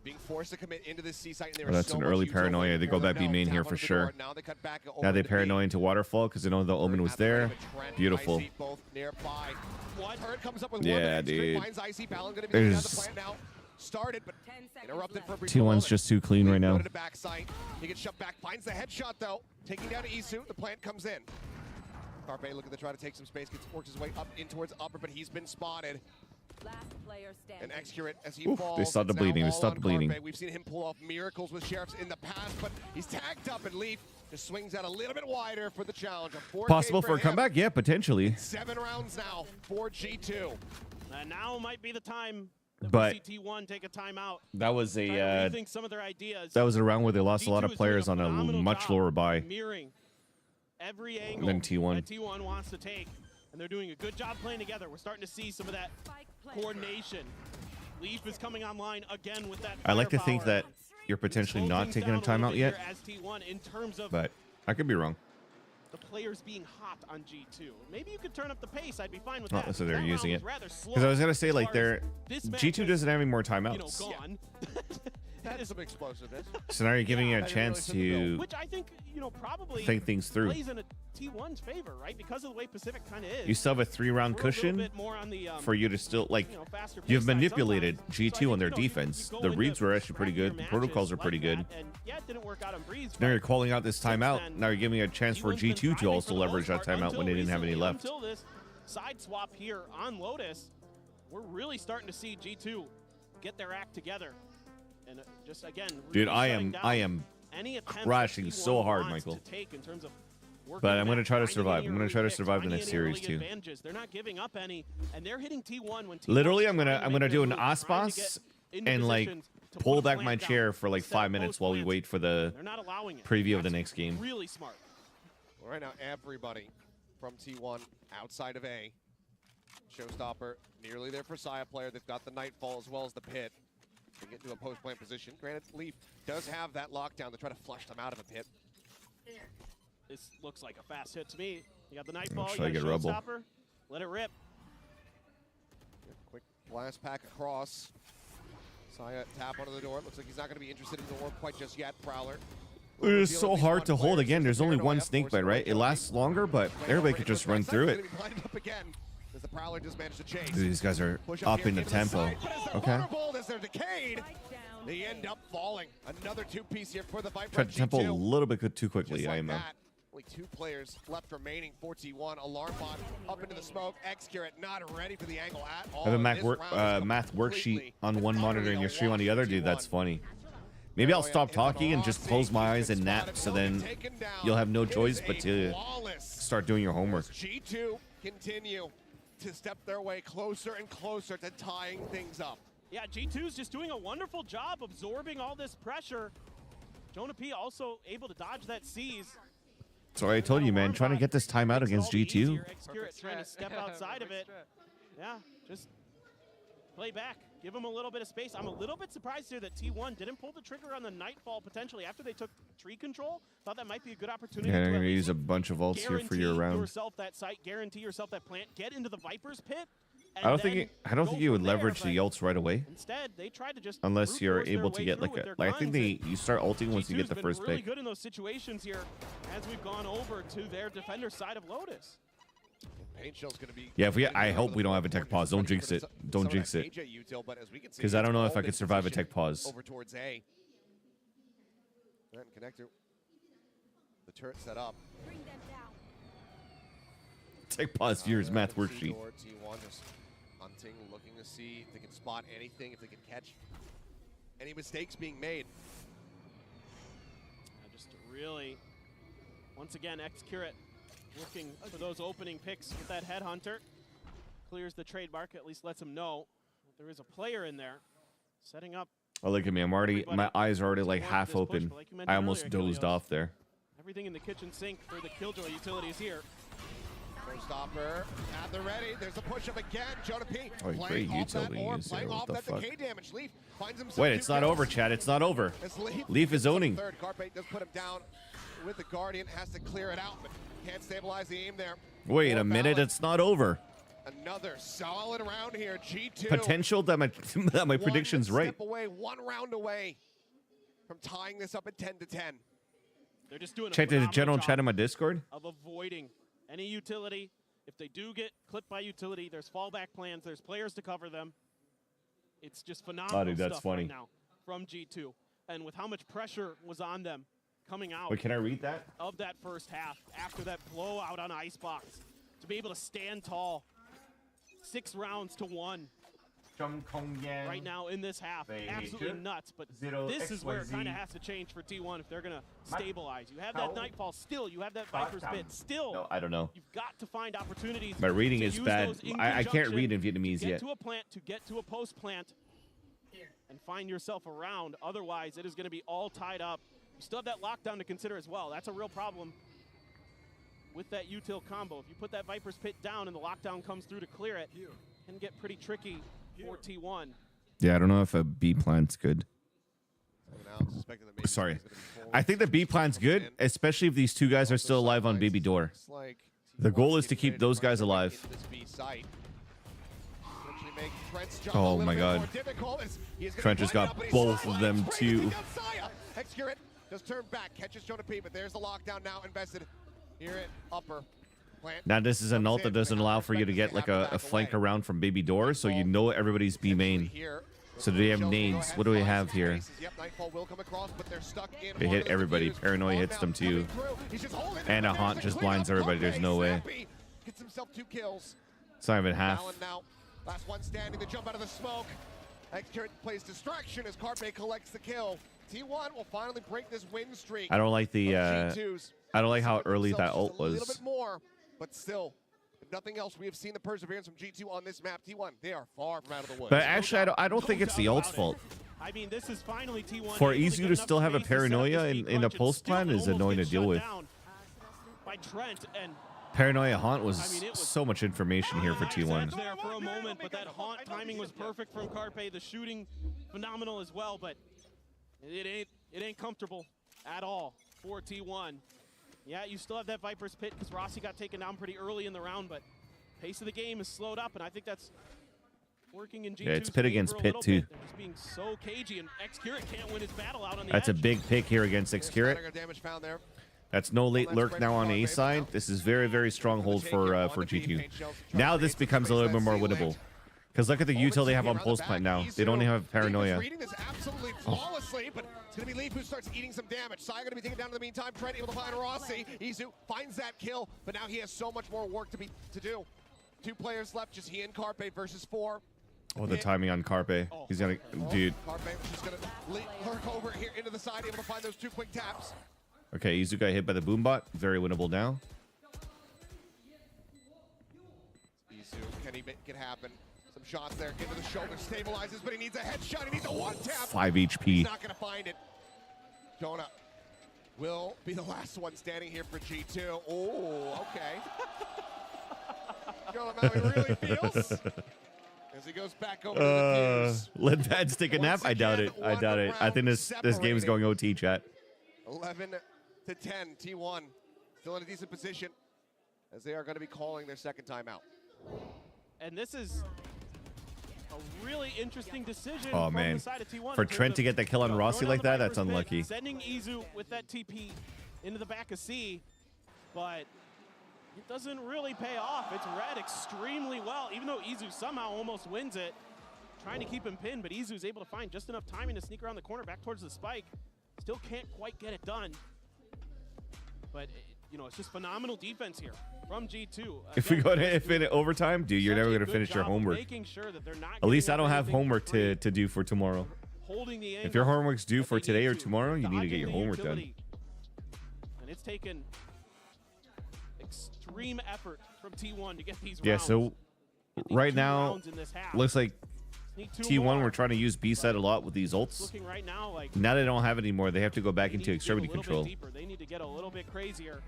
Speaker 20: being forced to commit into this C site. And there
Speaker 1: Oh,
Speaker 20: is
Speaker 1: that's
Speaker 20: so
Speaker 1: an
Speaker 20: much
Speaker 1: early
Speaker 20: util
Speaker 1: paranoia.
Speaker 20: waiting
Speaker 1: They
Speaker 20: for
Speaker 1: go
Speaker 20: them
Speaker 1: back B
Speaker 20: now.
Speaker 1: main
Speaker 20: Tap
Speaker 1: here
Speaker 20: under
Speaker 1: for
Speaker 20: the
Speaker 1: sure.
Speaker 20: door. Now they cut back over
Speaker 1: Now they
Speaker 20: into B.
Speaker 1: paranoia into Waterfall because they know the Omen was there.
Speaker 20: Trent,
Speaker 1: Beautiful.
Speaker 20: Icy both nearby. One turret comes up with
Speaker 1: Yeah,
Speaker 20: one.
Speaker 1: dude.
Speaker 20: Finds Icy. Balin going to be the
Speaker 1: There's-
Speaker 20: plant now. Started, but interrupted for a brief
Speaker 1: T1's
Speaker 20: moment.
Speaker 1: just too clean right now.
Speaker 20: Go to the back site. He gets shoved back. Finds the headshot though. Taking down Isu. The plant comes in. Carpe looking to try to take some space. Works his way up in towards upper, but he's been spotted.
Speaker 2: Last player standing.
Speaker 20: And Execute as he
Speaker 1: Oof,
Speaker 20: falls.
Speaker 1: they stopped the
Speaker 20: It's now
Speaker 1: bleeding, they
Speaker 20: all
Speaker 1: stopped
Speaker 20: on
Speaker 1: the bleeding.
Speaker 20: Carpe. We've seen him pull off miracles with Sheriffs in the past, but he's tagged up, and Leaf just swings out a little bit wider for the challenge. A 4K
Speaker 1: Possible for a
Speaker 20: him.
Speaker 1: comeback? Yeah, potentially.
Speaker 20: 7 rounds now for G2.
Speaker 9: And now might be the time that
Speaker 1: But-
Speaker 9: we see T1 take a timeout.
Speaker 1: That was
Speaker 9: Try to
Speaker 1: a
Speaker 9: rethink some of their ideas.
Speaker 1: that was a round where they lost a lot
Speaker 9: G2
Speaker 1: of
Speaker 9: is doing
Speaker 1: players on a
Speaker 9: phenomenal
Speaker 1: much
Speaker 9: job
Speaker 1: lower buy.
Speaker 9: mirroring every angle
Speaker 1: Than T1.
Speaker 9: that T1 wants to take, and they're doing a good job playing together. We're starting to see some of that coordination. Leaf is coming online again with that.
Speaker 1: I like to think
Speaker 9: firepower.
Speaker 1: that you're potentially
Speaker 9: Slow
Speaker 1: not
Speaker 9: things
Speaker 1: taking a
Speaker 9: down little
Speaker 1: timeout
Speaker 9: bit
Speaker 1: yet,
Speaker 9: here as T1 in terms of
Speaker 1: but I could be wrong.
Speaker 9: the players being hot on G2. Maybe you could turn up the pace. I'd be fine with
Speaker 1: Not
Speaker 9: that.
Speaker 1: so they're
Speaker 9: That
Speaker 1: using
Speaker 9: round
Speaker 1: it.
Speaker 9: was rather slow
Speaker 1: Because I was gonna say
Speaker 9: as
Speaker 1: like
Speaker 9: far
Speaker 1: they're
Speaker 9: as this match
Speaker 1: G2
Speaker 9: has,
Speaker 1: doesn't have any more
Speaker 9: you know,
Speaker 1: timeouts.
Speaker 9: gone.
Speaker 20: That is some explosiveness.
Speaker 1: So now you're giving you a chance to
Speaker 9: Which I think, you know, probably
Speaker 1: think things through.
Speaker 9: plays in a T1's favor, right? Because of the way Pacific kind of is.
Speaker 1: You still have a 3-round
Speaker 9: We're a little
Speaker 1: cushion
Speaker 9: bit more on the,
Speaker 1: for you to still like.
Speaker 9: you know, faster
Speaker 1: You've
Speaker 9: pace side
Speaker 1: manipulated
Speaker 9: sometimes.
Speaker 1: G2 on their defense.
Speaker 9: go
Speaker 1: The
Speaker 9: into
Speaker 1: reads were actually pretty good. The
Speaker 9: scrappier
Speaker 1: protocols are
Speaker 9: matches
Speaker 1: pretty
Speaker 9: like
Speaker 1: good.
Speaker 9: that, and yeah, it didn't work out on Breeze.
Speaker 1: Now
Speaker 9: but
Speaker 1: you're calling out this timeout.
Speaker 9: then,
Speaker 1: Now you're giving a chance for
Speaker 9: T1's been
Speaker 1: G2 to
Speaker 9: driving
Speaker 1: also
Speaker 9: for the most
Speaker 1: leverage that
Speaker 9: part
Speaker 1: timeout when they didn't have any
Speaker 9: recently,
Speaker 1: left.
Speaker 9: Until this side swap here on Lotus, we're really starting to see G2 get their act together. And just again,
Speaker 1: Dude,
Speaker 9: really
Speaker 1: I
Speaker 9: shutting
Speaker 1: am
Speaker 9: down any attempt that
Speaker 1: crashing
Speaker 9: T1
Speaker 1: so hard,
Speaker 9: wants
Speaker 1: Michael.
Speaker 9: to take in terms of working
Speaker 1: But
Speaker 9: the
Speaker 1: I'm gonna
Speaker 9: map,
Speaker 1: try to
Speaker 9: finding
Speaker 1: survive.
Speaker 9: any
Speaker 1: I'm gonna
Speaker 9: early
Speaker 1: try to
Speaker 9: picks,
Speaker 1: survive the
Speaker 9: finding
Speaker 1: next
Speaker 9: any early
Speaker 1: series, too.
Speaker 9: advantages. They're not giving up any, and they're hitting T1 when T1's
Speaker 1: Literally, I'm
Speaker 9: trying
Speaker 1: gonna
Speaker 9: to
Speaker 1: I'm
Speaker 9: make
Speaker 1: gonna
Speaker 9: their
Speaker 1: do an
Speaker 9: move, trying to
Speaker 1: Ospas
Speaker 9: get into
Speaker 1: and like
Speaker 9: positions to
Speaker 1: pull
Speaker 9: put a
Speaker 1: back
Speaker 9: plant
Speaker 1: my
Speaker 9: down,
Speaker 1: chair for like
Speaker 9: set
Speaker 1: 5
Speaker 9: both
Speaker 1: minutes while we
Speaker 9: plants.
Speaker 1: wait for the
Speaker 9: They're not allowing it.
Speaker 1: preview of the
Speaker 9: That's
Speaker 1: next game.
Speaker 9: Really smart.
Speaker 20: Right now, everybody from T1 outside of A Showstopper nearly there for Saya player. They've got the Nightfall as well as the Pit. They get to a post-plant position. Granted, Leaf does have that lockdown to try to flush them out of a Pit.
Speaker 9: This looks like a fast hit to me. You got the Nightfall,
Speaker 1: Should I
Speaker 9: you
Speaker 1: get
Speaker 9: got a
Speaker 1: Rebel?
Speaker 9: Showstopper. Let it rip.
Speaker 20: Quick blast pack across. Saya tap onto the door. Looks like he's not going to be interested in the orb quite just yet. Prowler.
Speaker 1: It is so hard to hold. Again, there's only one snake bite, right? It lasts longer, but everybody could just run through it.
Speaker 20: Up again as the Prowler just managed to chase.
Speaker 1: Dude, these guys are up in the tempo. Okay.
Speaker 20: As they're decayed, they end up falling. Another two-piece here for the Viper.
Speaker 1: Tried to tempo a little bit too quickly, I am.
Speaker 20: Only 2 players left remaining for T1. Alarm bot up into the smoke. X-Curate not ready for the angle at all.
Speaker 1: I have a math worksheet on one monitor and your stream on the other, dude. That's funny. Maybe I'll stop talking and just close my eyes and nap, so then you'll have no choice but to start doing your homework.
Speaker 20: G2 continue to step their way closer and closer to tying things up.
Speaker 9: Yeah, G2's just doing a wonderful job absorbing all this pressure. Jonah P also able to dodge that seize.
Speaker 1: So I told you, man, trying to get this timeout against G2.
Speaker 9: X-Curate trying to step outside of it. Yeah, just play back. Give him a little bit of space. I'm a little bit surprised here that T1 didn't pull the trigger on the Nightfall potentially after they took tree control. Thought that might be a good opportunity.
Speaker 1: Yeah, I'm
Speaker 9: to
Speaker 1: gonna use a bunch of ults here for your round.
Speaker 9: Yourself that site, guarantee yourself that plant, get into the Viper's pit.
Speaker 1: I don't think you would leverage the ults right away.
Speaker 9: Instead, they tried to just
Speaker 1: unless you're able to get like a. I think you start ulting once you get the first
Speaker 9: really
Speaker 1: pick.
Speaker 9: Good in those situations here, as we've gone over to their defender side of Lotus.
Speaker 1: Yeah, I hope we don't have a tech pause. Don't jinx it. Don't jinx it. Because I don't know if I could survive a tech pause.
Speaker 20: Over towards A. Connector. The turret set up.
Speaker 1: Tech pause viewers math worksheet.
Speaker 20: T1 just hunting, looking to see if they can spot anything, if they can catch any mistakes being made.
Speaker 9: Just really, once again, X-Curate looking for those opening picks with that headhunter. Clears the trade market, at least lets him know that there is a player in there. Setting up.
Speaker 1: Oh, look at me. My eyes are already like half open. I almost dozed off there.
Speaker 9: Everything in the kitchen sink for the Killjoy utilities here.
Speaker 20: Stopper at the ready. There's a push up again. Jonah P.
Speaker 1: Oh, great utility use there. What the fuck?
Speaker 20: Damage. Leaf finds himself.
Speaker 1: Wait, it's not over, Chad. It's not over. Leaf is owning.
Speaker 20: Third Carpe does put him down with the Guardian. Has to clear it out, but can't stabilize the aim there.
Speaker 1: Wait a minute. It's not over.
Speaker 20: Another solid round here. G2.
Speaker 1: Potential that my prediction's right.
Speaker 20: Step away, 1 round away from tying this up at 10-10.
Speaker 9: They're just doing
Speaker 1: Check the general chat in my Discord.
Speaker 9: Of avoiding any utility. If they do get clipped by utility, there's fallback plans. There's players to cover them. It's just phenomenal
Speaker 1: dude, that's
Speaker 9: stuff
Speaker 1: funny.
Speaker 9: right now from G2. And with how much pressure was on them coming out.
Speaker 1: Wait, can I read that?
Speaker 9: Of that first half, after that blowout on Icebox, to be able to stand tall, 6 rounds to 1. Right now in this half, absolutely nuts. But this is where it kind of has to change for T1 if they're gonna stabilize. You have that Nightfall still. You have that Viper's Pit still.
Speaker 1: No, I don't know.
Speaker 9: You've got to find opportunities.
Speaker 1: My reading is bad. I can't read in Vietnamese
Speaker 9: get
Speaker 1: yet.
Speaker 9: To a plant, to get to a post plant, and find yourself around. Otherwise, it is going to be all tied up. You still have that lockdown to consider as well. That's a real problem with that util combo. If you put that Viper's Pit down and the lockdown comes through to clear it, it can get pretty tricky for T1.
Speaker 1: Yeah, I don't know if a B plan's good. Sorry. I think the B plan's good, especially if these 2 guys are still alive on Baby Door. The goal is to keep those guys alive. Oh my god. Trent just got both of them too.
Speaker 20: X-Curate does turn back, catches Jonah P, but there's the lockdown now invested here at upper.
Speaker 1: Now this is an ult that doesn't allow for you to get like a flank around from Baby Door, so you know everybody's B main. So do they have nades? What do we have here? They hit everybody. Paranoia hits them too. And a haunt just blinds everybody. There's no way.
Speaker 20: Gets himself 2 kills.
Speaker 1: It's not even half.
Speaker 20: Last one standing to jump out of the smoke. X-Curate plays distraction as Carpe collects the kill. T1 will finally break this win streak.
Speaker 1: I don't like the I don't like how early that ult
Speaker 20: A little
Speaker 1: was.
Speaker 20: bit more, but still, if nothing else, we have seen the perseverance from G2 on this map. T1, they are far from out of the woods.
Speaker 1: But actually, I don't think it's the ult's fault.
Speaker 9: I mean, this is finally T1.
Speaker 1: For EZU to still have a paranoia in a post plan is annoying to deal with.
Speaker 9: By Trent, and
Speaker 1: Paranoia Haunt was so much information here for T1.
Speaker 9: There for a moment, but that haunt timing was perfect from Carpe. The shooting phenomenal as well, but it ain't comfortable at all for T1. Yeah, you still have that Viper's Pit because Rossi got taken down pretty early in the round, but pace of the game is slowed up, and I think that's working in G2's
Speaker 1: Yeah, it's Pit against
Speaker 9: favor a
Speaker 1: Pit
Speaker 9: little
Speaker 1: too.
Speaker 9: bit. They're just being so cagey, and Xcurate can't win his battle out on the
Speaker 1: That's a
Speaker 9: edge.
Speaker 1: big pick here against Xcurate.
Speaker 20: Damage found there.
Speaker 1: That's no late lurk now on A side. This is very, very strong hold for G2. Now this becomes a little bit more winnable. Because look at the util they have on Pulse Plant now. They don't even have Paranoia.
Speaker 20: Reading this absolutely flawlessly, but it's going to be Leaf who starts eating some damage. Sai going to be taken down in the meantime. Trent able to find Rossi. Izu finds that kill, but now he has so much more work to do. 2 players left, just he and Carpe versus 4.
Speaker 1: Oh, the timing on Carpe. He's gonna, dude.
Speaker 20: Carpe just going to lurk over here into the side, able to find those 2 quick taps.
Speaker 1: Okay, Izu got hit by the boombot. Very winnable now.
Speaker 20: Izu, can he make it happen? Some shots there into the shoulder, stabilizes, but he needs a headshot. He needs a 1-tap.
Speaker 1: 5 HP.
Speaker 20: He's not going to find it. Jonah will be the last one standing here for G2. Oh, okay. Jonah how he really feels as he goes back over to the fuse.
Speaker 1: Let Pads take a nap? I doubt it. I doubt it. I think this game is going OT, chat.
Speaker 20: 11 to 10, T1 still in a decent position as they are going to be calling their second timeout.
Speaker 9: And this is a really interesting decision
Speaker 1: Oh,
Speaker 9: from
Speaker 1: man.
Speaker 9: the side of T1.
Speaker 1: For Trent to get that kill on Rossi like that, that's unlucky.
Speaker 9: Sending Izu with that TP into the back of C, but it doesn't really pay off. It's read extremely well, even though Izu somehow almost wins it. Trying to keep him pinned, but Izu's able to find just enough timing to sneak around the corner back towards the spike. Still can't quite get it done. But, you know, it's just phenomenal defense here from G2.
Speaker 1: If we go to in overtime, dude, you're never gonna finish your homework.
Speaker 9: Sure that they're not
Speaker 1: At least I don't have homework to do for tomorrow.
Speaker 9: holding the
Speaker 1: If your
Speaker 9: angle
Speaker 1: homework's due for
Speaker 9: that they
Speaker 1: today
Speaker 9: need
Speaker 1: or
Speaker 9: to,
Speaker 1: tomorrow, you need to get
Speaker 9: dodging
Speaker 1: your
Speaker 9: the
Speaker 1: homework done.
Speaker 9: utility. And it's taken extreme effort from T1 to get these
Speaker 1: Yeah,
Speaker 9: rounds.
Speaker 1: so right
Speaker 9: two
Speaker 1: now,
Speaker 9: rounds in this half.
Speaker 1: looks like
Speaker 9: Need 2
Speaker 1: T1
Speaker 9: more.
Speaker 1: we're trying to use B-side a lot with these ults.
Speaker 9: Looking right now like
Speaker 1: Now they don't have it anymore. They have to go back into
Speaker 9: they need to get a
Speaker 1: extremity
Speaker 9: little bit
Speaker 1: control.
Speaker 9: deeper. They need to get a little bit crazier.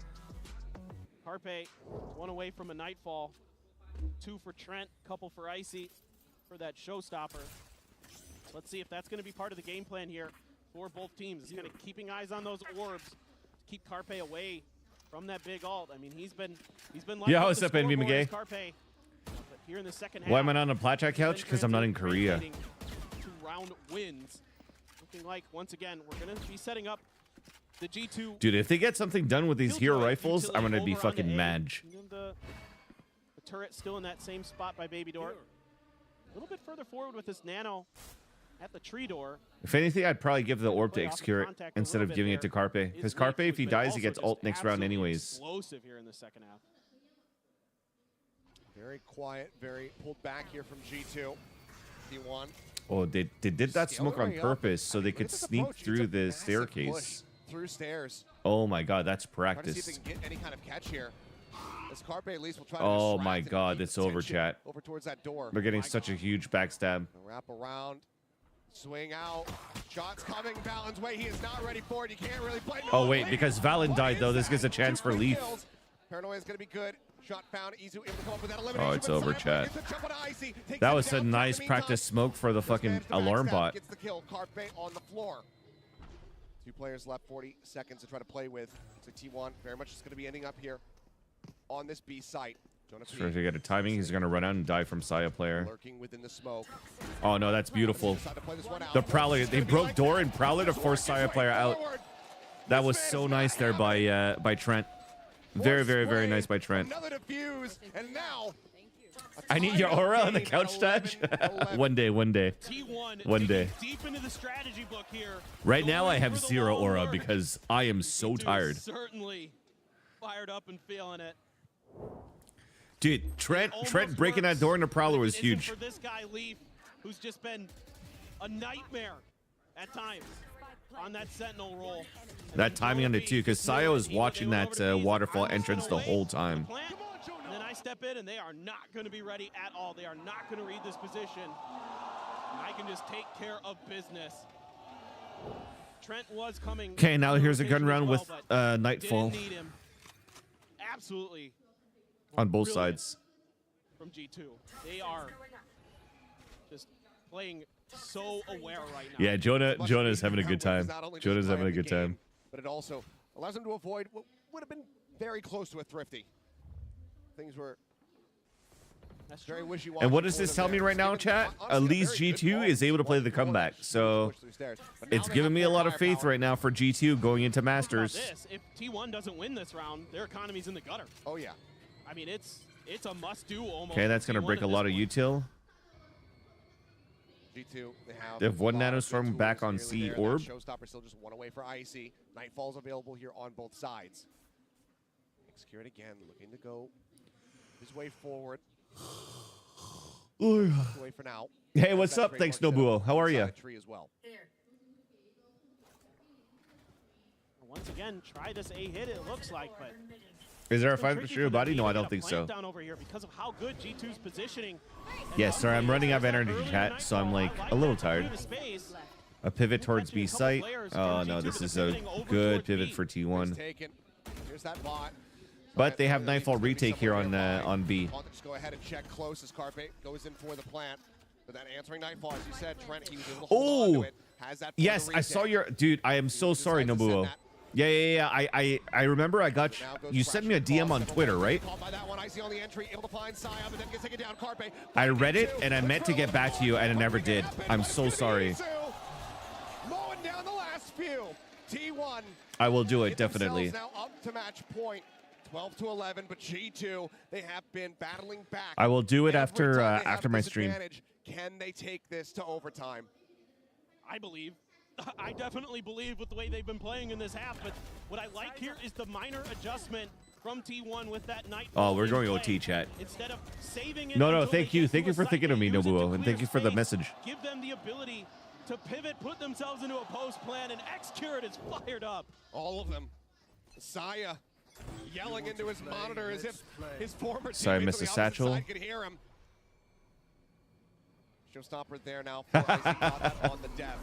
Speaker 9: Carpe, 1 away from a nightfall. 2 for Trent, couple for Icy for that showstopper. Let's see if that's going to be part of the game plan here for both teams. It's kind of keeping eyes on those orbs, keep Carpe away from that big ult. I mean, he's been
Speaker 1: Yeah, what's up, Envy
Speaker 9: Carpe,
Speaker 1: McGay?
Speaker 9: but here in the second
Speaker 1: Why
Speaker 9: half,
Speaker 1: am I not on a Blackjack couch? Because I'm not in Korea.
Speaker 9: 2-round wins. Looking like once again we're going to be setting up the G2.
Speaker 1: Dude, if they get something done with these hero
Speaker 9: Killjoy
Speaker 1: rifles, I'm gonna be
Speaker 9: over onto
Speaker 1: fucking
Speaker 9: A.
Speaker 1: mad.
Speaker 9: And the turret still in that same spot by Baby Door. A little bit further forward with this nano at the tree door.
Speaker 1: If anything, I'd probably give the orb to
Speaker 9: Play off the
Speaker 1: Xcurate
Speaker 9: contact a
Speaker 1: instead
Speaker 9: little
Speaker 1: of
Speaker 9: bit
Speaker 1: giving it
Speaker 9: there
Speaker 1: to Carpe.
Speaker 9: is
Speaker 1: Because
Speaker 9: Leaf,
Speaker 1: Carpe, if
Speaker 9: who's
Speaker 1: he
Speaker 9: been
Speaker 1: dies, he
Speaker 9: also
Speaker 1: gets
Speaker 9: just
Speaker 1: ult next round
Speaker 9: absolutely
Speaker 1: anyways.
Speaker 9: Explosive here in the second half.
Speaker 20: Very quiet, very pulled back here from G2. T1.
Speaker 1: Oh, they did that
Speaker 20: Scale
Speaker 1: smoke
Speaker 20: their
Speaker 1: on
Speaker 20: way up.
Speaker 1: purpose so they
Speaker 20: Look
Speaker 1: could
Speaker 20: at this
Speaker 1: sneak
Speaker 20: approach. He
Speaker 1: through
Speaker 20: took
Speaker 1: the
Speaker 20: massive
Speaker 1: staircase.
Speaker 20: push through stairs.
Speaker 1: Oh my god, that's
Speaker 20: Trying to see if they
Speaker 1: practice.
Speaker 20: can get any kind of catch here. As Carpe at least will try to
Speaker 1: Oh
Speaker 20: distract
Speaker 1: my
Speaker 20: and
Speaker 1: god,
Speaker 20: keep
Speaker 1: it's over,
Speaker 20: attention
Speaker 1: chat.
Speaker 20: over towards that door.
Speaker 1: They're getting such a huge backstab.
Speaker 20: Wrap around, swing out, shots coming Valen's way. He is not ready for it. You can't really blame him.
Speaker 1: Oh wait, because Valen died though, this gives a chance for Leaf.
Speaker 20: Paranoia is going to be good. Shot found. Izu able to come up with that elimination.
Speaker 1: Oh, it's
Speaker 20: but
Speaker 1: over,
Speaker 20: Cypher
Speaker 1: chat.
Speaker 20: gets a jump on Icy, takes
Speaker 1: That
Speaker 20: him
Speaker 1: was a
Speaker 20: down. In
Speaker 1: nice
Speaker 20: the
Speaker 1: practice smoke for the fucking
Speaker 20: managed to
Speaker 1: alarm
Speaker 20: backstab,
Speaker 1: bot.
Speaker 20: Gets the kill. Carpe on the floor. 2 players left, 40 seconds to try to play with. So T1 very much is going to be ending up here on this B site. Jonah P
Speaker 1: Trying to get a timing, he's gonna run out and die from Saya player.
Speaker 20: lurking within the smoke.
Speaker 1: Oh no, that's beautiful.
Speaker 20: Decide to play this one out.
Speaker 1: The Prowler, they broke door and Prowler to force Saya player out. That was so nice there by Trent. Very, very, very nice by Trent.
Speaker 20: Another defuse, and now
Speaker 1: I need your aura on the couch, Taj. One day, one day. One day.
Speaker 9: Deep into the strategy book here.
Speaker 1: Right now I have 0 aura because I am so tired.
Speaker 9: Certainly fired up and feeling it.
Speaker 1: Dude, Trent breaking that door into Prowler was huge.
Speaker 9: For this guy Leaf, who's just been a nightmare at times on that Sentinel roll.
Speaker 1: That timing on it too, because Sayo is watching that waterfall entrance the whole time.
Speaker 9: And then I step in and they are not going to be ready at all. They are not going to read this position. And I can just take care of business. Trent was coming.
Speaker 1: Okay, now here's a gun round
Speaker 9: well,
Speaker 1: with
Speaker 9: but
Speaker 1: Nightfall.
Speaker 9: didn't need him. Absolutely
Speaker 1: on both sides.
Speaker 9: From G2. They are just playing so aware right now.
Speaker 1: Yeah, Jonah's having a good time. Jonah's having a good time.
Speaker 20: But it also allows them to avoid what would have been very close to a thrifty. Things were very wishy-washy.
Speaker 1: And what does this tell me right now, chat? At least G2 is able to play the comeback. So it's giving me a lot of faith right now for G2 going into Masters.
Speaker 9: If T1 doesn't win this round, their economy's in the gutter.
Speaker 20: Oh, yeah.
Speaker 9: I mean, it's a must-do almost.
Speaker 1: Okay, that's going to break a lot of util.
Speaker 20: G2,
Speaker 1: They have one nanostorm back on C orb.
Speaker 20: Showstopper still just one away for Icy. Nightfall's available here on both sides. Execute again, looking to go his way forward. Away for now.
Speaker 1: Hey, what's up? Thanks, Nobuo. How are you?
Speaker 9: Once again, try this A hit, it looks like, but
Speaker 1: Is there a fight for Shiro body? No, I don't think so.
Speaker 9: down over here because of how good G2's positioning.
Speaker 1: Yes, sorry, I'm running out of energy, chat, so I'm like a little tired. A pivot towards B site. Oh no, this is a good pivot for T1.
Speaker 20: Here's that bot.
Speaker 1: But they have Nightfall retake here on B.
Speaker 20: Just go ahead and check close as Carpe goes in for the plant. But that answering Nightfall, as you said, Trent, he was able to hold on to it. Has that
Speaker 1: Yes, I saw your dude. I am so sorry, Nobuo. Yeah. I remember I got you sent me a DM on Twitter, right? I read it and I meant to get back to you and I never did. I'm so sorry.
Speaker 20: Mowing down the last few. T1.
Speaker 1: I will do it definitely.
Speaker 20: Now up to match point. 12 to 11, but G2, they have been battling back.
Speaker 1: I will do it
Speaker 20: Every
Speaker 1: after
Speaker 20: time they have
Speaker 1: after my
Speaker 20: this
Speaker 1: stream.
Speaker 20: advantage, can they take this to overtime?
Speaker 9: I believe. I definitely believe with the way they've been playing in this half, but what I like here is the minor adjustment from T1 with that night.
Speaker 1: Oh, we're going OT, chat.
Speaker 9: Instead of saving it
Speaker 1: No, thank you. Thank you for thinking of me, Nobuo, and thank you for the message.
Speaker 9: Give them the ability to pivot, put themselves into a post plan, and X-Curate is fired up.
Speaker 20: All of them. Saya yelling into his monitor as if his former
Speaker 1: Sorry,
Speaker 20: teammates
Speaker 1: Mr.
Speaker 20: on the
Speaker 1: Satchel.
Speaker 20: opposite side could hear him. Showstopper there now. Got that on the depth.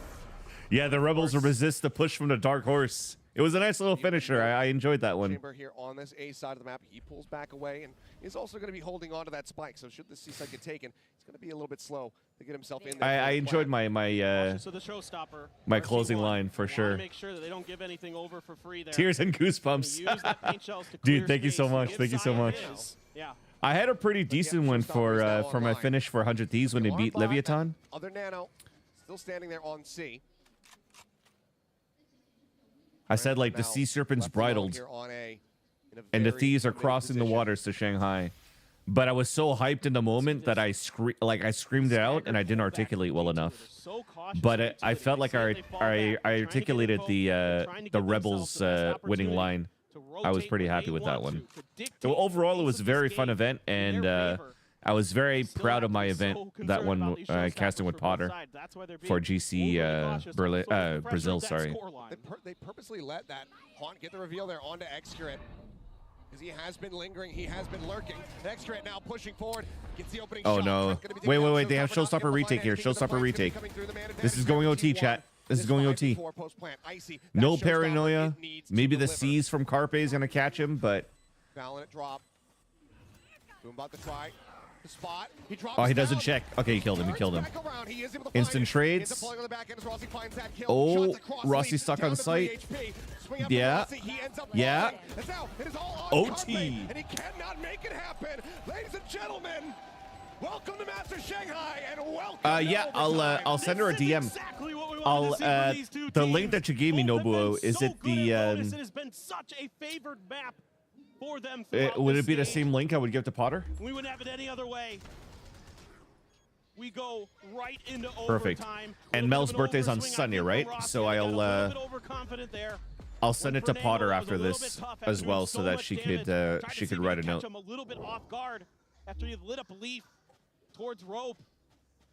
Speaker 1: Yeah, the Rebels resist the push from the Dark Horse. It was a nice little finisher. I enjoyed that one.
Speaker 20: Chamber here on this A side of the map. He pulls back away and is also going to be holding on to that spike. So should the C side get taken, he's going to be a little bit slow to get himself in there.
Speaker 1: I enjoyed my
Speaker 9: So the showstopper,
Speaker 1: my closing line for sure.
Speaker 9: Make sure that they don't give anything over for free there.
Speaker 1: Tears and goosebumps. Dude, thank you so much. Thank you so much.
Speaker 9: Yeah.
Speaker 1: I had a pretty decent one for my finish for 100 Thieves when they beat Leviathan.
Speaker 20: Other Nano still standing there on C.
Speaker 1: I said like the Sea Serpent's bridled, and the Thieves are crossing the waters to Shanghai. But I was so hyped in the moment that I screamed it out and I didn't articulate well enough. But I felt like I articulated the Rebels winning line. I was pretty happy with that one. So overall, it was a very fun event, and I was very proud of my event. That one, casting with Potter for GC Brazil. Sorry.
Speaker 20: They purposely let that Haunt get the reveal there onto X-Curate. Because he has been lingering, he has been lurking. X-Curate now pushing forward, gets the opening
Speaker 1: Oh
Speaker 20: shot.
Speaker 1: no! Wait! They have Showstopper retake here. Showstopper retake. This is going OT, chat. This is going OT. No paranoia. Maybe the C's from Carpe is gonna catch him, but.
Speaker 20: Valiant drop. Boombot the try. The spot. He drops
Speaker 1: Oh, he doesn't
Speaker 20: down.
Speaker 1: check. Okay, he killed him. He killed him.
Speaker 20: He is able to find
Speaker 1: Instant
Speaker 20: it.
Speaker 1: trades.
Speaker 20: Gets a plug on the back end as Rossi finds that kill.
Speaker 1: Oh,
Speaker 20: Shots across
Speaker 1: Rossi
Speaker 20: lead,
Speaker 1: stuck
Speaker 20: down
Speaker 1: on
Speaker 20: to
Speaker 1: site.
Speaker 20: 3 HP. Swing up
Speaker 1: Yeah.
Speaker 20: Rossi. He ends up
Speaker 1: Yeah.
Speaker 20: falling. And now it is all on
Speaker 1: OT.
Speaker 20: Carpe, and he cannot make it happen. Ladies and gentlemen, welcome to Master Shanghai and welcome.
Speaker 1: Yeah, I'll send her a DM. I'll the link that you gave me, Nobuo. Is it the
Speaker 9: It has been such a favored map for them.
Speaker 1: would it be the same link I would give to Potter?
Speaker 9: We wouldn't have it any other way. We go right into
Speaker 1: Perfect.
Speaker 9: overtime.
Speaker 1: And Mel's birthday's on Sunday, right? So I'll send it to Potter after this as well, so that she could write a note.
Speaker 9: Catch him a little bit off guard after he lit up a leaf towards rope.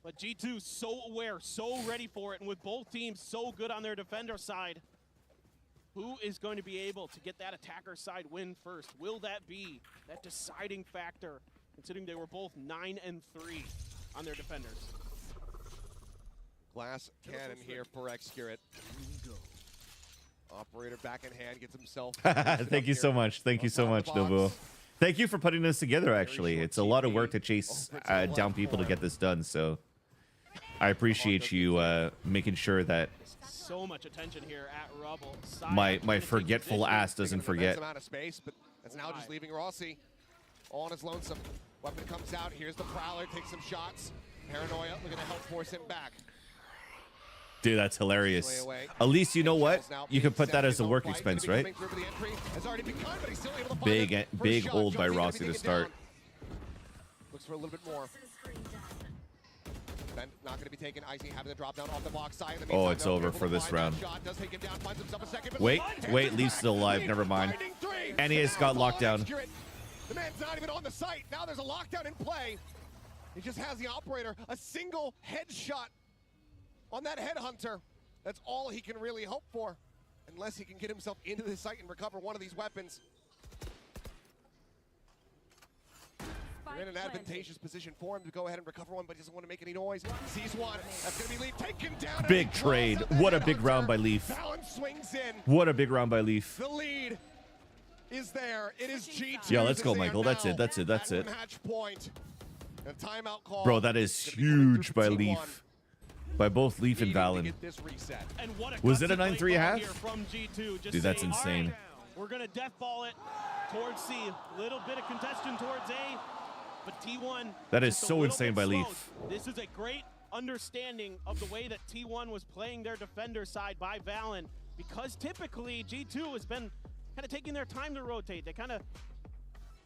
Speaker 9: But G2 so aware, so ready for it, and with both teams so good on their defender side, who is going to be able to get that attacker side win first? Will that be that deciding factor, considering they were both 9 and 3 on their defenders?
Speaker 20: Glass cannon here for X-Curate. Operator back in hand gets himself.
Speaker 1: Thank you so much. Thank you so much, Nobuo. Thank you for putting this together, actually. It's a lot of work to chase down people to get this done, so I appreciate you making sure that
Speaker 9: So much attention here at Rubble.
Speaker 1: my forgetful ass doesn't forget.
Speaker 20: Out of space, but that's now just leaving Rossi all on his lonesome. Weapon comes out. Here's the Prowler. Takes some shots. Paranoia looking to help force him back.
Speaker 1: Dude, that's hilarious. At least you know what? You can put that as a work expense, right? Big hold by Rossi to start.
Speaker 20: Looks for a little bit more. Ben not going to be taken. Icy having the drop down off the box side.
Speaker 1: Oh, it's over for this round. Wait, Leaf's still alive. Never mind. And he has got locked down.
Speaker 20: The man's not even on the site. Now there's a lockdown in play. He just has the operator. A single headshot on that headhunter. That's all he can really hope for. Unless he can get himself into the site and recover one of these weapons. They're in an advantageous position for him to go ahead and recover one, but he doesn't want to make any noise. Sees one. That's going to be Leaf taken down.
Speaker 1: Big trade. What a big round by Leaf.
Speaker 20: Swings in.
Speaker 1: What a big round by Leaf.
Speaker 20: The lead is there. It is G2.
Speaker 1: Yeah, let's go, Michael. That's it. That's it. That's it.
Speaker 20: Match point. A timeout call.
Speaker 1: Bro, that is huge by Leaf. By both Leaf and Valen. Was it a 9-3 half? Dude, that's insane.
Speaker 9: We're going to death ball it towards C. Little bit of congestion towards A. But T1.
Speaker 1: That is so insane by Leaf.
Speaker 9: This is a great understanding of the way that T1 was playing their defender side by Valen. Because typically G2 has been kind of taking their time to rotate. They kind of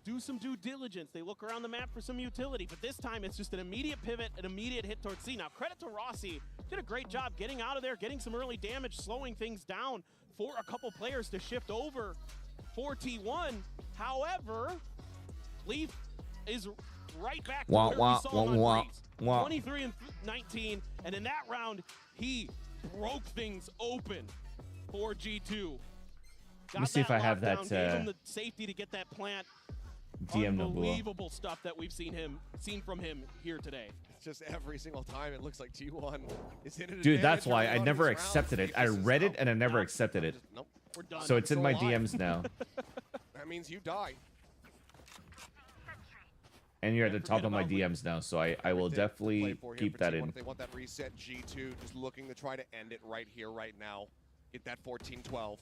Speaker 9: do some due diligence. They look around the map for some utility, but this time it's just an immediate pivot, an immediate hit towards C. Now, credit to Rossi. Did a great job getting out of there, getting some early damage, slowing things down for a couple players to shift over for T1. However, Leaf is right back to where we saw him on Reese. 23 and 19, and in that round, he broke things open for G2.
Speaker 1: Let me see if I have that
Speaker 9: Gave him the safety to get that plant.
Speaker 1: DM number.
Speaker 9: Unbelievable stuff that we've seen from him here today.
Speaker 20: It's just every single time it looks like T1 is in it.
Speaker 1: Dude, that's why I never accepted it. I read it and I never accepted it.
Speaker 20: Nope, we're done.
Speaker 1: So it's in my DMs now.
Speaker 20: That means you die.
Speaker 1: And you're at the top of my DMs now, so I will definitely keep that in.
Speaker 20: They want that reset. G2 just looking to try to end it right here, right now. Get that 14-12.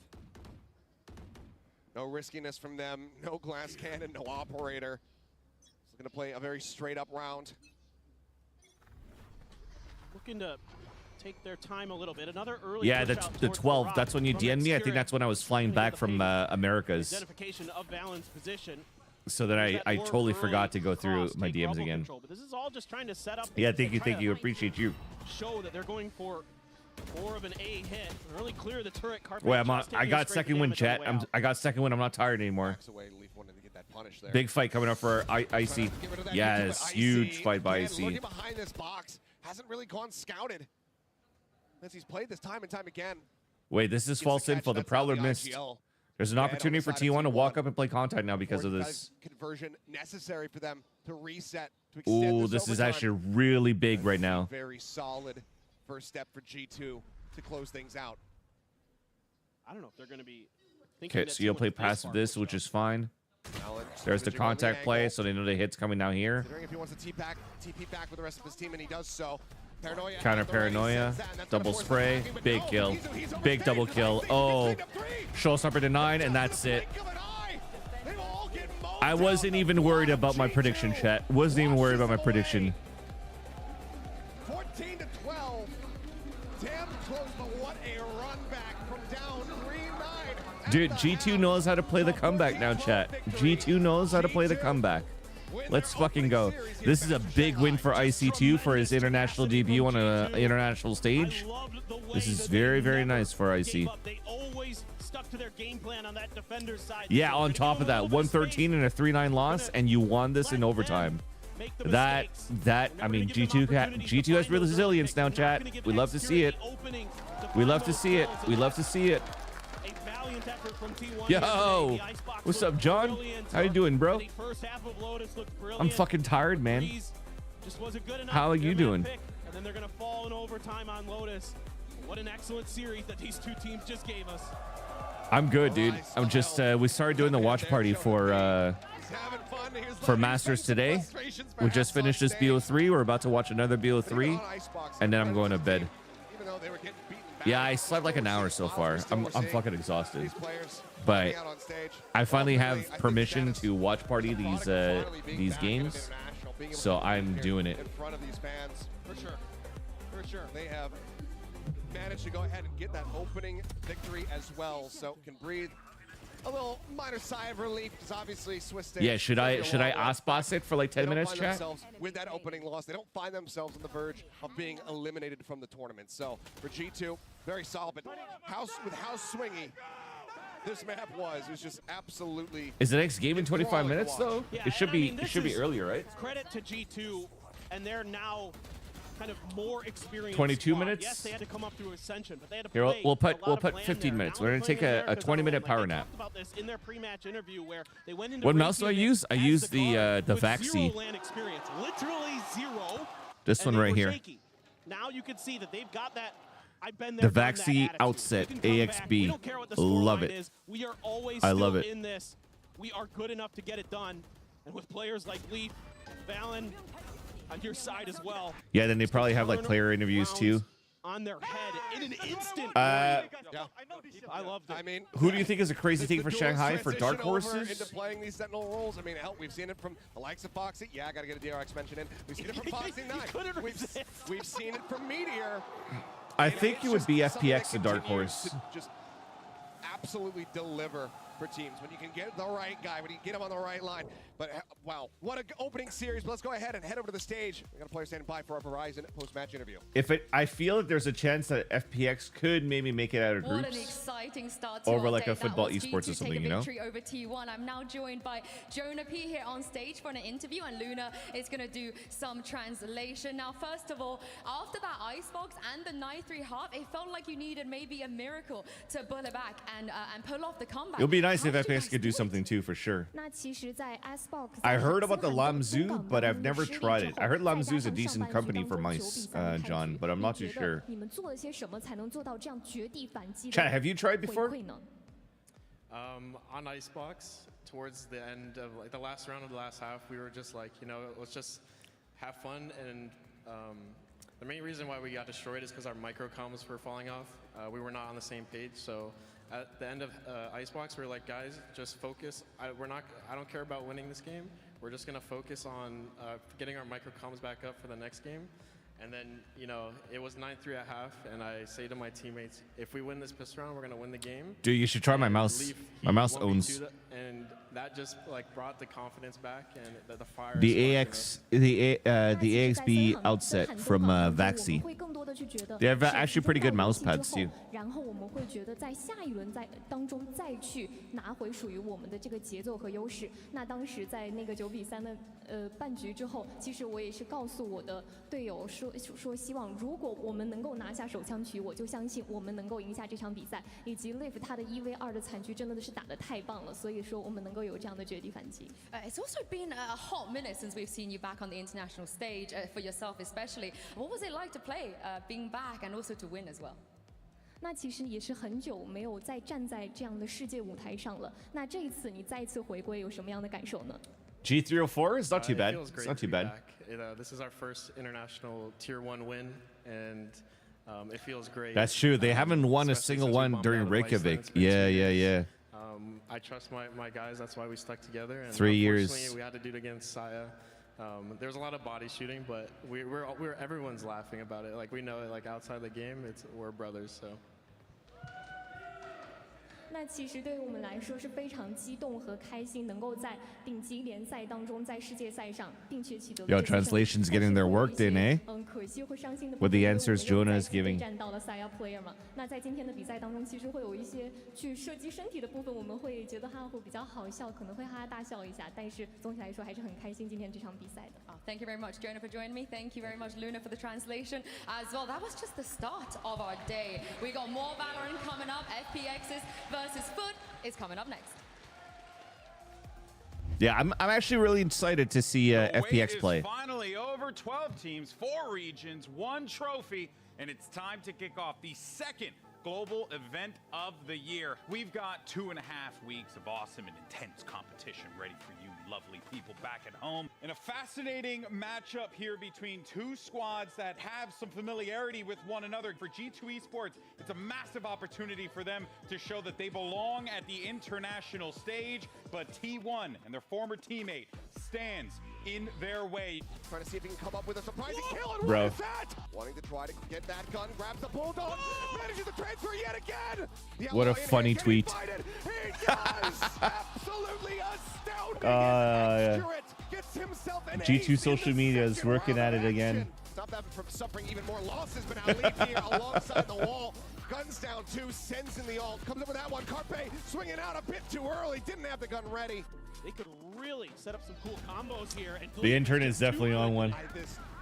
Speaker 20: No riskiness from them. No glass cannon, no operator. It's going to play a very straight up round.
Speaker 9: Looking to take their time a little bit. Another early.
Speaker 1: Yeah, that's the 12. That's when you DM'd me. I think that's when I was flying back from Americas.
Speaker 9: Identification of Valen's position.
Speaker 1: So then I totally forgot to go through my DMs again.
Speaker 9: But this is all just trying to set up.
Speaker 1: Yeah, thank you. Appreciate you.
Speaker 9: Show that they're going for more of an A hit. Really clear the turret.
Speaker 1: Wait, I got second win, chat. I got second win. I'm not tired anymore. Big fight coming up for Icy. Yes, huge fight by Icy.
Speaker 20: Looking behind this box, hasn't really gone scouted as he's played this time and time again.
Speaker 1: Wait, this is false info. The Prowler missed. There's an opportunity for T1 to walk up and play contact now because of this.
Speaker 20: Conversion necessary for them to reset. To extend
Speaker 1: Ooh, this is actually really big right now.
Speaker 20: Very solid first step for G2 to close things out.
Speaker 9: I don't know if they're going to be.
Speaker 1: Okay, so you'll play passive this, which is fine. There's the contact play, so they know the hit's coming down here.
Speaker 20: If he wants to TP back with the rest of his team, and he does so. Paranoia.
Speaker 1: Counter paranoia, double spray, big kill, big double kill. Oh, showstopper denied, and that's it. I wasn't even worried about my prediction, chat. Wasn't even worried about my prediction.
Speaker 20: 14-12. Damn close, but what a run back from down 3-9.
Speaker 1: Dude, G2 knows how to play the comeback now, chat. G2 knows how to play the comeback. Let's fucking go. This is a big win for IC2 for his international debut on an international stage. This is very, very nice for IC. Yeah, on top of that, 113 and a 3-9 loss, and you won this in overtime. I mean, G2 has resilience now, chat. We love to see it. We love to see it. We love to see it. Yo, what's up, John? How you doing, bro? I'm fucking tired, man. How are you doing?
Speaker 9: And then they're gonna fall in overtime on Lotus. What an excellent series that these two teams just gave us.
Speaker 1: I'm good, dude. I'm just we started doing the watch party for Masters today. We just finished this BO3. We're about to watch another BO3, and then I'm going to bed. Yeah, I slept like an hour so far. I'm fucking exhausted, but I finally have permission to watch party these games, so I'm doing it.
Speaker 20: In front of these fans, for sure. They have managed to go ahead and get that opening victory as well, so can breathe a little minor sigh of relief because obviously Swiss State.
Speaker 1: Yeah, should I Osboss it for like 10 minutes, chat?
Speaker 20: With that opening loss, they don't find themselves on the verge of being eliminated from the tournament. So for G2, very solid, but how swingy this map was just absolutely.
Speaker 1: Is the next game in 25 minutes though?
Speaker 9: Yeah,
Speaker 1: It should be.
Speaker 9: I mean,
Speaker 1: It should be
Speaker 9: this is
Speaker 1: earlier, right?
Speaker 9: Credit to G2, and they're now kind of more experienced.
Speaker 1: 22
Speaker 9: squad.
Speaker 1: minutes?
Speaker 9: Yes, they had to come up through Ascension, but they had to
Speaker 1: Here,
Speaker 9: play
Speaker 1: we'll
Speaker 9: a
Speaker 1: put
Speaker 9: lot of land
Speaker 1: 15
Speaker 9: there.
Speaker 1: minutes.
Speaker 9: Now
Speaker 1: We're gonna
Speaker 9: they're
Speaker 1: take
Speaker 9: playing
Speaker 1: a
Speaker 9: Americas
Speaker 1: 20-minute
Speaker 9: alone.
Speaker 1: power
Speaker 9: Like, they
Speaker 1: nap.
Speaker 9: talked about this in their pre-match interview where they went into
Speaker 1: What
Speaker 9: race
Speaker 1: mouse do I
Speaker 9: unit
Speaker 1: use? I
Speaker 9: as
Speaker 1: use
Speaker 9: the
Speaker 1: the
Speaker 9: guard with
Speaker 1: Vaxi.
Speaker 9: zero land experience, literally zero.
Speaker 1: This
Speaker 9: and
Speaker 1: one
Speaker 9: they
Speaker 1: right
Speaker 9: were
Speaker 1: here.
Speaker 9: shaky. Now you can see that they've got that. I've been there,
Speaker 1: The
Speaker 9: done that
Speaker 1: Vaxi
Speaker 9: attitude.
Speaker 1: outset
Speaker 9: You can come back. We
Speaker 1: AXB.
Speaker 9: don't care what the
Speaker 1: Love
Speaker 9: scoreline
Speaker 1: it.
Speaker 9: is. We are always
Speaker 1: I
Speaker 9: still
Speaker 1: love it.
Speaker 9: in this. We are good enough to get it done. And with players like Leaf, Valen on your side as well.
Speaker 1: Yeah, then they probably have like player interviews too.
Speaker 9: On their head in an instant.
Speaker 20: Yeah.
Speaker 9: I love that.
Speaker 20: I mean,
Speaker 1: Who do you think is a crazy thing for
Speaker 20: dual
Speaker 1: Shanghai for Dark
Speaker 20: transition over
Speaker 1: Horses?
Speaker 20: into playing these Sentinel roles. I mean, hell, we've seen it from the likes of Foxy. Yeah, I got to get a DRX mention in. We've seen it from Foxy 9. We've seen it from Meteor.
Speaker 1: I
Speaker 20: And
Speaker 1: think
Speaker 20: it's
Speaker 1: it would
Speaker 20: just
Speaker 1: be
Speaker 20: something that
Speaker 1: FPX the Dark
Speaker 20: continues
Speaker 1: Horse.
Speaker 20: to just absolutely deliver for teams when you can get the right guy, when you get him on the right line. But wow, what an opening series. But let's go ahead and head over to the stage. We got a player standing by for our Verizon post-match interview.
Speaker 1: I feel that there's a chance that FPX could maybe make it out of
Speaker 8: What an
Speaker 1: groups.
Speaker 8: exciting start to
Speaker 1: Over
Speaker 8: our
Speaker 1: like
Speaker 8: day.
Speaker 1: a football
Speaker 8: That was
Speaker 1: esports or
Speaker 8: G2
Speaker 1: something,
Speaker 8: take a
Speaker 1: you know?
Speaker 8: victory over T1. I'm now joined by Jonah P here on stage for an interview, and Luna is going to do some translation. Now, first of all, after that icebox and the 9-3 half, it felt like you needed maybe a miracle to pull it back and pull off the comeback.
Speaker 1: It would be nice if FPX could do something too, for sure.
Speaker 5: 那其实，在 Xbox
Speaker 1: I heard about the Lamzu, but I've never tried it. I heard Lamzu is a decent company for mice, John, but I'm not too sure.
Speaker 5: 你们做了些什么才能做到这样绝地反击的
Speaker 1: Chad, have you tried before?
Speaker 5: 回馈呢？
Speaker 16: On Icebox, towards the end of like the last round of the last half, we were just like, you know, let's just have fun. And the main reason why we got destroyed is because our micro comms were falling off. We were not on the same page. So at the end of Icebox, we were like, guys, just focus. I don't care about winning this game. We're just gonna focus on getting our micro comms back up for the next game. And then, you know, it was 9-3 at half, and I say to my teammates, if we win this pistol round, we're gonna win the game.
Speaker 1: Dude, you should try my
Speaker 16: And
Speaker 1: mouse.
Speaker 16: Leaf,
Speaker 1: My
Speaker 16: he
Speaker 1: mouse
Speaker 16: 1v2'd
Speaker 1: owns
Speaker 16: and that just like brought the confidence back and the fire.
Speaker 1: the AXB outset from Vaxi.
Speaker 5: 会更多的去觉得
Speaker 1: They have actually pretty good mouse pads too.
Speaker 5: 然后我们会觉得在下一轮当中再去拿回属于我们的这个节奏和优势。那当时在那个9-3的半局之后，其实我也是告诉我的队友说希望如果我们能够拿下手枪局，我就相信我们能够赢下这场比赛。以及 Liv 他的1v2的惨局真的是打得太棒了，所以说我们能够有这样的绝地反击。
Speaker 8: It's also been a hot minute since we've seen you back on the international stage, for yourself especially. What was it like to play, being back and also to win as well?
Speaker 5: 那其实也是很久没有再站在这样的世界舞台上了。那这一次你再一次回归，有什么样的感受呢？
Speaker 1: G304 is not too
Speaker 16: It
Speaker 1: bad.
Speaker 16: feels
Speaker 1: It's
Speaker 16: great
Speaker 1: not
Speaker 16: to
Speaker 1: too
Speaker 16: be
Speaker 1: bad.
Speaker 16: back. This is our first international Tier 1 win, and it feels great.
Speaker 1: That's true. They haven't won a
Speaker 16: especially
Speaker 1: single
Speaker 16: since we
Speaker 1: one
Speaker 16: bombed
Speaker 1: during
Speaker 16: out of Iceland.
Speaker 1: Reykjavik.
Speaker 16: It's been
Speaker 1: Yeah,
Speaker 16: 2
Speaker 1: yeah,
Speaker 16: years.
Speaker 1: yeah.
Speaker 16: I trust my guys. That's why we stuck together. And
Speaker 1: 3 years.
Speaker 16: Unfortunately, we had to do it against Saya. There was a lot of body shooting, but we're everyone's laughing about it. Like we know it. Like outside the game, we're brothers. So.
Speaker 5: 那其实对于我们来说是非常激动和开心，能够在顶级联赛当中，在世界赛上并且取得。
Speaker 1: Yo, translation's getting their work done, eh?
Speaker 5: 可惜会伤心的。
Speaker 1: With the answers Jonah is giving.
Speaker 5: 站到了 Saya player 嘛，那在今天的比赛当中，其实会有一些去射击身体的部分，我们会觉得他会比较好笑，可能会哈哈大笑一下，但是总体来说还是很开心今天这场比赛的。
Speaker 8: Thank you very much, Jonah, for joining me. Thank you very much, Luna, for the translation as well. That was just the start of our day. We got more Valorant coming up. FPX's versus Foot is coming up next.
Speaker 1: Yeah, I'm actually really excited to see FPX play.
Speaker 4: Finally over. 12 teams, 4 regions, 1 trophy, and it's time to kick off the second global event of the year. We've got 2.5 weeks of awesome and intense competition ready for you lovely people back at home. In a fascinating matchup here between two squads that have some familiarity with one another. For G2 Esports, it's a massive opportunity for them to show that they belong at the international stage, but T1 and their former teammate stands in their way.
Speaker 20: Trying to see if he can come up with a surprising kill, and
Speaker 1: Bro.
Speaker 20: what is that? Wanting to try to get that gun, grabs the bulldog, manages to transfer yet again. The
Speaker 1: What a
Speaker 20: outlaw in
Speaker 1: funny
Speaker 20: hand, can
Speaker 1: tweet.
Speaker 20: He find it? He does! Absolutely astounding. Gets himself an
Speaker 1: G2
Speaker 20: ace in
Speaker 1: social
Speaker 20: the
Speaker 1: media is
Speaker 20: second
Speaker 1: working
Speaker 20: round
Speaker 1: at
Speaker 20: of
Speaker 1: it again.
Speaker 20: action. Stop that from suffering even more losses, but now Leaf here alongside the wall. Guns down two, sends in the ult, comes up with that one. Carpe swinging out a bit too early, didn't have the gun ready.
Speaker 9: They could really set up some cool combos here. And
Speaker 1: The intern is definitely on one.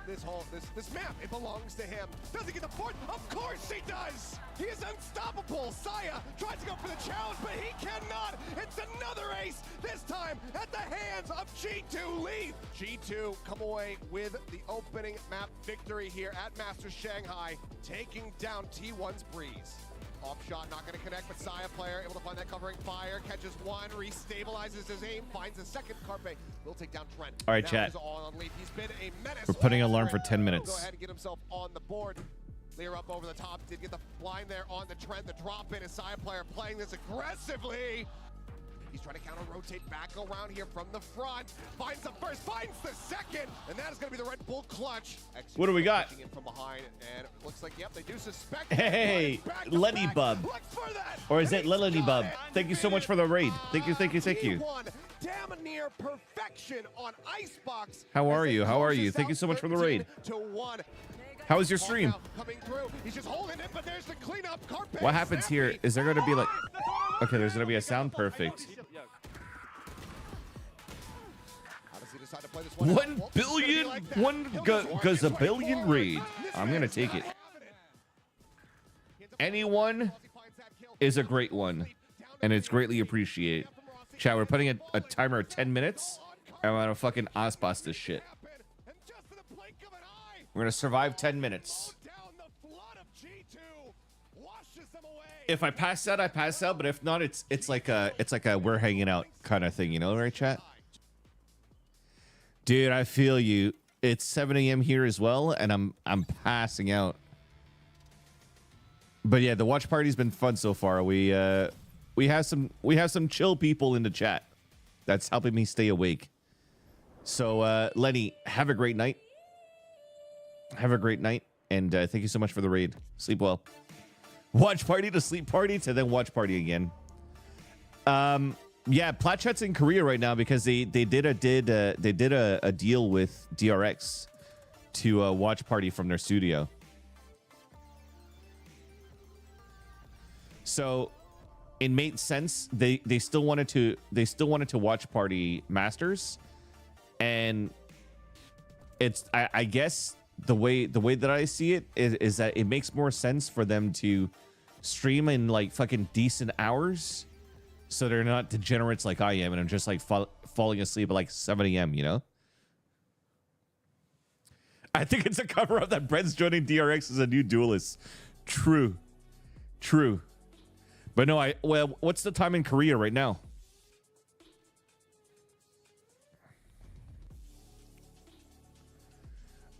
Speaker 20: This map, it belongs to him. Does he get the fourth? Of course he does! He is unstoppable. Saya tries to go for the challenge, but he cannot. It's another ace, this time at the hands of G2 Leaf. G2 come away with the opening map victory here at Masters Shanghai, taking down T1's Breeze. Off shot, not going to connect, but Saya player able to find that covering fire, catches one, restabilizes his aim, finds a second. Carpe will take down Trent.
Speaker 1: All right,
Speaker 20: Now
Speaker 1: chat.
Speaker 20: he's all on Leaf. He's been a menace.
Speaker 1: We're putting an alarm for
Speaker 20: Trent
Speaker 1: 10
Speaker 20: will
Speaker 1: minutes.
Speaker 20: Go ahead and get himself on the board. Clear up over the top. Did get the blind there on the Trent. The drop in. A Saya player playing this aggressively. He's trying to counter-rotate back around here from the front. Finds the first, finds the second, and that is going to be the Red Bull clutch.
Speaker 1: What do we got?
Speaker 20: In from behind, and it looks like, yep, they do suspect.
Speaker 1: Hey, Lenny Bub. Or is it Lenny Bub? Thank you so much for the raid. Thank you, thank you, thank you.
Speaker 20: Damn near perfection on Icebox.
Speaker 1: How are you? How are you? Thank you so much for the raid. How was your stream?
Speaker 20: Coming through. He's just holding it, but there's the cleanup. Carpe
Speaker 1: What happens here? Is there going to be like... Okay, there's going to be a sound perfect. 1 billion, gazillion raid. I'm going to take it. Anyone is a great one, and it's greatly appreciated. Chat, we're putting a timer of 10 minutes, and we're going to fucking Osboss this shit. We're going to survive 10 minutes. If I pass out, I pass out, but if not, it's like a we're hanging out kind of thing, you know, right, chat? Dude, I feel you. It's 7 a.m. here as well, and I'm passing out. But yeah, the watch party's been fun so far. We have some chill people in the chat that's helping me stay awake. So Lenny, have a great night. Have a great night, and thank you so much for the raid. Sleep well. Watch party to sleep party to then watch party again. Yeah, Platchat's in Korea right now because they did a deal with DRX to watch party from their studio. So it made sense. They still wanted to watch party Masters, and it's I guess the way that I see it is that it makes more sense for them to stream in like fucking decent hours, so they're not degenerates like I am and I'm just like falling asleep at like 7 a.m. You know. I think it's a cover up that Brent's joining DRX as a new duelist. True. But no, well, what's the time in Korea right now?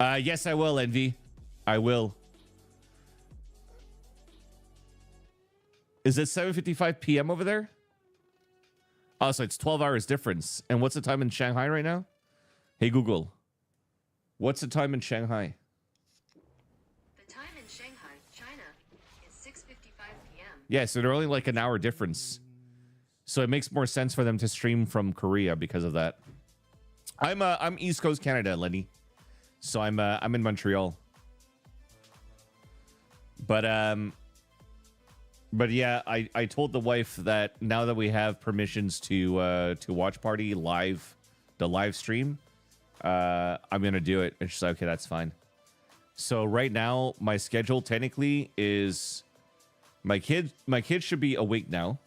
Speaker 1: Yes, I will, Envy. I will. Is it 7:55 p.m. over there? Oh, so it's 12 hours difference. And what's the time in Shanghai right now? Hey, Google. What's the time in Shanghai?
Speaker 10: The time in Shanghai, China, is 6:55 p.m.
Speaker 1: Yeah, so they're only like an hour difference. So it makes more sense for them to stream from Korea because of that. I'm East Coast Canada, Lenny. So I'm in Montreal. But yeah, I told the wife that now that we have permissions to watch party live, the live stream, I'm gonna do it. And she's like, okay, that's fine. So right now, my schedule technically is my kids should be awake now.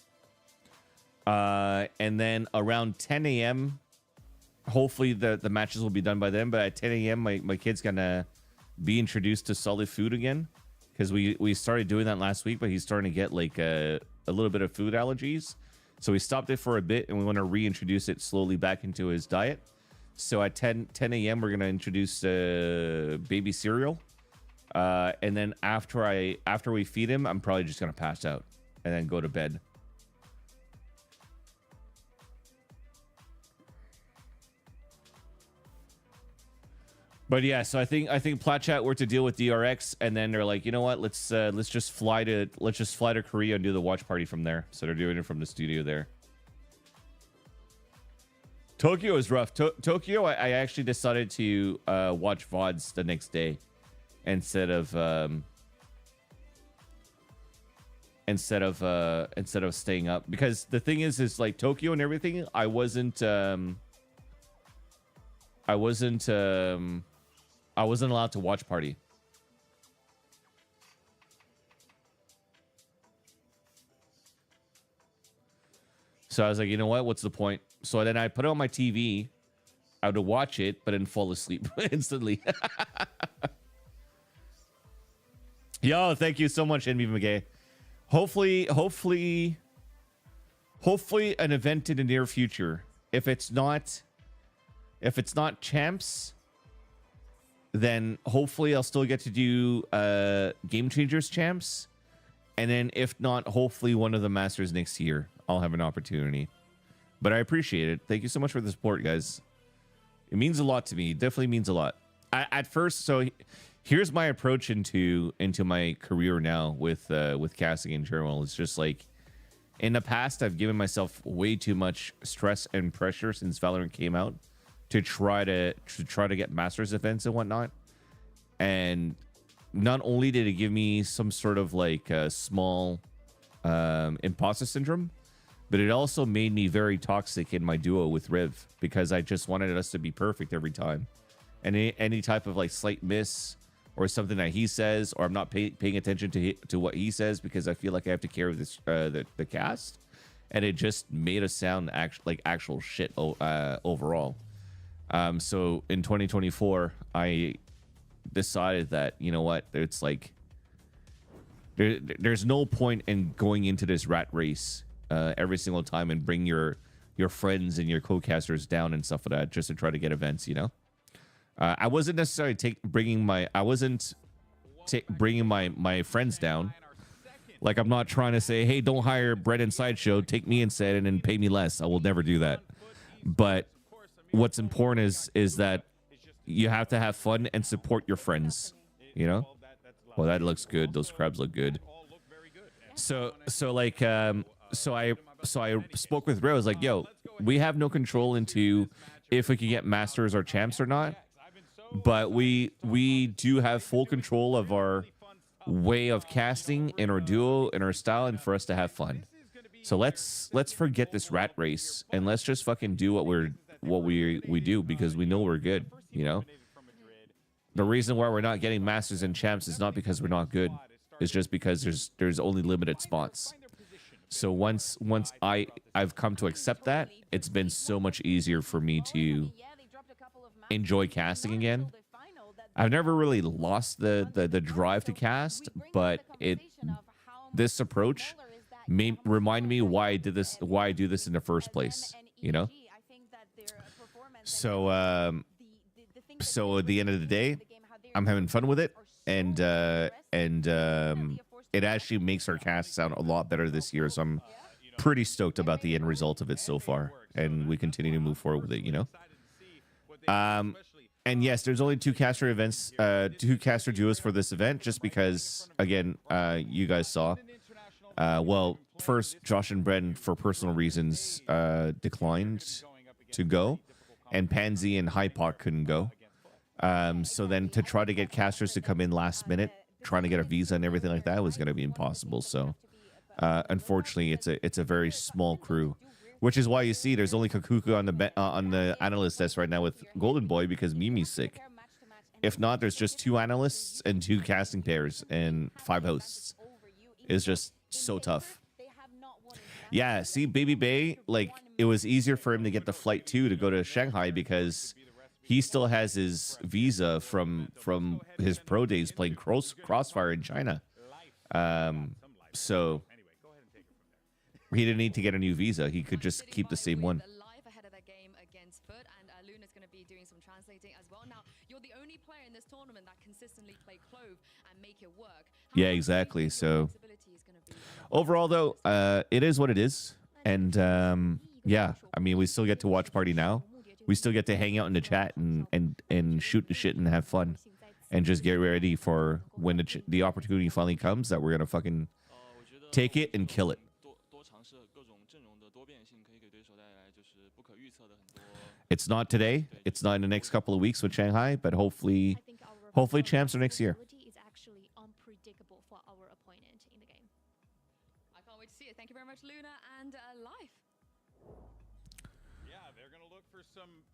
Speaker 1: And then around 10 a.m. hopefully the matches will be done by then. But at 10 a.m. my kid's gonna be introduced to solid food again. because we started doing that last week, but he's starting to get like a little bit of food allergies. So we stopped it for a bit, and we want to reintroduce it slowly back into his diet. So at 10 a.m. we're gonna introduce baby cereal, and then after we feed him, I'm probably just gonna pass out and then go to bed. But yeah, so I think Platchat were to deal with DRX, and then they're like, you know what? Let's just fly to Korea and do the watch party from there. So they're doing it from the studio there. Tokyo is rough. Tokyo, I actually decided to watch VODs the next day instead of staying up, because the thing is like Tokyo and everything, I wasn't allowed to watch party. So I was like, you know what? What's the point? So then I put it on my TV. I would watch it, but then fall asleep instantly. Yo, thank you so much, NB McGay. Hopefully an event in the near future. If it's not champs, then hopefully I'll still get to do Game Changers champs. And then if not, hopefully one of the masters next year, I'll have an opportunity. But I appreciate it. Thank you so much for the support, guys. It means a lot to me. It definitely means a lot. At first, so here's my approach into my career now with casting in general. It's just like, in the past, I've given myself way too much stress and pressure since Valorant came out to try to get masters events and whatnot. And not only did it give me some sort of like small imposter syndrome, but it also made me very toxic in my duo with Riv, because I just wanted us to be perfect every time. And any type of like slight miss or something that he says, or I'm not paying attention to what he says because I feel like I have to carry this the cast, and it just made us sound actual shit overall. So in 2024, I decided that, you know what, it's like there's no point in going into this rat race every single time and bring your friends and your co-casters down and stuff like that just to try to get events, you know. I wasn't necessarily bringing my friends down. Like, I'm not trying to say, hey, don't hire Brett and Sideshow, take me instead and then pay me less. I will never do that. But what's important is that you have to have fun and support your friends, you know. Well, that looks good. Those crabs look good. So I spoke with Ray. I was like, yo, we have no control into if we can get masters or champs or not, but we do have full control of our way of casting in our duo and our style, and for us to have fun. So let's forget this rat race and let's just fucking do what we do, because we know we're good, you know. The reason why we're not getting masters and champs is not because we're not good. It's just because there's only limited spots. So once I've come to accept that, it's been so much easier for me to enjoy casting again. I've never really lost the drive to cast, but this approach remind me why I do this in the first place, you know. So at the end of the day, I'm having fun with it, and it actually makes our cast sound a lot better this year. So I'm pretty stoked about the end result of it so far, and we continue to move forward with it, you know. And yes, there's only two caster duos for this event, just because, again, you guys saw. Well, first, Josh and Bren, for personal reasons, declined to go, and Pansy and Hypoc couldn't go. So then to try to get casters to come in last minute, trying to get a visa and everything like that was going to be impossible. So unfortunately, it's a very small crew, which is why you see there's only Kakuku on the analyst desk right now with Golden Boy, because Mimi's sick. If not, there's just 2 analysts and 2 casting pairs and 5 hosts. It's just so tough. Yeah, see, Baby Bay, like, it was easier for him to get the flight too to go to Shanghai because he still has his visa from his pro days playing Crossfire in China. So he didn't need to get a new visa. He could just keep the same one.
Speaker 8: Live ahead of their game against Foot, and Luna's going to be doing some translating as well. Now, you're the only player in this tournament that consistently play Clove and make it work.
Speaker 1: Yeah, exactly. So overall, though, it is what it is. And yeah, I mean, we still get to watch party now. We still get to hang out in the chat and shoot the shit and have fun. And just get ready for when the opportunity finally comes that we're going to fucking take it and kill it. It's not today. It's not in the next couple of weeks with Shanghai, but hopefully champs are next year.
Speaker 5: Is actually unpredictable for our opponent in the game.
Speaker 8: I can't wait to see it. Thank you very much, Luna and Life.
Speaker 4: Yeah, they're gonna look for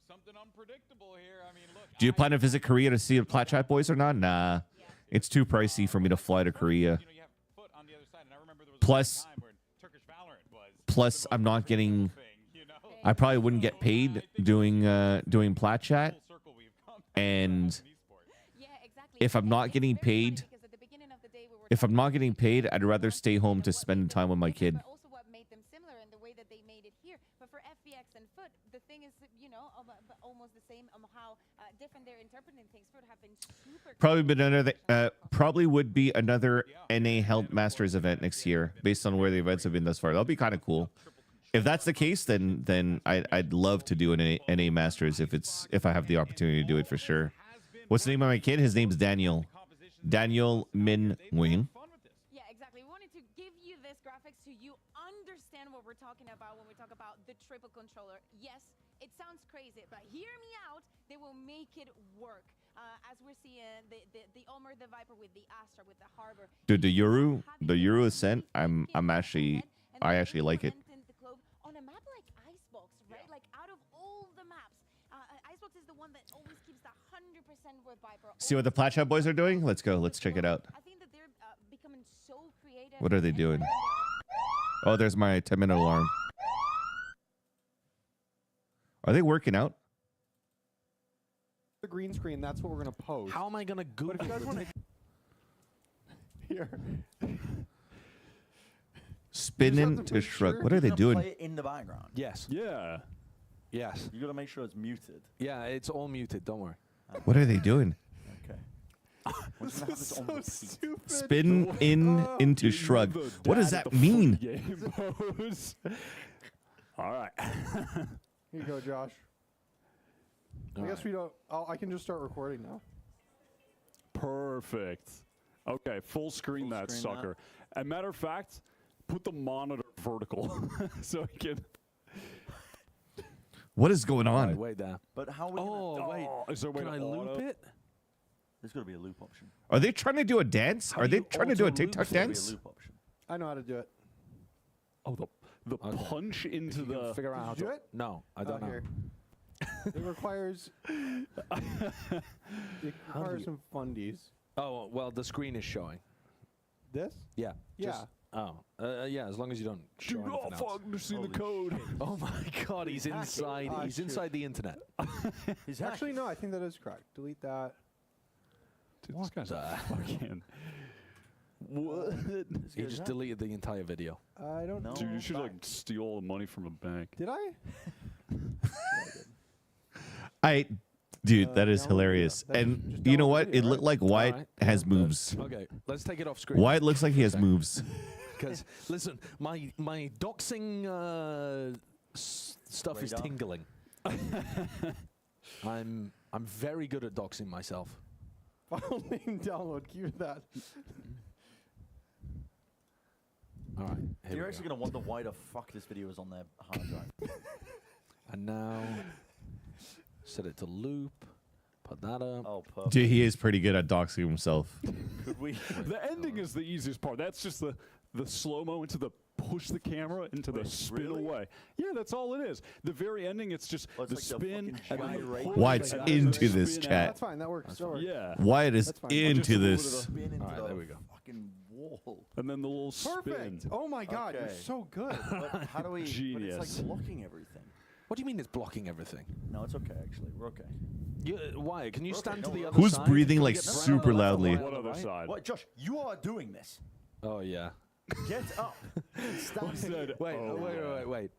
Speaker 4: something unpredictable here. I mean, look.
Speaker 1: Do you plan to visit Korea to see the Plat Chat boys or not? Nah, it's too pricey for me to fly to Korea. Plus, I'm not getting. I probably wouldn't get paid doing Plat Chat, and if I'm not getting paid, I'd rather stay home to spend time with my kid.
Speaker 7: Also, what made them similar and the way that they made it here. But for FVX and Foot, the thing is, you know, almost the same how different they're interpreting things. Foot have been super.
Speaker 1: Probably would be another NA held Masters event next year, based on where the events have been thus far. That'll be kind of cool. If that's the case, then I'd love to do an NA Masters if I have the opportunity to do it for sure. What's the name of my kid? His name's Daniel. Daniel Min Wing.
Speaker 7: Yeah, exactly. We wanted to give you this graphics so you understand what we're talking about when we talk about the triple controller. Yes, it sounds crazy, but hear me out. They will make it work. As we're seeing the Ulmer, the Viper with the Astra, with the Harbor.
Speaker 1: Dude, the Euro Ascent, I actually like it.
Speaker 7: On a map like Icebox, right? Like out of all the maps, Icebox is the one that always keeps the 100% with Viper.
Speaker 1: See what the Plat Chat boys are doing? Let's go. Let's check it out.
Speaker 7: I think that they're becoming so creative.
Speaker 1: What are they doing? Oh, there's my 10-minute alarm. Are they working out?
Speaker 15: The green screen, that's what we're going to post.
Speaker 17: How am I going to Google?
Speaker 15: But if you guys want to... Here.
Speaker 1: Spinning to shrug. What are they doing?
Speaker 17: Play it in the background. Yes.
Speaker 15: Yeah.
Speaker 17: Yes. You got to make sure it's muted. Yeah, it's all muted. Don't worry.
Speaker 1: What are they doing?
Speaker 17: Okay.
Speaker 15: This is so stupid.
Speaker 1: Spin into shrug. What does that mean?
Speaker 15: All right. Here you go, Josh. I guess we don't. Oh, I can just start recording now.
Speaker 21: Perfect. Okay, full screen that sucker. As a matter of fact, put the monitor vertical so I can.
Speaker 1: What is going on?
Speaker 17: Wait there.
Speaker 21: But how? Wait. Is there a way
Speaker 17: Can
Speaker 21: to
Speaker 17: I loop
Speaker 21: auto?
Speaker 17: it?
Speaker 21: There's got to be a loop option.
Speaker 1: Are they trying to do a dance? Are they trying to do a TikTok dance?
Speaker 15: I know how to do it.
Speaker 21: Oh, the punch into the.
Speaker 17: Figure out how to
Speaker 15: do it?
Speaker 17: No, I don't know.
Speaker 15: Here. It requires. It requires some fundies.
Speaker 17: Oh well, the screen is showing.
Speaker 15: This?
Speaker 17: Yeah.
Speaker 15: Yeah.
Speaker 17: Yeah. As long as you don't show
Speaker 21: Do
Speaker 17: anything
Speaker 21: not
Speaker 17: else.
Speaker 21: understand the code.
Speaker 17: Oh my God, he's inside. He's inside the internet.
Speaker 15: Actually, no. I think that is correct. Delete that.
Speaker 21: Dude, this guy's a fucking. What?
Speaker 17: He just deleted the entire video.
Speaker 15: I don't know.
Speaker 21: Dude, you should like steal all the money from a bank.
Speaker 15: Did I?
Speaker 1: Dude, that is hilarious. And you know what? It looked like Wyatt has moves.
Speaker 17: Okay, let's take it off screen.
Speaker 1: Wyatt looks like he has moves.
Speaker 17: Because listen, my doxing stuff is tingling. I'm very good at doxing myself.
Speaker 15: File name download. Keep that.
Speaker 17: All right.
Speaker 24: You're actually going to wonder why the fuck this video is on their hard drive.
Speaker 17: And now set it to loop. Put that up.
Speaker 24: Oh, perfect.
Speaker 1: Dude, he is pretty good at doxing himself.
Speaker 24: Could we?
Speaker 21: The ending is the easiest part. That's just the slow-mo into the push the camera into the spin away. Yeah, that's all it is. The very ending, it's just the spin.
Speaker 1: Wyatt's into this chat.
Speaker 15: That's fine. That works.
Speaker 21: Yeah.
Speaker 1: Wyatt is into this.
Speaker 24: Spin
Speaker 17: all right, there we go.
Speaker 24: Fucking wall.
Speaker 21: And then the little
Speaker 15: Perfect.
Speaker 21: spin.
Speaker 15: Oh my God, you're
Speaker 24: Okay.
Speaker 15: so good.
Speaker 24: But how do we?
Speaker 21: Genius.
Speaker 24: But it's like blocking everything.
Speaker 17: What do you mean it's blocking everything?
Speaker 24: No, it's okay actually. We're okay.
Speaker 17: Why? Can you stand to the other
Speaker 1: Who's
Speaker 17: side?
Speaker 1: breathing
Speaker 17: Can we
Speaker 1: like
Speaker 17: get
Speaker 1: super loudly?
Speaker 21: What other side?
Speaker 24: What, Josh? You are doing this.
Speaker 17: Oh yeah.
Speaker 24: Get up. Stand here.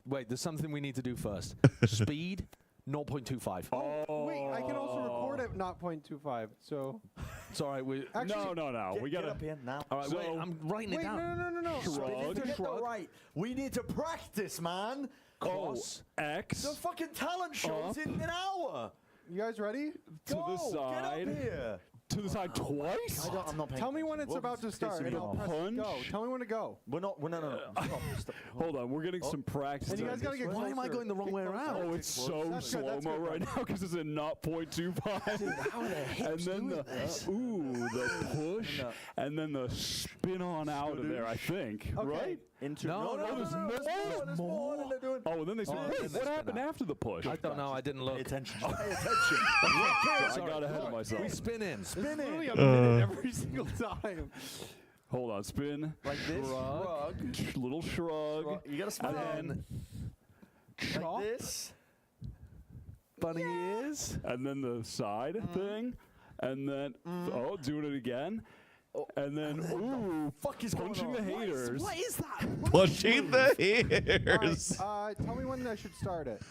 Speaker 17: Wait. There's something we need to do first. Speed 0.25.
Speaker 15: Wait, I can also record at 0.25. So
Speaker 17: it's all right. We
Speaker 15: actually,
Speaker 21: no. We
Speaker 24: Get
Speaker 21: gotta.
Speaker 24: up here now.
Speaker 17: All right, wait. I'm writing it down.
Speaker 15: No.
Speaker 24: Shrug. Right. We need to practice, man.
Speaker 17: Cross.
Speaker 21: X.
Speaker 24: The fucking talent show's in an hour.
Speaker 15: You guys ready?
Speaker 21: To the side.
Speaker 24: Get up here.
Speaker 21: To the side twice.
Speaker 24: I'm not paying
Speaker 15: Tell me when it's
Speaker 24: attention.
Speaker 15: about to start, and I'll press
Speaker 21: Punch.
Speaker 15: go. Tell me when to go.
Speaker 24: We're not. No. Stop.
Speaker 21: Hold on, we're getting some practice.
Speaker 15: And you guys gotta get
Speaker 17: Why am I
Speaker 15: closer.
Speaker 17: going the wrong way around?
Speaker 21: Oh, it's so
Speaker 15: That's good, that's
Speaker 21: slow-mo
Speaker 15: good.
Speaker 21: right now because it's in 0.25.
Speaker 24: How are the hips
Speaker 21: And then
Speaker 24: doing
Speaker 21: the
Speaker 24: this?
Speaker 21: the push, and then the spin on out of there. I think, right?
Speaker 24: Into
Speaker 17: No,
Speaker 21: there's
Speaker 24: there's more. Than they're doing.
Speaker 21: Oh, and then they spin.
Speaker 17: Oh,
Speaker 21: Wait,
Speaker 17: then they
Speaker 21: what
Speaker 17: spin
Speaker 21: happened
Speaker 17: out.
Speaker 21: after the push?
Speaker 17: I don't know. I didn't look.
Speaker 24: Pay attention. Pay attention.
Speaker 21: I got ahead of myself.
Speaker 17: We spin in.
Speaker 24: Spin
Speaker 15: Literally
Speaker 24: it.
Speaker 15: a minute every single time.
Speaker 21: Hold on, spin.
Speaker 24: Like this.
Speaker 17: Shrug.
Speaker 21: Little shrug.
Speaker 24: You gotta spin
Speaker 21: And then
Speaker 17: Chop.
Speaker 24: like this.
Speaker 17: Bunny ears.
Speaker 21: and then the side thing, and then doing it again, and then
Speaker 24: Fuck is going
Speaker 21: punching
Speaker 24: on?
Speaker 21: the haters.
Speaker 17: What is that?
Speaker 1: Pushing the haters.
Speaker 15: Tell me when I should start it.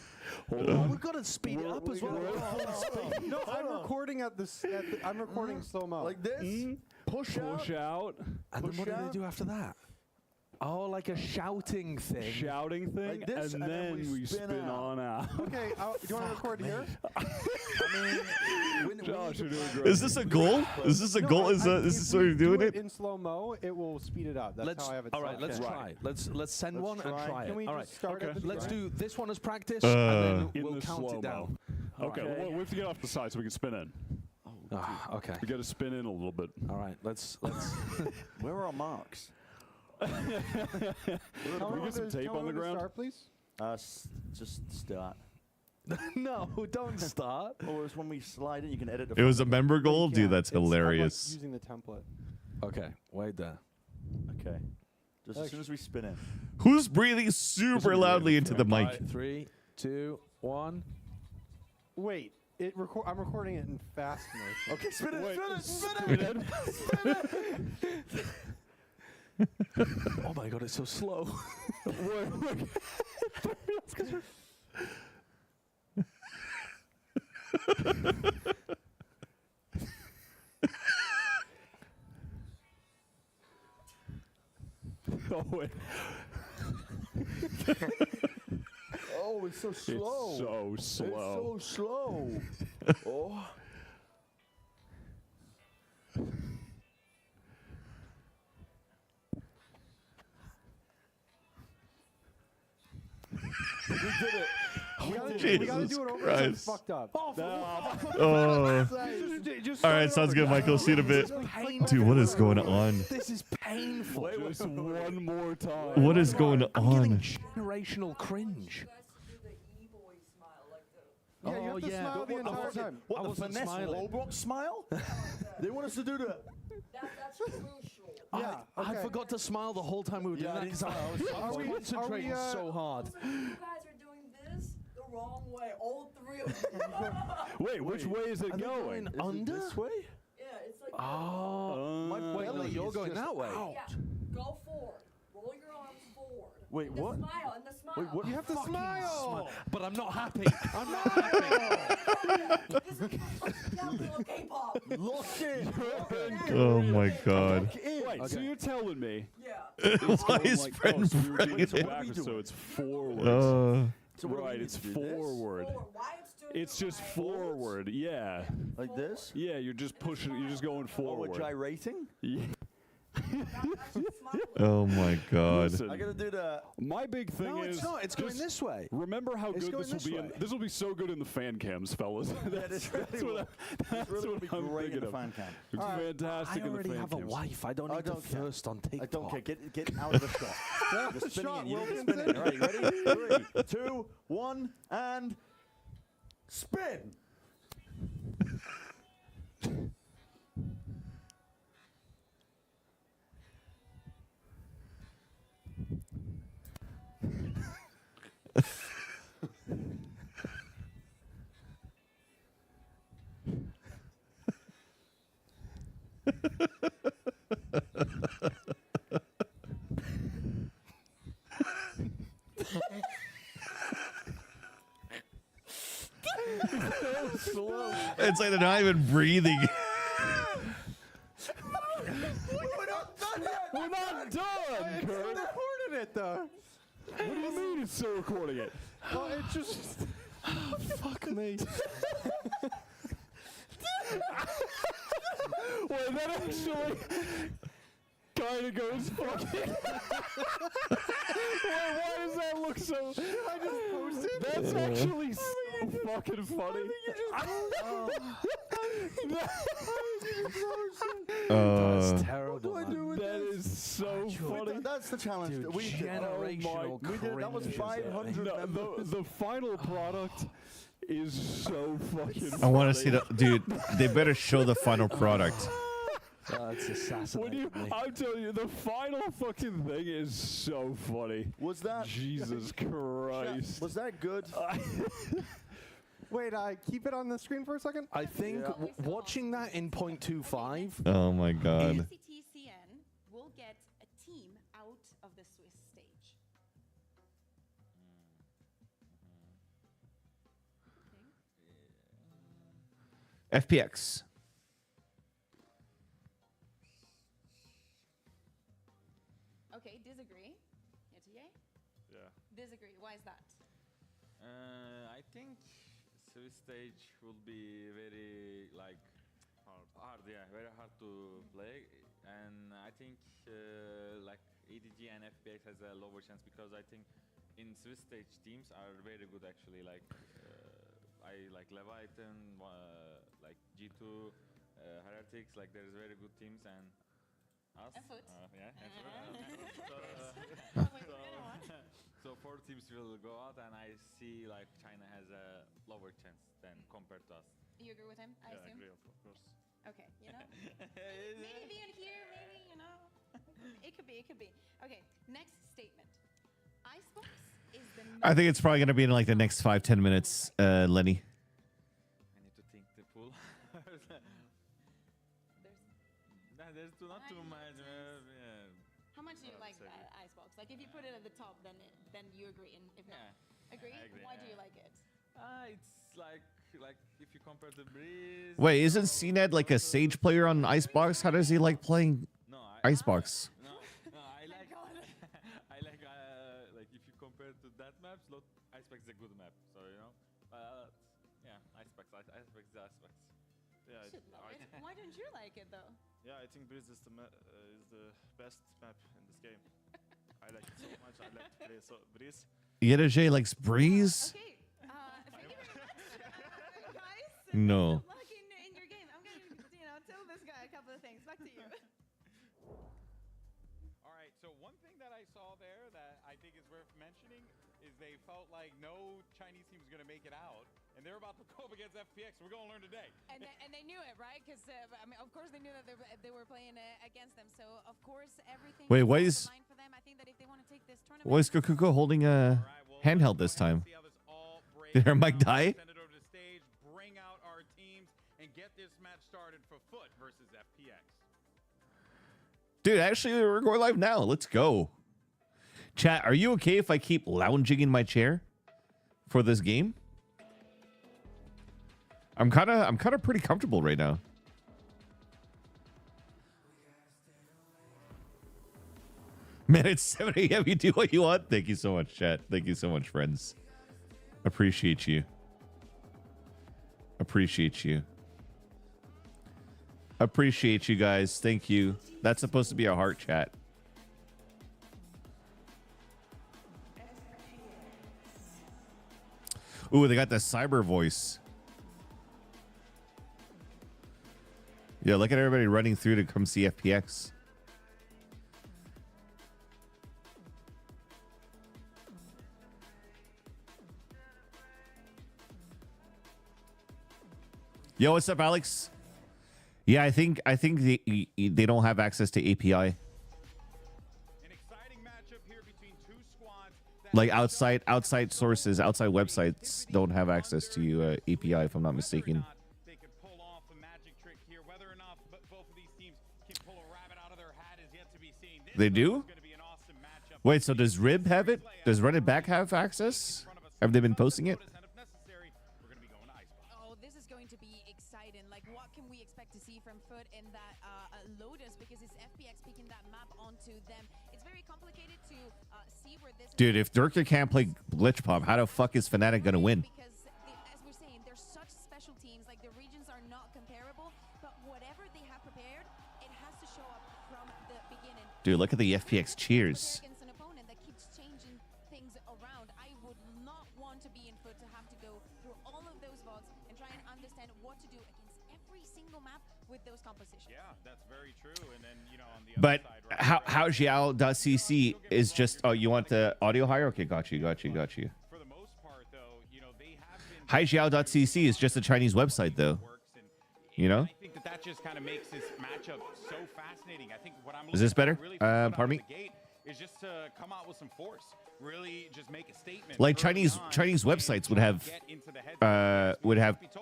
Speaker 21: Hold
Speaker 17: Oh,
Speaker 21: on.
Speaker 17: we've got to speed it up as well.
Speaker 15: No, I'm recording at this. I'm recording slow mo.
Speaker 24: Like this. Push out.
Speaker 21: Push out.
Speaker 17: And then what do they do after that? Oh, like a shouting thing.
Speaker 21: Shouting thing,
Speaker 24: Like this,
Speaker 21: and then we spin on out.
Speaker 15: Okay, do you want to record here?
Speaker 24: I mean,
Speaker 21: Josh, you're doing great.
Speaker 1: Is this a goal? Is this a goal? Is this what you're doing it?
Speaker 15: In slow mo, it will speed it up. That's how I have it.
Speaker 21: All right,
Speaker 15: set.
Speaker 21: let's
Speaker 15: Okay.
Speaker 21: try.
Speaker 17: Let's send one and try
Speaker 15: Can
Speaker 17: it.
Speaker 15: we
Speaker 17: All
Speaker 15: just
Speaker 17: right.
Speaker 15: start at the
Speaker 17: Let's
Speaker 15: beginning?
Speaker 17: do this one as practice, and then
Speaker 21: In
Speaker 17: we'll
Speaker 21: the
Speaker 17: count it down.
Speaker 21: Okay, well, we have to get off the side so we can spin in.
Speaker 17: Okay.
Speaker 21: We got to spin in a little bit.
Speaker 17: All right. Let's.
Speaker 24: Where are our marks?
Speaker 15: Can
Speaker 21: we get some tape on the ground?
Speaker 15: Start, please.
Speaker 24: Just start.
Speaker 17: No, don't start.
Speaker 24: Or it's when we slide in, you can edit the
Speaker 1: It was a
Speaker 24: front.
Speaker 1: member goal?
Speaker 15: Yeah,
Speaker 1: Dude, that's
Speaker 15: I'm, like,
Speaker 1: hilarious.
Speaker 15: using the template.
Speaker 17: Okay. Wait there.
Speaker 24: Okay. Just as soon as we spin in.
Speaker 1: Who's breathing super loudly into the mic?
Speaker 17: 3, 2, 1.
Speaker 15: Wait, I'm recording it in fast motion.
Speaker 24: Okay, spin it,
Speaker 21: Wait,
Speaker 24: spin it, spin it.
Speaker 17: Oh my god, it's so slow.
Speaker 21: Oh, wait.
Speaker 24: Oh, it's so slow.
Speaker 21: It's so slow.
Speaker 24: It's so slow. Oh. We did it.
Speaker 15: We gotta
Speaker 1: Jesus
Speaker 15: do it over.
Speaker 1: Christ.
Speaker 15: It's fucked up.
Speaker 1: Oh.
Speaker 15: Just
Speaker 1: All right, sounds good, Michael. See you in a bit. Dude, what is going on?
Speaker 17: This is painful.
Speaker 21: Just one more time.
Speaker 1: What is going on?
Speaker 17: Generational cringe.
Speaker 15: Yeah, you have to smile the entire
Speaker 24: What,
Speaker 15: time.
Speaker 24: what
Speaker 17: I
Speaker 24: the
Speaker 17: wasn't
Speaker 24: finesse
Speaker 17: smiling.
Speaker 24: Roblox smile? They want us to do the...
Speaker 2: That's crucial.
Speaker 15: Yeah,
Speaker 17: I
Speaker 15: okay.
Speaker 17: forgot to I the whole time we were doing
Speaker 24: Yeah,
Speaker 17: that
Speaker 24: I
Speaker 17: because I
Speaker 24: didn't
Speaker 17: was
Speaker 15: Are we-
Speaker 17: concentrating so hard.
Speaker 2: You guys are doing this the wrong way. All three of you.
Speaker 21: Wait, which way is it going?
Speaker 24: Is it
Speaker 17: Under?
Speaker 24: this way?
Speaker 2: Yeah, it's like.
Speaker 17: Oh, wait, no,
Speaker 24: belly
Speaker 17: you're
Speaker 24: is
Speaker 17: going
Speaker 24: just
Speaker 17: that way.
Speaker 2: Yeah. Go forward. Roll your arms forward.
Speaker 24: Wait,
Speaker 2: And the
Speaker 24: what?
Speaker 2: Smile and the smile.
Speaker 24: Wait, what?
Speaker 15: You have to smile.
Speaker 17: But I'm not happy. I'm not happy.
Speaker 2: This is download K-pop.
Speaker 24: Lock in.
Speaker 1: Oh my god.
Speaker 21: Wait, so you're telling me?
Speaker 2: Yeah.
Speaker 1: Why is Fred
Speaker 21: so you're
Speaker 1: bringing
Speaker 21: doing
Speaker 1: it?
Speaker 21: backwards, so it's forward.
Speaker 24: So what do we
Speaker 21: Right,
Speaker 24: need
Speaker 21: it's
Speaker 24: to do, this?
Speaker 21: forward.
Speaker 2: Why it's doing
Speaker 21: It's just forward. Yeah.
Speaker 24: Like this?
Speaker 21: Yeah, you're just pushing. You're just going
Speaker 24: Oh, we're
Speaker 21: forward.
Speaker 24: gyrating?
Speaker 21: Yeah.
Speaker 1: Oh my god.
Speaker 21: Listen,
Speaker 24: I gotta do the...
Speaker 21: my big thing
Speaker 17: No,
Speaker 21: is
Speaker 17: it's not. It's going
Speaker 21: just
Speaker 17: this way.
Speaker 21: Remember how
Speaker 24: It's
Speaker 21: good
Speaker 24: going
Speaker 21: this will
Speaker 24: this
Speaker 21: be.
Speaker 24: way.
Speaker 21: This will be so good in the fan cams, fellas.
Speaker 24: this really will.
Speaker 21: That's
Speaker 24: really will
Speaker 21: what
Speaker 24: be
Speaker 21: I'm
Speaker 24: great in
Speaker 21: thinking
Speaker 24: the
Speaker 21: of.
Speaker 24: fan cam.
Speaker 21: It's
Speaker 17: I
Speaker 21: fantastic in the
Speaker 17: already
Speaker 21: fan
Speaker 17: have a
Speaker 21: cams.
Speaker 17: wife. I don't
Speaker 24: I
Speaker 17: need
Speaker 24: don't
Speaker 17: to
Speaker 24: care.
Speaker 17: thirst on TikTok.
Speaker 24: I don't care. Get out of the shot. You're
Speaker 15: the
Speaker 24: spinning
Speaker 15: shot,
Speaker 24: in. You need to
Speaker 15: Wilkinson.
Speaker 24: spin in. All right, ready? 3, 2, 1, and... Spin!
Speaker 21: So slow.
Speaker 1: It's like they're not even breathing.
Speaker 21: We're not done, Kurt.
Speaker 15: recording it though.
Speaker 21: What do you mean it's still recording it?
Speaker 15: Oh, it just.
Speaker 21: Oh, fuck me. Wait, that actually kind of goes fucking. Why does that look so?
Speaker 15: I just posted.
Speaker 21: That's actually so fucking funny.
Speaker 17: That's terrible.
Speaker 15: What do I do with
Speaker 21: That
Speaker 15: this?
Speaker 21: is so funny.
Speaker 24: That's the challenge.
Speaker 17: Dude,
Speaker 24: we did.
Speaker 17: generational
Speaker 24: We did. That was
Speaker 17: cringe is
Speaker 24: 500
Speaker 21: No,
Speaker 24: members.
Speaker 21: the final product is so fucking
Speaker 1: I want to see
Speaker 21: funny.
Speaker 1: the dude. They better show the final product.
Speaker 17: That's assassinating me.
Speaker 21: I'm telling you, the final fucking thing is so funny.
Speaker 24: Was that
Speaker 21: Jesus Christ?
Speaker 24: Was that good?
Speaker 15: Wait, keep it on the screen for a second.
Speaker 17: I think watching that in 0.25.
Speaker 1: Oh my god.
Speaker 7: VCTCN will get a team out of the Swiss stage.
Speaker 1: FPX.
Speaker 7: Okay, disagree. Yetiye?
Speaker 11: Yeah.
Speaker 7: Disagree. Why is that?
Speaker 11: I think Swiss stage will be very hard, yeah, very hard to play, and I think like ADG and FPX has a lower chance because I think in Swiss stage teams are very good actually. Like I like Leviathan, like G2, Heretics. Like there's very good teams and us.
Speaker 7: And Foot.
Speaker 11: Yeah. And so 4 teams will go out, and I see like China has a lower chance than compared to us.
Speaker 7: You agree with him? I assume.
Speaker 11: Agree, of course.
Speaker 7: Okay, you know. Maybe in here, maybe you know. It could be. It could be. Okay. Next statement. Icebox is the.
Speaker 1: I think it's probably gonna be in like the next 5-10 minutes, Lenny.
Speaker 11: I need to think the pool. There's not too much. Yeah.
Speaker 7: How much do you like that Icebox? Like if you put it at the top, then you agree, and if not, agree.
Speaker 11: I agree,
Speaker 7: Why do
Speaker 11: yeah.
Speaker 7: you like it?
Speaker 11: It's like if you compare the breeze.
Speaker 1: Wait, isn't CNED like a Sage player on Icebox? How does he like playing Icebox?
Speaker 11: No, I like. I like if you compare to that map, Icebox is a good map. So you know, yeah, Icebox is Icebox.
Speaker 24: Yeah.
Speaker 7: Should love it. Why don't you like it though?
Speaker 24: Yeah, I think Breeze is the best map in this game. I like it so much. I like to play Breeze.
Speaker 1: Yedajay likes Breeze?
Speaker 7: Okay. Thank you very much, guys.
Speaker 1: No.
Speaker 7: Good luck in your game. I'm gonna tell this guy a couple of things. Back to you.
Speaker 4: All right, so one thing that I saw there that I think is worth mentioning is they felt like no Chinese team was going to make it out, and they're about to go up against FPX. We're going to learn today.
Speaker 7: And they knew it, right? Because I mean, of course, they knew that they were playing against them. So of course, everything.
Speaker 1: Wait, why
Speaker 7: was
Speaker 1: is
Speaker 7: on the line for them. I think that if they want to take this tournament,
Speaker 1: why is Gokuko holding a handheld this time? Did her mic die?
Speaker 4: Send it over to stage, bring out our teams, and get this match started for Foot versus FPX.
Speaker 1: Dude, actually, we're going live now. Let's go. Chat, are you okay if I keep lounging in my chair for this game? I'm kind of pretty comfortable right now. Man, it's 7 a.m. You do what you want. Thank you so much, chat. Thank you so much, friends. Appreciate you. Appreciate you. Appreciate you guys. Thank you. That's supposed to be a heart chat. Ooh, they got the cyber voice. Yeah, look at everybody running through to come see FPX. Yo, what's up, Alex? Yeah, I think they don't have access to API. Like outside sources, outside websites don't have access to API, if I'm not mistaken. They do? Wait, so does Rib have it? Does Run It Back have access? Have they been posting it?
Speaker 7: Oh, this is going to be exciting. Like, what can we expect to see from Foot in that Lotus? Because it's FPX picking that map onto them. It's very complicated to see where this...
Speaker 1: Dude, if Durka can't play Glitch Pop, how the fuck is Fnatic gonna win?
Speaker 7: Because, as we're saying, they're such special teams. Like, the regions are not comparable. But whatever they have prepared, it has to show up from the beginning.
Speaker 1: Dude, look at the FPX cheers.
Speaker 7: Against an opponent that keeps changing things around. I would not want to be in Foot to have to go through all of those votes and try and understand what to do against every single map with those compositions.
Speaker 4: Yeah, that's very true. And then, you know, on the
Speaker 1: But how Xiao.cc is just, oh, you want the audio higher? Okay, got you.
Speaker 4: For the most part, though, you know, they have been...
Speaker 1: Haixiao.cc is just a Chinese website, though. You know?
Speaker 4: I think that just kind of makes this matchup so fascinating. I think what I'm
Speaker 1: Is this better?
Speaker 4: really
Speaker 1: Pardon me?
Speaker 4: is just to come out with some force. Really just make a statement.
Speaker 1: Like Chinese websites would have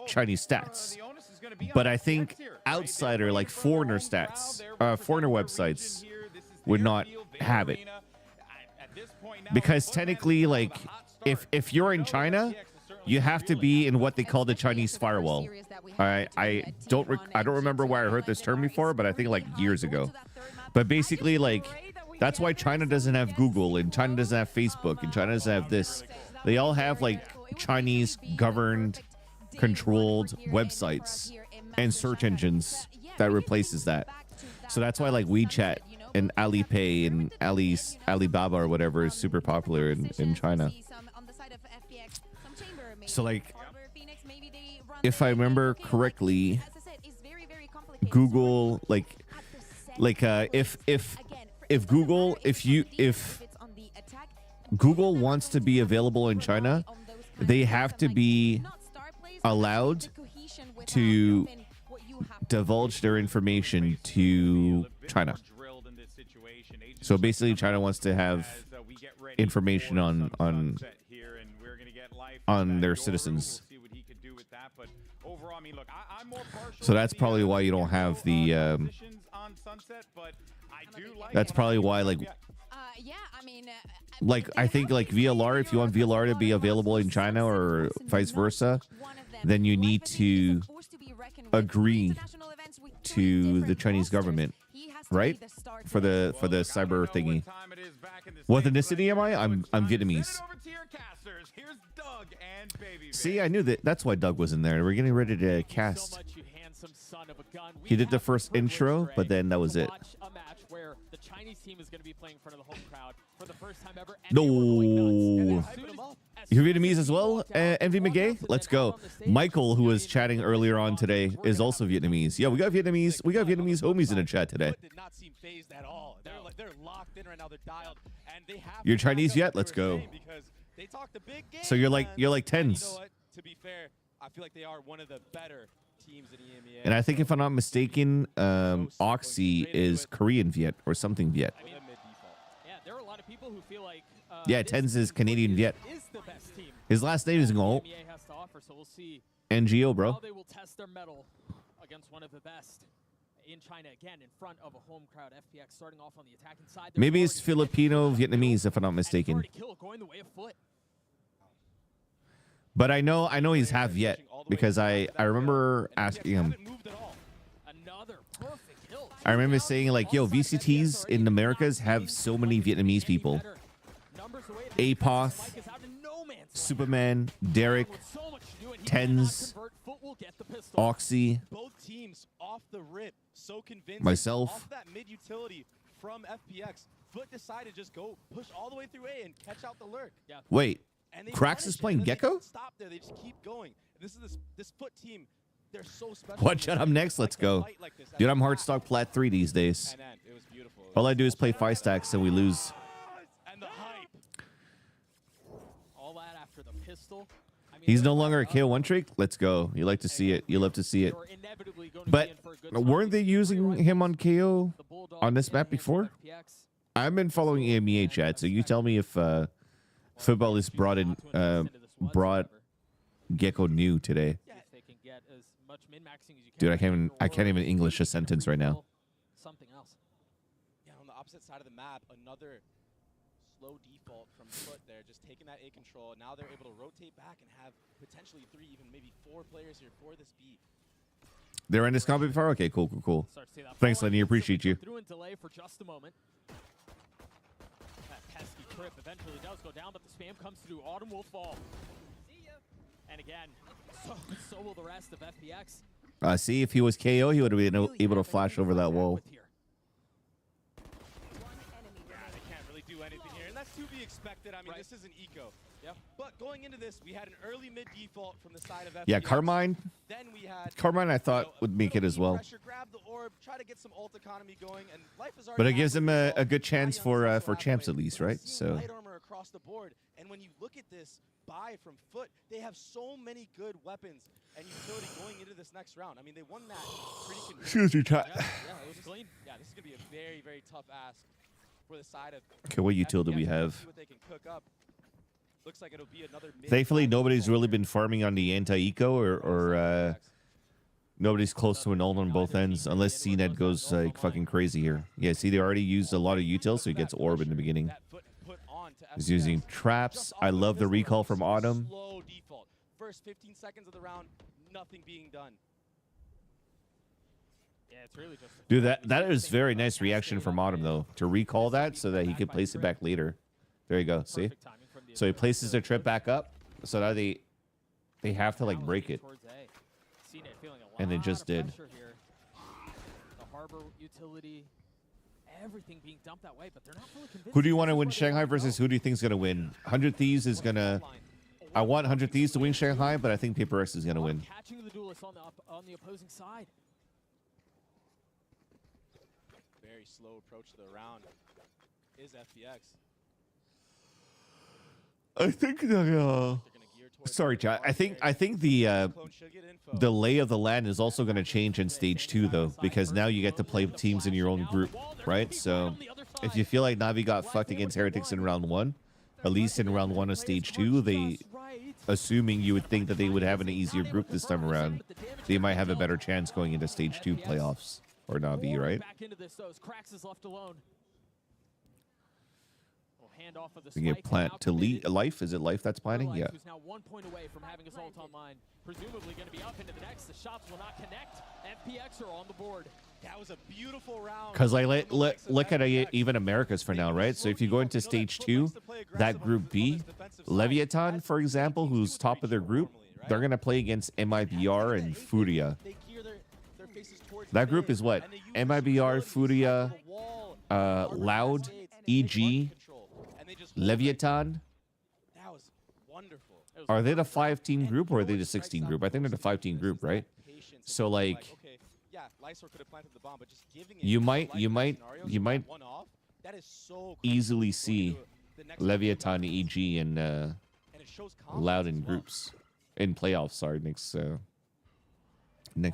Speaker 1: Chinese stats. But I think outsider, like foreigner stats, foreigner websites would not have it. Because technically, like, if you're in China, you have to be in what they call the Chinese firewall. I don't remember where I heard this term before, but I think like years ago. But basically, like, that's why China doesn't have Google, and China doesn't have Facebook, and China doesn't have this. They all have like Chinese governed, controlled websites and search engines that replaces that. So that's why like WeChat and Alipay and Alibaba or whatever is super popular in China. So like, if I remember correctly, Google if Google wants to be available in China, they have to be allowed to divulge their information to China. So basically, China wants to have information on their citizens. So that's probably why you don't have the. That's probably why, like, I think like VLR. If you want VLR to be available in China or vice versa, then you need to agree to the Chinese government, right? For the cyber thingy. What ethnicity am I? I'm Vietnamese. See, I knew that. That's why Doug was in there. We're getting ready to cast. He did the first intro, but then that was it. No. You're Vietnamese as well, Envy McGay? Let's go. Michael, who was chatting earlier on today, is also Vietnamese. Yeah, we got Vietnamese homies in the chat today. You're Chinese yet? Let's go. So you're like tens.
Speaker 12: To be fair, I feel like they are one of the better teams in EMEA.
Speaker 1: And I think if I'm not mistaken, Oxy is Korean Viet or something Viet.
Speaker 18: Yeah, there are a lot of people who feel like
Speaker 1: Yeah, Tens is Canadian Viet. His last name is Ngo. NGO, bro.
Speaker 18: They will test their mettle against one of the best in China again in front of a home crowd. FPX starting off on the attacking side.
Speaker 1: Maybe it's Filipino Vietnamese, if I'm not mistaken.
Speaker 18: Going the way of Foot.
Speaker 1: But I know he's half Viet because I remember asking him. I remember saying like, yo, VCTs in Americas have so many Vietnamese people. Apoth, Superman, Derek, Tens, Oxy,
Speaker 12: Both teams off the rip, so convincing.
Speaker 1: myself.
Speaker 12: Off that mid utility from FPX, Foot decided to just go push all the way through A and catch out the lurk. Yeah.
Speaker 1: Wait,
Speaker 12: And they
Speaker 1: Krax
Speaker 12: punish
Speaker 1: is
Speaker 12: it,
Speaker 1: playing
Speaker 12: and they
Speaker 1: Gecko?
Speaker 12: don't stop there. They just keep going. This is this Foot team. They're so special.
Speaker 1: What shut up next? Let's go. Dude, I'm hard stock plat 3 these days. All I do is play 5 stacks and we lose.
Speaker 18: All that after the pistol.
Speaker 1: He's no longer a KO1 trick. Let's go. You like to see it. You love to see it. But weren't they using him on KO on this map before? I've been following EMEA chat, so you tell me if football is brought Gecko new today.
Speaker 18: much min-maxing as you can.
Speaker 1: Dude, I can't even English a sentence right now.
Speaker 18: Something else.
Speaker 12: Yeah, on the opposite side of the map, another slow default from Foot there, just taking that A control. Now they're able to rotate back and have potentially 3, even maybe 4 players here for this B.
Speaker 1: They're in this combo before? Okay, cool. Thanks, Lenny. Appreciate you.
Speaker 18: Through and delay for just a moment. That pesky trip eventually does go down, but the spam comes through. Autumn will fall. And again, so will the rest of FPX.
Speaker 1: See, if he was KO, he would have been able to flash over that wall.
Speaker 12: They can't really do anything here, and that's to be expected. I mean, this is an eco. Yep. But going into this, we had an early mid default from the side of FPX.
Speaker 1: Yeah, Carmine.
Speaker 12: Then we had
Speaker 1: Carmine, I thought, would make it as well.
Speaker 12: Pressure, grab the orb, try to get some ult economy going, and life is
Speaker 1: But it gives him a good chance for champs at least, right? So.
Speaker 12: Light armor across the board, and when you look at this buy from Foot, they have so many good weapons and utility going into this next round. I mean, they won that pretty convincingly.
Speaker 1: Excuse me, chat.
Speaker 12: Yeah, it was clean. Yeah, this is gonna be a very, very tough ask for the side of.
Speaker 1: Okay, what utility do we have?
Speaker 12: See what they can cook up. Looks like it'll be another
Speaker 1: Thankfully, nobody's really been farming on the anti-eco or nobody's close to an ult on both ends, unless CNED goes like fucking crazy here. Yeah, see, they already used a lot of util, so he gets orb in the beginning. He's using traps. I love the recall from Autumn.
Speaker 12: Slow default. First 15 seconds of the round, nothing being done.
Speaker 18: Yeah, it's really just.
Speaker 1: Dude, that is very nice reaction from Autumn though, to recall that so that he could place it back later. There you go. See, so he places the trip back up. So now they have to like break it, and they just did.
Speaker 18: The harbor utility. Everything being dumped that way, but they're not fully convinced.
Speaker 1: Who do you want to win Shanghai versus who do you think is going to win? 100 Thieves is going to... I want 100 Thieves to win Shanghai, but I think Paper X is going to win.
Speaker 18: Catching the duelist on the opposing side.
Speaker 12: Very slow approach to the round is FPX.
Speaker 1: I think the... Sorry, chat. I think the lay of the land is also going to change in stage 2 though, because now you get to play teams in your own group, right? So if you feel like Navi got fucked against Heretics in round 1, at least in round 1 of stage 2, they, assuming you would think that they would have an easier group this time around, they might have a better chance going into stage 2 playoffs or Navi, right?
Speaker 18: Back into this, though, Krax is left alone. Handoff of the
Speaker 1: We get plant to life. Is it life that's planting? Yeah.
Speaker 18: Who's now 1 point away from having his ult online. Presumably going to be up into the next. The shots will not connect. FPX are on the board.
Speaker 12: That was a beautiful round.
Speaker 1: Because like look at even Americas for now, right? So if you go into stage 2, that group B, Leviathan, for example, who's top of their group, they're gonna play against MIBR and Furia. That group is what? MIBR, Furia, Loud, EG, Leviathan.
Speaker 12: That was wonderful.
Speaker 1: Are they the 5-team group or are they the 16 group? I think they're the 5-team group, right? So like,
Speaker 12: okay, yeah, Lysor could have planted the bomb, but just giving it
Speaker 1: you might easily see Leviathan, EG, and Loud in groups in playoffs. Sorry, next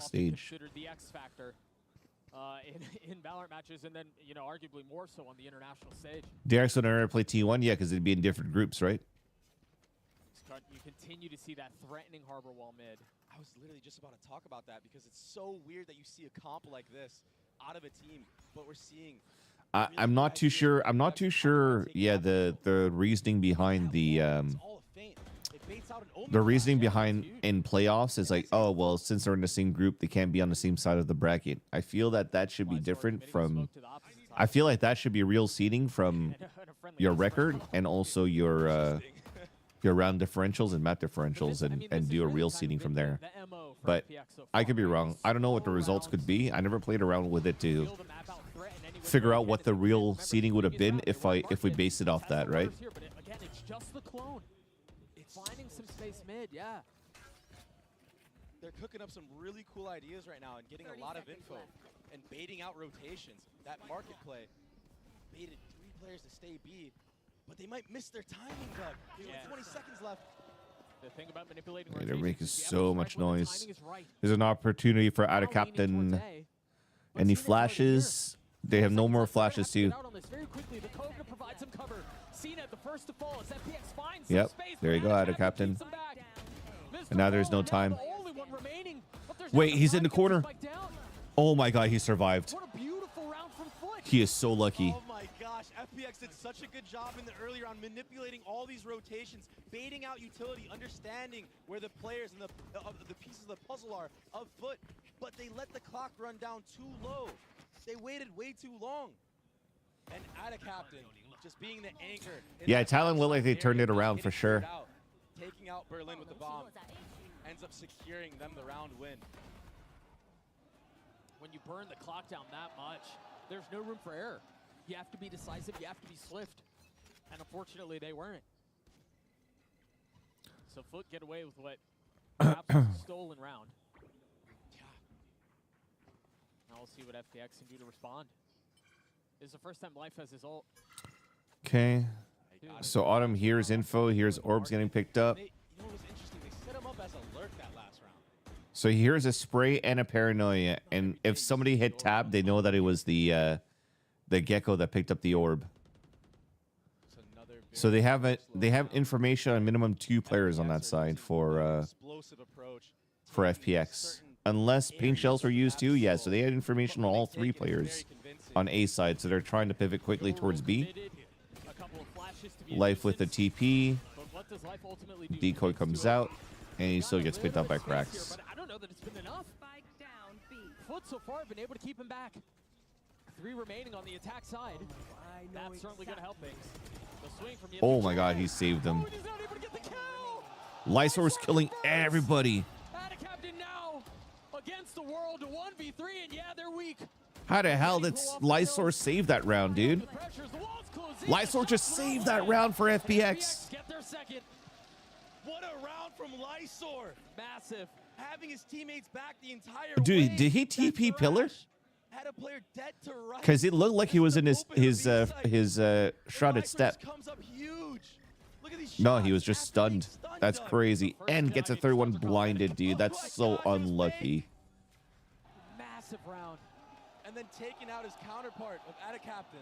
Speaker 1: stage.
Speaker 18: Considered the X factor in Valorant matches, and then arguably more so on the international stage.
Speaker 1: Derek's gonna never play T1, yeah, because it'd be in different groups, right?
Speaker 18: You continue to see that threatening harbor wall mid.
Speaker 12: I was literally just about to talk about that because it's so weird that you see a comp like this out of a team, but we're seeing.
Speaker 1: I'm not too sure. I'm not too sure. Yeah, the reasoning behind the reasoning behind in playoffs is like, oh well, since they're in the same group, they can't be on the same side of the bracket. I feel that should be different from. I feel like that should be real seeding from your record and also your round differentials and map differentials and do a real seeding from there. But I could be wrong. I don't know what the results could be. I never played around with it to figure out what the real seeding would have been if we based it off that, right?
Speaker 18: Again, it's just the clone. It's finding some space mid, yeah.
Speaker 12: They're cooking up some really cool ideas right now and getting a lot of info and baiting out rotations. That market play baited 3 players to stay B. But they might miss their timing, Doug. They have 20 seconds left.
Speaker 18: The thing about manipulating
Speaker 1: They're making so much noise. There's an opportunity for out of captain. Any flashes? They have no more flashes too. Yep. There you go, out of captain. And now there's no time. Wait, he's in the corner. Oh my god, he survived.
Speaker 18: What a beautiful round from Foot.
Speaker 1: He is so lucky.
Speaker 12: Oh my gosh, FPX did such a good job in the early round manipulating all these rotations, baiting out utility, understanding where the players and the pieces of the puzzle are of Foot, but they let the clock run down too low. They waited way too long. And Ada Captain just being the anchor.
Speaker 1: Yeah, Thailand looked like they turned it around for sure.
Speaker 12: Taking out Berlin with the bomb ends up securing them the round win.
Speaker 18: When you burn the clock down that much, there's no room for error. You have to be decisive, you have to be swift. And unfortunately, they weren't. So Foot get away with what perhaps was a stolen round. Now we'll see what FPX can do to respond. This is the first time Life has his ult.
Speaker 1: Okay. So Autumn here's info. Here's orbs getting picked up.
Speaker 12: You know what was interesting? They set him up as alert that last round.
Speaker 1: So here's a spray and a paranoia, and if somebody hit tab, they know that it was the gecko that picked up the orb. So they have information on minimum 2 players on that side for FPX. Unless paint shells were used too, yeah. So they had information on all 3 players on A side, so they're trying to pivot quickly towards B. Life with the TP. Decoy comes out, and he still gets picked up by Cracks.
Speaker 18: I don't know that it's been enough. Foot so far have been able to keep him back. 3 remaining on the attack side. That's certainly going to help things. The swing from
Speaker 1: Oh my god, he saved them. Lysor's killing everybody.
Speaker 18: Ada Captain now against the world, 1v3, and yeah, they're weak.
Speaker 1: How the hell did Lysor save that round, dude? Lysor just saved that round for FPX.
Speaker 18: Get their second.
Speaker 12: What a round from Lysor.
Speaker 18: Massive.
Speaker 12: Having his teammates back the entire
Speaker 1: Dude,
Speaker 12: way.
Speaker 1: did he TP pillar?
Speaker 12: Had a player dead to right.
Speaker 1: Because it looked like he was in his shrouded step.
Speaker 12: Comes up huge. Look at these
Speaker 1: No, he was just stunned. That's crazy. And gets a third one blinded, dude. That's so unlucky.
Speaker 12: Massive round. And then taking out his counterpart of Ada Captain.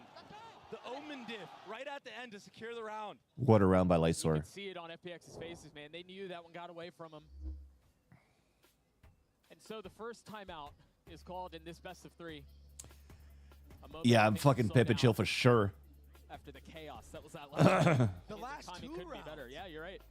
Speaker 12: The Omen diff right at the end to secure the round.
Speaker 1: What a round by
Speaker 18: You
Speaker 1: Lysor.
Speaker 18: can see it on FPX's faces, man. They knew that one got away from them. And so the first timeout is called in this best of 3.
Speaker 1: Yeah, I'm fucking Pippin Chill for sure.
Speaker 18: After the chaos that was that last round.
Speaker 12: The last
Speaker 18: timing
Speaker 12: 2
Speaker 18: couldn't
Speaker 12: rounds.
Speaker 18: be better. Yeah, you're right.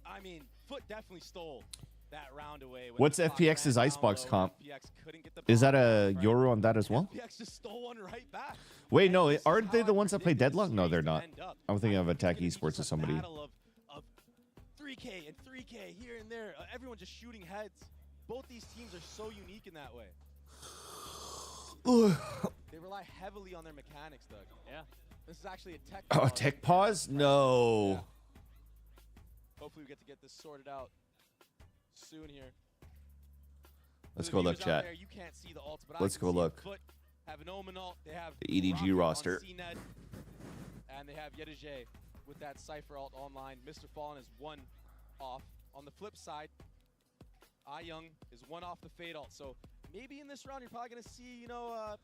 Speaker 12: I mean, Foot definitely stole that round away. When
Speaker 1: What's
Speaker 12: the clock
Speaker 1: FPX's
Speaker 12: ran
Speaker 1: Icebox
Speaker 12: down low,
Speaker 1: comp?
Speaker 12: FPX couldn't get the
Speaker 1: Is that
Speaker 12: bomb
Speaker 1: a
Speaker 12: right.
Speaker 1: Euro on that as well?
Speaker 12: FPX just stole one right back.
Speaker 1: Wait, no, aren't they the ones that play Deadlock? No, they're not. I'm thinking of Attack Esports or somebody.
Speaker 12: Battle of 3K and 3K here and there. Everyone just shooting heads. Both these teams are so unique in that way. They rely heavily on their mechanics, Doug.
Speaker 18: Yeah.
Speaker 12: This is actually a tech
Speaker 1: Oh,
Speaker 12: pause.
Speaker 1: tech pause? No.
Speaker 12: Hopefully we get to get this sorted out soon here.
Speaker 1: Let's
Speaker 12: For
Speaker 1: go
Speaker 12: the
Speaker 1: look,
Speaker 12: viewers out
Speaker 1: chat.
Speaker 12: there, you can't see the ults, but I
Speaker 1: Let's
Speaker 12: can
Speaker 1: go
Speaker 12: see
Speaker 1: look.
Speaker 12: Foot have an Omen ult. They have
Speaker 1: The EDG
Speaker 12: Rocket on
Speaker 1: roster.
Speaker 12: CNET, and they have Yedije with that Cypher ult online. Mr. Fallen is 1 off. On the flip side, Young is 1 off the Fade ult. So maybe in this round you're probably going to see, you know,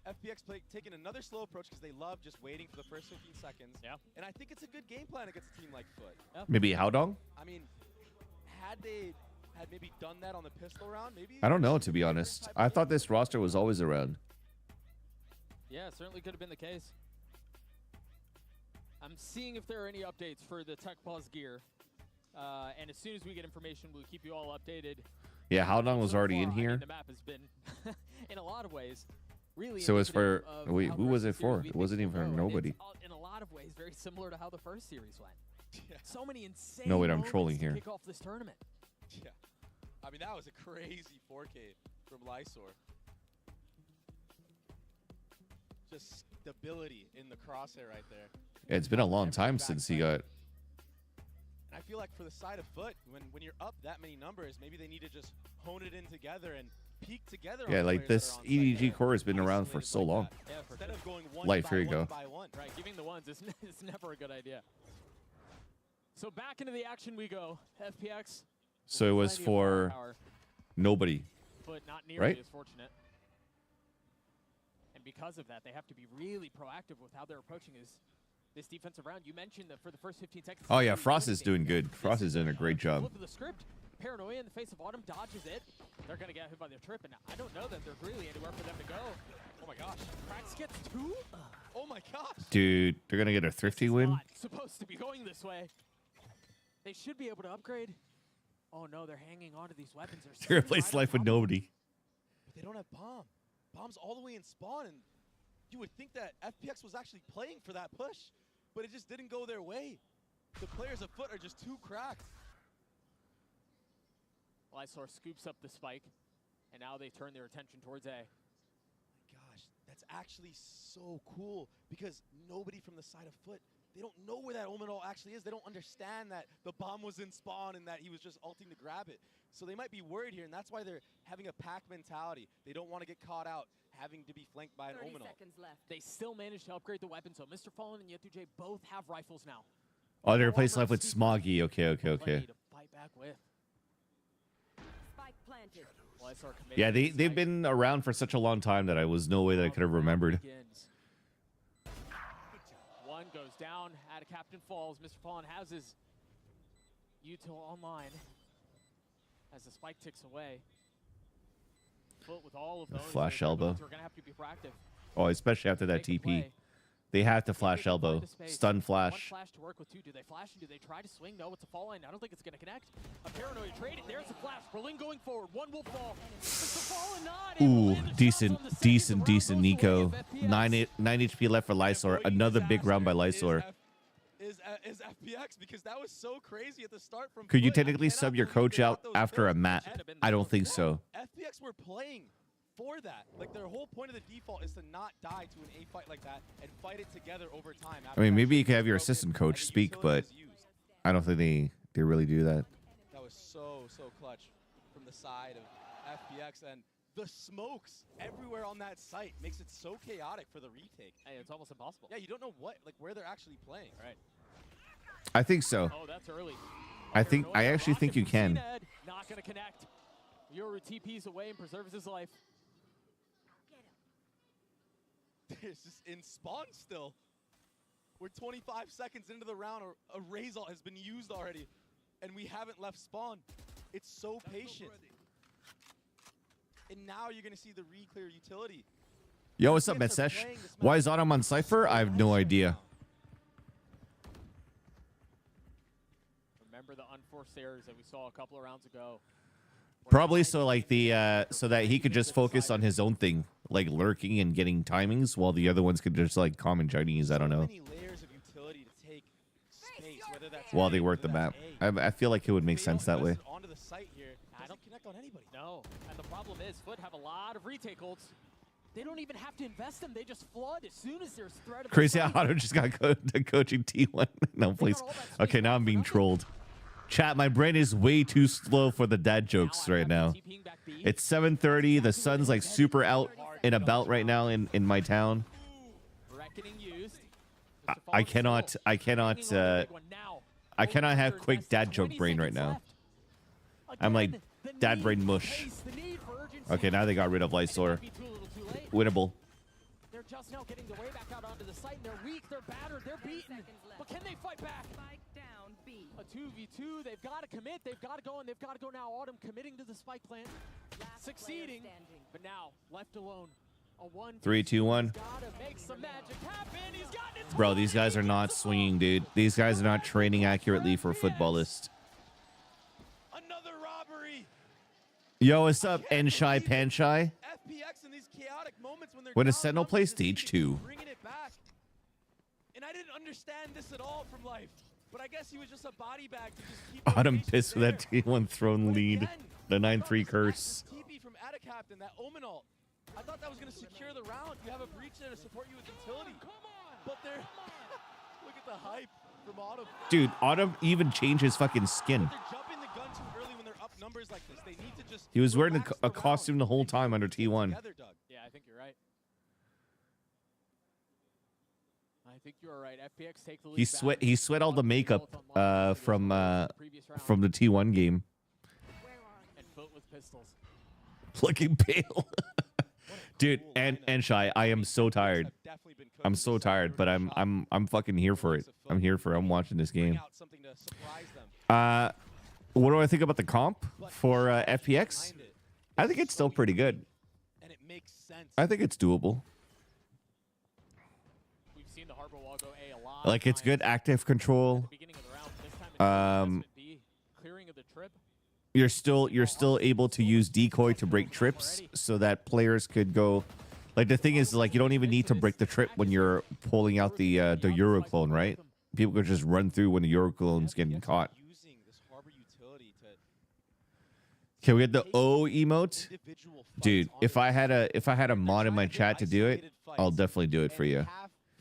Speaker 12: FPX taking another slow approach because they love just waiting for the first 15 seconds.
Speaker 18: Yeah.
Speaker 12: And I think it's a good game plan against a team like Foot.
Speaker 1: Maybe Howdong?
Speaker 12: I mean, had they maybe done that on the pistol round, maybe.
Speaker 1: I don't know, to be honest. I thought this roster was always around.
Speaker 18: Yeah, it certainly could have been the case. I'm seeing if there are any updates for the Tech Pause gear. And as soon as we get information, we'll keep you all updated.
Speaker 1: Yeah, Howdong was already in
Speaker 18: I mean,
Speaker 1: here.
Speaker 18: the map has been, in a lot of ways, really
Speaker 1: So it's for...
Speaker 18: indicative of
Speaker 1: Wait,
Speaker 18: how
Speaker 1: who
Speaker 18: the
Speaker 1: was
Speaker 18: rest
Speaker 1: it
Speaker 18: of the
Speaker 1: for?
Speaker 18: series
Speaker 1: It wasn't
Speaker 18: we
Speaker 1: even
Speaker 18: think
Speaker 1: for
Speaker 18: will go, and
Speaker 1: nobody.
Speaker 18: it's, in a lot of ways, very similar to how the first series went.
Speaker 12: Yeah.
Speaker 18: So many insane
Speaker 1: No, wait, I'm
Speaker 18: moments
Speaker 1: trolling
Speaker 18: to
Speaker 1: here.
Speaker 18: kick off this tournament.
Speaker 12: Yeah. I mean, that was a crazy 4K from Lysor. Just stability in the crosshair right there.
Speaker 1: Yeah, it's been a long time since he got...
Speaker 12: And I feel like for the side of Foot, when you're up that many numbers, maybe they need to just hone it in together and peak together.
Speaker 1: Yeah,
Speaker 12: on
Speaker 1: like
Speaker 12: players
Speaker 1: this
Speaker 12: that are on site.
Speaker 1: EDG core has been around for so long.
Speaker 18: Yeah, for
Speaker 12: Instead
Speaker 18: sure.
Speaker 12: of going one
Speaker 1: Life,
Speaker 12: by
Speaker 1: here you
Speaker 12: one
Speaker 1: go.
Speaker 12: by one.
Speaker 18: Right, giving the ones is never a good idea. So back into the action we go. FPX.
Speaker 1: So it was
Speaker 18: plenty of
Speaker 1: for
Speaker 18: firepower,
Speaker 1: nobody.
Speaker 18: but not nearly
Speaker 1: right?
Speaker 18: as fortunate. And because of that, they have to be really proactive with how they're approaching this defensive round. You mentioned that for the first 15 seconds.
Speaker 1: Oh, yeah, Frost is doing good. Frost is doing a great job.
Speaker 18: Flip of the script. Paranoia in the face of Autumn dodges it. They're gonna get hit by their trip, and I don't know that there's really anywhere for them to go. Oh my gosh, Krax gets 2?
Speaker 12: Oh my gosh.
Speaker 1: Dude, they're gonna get a thrifty win.
Speaker 18: Not supposed to be going this way. They should be able to upgrade. Oh no, they're hanging on to these weapons.
Speaker 1: They're gonna place life with nobody.
Speaker 12: But they don't have bomb. Bomb's all the way in spawn, and you would think that FPX was actually playing for that push, but it just didn't go their way. The players of Foot are just too cracked.
Speaker 18: Lysor scoops up the spike, and now they turn their attention towards A.
Speaker 12: Gosh, that's actually so cool because nobody from the side of Foot, they don't know where that Omen ult actually is. They don't understand that the bomb was in spawn and that he was just ulting to grab it. So they might be worried here, and that's why they're having a pack mentality. They don't want to get caught out having to be flanked by an Omen ult.
Speaker 18: They still managed to upgrade the weapon, so Mr. Fallen and Yetu both have rifles now.
Speaker 1: Oh, they replaced life with Smoggy. Okay.
Speaker 18: Plenty to fight back with.
Speaker 1: Yeah, they've been around for such a long time that I was no way that I could have remembered.
Speaker 18: One goes down, at a captain falls. Mr. Fallen has his util online as the spike ticks away. Foot with all of those.
Speaker 1: Flash elbow.
Speaker 18: We're gonna have to be proactive.
Speaker 1: Oh, especially after that TP. They have to flash elbow. Stun flash.
Speaker 18: One flash to work with 2. Do they flash and do they try to swing? No, it's a fall line. I don't think it's going to connect. A Paranoia trade. There's a flash. Berlin going forward. One will fall. It's a fall and not.
Speaker 1: Ooh, decent Nico. 9 HP left for Lysor. Another big round by Lysor.
Speaker 12: Is FPX because that was so crazy at the start from
Speaker 1: Could you
Speaker 12: Foot. I
Speaker 1: technically
Speaker 12: cannot
Speaker 1: sub your
Speaker 12: believe
Speaker 1: coach
Speaker 12: they
Speaker 1: out
Speaker 12: got those
Speaker 1: after a
Speaker 12: kills.
Speaker 1: map? I don't think so.
Speaker 12: FPX were playing for that. Like, their whole point of the default is to not die to an A fight like that and fight it together over time.
Speaker 1: I mean, maybe you could have your assistant coach speak, but I don't think they really do that.
Speaker 12: That was so clutch from the side of FPX, and the smokes everywhere on that site makes it so chaotic for the retake.
Speaker 18: Hey, it's almost impossible.
Speaker 12: Yeah, you don't know where they're actually playing.
Speaker 18: Right.
Speaker 1: I think so.
Speaker 18: Oh, that's early.
Speaker 1: I actually think you can.
Speaker 18: Not going to connect. Yoru TP's away and preserves his life.
Speaker 12: It's just in spawn still. We're 25 seconds into the round, or a raise ult has been used already, and we haven't left spawn. It's so patient. And now you're going to see the re-clear utility.
Speaker 1: Yo, what's up, Metsesh? Why is Autumn on Cypher? I have no idea.
Speaker 18: Remember the unforced errors that we saw a couple of rounds ago.
Speaker 1: Probably so like the so that he could just focus on his own thing, like lurking and getting timings, while the other ones could just like comment Chinese. I don't know. While they work the map, I feel like it would make sense that way.
Speaker 12: Onto the site here, I don't connect on anybody.
Speaker 18: No, and the problem is Foot have a lot of retake ults. They don't even have to invest them. They just flood as soon as there's threat of
Speaker 1: Crazy how Autumn just got coaching T1. No, please. Okay, now I'm being trolled. Chat, my brain is way too slow for the dad jokes right now. It's 7:30. The sun's like super out and about right now in my town. I cannot have quick dad joke brain right now. I'm like dad brain mush. Okay, now they got rid of Lysor. Winnable.
Speaker 18: They're just now getting the way back out onto the site, and they're weak, they're battered, they're beaten. But can they fight back? A 2v2, they've got to commit, they've got to go, and they've got to go now. Autumn committing to the spike plant, succeeding, but now left alone. A 1
Speaker 1: 3, 2, 1. Bro, these guys are not swinging, dude. These guys are not training accurately for footballists.
Speaker 12: Another robbery.
Speaker 1: Yo, what's up, Enshai Panshai?
Speaker 12: FPX in these chaotic moments when they're
Speaker 1: When a Sentinel plays stage 2.
Speaker 12: bringing it back. And I didn't understand this at all from life. But I guess he was just a body bag to just keep
Speaker 1: Autumn pissed with that T1 throne lead. The 9-3 curse.
Speaker 12: TP from Ada Captain, that Omen ult. I thought that was going to secure the round. You have a breach there to support you with utility. But they're... Look at the hype from Autumn.
Speaker 1: Dude, Autumn even changed his fucking skin.
Speaker 12: They're jumping the gun too early when they're up numbers like this. They need to just...
Speaker 1: He was wearing a costume the whole time under T1.
Speaker 18: Yeah, I think you're right. I think you are right. FPX take the lead.
Speaker 1: He sweat all the makeup from the T1 game.
Speaker 18: And Foot with pistols.
Speaker 1: Looking pale. Dude, and Shy, I am so tired. I'm so tired, but I'm fucking here for it. I'm here for it. I'm watching this game. What do I think about the comp for FPX? I think it's still pretty good.
Speaker 12: And it makes sense.
Speaker 1: I think it's doable.
Speaker 18: We've seen the Harbor Wall go A a lot.
Speaker 1: Like, it's good active control.
Speaker 18: Clearing of the trip.
Speaker 1: You're still able to use decoy to break trips so that players could go. Like, the thing is, like, you don't even need to break the trip when you're pulling out the Euroclone, right? People could just run through when the Euroclone's getting caught. Can we get the O emote? Dude, if I had a mod in my chat to do it, I'll definitely do it for you.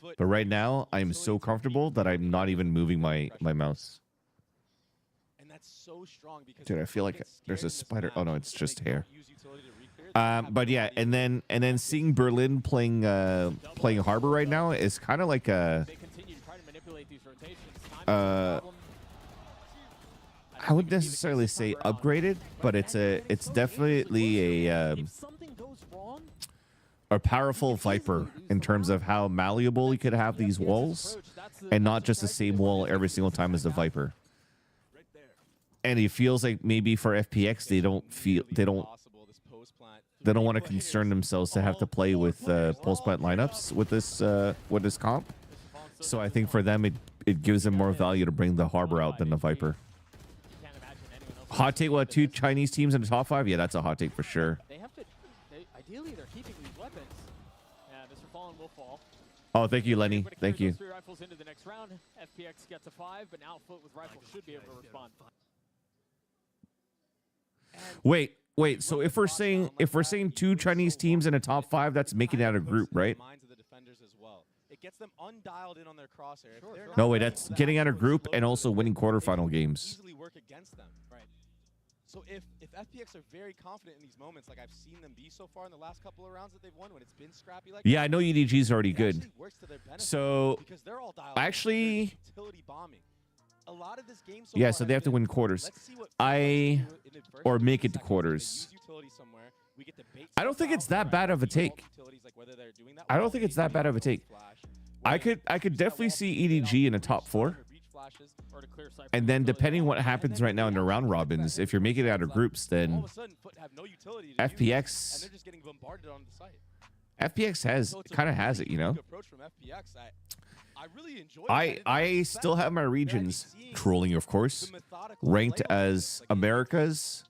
Speaker 1: But right now, I'm so comfortable that I'm not even moving my mouse.
Speaker 12: And that's so strong because
Speaker 1: Dude, I feel like there's a spider. Oh no, it's just hair. But yeah, and then seeing Berlin playing Harbor right now is kind of like a. I wouldn't necessarily say upgraded, but it's definitely a powerful Viper in terms of how malleable you could have these walls, and not just the same wall every single time as the Viper. And it feels like maybe for FPX they don't want to concern themselves to have to play with pulse plant lineups with this comp. So I think for them it gives them more value to bring the Harbor out than the Viper. Hot take, what, 2 Chinese teams in the top 5? Yeah, that's a hot take for sure.
Speaker 18: They have to. Ideally, they're keeping these weapons. Yeah, Mr. Fallen will fall.
Speaker 1: Oh, thank you, Lenny. Thank you.
Speaker 18: 3 rifles into the next round. FPX gets a 5, but now Foot with rifles should be able to respond.
Speaker 1: Wait. So if we're saying 2 Chinese teams in a top 5, that's making it out of group, right?
Speaker 12: It gets them undialed in on their crosshair.
Speaker 1: No, wait, that's getting out of group and also winning quarterfinal games.
Speaker 12: Easily work against them. Right. So if FPX are very confident in these moments, like I've seen them be so far in the last couple of rounds that they've won, when it's been scrappy like
Speaker 1: Yeah,
Speaker 12: that,
Speaker 1: I know EDG's already good. So
Speaker 12: because they're all dialed
Speaker 1: actually,
Speaker 12: utility bombing. A lot of this game
Speaker 1: yeah, so they have to win quarters. Or make it to quarters. I don't think it's that bad of a take. I don't think it's that bad of a take. I could definitely see EDG in a top 4. And then depending what happens right now in the round robins, if you're making it out of groups, then FPX kind of has it, you know. I still have my regions, trolling of course, ranked as Americas,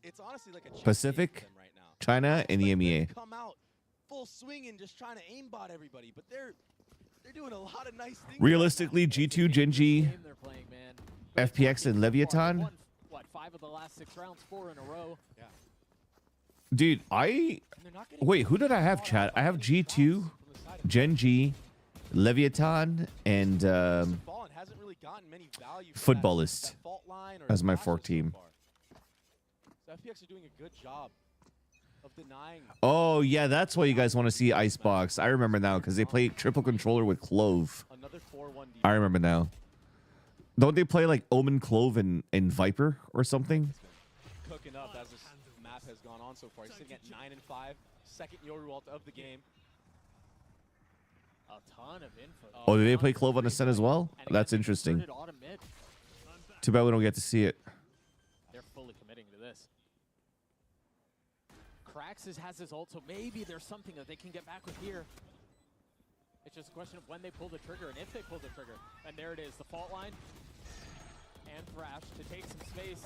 Speaker 1: Pacific, China, and EMEA.
Speaker 12: Full swing and just trying to aimbot everybody, but they're doing a lot of nice things.
Speaker 1: Realistically, G2, Genji, FPX, and Leviathan.
Speaker 18: What, 5 of the last 6 rounds, 4 in a row. Yeah.
Speaker 1: Dude, wait, who did I have, chat? I have G2, Genji, Leviathan, and Footballist as my 4th team.
Speaker 12: So FPX are doing a good job of denying.
Speaker 1: Oh, yeah, that's why you guys want to see Icebox. I remember now, because they play triple controller with Clove. I remember now. Don't they play like Omen, Clove, and Viper or something?
Speaker 12: Cooking up as this map has gone on so far. He's sitting at 9 and 5, second Yoru ult of the game.
Speaker 18: A ton of info.
Speaker 1: Oh, do they play Clove on the Sun as well? That's interesting. Too bad we don't get to see it.
Speaker 18: They're fully committing to this. Kraxis has his ult, so maybe there's something that they can get back with here. It's just a question of when they pull the trigger and if they pull the trigger. And there it is, the fault line and Thrash to take some space.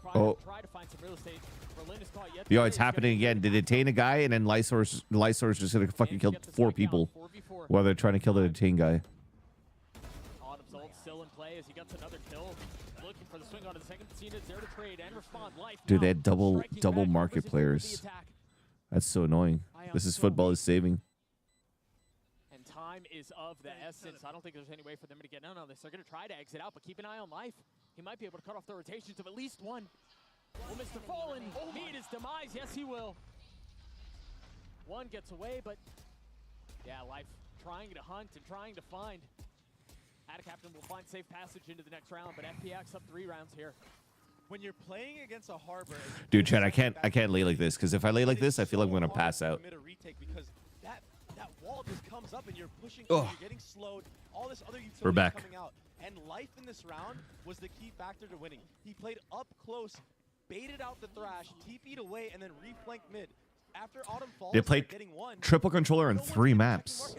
Speaker 18: Try to find some real estate. Berlin is caught yet.
Speaker 1: Yo, it's happening again. They detain a guy, and then Lysor's just gonna fucking kill 4 people while they're trying to kill the detained guy.
Speaker 18: Autumn's ult still in play as he gets another kill. Looking for the swing onto the second. Cena's there to trade and respond. Life
Speaker 1: Dude, they had double market players. That's so annoying. This is football is saving.
Speaker 18: And time is of the essence. I don't think there's any way for them to get in on this. They're going to try to exit out, but keep an eye on Life. He might be able to cut off the rotations of at least one. Will Mr. Fallen meet his demise? Yes, he will. One gets away, but yeah, Life trying to hunt and trying to find. Captain will find safe passage into the next round, but FPX up 3 rounds here.
Speaker 12: When you're playing against a Harbor,
Speaker 1: Dude, Chad, I can't lay like this, because if I lay like this, I feel like I'm gonna pass out.
Speaker 12: Because that wall just comes up and you're pushing through, you're getting slowed. All this other utility
Speaker 1: We're back.
Speaker 12: coming out. And Life in this round was the key factor to winning. He played up close baited out the Thrash, TP'd away, and then reflanked mid. After Autumn falls,
Speaker 1: They played
Speaker 12: they're getting one.
Speaker 1: triple controller on 3 maps.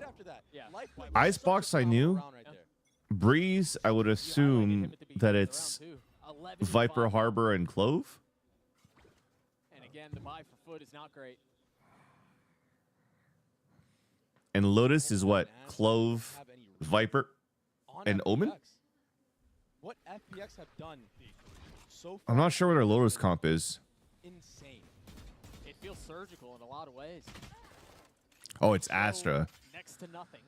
Speaker 12: Yeah.
Speaker 1: Icebox, I knew. Breeze, I would assume that it's Viper, Harbor, and Clove.
Speaker 18: And again, the buy for Foot is not great.
Speaker 1: And Lotus is what? Clove, Viper, and Omen?
Speaker 12: What FPX have done so far?
Speaker 1: I'm not sure what our Lotus comp is.
Speaker 12: Insane.
Speaker 18: It feels surgical in a lot of ways.
Speaker 1: Oh, it's Astra.
Speaker 18: Next to nothing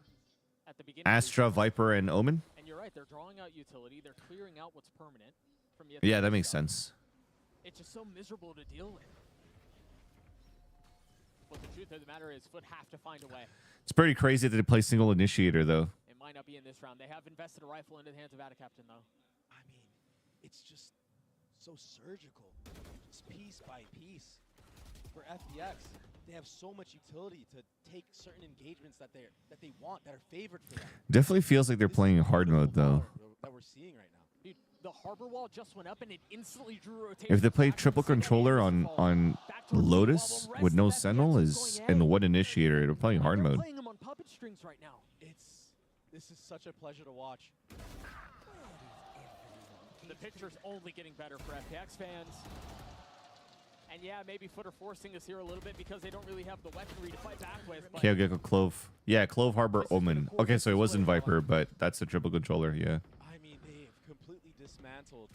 Speaker 18: at the beginning.
Speaker 1: Astra, Viper, and Omen?
Speaker 18: And you're right, they're drawing out utility. They're clearing out what's permanent from the
Speaker 1: Yeah, that makes sense.
Speaker 18: It's just so miserable to deal with. But the truth of the matter is, Foot have to find a way.
Speaker 1: It's pretty crazy that they play single initiator, though.
Speaker 18: It might not be in this round. They have invested a rifle into the hands of Captain, though.
Speaker 12: I mean, it's just so surgical. Just piece by piece. For FPX, they have so much utility to take certain engagements that they want, that are favored for them.
Speaker 1: Definitely feels like they're playing hard mode, though.
Speaker 12: That we're seeing right now.
Speaker 18: Dude, the harbor wall just went up and it instantly drew rotation.
Speaker 1: If they play triple controller on Lotus with no Sentinel and one initiator, they're playing hard mode.
Speaker 18: Playing them on puppet strings right now.
Speaker 12: This is such a pleasure to watch.
Speaker 18: The picture's only getting better for FPX fans. And yeah, maybe Foot are forcing this here a little bit because they don't really have the weaponry to fight back with. But
Speaker 1: Okay, Gecko, Clove. Yeah, Clove, Harbor, Omen. Okay, so it wasn't Viper, but that's the triple controller, yeah.
Speaker 12: I mean, they've completely dismantled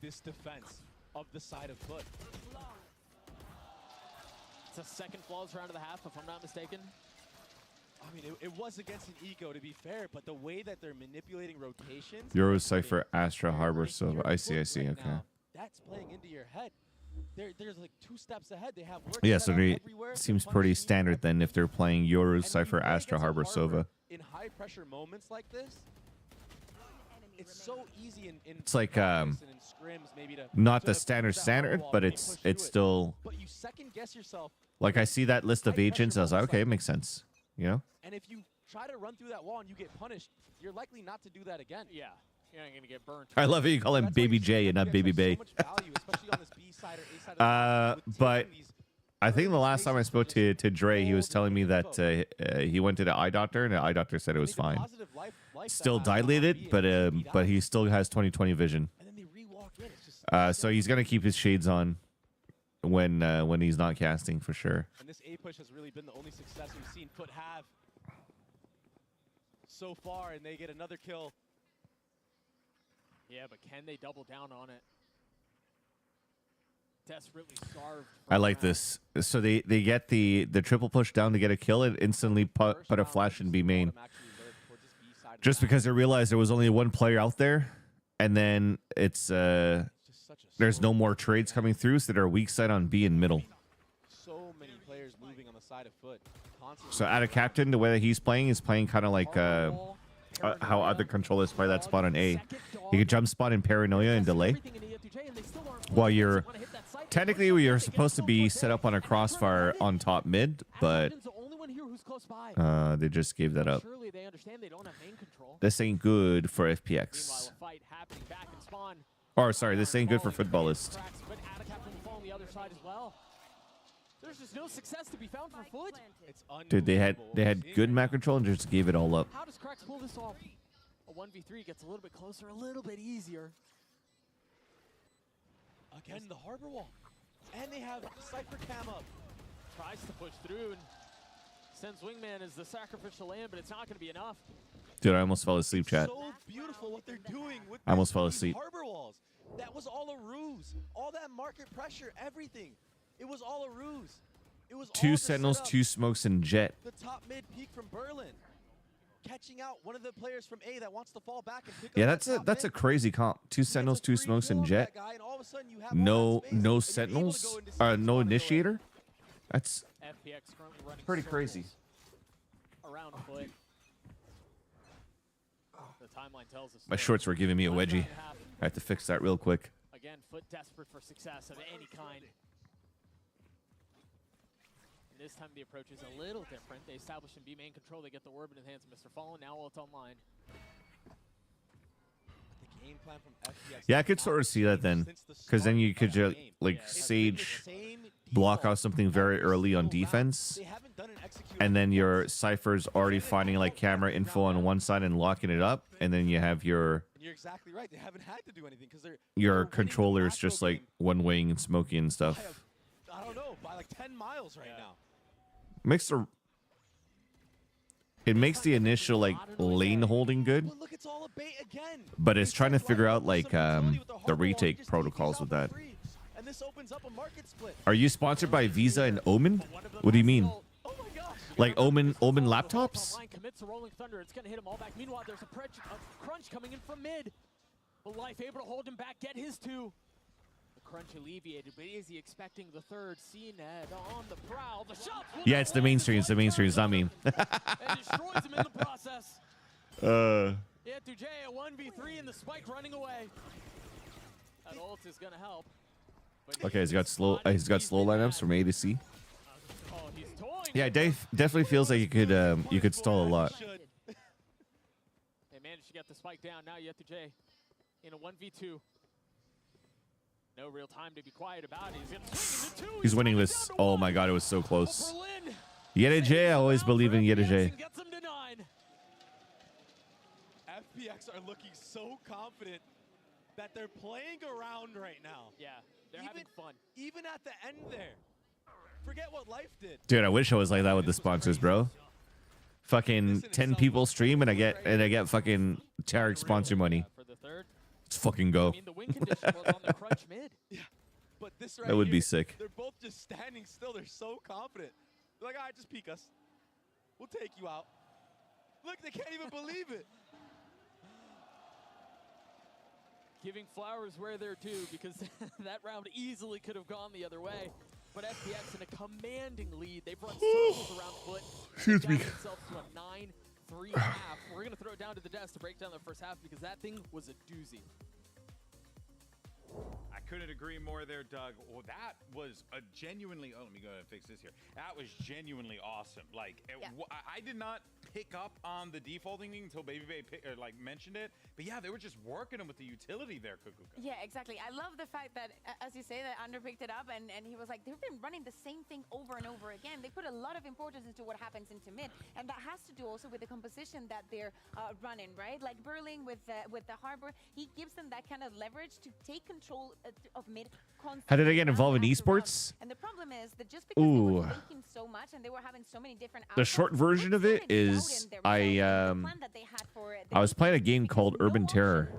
Speaker 12: this defense of the side of Foot.
Speaker 18: it's a second flawless round of the half, if I'm not mistaken.
Speaker 12: I mean, it was against an eco, to be fair, but the way that they're manipulating rotations...
Speaker 1: Euro Cypher, Astra, Harbor, Silva. I see, okay.
Speaker 12: That's playing into your head. There's like 2 steps ahead. They have work
Speaker 1: Yeah,
Speaker 12: set
Speaker 1: so
Speaker 12: up
Speaker 1: it
Speaker 12: everywhere.
Speaker 1: seems pretty standard then if they're playing Euro Cypher, Astra, Harbor, Silva.
Speaker 12: In high pressure moments like this, it's so easy in
Speaker 1: It's like
Speaker 12: practice and in scrims maybe to
Speaker 1: not the
Speaker 12: push
Speaker 1: standard
Speaker 12: that harbor wall,
Speaker 1: but
Speaker 12: maybe
Speaker 1: it's
Speaker 12: push through it.
Speaker 1: still
Speaker 12: But you second guess yourself.
Speaker 1: like I see that list of agents, I was like, okay, it makes sense. You know?
Speaker 12: And if you try to run through that wall and you get punished, you're likely not to do that again.
Speaker 18: Yeah, you're not gonna get burnt.
Speaker 1: I love it you call him Baby J and not Baby Bay. But I think the last time I spoke to Dre, he was telling me that he went to the eye doctor, and the eye doctor said it was fine. Still dilated, but he still has 20/20 vision. So he's gonna keep his shades on when he's not casting for sure.
Speaker 12: And this A push has really been the only success we've seen Foot have so far, and they get another kill.
Speaker 18: Yeah, but can they double down on it? Desperately starved.
Speaker 1: I like this. So they get the triple push down to get a kill and instantly put a flash in B main. Just because they realized there was only one player out there, and then it's there's no more trades coming through, so they're weak side on B and middle.
Speaker 12: So many players moving on the side of Foot.
Speaker 1: So out of captain, the way that he's playing kind of like how other controllers play that spot on A. You can jump spot in paranoia and delay. While you're technically you're supposed to be set up on a crossfire on top mid, but they just gave that up. This ain't good for FPX. Or sorry, this ain't good for Footballist.
Speaker 18: There's just no success to be found for Foot.
Speaker 1: Dude, they had good map control and just gave it all up.
Speaker 18: How does Cracks pull this off? A 1v3 gets a little bit closer, a little bit easier.
Speaker 12: Again, the harbor wall. And they have Cypher Cam up.
Speaker 18: Tries to push through and sends Wingman as the sacrificial lamb, but it's not going to be enough.
Speaker 1: Dude, I almost fell asleep, chat.
Speaker 12: So beautiful what they're doing with
Speaker 1: I almost fell
Speaker 12: these
Speaker 1: asleep.
Speaker 12: harbor walls. That was all a ruse. All that market pressure, everything. It was all a ruse. It was all
Speaker 1: 2
Speaker 12: to
Speaker 1: Sentinels,
Speaker 12: set up
Speaker 1: 2 smokes, and Jet.
Speaker 12: the top mid peak from Berlin. Catching out one of the players from A that wants to fall back and pick
Speaker 1: Yeah,
Speaker 12: up
Speaker 1: that's a crazy comp. 2 Sentinels, 2 smokes, and Jet. No Sentinels, no initiator. That's
Speaker 18: FPX currently running
Speaker 1: pretty crazy.
Speaker 18: around Foot. The timeline tells us
Speaker 1: My shorts were giving me a wedgie. I have to fix that real quick.
Speaker 18: Again, Foot desperate for success of any kind. And this time the approach is a little different. They establish in B main control. They get the orb in the hands of Mr. Fallen. Now it's online.
Speaker 12: The
Speaker 1: Yeah, I could sort of see that then, because then you could just like Sage block out something very early on defense, and then your Cypher's already finding like camera info on one side and locking it up, and then you have your
Speaker 12: You're exactly right. They haven't had to do anything because they're
Speaker 1: your controllers just like one wing and smoky and stuff.
Speaker 12: I don't know, by like 10 miles right now.
Speaker 1: Makes the it makes the initial like lane holding good,
Speaker 12: Look, it's all a bait again.
Speaker 1: but it's trying to figure out like the retake protocols with that.
Speaker 12: And this opens up a market split.
Speaker 1: Are you sponsored by Visa and Omen? What do you mean? Like Omen laptops?
Speaker 18: Line commits a rolling thunder. It's going to hit him all back. Meanwhile, there's a crunch coming in from mid. But Life able to hold him back, get his two. The crunch alleviated, but is he expecting the third? CNED on the prowl. The shots.
Speaker 1: Yeah, it's the mainstream. It's the mainstream. It's not me.
Speaker 18: And destroys him in the process. Yeah, Tujay, a 1v3 and the spike running away. That ult is going to help.
Speaker 1: Okay, he's got slow lineups from A to C. Yeah, Dave definitely feels like you could stall a lot.
Speaker 18: They managed to get the spike down. Now Yetujay in a 1v2. No real time to be quiet about it. He's gonna swing into two.
Speaker 1: He's winning this. Oh my god, it was so close. Yetujay, I always believe in Yetujay.
Speaker 18: Gets him to 9.
Speaker 12: FPX are looking so confident that they're playing around right now.
Speaker 18: Yeah, they're having fun.
Speaker 12: Even at the end there. Forget what Life did.
Speaker 1: Dude, I wish I was like that with the sponsors, bro. Fucking 10 people stream and I get fucking Tarek sponsor money. Let's fucking go.
Speaker 18: I mean, the win condition was on the crunch mid.
Speaker 12: Yeah, but this right
Speaker 1: That would be
Speaker 12: here,
Speaker 1: sick.
Speaker 12: They're both just standing still. They're so confident. They're like, all right, just peek us. We'll take you out. Look, they can't even believe it.
Speaker 18: Giving flowers where they're due because that round easily could have gone the other way. But FPX in a commanding lead. They've run circles around foot.
Speaker 1: Excuse me.
Speaker 18: Themselves to a 9-3 half. We're going to throw it down to the desk to break down the first half because that thing was a doozy.
Speaker 4: I couldn't agree more there, Doug. Well, that was a genuinely... Oh, let me go ahead and fix this here. That was genuinely awesome. Like, I did not pick up on the defaulting thing until Baby Bay mentioned it. But yeah, they were just working them with the utility there, Kukuka.
Speaker 7: Yeah, exactly. I love the fact that, as you say, that Under picked it up and he was like, they've been running the same thing over and over again. They put a lot of importance into what happens into mid. And that has to do also with the composition that they're running, right? Like Burling with the Harbor, he gives them that kind of leverage to take control of mid.
Speaker 1: How did I get involved in esports?
Speaker 7: And the problem is that just because they were thinking so much and they were having so many different
Speaker 1: The short version of it is I was playing a game called Urban Terror,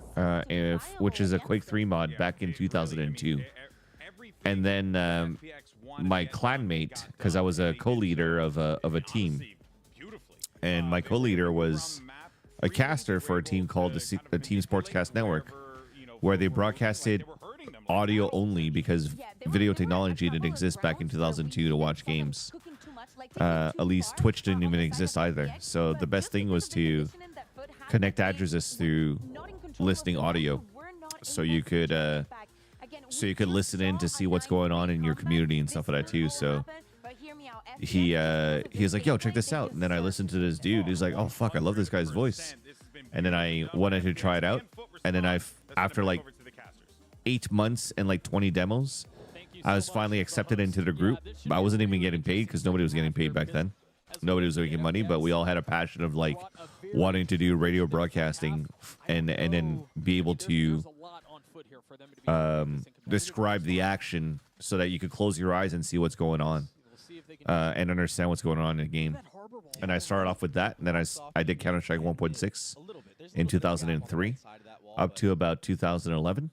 Speaker 1: which is a Quake 3 mod back in 2002. And then my clanmate, because I was a co-leader of a team, and my co-leader was a caster for a team called the Team Sportscast Network, where they broadcasted audio only because video technology didn't exist back in 2002 to watch games. At least Twitch didn't even exist either. So the best thing was to connect addresses through listening audio, so you could listen in to see what's going on in your community and stuff like that too. So he was like, "Yo, check this out," and then I listened to this dude. He's like, "Oh fuck, I love this guy's voice," and then I wanted to try it out, and then after like 8 months and like 20 demos, I was finally accepted into the group. But I wasn't even getting paid because nobody was getting paid back then. Nobody was making money, but we all had a passion of like wanting to do radio broadcasting and then be able to describe the action so that you could close your eyes and see what's going on and understand what's going on in the game. And I started off with that, and then I did Counter-Strike 1.6 in 2003 up to about 2011.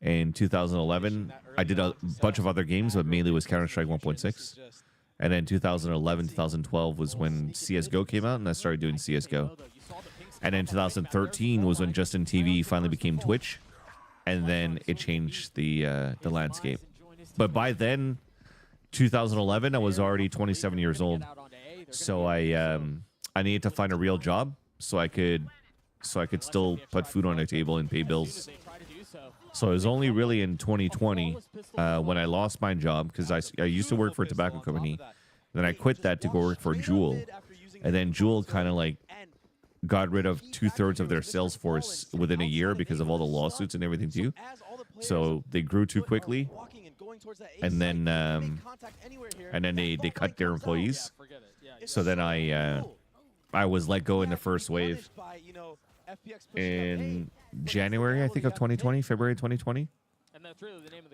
Speaker 1: In 2011, I did a bunch of other games, but mainly was Counter-Strike 1.6. And then 2011, 2012 was when CSGO came out, and I started doing CSGO. And then 2013 was when Justin TV finally became Twitch, and then it changed the landscape. But by then, 2011, I was already 27 years old, so I needed to find a real job so I could still put food on the table and pay bills. So it was only really in 2020 when I lost my job, because I used to work for a tobacco company. Then I quit that to go work for Juul. And then Juul kind of like got rid of 2/3 of their sales force within a year because of all the lawsuits and everything too. So they grew too quickly, and then they cut their employees. So then I was let go in the first wave in January, I think, of 2020, February 2020.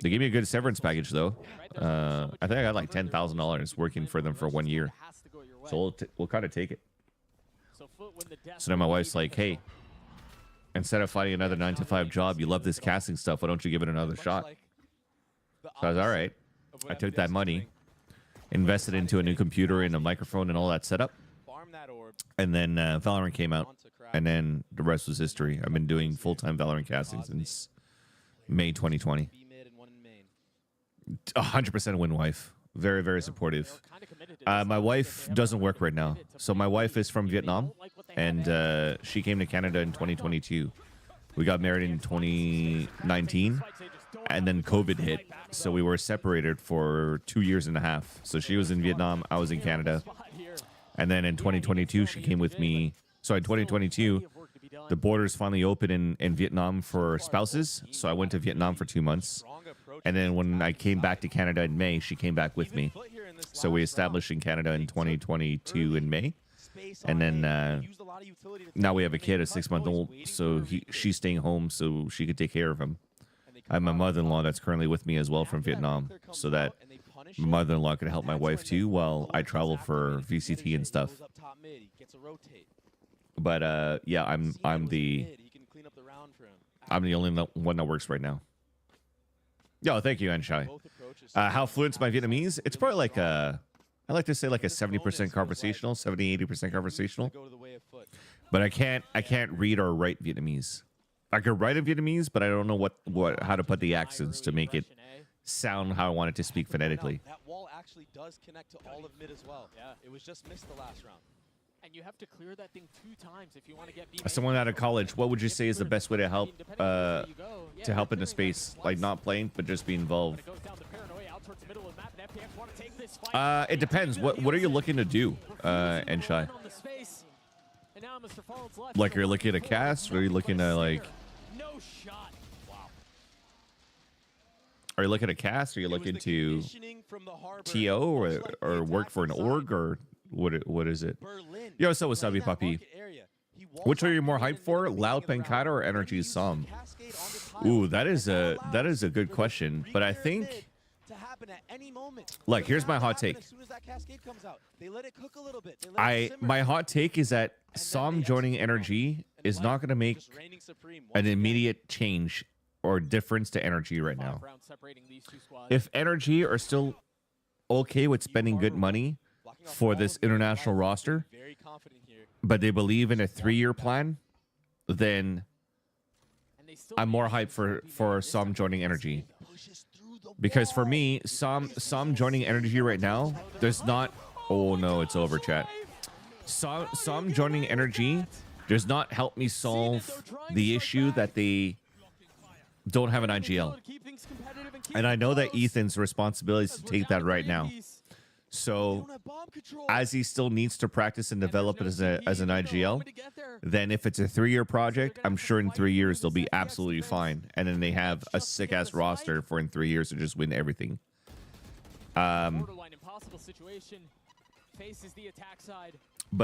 Speaker 1: They gave me a good severance package though. I think I got like $10,000 working for them for 1 year. So we'll kind of take it. So now my wife's like, hey, instead of finding another 9-to-5 job, you love this casting stuff. Why don't you give it another shot? So I was all right. I took that money, invested into a new computer and a microphone and all that setup. And then Valorant came out. And then the rest was history. I've been doing full-time Valorant casting since May 2020. 100% win wife. Very, very supportive. My wife doesn't work right now. So my wife is from Vietnam, and she came to Canada in 2022. We got married in 2019, and then COVID hit. So we were separated for 2.5 years. So she was in Vietnam, I was in Canada. And then in 2022, she came with me. So in 2022, the borders finally opened in Vietnam for spouses. So I went to Vietnam for 2 months. And then when I came back to Canada in May, she came back with me. So we established in Canada in 2022 in May. And then now we have a kid, a 6-month-old. So she's staying home so she could take care of him. I have my mother-in-law that's currently with me as well from Vietnam. So that my mother-in-law can help my wife too while I travel for VCT and stuff. But yeah, I'm the only one that works right now. Yo, thank you, Anshai. How fluent's my Vietnamese? It's probably like I like to say like a 70% conversational, 70-80% conversational. But I can't read or write Vietnamese. I could write in Vietnamese, but I don't know how to put the accents to make it sound how I want it to speak phonetically.
Speaker 12: That wall actually does connect to all of mid as well. Yeah, it was just missed the last round.
Speaker 18: And you have to clear that thing 2 times if you want to get B.
Speaker 1: Someone out of college, what would you say is the best way to help in the space? Like not playing, but just be involved. It depends. What are you looking to do, Enshai? Like you're looking at a cast, or are you looking to like? Are you looking at a cast? Or are you looking to TO or work for an org or what is it? Yo, so wasabi puppy. Which are you more hyped for, Loud Pancata or Energy Som? Ooh, that is a good question. But I think, like, here's my hot take. My hot take is that Som joining Energy is not going to make an immediate change or difference to Energy right now. If Energy are still okay with spending good money for this international roster, but they believe in a 3-year plan, then I'm more hyped for Som joining Energy. Because for me, Som joining Energy right now, there's not... Oh no, it's over, chat. Som joining Energy does not help me solve the issue that they don't have an IGL. And I know that Ethan's responsibility is to take that right now. So, as he still needs to practice and develop it as an IGL, then if it's a 3-year project, I'm sure in 3 years they'll be absolutely fine. And then they have a sick-ass roster for in 3 years to just win everything. But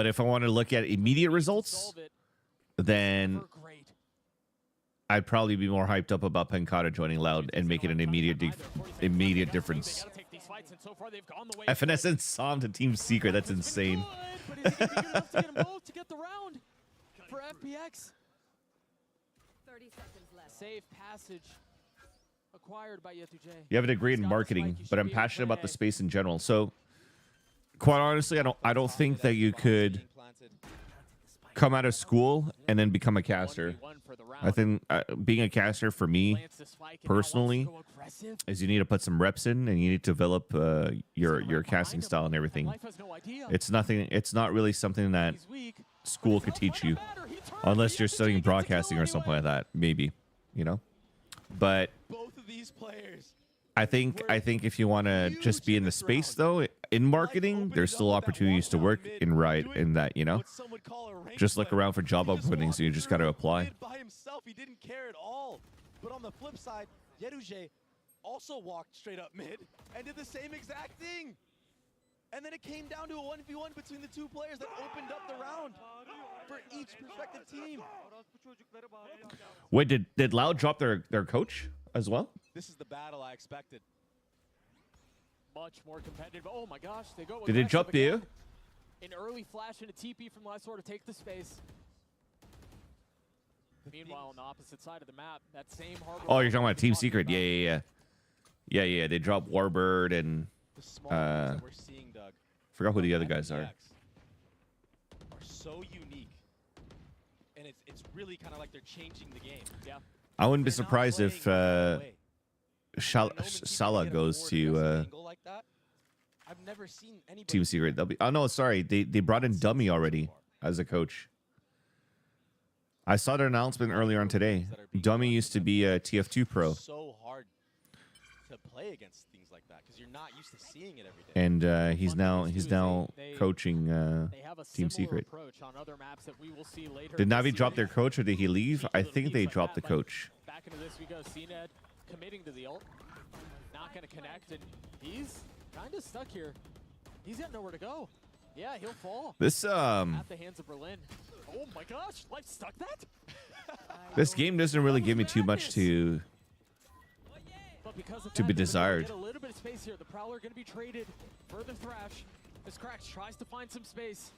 Speaker 1: if I want to look at immediate results, then I'd probably be more hyped up about Pancata joining Loud and making an immediate difference. FNS and Som to Team Secret. That's insane. You have a degree in marketing, but I'm passionate about the space in general. So, quite honestly, I don't think that you could come out of school and then become a caster. I think being a caster for me personally is you need to put some reps in and you need to develop your casting style and everything. It's not really something that school could teach you unless you're studying broadcasting or something like that, maybe, you know. But I think if you want to just be in the space though, in marketing, there's still opportunities to work in that, you know. just look around for job openings and you just got to apply.
Speaker 12: By himself, he didn't care at all. But on the flip side, Yeruje also walked straight up mid and did the same exact thing. And then it came down to a 1v1 between the two players that opened up the round for each respective team.
Speaker 1: Wait, did Loud drop their coach as well?
Speaker 12: This is the battle I expected.
Speaker 18: Much more competitive. Oh my gosh, they go.
Speaker 1: Did they drop you?
Speaker 18: An early flash and a TP from Lysor to take the space. Meanwhile, on the opposite side of the map, that same harbor.
Speaker 1: Oh, you're talking about Team Secret? Yeah. They dropped Warbird and
Speaker 12: that we're seeing, Doug,
Speaker 1: forgot who the other guys are.
Speaker 12: are so unique, and it's really kind of like they're changing the game. Yeah.
Speaker 1: I wouldn't be surprised if Salah goes to
Speaker 12: I've never seen anybody.
Speaker 1: Team Secret. Oh no, sorry, they brought in Dummy already as a coach. I saw their announcement earlier on today. Dummy used to be a TF2 pro.
Speaker 12: So hard to play against things like that because you're not used to seeing it every day.
Speaker 1: And he's now coaching Team Secret. Did Navi drop their coach or did he leave? I think they dropped the coach.
Speaker 18: Back into this we go. CNED committing to the ult. Not going to connect, and he's kind of stuck here. He's got nowhere to go. Yeah, he'll fall.
Speaker 1: This
Speaker 18: at the hands of Berlin. Oh my gosh, Life stuck that?
Speaker 1: This game doesn't really give me too much to be desired.
Speaker 18: Get a little bit of space here. The Prowler going to be traded. Further Thrash. As Krax tries to find some space.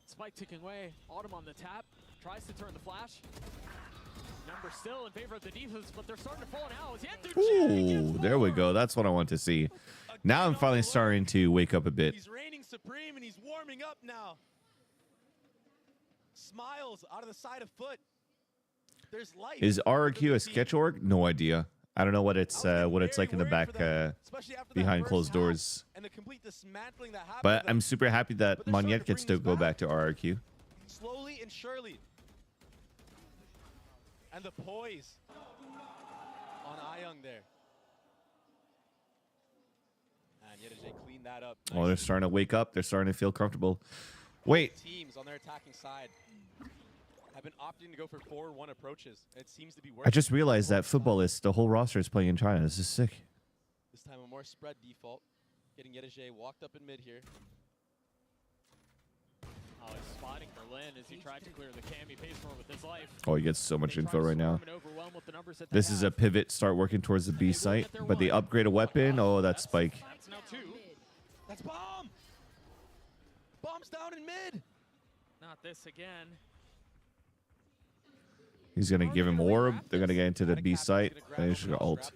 Speaker 18: Spike ticking away. Autumn on the tap. Tries to turn the flash. Number still in favor of the defense, but they're starting to fall now.
Speaker 1: Ooh, there we go. That's what I want to see. Now I'm finally starting to wake up a bit.
Speaker 12: He's reigning supreme and he's warming up now. Smiles out of the side of foot. There's life.
Speaker 1: Is RRQ a sketch org? No idea. I don't know what it's like in the back behind closed doors. But I'm super happy that Monyet gets to go back to RRQ.
Speaker 12: Slowly and surely. And the poise on Ayung there. And Yeruje cleaned that up.
Speaker 1: Oh, they're starting to wake up. They're starting to feel comfortable. Wait.
Speaker 12: Teams on their attacking side have been opting to go for 4-1 approaches. It seems to be working.
Speaker 1: I just realized that football is the whole roster is playing in China. This is sick.
Speaker 12: This time a more spread default. Getting Yeruje walked up in mid here.
Speaker 18: Oh, he's spotting Berlin as he tried to clear the cam. He pays for it with his life.
Speaker 1: Oh, he gets so much info right now. This is a pivot. Start working towards the B site, but they upgrade a weapon. Oh, that's Spike.
Speaker 18: That's now 2.
Speaker 12: That's Bomb. Bomb's down in mid.
Speaker 18: Not this again.
Speaker 1: He's gonna give him orb. They're gonna get into the B site. And he's gonna ult.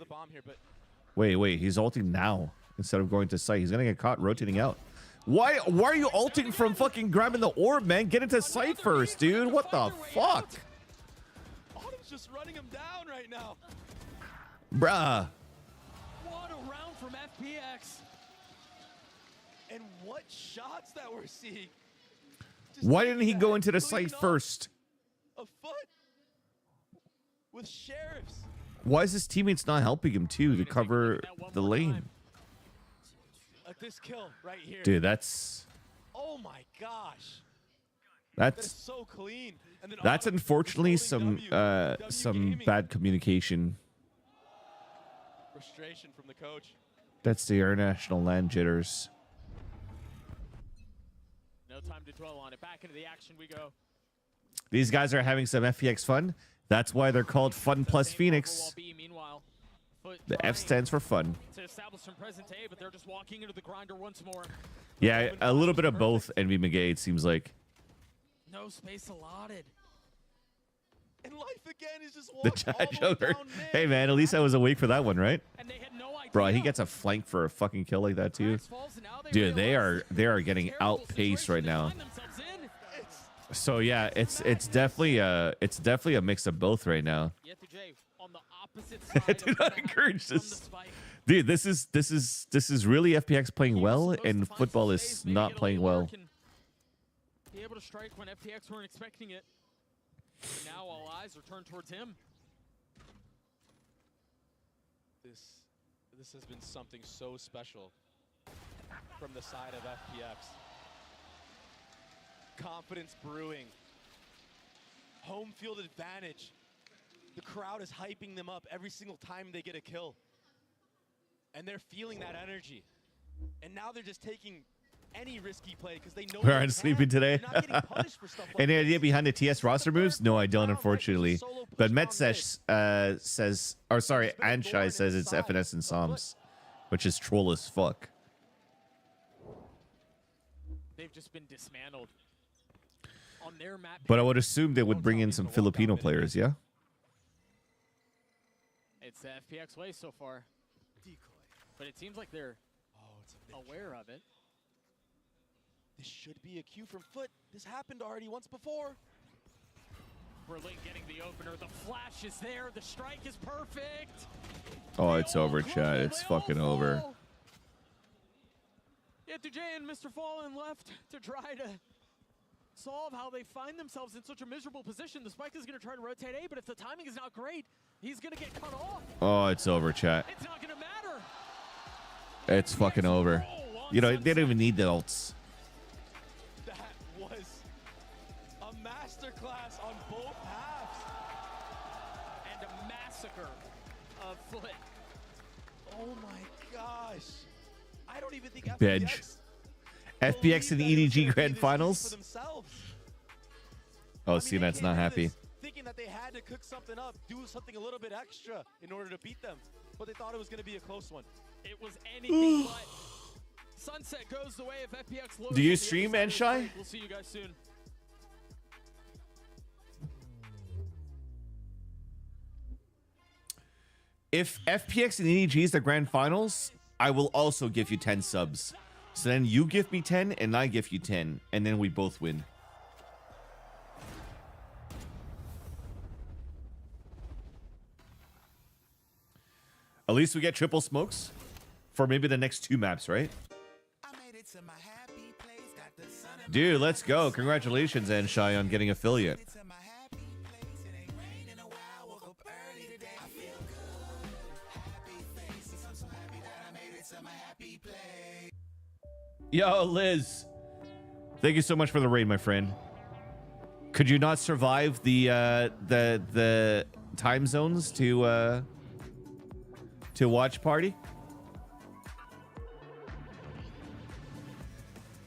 Speaker 1: Wait, he's ulting now instead of going to site. He's gonna get caught rotating out. Why are you ulting from fucking grabbing the orb, man? Get into site first, dude. What the fuck?
Speaker 12: Autumn's just running him down right now.
Speaker 1: Bruh.
Speaker 12: What a round from FPX. And what shots that we're seeing.
Speaker 1: Why didn't he go into the site first?
Speaker 12: A foot with sheriffs.
Speaker 1: Why is his teammates not helping him too to cover the lane?
Speaker 12: This kill right here.
Speaker 1: Dude, that's...
Speaker 12: Oh my gosh.
Speaker 1: That's
Speaker 12: so clean. And then
Speaker 1: that's unfortunately some bad communication.
Speaker 12: Frustration from the coach.
Speaker 1: That's the international land jitters.
Speaker 18: No time to dwell on it. Back into the action we go.
Speaker 1: These guys are having some FPX fun. That's why they're called Fun Plus Phoenix. The F stands for fun.
Speaker 18: To establish some present day, but they're just walking into the grinder once more.
Speaker 1: Yeah, a little bit of both, Envy McGay, it seems like.
Speaker 18: No space allotted.
Speaker 12: And Life again is just
Speaker 1: The chat joker. Hey, man, at least I was awake for that one, right? Bro, he gets a flank for a fucking kill like that, too. Dude, they are getting outpaced right now. So, yeah, it's definitely a mix of both right now. Do not encourage this. Dude, this is really FPX playing well, and football is not playing well.
Speaker 18: Be able to strike when FPX weren't expecting it. Now all eyes are turned towards him.
Speaker 12: This has been something so special from the side of FPX. confidence brewing. Home field advantage. The crowd is hyping them up every single time they get a kill. And they're feeling that energy. And now they're just taking any risky play because they know
Speaker 1: We aren't sleeping today. Any idea behind the TS roster moves? No, I don't, unfortunately. But Metsesh says, or sorry, Anshai says it's FNS and Psalms, which is troll as fuck.
Speaker 18: They've just been dismantled on their map.
Speaker 1: But I would assume they would bring in some Filipino players, yeah?
Speaker 18: It's the FPX way so far. But it seems like they're aware of it.
Speaker 12: This should be a cue from Foot. This happened already once before.
Speaker 18: Berlin getting the opener. The flash is there. The strike is perfect.
Speaker 1: Oh, it's over, chat. It's fucking over.
Speaker 18: Yeah, Dujay and Mr. Fallen left to try to solve how they find themselves in such a miserable position. The Spike is going to try to rotate A, but if the timing is not great, he's going to get cut off.
Speaker 1: Oh, it's over, chat.
Speaker 18: It's not going to matter.
Speaker 1: It's fucking over. You know, they don't even need the ults.
Speaker 12: That was a masterclass on both halves.
Speaker 18: And a massacre of Foot.
Speaker 12: Oh my gosh. I don't even think
Speaker 1: Bench. FPX in the EDG Grand Finals. Oh, CNET's not happy.
Speaker 12: Thinking that they had to cook something up, do something a little bit extra in order to beat them. But they thought it was going to be a close one.
Speaker 18: It was anything but. Sunset goes the way of FPX.
Speaker 1: Do you stream, Anshai?
Speaker 18: We'll see you guys soon.
Speaker 1: If FPX and EDG is the Grand Finals, I will also give you 10 subs. So then you give me 10 and I give you 10. And then we both win. At least we get triple smokes for maybe the next 2 maps, right? Dude, let's go. Congratulations, Anshai, on getting affiliate. Yo, Liz. Thank you so much for the raid, my friend. Could you not survive the time zones to watch party?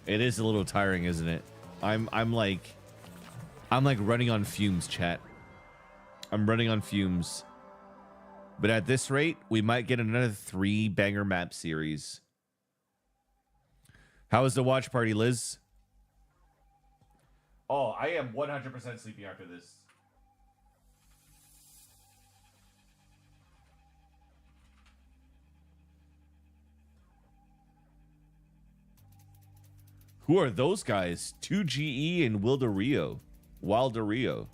Speaker 1: It is a little tiring, isn't it? I'm like running on fumes, chat. I'm running on fumes. But at this rate, we might get another 3 banger map series. How was the watch party, Liz? Oh, I am 100% sleepy after this. Who are those guys? 2GE and Wilderio. Wilderio.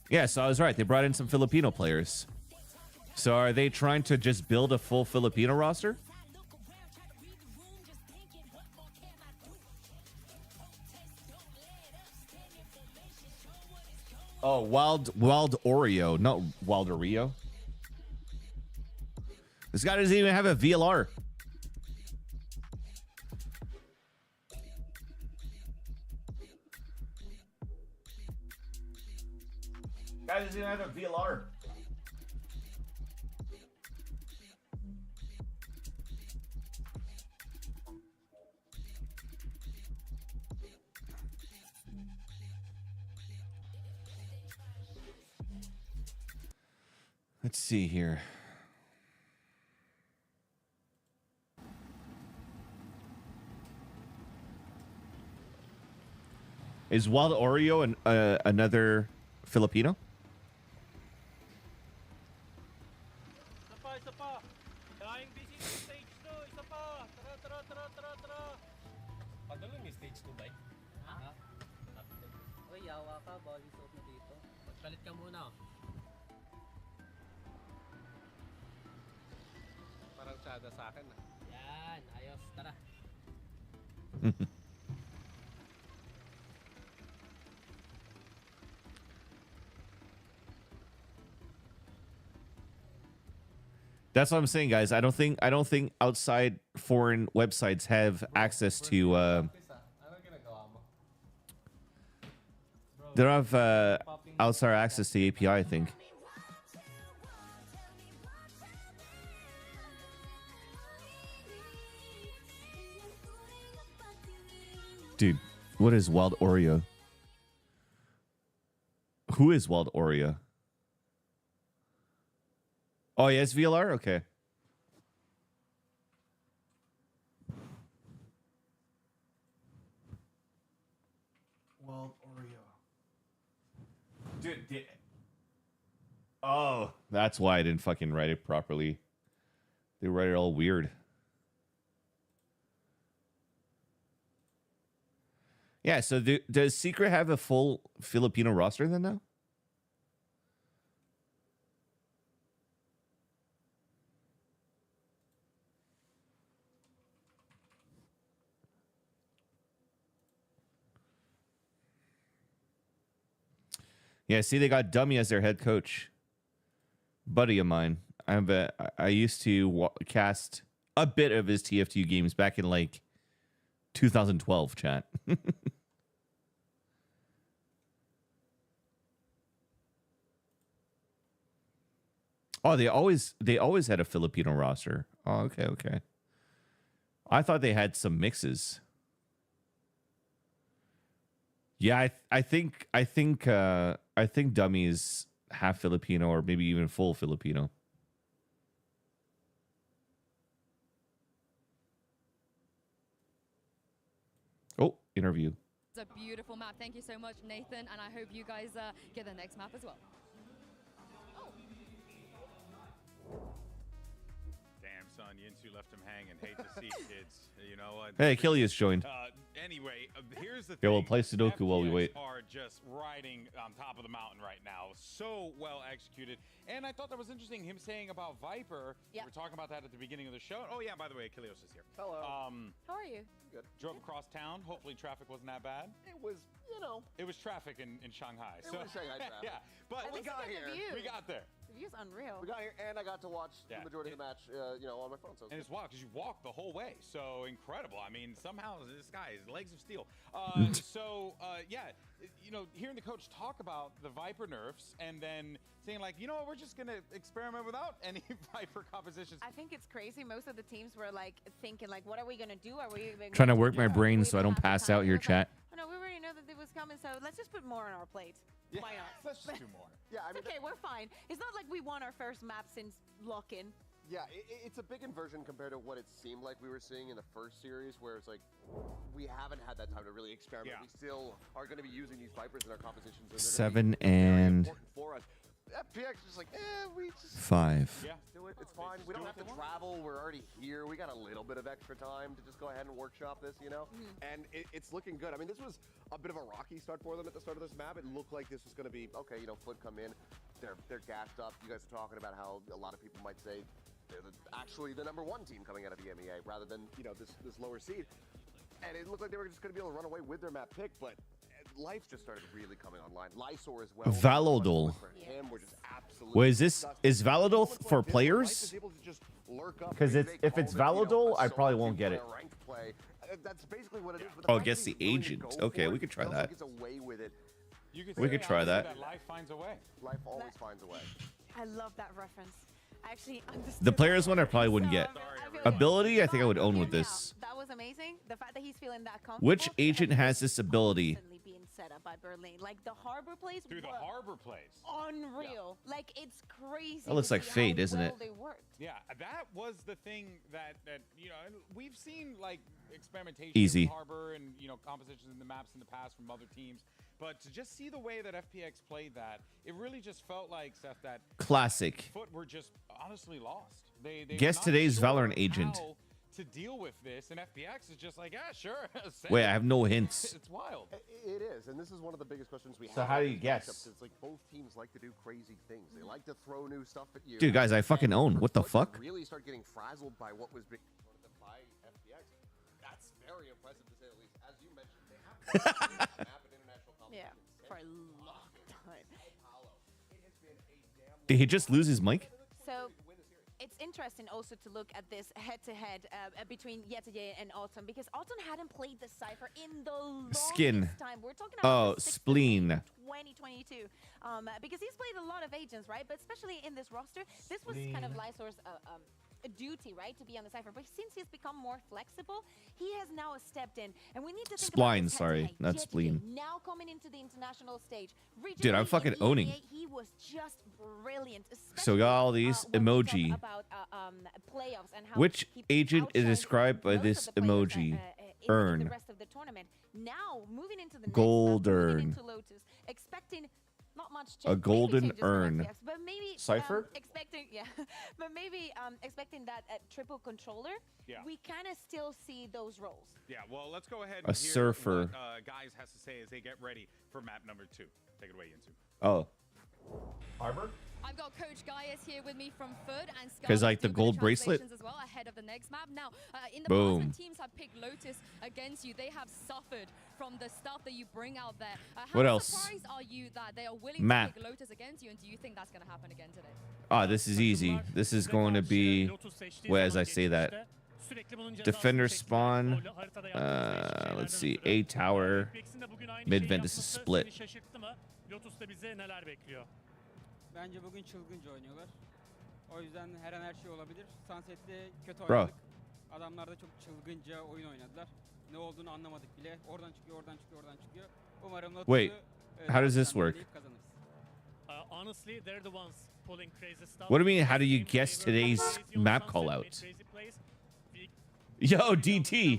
Speaker 1: Yeah, so I was right. They brought in some Filipino players. So are they trying to just build a full Filipino roster? Oh, Wild Oreo, not Wilderio. This guy doesn't even have a VLR. Guy doesn't even have a VLR. Let's see here. Is Wild Oreo another Filipino?
Speaker 6: Palit ka muna. Parang tsada sa akin. Yan, ayos. Tara.
Speaker 1: That's what I'm saying, guys. I don't think outside foreign websites have access to. They don't have outside access to the API, I think. Dude, what is Wild Oreo? Who is Wild Oreo? Oh, yes, VLR? Okay.
Speaker 15: Wild Oreo.
Speaker 1: Dude, oh, that's why I didn't fucking write it properly. They write it all weird. Yeah, so does Secret have a full Filipino roster then now? Yeah, see, they got Dummy as their head coach. Buddy of mine. I used to cast a bit of his TF2 games back in like 2012, chat. Oh, they always had a Filipino roster. Oh, okay. I thought they had some mixes. Yeah, I think Dummy is half Filipino or maybe even full Filipino. Oh, interview.
Speaker 8: It's a beautiful map. Thank you so much, Nathan, and I hope you guys get the next map as well.
Speaker 4: Damn, son, Yinsu left him hanging. Hate to see it, kids. You know what?
Speaker 1: Hey, Achilles joined.
Speaker 4: Anyway, here's the
Speaker 1: Yeah,
Speaker 4: thing.
Speaker 1: we'll play Sudoku while we wait.
Speaker 4: Are just riding on top of the mountain right now. So well executed. And I thought that was interesting, him saying about Viper.
Speaker 7: Yeah.
Speaker 4: We were talking about that at the beginning of the show. Oh, yeah, by the way, Achilles is here.
Speaker 20: Hello.
Speaker 7: How are you?
Speaker 20: Good.
Speaker 4: Drove across town. Hopefully traffic wasn't that bad.
Speaker 20: It was, you know.
Speaker 4: It was traffic in Shanghai.
Speaker 20: It was Shanghai traffic.
Speaker 4: Yeah, but
Speaker 7: At
Speaker 4: we
Speaker 7: least you
Speaker 4: got
Speaker 7: got the
Speaker 4: here.
Speaker 7: view.
Speaker 4: We got there.
Speaker 7: The view's unreal.
Speaker 20: We got here, and I got to watch
Speaker 4: Yeah.
Speaker 20: the majority of the match, on my phone. So
Speaker 4: And it's wild because you walked the whole way. So incredible. I mean, somehow this guy is legs of steel. Hearing the coach talk about the Viper nerfs and then saying like, you know what, we're just going to experiment without any Viper compositions.
Speaker 7: I think it's crazy. Most of the teams were like thinking like, what are we gonna do? Are we even
Speaker 1: Trying to
Speaker 7: gonna
Speaker 1: work
Speaker 7: do
Speaker 1: my
Speaker 7: that?
Speaker 1: brain
Speaker 7: We
Speaker 1: so I
Speaker 7: even
Speaker 1: don't
Speaker 7: have the
Speaker 1: pass
Speaker 7: time?
Speaker 1: out
Speaker 7: We
Speaker 1: your
Speaker 7: were like,
Speaker 1: chat.
Speaker 7: oh, no, we already know that it was coming, so let's just put more on our plate.
Speaker 4: Yeah.
Speaker 7: Why not?
Speaker 4: Let's just do more.
Speaker 20: Yeah, I mean,
Speaker 7: okay, we're fine. It's not like we won our first map since lock-in.
Speaker 20: Yeah, it's a big inversion compared to what it seemed like we were seeing in the first series, where it's like, we haven't had that time to really experiment.
Speaker 4: Yeah.
Speaker 20: We still are going to be using these Vipers in our compositions. And they're
Speaker 1: 7
Speaker 20: gonna be very
Speaker 1: and
Speaker 20: important for us. FPX is like, we just
Speaker 1: 5.
Speaker 20: Yeah, do it. It's fine. We don't have to travel. We're already here. We got a little bit of extra time to just go ahead and workshop this, And it's looking good. I mean, this was a bit of a rocky start for them at the start of this map. It looked like this was going to be okay. Foot come in, they're gassed up. You guys are talking about how a lot of people might say they're actually the #1 team coming out of the MEA rather than this lower seed. And it looked like they were just going to be able to run away with their map pick, but life just started really coming online. Lysor as well.
Speaker 1: Valodol.
Speaker 20: We're just absolutely.
Speaker 1: Wait, is Valodol for players? Because if it's Valodol, I probably won't get it.
Speaker 20: That's basically what it is.
Speaker 1: Oh, I guess the agent. Okay, we could try that. We could try that.
Speaker 4: Life finds a way.
Speaker 20: Life always finds a way.
Speaker 7: I love that reference. I actually understood
Speaker 1: The players one I probably wouldn't
Speaker 7: So,
Speaker 1: get.
Speaker 7: I feel
Speaker 1: Ability, I think I would own with this.
Speaker 7: That was amazing. The fact that he's feeling that comfortable.
Speaker 1: Which agent has this ability?
Speaker 7: Constantly being set up by Berlin. Like the harbor plays
Speaker 4: Through the
Speaker 7: were
Speaker 4: harbor plays.
Speaker 7: unreal. Like it's crazy.
Speaker 1: That looks
Speaker 7: to
Speaker 1: like
Speaker 7: see
Speaker 1: Fate,
Speaker 7: how
Speaker 1: isn't
Speaker 7: well
Speaker 1: it?
Speaker 7: They worked.
Speaker 4: Yeah, that was the thing that we've seen like experimentation
Speaker 1: Easy.
Speaker 4: with harbor and compositions in the maps in the past from other teams, but to just see the way that FPX played that, it really just felt like, Seth, that
Speaker 1: Classic.
Speaker 4: Foot were just honestly lost. They were
Speaker 1: Guess
Speaker 4: not
Speaker 1: today's
Speaker 4: sure
Speaker 1: Valorant agent.
Speaker 4: how to deal with this, and FPX is just like, yeah, sure. send
Speaker 1: Wait,
Speaker 4: it.
Speaker 1: I have no hints.
Speaker 4: It's wild.
Speaker 20: It is, and this is one of the biggest questions we have.
Speaker 1: So how do you
Speaker 20: in these
Speaker 1: guess?
Speaker 20: matchups. It's like both teams like to do crazy things. They like to throw new stuff at you.
Speaker 1: Dude, guys, I fucking own. What the fuck?
Speaker 20: Really start getting frazzled by what was being by FPX. That's very impressive to say the least. As you mentioned, they have map in international competition.
Speaker 7: Yeah, for a long time.
Speaker 1: Did he just lose his mic?
Speaker 7: So it's interesting interesting also to look at this head-to-head between Yetide and Autumn, because Autumn hadn't played the Cypher in the longest
Speaker 1: Skin.
Speaker 7: time. We're talking about
Speaker 1: Oh, spleen.
Speaker 7: 2022, because he's played a lot of agents, right? But especially in this roster, this was kind of Lysor's a duty, right, to be on the Cypher. But since he's become more flexible, he has now stepped in, and we need to think
Speaker 1: Spline,
Speaker 7: about this
Speaker 1: sorry,
Speaker 7: head-to-head.
Speaker 1: not
Speaker 7: Yet
Speaker 1: spleen.
Speaker 7: now coming into the international stage.
Speaker 1: Dude, I'm
Speaker 7: Regionally
Speaker 1: fucking
Speaker 7: in
Speaker 1: owning.
Speaker 7: EMEA, he was just brilliant.
Speaker 1: So we got all these emoji.
Speaker 7: About playoffs and how
Speaker 1: Which
Speaker 7: he
Speaker 1: agent is
Speaker 7: outshined
Speaker 1: described by
Speaker 7: most
Speaker 1: this
Speaker 7: of the players,
Speaker 1: emoji?
Speaker 7: in the
Speaker 1: Urn.
Speaker 7: rest of the tournament. Now moving into the
Speaker 1: Gold
Speaker 7: next map, moving
Speaker 1: urn.
Speaker 7: into Lotus, expecting not much
Speaker 1: A
Speaker 7: maybe
Speaker 1: golden
Speaker 7: changes for
Speaker 1: urn.
Speaker 7: FPX, but maybe
Speaker 1: Cypher?
Speaker 7: expecting but maybe expecting that triple controller.
Speaker 4: Yeah.
Speaker 7: We kind of still see those roles.
Speaker 4: Yeah, well, let's go ahead
Speaker 1: A
Speaker 4: and hear
Speaker 1: surfer.
Speaker 4: what Guys has to say as they get ready for map number 2. Take it away, Yinsu.
Speaker 1: Oh.
Speaker 8: Harbor? I've got Coach Gaius here with me from Foot and
Speaker 1: 'Cause, like, the
Speaker 8: Scarlet
Speaker 1: gold
Speaker 8: do
Speaker 1: bracelet?
Speaker 8: translations as well ahead of the next map. Now, in the
Speaker 1: Boom.
Speaker 8: past, when teams have picked Lotus against you, they have suffered from the stuff that you bring out there. How
Speaker 1: What else?
Speaker 8: surprised are you that they are willing
Speaker 1: Map.
Speaker 8: to pick Lotus against you, and do you think that's going to happen again today?
Speaker 1: Ah, this is easy. This is going to be, well, as I say that, defender spawn. Let's see, A tower, mid vent. This is split.
Speaker 6: Lotus'ta bize neler bekliyor? Bence bugün çılgınca oynuyorlar. O yüzden her an her şey olabilir. Sunset'te kötü
Speaker 1: Bro.
Speaker 6: oynadık. Adamlar da çok çılgınca oyun oynadılar. Ne olduğunu anlamadık bile. Oradan çıkıyor, oradan çıkıyor, oradan çıkıyor. Umarım Lotus'u
Speaker 1: Wait, how does this work?
Speaker 6: kazanırız. Honestly, they're the ones pulling crazy stuff.
Speaker 1: What do you mean? How do you guess today's map call out? Yo, DT.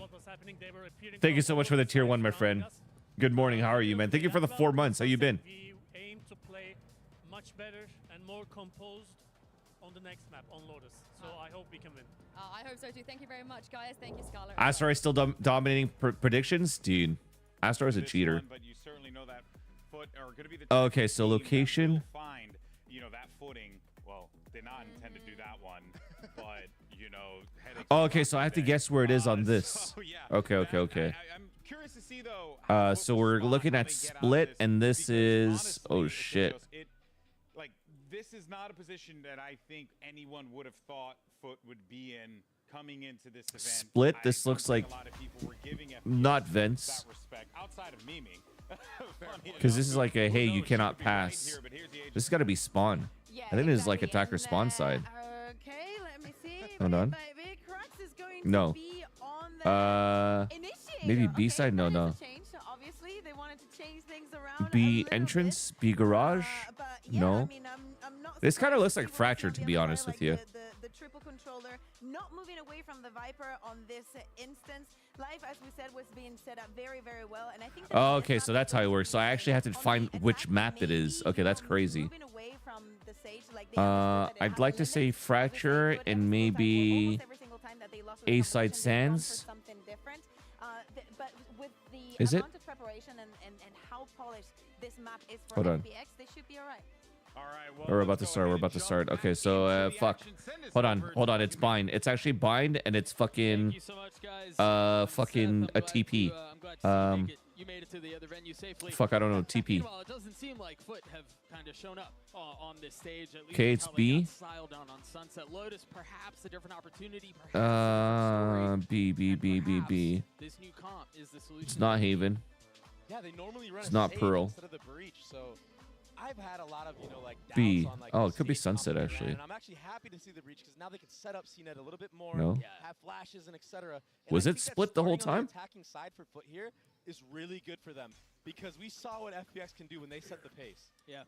Speaker 1: Thank you so much for the tier 1, my friend. Good morning. How are you, man? Thank you for the 4 months. How you been?
Speaker 6: We aim to play much better and more composed on the next map on Lotus. So I hope we can win.
Speaker 8: I hope so too. Thank you very much, guys. Thank you, Scarlet.
Speaker 1: Astor is still dominating predictions? Dude, Astor is a cheater.
Speaker 4: But you certainly know that Foot are going to be the
Speaker 1: Okay, so location.
Speaker 4: find, that footing. Well, did not intend to do that one, but, headaches.
Speaker 1: Oh, okay, so I have to guess where it is on this. Okay.
Speaker 4: I'm curious to see, though.
Speaker 1: So we're looking at split, and this is, oh shit.
Speaker 4: This is not a position that I think anyone would have thought Foot would be in coming into this event.
Speaker 1: Split. This looks like not vents,
Speaker 4: outside of Mimi.
Speaker 1: because this is like a hey, you cannot pass. This has got to be spawn. I think this is like attacker spawn side.
Speaker 7: Okay, let me see.
Speaker 1: Hold on.
Speaker 7: Baby, Crux is going
Speaker 1: No.
Speaker 7: to be on the
Speaker 1: Maybe B side. No.
Speaker 7: change. So obviously, they wanted to change things around.
Speaker 1: B entrance. B garage. No. This kind of looks like fractured, to be honest with you.
Speaker 7: The triple controller not moving away from the Viper on this instance. Life, as we said, was being set up very, very well, and I think.
Speaker 1: Oh, okay, so that's how it works. So I actually have to find which map it is. Okay, that's crazy.
Speaker 7: Moving away from the Sage, like they understood that they
Speaker 1: I'd
Speaker 7: had
Speaker 1: like
Speaker 7: a
Speaker 1: to say
Speaker 7: limit.
Speaker 1: fracture and maybe
Speaker 7: Almost every single time that they lost with
Speaker 1: A
Speaker 7: competition,
Speaker 1: side
Speaker 7: they won for
Speaker 1: sands.
Speaker 7: something different. But with the
Speaker 1: Is it?
Speaker 7: amount of preparation and how polished this map is for
Speaker 1: Hold on.
Speaker 7: FPX, they should be all right.
Speaker 1: We're about to start. We're about to start. Okay, so fuck. Hold on. It's bind. It's actually bind, and it's fucking fucking a TP.
Speaker 18: You made it to the other venue safely.
Speaker 1: Fuck, I don't know. TP.
Speaker 18: Meanwhile, it doesn't seem like Foot have kind of shown up on this stage. At least
Speaker 1: Okay, it's
Speaker 18: probably
Speaker 1: B.
Speaker 18: got styled down on Sunset Lotus, perhaps a different opportunity.
Speaker 1: B.
Speaker 18: This new comp is the solution.
Speaker 1: It's not Haven.
Speaker 12: Yeah, they normally run
Speaker 1: It's
Speaker 12: a
Speaker 1: not
Speaker 12: Sage
Speaker 1: Pearl.
Speaker 12: instead of the Breach, so I've had a lot of, like doubts
Speaker 1: B.
Speaker 12: on like
Speaker 1: Oh,
Speaker 12: the
Speaker 1: it could be
Speaker 12: Sage
Speaker 1: Sunset,
Speaker 12: comp they ran,
Speaker 1: actually.
Speaker 12: And I'm actually happy to see the Breach because now they can set up CNET a little bit more,
Speaker 1: No.
Speaker 12: have flashes and etc.
Speaker 1: Was it split the whole time?
Speaker 12: Attacking side for Foot here is really good for them because we saw what FPX can do when they set the pace.
Speaker 18: Yeah.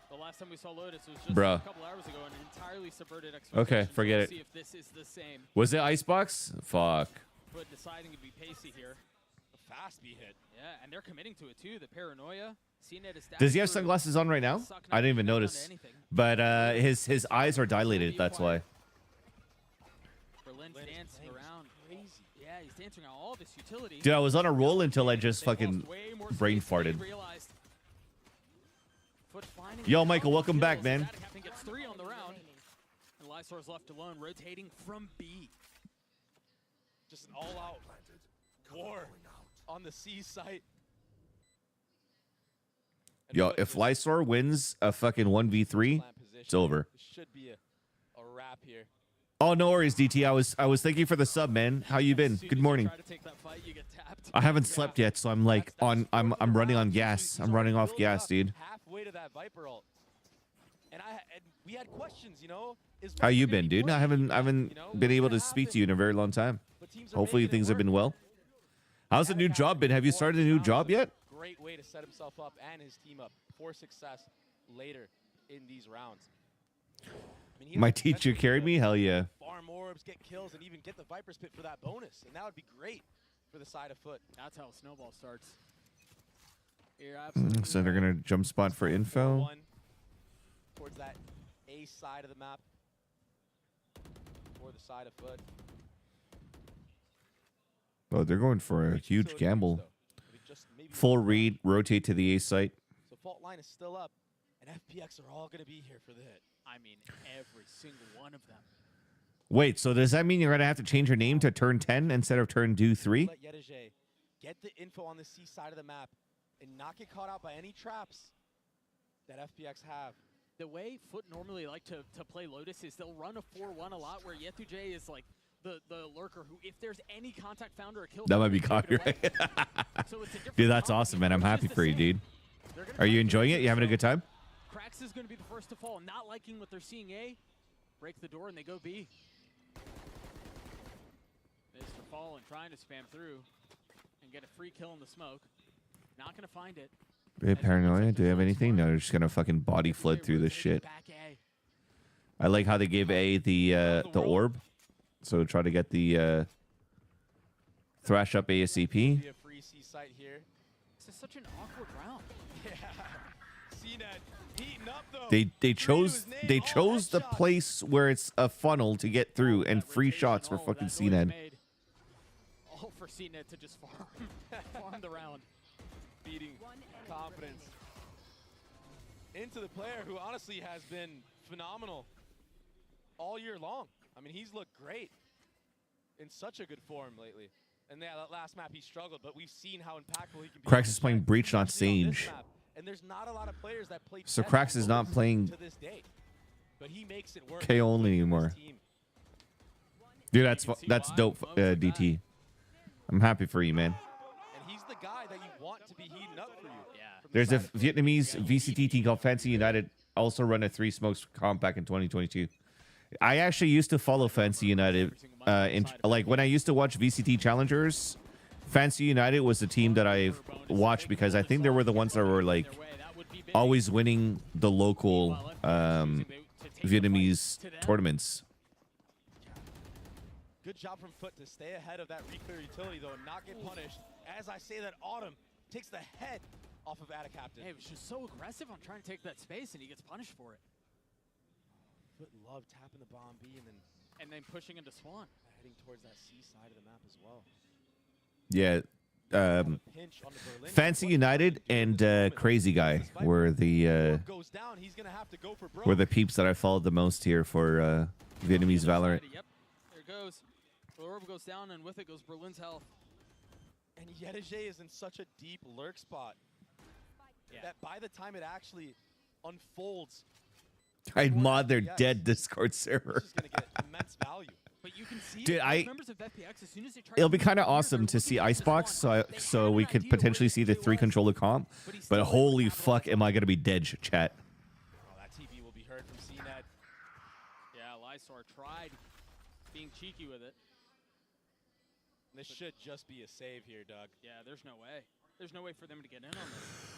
Speaker 18: The last time we saw Lotus was just
Speaker 1: Bruh.
Speaker 18: a couple hours ago and entirely subverted
Speaker 1: Okay,
Speaker 18: expectations.
Speaker 1: forget
Speaker 18: We'll
Speaker 1: it.
Speaker 18: see if this is the same.
Speaker 1: Was it Icebox? Fuck.
Speaker 18: But deciding to be pacey here.
Speaker 12: A fast B hit.
Speaker 18: Yeah, and they're committing to it too. The paranoia. CNET is
Speaker 1: Does he have sunglasses on right now? I didn't even notice. But his eyes are dilated. That's why.
Speaker 18: Berlin's dancing around. Crazy. Yeah, he's dancing around all this utility.
Speaker 1: Dude, I was on a roll until I just fucking brain farted. Yo, Michael, welcome back, man.
Speaker 18: Gets 3 on the round. And Lysor's left alone, rotating from B.
Speaker 12: Just an all-out war on the C site.
Speaker 1: Yo, if Lysor wins a fucking 1v3, it's over.
Speaker 12: Should be a tap here.
Speaker 1: Oh, no worries, DT. I was thanking you for the sub, man. How you been? Good morning.
Speaker 18: Try to take that fight, you get tapped.
Speaker 1: I haven't slept yet, so I'm like I'm running on gas. I'm running off gas, dude.
Speaker 12: Halfway to that Viper ult. And we had questions, you know.
Speaker 1: How you been, dude? I haven't been able to speak to you in a very long time. Hopefully things have been well. How's the new job been? Have you started a new job yet?
Speaker 12: Great way to set himself up and his team up for success later in these rounds. I mean,
Speaker 1: My teacher carried me? Hell yeah.
Speaker 12: Farm orbs, get kills, and even get the Viper spit for that bonus. And that would be great for the side of foot.
Speaker 18: That's how a snowball starts.
Speaker 1: So they're going to jump spot for info.
Speaker 12: Towards that A side of the map. Or the side of foot.
Speaker 1: Oh, they're going for a huge gamble. Full read, rotate to the A site.
Speaker 12: So fault line is still up. And FPX are all going to be here for the hit.
Speaker 18: I mean, every single one of them.
Speaker 1: Wait, so does that mean you're going to have to change your name to turn 10 instead of turn do 3?
Speaker 12: Let Yedege get the info on the C side of the map and not get caught out by any traps that FPX have.
Speaker 18: The way Foot normally like to play Lotus is they'll run a 4-1 a lot, where Yetuje is like the lurker who, if there's any contact found or a kill,
Speaker 1: That might be copyright. Dude, that's awesome, man. I'm happy for you, dude. Are you enjoying it? You having a good time?
Speaker 18: Krax is going to be the first to fall, not liking what they're seeing A. Break the door and they go B. Mr. Fall and trying to spam through and get a free kill in the smoke. Not going to find it.
Speaker 1: Hey, Paranoia, do you have anything? No, they're just gonna fucking body flood through this shit. I like how they gave A the orb, so try to get the thrash up ASCP.
Speaker 12: Be a free C site here.
Speaker 18: This is such an awkward round.
Speaker 12: Yeah. CNET heating up though.
Speaker 1: They chose the place where it's a funnel to get through, and free shots for fucking CNED.
Speaker 18: All for CNET to just farm the round.
Speaker 12: Beating confidence into the player who honestly has been phenomenal all year long. I mean, he's looked great in such a good form lately. And yeah, that last map he struggled, but we've seen how impactful he can be.
Speaker 1: Krax is playing Breach, not Sage.
Speaker 12: And there's not a lot of players that play
Speaker 1: So Krax is not playing
Speaker 12: to this day, but he makes it work.
Speaker 1: KO only anymore. Dude, that's dope, DT. I'm happy for you, man.
Speaker 12: And he's the guy that you want to be heating up for you. Yeah.
Speaker 1: There's a Vietnamese VCT team called Fancy United, also run a 3 Smokes comp back in 2022. I actually used to follow Fancy United. Like when I used to watch VCT Challengers, Fancy United was the team that I watched because I think they were the ones that were like always winning the local Vietnamese tournaments.
Speaker 12: Good job from Foot to stay ahead of that reclear utility, though, and not get punished. As I say that, Autumn takes the head off of Ada Captain.
Speaker 18: Hey, it was just so aggressive on trying to take that space, and he gets punished for it.
Speaker 12: Foot loved tapping the bomb B and then
Speaker 18: pushing into Swan.
Speaker 12: Heading towards that C side of the map as well.
Speaker 1: Yeah. Fancy United and Crazy Guy were the peeps that I followed the most here for Vietnamese Valorant.
Speaker 18: Yep, there it goes. The orb goes down, and with it goes Berlin's health.
Speaker 12: And Yedege is in such a deep lurk spot that by the time it actually unfolds,
Speaker 1: I'd mod their dead Discord server.
Speaker 12: it's going to get immense value.
Speaker 18: But you can see
Speaker 1: Dude,
Speaker 18: members of FPX, as soon as they try
Speaker 1: it'll be kind of awesome to see Icebox, so we could potentially see the 3 controller comp. But holy fuck, am I gonna be dead, chat?
Speaker 12: Oh, that TP will be heard from CNET.
Speaker 18: Yeah, Lysor tried being cheeky with it.
Speaker 12: This should just be a save here, Doug.
Speaker 18: Yeah, there's no way. There's no way for them to get in on this.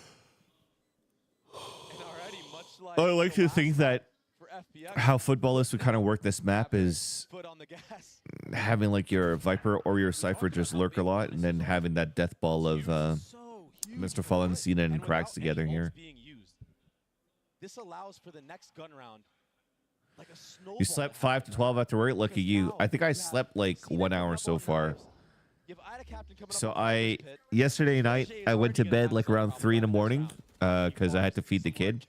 Speaker 12: And already, much like
Speaker 1: I like to think that
Speaker 12: for FPX,
Speaker 1: how footballists would kind of work this map is
Speaker 12: foot on the gas.
Speaker 1: having like your Viper or your Cypher just lurk a lot, and then having that death ball of Mr. Fallen, Cena, and Cracks together here.
Speaker 12: This allows for the next gun round. Like a snowball.
Speaker 1: You slept 5 to 12 after work? Lucky you. I think I slept like 1 hour so far. So yesterday night, I went to bed like around 3 in the morning because I had to feed the kid.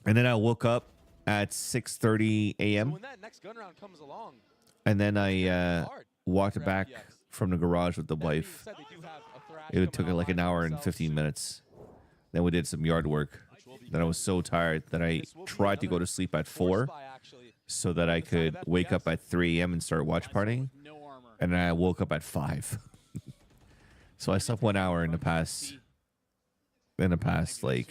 Speaker 1: And then I woke up at 6:30 a.m.
Speaker 12: When that next gun round comes along,
Speaker 1: And then I walked back from the garage with the wife. It took like an hour and 15 minutes. Then we did some yard work. Then I was so tired that I tried to go to sleep at 4, so that I could wake up at 3 a.m. and start watch partying. And then I woke up at 5. So I slept 1 hour in the past like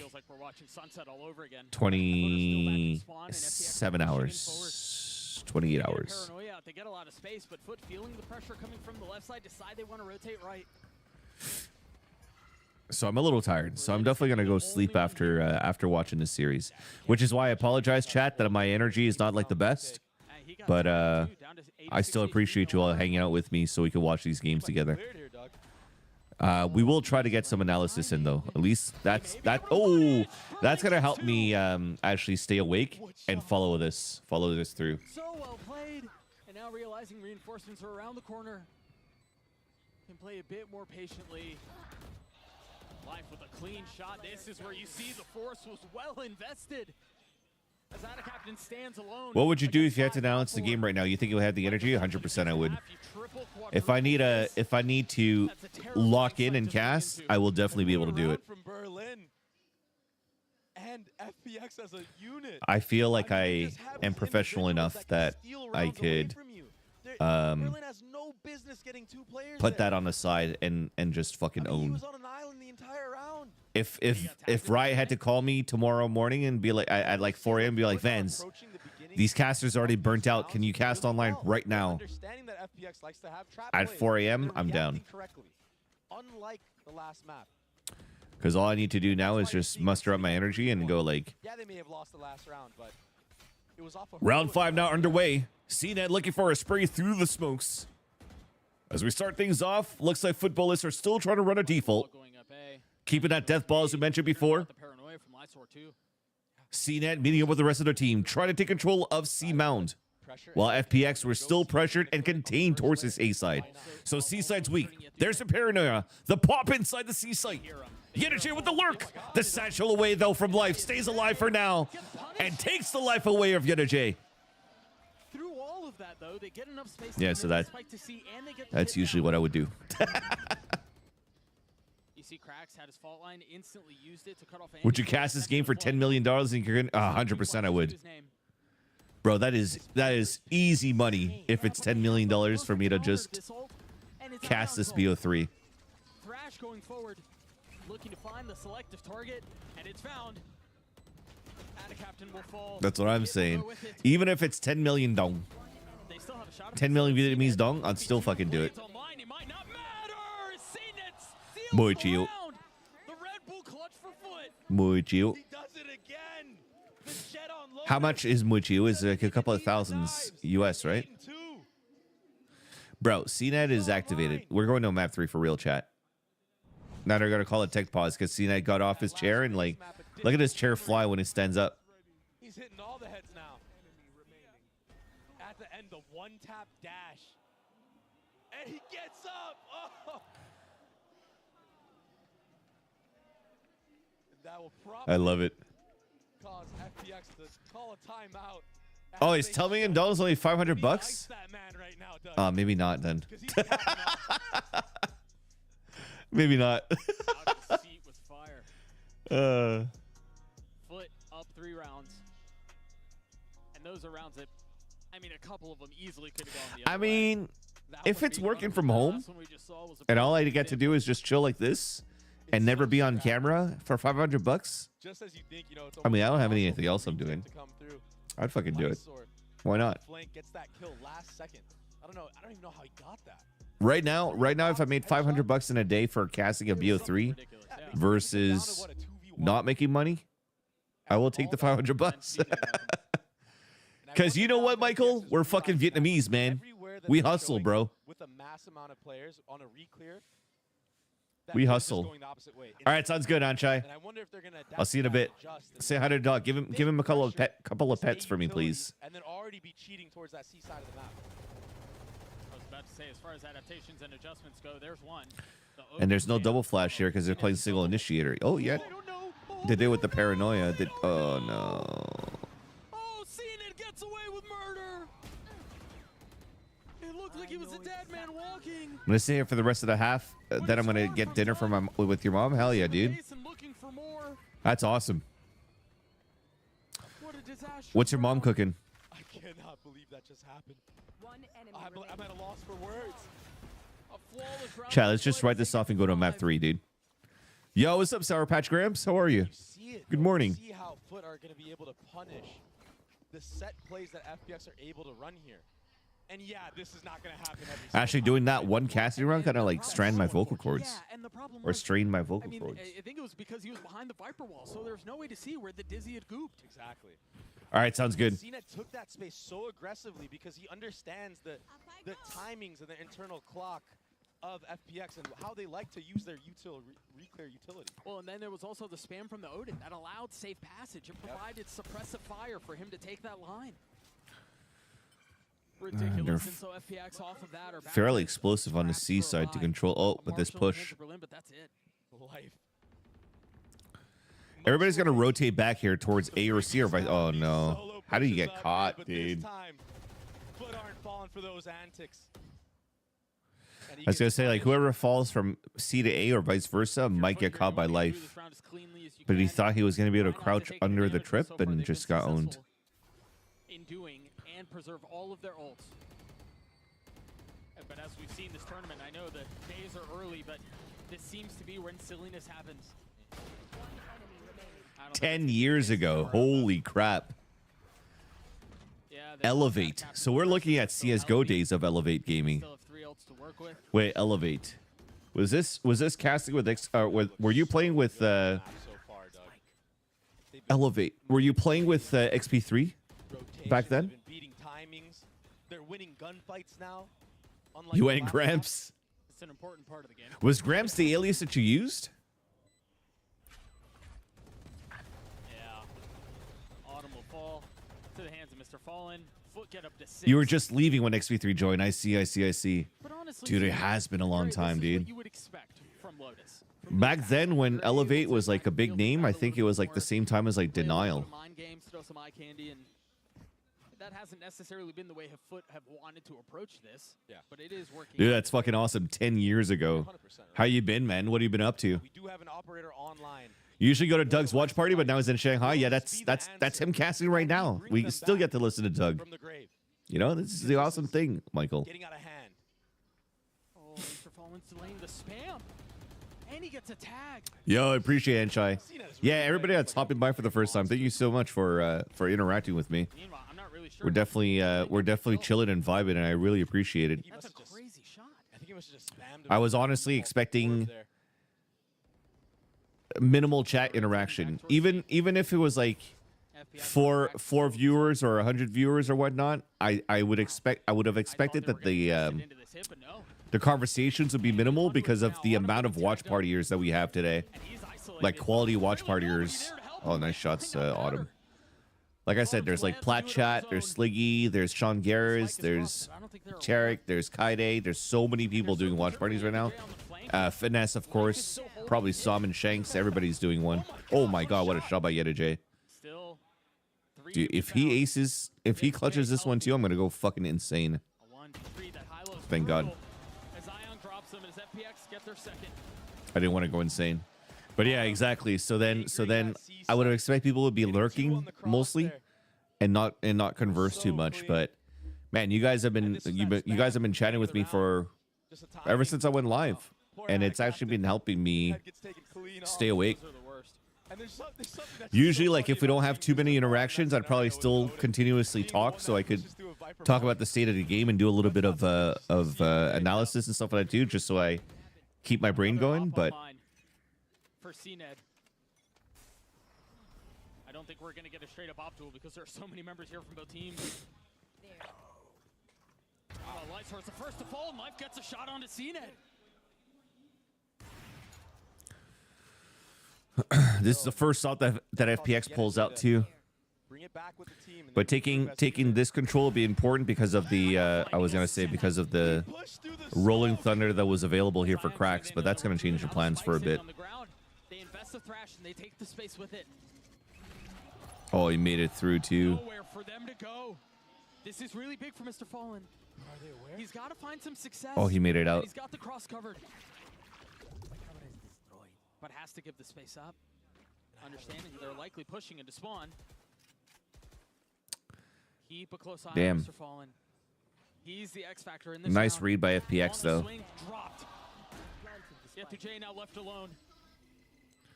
Speaker 1: 27 hours, 28 hours.
Speaker 18: They get a lot of space, but Foot feeling the pressure coming from the left side, decide they want to rotate right.
Speaker 1: So I'm a little tired. So I'm definitely gonna go sleep after watching this series, which is why I apologize, chat, that my energy is not like the best. But I still appreciate you all hanging out with me so we can watch these games together. We will try to get some analysis in though. At least that's gonna help me actually stay awake and follow this through.
Speaker 18: So well played, and now realizing reinforcements are around the corner, can play a bit more patiently. Life with a clean shot. This is where you see the force was well invested. As Captain stands alone.
Speaker 1: What would you do if you had to announce the game right now? You think you'll have the energy? 100% I would. If I need to lock in and cast, I will definitely be able to do it.
Speaker 12: From Berlin. And FPX as a unit.
Speaker 1: I feel like I am professional enough that I could
Speaker 12: Berlin has no business getting 2 players
Speaker 1: put that on the side and just fucking own.
Speaker 12: He was on an island the entire round.
Speaker 1: If Riot had to call me tomorrow morning and be like at like 4 a.m. be like, Vans, these casters already burnt out. Can you cast online right now? At 4 a.m. I'm down.
Speaker 12: Unlike the last map.
Speaker 1: Because all I need to do now is just muster up my energy and go like.
Speaker 12: Yeah, they may have lost the last round, but it was off
Speaker 1: Round 5 now underway. CNET looking for a spray through the smokes. As we start things off, looks like footballists are still trying to run a default. Keeping that death ball as we mentioned before. CNET meeting up with the rest of their team, trying to take control of C Mound. While FPX were still pressured and contained towards this A side. So C side's weak. There's the paranoia. The pop inside the C site. Yenache with the lurk. The satchel away though from life. Stays alive for now. And takes the life away of Yenache.
Speaker 18: Through all of that though, they get enough space.
Speaker 1: Yeah, so that's usually what I would do.
Speaker 18: You see Cracks had his fault line, instantly used it to cut off.
Speaker 1: Would you cast this game for $10 million and you're gonna 100% I would. Bro, that is easy money if it's $10 million for me to just cast this BO3.
Speaker 18: Thrash going forward, looking to find the selective target, and it's found. Captain will fall.
Speaker 1: That's what I'm saying. Even if it's 10 million dong. 10 million Vietnamese dong, I'd still fucking do it. Muy chill. Muy chill. How much is muy chill? Is like a couple of thousands US, right? Bro, CNET is activated. We're going to map 3 for real, chat. Now they're gonna call it tech pause because CNET got off his chair and like, look at his chair fly when it stands up.
Speaker 12: He's hitting all the heads now. At the end, the one-tap dash. And he gets up! Oh! That will
Speaker 1: I love it.
Speaker 12: Cause FPX to call a timeout.
Speaker 1: Oh, he's $10 million only $500? Oh, maybe not then. Maybe not.
Speaker 18: Foot up 3 rounds. And those are rounds that, I mean, a couple of them easily could have gone the other way.
Speaker 1: If it's working from home and all I get to do is just chill like this and never be on camera for $500,
Speaker 12: just as you think, you know,
Speaker 1: I mean, I don't have anything else I'm doing. I'd fucking do it. Why not?
Speaker 12: Flank gets that kill last second. I don't even know how he got that.
Speaker 1: Right now, if I made $500 in a day for casting a BO3 versus not making money, I will take the $500. Because you know what, Michael? We're fucking Vietnamese, man. We hustle, bro.
Speaker 12: With a mass amount of players on a re-clear,
Speaker 1: we hustle. All right, sounds good, Anchai. I'll see you in a bit. Say hi to the dog. Give him a couple of pets for me, please.
Speaker 12: And then already be cheating towards that C side of the map.
Speaker 18: I was about to say, as far as adaptations and adjustments go, there's one.
Speaker 1: And there's no double flash here because they're playing single initiator. Oh, yeah. They did with the paranoia. Oh, no.
Speaker 18: Oh, CNET gets away with murder. It looked like he was a dead man walking.
Speaker 1: I'm going to stay here for the rest of the half. Then I'm going to get dinner with your mom. Hell yeah, dude. That's awesome. What's your mom cooking?
Speaker 12: I cannot believe that just happened. I'm at a loss for words.
Speaker 1: Chat, let's just write this off and go to map 3, dude. Yo, what's up, Sour Patch Gramps? How are you? Good morning.
Speaker 12: See how Foot are going to be able to punish the set plays that FPX are able to run here. And yeah, this is not going to happen every
Speaker 1: Actually, doing that one casting run kind of like strained my vocal cords. Or strained my vocal cords.
Speaker 18: I think it was because he was behind the Viper wall, so there's no way to see where the Dizzy had gooped.
Speaker 12: Exactly.
Speaker 1: All right, sounds good.
Speaker 12: CNET took that space so aggressively because he understands the timings and the internal clock of FPX and how they like to use their reclear utility.
Speaker 18: Well, and then there was also the spam from the Odin that allowed safe passage and provided suppressive fire for him to take that line. Ridiculous. And so FPX off of that are
Speaker 1: Fairly explosive on the C side to control. Oh, with this push.
Speaker 18: Berlin, but that's it.
Speaker 12: Life.
Speaker 1: Everybody's going to rotate back here towards A or C or vice. Oh, no. How do you get caught, dude?
Speaker 12: Foot aren't falling for those antics.
Speaker 1: I was going to say, like, whoever falls from C to A or vice versa might get caught by life. But he thought he was going to be able to crouch under the trip and just got owned.
Speaker 18: In doing and preserve all of their ults. But as we've seen this tournament, I know the days are early, but this seems to be when silliness happens.
Speaker 1: 10 years ago. Holy crap. Elevate. So we're looking at CSGO days of Elevate gaming. Wait, Elevate. Was this casting with were you playing with Elevate? Were you playing with XP3 back then?
Speaker 12: They're winning gunfights now.
Speaker 1: You went Gramps.
Speaker 18: It's an important part of the game.
Speaker 1: Was Gramps the alias that you used?
Speaker 18: Autumn will fall to the hands of Mr. Fallen. Foot get up to 6.
Speaker 1: You were just leaving when XP3 joined. I see.
Speaker 18: But honestly,
Speaker 1: Dude, it has been a long time, dude.
Speaker 18: What you would expect from Lotus.
Speaker 1: Back then, when Elevate was like a big name, I think it was like the same time as like Denial.
Speaker 18: Mind games, throw some eye candy, and that hasn't necessarily been the way Foot have wanted to approach this. Yeah. But it is working.
Speaker 1: Dude, that's fucking awesome. 10 years ago. How you been, man? What have you been up to?
Speaker 12: We do have an operator online.
Speaker 1: You usually go to Doug's watch party, but now he's in Shanghai. Yeah, that's him casting right now. We still get to listen to Doug. You know, this is the awesome thing, Michael.
Speaker 12: Getting out of hand.
Speaker 18: Oh, Mr. Fallen's delaying the spam. And he gets a tag.
Speaker 1: Yo, I appreciate it, Enchai. Yeah, everybody that's hopping by for the first time, thank you so much for interacting with me.
Speaker 18: I'm not really sure.
Speaker 1: We're definitely chilling and vibing, and I really appreciate it.
Speaker 18: That's a crazy shot.
Speaker 12: I think he must have just spammed him.
Speaker 1: I was honestly expecting minimal chat interaction, even if it was like four viewers or 100 viewers or whatnot. I would have expected that the conversations would be minimal because of the amount of watch partiers that we have today, like quality watch partiers. Oh, nice shots, Autumn. Like I said, there's like Plat Chat, there's Sliggy, there's Sean Garris, there's Tarek, there's Kaide. There's so many people doing watch parties right now. Finesse, of course. Probably Sam and Shanks. Everybody's doing one. Oh my god, what a shot by Yeta J. Dude, if he clutches this one too, I'm gonna go fucking insane. Thank God. I didn't want to go insane. But yeah, exactly. So then I would have expected people would be lurking mostly and not converse too much. But man, you guys have been chatting with me for ever since I went live. And it's actually been helping me stay awake. Usually, like, if we don't have too many interactions, I'd probably still continuously talk so I could talk about the state of the game and do a little bit of analysis and stuff like that too, just so I keep my brain going. But
Speaker 18: for CNED, I don't think we're going to get a straight up op duel because there are so many members here from both teams. Lightsource the first to fall, and Life gets a shot onto CNED.
Speaker 1: This is the first shot that FPX pulls out too. But taking this control would be important because of the because of the Rolling Thunder that was available here for cracks, but that's going to change the plans for a bit.
Speaker 18: They invest the thrash and they take the space with it.
Speaker 1: Oh, he made it through too.
Speaker 18: Nowhere for them to go. This is really big for Mr. Fallen. Are they aware? He's got to find some success.
Speaker 1: Oh, he made it out.
Speaker 18: He's got the cross covered. But has to give the space up. Understanding they're likely pushing into spawn. Keep a close eye on
Speaker 1: Damn.
Speaker 18: Mr. Fallen. He's the X factor in this
Speaker 1: Nice
Speaker 18: round.
Speaker 1: read by
Speaker 18: On
Speaker 1: FPX
Speaker 18: the
Speaker 1: though.
Speaker 18: swing, dropped. J now left alone.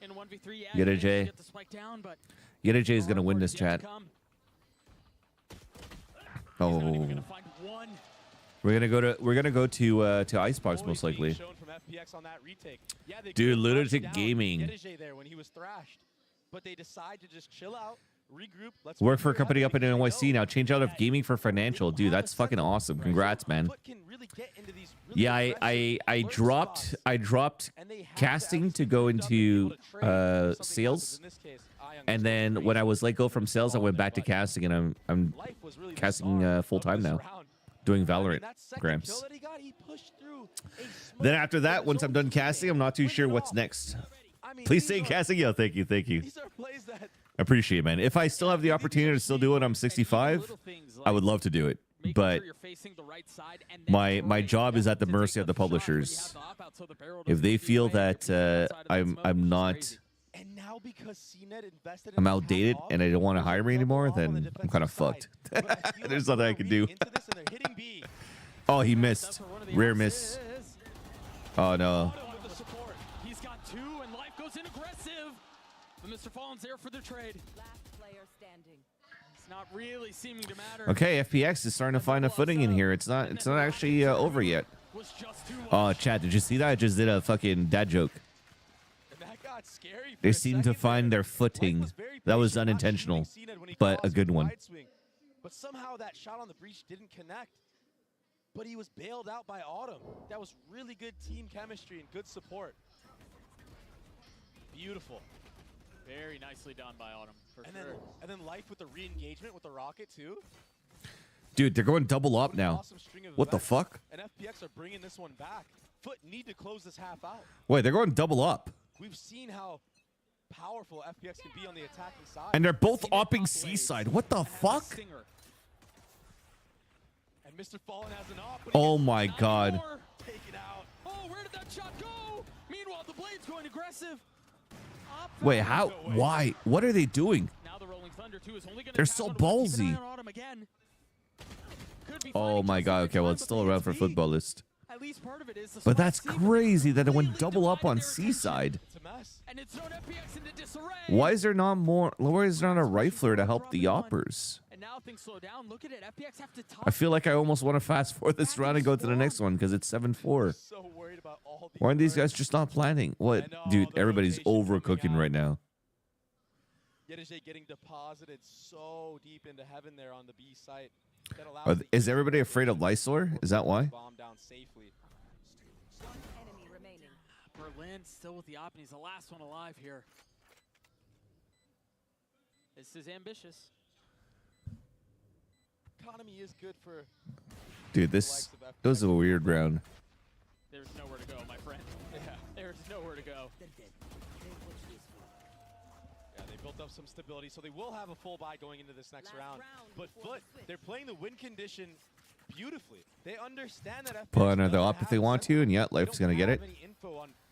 Speaker 18: In 1v3, yeah,
Speaker 1: Get a
Speaker 18: he
Speaker 1: J.
Speaker 18: get the spike down, but
Speaker 1: Yeta J is gonna win this,
Speaker 18: yet to
Speaker 1: chat.
Speaker 18: come.
Speaker 1: Oh,
Speaker 18: Gonna find one.
Speaker 1: we're gonna go to Icebox most likely.
Speaker 12: Shown from FPX on that retake. Yeah, they
Speaker 1: Dude,
Speaker 12: could've
Speaker 1: Lunatic
Speaker 12: rushed down
Speaker 1: Gaming.
Speaker 12: Yedije there when he was thrashed, but they decide to just chill out, regroup. Let's
Speaker 1: Work for a company up in NYC now. Change out of gaming for financial, dude. That's fucking awesome. Congrats, man. Yeah, I dropped casting to go into sales, and then when I was let go from sales, I went back to casting, and I'm casting full time now, doing Valorant Gramps. Then after that, once I'm done casting, I'm not too sure what's next. Please stay casting. Yo, thank you. I appreciate it, man. If I still have the opportunity to still do it, I'm 65. I would love to do it, but my job is at the mercy of the publishers. If they feel that I'm not, I'm outdated and I don't want to hire me anymore, then I'm kind of fucked. There's nothing I can do. Oh, he missed. Rare miss. Oh no.
Speaker 18: He's got two, and life goes in aggressive. But Mr. Fallen's there for the trade. Last player standing. It's not really seeming to matter.
Speaker 1: Okay, FPX is starting to find a footing in here. It's not actually over yet. Oh, chat, did you see that? I just did a fucking dad joke. They seem to find their footing. That was unintentional, but a good one.
Speaker 12: But somehow that shot on the breach didn't connect. But he was bailed out by Autumn. That was really good team chemistry and good support. Beautiful.
Speaker 18: Very nicely done by Autumn, for sure.
Speaker 12: And then Life with the re-engagement with the rocket too.
Speaker 1: Dude, they're going double up now. What the fuck?
Speaker 12: And FPX are bringing this one back. Foot need to close this half out.
Speaker 1: Wait, they're going double up.
Speaker 12: We've seen how powerful FPX can be on the attacking side.
Speaker 1: And they're both upping Seaside. What the fuck?
Speaker 12: And Mr. Fallen has an op.
Speaker 1: Oh my god.
Speaker 12: Taken out.
Speaker 18: Oh, where did that shot go? Meanwhile, the blade's going aggressive.
Speaker 1: Wait, how? Why? What are they doing?
Speaker 18: Now the Rolling Thunder 2 is only gonna
Speaker 1: They're so ballsy. Oh my god. Okay, well, it's still around for football list.
Speaker 18: At least part of it is the
Speaker 1: But that's crazy that it went double up on Seaside.
Speaker 18: and it's thrown FPX into disarray.
Speaker 1: Why is there not more? Why is there not a rifler to help the oppers?
Speaker 18: And now things slow down. Look at it. FPX have to top.
Speaker 1: I feel like I almost want to fast forward this round and go to the next one because it's 7-4. Why are these guys just not planning? What? Dude, everybody's overcooking right now.
Speaker 12: Yedije getting deposited so deep into heaven there on the B site.
Speaker 1: Is everybody afraid of Lysor? Is that why?
Speaker 12: Bomb down safely.
Speaker 18: Berlin still with the op, and he's the last one alive here. This is ambitious.
Speaker 12: Economy is good for.
Speaker 1: Dude, this was a weird round.
Speaker 18: There's nowhere to go, my friend. Yeah, there's nowhere to go.
Speaker 12: Yeah, they built up some stability, so they will have a full buy going into this next round. But Foot, they're playing the win condition beautifully. They understand that.
Speaker 1: Pull another op if they want to, and yet Life's gonna get it.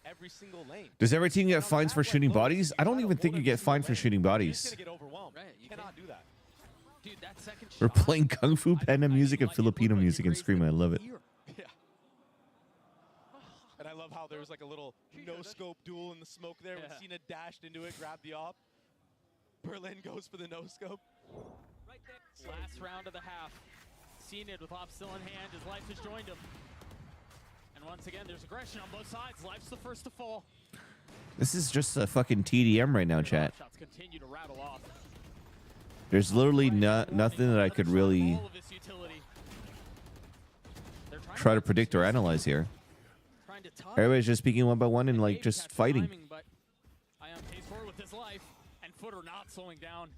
Speaker 12: Every single lane.
Speaker 1: Does every team get fines for shooting bodies? I don't even think you get fined for shooting bodies.
Speaker 12: Get overwhelmed. Right, you cannot do that.
Speaker 18: Dude, that second
Speaker 1: We're playing Kung Fu Panda music and Filipino music and screaming. I love it.
Speaker 12: Yeah. And I love how there was like a little no-scope duel in the smoke there when Cena dashed into it, grabbed the op. Berlin goes for the no-scope.
Speaker 18: Right there. Last round of the half. Seen it with op still in hand as Life has joined him. And once again, there's aggression on both sides. Life's the first to fall.
Speaker 1: This is just a fucking TDM right now, chat.
Speaker 18: Shots continue to rattle off.
Speaker 1: There's literally nothing that I could really try to predict or analyze here. Everybody's just speaking one by one and like just fighting.
Speaker 18: But Ion pays forward with his life, and Footer not slowing down.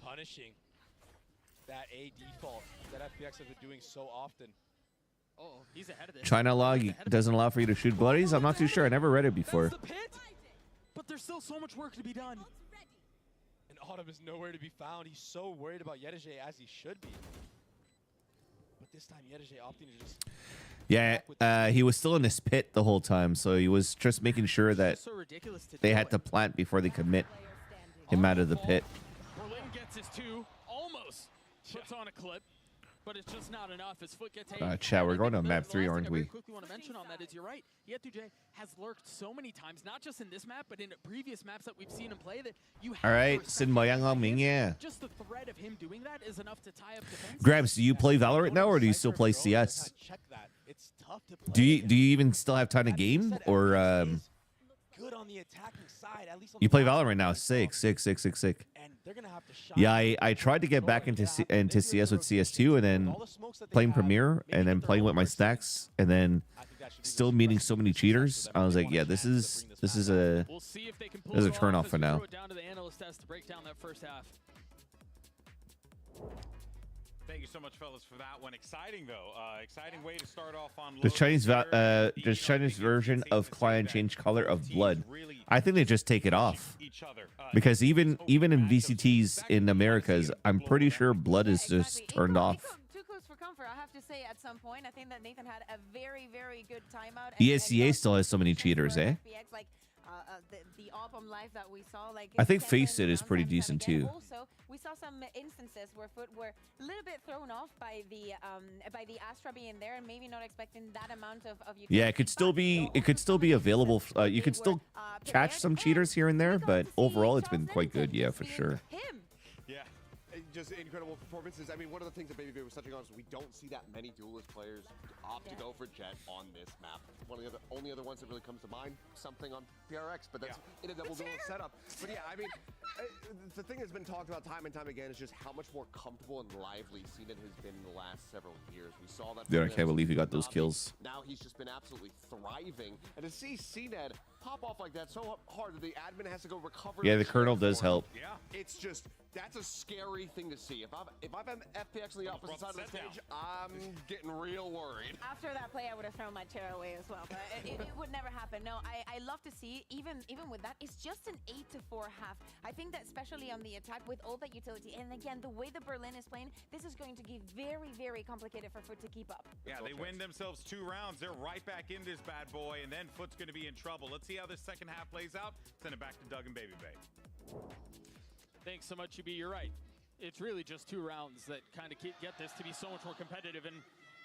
Speaker 12: Punishing that A default that FPX has been doing so often.
Speaker 18: Oh, he's ahead of this.
Speaker 1: China law doesn't allow for you to shoot buddies? I'm not too sure. I never read it before.
Speaker 18: But there's still so much work to be done.
Speaker 12: And Autumn is nowhere to be found. He's so worried about Yedije as he should be. But this time Yedije opting to just...
Speaker 1: Yeah, he was still in this pit the whole time, so he was just making sure that they had to plant before they commit him out of the pit.
Speaker 18: Berlin Stone gets his 2, almost puts on a clip, but it's just not enough. His foot gets
Speaker 1: Chat, we're going to map 3, aren't
Speaker 18: I
Speaker 1: we?
Speaker 18: quickly want to mention on that is you're right. Yetuje has lurked so many times, not just in this map, but in previous maps that we've seen him play, that you have
Speaker 1: All right, Sin Moyang Ang Ming, yeah.
Speaker 18: just the threat of him doing that is enough to tie up defense.
Speaker 1: Grabs, do you play Valorant now, or do you still play CS? Do you even still have time to game, or
Speaker 12: Good on the attacking side, at least on
Speaker 1: you
Speaker 12: the
Speaker 1: play
Speaker 12: left
Speaker 1: Valorant now?
Speaker 12: side.
Speaker 1: Sick.
Speaker 12: And they're gonna have to shine.
Speaker 1: Yeah, I tried to get back into CS with CS2, and then playing Premiere, and then playing with my stacks, and then still meeting so many cheaters. I was like, yeah, this is a turn off for now.
Speaker 18: Throw it down to the analyst desk to break down that first half.
Speaker 4: Thank you so much, fellas, for that one. Exciting, though. Exciting way to start off on.
Speaker 1: Does Chinese version of client change color of blood? I think they just take it off, because even in VCTs in Americas, I'm pretty sure blood is just turned off.
Speaker 7: Too close for comfort, I have to say. At some point, I think that Nathan had a very, very good timeout.
Speaker 1: ESCA still has so many cheaters, eh?
Speaker 7: FPX, like the op-on live that we saw, like
Speaker 1: I think Face It is pretty decent too.
Speaker 7: Also, we saw some instances where Foot were a little bit thrown off by the Astra being there and maybe not expecting that amount of utility.
Speaker 1: Yeah, it could still be available. You could still catch some cheaters here and there, but overall, it's been quite good. Yeah, for sure.
Speaker 20: Yeah, just incredible performances. I mean, one of the things that Baby Bear was touching on is we don't see that many duelist players opt to go for Jet on this map. One of the only other ones that really comes to mind, something on PRX, but that's in a double duel setup. But yeah, I mean, the thing that's been talked about time and time again is just how much more comfortable and lively CNED has been in the last several years. We saw that.
Speaker 1: Dude, I can't believe he got those kills.
Speaker 20: Now he's just been absolutely thriving, and to see CNED pop off like that so hard that the admin has to go recover.
Speaker 1: Yeah, the Colonel does help.
Speaker 20: Yeah, it's just that's a scary thing to see. If I've had FPX on the opposite side of the stage, I'm getting real worried.
Speaker 7: After that play, I would have thrown my chair away as well, but it would never happen. No, I love to see, even with that, it's just an 8-4 half. I think that especially on the attack with all that utility, and again, the way the Berlin is playing, this is going to be very, very complicated for Foot to keep up.
Speaker 4: Yeah, they win themselves 2 rounds. They're right back in this bad boy, and then Foot's going to be in trouble. Let's see how this second half plays out. Send it back to Doug and Baby Bay.
Speaker 18: Thanks so much, UB. You're right. It's really just 2 rounds that kind of get this to be so much more competitive, and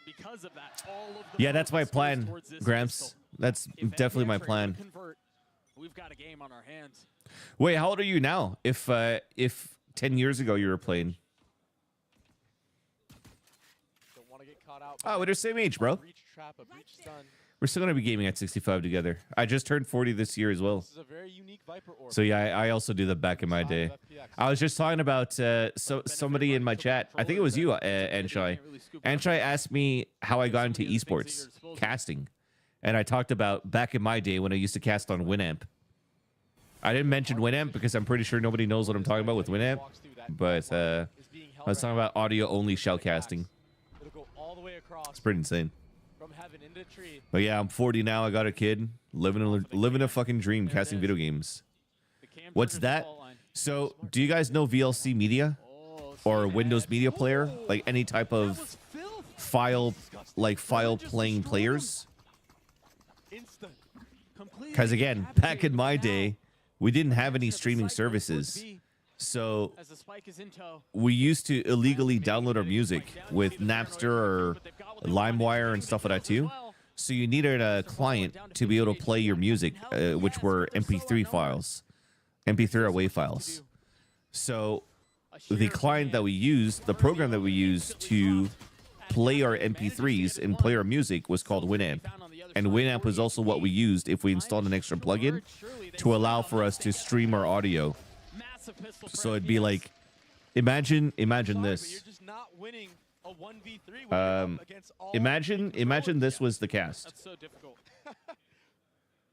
Speaker 18: because of that, all of the
Speaker 1: Yeah, that's my plan, Gramps. That's definitely my plan.
Speaker 18: Convert, we've got a game on our hands.
Speaker 1: Wait, how old are you now? If 10 years ago you were playing.
Speaker 12: Don't want to get caught out.
Speaker 1: Oh, we're the same age, bro.
Speaker 12: Breach trap, a breach stun.
Speaker 1: We're still gonna be gaming at 65 together. I just turned 40 this year as well.
Speaker 12: This is a very unique Viper orb.
Speaker 1: So yeah, I also do that back in my day. I was just talking about somebody in my chat. I think it was you, Anshai. Anshai asked me how I got into esports casting, and I talked about back in my day when I used to cast on Winamp. I didn't mention Winamp because I'm pretty sure nobody knows what I'm talking about with Winamp, but I was talking about audio only shell casting.
Speaker 12: It'll go all the way across.
Speaker 1: It's pretty insane.
Speaker 12: From heaven into tree.
Speaker 1: But yeah, I'm 40 now. I got a kid, living a fucking dream, casting video games. What's that? So, do you guys know VLC Media or Windows Media Player? Like any type of file playing players? Because again, back in my day, we didn't have any streaming services. So we used to illegally download our music with Napster or LimeWire and stuff like that too. So you needed a client to be able to play your music, which were MP3 files, MP3 or WAV files. So the client that we used, the program that we used to play our MP3s and play our music was called Winamp. And Winamp was also what we used if we installed an extra plugin to allow for us to stream our audio. So it'd be like, imagine this. Imagine this was the cast.
Speaker 12: That's so difficult.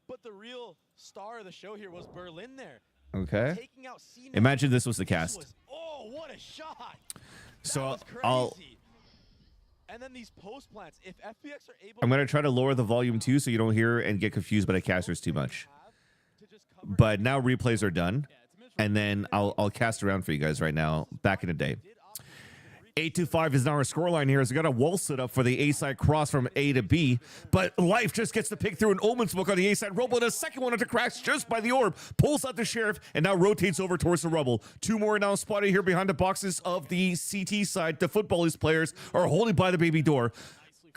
Speaker 12: But the real star of the show here was Berlin there.
Speaker 1: Okay.
Speaker 12: Taking out CNED.
Speaker 1: Imagine this was the cast.
Speaker 12: Oh, what a shot!
Speaker 1: So
Speaker 12: I'll. And then these post plants. If FPX are able.
Speaker 1: I'm gonna try to lower the volume too, so you don't hear and get confused by the casters too much. But now replays are done, and then I'll cast around for you guys right now. Back in the day, 8-5 is now our scoreline here as we got a wall set up for the A side cross from A to B, but Life just gets the pick through an Omen smoke on the A side. Robo does second one into cracks just by the orb, pulls out the Sheriff, and now rotates over towards the Rubble. Two more now spotted here behind the boxes of the CT side. The footballist players are holding by the baby door.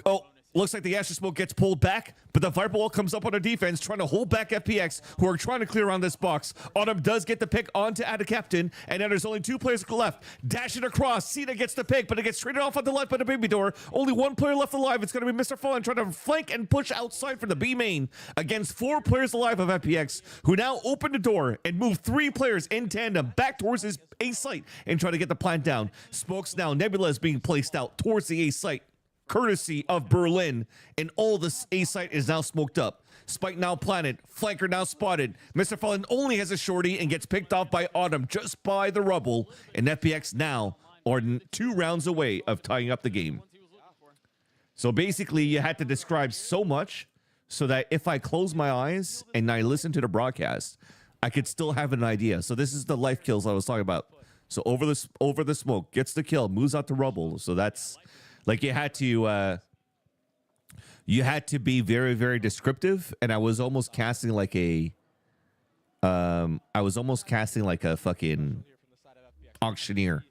Speaker 1: Oh, looks like the Asher Smoke gets pulled back, but the Viper Wall comes up on a defense, trying to hold back FPX, who are trying to clear around this box. Autumn does get the pick onto Ada Captain, and now there's only two players left. Dashing across, Cena gets the pick, but it gets traded off on the left by the baby door. Only one player left alive. It's going to be Mr. Fallen trying to flank and push outside for the B main against four players alive of FPX, who now open the door and move three players in tandem back towards his A site and try to get the plant down. Smokes now. Nebula is being placed out towards the A site, courtesy of Berlin, and all this A site is now smoked up. Spike now planted, flanker now spotted. Mr. Fallen only has a shorty and gets picked off by Autumn just by the Rubble, and FPX now are 2 rounds away of tying up the game. So basically, you had to describe so much so that if I close my eyes and I listen to the broadcast, I could still have an idea. So this is the life kills I was talking about. So over the smoke, gets the kill, moves out to Rubble. So that's like you had to be very, very descriptive, and I was almost casting like a fucking auctioneer,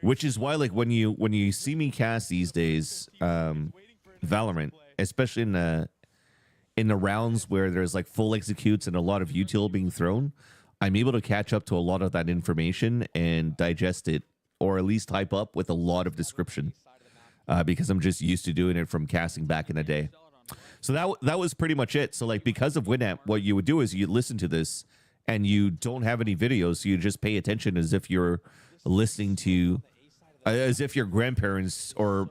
Speaker 1: which is why like when you see me cast these days, Valorant, especially in the rounds where there's like full executes and a lot of util being thrown, I'm able to catch up to a lot of that information and digest it, or at least type up with a lot of description. Because I'm just used to doing it from casting back in the day. So that was pretty much it. So like because of Winamp, what you would do is you listen to this and you don't have any videos, so you just pay attention as if you're listening to, as if your grandparents or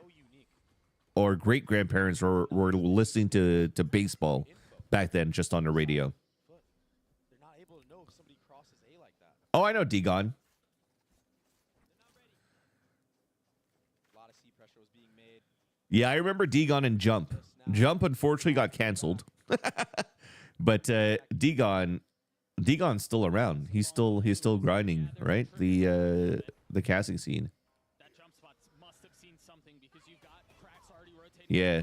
Speaker 1: great grandparents were listening to baseball back then, just on the radio. Oh, I know Degon. Yeah, I remember Degon and Jump. Jump unfortunately got canceled, but Degon's still around. He's still grinding, right? The casting scene. Yeah,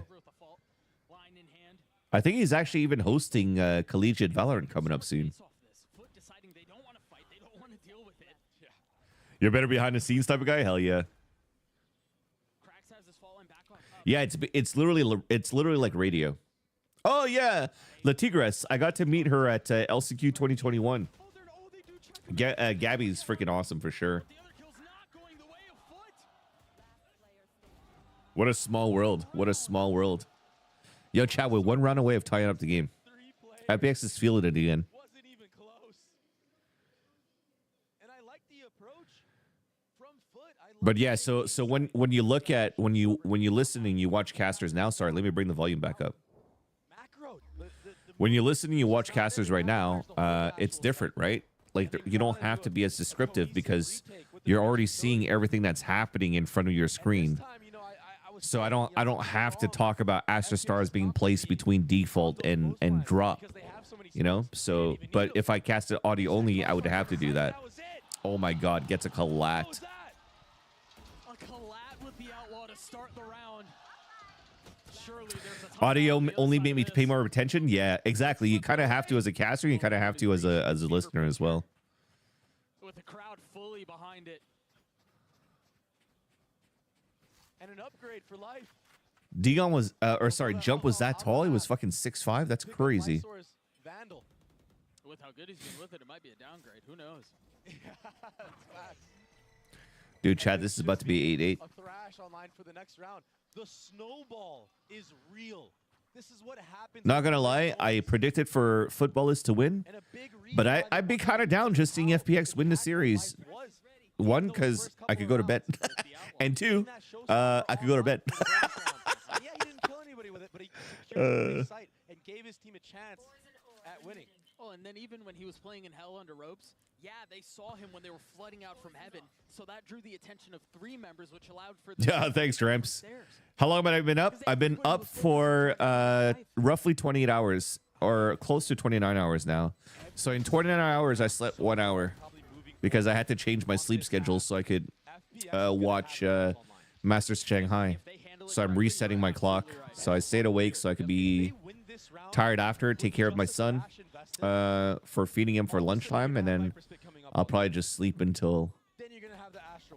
Speaker 1: I think he's actually even hosting Collegiate Valorant coming up soon. You're better behind the scenes type of guy? Hell yeah. Yeah, it's literally like radio. Oh yeah, La Tigress. I got to meet her at LCQ 2021. Gabby's freaking awesome for sure. What a small world. What a small world. Yo, chat, we're 1 round away of tying up the game. FPX is feeling it again. But yeah, so when you look at when you listen and you watch casters now, sorry, let me bring the volume back up. When you listen and you watch casters right now, it's different, right? Like you don't have to be as descriptive because you're already seeing everything that's happening in front of your screen. So I don't have to talk about Astra Stars being placed between default and drop, you know? So but if I cast it audio only, I would have to do that. Oh my god, gets a collat. Audio only made me pay more attention. Yeah, exactly. You kind of have to as a caster. You kind of have to as a listener as well.
Speaker 18: With the crowd fully behind it, and an upgrade for life.
Speaker 1: Degon was, or sorry, Jump was that tall. He was fucking 6'5". That's crazy.
Speaker 18: Vandal. With how good he's been with it, it might be a downgrade. Who knows?
Speaker 1: Dude, Chad, this is about to be 8-8.
Speaker 12: A thrash online for the next round. The snowball is real. This is what happens.
Speaker 1: Not gonna lie, I predicted for Footballers to win, but I'd be kind of down just seeing FPX win the series. 1, because I could go to bed, and 2, I could go to bed.
Speaker 12: Yeah, he didn't kill anybody with it, but he secured the site and gave his team a chance at winning.
Speaker 18: Oh, and then even when he was playing in Hell under ropes, yeah, they saw him when they were flooding out from heaven. So that drew the attention of 3 members, which allowed for...
Speaker 1: Yeah, thanks, Ramps. How long have I been up? I've been up for roughly 28 hours, or close to 29 hours now. So in 29 hours, I slept 1 hour because I had to change my sleep schedule so I could watch Masters Shanghai. So I'm resetting my clock. So I stayed awake so I could be tired after, take care of my son for feeding him for lunchtime, and then I'll probably just sleep until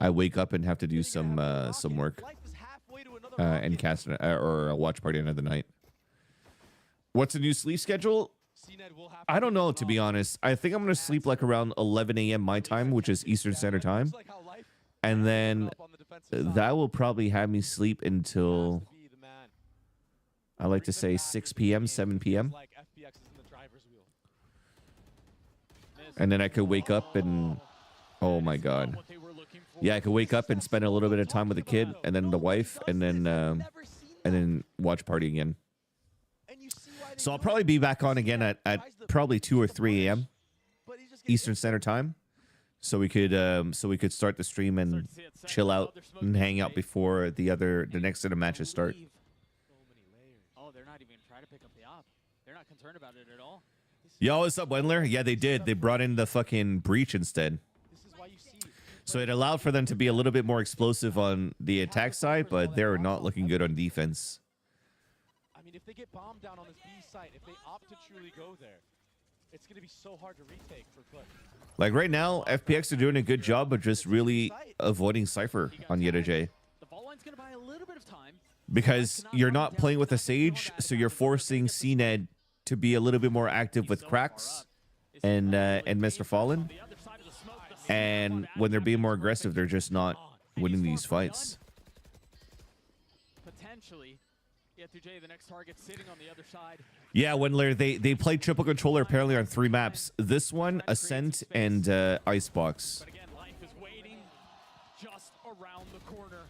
Speaker 1: I wake up and have to do some work and cast or a watch party another night. What's the new sleep schedule? I don't know, to be honest. I think I'm going to sleep like around 11 a.m. my time, which is Eastern Standard Time. And then that will probably have me sleep until, I like to say, 6 p.m., 7 p.m. And then I could wake up and, oh my God. Yeah, I could wake up and spend a little bit of time with the kid and then the wife and then watch party again. So I'll probably be back on again at probably 2 or 3 a.m. Eastern Standard Time. So we could start the stream and chill out and hang out before the next set of matches start.
Speaker 18: Oh, they're not even trying to pick up the op. They're not concerned about it at all.
Speaker 1: Yo, what's up, Wendler? Yeah, they did. They brought in the fucking breach instead. So it allowed for them to be a little bit more explosive on the attack side, but they're not looking good on defense.
Speaker 12: I mean, if they get bombed down on this B site, if they opt to truly go there, it's going to be so hard to retake for Click.
Speaker 1: Like right now, FPX are doing a good job of just really avoiding Cypher on Yeta J. Because you're not playing with a Sage, so you're forcing CNED to be a little bit more active with Cracks and Mr. Fallen. And when they're being more aggressive, they're just not winning these fights.
Speaker 18: Potentially, Yet2J, the next target sitting on the other side.
Speaker 1: Yeah, Wendler, they played triple controller apparently on 3 maps. This one, Ascent, and Icebox.
Speaker 18: But again, Life is waiting just around the corner.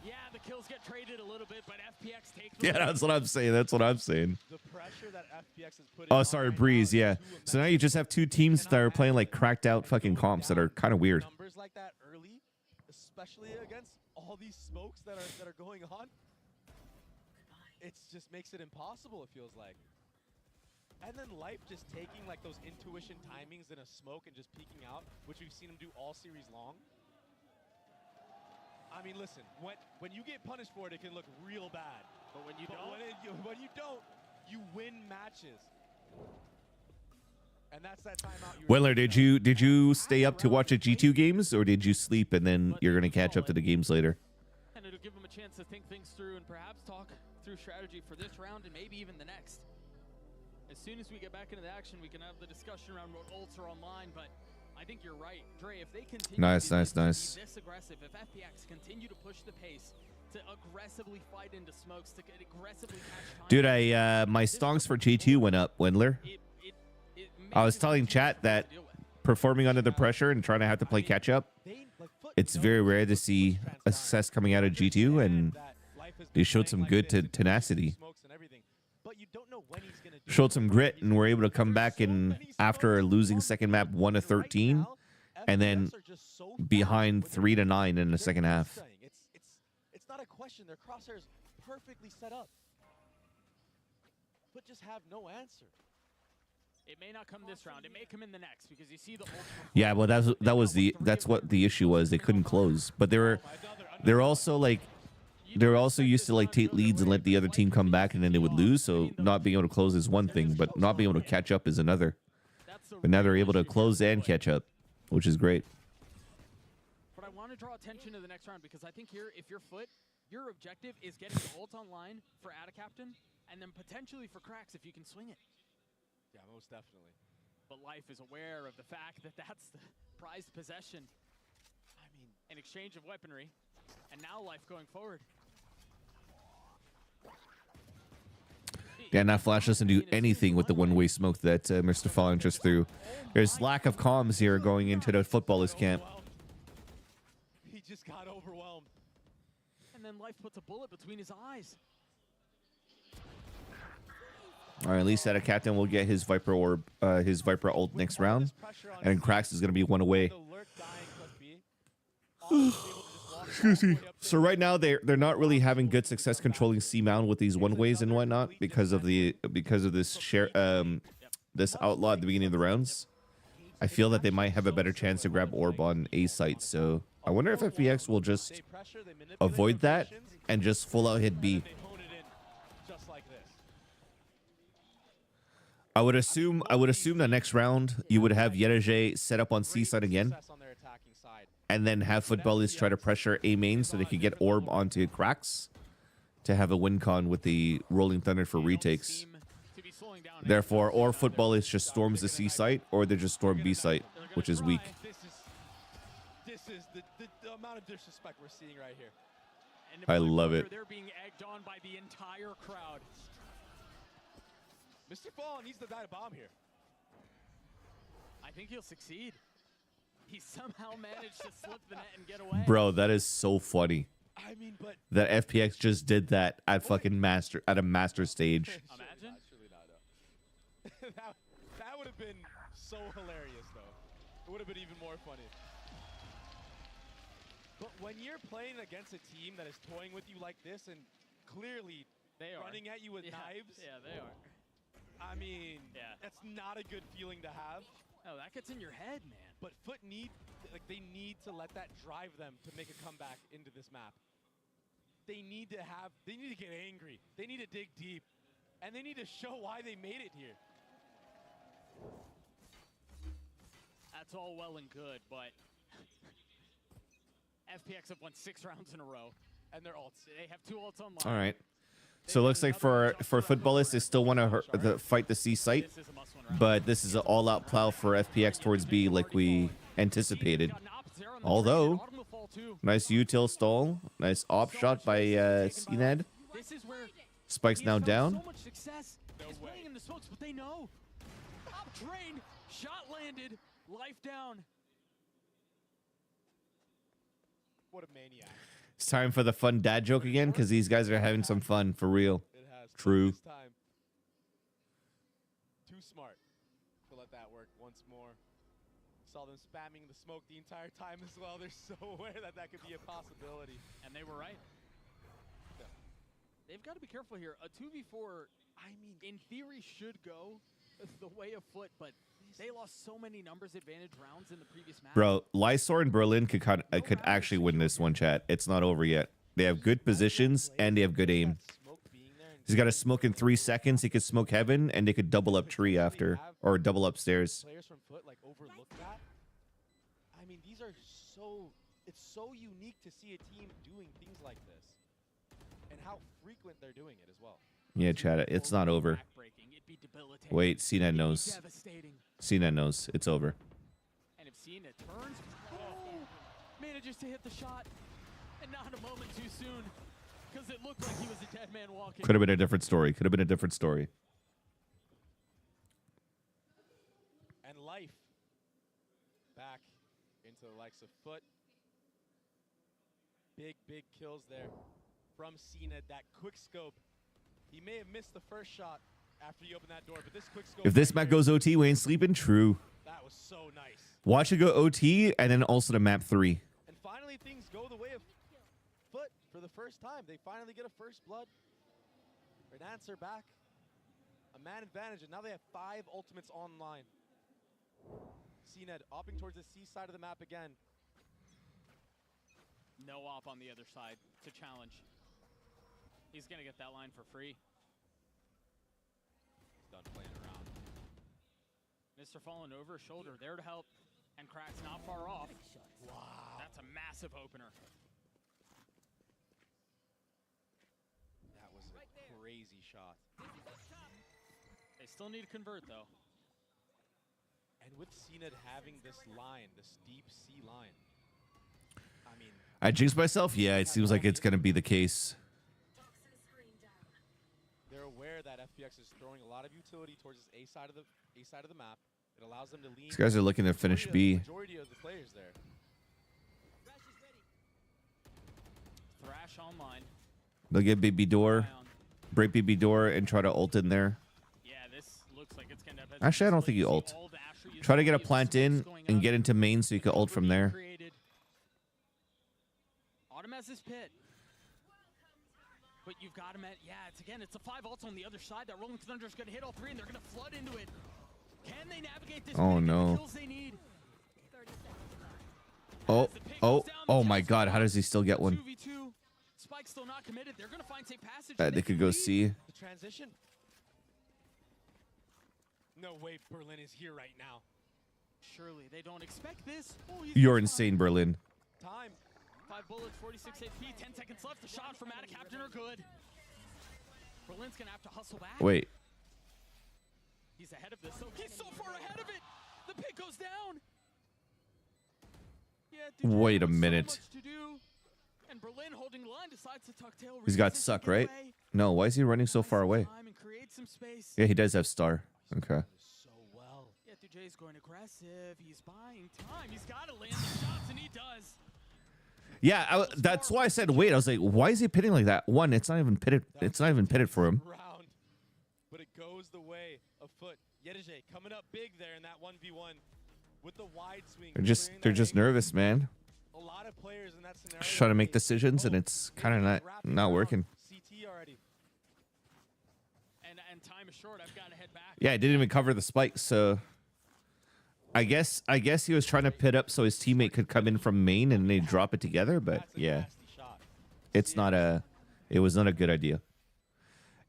Speaker 18: Yeah, the kills get traded a little bit, but FPX takes.
Speaker 1: Yeah, that's what I'm saying. That's what I'm saying.
Speaker 12: The pressure that FPX has put
Speaker 1: Oh, sorry, Breeze. Yeah. So now you just have 2 teams that are playing like cracked out fucking comps that are kind of weird.
Speaker 12: Numbers like that early, especially against all these smokes that are going on. It just makes it impossible, it feels like. And then Life just taking like those intuition timings in a smoke and just peeking out, which we've seen him do all series long. I mean, listen, when you get punished for it, it can look real bad.
Speaker 18: But when you
Speaker 12: don't, you win matches. And that's that timeout.
Speaker 1: Wendler, did you stay up to watch the G2 games, or did you sleep and then you're gonna catch up to the games later?
Speaker 18: And it'll give him a chance to think things through and perhaps talk through strategy for this round and maybe even the next. As soon as we get back into the action, we can have the discussion around what ults are online, but I think you're right. Dre, if they continue
Speaker 1: Nice.
Speaker 18: to be this aggressive, if FPX continue to push the pace, to aggressively fight into smokes, to aggressively catch time.
Speaker 1: Dude, my stonks for G2 went up, Wendler. I was telling chat that performing under the pressure and trying to have to play catch up, it's very rare to see a success coming out of G2, and they showed some good tenacity. Showed some grit and were able to come back in after losing second map 1-13, and then behind 3-9 in the second half.
Speaker 12: It's not a question. Their crosshairs perfectly set up, but just have no answer.
Speaker 18: It may not come this round. It may come in the next because you see the ult.
Speaker 1: Yeah, well, that's what the issue was. They couldn't close, but they're also used to like take leads and let the other team come back, and then they would lose. So not being able to close is one thing, but not being able to catch up is another. But now they're able to close and catch up, which is great.
Speaker 18: But I want to draw attention to the next round because I think here, if you're Foot, your objective is getting the ult online for Ada Captain, and then potentially for Cracks if you can swing it.
Speaker 12: Yeah, most definitely.
Speaker 18: But Life is aware of the fact that that's the prized possession. I mean, an exchange of weaponry, and now Life going forward.
Speaker 1: Yeah, now Flash doesn't do anything with the one-way smoke that Mr. Fallen just threw. There's lack of comms here going into the footballers camp.
Speaker 12: He just got overwhelmed.
Speaker 18: And then Life puts a bullet between his eyes.
Speaker 1: All right, at least that a captain will get his Viper orb, his Viper ult next round, and Cracks is going to be one away. Excuse me. So right now they're not really having good success controlling C mount with these one ways and whatnot because of this this outlaw at the beginning of the rounds. I feel that they might have a better chance to grab orb on A site, so I wonder if FPX will just avoid that and just full out hit B.
Speaker 12: Just like this.
Speaker 1: I would assume the next round you would have Yereje set up on C side again, and then have footballists try to pressure A main so they could get orb onto cracks to have a win con with the Rolling Thunder for retakes. Therefore, or footballists just storms the C site, or they just storm B site, which is weak.
Speaker 12: This is the amount of disrespect we're seeing right here.
Speaker 1: I love it.
Speaker 18: They're being egged on by the entire crowd.
Speaker 12: Mr. Fallen needs to die to bomb here.
Speaker 18: I think he'll succeed. He somehow managed to slip the net and get away.
Speaker 1: Bro, that is so funny.
Speaker 12: I mean, but
Speaker 1: that FPX just did that at fucking a master stage.
Speaker 12: Imagine. that would have been so hilarious, though. It would have been even more funny. But when you're playing against a team that is toying with you like this and clearly running at you with knives.
Speaker 18: Yeah, they are.
Speaker 12: I mean, that's not a good feeling to have.
Speaker 18: Oh, that gets in your head, man.
Speaker 12: But Foot they need to let that drive them to make a comeback into this map. They need to get angry. They need to dig deep. And they need to show why they made it here.
Speaker 18: That's all well and good, but FPX have won 6 rounds in a row. And they're ults. They have 2 ults online.
Speaker 1: All right. So it looks like for footballists, they still want to fight the C site, but this is an all-out plow for FPX towards B like we anticipated. Although, nice util stall, nice op shot by CNED. Spike's now down.
Speaker 18: So much success is playing in the smokes, but they know. Up train, shot landed, life down.
Speaker 12: What a maniac.
Speaker 1: It's time for the fun dad joke again, because these guys are having some fun, for real. True.
Speaker 12: Too smart to let that work once more. Saw them spamming the smoke the entire time as well. They're so aware that that could be a possibility.
Speaker 18: And they were right.
Speaker 12: Yeah.
Speaker 18: They've got to be careful here. A 2v4, I mean, in theory should go the way of Foot, but they lost so many numbers advantage rounds in the previous match.
Speaker 1: Bro, Lysor and Berlin could actually win this one, chat. It's not over yet. They have good positions, and they have good aim. He's got a smoke in 3 seconds. He could smoke heaven, and they could double up tree after, or double upstairs.
Speaker 12: Players from Foot overlook that. I mean, these are it's so unique to see a team doing things like this, and how frequent they're doing it as well.
Speaker 1: Yeah, chat, it's not over. Wait, CNET knows. CNET knows. It's over.
Speaker 18: And if CNET turns, manages to hit the shot, and not a moment too soon, because it looked like he was a dead man walking.
Speaker 1: Could have been a different story. Could have been a different story.
Speaker 12: And life back into the likes of Foot. Big kills there from CNET. That quick scope. He may have missed the first shot after you open that door, but this quick scope.
Speaker 1: If this map goes OT, we ain't sleeping. True.
Speaker 12: That was so nice.
Speaker 1: Watch it go OT, and then also to map 3.
Speaker 12: And finally, things go the way of Foot for the first time. They finally get a first blood. An answer back. A man advantage, and now they have 5 ultimates online. CNED opting towards the C side of the map again.
Speaker 18: No op on the other side to challenge. He's going to get that line for free.
Speaker 12: He's done playing around.
Speaker 18: Mr. Fallen over his shoulder, there to help. And Crack's not far off. Wow. That's a massive opener.
Speaker 12: That was a crazy shot.
Speaker 18: They still need to convert, though.
Speaker 12: And with CNED having this line, this deep C line, I mean...
Speaker 1: I jinxed myself? Yeah, it seems like it's going to be the case.
Speaker 12: They're aware that FPX is throwing a lot of utility towards this A side of the map. It allows them to lean.
Speaker 1: These guys are looking to finish B.
Speaker 12: Majority of the players there.
Speaker 18: Thrash online.
Speaker 1: They'll get BB door, break BB door, and try to ult in there.
Speaker 18: Yeah, this looks like it's going to...
Speaker 1: Actually, I don't think you ult. Try to get a plant in and get into main so you can ult from there.
Speaker 18: Autumn has his pit. But you've got him at... Yeah, it's a 5 ults on the other side. That Rolling Thunder's going to hit all 3, and they're going to flood into it. Can they navigate this?
Speaker 1: Oh, no.
Speaker 18: Kills they need?
Speaker 1: Oh my God, how does he still get one?
Speaker 18: 2v2. Spike's still not committed. They're gonna find safe passage.
Speaker 1: They could go see.
Speaker 12: The transition. No way Berlin is here right now.
Speaker 18: Surely they don't expect this. Oh,
Speaker 1: You're insane, Berlin.
Speaker 18: Time. 5 bullets, 46 HP, 10 seconds left. The shots from Attic Captain are good. Berlin's gonna have to hustle back.
Speaker 1: Wait.
Speaker 18: He's ahead of this. So he's so far ahead of it. The pick goes down. Yeah,
Speaker 1: Wait a minute.
Speaker 18: so much to do. And Berlin holding the line decides to tuck tail.
Speaker 1: He's got suck, right? No, why is he running so far away?
Speaker 18: Time and create some space.
Speaker 1: Yeah, he does have star. Okay.
Speaker 18: So well. Yeah, DJ's going aggressive. He's buying time. He's got to land the shots, and he does.
Speaker 1: Yeah, that's why I said wait. I was like, why is he pitting like that? One, it's not even pitted. It's not even pitted for him.
Speaker 12: Round, but it goes the way of Foot. Yedeje coming up big there in that 1v1 with the wide swing.
Speaker 1: They're just nervous, man.
Speaker 12: A lot of players in that scenario.
Speaker 1: Just trying to make decisions, and it's kind of not working.
Speaker 12: CT already.
Speaker 18: And time is short. I've got to head back.
Speaker 1: Yeah, I didn't even cover the spike, so I guess he was trying to pit up so his teammate could come in from main and they drop it together. But yeah, it's not a. It was not a good idea.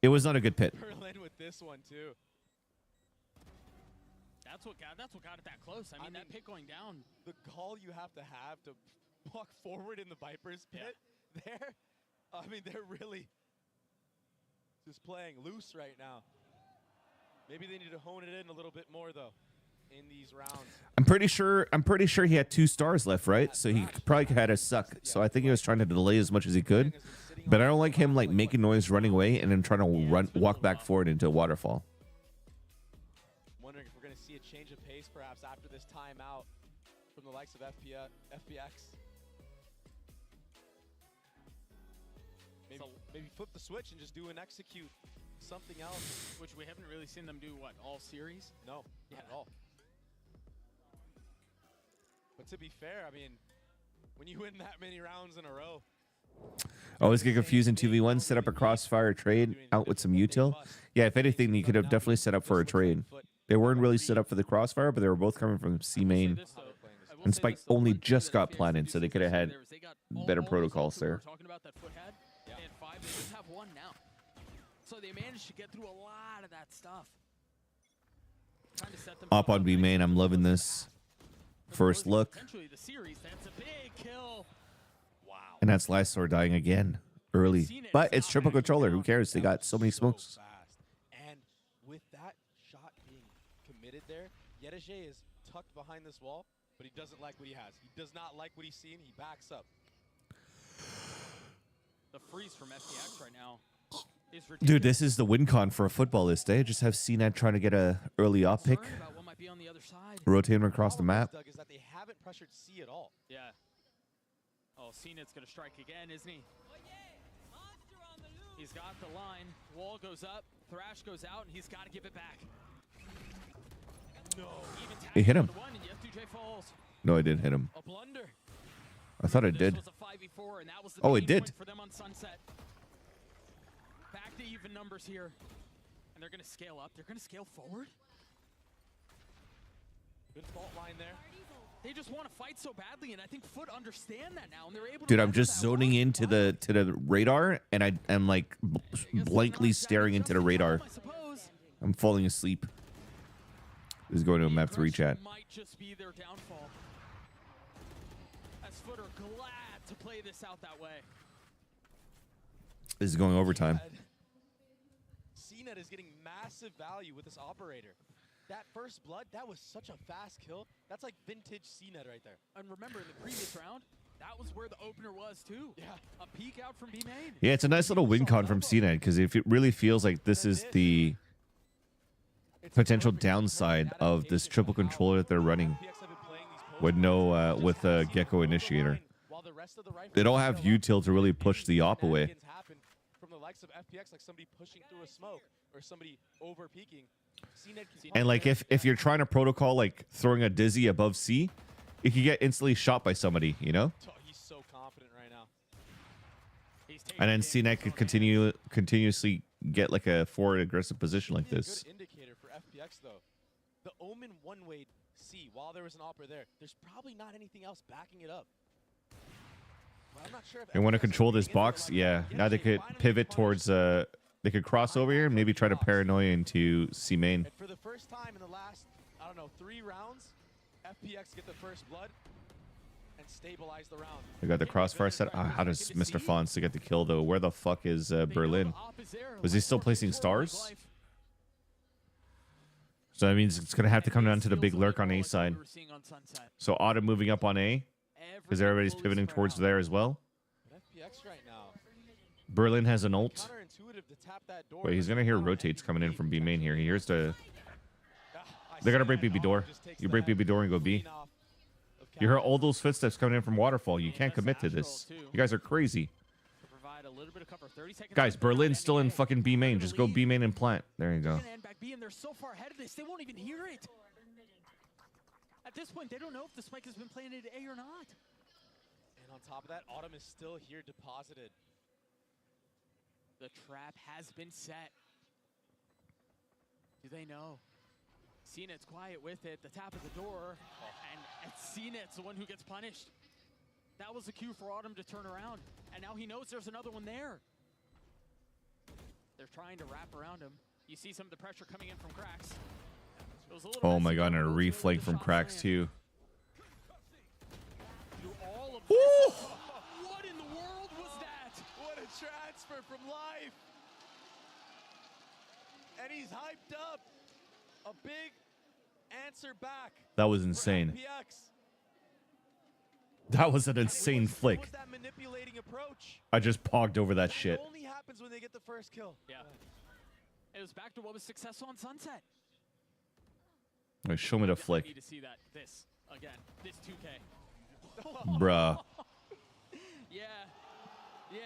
Speaker 1: It was not a good pit.
Speaker 12: Berlin with this one too.
Speaker 18: That's what got it that close. I mean, that pick going down.
Speaker 12: The call you have to walk forward in the Viper's pit there. I mean, they're really just playing loose right now. Maybe they need to hone it in a little bit more though in these rounds.
Speaker 1: I'm pretty sure he had 2 stars left, right? So he probably had a suck. So I think he was trying to delay as much as he could. But I don't like him like making noise, running away, and then trying to walk back forward into a waterfall.
Speaker 12: Wondering if we're going to see a change of pace perhaps after this timeout from the likes of FPX. Maybe flip the switch and just do an execute something else.
Speaker 18: Which we haven't really seen them do, what, all series?
Speaker 12: No, not at all. But to be fair, I mean, when you win that many rounds in a row.
Speaker 1: Always get confused in 2v1. Set up a crossfire trade out with some util. Yeah, if anything, you could have definitely set up for a trade. They weren't really set up for the crossfire, but they were both coming from C main. And Spike only just got planted, so they could have had better protocols there.
Speaker 18: Talking about that foot head. They had 5, they just have 1 now. So they managed to get through a lot of that stuff.
Speaker 1: Up on B main, I'm loving this. First look.
Speaker 18: The series, that's a big kill. Wow.
Speaker 1: And that's Lysor dying again early. But it's triple controller. Who cares? They got so many smokes.
Speaker 12: And with that shot being committed there, Yedeje is tucked behind this wall, but he doesn't like what he has. He does not like what he's seen. He backs up.
Speaker 18: The freeze from FPX right now is ridiculous.
Speaker 1: Dude, this is the win con for a football this day. Just have CNET trying to get a early op pick. Rotating across the map.
Speaker 12: Is that they haven't pressured C at all.
Speaker 18: Yeah. Oh, CNET's going to strike again, isn't he? He's got the line. Wall goes up. Thrash goes out, and he's got to give it back. No.
Speaker 1: He hit him.
Speaker 18: One, and F2J falls.
Speaker 1: No, I didn't hit him.
Speaker 18: A blunder.
Speaker 1: I thought I did.
Speaker 18: This was a 5v4, and that was the
Speaker 1: Oh,
Speaker 18: main
Speaker 1: it did.
Speaker 18: point for them on Sunset. Back to even numbers here. And they're going to scale up. They're going to scale forward.
Speaker 12: Good fault line there.
Speaker 18: They just want to fight so badly, and I think Foot understand that now, and they're able
Speaker 1: Dude,
Speaker 18: to
Speaker 1: I'm just zoning into the radar, and I'm like blankly staring into the radar. I'm falling asleep. This is going to a map 3 chat.
Speaker 18: Might just be their downfall. As Foot are glad to play this out that way.
Speaker 1: This is going overtime.
Speaker 12: CNET is getting massive value with this operator. That first blood, that was such a fast kill. That's like vintage CNET right there.
Speaker 18: And remember, in the previous round, that was where the opener was too. Yeah. A peek out from B main.
Speaker 1: Yeah, it's a nice little win con from CNET because it really feels like this is the potential downside of this triple controller that they're running with no Gecko initiator. They don't have util to really push the op away.
Speaker 12: From the likes of FPX, like somebody pushing through a smoke or somebody over peeking.
Speaker 1: And like if you're trying to protocol like throwing a dizzy above C, you can get instantly shot by somebody, you know?
Speaker 12: He's so confident right now.
Speaker 1: And then CNET could continuously get like a forward aggressive position like this.
Speaker 12: Good indicator for FPX though. The Omen one-way C, while there was an opera there, there's probably not anything else backing it up.
Speaker 1: They want to control this box. Yeah. Now they could pivot towards they could cross over here and maybe try to paranoia into C main.
Speaker 12: And for the first time in the last, I don't know, 3 rounds, FPX get the first blood and stabilize the round.
Speaker 1: They got the crossfire set. How does Mr. Fonz to get the kill though? Where the fuck is Berlin? Was he still placing stars? So that means it's gonna have to come down to the big lurk on A side. So Autumn moving up on A because everybody's pivoting towards there as well.
Speaker 12: FPX right now.
Speaker 1: Berlin has an ult. Wait, he's gonna hear rotates coming in from B main here. He hears the. They're gonna break BB door. You break BB door and go B. You hear all those footsteps coming in from Waterfall. You can't commit to this. You guys are crazy. Guys, Berlin's still in fucking B main. Just go B main and plant. There you go.
Speaker 18: And they're so far ahead of this, they won't even hear it. At this point, they don't know if the spike has been planted A or not.
Speaker 12: And on top of that, Autumn is still here deposited.
Speaker 18: The trap has been set. Do they know? CNET's quiet with it. The tap of the door. And CNET's the one who gets punished. That was the cue for Autumn to turn around. And now he knows there's another one there. They're trying to wrap around him. You see some of the pressure coming in from Cracks.
Speaker 1: Oh my god, and a reflake from Cracks too.
Speaker 12: What in the world was that? What a transfer from life. And he's hyped up. A big answer back.
Speaker 1: That was insane.
Speaker 12: FPX.
Speaker 1: That was an insane flick.
Speaker 12: What was that manipulating approach?
Speaker 1: I just pogged over that shit.
Speaker 12: It only happens when they get the first kill.
Speaker 18: Yeah. It was back to what was successful on Sunset.
Speaker 1: Wait, show me the flick.
Speaker 18: Need to see that. This again. This 2K.
Speaker 1: Bruh.
Speaker 18: Yeah. Yeah.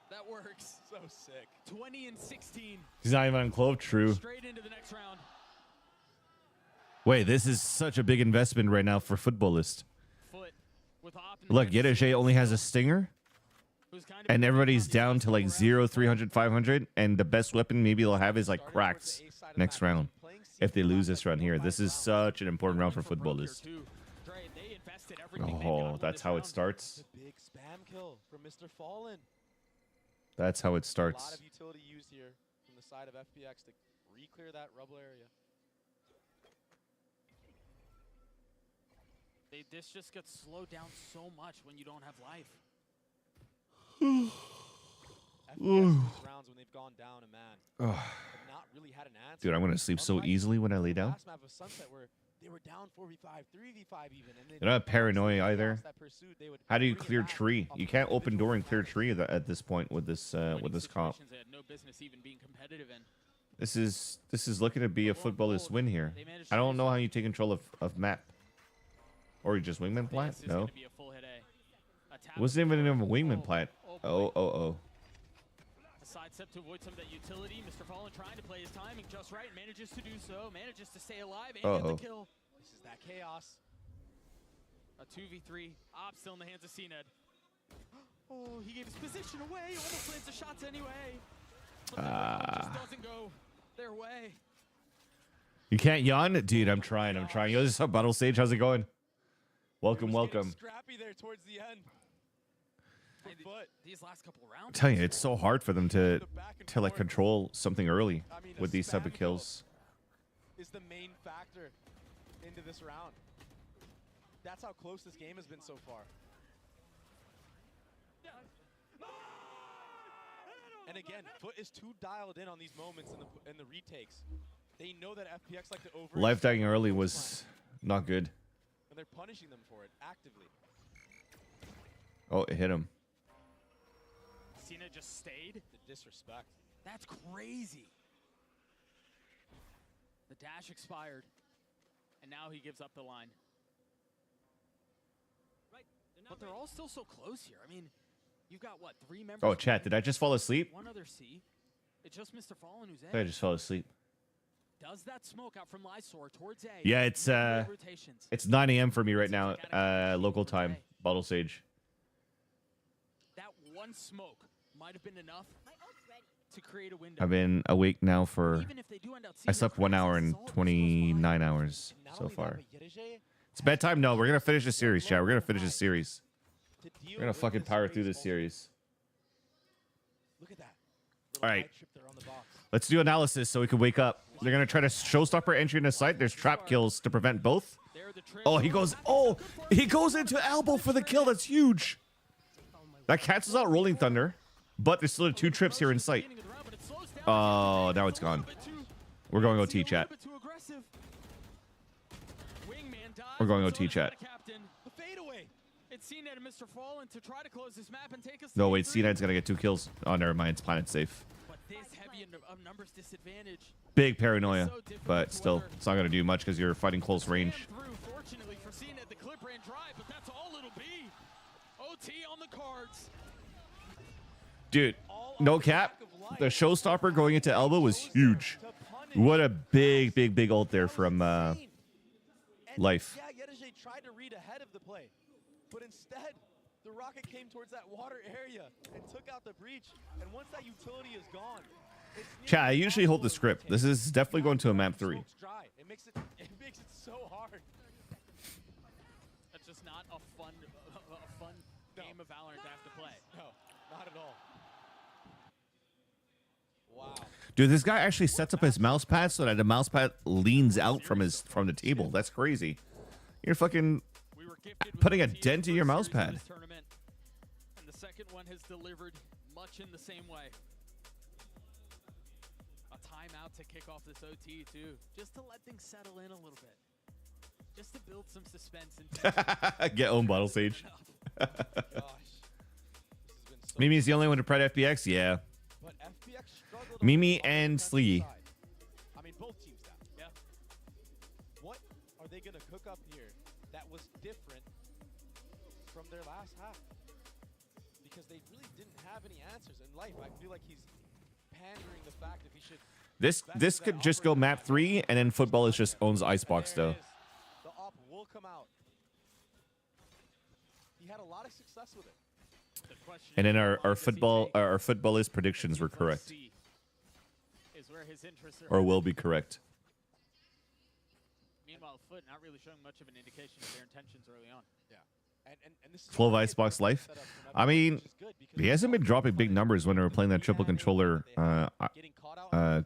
Speaker 18: That works.
Speaker 12: So sick.
Speaker 18: 20 and 16.
Speaker 1: He's not even on Clove. True.
Speaker 18: Straight into the next round.
Speaker 1: Wait, this is such a big investment right now for Footballist. Look, Yedege only has a stinger. And everybody's down to like 0, 300, 500. And the best weapon maybe they'll have is like Cracks next round. If they lose this round here. This is such an important round for Footballist. Oh, that's how it starts.
Speaker 12: Big spam kill from Mr. Fallen.
Speaker 1: That's how it
Speaker 12: A lot
Speaker 1: starts.
Speaker 12: of utility used here from the side of FPX to re-clear that rubble area.
Speaker 18: This just gets slowed down so much when you don't have life.
Speaker 12: FPX rounds when they've gone down a man.
Speaker 1: Ugh.
Speaker 12: Have not really had an answer.
Speaker 1: Dude, I'm going to sleep so easily when I lay down.
Speaker 12: Last map of Sunset where they were down 4v5, 3v5 even. And
Speaker 1: They're not paranoia either. How do you clear tree? You can't open door and clear tree at this point with this comp.
Speaker 18: They had no business even being competitive in.
Speaker 1: This is looking to be a Footballist win here. I don't know how you take control of map. Or you just wingman plant? No. Wasn't even a wingman plant. Oh.
Speaker 18: A sidestep to avoid some of that utility. Mr. Fallen trying to play his timing just right. Manages to do so. Manages to stay alive and get the kill.
Speaker 12: This is that chaos.
Speaker 18: A 2v3. Op still in the hands of CNED. Oh, he gave his position away. Almost lands the shots anyway. But the just doesn't go their way.
Speaker 1: You can't yawn? Dude, I'm trying. Yo, this is up, Battle Stage. How's it going? Welcome.
Speaker 12: Scrappy there towards the end.
Speaker 18: These last couple rounds.
Speaker 1: I'm telling you, it's so hard for them to like control something early with these type of kills.
Speaker 12: Is the main factor into this round. That's how close this game has been so far. And again, Foot is too dialed in on these moments in the retakes. They know that FPX like to over.
Speaker 1: Life dying early was not good.
Speaker 12: And they're punishing them for it actively.
Speaker 1: Oh, it hit him.
Speaker 18: Cena just stayed.
Speaker 12: The disrespect.
Speaker 18: That's crazy. The dash expired. And now he gives up the line. But they're all still so close here. I mean, you've got what, 3 members?
Speaker 1: Oh, chat, did I just fall asleep?
Speaker 18: One other C. It's just Mr. Fallen who's
Speaker 1: I just fell asleep.
Speaker 18: Does that smoke out from Lysor towards A?
Speaker 1: Yeah, it's 9 a.m. for me right now, local time, Bottle Sage.
Speaker 18: That one smoke might have been enough to create a window.
Speaker 1: I've been awake now for. I slept 1 hour and 29 hours so far. It's bedtime. No, we're gonna finish this series, chat. We're gonna finish this series. We're gonna fucking power through this series.
Speaker 12: Look at that.
Speaker 1: All right. Let's do analysis so we can wake up. They're gonna try to showstopper entry into site. There's trap kills to prevent both. Oh, he goes. Oh, he goes into elbow for the kill. That's huge. That cancels out Rolling Thunder, but there's still 2 trips here in sight. Oh, now it's gone. We're going OT, chat. We're going OT, chat. No, wait, C9's gonna get 2 kills. Oh, never mind. It's planet safe. Big paranoia, but still, it's not gonna do much because you're fighting close range. Dude, no cap. The showstopper going into elbow was huge. What a big, big, big ult there from Life.
Speaker 12: Yeah, Yedeje tried to read ahead of the play, but instead, the rocket came towards that water area and took out the breach. And once that utility is gone,
Speaker 1: Chat, I usually hold the script. This is definitely going to a map 3.
Speaker 12: it makes it so hard.
Speaker 18: That's just not a fun game of Valorant to have to play.
Speaker 12: No, not at all. Wow.
Speaker 1: Dude, this guy actually sets up his mouse pad so that the mouse pad leans out from the table. That's crazy. You're fucking putting a dent in your mouse pad.
Speaker 18: And the second one has delivered much in the same way. A timeout to kick off this OT too, just to let things settle in a little bit. Just to build some suspense and
Speaker 1: Get owned, Bottle Sage. Mimi's the only one to pred FPX? Yeah. Mimi and Slee.
Speaker 12: I mean, both teams down. Yeah. What are they going to cook up here that was different from their last half? Because they really didn't have any answers in life. I feel like he's pandering the fact that he should.
Speaker 1: This could just go map 3, and then football is just owns Icebox though.
Speaker 12: The op will come out. He had a lot of success with it.
Speaker 1: And then our footballist predictions were correct. Or will be correct.
Speaker 18: Meanwhile, Foot not really showing much of an indication of their intentions early on.
Speaker 12: Yeah. And this is
Speaker 1: Flow of Icebox Life. I mean, he hasn't been dropping big numbers when they were playing that triple controller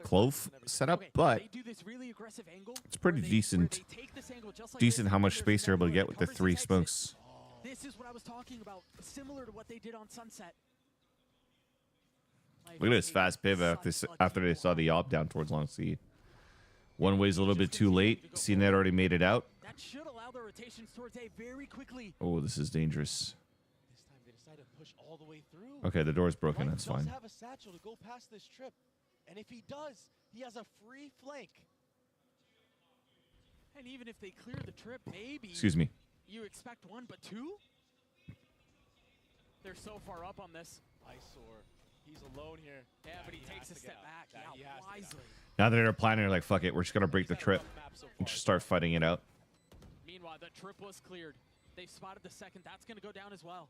Speaker 1: Clove setup, but it's pretty decent. Decent how much space they're able to get with the 3 smokes.
Speaker 18: This is what I was talking about, similar to what they did on Sunset.
Speaker 1: Look at this fast pivot after they saw the op down towards long C. One way's a little bit too late. CNET already made it out.
Speaker 18: That should allow the rotations towards A very quickly.
Speaker 1: Oh, this is dangerous.
Speaker 12: This time they decide to push all the way through.
Speaker 1: Okay, the door's broken. That's fine.
Speaker 12: He does have a satchel to go past this trip. And if he does, he has a free flank.
Speaker 18: And even if they clear the trip, maybe
Speaker 1: Excuse me.
Speaker 18: you expect 1, but 2? They're so far up on this.
Speaker 12: Eyesore. He's alone here.
Speaker 18: Yeah, but he takes a step back. Yeah, wisely.
Speaker 1: Now that they're planning, they're like, fuck it, we're just gonna break the trip and just start fighting it out.
Speaker 18: Meanwhile, the trip was cleared. They've spotted the second. That's going to go down as well.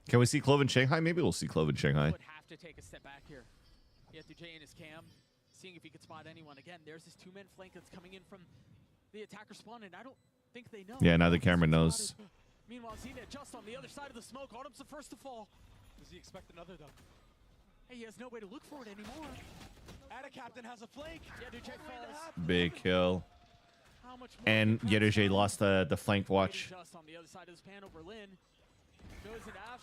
Speaker 1: Can we see Clove in Shanghai? Maybe we'll see Clove in Shanghai.
Speaker 18: Would have to take a step back here. He had to J in his cam, seeing if he could spot anyone. Again, there's this 2-man flank that's coming in from the attacker spawn, and I don't think they know.
Speaker 1: Yeah, now the camera knows.
Speaker 18: Meanwhile, Zena just on the other side of the smoke. Autumn's the first to fall.
Speaker 12: Does he expect another, though?
Speaker 18: Hey, he has no way to look for it anymore.
Speaker 12: Captain has a flank.
Speaker 18: Yeah, dude, check falls.
Speaker 1: Big kill. And Yedeje lost the flank watch.
Speaker 18: Just on the other side of this pan over Lin.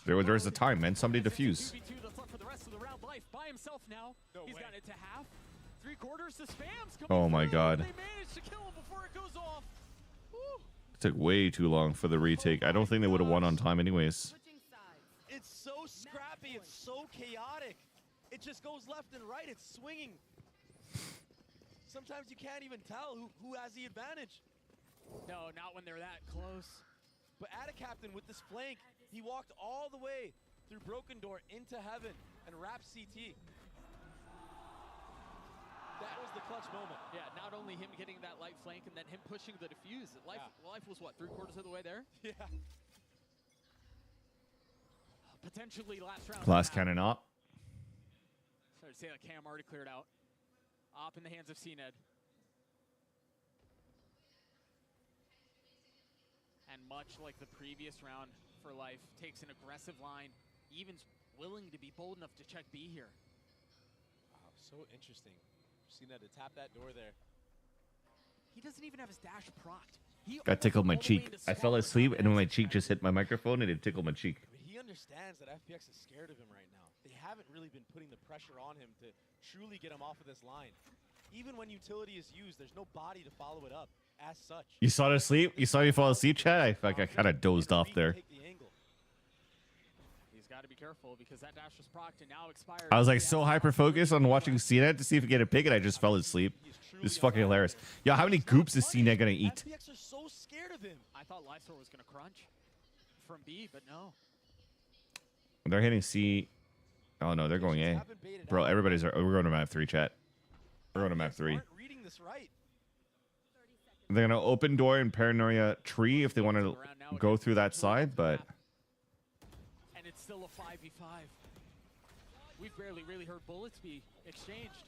Speaker 1: There's a time, man. Somebody defuse.
Speaker 18: That's up for the rest of the round. Life by himself now. He's got it to half. 3/4 to spams.
Speaker 1: Oh my god.
Speaker 18: They managed to kill him before it goes off.
Speaker 1: It took way too long for the retake. I don't think they would have won on time anyways.
Speaker 12: It's so scrappy. It's so chaotic. It just goes left and right. It's swinging. Sometimes you can't even tell who has the advantage.
Speaker 18: No, not when they're that close.
Speaker 12: But Captain with this flank, he walked all the way through Broken Door into heaven and wrapped CT. That was the clutch moment.
Speaker 18: Yeah, not only him getting that light flank and then him pushing the defuse. Life was what, 3/4 of the way there?
Speaker 12: Yeah.
Speaker 18: Potentially last round.
Speaker 1: Last cannon op.
Speaker 18: Sorry to say that cam already cleared out. Op in the hands of CNED. And much like the previous round for Life, takes an aggressive line, even's willing to be bold enough to check B here.
Speaker 12: Wow, so interesting. Cena to tap that door there.
Speaker 18: He doesn't even have his dash procced. He
Speaker 1: Got tickled my
Speaker 18: all the way
Speaker 1: cheek.
Speaker 18: into
Speaker 1: I fell
Speaker 18: spot
Speaker 1: asleep and my cheek just hit my microphone and it tickled my cheek.
Speaker 12: But he understands that FPX is scared of him right now. They haven't really been putting the pressure on him to truly get him off of this line. Even when utility is used, there's no body to follow it up as such.
Speaker 1: You saw it asleep? You saw me fall asleep, Chad? I kind of dozed off there.
Speaker 18: He's got to be careful because that dash was procced and now expired.
Speaker 1: I was like so hyper focused on watching CNET to see if he get a pick and I just fell asleep. It's fucking hilarious. Yo, how many goops is CNET gonna eat?
Speaker 12: FPX are so scared of him.
Speaker 18: I thought Lysor was going to crunch from B, but no.
Speaker 1: They're hitting C. Oh no, they're going A. Bro, we're going to map 3, chat. We're going to map 3.
Speaker 12: Reading this right.
Speaker 1: They're gonna open door and paranoia tree if they want to go through that side, but
Speaker 18: And it's still a 5v5. We've barely really heard bullets be exchanged.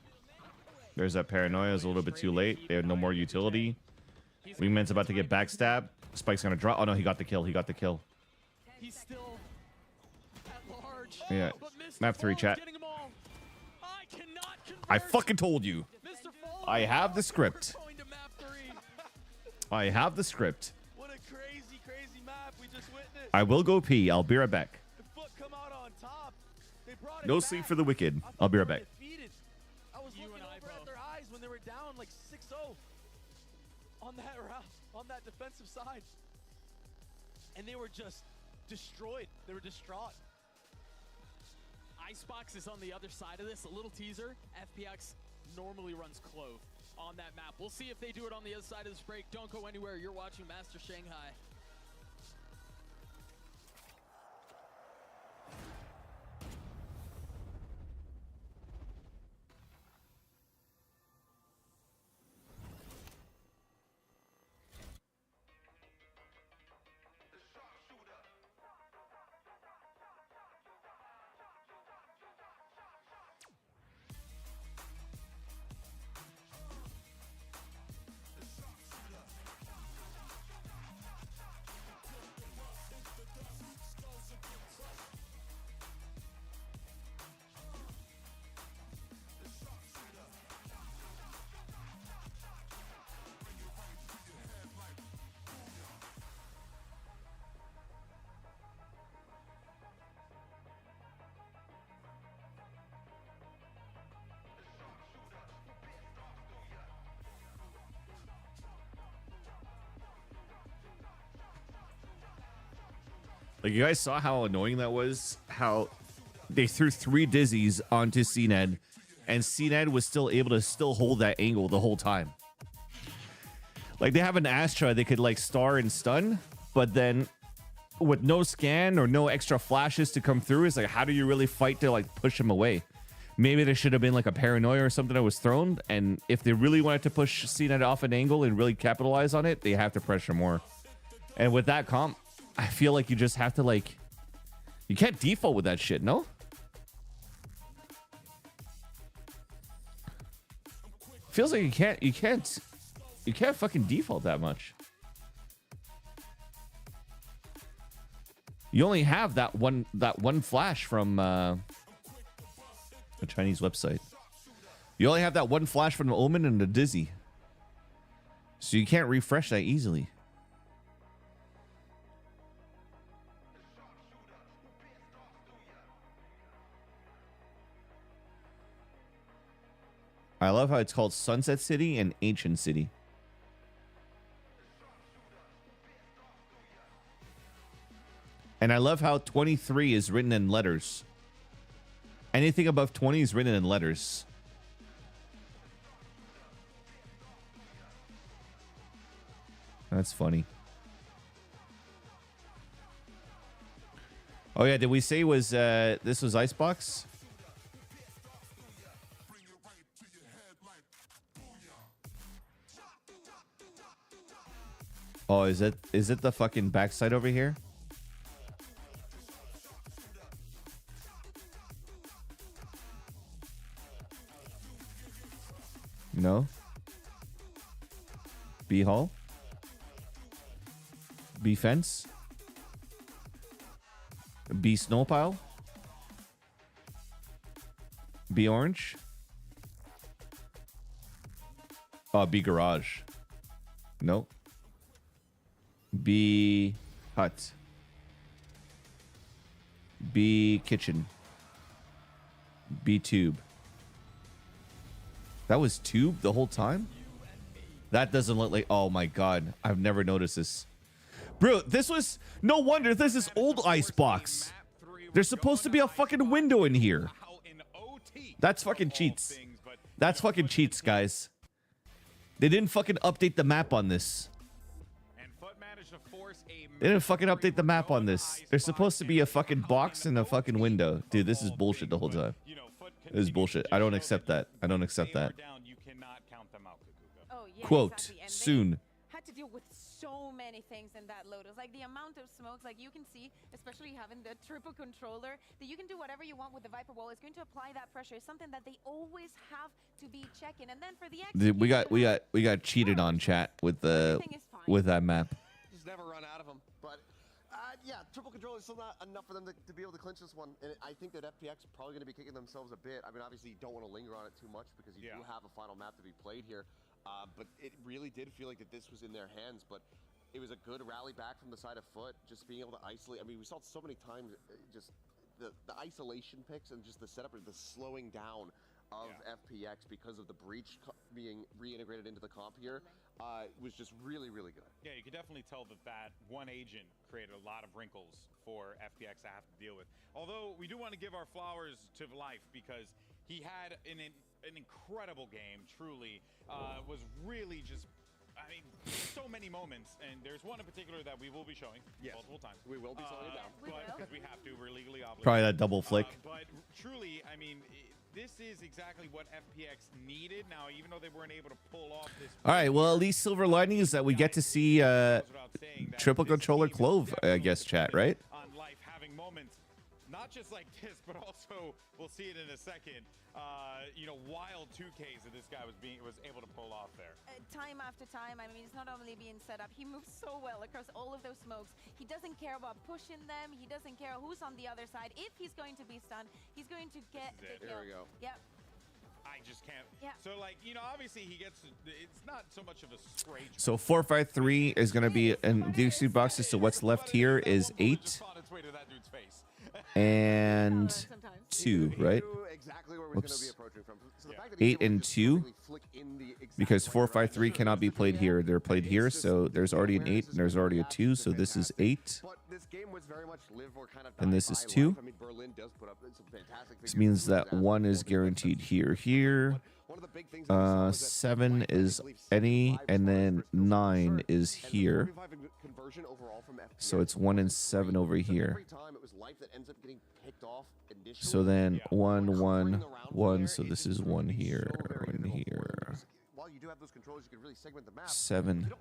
Speaker 1: there's that paranoia is a little bit too late. They have no more utility. Wingman's about to get backstabbed. Spike's gonna drop. Oh no, he got the kill. He got the kill.
Speaker 18: He's still at large.
Speaker 1: Yeah.
Speaker 18: But Mr.
Speaker 1: Map 3,
Speaker 18: Fall's
Speaker 1: chat.
Speaker 18: getting them all. I cannot convert.
Speaker 1: I fucking told you.
Speaker 18: Mr. Fall
Speaker 1: I have the script.
Speaker 18: going to map 3.
Speaker 1: I have the script.
Speaker 12: What a crazy, crazy map we just witnessed.
Speaker 1: I will go pee. I'll be right back.
Speaker 12: The foot come out on top. They brought it
Speaker 1: No
Speaker 12: back.
Speaker 1: sleep for the wicked. I'll be right back.
Speaker 12: Defeated. I was looking over at their eyes when they were down like 6-0 on that round, on that defensive side. And they were just destroyed. They were distraught.
Speaker 18: Icebox is on the other side of this. A little teaser. FPX normally runs Clove on that map. We'll see if they do it on the other side of this break. Don't go anywhere. You're watching Master Shanghai.
Speaker 1: Like, you guys saw how annoying that was? How they threw 3 dizzies onto CNED, and CNED was still able to hold that angle the whole time. Like, they have an Astra they could, like, star and stun, but then with no scan or no extra flashes to come through, it's like, how do you really fight to, like, push him away? Maybe there should have been, like, a paranoia or something that was thrown, and if they really wanted to push CNED off an angle and really capitalize on it, they have to pressure more. And with that comp, I feel like you just have to, like, you can't default with that shit, no? Feels like you can't fucking default that much. You only have that one flash from a Chinese website. You only have that one flash from the Omen and the Dizzy. So you can't refresh that easily. I love how it's called Sunset City and Ancient City. And I love how 23 is written in letters. Anything above 20 is written in letters. That's funny. Oh yeah, did we say was this was Icebox? Oh, is it the fucking backside over here? No. B hall. B fence. B snow pile. B orange. B garage. No. B hut. B kitchen. B tube. That was tube the whole time? That doesn't look like... Oh my god. I've never noticed this. Bro, this was... No wonder this is old icebox. There's supposed to be a fucking window in here. That's fucking cheats. That's fucking cheats, guys. They didn't fucking update the map on this. They didn't fucking update the map on this. There's supposed to be a fucking box and a fucking window. Dude, this is bullshit the whole time. This is bullshit. I don't accept that. I don't accept that.
Speaker 7: Oh, yeah,
Speaker 1: Quote,
Speaker 7: exactly. And
Speaker 1: soon.
Speaker 7: Had to deal with so many things in that Lotus. Like the amount of smokes, like you can see, especially having the triple controller, that you can do whatever you want with the Viper wall. It's going to apply that pressure. It's something that they always have to be checking. And then for the
Speaker 1: Dude, we got cheated on, chat, with that map.
Speaker 20: Just never run out of them. But yeah, triple controller is still not enough for them to be able to clinch this one. And I think that FPX is probably going to be kicking themselves a bit. I mean, obviously you don't want to linger on it too much because you do have a final map to be played here. But it really did feel like that this was in their hands. But it was a good rally back from the side of Foot, just being able to isolate. I mean, we saw so many times just the isolation picks and just the setup, the slowing down of FPX because of the breach being reintegrated into the comp here. Was just really, really good.
Speaker 4: Yeah, you could definitely tell that one agent created a lot of wrinkles for FPX to have to deal with. Although we do want to give our flowers to Life because he had an incredible game, truly. Was really just, I mean, so many moments. And there's one in particular that we will be showing multiple times.
Speaker 20: We will be slowing it down.
Speaker 4: Because we have to, we're legally obligated.
Speaker 1: Probably that double flick.
Speaker 4: But truly, I mean, this is exactly what FPX needed. Now, even though they weren't able to pull off this...
Speaker 1: All right, well, at least silver lining is that we get to see triple controller Clove, I guess, chat, right?
Speaker 4: On Life, having moments, not just like this, but also, we'll see it in a second, you know, wild 2Ks that this guy was able to pull off there.
Speaker 7: Time after time, I mean, it's not only being set up, he moves so well across all of those smokes. He doesn't care about pushing them. He doesn't care who's on the other side. If he's going to be stunned, he's going to get the kill.
Speaker 20: There we go.
Speaker 7: Yep.
Speaker 4: I just can't.
Speaker 7: Yeah.
Speaker 4: So, like, you know, obviously he gets, it's not so much of a straight.
Speaker 1: So 453 is going to be in DC boxes. So what's left here is 8 and 2, right? Oops. 8 and 2, because 453 cannot be played here. They're played here, so there's already an 8 and there's already a 2, so this is 8. And this is 2. This means that 1 is guaranteed here. 7 is any, and then 9 is here. So it's 1 and 7 over here. So then 1, 1, 1. So this is 1 here, 1 here. 7.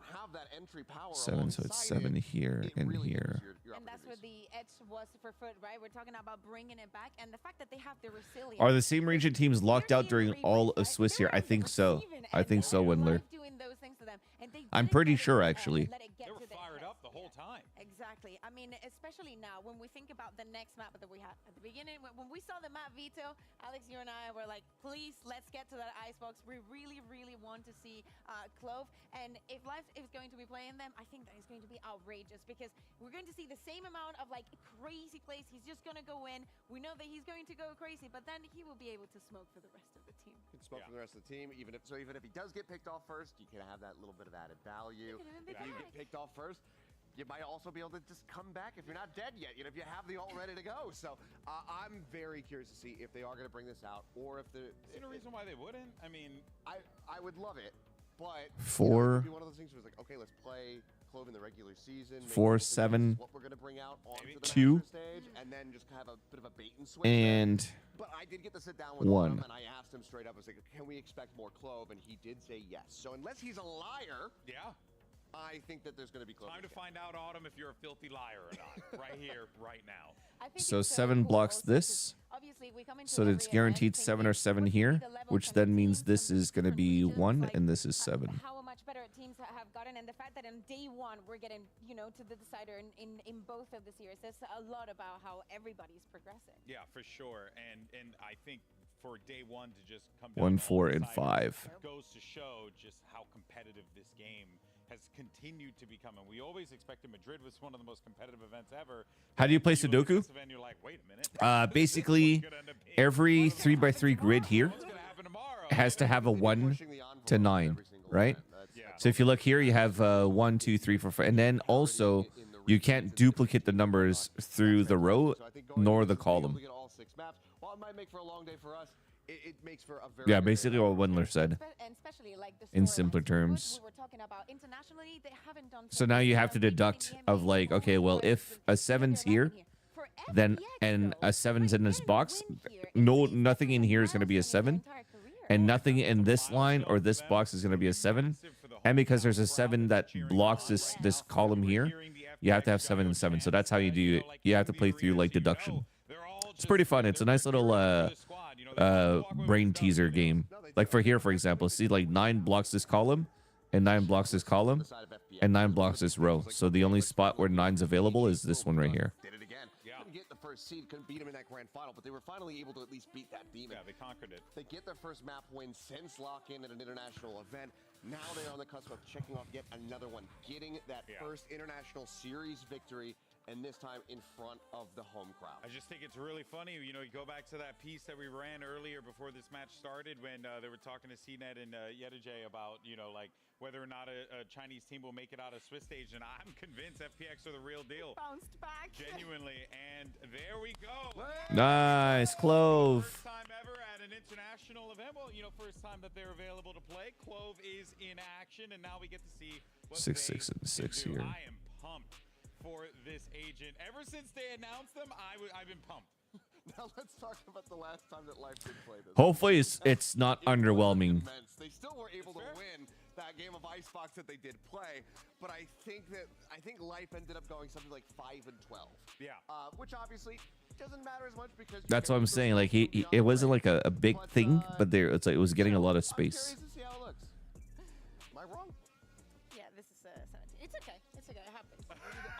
Speaker 1: 7. So it's 7 here and here.
Speaker 7: And that's where the edge was for Foot, right? We're talking about bringing it back, and the fact that they have the resilience.
Speaker 1: Are the same region teams locked out during all of Swiss here? I think so. I think so, Wendler. I'm pretty sure, actually.
Speaker 4: They were fired up the whole time.
Speaker 7: Exactly. I mean, especially now when we think about the next map that we had at the beginning, when we saw the map veto, Alex, you and I were like, please, let's get to that icebox. We really, really want to see Clove. And if Life is going to be playing them, I think that is going to be outrageous because we're going to see the same amount of like crazy plays. He's just going to go in. We know that he's going to go crazy, but then he will be able to smoke for the rest of the team.
Speaker 20: He can smoke for the rest of the team. Even if he does get picked off first, you can have that little bit of added value. If you get picked off first, you might also be able to just come back if you're not dead yet. You know, if you have the ult ready to go. So I'm very curious to see if they are going to bring this out, or if the.
Speaker 4: Is there a reason why they wouldn't? I mean,
Speaker 20: I would love it, but
Speaker 1: 4.
Speaker 20: You know, it would be one of those things where it's like, okay, let's play Clove in the regular season.
Speaker 1: 4, 7,
Speaker 20: what we're going to bring out onto the
Speaker 1: 2,
Speaker 20: stage, and then just have a bit of a bait and switch.
Speaker 1: and
Speaker 20: But I did get to sit down with
Speaker 1: 1.
Speaker 20: him, and I asked him straight up, I was like, can we expect more Clove? And he did say yes. So unless he's a liar, I think that there's going to be close.
Speaker 4: Time to find out, Autumn, if you're a filthy liar or not. Right here, right now.
Speaker 1: So 7 blocks this. So that it's guaranteed 7 or 7 here, which then means this is going to be 1 and this is 7.
Speaker 7: How much better teams have gotten, and the fact that in day 1 we're getting, you know, to the decider in both of the series says a lot about how everybody's progressing.
Speaker 4: Yeah, for sure. And I think for day 1 to just come
Speaker 1: 1,
Speaker 4: down
Speaker 1: 4, and 5.
Speaker 4: goes to show just how competitive this game has continued to become. And we always expected Madrid was one of the most competitive events ever.
Speaker 1: How do you play
Speaker 4: look at
Speaker 1: Sudoku?
Speaker 4: this event, you're like, wait a minute.
Speaker 1: Basically, every 3x3 grid here has to have a 1 to 9, right? So if you look here, you have 1, 2, 3, 4, 5, and then also you can't duplicate the numbers through the row nor the column.
Speaker 20: While it might make for a long day for us, it makes for a very
Speaker 1: Yeah, basically what Wendler said in simpler terms. So now you have to deduct of like, okay, well, if a 7's here, then and a 7's in this box, nothing in here is going to be a 7, and nothing in this line or this box is going to be a 7. And because there's a 7 that blocks this column here, you have to have 7 and 7. So that's how you do it. You have to play through like deduction. It's pretty fun. It's a nice little brain teaser game. Like for here, for example, see like 9 blocks this column, and 9 blocks this column, and 9 blocks this row. So the only spot where 9's available is this one right here.
Speaker 20: Did it again. Couldn't get the first seed, couldn't beat him in that grand final, but they were finally able to at least beat that demon.
Speaker 4: Yeah, they conquered it.
Speaker 20: They get their first map win since lock-in at an international event. Now they're on the cusp of checking off yet another one, getting that first international series victory, and this time in front of the home crowd.
Speaker 4: I just think it's really funny. You know, you go back to that piece that we ran earlier before this match started when they were talking to CNET and Yedijay about, you know, like whether or not a Chinese team will make it out of Swiss stage. And I'm convinced FPX are the real deal.
Speaker 7: Bounced back.
Speaker 4: Genuinely. And there we go.
Speaker 1: Nice, Clove.
Speaker 4: First time ever at an international event. Well, you know, first time that they're available to play. Clove is in action, and now we get to see what
Speaker 1: 6, 6, and 6 here.
Speaker 4: I am pumped for this agent. Ever since they announced them, I've been pumped.
Speaker 20: Now let's talk about the last time that Life did play this.
Speaker 1: Hopefully it's not underwhelming.
Speaker 20: They still were able to win that game of Icebox that they did play, but I think Life ended up going something like 5 and 12.
Speaker 4: Yeah.
Speaker 20: Which obviously doesn't matter as much because
Speaker 1: That's what I'm saying. Like it wasn't like a big thing, but it's like it was getting a lot of space.
Speaker 20: I'm curious to see how it looks. Am I wrong?
Speaker 7: Yeah, this is 17. It's okay. It's okay. It happens.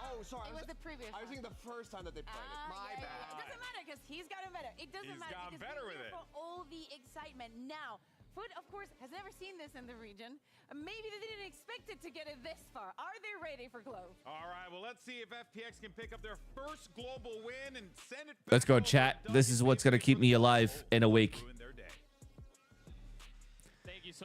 Speaker 20: Oh, sorry.
Speaker 7: It was the previous
Speaker 20: I was thinking the first time that they played it. My bad.
Speaker 7: It doesn't matter because he's gotten better. It doesn't
Speaker 4: He's
Speaker 7: matter
Speaker 4: gotten
Speaker 7: because
Speaker 4: better
Speaker 7: we're
Speaker 4: with
Speaker 7: here
Speaker 4: it.
Speaker 7: for all the excitement. Now, Foot, of course, has never seen this in the region. Maybe they didn't expect it to get it this far. Are they ready for Clove?
Speaker 4: All right, well, let's see if FPX can pick up their first global win and send it back.
Speaker 1: Let's go, chat. This is what's gonna keep me alive and awake.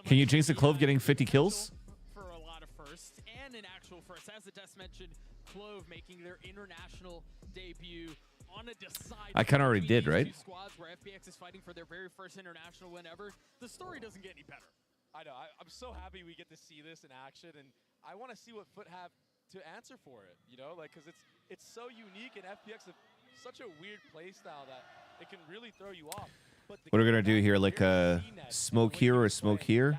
Speaker 1: Can you jinx the Clove getting 50 kills?
Speaker 18: For a lot of firsts and an actual first. As the Des mentioned, Clove making their international debut on a decider.
Speaker 1: I kind of already did, right?
Speaker 18: Two squads where FPX is fighting for their very first international win ever. The story doesn't get any better.
Speaker 12: I know. I'm so happy we get to see this in action, and I want to see what Foot have to answer for it. You know, like because it's so unique, and FPX is such a weird play style that it can really throw you off. But
Speaker 1: What are we gonna do here? Like smoke here or smoke here?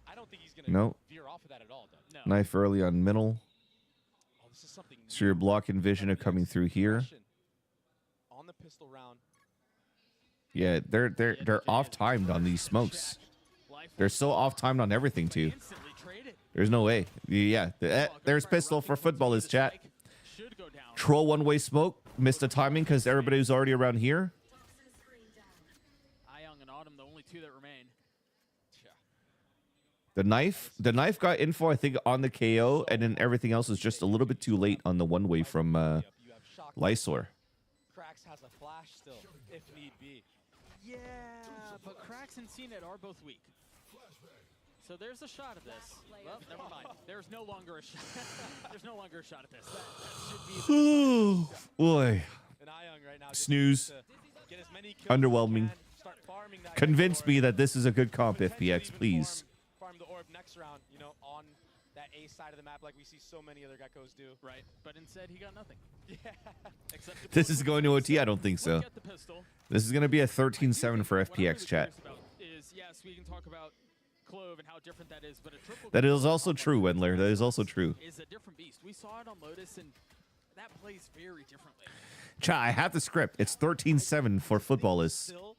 Speaker 12: I don't think he's gonna
Speaker 1: No.
Speaker 12: veer off of that at all. Though.
Speaker 18: No.
Speaker 1: Knife early on middle.
Speaker 12: Oh, this is something
Speaker 1: So your block and vision are coming through here.
Speaker 12: on the pistol round.
Speaker 1: Yeah, they're off timed on these smokes. They're so off timed on everything too. There's no way. Yeah, there's pistol for footballers, chat. Troll one-way smoke. Missed the timing because everybody was already around here.
Speaker 18: Young and Autumn, the only two that remain.
Speaker 1: The knife got info, I think, on the KO, and then everything else was just a little bit too late on the one-way from Lysor.
Speaker 12: Cracks has a flash still, if need be.
Speaker 18: Yeah, but Cracks and CNET are both weak. So there's a shot at this. Well, never mind. There's no longer a shot. There's no longer a shot at this. That should be
Speaker 1: Oh boy.
Speaker 12: Right now
Speaker 1: Snooze. Underwhelming. Convince me that this is a good comp, FPX, please.
Speaker 12: Farm the orb next round, you know, on that A side of the map like we see so many other geckos do.
Speaker 18: Right, but instead he got nothing.
Speaker 12: Yeah.
Speaker 18: Except
Speaker 1: This is going to OT? I don't think so. This is going to be a 13-7 for FPX, chat.
Speaker 18: Is yes, we can talk about Clove and how different that is, but a triple
Speaker 1: That is also true, Wendler. That is also true.
Speaker 18: is a different beast. We saw it on Lotus, and that plays very differently.
Speaker 1: Chat, I have the script. It's 13-7 for footballers.
Speaker 12: Still,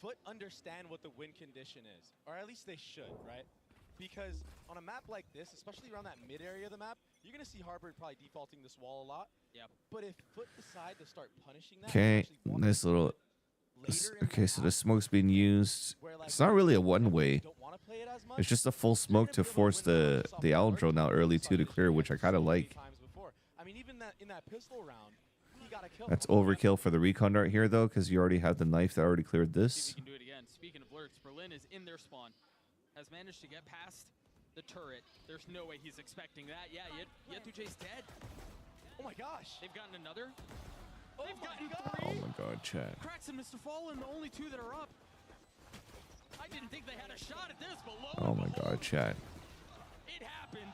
Speaker 12: Foot understand what the win condition is, or at least they should, right? Because on a map like this, especially around that mid area of the map, you're gonna see Harbor probably defaulting this wall a lot.
Speaker 18: Yep.
Speaker 12: But if Foot decide to start punishing that,
Speaker 1: Okay, nice little. Okay, so the smoke's being used. It's not really a one-way. It's just a full smoke to force the owl drone out early too to clear, which I kind of like.
Speaker 12: I mean, even that in that pistol round, he got a kill.
Speaker 1: That's overkill for the recon dart here though, because you already have the knife that already cleared this.
Speaker 18: Can do it again. Speaking of lurks, Berlin is in their spawn, has managed to get past the turret. There's no way he's expecting that. Yeah, Yetuje's dead.
Speaker 12: Oh my gosh.
Speaker 18: They've gotten another. They've gotten
Speaker 1: Oh
Speaker 18: three.
Speaker 1: my god, chat.
Speaker 18: Cracks and Mr. Fallen, the only two that are up. I didn't think they had a shot at this, but lo
Speaker 1: Oh
Speaker 18: and
Speaker 1: my
Speaker 18: behold,
Speaker 1: god, chat.
Speaker 18: it happened.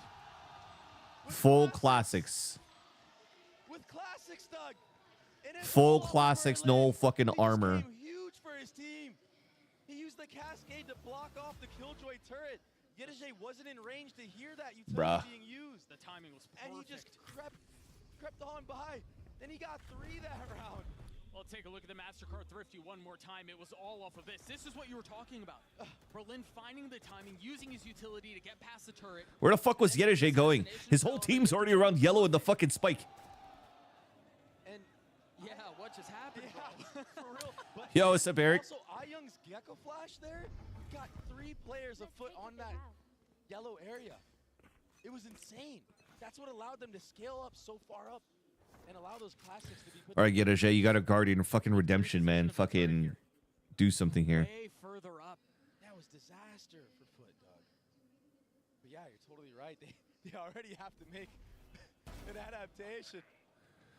Speaker 1: Full classics.
Speaker 12: With classics, Doug. And it's
Speaker 1: Full
Speaker 12: all over
Speaker 1: classics,
Speaker 12: Berlin.
Speaker 1: no fucking
Speaker 12: He just
Speaker 1: armor.
Speaker 12: came huge for his team. He used the cascade to block off the Killjoy turret. Yetuj wasn't in range to hear that utility
Speaker 1: Bruh.
Speaker 12: being used.
Speaker 18: The timing was perfect.
Speaker 12: And he just crept on by. Then he got 3 that round.
Speaker 18: Well, take a look at the MasterCard Thrifty one more time. It was all off of this. This is what you were talking about. Berlin finding the timing, using his utility to get past the turret.
Speaker 1: Where the fuck was Yetuj going? His whole team's already around yellow in the fucking spike.
Speaker 12: And
Speaker 18: yeah, what just happened, bro?
Speaker 12: For real. But
Speaker 1: Yo, what's up, Eric?
Speaker 12: Also, Young's Gecko Flash there got 3 players of Foot on that yellow area. It was insane. That's what allowed them to scale up so far up and allow those classics to be put.
Speaker 1: All right, Yetuj, you got a Guardian fucking redemption, man. Fucking do something here.
Speaker 12: Way further up. That was disaster for Foot, Doug. But yeah, you're totally right. They already have to make an adaptation.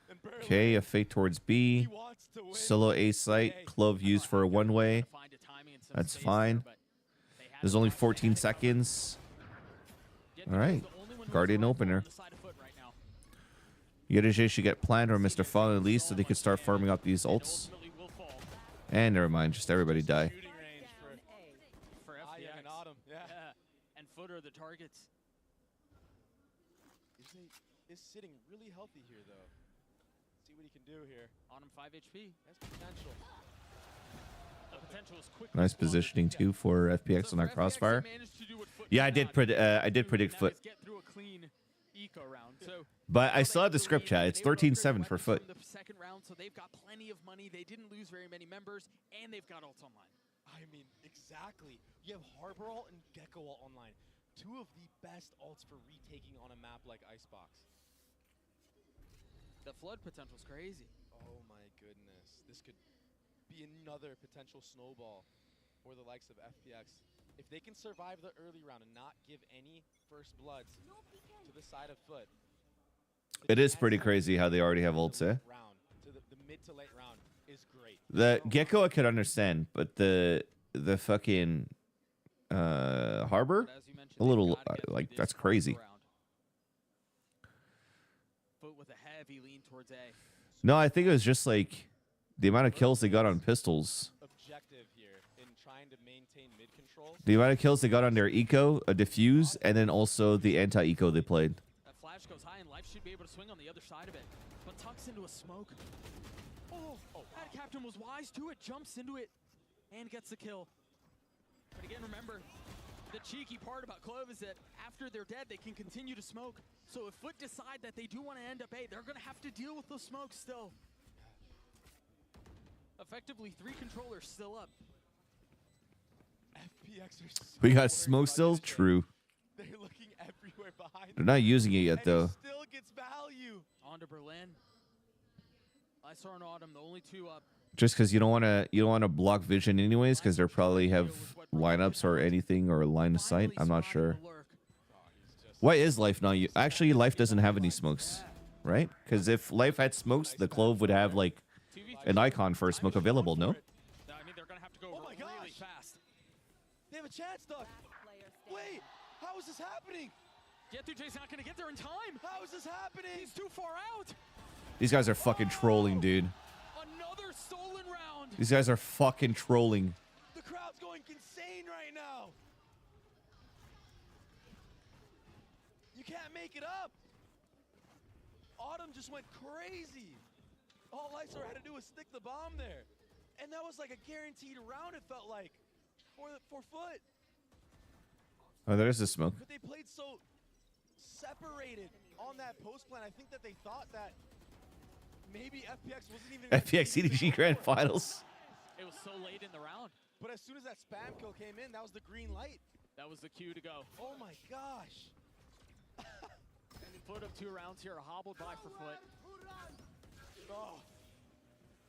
Speaker 12: And Berlin,
Speaker 1: Okay, a fake towards B. Solo A site. Clove used for a one-way. That's fine. There's only 14 seconds. All right. Guardian opener. Yetuj should get planned or Mr. Fallen at least so they could start farming out these ults. And never mind, just everybody die.
Speaker 18: For FPX.
Speaker 12: and Autumn, yeah.
Speaker 18: And Foot are the targets.
Speaker 12: Is sitting really healthy here, though. See what he can do here.
Speaker 18: Autumn 5 HP.
Speaker 12: That's potential.
Speaker 18: The potential is quick.
Speaker 1: Nice positioning too for FPX on that crossfire. Yeah, I did predict Foot.
Speaker 18: Get through a clean eco round. So
Speaker 1: But I still have the script chat. It's 13-7 for Foot.
Speaker 18: the second round, so they've got plenty of money. They didn't lose very many members, and they've got ults online.
Speaker 12: I mean, exactly. You have Harbor ult and Gecko ult online. 2 of the best ults for retaking on a map like Icebox.
Speaker 18: The flood potential's crazy.
Speaker 12: Oh my goodness. This could be another potential snowball for the likes of FPX. If they can survive the early round and not give any first bloods to the side of Foot.
Speaker 1: It is pretty crazy how they already have ults, eh?
Speaker 12: Round to the mid to late round is great.
Speaker 1: The Gecko I could understand, but the fucking Harbor? A little, like, that's crazy.
Speaker 18: Foot with a heavy lean towards A.
Speaker 1: No, I think it was just like the amount of kills they got on pistols.
Speaker 12: Objective here in trying to maintain mid control.
Speaker 1: The amount of kills they got on their eco, a diffuse, and then also the anti-eco they played.
Speaker 18: That flash goes high, and Life should be able to swing on the other side of it, but tucks into a smoke. Oh, that Captain was wise to it, jumps into it, and gets the kill. But again, remember, the cheeky part about Clove is that after they're dead, they can continue to smoke. So if Foot decide that they do want to end up A, they're going to have to deal with those smokes still. Effectively, 3 controllers still up.
Speaker 12: FPX are so
Speaker 1: We got smoke still? True.
Speaker 12: They're looking everywhere behind.
Speaker 1: They're not using it yet, though.
Speaker 12: Still gets value.
Speaker 18: On to Berlin. I saw an Autumn, the only 2 up.
Speaker 1: Just because you don't want to block vision anyways, because they probably have lineups or anything or line of sight. I'm not sure. Why is Life not? Actually, Life doesn't have any smokes, right? Because if Life had smokes, the Clove would have like an icon for a smoke available. No.
Speaker 18: I mean, they're going to have to go really fast.
Speaker 12: They have a chance, Doug. Wait, how is this happening?
Speaker 18: Yetuje's not going to get there in time.
Speaker 12: How is this happening?
Speaker 18: He's too far out.
Speaker 1: These guys are fucking trolling, dude.
Speaker 18: Another stolen round.
Speaker 1: These guys are fucking trolling.
Speaker 12: The crowd's going insane right now. can't make it up. Autumn just went crazy. All Lifesaver had to do was stick the bomb there. And that was like a guaranteed round, it felt like, for Foot.
Speaker 1: Oh, there is the smoke.
Speaker 12: But they played so separated on that post plan. I think that they thought that maybe FPX wasn't even...
Speaker 1: FPX EDG Grand Finals.
Speaker 18: It was so late in the round.
Speaker 12: But as soon as that spam kill came in, that was the green light.
Speaker 18: That was the cue to go.
Speaker 12: Oh my gosh.
Speaker 18: And Foot of 2 rounds here, hobbled by for Foot.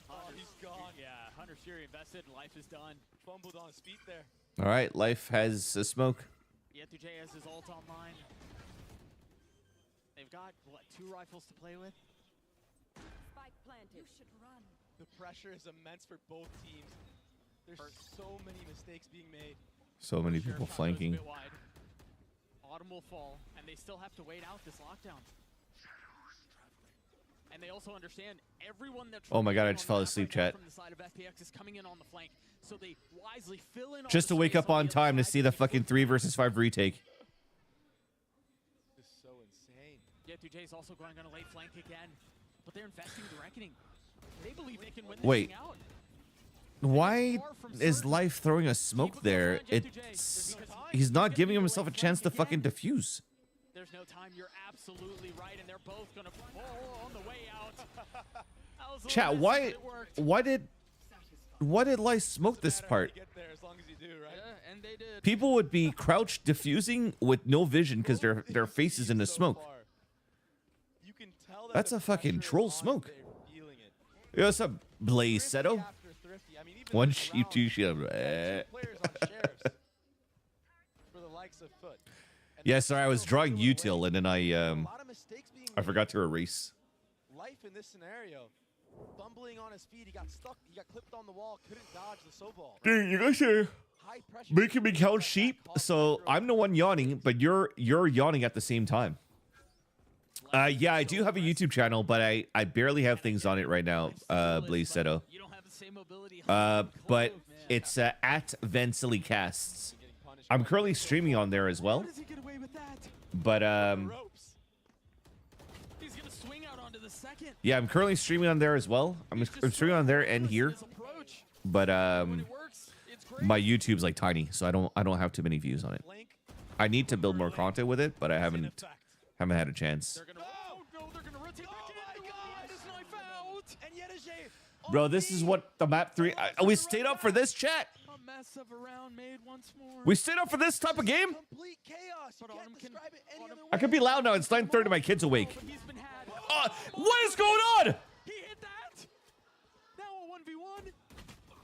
Speaker 12: Oh, he's gone.
Speaker 18: Yeah, Hunter's Fury invested, and Life is done.
Speaker 12: Fumbled on his feet there.
Speaker 1: All right, Life has a smoke.
Speaker 18: Yetuj has his ult online. They've got, what, 2 rifles to play with?
Speaker 7: Spike planted. You should run.
Speaker 12: The pressure is immense for both teams. There's so many mistakes being made.
Speaker 1: So many people flanking.
Speaker 18: Autumn will fall, and they still have to wait out this lockdown. And they also understand everyone that...
Speaker 1: Oh my god, I just fell asleep, chat.
Speaker 18: ...from the side of FPX is coming in on the flank, so they wisely fill in...
Speaker 1: Just to wake up on time to see the fucking 3 versus 5 retake.
Speaker 12: This is so insane.
Speaker 18: Yetuj is also going on a late flank again, but they're investing the reckoning. They believe they can win this
Speaker 1: Wait.
Speaker 18: thing out.
Speaker 1: Why is Life throwing a smoke there? He's not giving himself a chance to fucking defuse.
Speaker 18: There's no time. You're absolutely right, and they're both gonna fall on the way out.
Speaker 1: Chat, why did Life smoke this part?
Speaker 18: And they did.
Speaker 1: People would be crouched defusing with no vision because their face is in the smoke. That's a fucking troll smoke. Yo, what's up, Blaze Seto? One sheep, 2 shield. Yeah, sorry, I was drawing util and then I forgot to erase.
Speaker 12: Life in this scenario, bumbling on his feet, he got stuck, he got clipped on the wall, couldn't dodge the soul ball.
Speaker 1: Dude, you guys are making me count sheep, so I'm the one yawning, but you're yawning at the same time. Yeah, I do have a YouTube channel, but I barely have things on it right now, Blaze Seto. But it's at VanSillyCasts. I'm currently streaming on there as well. But
Speaker 18: He's gonna swing out onto the second.
Speaker 1: yeah, I'm currently streaming on there as well. I'm streaming on there and here. But my YouTube's like tiny, so I don't have too many views on it. I need to build more content with it, but I haven't had a chance. Bro, this is what the map 3. We stayed up for this, chat.
Speaker 18: A mess of a round made once more.
Speaker 1: We stayed up for this type of game.
Speaker 12: Complete chaos. You can't describe it any other way.
Speaker 1: I could be loud now. It's 9:30. My kid's awake. What is going on?
Speaker 18: He hit that. Now a 1v1.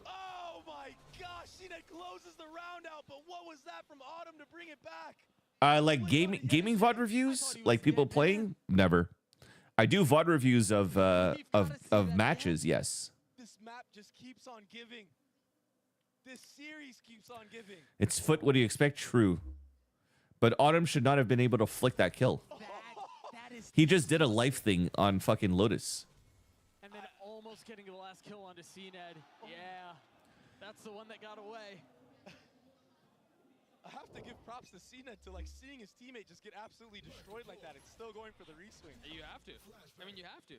Speaker 12: Oh my gosh, CNET closes the round out, but what was that from Autumn to bring it back?
Speaker 1: Like gaming VOD reviews, like people playing. Never. I do VOD reviews of matches. Yes.
Speaker 12: This map just keeps on giving. This series keeps on giving.
Speaker 1: It's Foot. What do you expect? True. But Autumn should not have been able to flick that kill. He just did a life thing on fucking Lotus.
Speaker 18: And then almost getting the last kill onto CNED. Yeah, that's the one that got away.
Speaker 12: I have to give props to CNET to like seeing his teammate just get absolutely destroyed like that. It's still going for the reswing.
Speaker 18: You have to. I mean, you have to.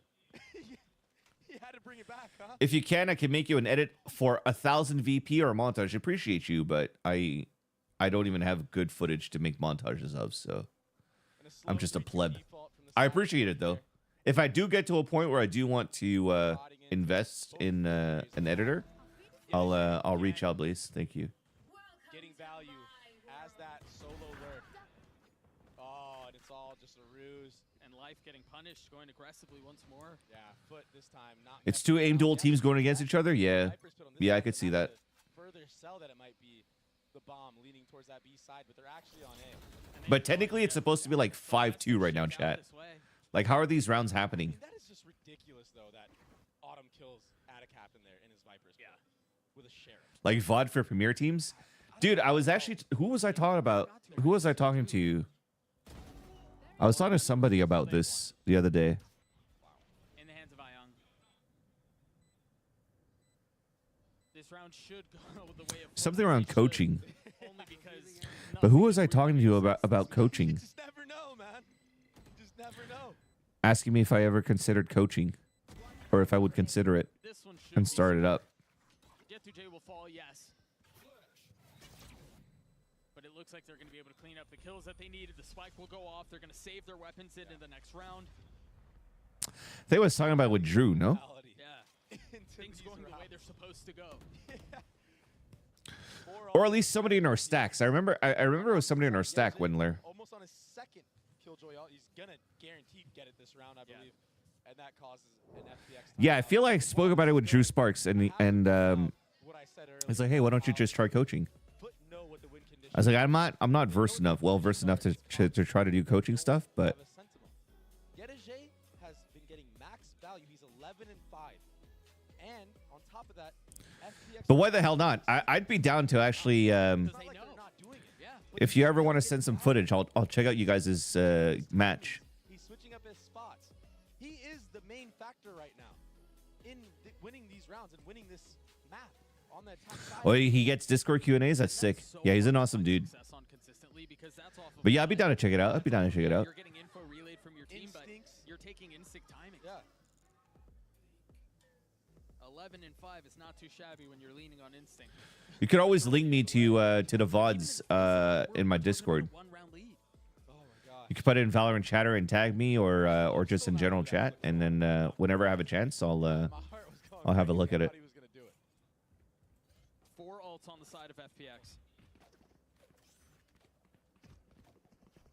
Speaker 12: He had to bring it back, huh?
Speaker 1: If you can, I can make you an edit for 1,000 VP or montage. Appreciate you, but I don't even have good footage to make montages of, so I'm just a pleb. I appreciate it though. If I do get to a point where I do want to invest in an editor, I'll reach out, Blaze. Thank you.
Speaker 12: Getting value as that solo lurk. Oh, and it's all just a ruse.
Speaker 18: And Life getting punished, going aggressively once more.
Speaker 12: Yeah, Foot this time. Not
Speaker 1: It's 2 aim duel teams going against each other. Yeah, yeah, I could see that.
Speaker 12: Further sell that it might be the bomb leaning towards that B side, but they're actually on A.
Speaker 1: But technically, it's supposed to be like 5-2 right now, chat. Like, how are these rounds happening?
Speaker 12: That is just ridiculous, though, that Autumn kills Atacap in there in his Vipers. Yeah. With a sheriff.
Speaker 1: Like VOD for Premier teams? Dude, I was actually... Who was I talking about? Who was I talking to? I was talking to somebody about this the other day.
Speaker 18: In the hands of Ayong. This round should go the way of
Speaker 1: Something around coaching. But who was I talking to about coaching?
Speaker 12: Never know, man.
Speaker 1: asking me if I ever considered coaching, or if I would consider it and start it up.
Speaker 6: Get to J will fall, yes. But it looks like they're going to be able to clean up the kills that they needed. The spike will go off. They're going to save their weapons into the next round.
Speaker 1: They was talking about with Drew, no?
Speaker 6: Yeah. Things going the way they're supposed to go.
Speaker 1: Or at least somebody in our stacks. I remember it was somebody in our stack, Wendler.
Speaker 12: Almost on his second Killjoy ult. He's gonna guarantee get it this round, I believe, and that causes an FPX.
Speaker 1: Yeah, I feel like I spoke about it with Drew Sparks, and he's like, "Hey, why don't you just try coaching?" I was like, "I'm not well versed enough to try to do coaching stuff, but."
Speaker 12: Yedajay has been getting max value. He's 11 and 5, and on top of that, FPX.
Speaker 1: But why the hell not? I'd be down to actually. If you ever want to send some footage, I'll check out you guys' match.
Speaker 12: He's switching up his spots. He is the main factor right now in winning these rounds and winning this map on the attack side.
Speaker 1: Oh, he gets Discord Q&As. That's sick. Yeah, he's an awesome dude. But yeah, I'd be down to check it out.
Speaker 6: You're getting info relayed from your team, but you're taking instinct timing.
Speaker 12: Yeah.
Speaker 6: 11 and 5 is not too shabby when you're leaning on instinct.
Speaker 1: You could always link me to the VODs in my Discord. You can put it in Valorant chatter and tag me, or just in general chat, and then whenever I have a chance, I'll have a look at it.
Speaker 6: 4 ults on the side of FPX.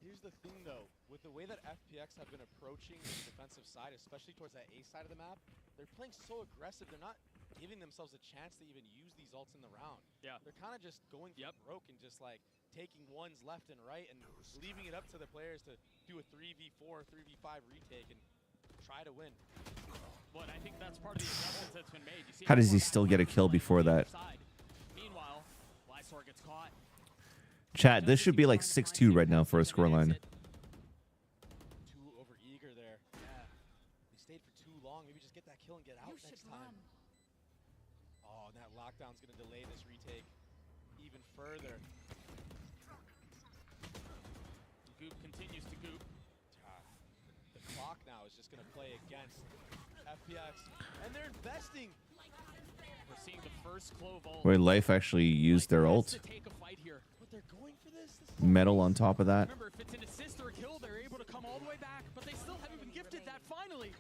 Speaker 12: Here's the thing, though. With the way that FPX have been approaching the defensive side, especially towards that A side of the map, they're playing so aggressive. They're not giving themselves a chance to even use these ults in the round.
Speaker 6: Yeah.
Speaker 12: They're kind of just going broke and just like taking ones left and right and leaving it up to the players to do a 3v4, 3v5 retake and try to win.
Speaker 6: But I think that's part of the adjustments that's been made. You see
Speaker 1: How does he still get a kill before that?
Speaker 6: Meanwhile, Lysor gets caught.
Speaker 1: Chat, this should be like 6-2 right now for a scoreline.
Speaker 12: Too over eager there. Yeah. They stayed for too long. Maybe just get that kill and get out next time. Oh, and that lockdown's going to delay this retake even further.
Speaker 6: Goop continues to goop.
Speaker 12: The clock now is just going to play against FPX, and they're investing.
Speaker 6: We're seeing the first Clove ult.
Speaker 1: Where Life actually used their ult.
Speaker 12: But they're going for this.
Speaker 1: Metal on top of that.
Speaker 6: Remember, if it's an assist or a kill, they're able to come all the way back, but they still haven't been gifted that finally.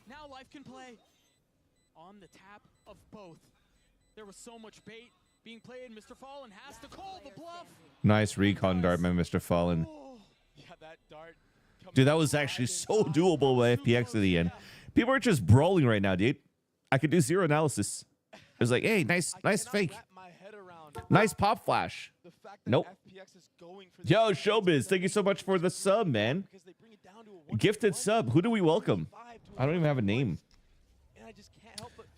Speaker 6: Now Life can play on the tap of both. There was so much bait being played. Mr. Fallen has to call the bluff.
Speaker 1: Nice recon dart by Mr. Fallen.
Speaker 12: Yeah, that dart.
Speaker 1: Dude, that was actually so doable by FPX at the end. People are just brawling right now, dude. I could do zero analysis. It was like, hey, nice fake. Nice pop flash. Nope. Yo, Showbiz, thank you so much for the sub, man. Gifted sub. Who do we welcome? I don't even have a name.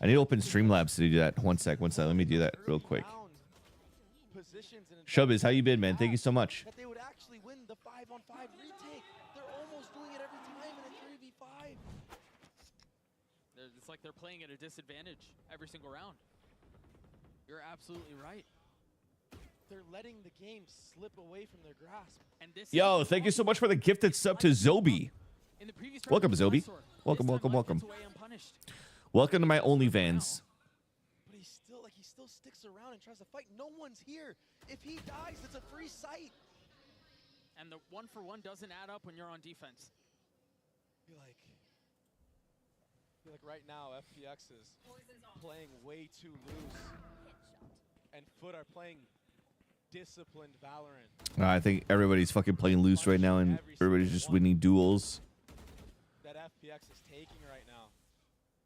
Speaker 1: I need to open Streamlabs to do that. One sec. Let me do that real quick. Showbiz, how you been, man? Thank you so much.
Speaker 12: That they would actually win the 5-on-5 retake. They're almost doing it every time in a 3v5.
Speaker 6: It's like they're playing at a disadvantage every single round. You're absolutely right.
Speaker 12: They're letting the game slip away from their grasp.
Speaker 6: And this
Speaker 1: Yo, thank you so much for the gifted sub to Zobi. Welcome, Zobi. Welcome. Welcome to my OnlyVans.
Speaker 12: But he still sticks around and tries to fight. No one's here. If he dies, it's a free sight.
Speaker 6: And the 1-for-1 doesn't add up when you're on defense.
Speaker 12: I feel like right now FPX is playing way too loose. And Foot are playing disciplined Valorant.
Speaker 1: I think everybody's fucking playing loose right now, and everybody's just winning duels.
Speaker 12: That FPX is taking right now.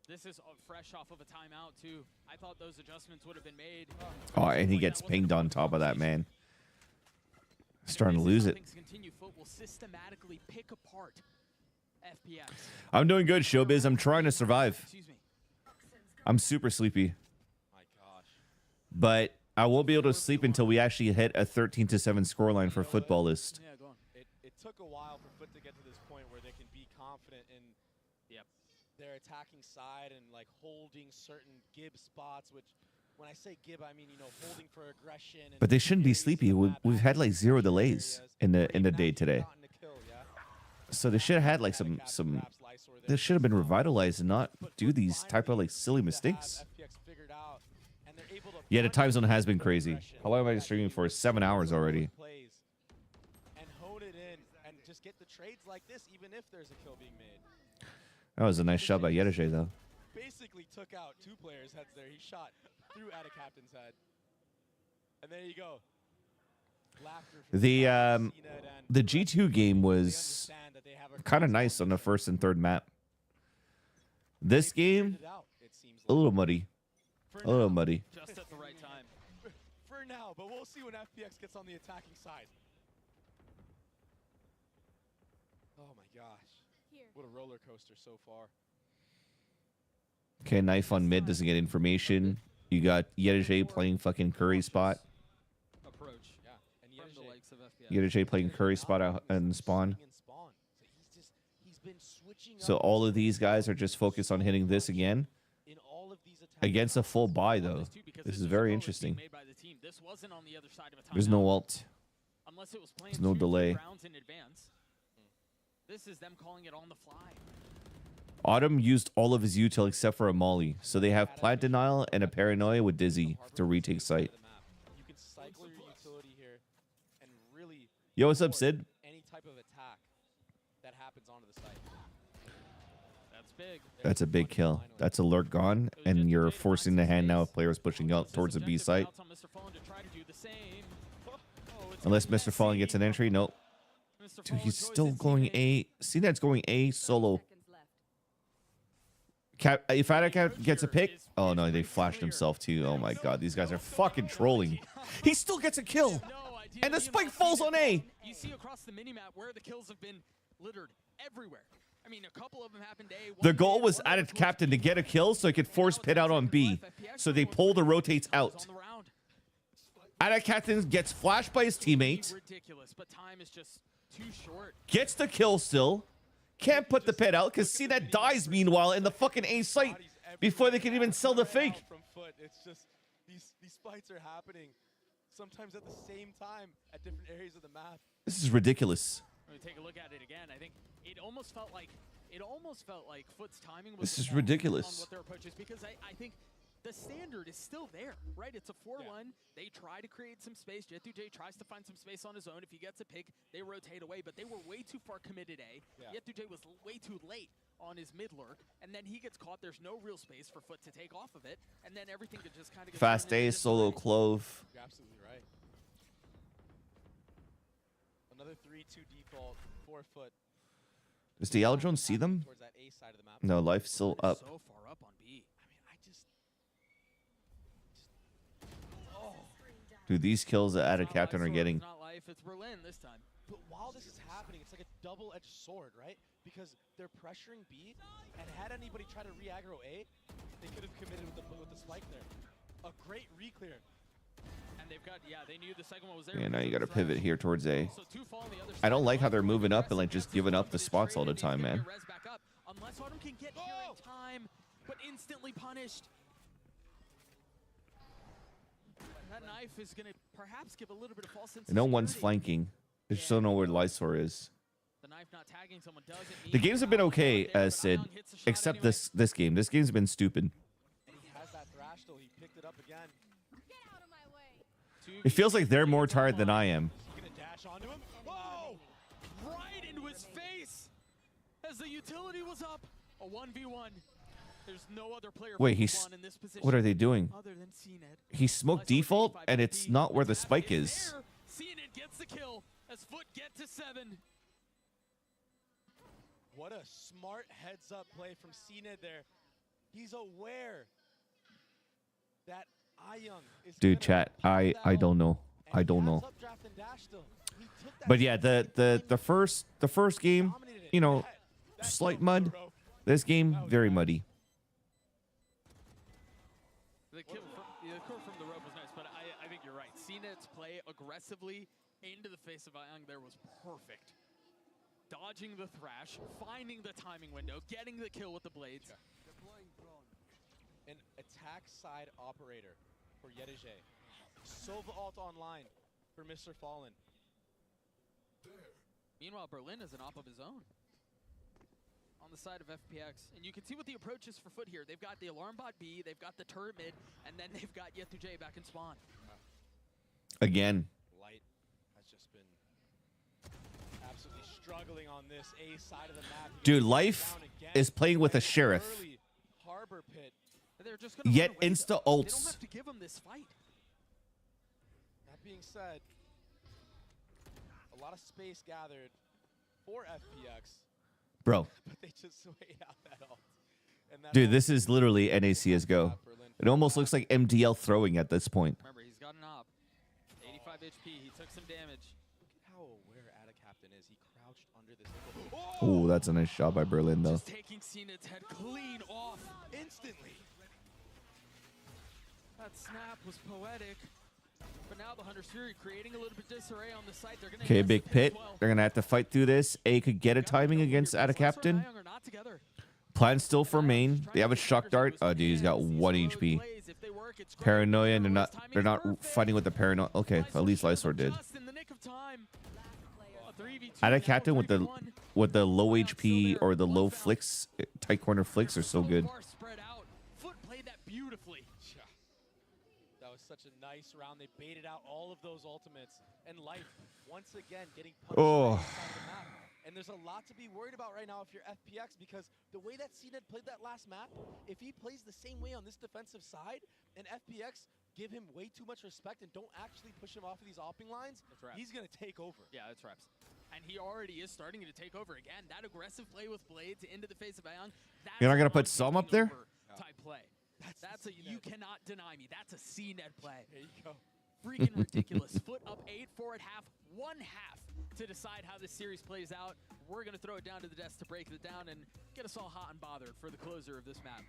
Speaker 6: This is fresh off of a timeout, too. I thought those adjustments would have been made.
Speaker 1: Oh, and he gets pinged on top of that, man. Starting to lose it.
Speaker 6: Continue, Foot will systematically pick apart FPX.
Speaker 1: I'm doing good, Showbiz. I'm trying to survive. I'm super sleepy.
Speaker 12: My gosh.
Speaker 1: But I won't be able to sleep until we actually hit a 13-7 scoreline for Football List.
Speaker 12: Yeah, go on. It took a while for Foot to get to this point where they can be confident in their attacking side and like holding certain Gib spots, which when I say Gib, I mean, holding for aggression. And
Speaker 1: But they shouldn't be sleepy. We've had like 0 delays in the day today. So they should have had like some. This should have been revitalized and not do these type of like silly mistakes. Yeah, the time zone has been crazy. How long am I streaming for? 7 hours already.
Speaker 12: And hone it in and just get the trades like this, even if there's a kill being made.
Speaker 1: That was a nice shot by Yedege though.
Speaker 12: Basically took out 2 players' heads there. He shot through at a captain's head. And there you go.
Speaker 1: The G2 game was kind of nice on the first and third map. This game, a little muddy. A little muddy.
Speaker 18: Just at the right time.
Speaker 12: For now, but we'll see when FPX gets on the attacking side. Oh my gosh. What a roller coaster so far.
Speaker 1: Okay, knife on mid doesn't get information. You got Yedege playing fucking Curry spot.
Speaker 18: Approach. Yeah. And from the likes of FPX.
Speaker 1: Yedege playing Curry spot out and spawn. So all of these guys are just focused on hitting this again. Against a full buy though. This is very interesting. There's no ult. There's no delay.
Speaker 18: This is them calling it on the fly.
Speaker 1: Autumn used all of his util except for a molly. So they have plant denial and a paranoia with Dizzy to retake site.
Speaker 12: You can cycle your utility here and really
Speaker 1: Yo, what's up, Sid?
Speaker 12: any type of attack that happens onto the site.
Speaker 18: That's big.
Speaker 1: That's a big kill. That's alert gone, and you're forcing the hand now of players pushing out towards the B site. Unless Mr. Fallen gets an entry, nope. Dude, he's still going A. See, that's going A solo. If Adaka gets a pick, oh no, they flashed himself too. Oh my god, these guys are fucking trolling. He still gets a kill, and the spike falls on A.
Speaker 18: You see across the minimap where the kills have been littered everywhere. I mean, a couple of them happened A.
Speaker 1: The goal was Adaka Captain to get a kill so he could force pit out on B. So they pull the rotates out. Adaka Captain gets flashed by his teammate.
Speaker 18: Ridiculous, but time is just too short.
Speaker 1: Gets the kill still. Can't put the pit out because see that dies meanwhile in the fucking A site before they can even sell the fake.
Speaker 12: From foot, it's just these fights are happening sometimes at the same time at different areas of the map.
Speaker 1: This is ridiculous.
Speaker 18: When we take a look at it again, I think it almost felt like Foot's timing was
Speaker 1: This is ridiculous.
Speaker 18: on what their approach is, because I think the standard is still there, right? It's a 4-1. They try to create some space. Jet2J tries to find some space on his own. If he gets a pick, they rotate away, but they were way too far committed A. Jet2J was way too late on his mid lurk, and then he gets caught. There's no real space for Foot to take off of it, and then everything could just kind of get
Speaker 1: Fast A, solo clove.
Speaker 12: You're absolutely right. Another 3-2 default, 4 Foot.
Speaker 1: Does the Yellow Jones see them?
Speaker 12: Towards that A side of the map.
Speaker 1: No, life's still up.
Speaker 18: So far up on B.
Speaker 1: Dude, these kills that Adaka Captain are getting.
Speaker 18: It's not life, it's Berlin this time.
Speaker 12: But while this is happening, it's like a double-edged sword, right? Because they're pressuring B, and had anybody try to re-aggro A, they could have committed with the spike there. A great re-clear.
Speaker 18: And they've got, they knew the second one was there.
Speaker 1: Yeah, now you got to pivot here towards A. I don't like how they're moving up and like just giving up the spots all the time, man.
Speaker 18: Unless Autumn can get here in time, but instantly punished. That knife is going to perhaps give a little bit of false sense of
Speaker 1: No one's
Speaker 18: security.
Speaker 1: flanking. They just don't know where Lysor is.
Speaker 18: The knife not tagging someone doesn't mean
Speaker 1: The games have been okay, Sid, except this game. This game's been stupid.
Speaker 12: And he has that thrash, though. He picked it up again.
Speaker 1: It feels like they're more tired than I am.
Speaker 12: He's going to dash onto him.
Speaker 18: Whoa! Right into his face as the utility was up. A 1v1. There's no other player
Speaker 1: Wait,
Speaker 18: in this position.
Speaker 1: what are they doing?
Speaker 18: Other than CNED.
Speaker 1: He smoked default, and it's not where the spike is.
Speaker 18: CNED gets the kill as Foot get to 7.
Speaker 12: What a smart heads-up play from CNED there. He's aware that Ayung is
Speaker 1: Dude, chat, I don't know. I don't know. But yeah, the first game, you know, slight mud. This game, very muddy.
Speaker 18: The kill from the rope was nice, but I think you're right. CNED's play aggressively into the face of Ayung there was perfect. Dodging the thrash, finding the timing window, getting the kill with the blades.
Speaker 12: An attack side operator for Yedege. Sova ult online for Mr. Fallen.
Speaker 18: Meanwhile, Berlin is an op of his own. on the side of FPX. And you can see what the approach is for Foot here. They've got the alarm bot B, they've got the turret mid, and then they've got Yetu back in spawn.
Speaker 1: Again.
Speaker 12: Light has just been absolutely struggling on this A side of the map.
Speaker 1: Dude, Life is playing with a sheriff.
Speaker 12: Harbor pit.
Speaker 1: Yet insta
Speaker 18: They don't
Speaker 1: ults.
Speaker 18: have to give him this fight.
Speaker 12: That being said, a lot of space gathered for FPX.
Speaker 1: Bro.
Speaker 12: But they just wait out that ult. And that
Speaker 1: Dude,
Speaker 12: ult
Speaker 1: this is literally NACSGO. It almost looks like MDL throwing at this point.
Speaker 18: Remember, he's got an op. 85 HP, he took some damage.
Speaker 12: Look at how aware Ada Captain is. He crouched under this.
Speaker 1: Oh, that's a nice shot by Berlin, though.
Speaker 18: Just taking CNED's head clean off instantly. That snap was poetic. But now the Hunter's Fury creating a little bit disarray on the site. They're gonna
Speaker 1: Okay,
Speaker 18: invest
Speaker 1: big
Speaker 18: in
Speaker 1: pit.
Speaker 18: as well.
Speaker 1: They're going to have to fight through this. A could get a timing against Ada Captain.
Speaker 18: Are not together.
Speaker 1: Plan still for main. They have a shock dart. Oh, dude, he's got 1 HP. Paranoia, and they're not fighting with the paranoia. Okay, at least Lysor did. Ada Captain with the low HP or the low flicks, tight corner flicks are so good.
Speaker 18: Foot played that beautifully.
Speaker 12: That was such a nice round. They baited out all of those ultimates. And Life, once again, getting punched on the side of the map. And there's a lot to be worried about right now if you're FPX, because the way that CNED played that last map, if he plays the same way on this defensive side, and FPX give him way too much respect and don't actually push him off of these opping lines, he's going to take over.
Speaker 18: Yeah, that's reps. And he already is starting to take over again. That aggressive play with Blades into the face of Aeon.
Speaker 1: You're not going to put Som up there?
Speaker 18: Type play. That's a you cannot deny me. That's a CNED play. There you go. Freaking ridiculous. Foot up 8, forward half, 1/2 to decide how this series plays out. We're going to throw it down to the desk to break it down and get us all hot and bothered for the closer of this map.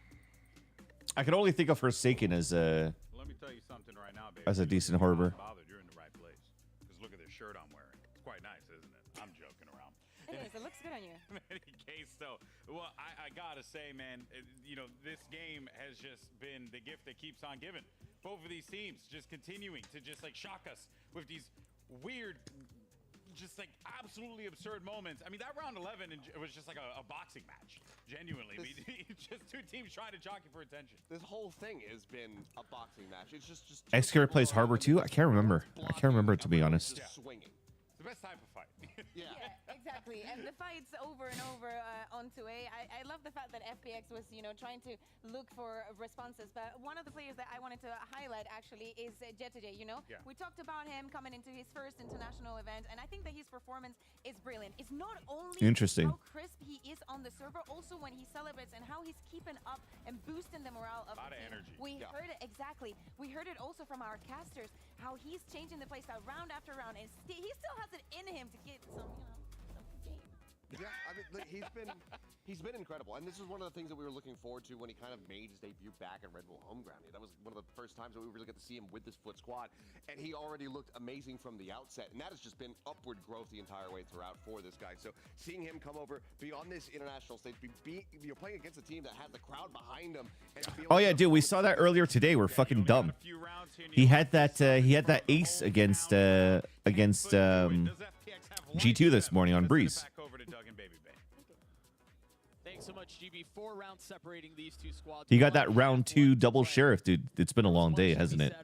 Speaker 1: I can only think of Forsaken as a
Speaker 4: Let me tell you something right now, baby.
Speaker 1: as a decent harbor.
Speaker 4: Bothered, you're in the right place. Because look at this shirt I'm wearing. It's quite nice, isn't it? I'm joking around.
Speaker 7: It is. It looks good on you.
Speaker 4: In any case, though, well, I gotta say, man, you know, this game has just been the gift that keeps on giving. Both of these teams just continuing to just like shock us with these weird, just like absolutely absurd moments. I mean, that round 11 it was just like a boxing match. Genuinely, I mean, just two teams trying to jockey for attention.
Speaker 20: This whole thing has been a boxing match. It's just
Speaker 1: Xcure plays Harbor too? I can't remember. I can't remember, to be honest.
Speaker 20: swinging.
Speaker 4: It's the best type of fight.
Speaker 7: Yeah, exactly. And the fights over and over onto A. I love the fact that FPX was, you know, trying to look for responses. But one of the players that I wanted to highlight actually is Jet2J. You know, we talked about him coming into his first international event, and I think that his performance is brilliant. It's not only
Speaker 1: Interesting.
Speaker 7: how crisp he is on the server, also when he celebrates and how he's keeping up and boosting the morale of the team.
Speaker 4: energy.
Speaker 7: We heard it exactly. We heard it also from our casters how he's changing the playstyle round after round, and he still has it in him to get some, you know, some game.
Speaker 20: Yeah, I mean, look, he's been incredible, and this is one of the things that we were looking forward to when he kind of made his debut back at Red Bull Homeground. That was one of the first times that we really got to see him with this Foot squad, and he already looked amazing from the outset, and that has just been upward growth the entire way throughout for this guy. So seeing him come over, be on this international stage, you're playing against a team that has the crowd behind him. And
Speaker 1: Oh yeah, dude, we saw that earlier today. We're fucking dumb. He had that ace against G2 this morning on Breeze.
Speaker 18: Thanks so much, GB. 4 rounds separating these two squads.
Speaker 1: He got that round 2 double sheriff, dude. It's been a long day, hasn't it?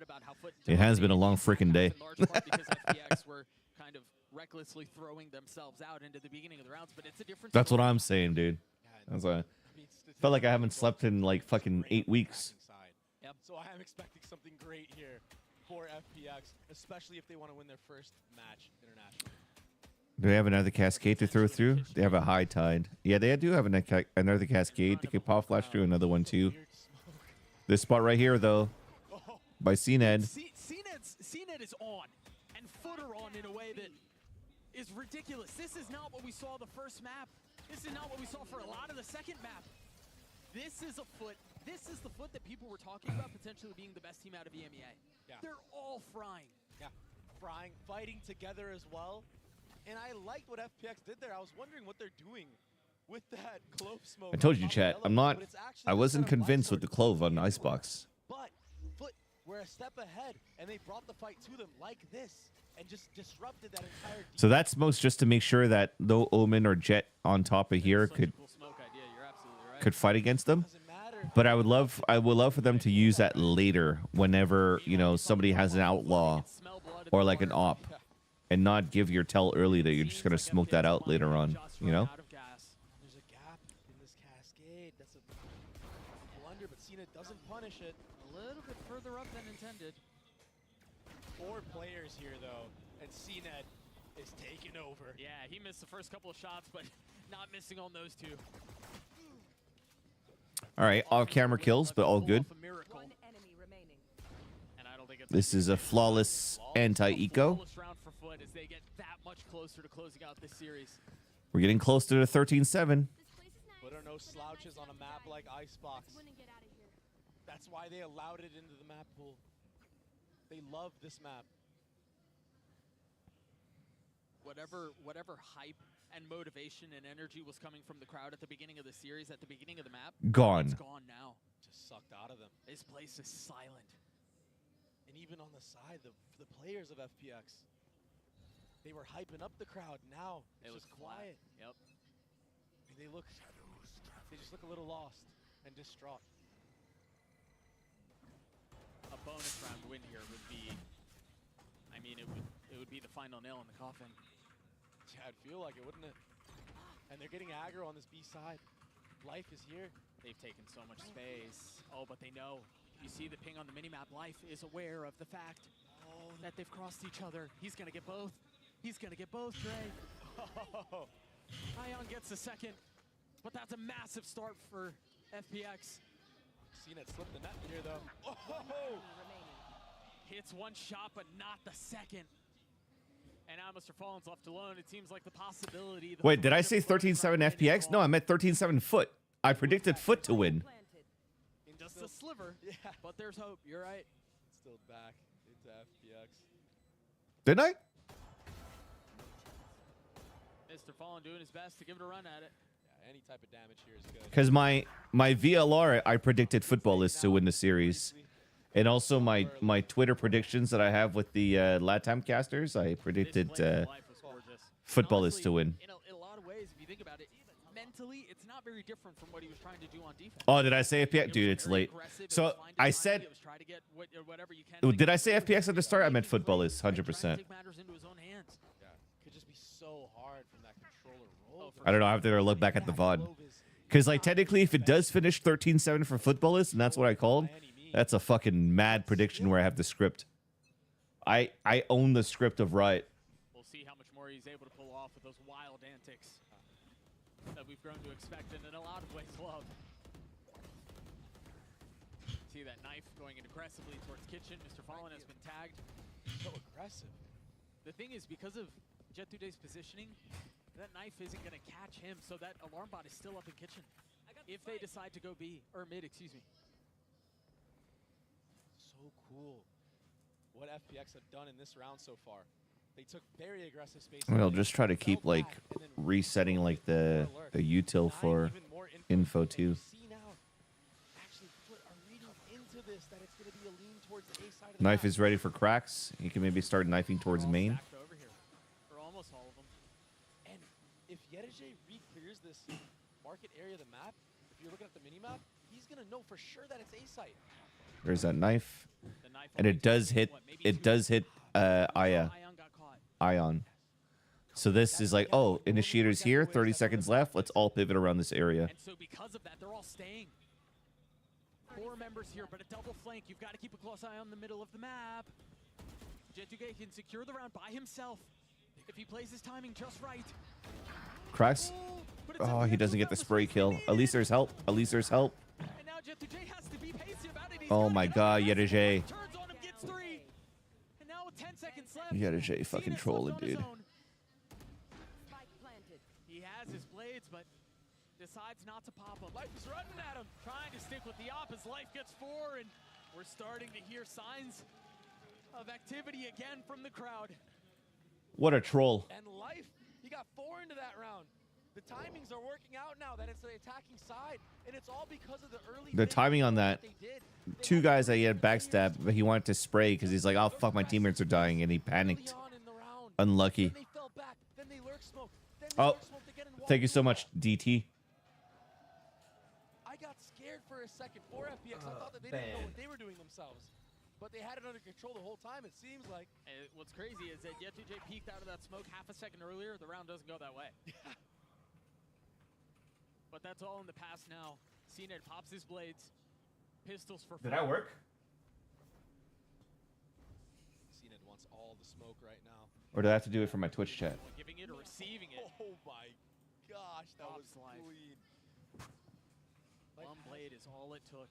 Speaker 1: It has been a long freaking day.
Speaker 18: Because FPX were kind of recklessly throwing themselves out into the beginning of the rounds, but it's a different.
Speaker 1: That's what I'm saying, dude. Felt like I haven't slept in like fucking 8 weeks.
Speaker 12: Yep. So I am expecting something great here for FPX, especially if they want to win their first match internationally.
Speaker 1: Do they have another cascade to throw through? They have a high tide. Yeah, they do have another cascade. They could pop flash through another one too. This spot right here, though, by CNED.
Speaker 18: CNED is on, and Footer on in a way that is ridiculous. This is not what we saw the first map. This is not what we saw for a lot of the second map. This is a Foot. This is the Foot that people were talking about potentially being the best team out of EMEA.
Speaker 12: Yeah.
Speaker 18: They're all frying.
Speaker 12: Yeah, frying, fighting together as well. And I liked what FPX did there. I was wondering what they're doing with that clove smoke.
Speaker 1: I told you, chat. I wasn't convinced with the clove on Icebox.
Speaker 12: But Foot were a step ahead, and they brought the fight to them like this and just disrupted that entire.
Speaker 1: So that's most just to make sure that no Omen or Jet on top of here could could fight against them. But I would love for them to use that later, whenever somebody has an outlaw or like an op, and not give your tell early that you're just gonna smoke that out later on.
Speaker 12: There's a gap in this cascade. That's a blunder, but Cena doesn't punish it.
Speaker 18: A little bit further up than intended.
Speaker 12: 4 players here though, and Cena is taking over.
Speaker 18: Yeah, he missed the first couple of shots, but not missing on those 2.
Speaker 1: All right, off-camera kills, but all good. This is a flawless anti-eco. We're getting close to the 13-7.
Speaker 12: But are no slouches on a map like Icebox. That's why they allowed it into the map pool. They love this map.
Speaker 18: Whatever hype and motivation and energy was coming from the crowd at the beginning of the series, at the beginning of the map,
Speaker 1: gone.
Speaker 18: It's gone now.
Speaker 12: Just sucked out of them.
Speaker 18: This place is silent.
Speaker 12: And even on the side, the players of FPX, they were hyping up the crowd. Now
Speaker 18: it was
Speaker 12: just quiet.
Speaker 18: Yep.
Speaker 12: And they just look a little lost and distraught.
Speaker 18: A bonus round win here would be, I mean, it would be the final nail in the coffin.
Speaker 12: Yeah, I'd feel like it, wouldn't it? And they're getting aggro on this B side. Life is here.
Speaker 18: They've taken so much space. Oh, but they know. You see the ping on the minimap. Life is aware of the fact that they've crossed each other. He's going to get both. He's going to get both, Dre. Oh. Ion gets the second, but that's a massive start for FPX.
Speaker 12: Cena slipped the net here, though. Oh.
Speaker 18: Hits one shot, but not the second. And now Mr. Fallen's left alone. It seems like the possibility...
Speaker 1: Wait, did I say 13-7 FPX? No, I meant 13-7 Foot. I predicted Foot to win.
Speaker 18: Just a sliver, but there's hope. You're right.
Speaker 12: Still back into FPX.
Speaker 1: Didn't I?
Speaker 18: Mr. Fallen doing his best to give it a run at it.
Speaker 12: Yeah, any type of damage here is good.
Speaker 1: Because my VLR, I predicted Footballists to win the series. And also my Twitter predictions that I have with the LATAM casters, I predicted Footballists to win.
Speaker 18: In a lot of ways, if you think about it, mentally, it's not very different from what he was trying to do on defense.
Speaker 1: Oh, did I say FPX? Dude, it's late. So I said... Did I say FPX at the start? I meant Footballists, 100%.
Speaker 12: Could just be so hard from that controller roll.
Speaker 1: I don't know. I have to look back at the VOD. Because, like, technically, if it does finish 13-7 for Footballists, and that's what I called, that's a fucking mad prediction where I have the script. I own the script of Riot.
Speaker 18: We'll see how much more he's able to pull off with those wild antics that we've grown to expect and in a lot of ways love. See that knife going in aggressively towards Kitchen. Mr. Fallen has been tagged.
Speaker 12: So aggressive.
Speaker 18: The thing is, because of Jet2Day's positioning, that knife isn't going to catch him, so that alarm bot is still up in Kitchen. If they decide to go B, or mid, excuse me.
Speaker 12: So cool what FPX have done in this round so far. They took very aggressive space.
Speaker 1: Well, just try to keep, like, resetting, like, the util for info, too. Knife is ready for cracks. You can maybe start knifing towards main.
Speaker 18: For almost all of them.
Speaker 12: And if Yedije re-clears this market area of the map, if you're looking at the mini-map, he's going to know for sure that it's A-site.
Speaker 1: There's that knife. And it does hit Ion. So this is like, oh, initiator's here, 30 seconds left. Let's all pivot around this area.
Speaker 18: And so because of that, they're all staying. 4 members here, but a double flank. You've got to keep a close eye on the middle of the map. Jet2Day can secure the round by himself if he plays his timing just right.
Speaker 1: Cracks. Oh, he doesn't get the spray kill. At least there's help. At least there's help.
Speaker 18: And now Jet2Day has to be pacey about it.
Speaker 1: Oh my god, Yedije.
Speaker 18: Turns on him, gets 3. And now with 10 seconds left.
Speaker 1: Yedije fucking trolling, dude.
Speaker 18: He has his blades, but decides not to pop him. Life is running at him, trying to stick with the op as Life gets 4, and we're starting to hear signs of activity again from the crowd.
Speaker 1: What a troll.
Speaker 12: And Life, he got 4 into that round. The timings are working out now that it's the attacking side, and it's all because of the early...
Speaker 1: The timing on that. 2 guys that he had backstab, but he wanted to spray because he's like, oh, fuck, my teammates are dying, and he panicked. Unlucky. Oh, thank you so much, DT.
Speaker 12: got scared for a second for FPX. I thought that they didn't know what they were doing themselves. But they had it under control the whole time, it seems like.
Speaker 18: And what's crazy is that Jet2J peeked out of that smoke half a second earlier. The round doesn't go that way. But that's all in the past now. CNED pops his blades. Pistols for
Speaker 1: Did that work?
Speaker 12: CNED wants all the smoke right now.
Speaker 1: Or did I have to do it for my Twitch chat?
Speaker 18: Giving it or receiving it.
Speaker 12: Oh my gosh, that was
Speaker 18: Life.
Speaker 12: clean.
Speaker 18: One blade is all it took.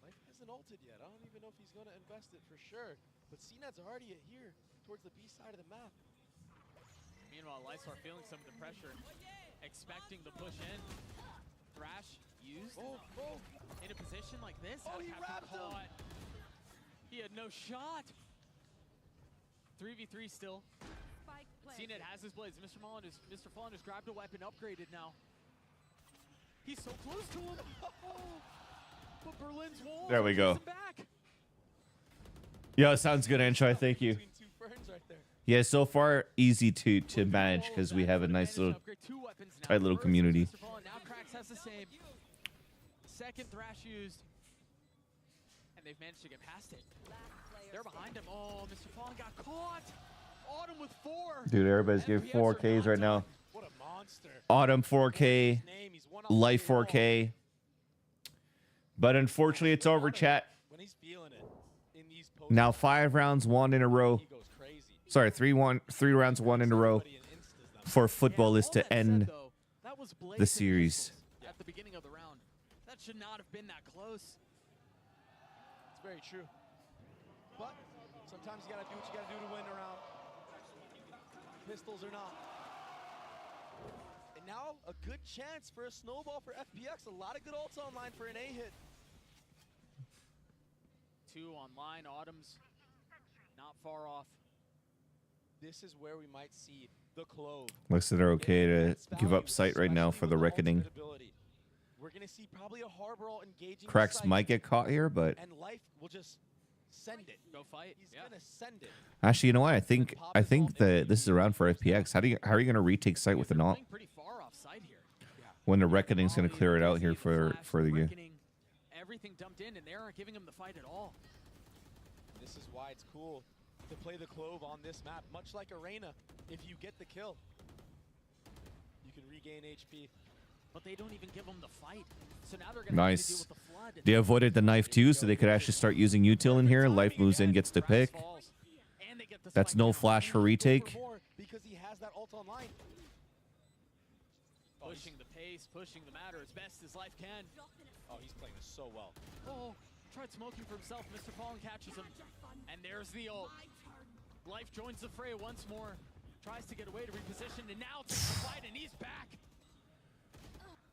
Speaker 12: Life hasn't ulted yet. I don't even know if he's going to invest it for sure. But CNED's already here towards the B side of the map.
Speaker 18: Meanwhile, Lifestar feeling some of the pressure. Expecting the push in. Thrash used. In a position like this.
Speaker 12: Oh, he wrapped him.
Speaker 18: He had no shot. 3v3 still. CNED has his blades. Mr. Fallen has grabbed a weapon, upgraded now. He's so close to him. But Berlin's wall.
Speaker 1: There we go.
Speaker 18: Back.
Speaker 1: Yeah, sounds good, Anshai. Thank you. Yeah, so far easy to manage because we have a nice little tight little community.
Speaker 18: Mr. Fallen now Krax has the same. Second thrash used. And they've managed to get past it. They're behind him. Oh, Mr. Fallen got caught. Autumn with 4.
Speaker 1: Dude, everybody's getting 4Ks right now.
Speaker 12: What a monster.
Speaker 1: Autumn 4K, Life 4K. But unfortunately, it's over, chat.
Speaker 12: When he's feeling it in these
Speaker 1: Now 5 rounds, 1 in a row. Sorry, 3 rounds, 1 in a row for football is to end the series.
Speaker 18: At the beginning of the round. That should not have been that close.
Speaker 12: It's very true. But sometimes you gotta do what you gotta do to win around. Pistols or not. And now a good chance for a snowball for FPX. A lot of good ults online for an A hit.
Speaker 18: 2 online. Autumn's not far off.
Speaker 12: This is where we might see the Clove.
Speaker 1: Looks like they're okay to give up sight right now for the Reckoning.
Speaker 12: We're gonna see probably a Harbor engaging.
Speaker 1: Cracks might get caught here, but
Speaker 12: and Life will just send it.
Speaker 18: Go fight.
Speaker 12: He's gonna send it.
Speaker 1: actually, you know what? I think that this is around for FPX. How are you gonna retake sight with an ult
Speaker 18: Pretty far off side here.
Speaker 1: when the Reckoning's gonna clear it out here for the game?
Speaker 18: Everything dumped in, and they aren't giving him the fight at all.
Speaker 12: This is why it's cool to play the Clove on this map, much like Arena. If you get the kill, you can regain HP.
Speaker 18: But they don't even give him the fight. So now they're gonna have to deal
Speaker 1: Nice.
Speaker 18: with the flood.
Speaker 1: They avoided the knife too, so they could actually start using util in here. Life moves in, gets to pick. That's no flash for retake.
Speaker 12: Because he has that ult online.
Speaker 18: Pushing the pace, pushing the matter as best as Life can.
Speaker 12: Oh, he's playing this so well.
Speaker 18: Oh, tried smoking for himself. Mr. Fallen catches him. And there's the ult. Life joins the fray once more. Tries to get away to reposition, and now takes the fight, and he's back.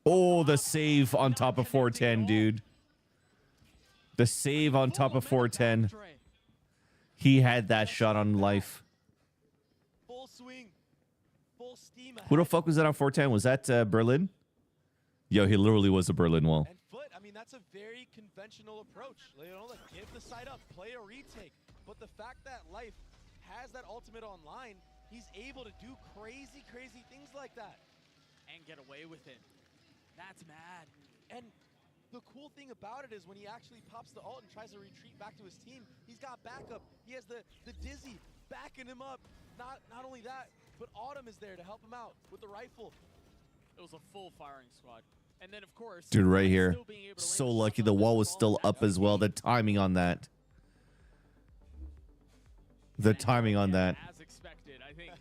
Speaker 1: Oh, the save on top of 410, dude. The save on top of 410. He had that shot on Life.
Speaker 12: Full swing. Full steam ahead.
Speaker 1: Who the fuck was that on 410? Was that Berlin? Yo, he literally was a Berlin wall.
Speaker 12: And Foot, I mean, that's a very conventional approach. You know, like give the side up, play a retake. But the fact that Life has that ultimate online, he's able to do crazy, crazy things like that.
Speaker 18: And get away with it. That's mad.
Speaker 12: And the cool thing about it is when he actually pops the ult and tries to retreat back to his team, he's got backup. He has the Dizzy backing him up. Not only that, but Autumn is there to help him out with the rifle.
Speaker 18: It was a full firing squad. And then, of course,
Speaker 1: Dude, right here. So lucky the wall was still up as well. The timing on that. The timing on that.
Speaker 18: As expected, I think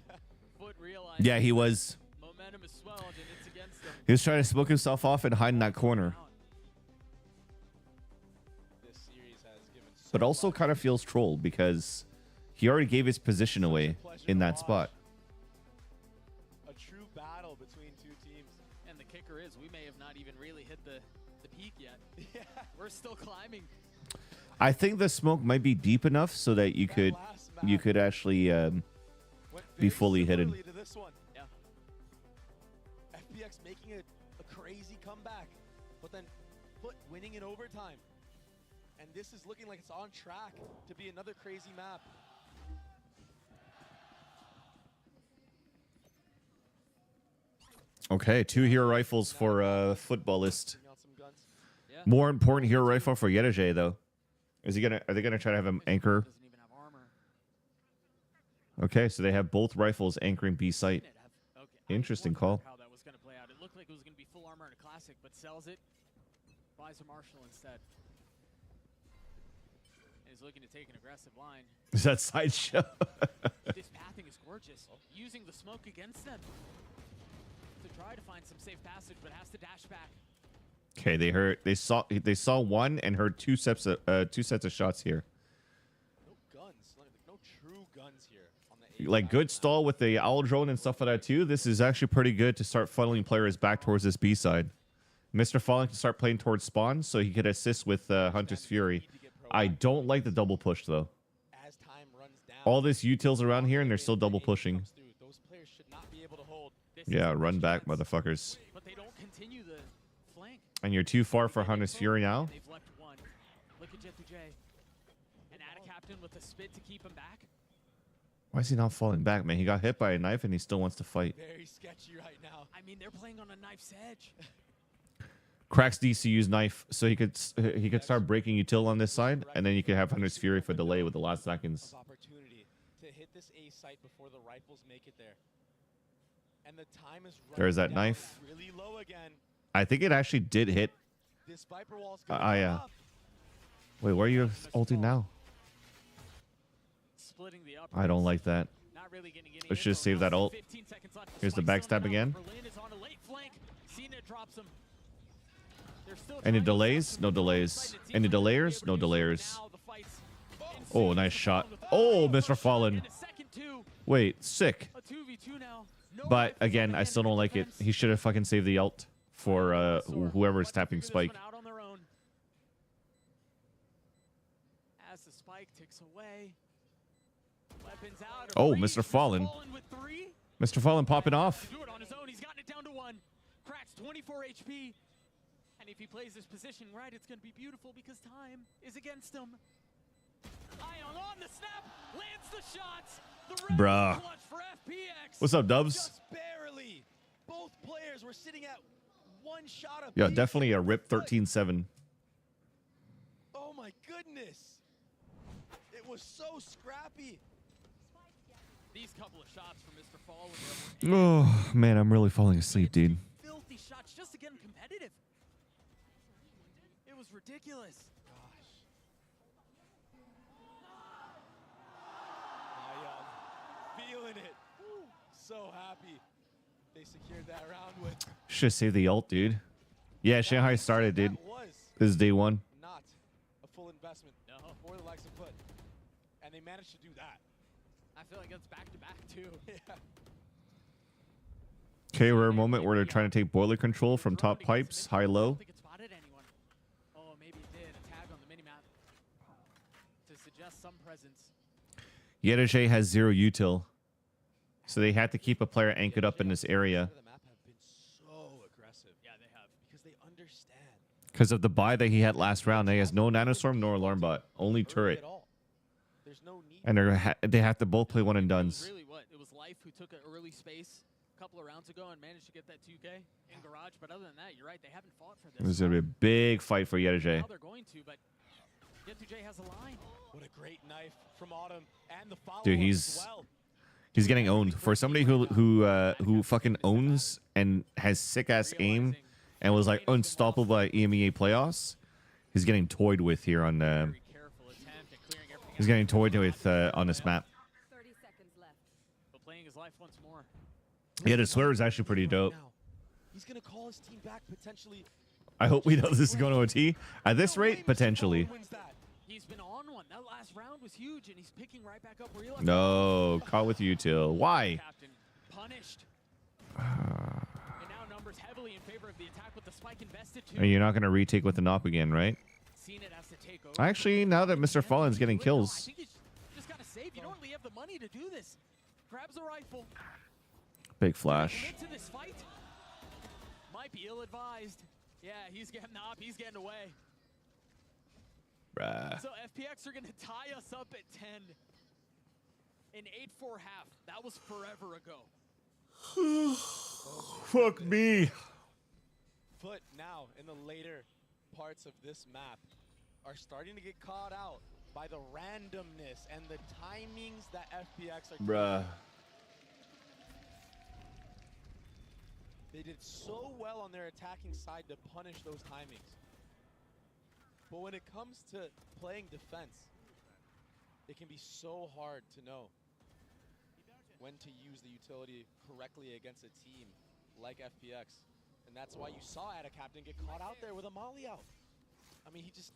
Speaker 18: Foot realized
Speaker 1: Yeah, he was.
Speaker 18: Momentum is swelled, and it's against them.
Speaker 1: He was trying to smoke himself off and hide in that corner.
Speaker 12: This series has given so
Speaker 1: But also kind of feels trolled because he already gave his position away in that spot.
Speaker 12: a true battle between two teams.
Speaker 18: And the kicker is, we may have not even really hit the peak yet.
Speaker 12: Yeah.
Speaker 18: We're still climbing.
Speaker 1: I think the smoke might be deep enough so that you could actually be fully hidden.
Speaker 12: To this one.
Speaker 18: Yeah.
Speaker 12: FPX making a crazy comeback, but then Foot winning in overtime. And this is looking like it's on track to be another crazy map.
Speaker 1: Okay, 2 hero rifles for Footballist.
Speaker 12: Bring out some guns
Speaker 1: More important hero rifle for Yetajay though. Is he gonna? Are they gonna try to have him anchor? Okay, so they have both rifles anchoring B site. Interesting call.
Speaker 18: How that was going to play out. It looked like it was going to be full armor and a classic, but sells it. Buys a Marshall instead. And he's looking to take an aggressive line.
Speaker 1: Is that sideshow?
Speaker 18: This pathing is gorgeous. Using the smoke against them to try to find some safe passage, but has to dash back.
Speaker 1: Okay, they saw one and heard two sets of shots here.
Speaker 12: No guns, no true guns here. On the
Speaker 1: Like good stall with the owl drone and stuff like that too. This is actually pretty good to start funneling players back towards this B side. Mr. Fallen can start playing towards spawn so he could assist with Hunter's Fury. I don't like the double push though. All this utils around here and they're still double pushing. Yeah, run back, motherfuckers.
Speaker 18: But they don't continue the flank.
Speaker 1: And you're too far for Hunter's Fury now.
Speaker 18: They've left one. Look at Jet2J. And add a captain with a spit to keep him back.
Speaker 1: Why is he not falling back, man? He got hit by a knife and he still wants to fight.
Speaker 12: Very sketchy right now.
Speaker 18: I mean, they're playing on a knife's edge.
Speaker 1: Cracks DCU's knife so he could start breaking util on this side, and then you could have Hunter's Fury for delay with the last seconds.
Speaker 12: Opportunity to hit this A site before the rifles make it there. And the time is
Speaker 1: There's that knife.
Speaker 12: really low again.
Speaker 1: I think it actually did hit.
Speaker 12: This Viper wall's
Speaker 1: Yeah. Wait, where are you ulting now?
Speaker 18: Splitting the
Speaker 1: I don't like that.
Speaker 18: Not really getting any
Speaker 1: Let's just save that ult. Here's the backstab again.
Speaker 18: Berlin is on a late flank. Cena drops him. They're still
Speaker 1: Any delays? No delays. Any delayers? No delayers. Oh, nice shot. Oh, Mr. Fallen. Wait, sick. But again, I still don't like it. He should have fucking saved the ult for whoever's tapping Spike.
Speaker 18: Out on their own. As the spike ticks away. Weapons out.
Speaker 1: Oh, Mr. Fallen. Mr. Fallen popping off.
Speaker 18: Do it on his own. He's gotten it down to 1. Cracks 24 HP. And if he plays this position right, it's going to be beautiful because time is against him. Ion on the snap, lands the shots. The
Speaker 1: Bruh.
Speaker 18: clutch for FPX.
Speaker 1: What's up, Dubs?
Speaker 12: Just barely. Both players were sitting at one shot of
Speaker 1: Yeah, definitely a rip 13-7.
Speaker 12: Oh my goodness. It was so scrappy.
Speaker 18: These couple of shots from Mr. Fallen.
Speaker 1: Oh, man, I'm really falling asleep, dude.
Speaker 18: Filthy shots just to get him competitive. It was ridiculous.
Speaker 12: Feeling it. So happy. They secured that round with
Speaker 1: Should save the ult, dude. Yeah, Shanghai started, dude. This is day 1.
Speaker 12: not a full investment for the likes of Foot. And they managed to do that.
Speaker 18: I feel like it's back to back too.
Speaker 12: Yeah.
Speaker 1: Okay, rare moment where they're trying to take boiler control from top pipes, high-low.
Speaker 18: Spotted anyone. Oh, maybe it did. A tag on the minimap to suggest some presence.
Speaker 1: Yetajay has 0 util. So they had to keep a player anchored up in this area.
Speaker 12: So aggressive. Yeah, they have. Because they understand.
Speaker 1: Because of the buy that he had last round. He has no nanostorm nor alarm bot. Only turret.
Speaker 12: There's no need.
Speaker 1: And they have to both play one and dones.
Speaker 18: Really, what? It was Life who took an early space a couple of rounds ago and managed to get that 2K in garage. But other than that, you're right. They haven't fought for this.
Speaker 1: This is going to be a big fight for Yetajay.
Speaker 18: Now they're going to, but Jet2J has a line.
Speaker 12: What a great knife from Autumn and the follow-up
Speaker 1: Dude,
Speaker 12: as well.
Speaker 1: he's getting owned. For somebody who fucking owns and has sick-ass aim and was like unstoppable by EMEA playoffs, he's getting toyed with here on he's getting toyed with on this map.
Speaker 18: 30 seconds left. But playing his life once more.
Speaker 1: Yeah, the swear is actually pretty dope.
Speaker 12: He's going to call his team back potentially.
Speaker 1: I hope we know this is going to OT. At this rate, potentially.
Speaker 18: He's been on one. That last round was huge, and he's picking right back up where he left
Speaker 1: No, caught with util. Why?
Speaker 18: Captain punished. And now numbers heavily in favor of the attack with the spike invested too.
Speaker 1: And you're not going to retake with the NOP again, right?
Speaker 18: Seen it as to take over.
Speaker 1: Actually, now that Mr. Fallen's getting
Speaker 18: I
Speaker 1: kills.
Speaker 18: think you just got to save. You don't really have the money to do this. Grabs a rifle.
Speaker 1: Big flash.
Speaker 18: Commit to this fight. Might be ill-advised. Yeah, he's getting up. He's getting away.
Speaker 1: Bruh.
Speaker 18: So FPX are going to tie us up at 10. In 8-4 half. That was forever ago.
Speaker 1: Fuck me.
Speaker 12: Foot now in the later parts of this map are starting to get caught out by the randomness and the timings that FPX are
Speaker 1: Bruh.
Speaker 12: They did so well on their attacking side to punish those timings. But when it comes to playing defense, it can be so hard to know when to use the utility correctly against a team like FPX. And that's why you saw Ada Captain get caught out there with a molly out. I mean, he just,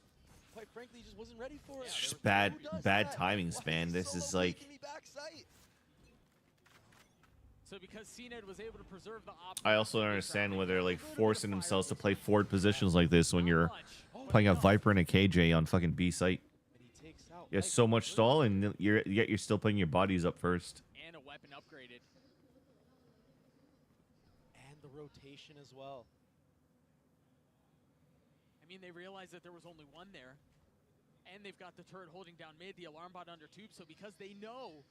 Speaker 12: quite frankly, he just wasn't ready for it.
Speaker 1: It's just bad timings, man. This is like.
Speaker 18: So because CNED was able to preserve the option.
Speaker 1: I also don't understand why they're like forcing themselves to play forward positions like this when you're playing a Viper and a KJ on fucking B site. You have so much stall, and yet you're still putting your bodies up first.
Speaker 18: And a weapon upgraded.
Speaker 12: And the rotation as well.
Speaker 18: I mean, they realized that there was only one there. And they've got the turret holding down mid, the alarm bot under tube. So because they know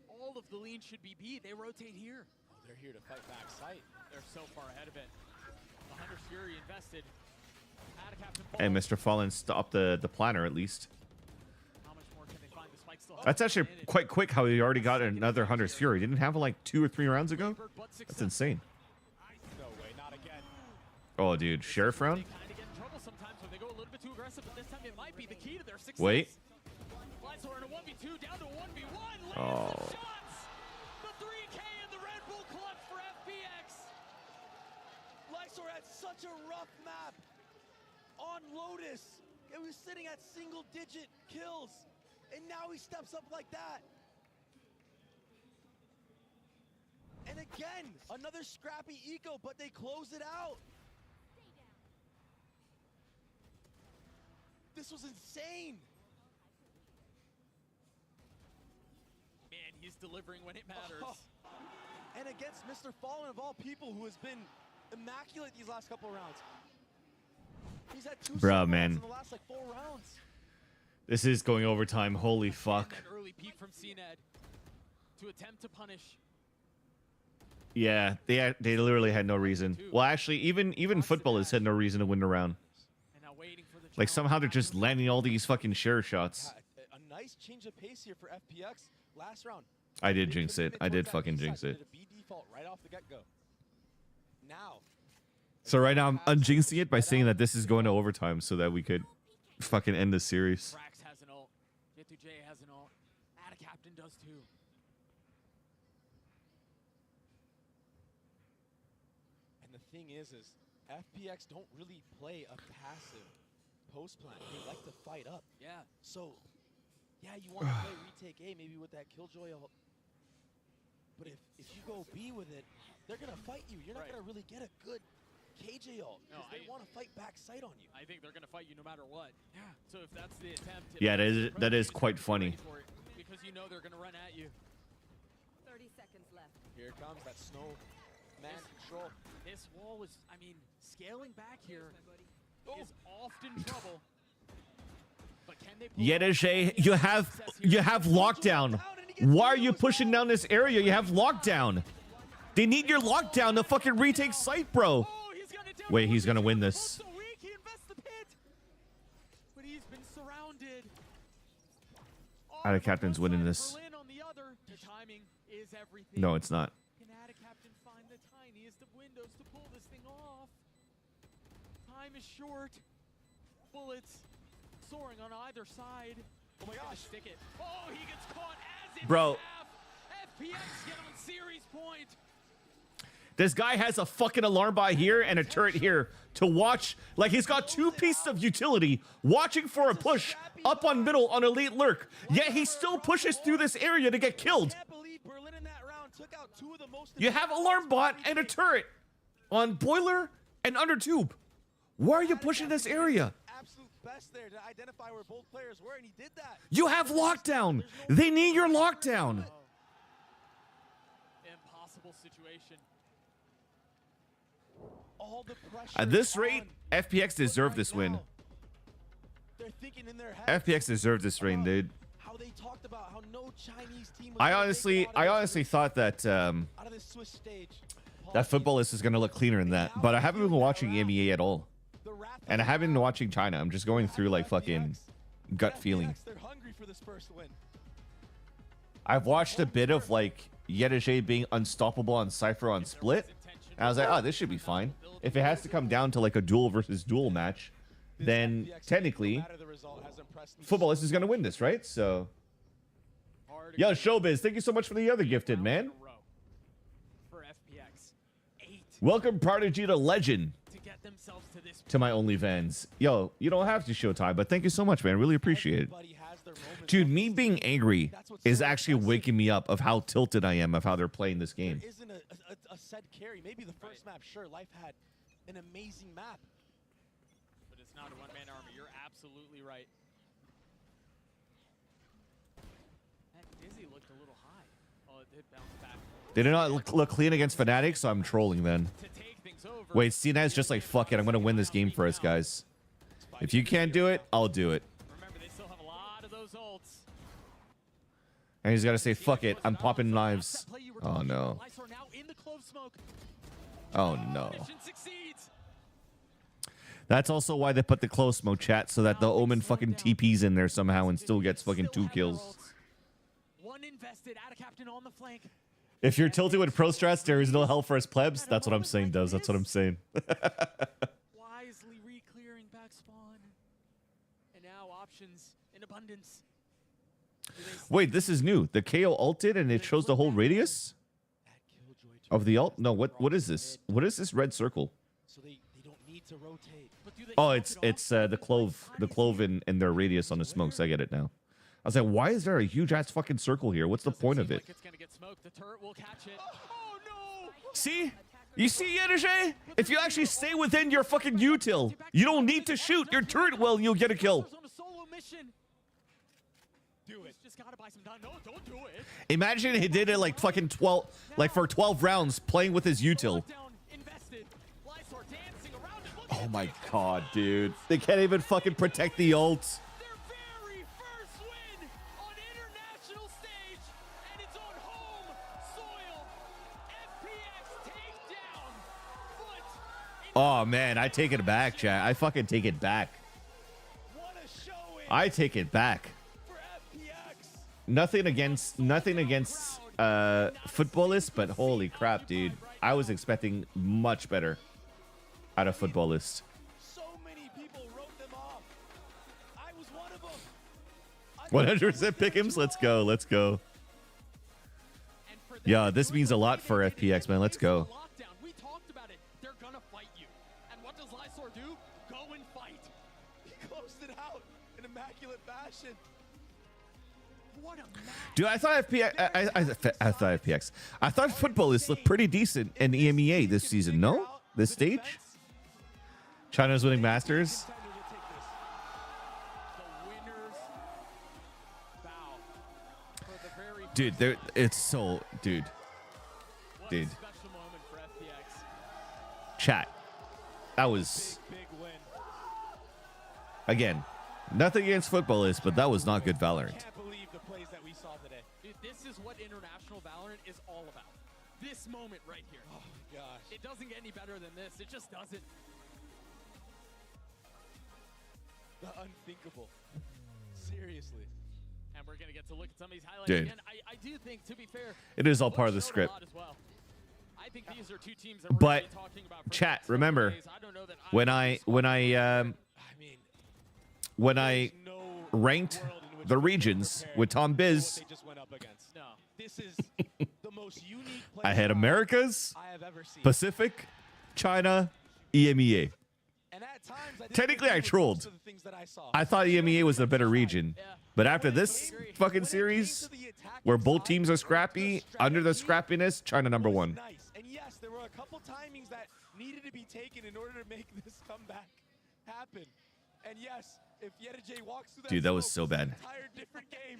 Speaker 18: all of the lean should be B, they rotate here.
Speaker 12: Oh, they're here to fight back sight.
Speaker 18: They're so far ahead of it. The Hunter's Fury invested.
Speaker 1: And Mr. Fallen stopped the planner at least.
Speaker 18: How much more can they find? The spike still
Speaker 1: That's actually quite quick how he already got another Hunter's Fury. Didn't have it like 2 or 3 rounds ago? That's insane.
Speaker 12: No way, not again.
Speaker 1: Oh, dude. Sheriff round?
Speaker 18: Kind of get in trouble sometimes when they go a little bit too aggressive, but this time it might be the key to their success.
Speaker 1: Wait.
Speaker 18: Lightsor in a 1v2 down to a 1v1.
Speaker 1: Oh.
Speaker 18: The 3K and the Red Bull clutch for FPX.
Speaker 12: Lightsor had such a rough map on Lotus. It was sitting at single-digit kills, and now he steps up like that. And again, another scrappy eco, but they close it out. This was insane.
Speaker 18: Man, he's delivering when it matters.
Speaker 12: Oh. And against Mr. Fallen of all people, who has been immaculate these last couple rounds. He's had 2
Speaker 1: Bruh,
Speaker 12: rounds
Speaker 1: man.
Speaker 12: in the last like 4 rounds.
Speaker 1: This is going overtime. Holy fuck.
Speaker 18: That early peek from CNED to attempt to punish.
Speaker 1: Yeah, they literally had no reason. Well, actually, even footballers had no reason to win the round. Like somehow they're just landing all these fucking share shots.
Speaker 12: A nice change of pace here for FPX last round.
Speaker 1: I did jinx it. I did fucking jinx it.
Speaker 12: B default right off the get-go. Now.
Speaker 1: So right now I'm unjinxing it by saying that this is going to overtime so that we could fucking end the series.
Speaker 18: Frax has an ult. J2J has an ult. Ada Captain does too.
Speaker 12: And the thing is FPX don't really play a passive post plan. They like to fight up.
Speaker 18: Yeah.
Speaker 12: So, yeah, you want to play retake A maybe with that Killjoy ult. But if you go B with it, they're going to fight you. You're not going to really get a good KJ ult.
Speaker 18: No,
Speaker 12: they want to fight back sight on you.
Speaker 18: I think they're going to fight you no matter what. Yeah. So if that's the attempt.
Speaker 1: Yeah, that is quite funny.
Speaker 18: Because you know they're going to run at you.
Speaker 7: 30 seconds left.
Speaker 12: Here comes that snow man control.
Speaker 18: This wall was, I mean, scaling back here is often trouble. But can they
Speaker 1: Yedege, you have lockdown. Why are you pushing down this area? You have lockdown. They need your lockdown to fucking retake site, bro. Wait, he's gonna win this.
Speaker 18: But he's been surrounded.
Speaker 1: Ada Captain's winning this.
Speaker 18: The timing is everything.
Speaker 1: No, it's not.
Speaker 18: Can Ada Captain find the tiniest of windows to pull this thing off? Time is short. Bullets soaring on either side. Oh my gosh. Stick it. Oh, he gets caught as it
Speaker 1: Bro.
Speaker 18: FPX get on series point.
Speaker 1: This guy has a fucking alarm bot here and a turret here to watch. Like, he's got 2 pieces of utility watching for a push up on middle on elite lurk. Yet he still pushes through this area to get killed. You have alarm bot and a turret on boiler and under tube. Why are you pushing this area?
Speaker 12: Absolute best there to identify where both players were, and he did that.
Speaker 1: You have lockdown. They need your lockdown.
Speaker 18: Impossible situation.
Speaker 12: All the pressure
Speaker 1: At this rate, FPX deserved this win.
Speaker 12: They're thinking in their heads
Speaker 1: FPX deserved this win, dude.
Speaker 12: how they talked about how no Chinese team was
Speaker 1: I
Speaker 12: gonna make it
Speaker 1: honestly thought that
Speaker 12: out of this Swiss stage.
Speaker 1: that footballist is gonna look cleaner than that. But I haven't been watching EMEA at all.
Speaker 12: The
Speaker 1: And I haven't been watching China. I'm just going through like fucking gut feeling.
Speaker 12: They're hungry for this first win.
Speaker 1: I've watched a bit of like Yedajay being unstoppable on Cypher on Split. And I was like, oh, this should be fine. If it has to come down to like a duel versus duel match, then technically Footballist is going to win this, right? So, yo, Showbiz, thank you so much for the other gifted, man. Welcome, Prodigy to Legend, to my OnlyFans. Yo, you don't have to Showtime, but thank you so much, man. Really appreciate it. Dude, me being angry is actually waking me up of how tilted I am of how they're playing this game.
Speaker 12: There isn't a set carry. Maybe the first map, sure, Life had an amazing map.
Speaker 18: But it's not a one-man army. You're absolutely right. That Dizzy looked a little high. Oh, it did bounce back.
Speaker 1: They did not look clean against Fnatic, so I'm trolling then. Wait, CNA's just like, fuck it, I'm going to win this game for us, guys. If you can't do it, I'll do it. And he's got to say, fuck it, I'm popping knives. Oh, no. Oh, no. That's also why they put the close smoke chat, so that the Omen fucking TP's in there somehow and still gets fucking 2 kills.
Speaker 18: One invested, add a captain on the flank.
Speaker 1: If you're tilted with pro strats, there is no hell for us plebs. That's what I'm saying, Does. That's what I'm saying.
Speaker 18: Wisely re-clearing back spawn. And now options in abundance.
Speaker 1: Wait, this is new. The KO ulted and it shows the whole radius of the ult? No, what is this? What is this red circle?
Speaker 12: So they don't need to rotate.
Speaker 1: Oh, it's the clove in their radius on the smokes. I get it now. I was like, why is there a huge ass fucking circle here? What's the point of it? See? You see, Yedajay? If you actually stay within your fucking util, you don't need to shoot your turret well and you'll get a kill.
Speaker 18: Do it. Just gotta buy some time. No, don't do it.
Speaker 1: Imagine he did it like fucking 12, like for 12 rounds playing with his util. Oh my god, dude. They can't even fucking protect the ult. Oh man, I take it back, chat. I fucking take it back. I take it back. Nothing against Footballist, but holy crap, dude. I was expecting much better out of Footballist.
Speaker 12: So many people wrote them off. I was one of them.
Speaker 1: 100% pick'ems. Let's go. Let's go. Yeah, this means a lot for FPX, man. Let's go.
Speaker 18: We talked about it. They're gonna fight you. And what does Lysor do? Go and fight.
Speaker 12: He closed it out in immaculate fashion.
Speaker 1: Dude, I thought FPX. I thought Footballist looked pretty decent in EMEA this season. No, this stage. China's winning Masters. Dude, it's so, dude. Chat. That was, again, nothing against Footballist, but that was not good Valorant.
Speaker 18: This is what international Valorant is all about. This moment right here.
Speaker 12: Oh gosh.
Speaker 18: It doesn't get any better than this. It just doesn't.
Speaker 12: The unthinkable. Seriously.
Speaker 18: And we're gonna get to look at some of these highlights
Speaker 1: Dude.
Speaker 18: again. I do think, to be fair,
Speaker 1: It is all part of the script.
Speaker 18: well. I think these are two teams that we're
Speaker 1: But
Speaker 18: really talking about for
Speaker 1: chat,
Speaker 18: the next couple
Speaker 1: remember,
Speaker 18: days. I don't know that
Speaker 1: when I ranked the regions with Tom Biz,
Speaker 12: This is the most unique
Speaker 1: I had Americas, Pacific, China, EMEA. Technically, I trolled. I thought EMEA was a better region. But after this fucking series, where both teams are scrappy, under the scrappiness, China number 1.
Speaker 12: And yes, there were a couple timings that needed to be taken in order to make this comeback happen. And yes, if Yedajay walks through that
Speaker 1: Dude, that was so bad.
Speaker 12: entire different game.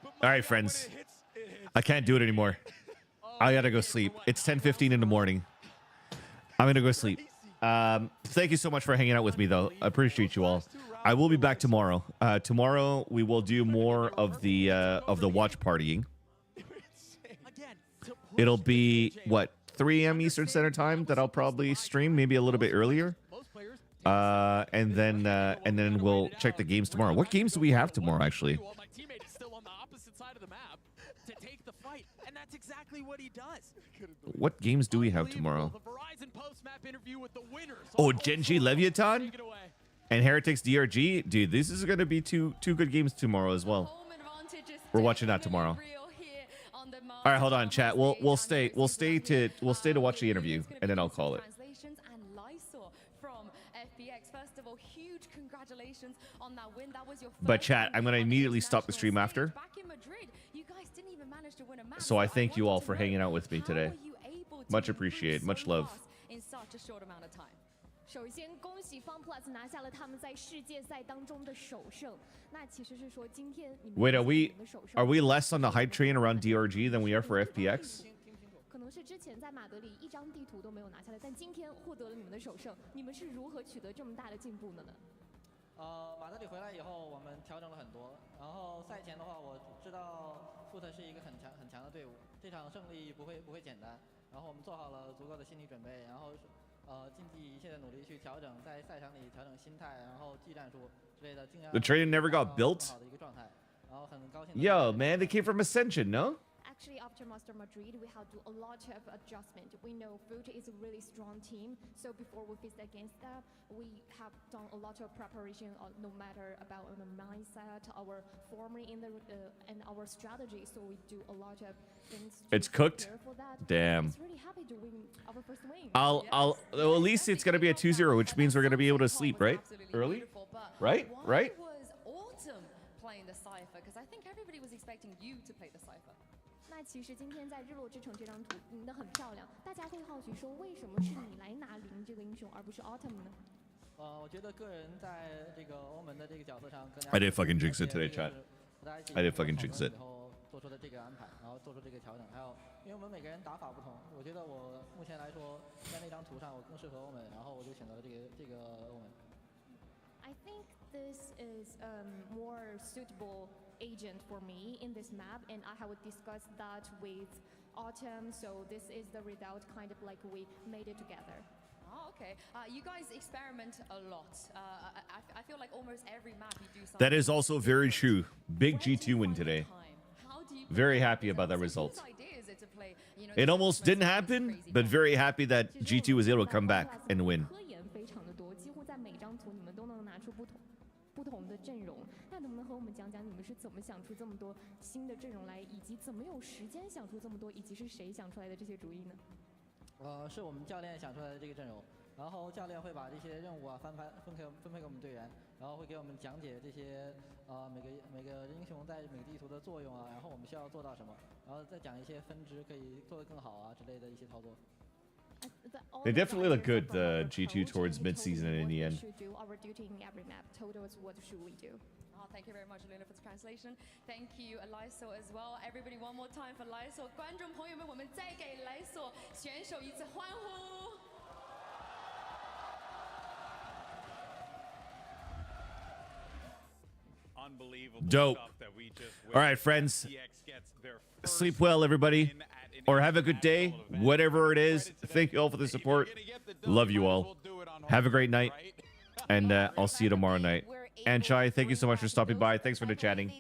Speaker 1: All right, friends. I can't do it anymore. I gotta go sleep. It's 10:15 in the morning. I'm gonna go sleep. Thank you so much for hanging out with me, though. I appreciate you all. I will be back tomorrow. Tomorrow we will do more of the watch partying. It'll be what, 3 a.m. Eastern Standard Time that I'll probably stream, maybe a little bit earlier. And then we'll check the games tomorrow. What games do we have tomorrow, actually?
Speaker 6: My teammate is still on the opposite side of the map to take the fight, and that's exactly what he does.
Speaker 1: What games do we have tomorrow?
Speaker 6: The Verizon post-map interview with the winners.
Speaker 1: Oh, Genji Leviathan and Heretics DRG. Dude, this is gonna be two good games tomorrow as well. We're watching that tomorrow. All right, hold on, chat. We'll stay to watch the interview, and then I'll call it. But chat, I'm gonna immediately stop the stream after. So I thank you all for hanging out with me today. Much appreciated. Much love.
Speaker 8: In such a short amount of time.
Speaker 5: 首先，恭喜 FunPlus 拿下了他们在世界赛当中的首胜。那其实是说，今天你们
Speaker 1: Wait, are we less on the hype train around DRG than we are for FPX?
Speaker 5: 可能是之前在马德里一张地图都没有拿下来，但今天获得了你们的首胜，你们是如何取得这么大的进步的呢？
Speaker 13: 马德里回来以后，我们调整了很多。然后赛前的话，我知道 Foot 是一个很强的队伍，这场胜利不会简单。然后我们做好了足够的心理准备，然后尽尽一切的努力去调整，在赛场里调整心态，然后技战术之类的，尽量
Speaker 1: The train never got built.
Speaker 13: 好的一个状态。然后很高兴。
Speaker 1: Yo, man, they came from Ascension, no?
Speaker 5: Actually, after Master Madrid, we had to do a lot of adjustment. We know Foot is a really strong team, so before we faced against them, we have done a lot of preparation, no matter about the mindset, our forming in the and our strategy. So we do a lot of things.
Speaker 1: It's cooked. Damn.
Speaker 5: It's really happy to win our first win.
Speaker 1: Well, at least it's gonna be a 2-0, which means we're gonna be able to sleep, right? Early? Right? Right?
Speaker 8: Was Autumn playing the Cypher? Because I think everybody was expecting you to play the Cypher.
Speaker 5: 那其实今天在日落之城这张图赢得很漂亮，大家会好奇说，为什么是你来拿零这个英雄，而不是 Autumn 呢？
Speaker 13: 我觉得个人在这个欧盟的这个角色上更加。
Speaker 1: I did fucking jinx it today, chat. I did fucking jinx it.
Speaker 13: 然后做出的这个安排，然后做出这个调整，还有因为我们每个人打法不同，我觉得我目前来说在那张图上我更适合欧盟，然后我就选择了这个欧盟。
Speaker 5: I think this is more suitable agent for me in this map, and I have discussed that with Autumn, so this is the result, kind of like we made it together.
Speaker 8: Oh, okay. You guys experiment a lot. I feel like almost every map you do something.
Speaker 1: That is also very true. Big G2 win today. Very happy about that result. It almost didn't happen, but very happy that G2 was able to come back and win.
Speaker 5: 不同的阵容，那能不能和我们讲讲你们是怎么想出这么多新的阵容来，以及怎么有时间想出这么多，以及是谁想出来的这些主意呢？
Speaker 13: 是我们教练想出来的这个阵容，然后教练会把这些任务啊分配给我们队员，然后会给我们讲解这些每个英雄在每个地图的作用啊，然后我们需要做到什么，然后再讲一些分支可以做得更好啊之类的一些操作。
Speaker 1: They definitely look good, the G2 towards mid-season and in the end.
Speaker 5: Our duty in every map told us what should we do.
Speaker 8: Oh, thank you very much, Luna, for the translation. Thank you, Lysol, as well. Everybody, one more time for Lysol. 观众朋友们，我们再给 Lysol 选手一次欢呼。
Speaker 4: Unbelievable.
Speaker 1: Dope. All right, friends. Sleep well, everybody. Or have a good day, whatever it is. Thank you all for the support. Love you all. Have a great night. And I'll see you tomorrow night. And Chai, thank you so much for stopping by. Thanks for the chatting.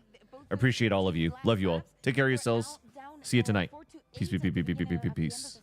Speaker 1: Appreciate all of you. Love you all. Take care of yourselves. See you tonight. Peace, peace, peace, peace, peace, peace, peace.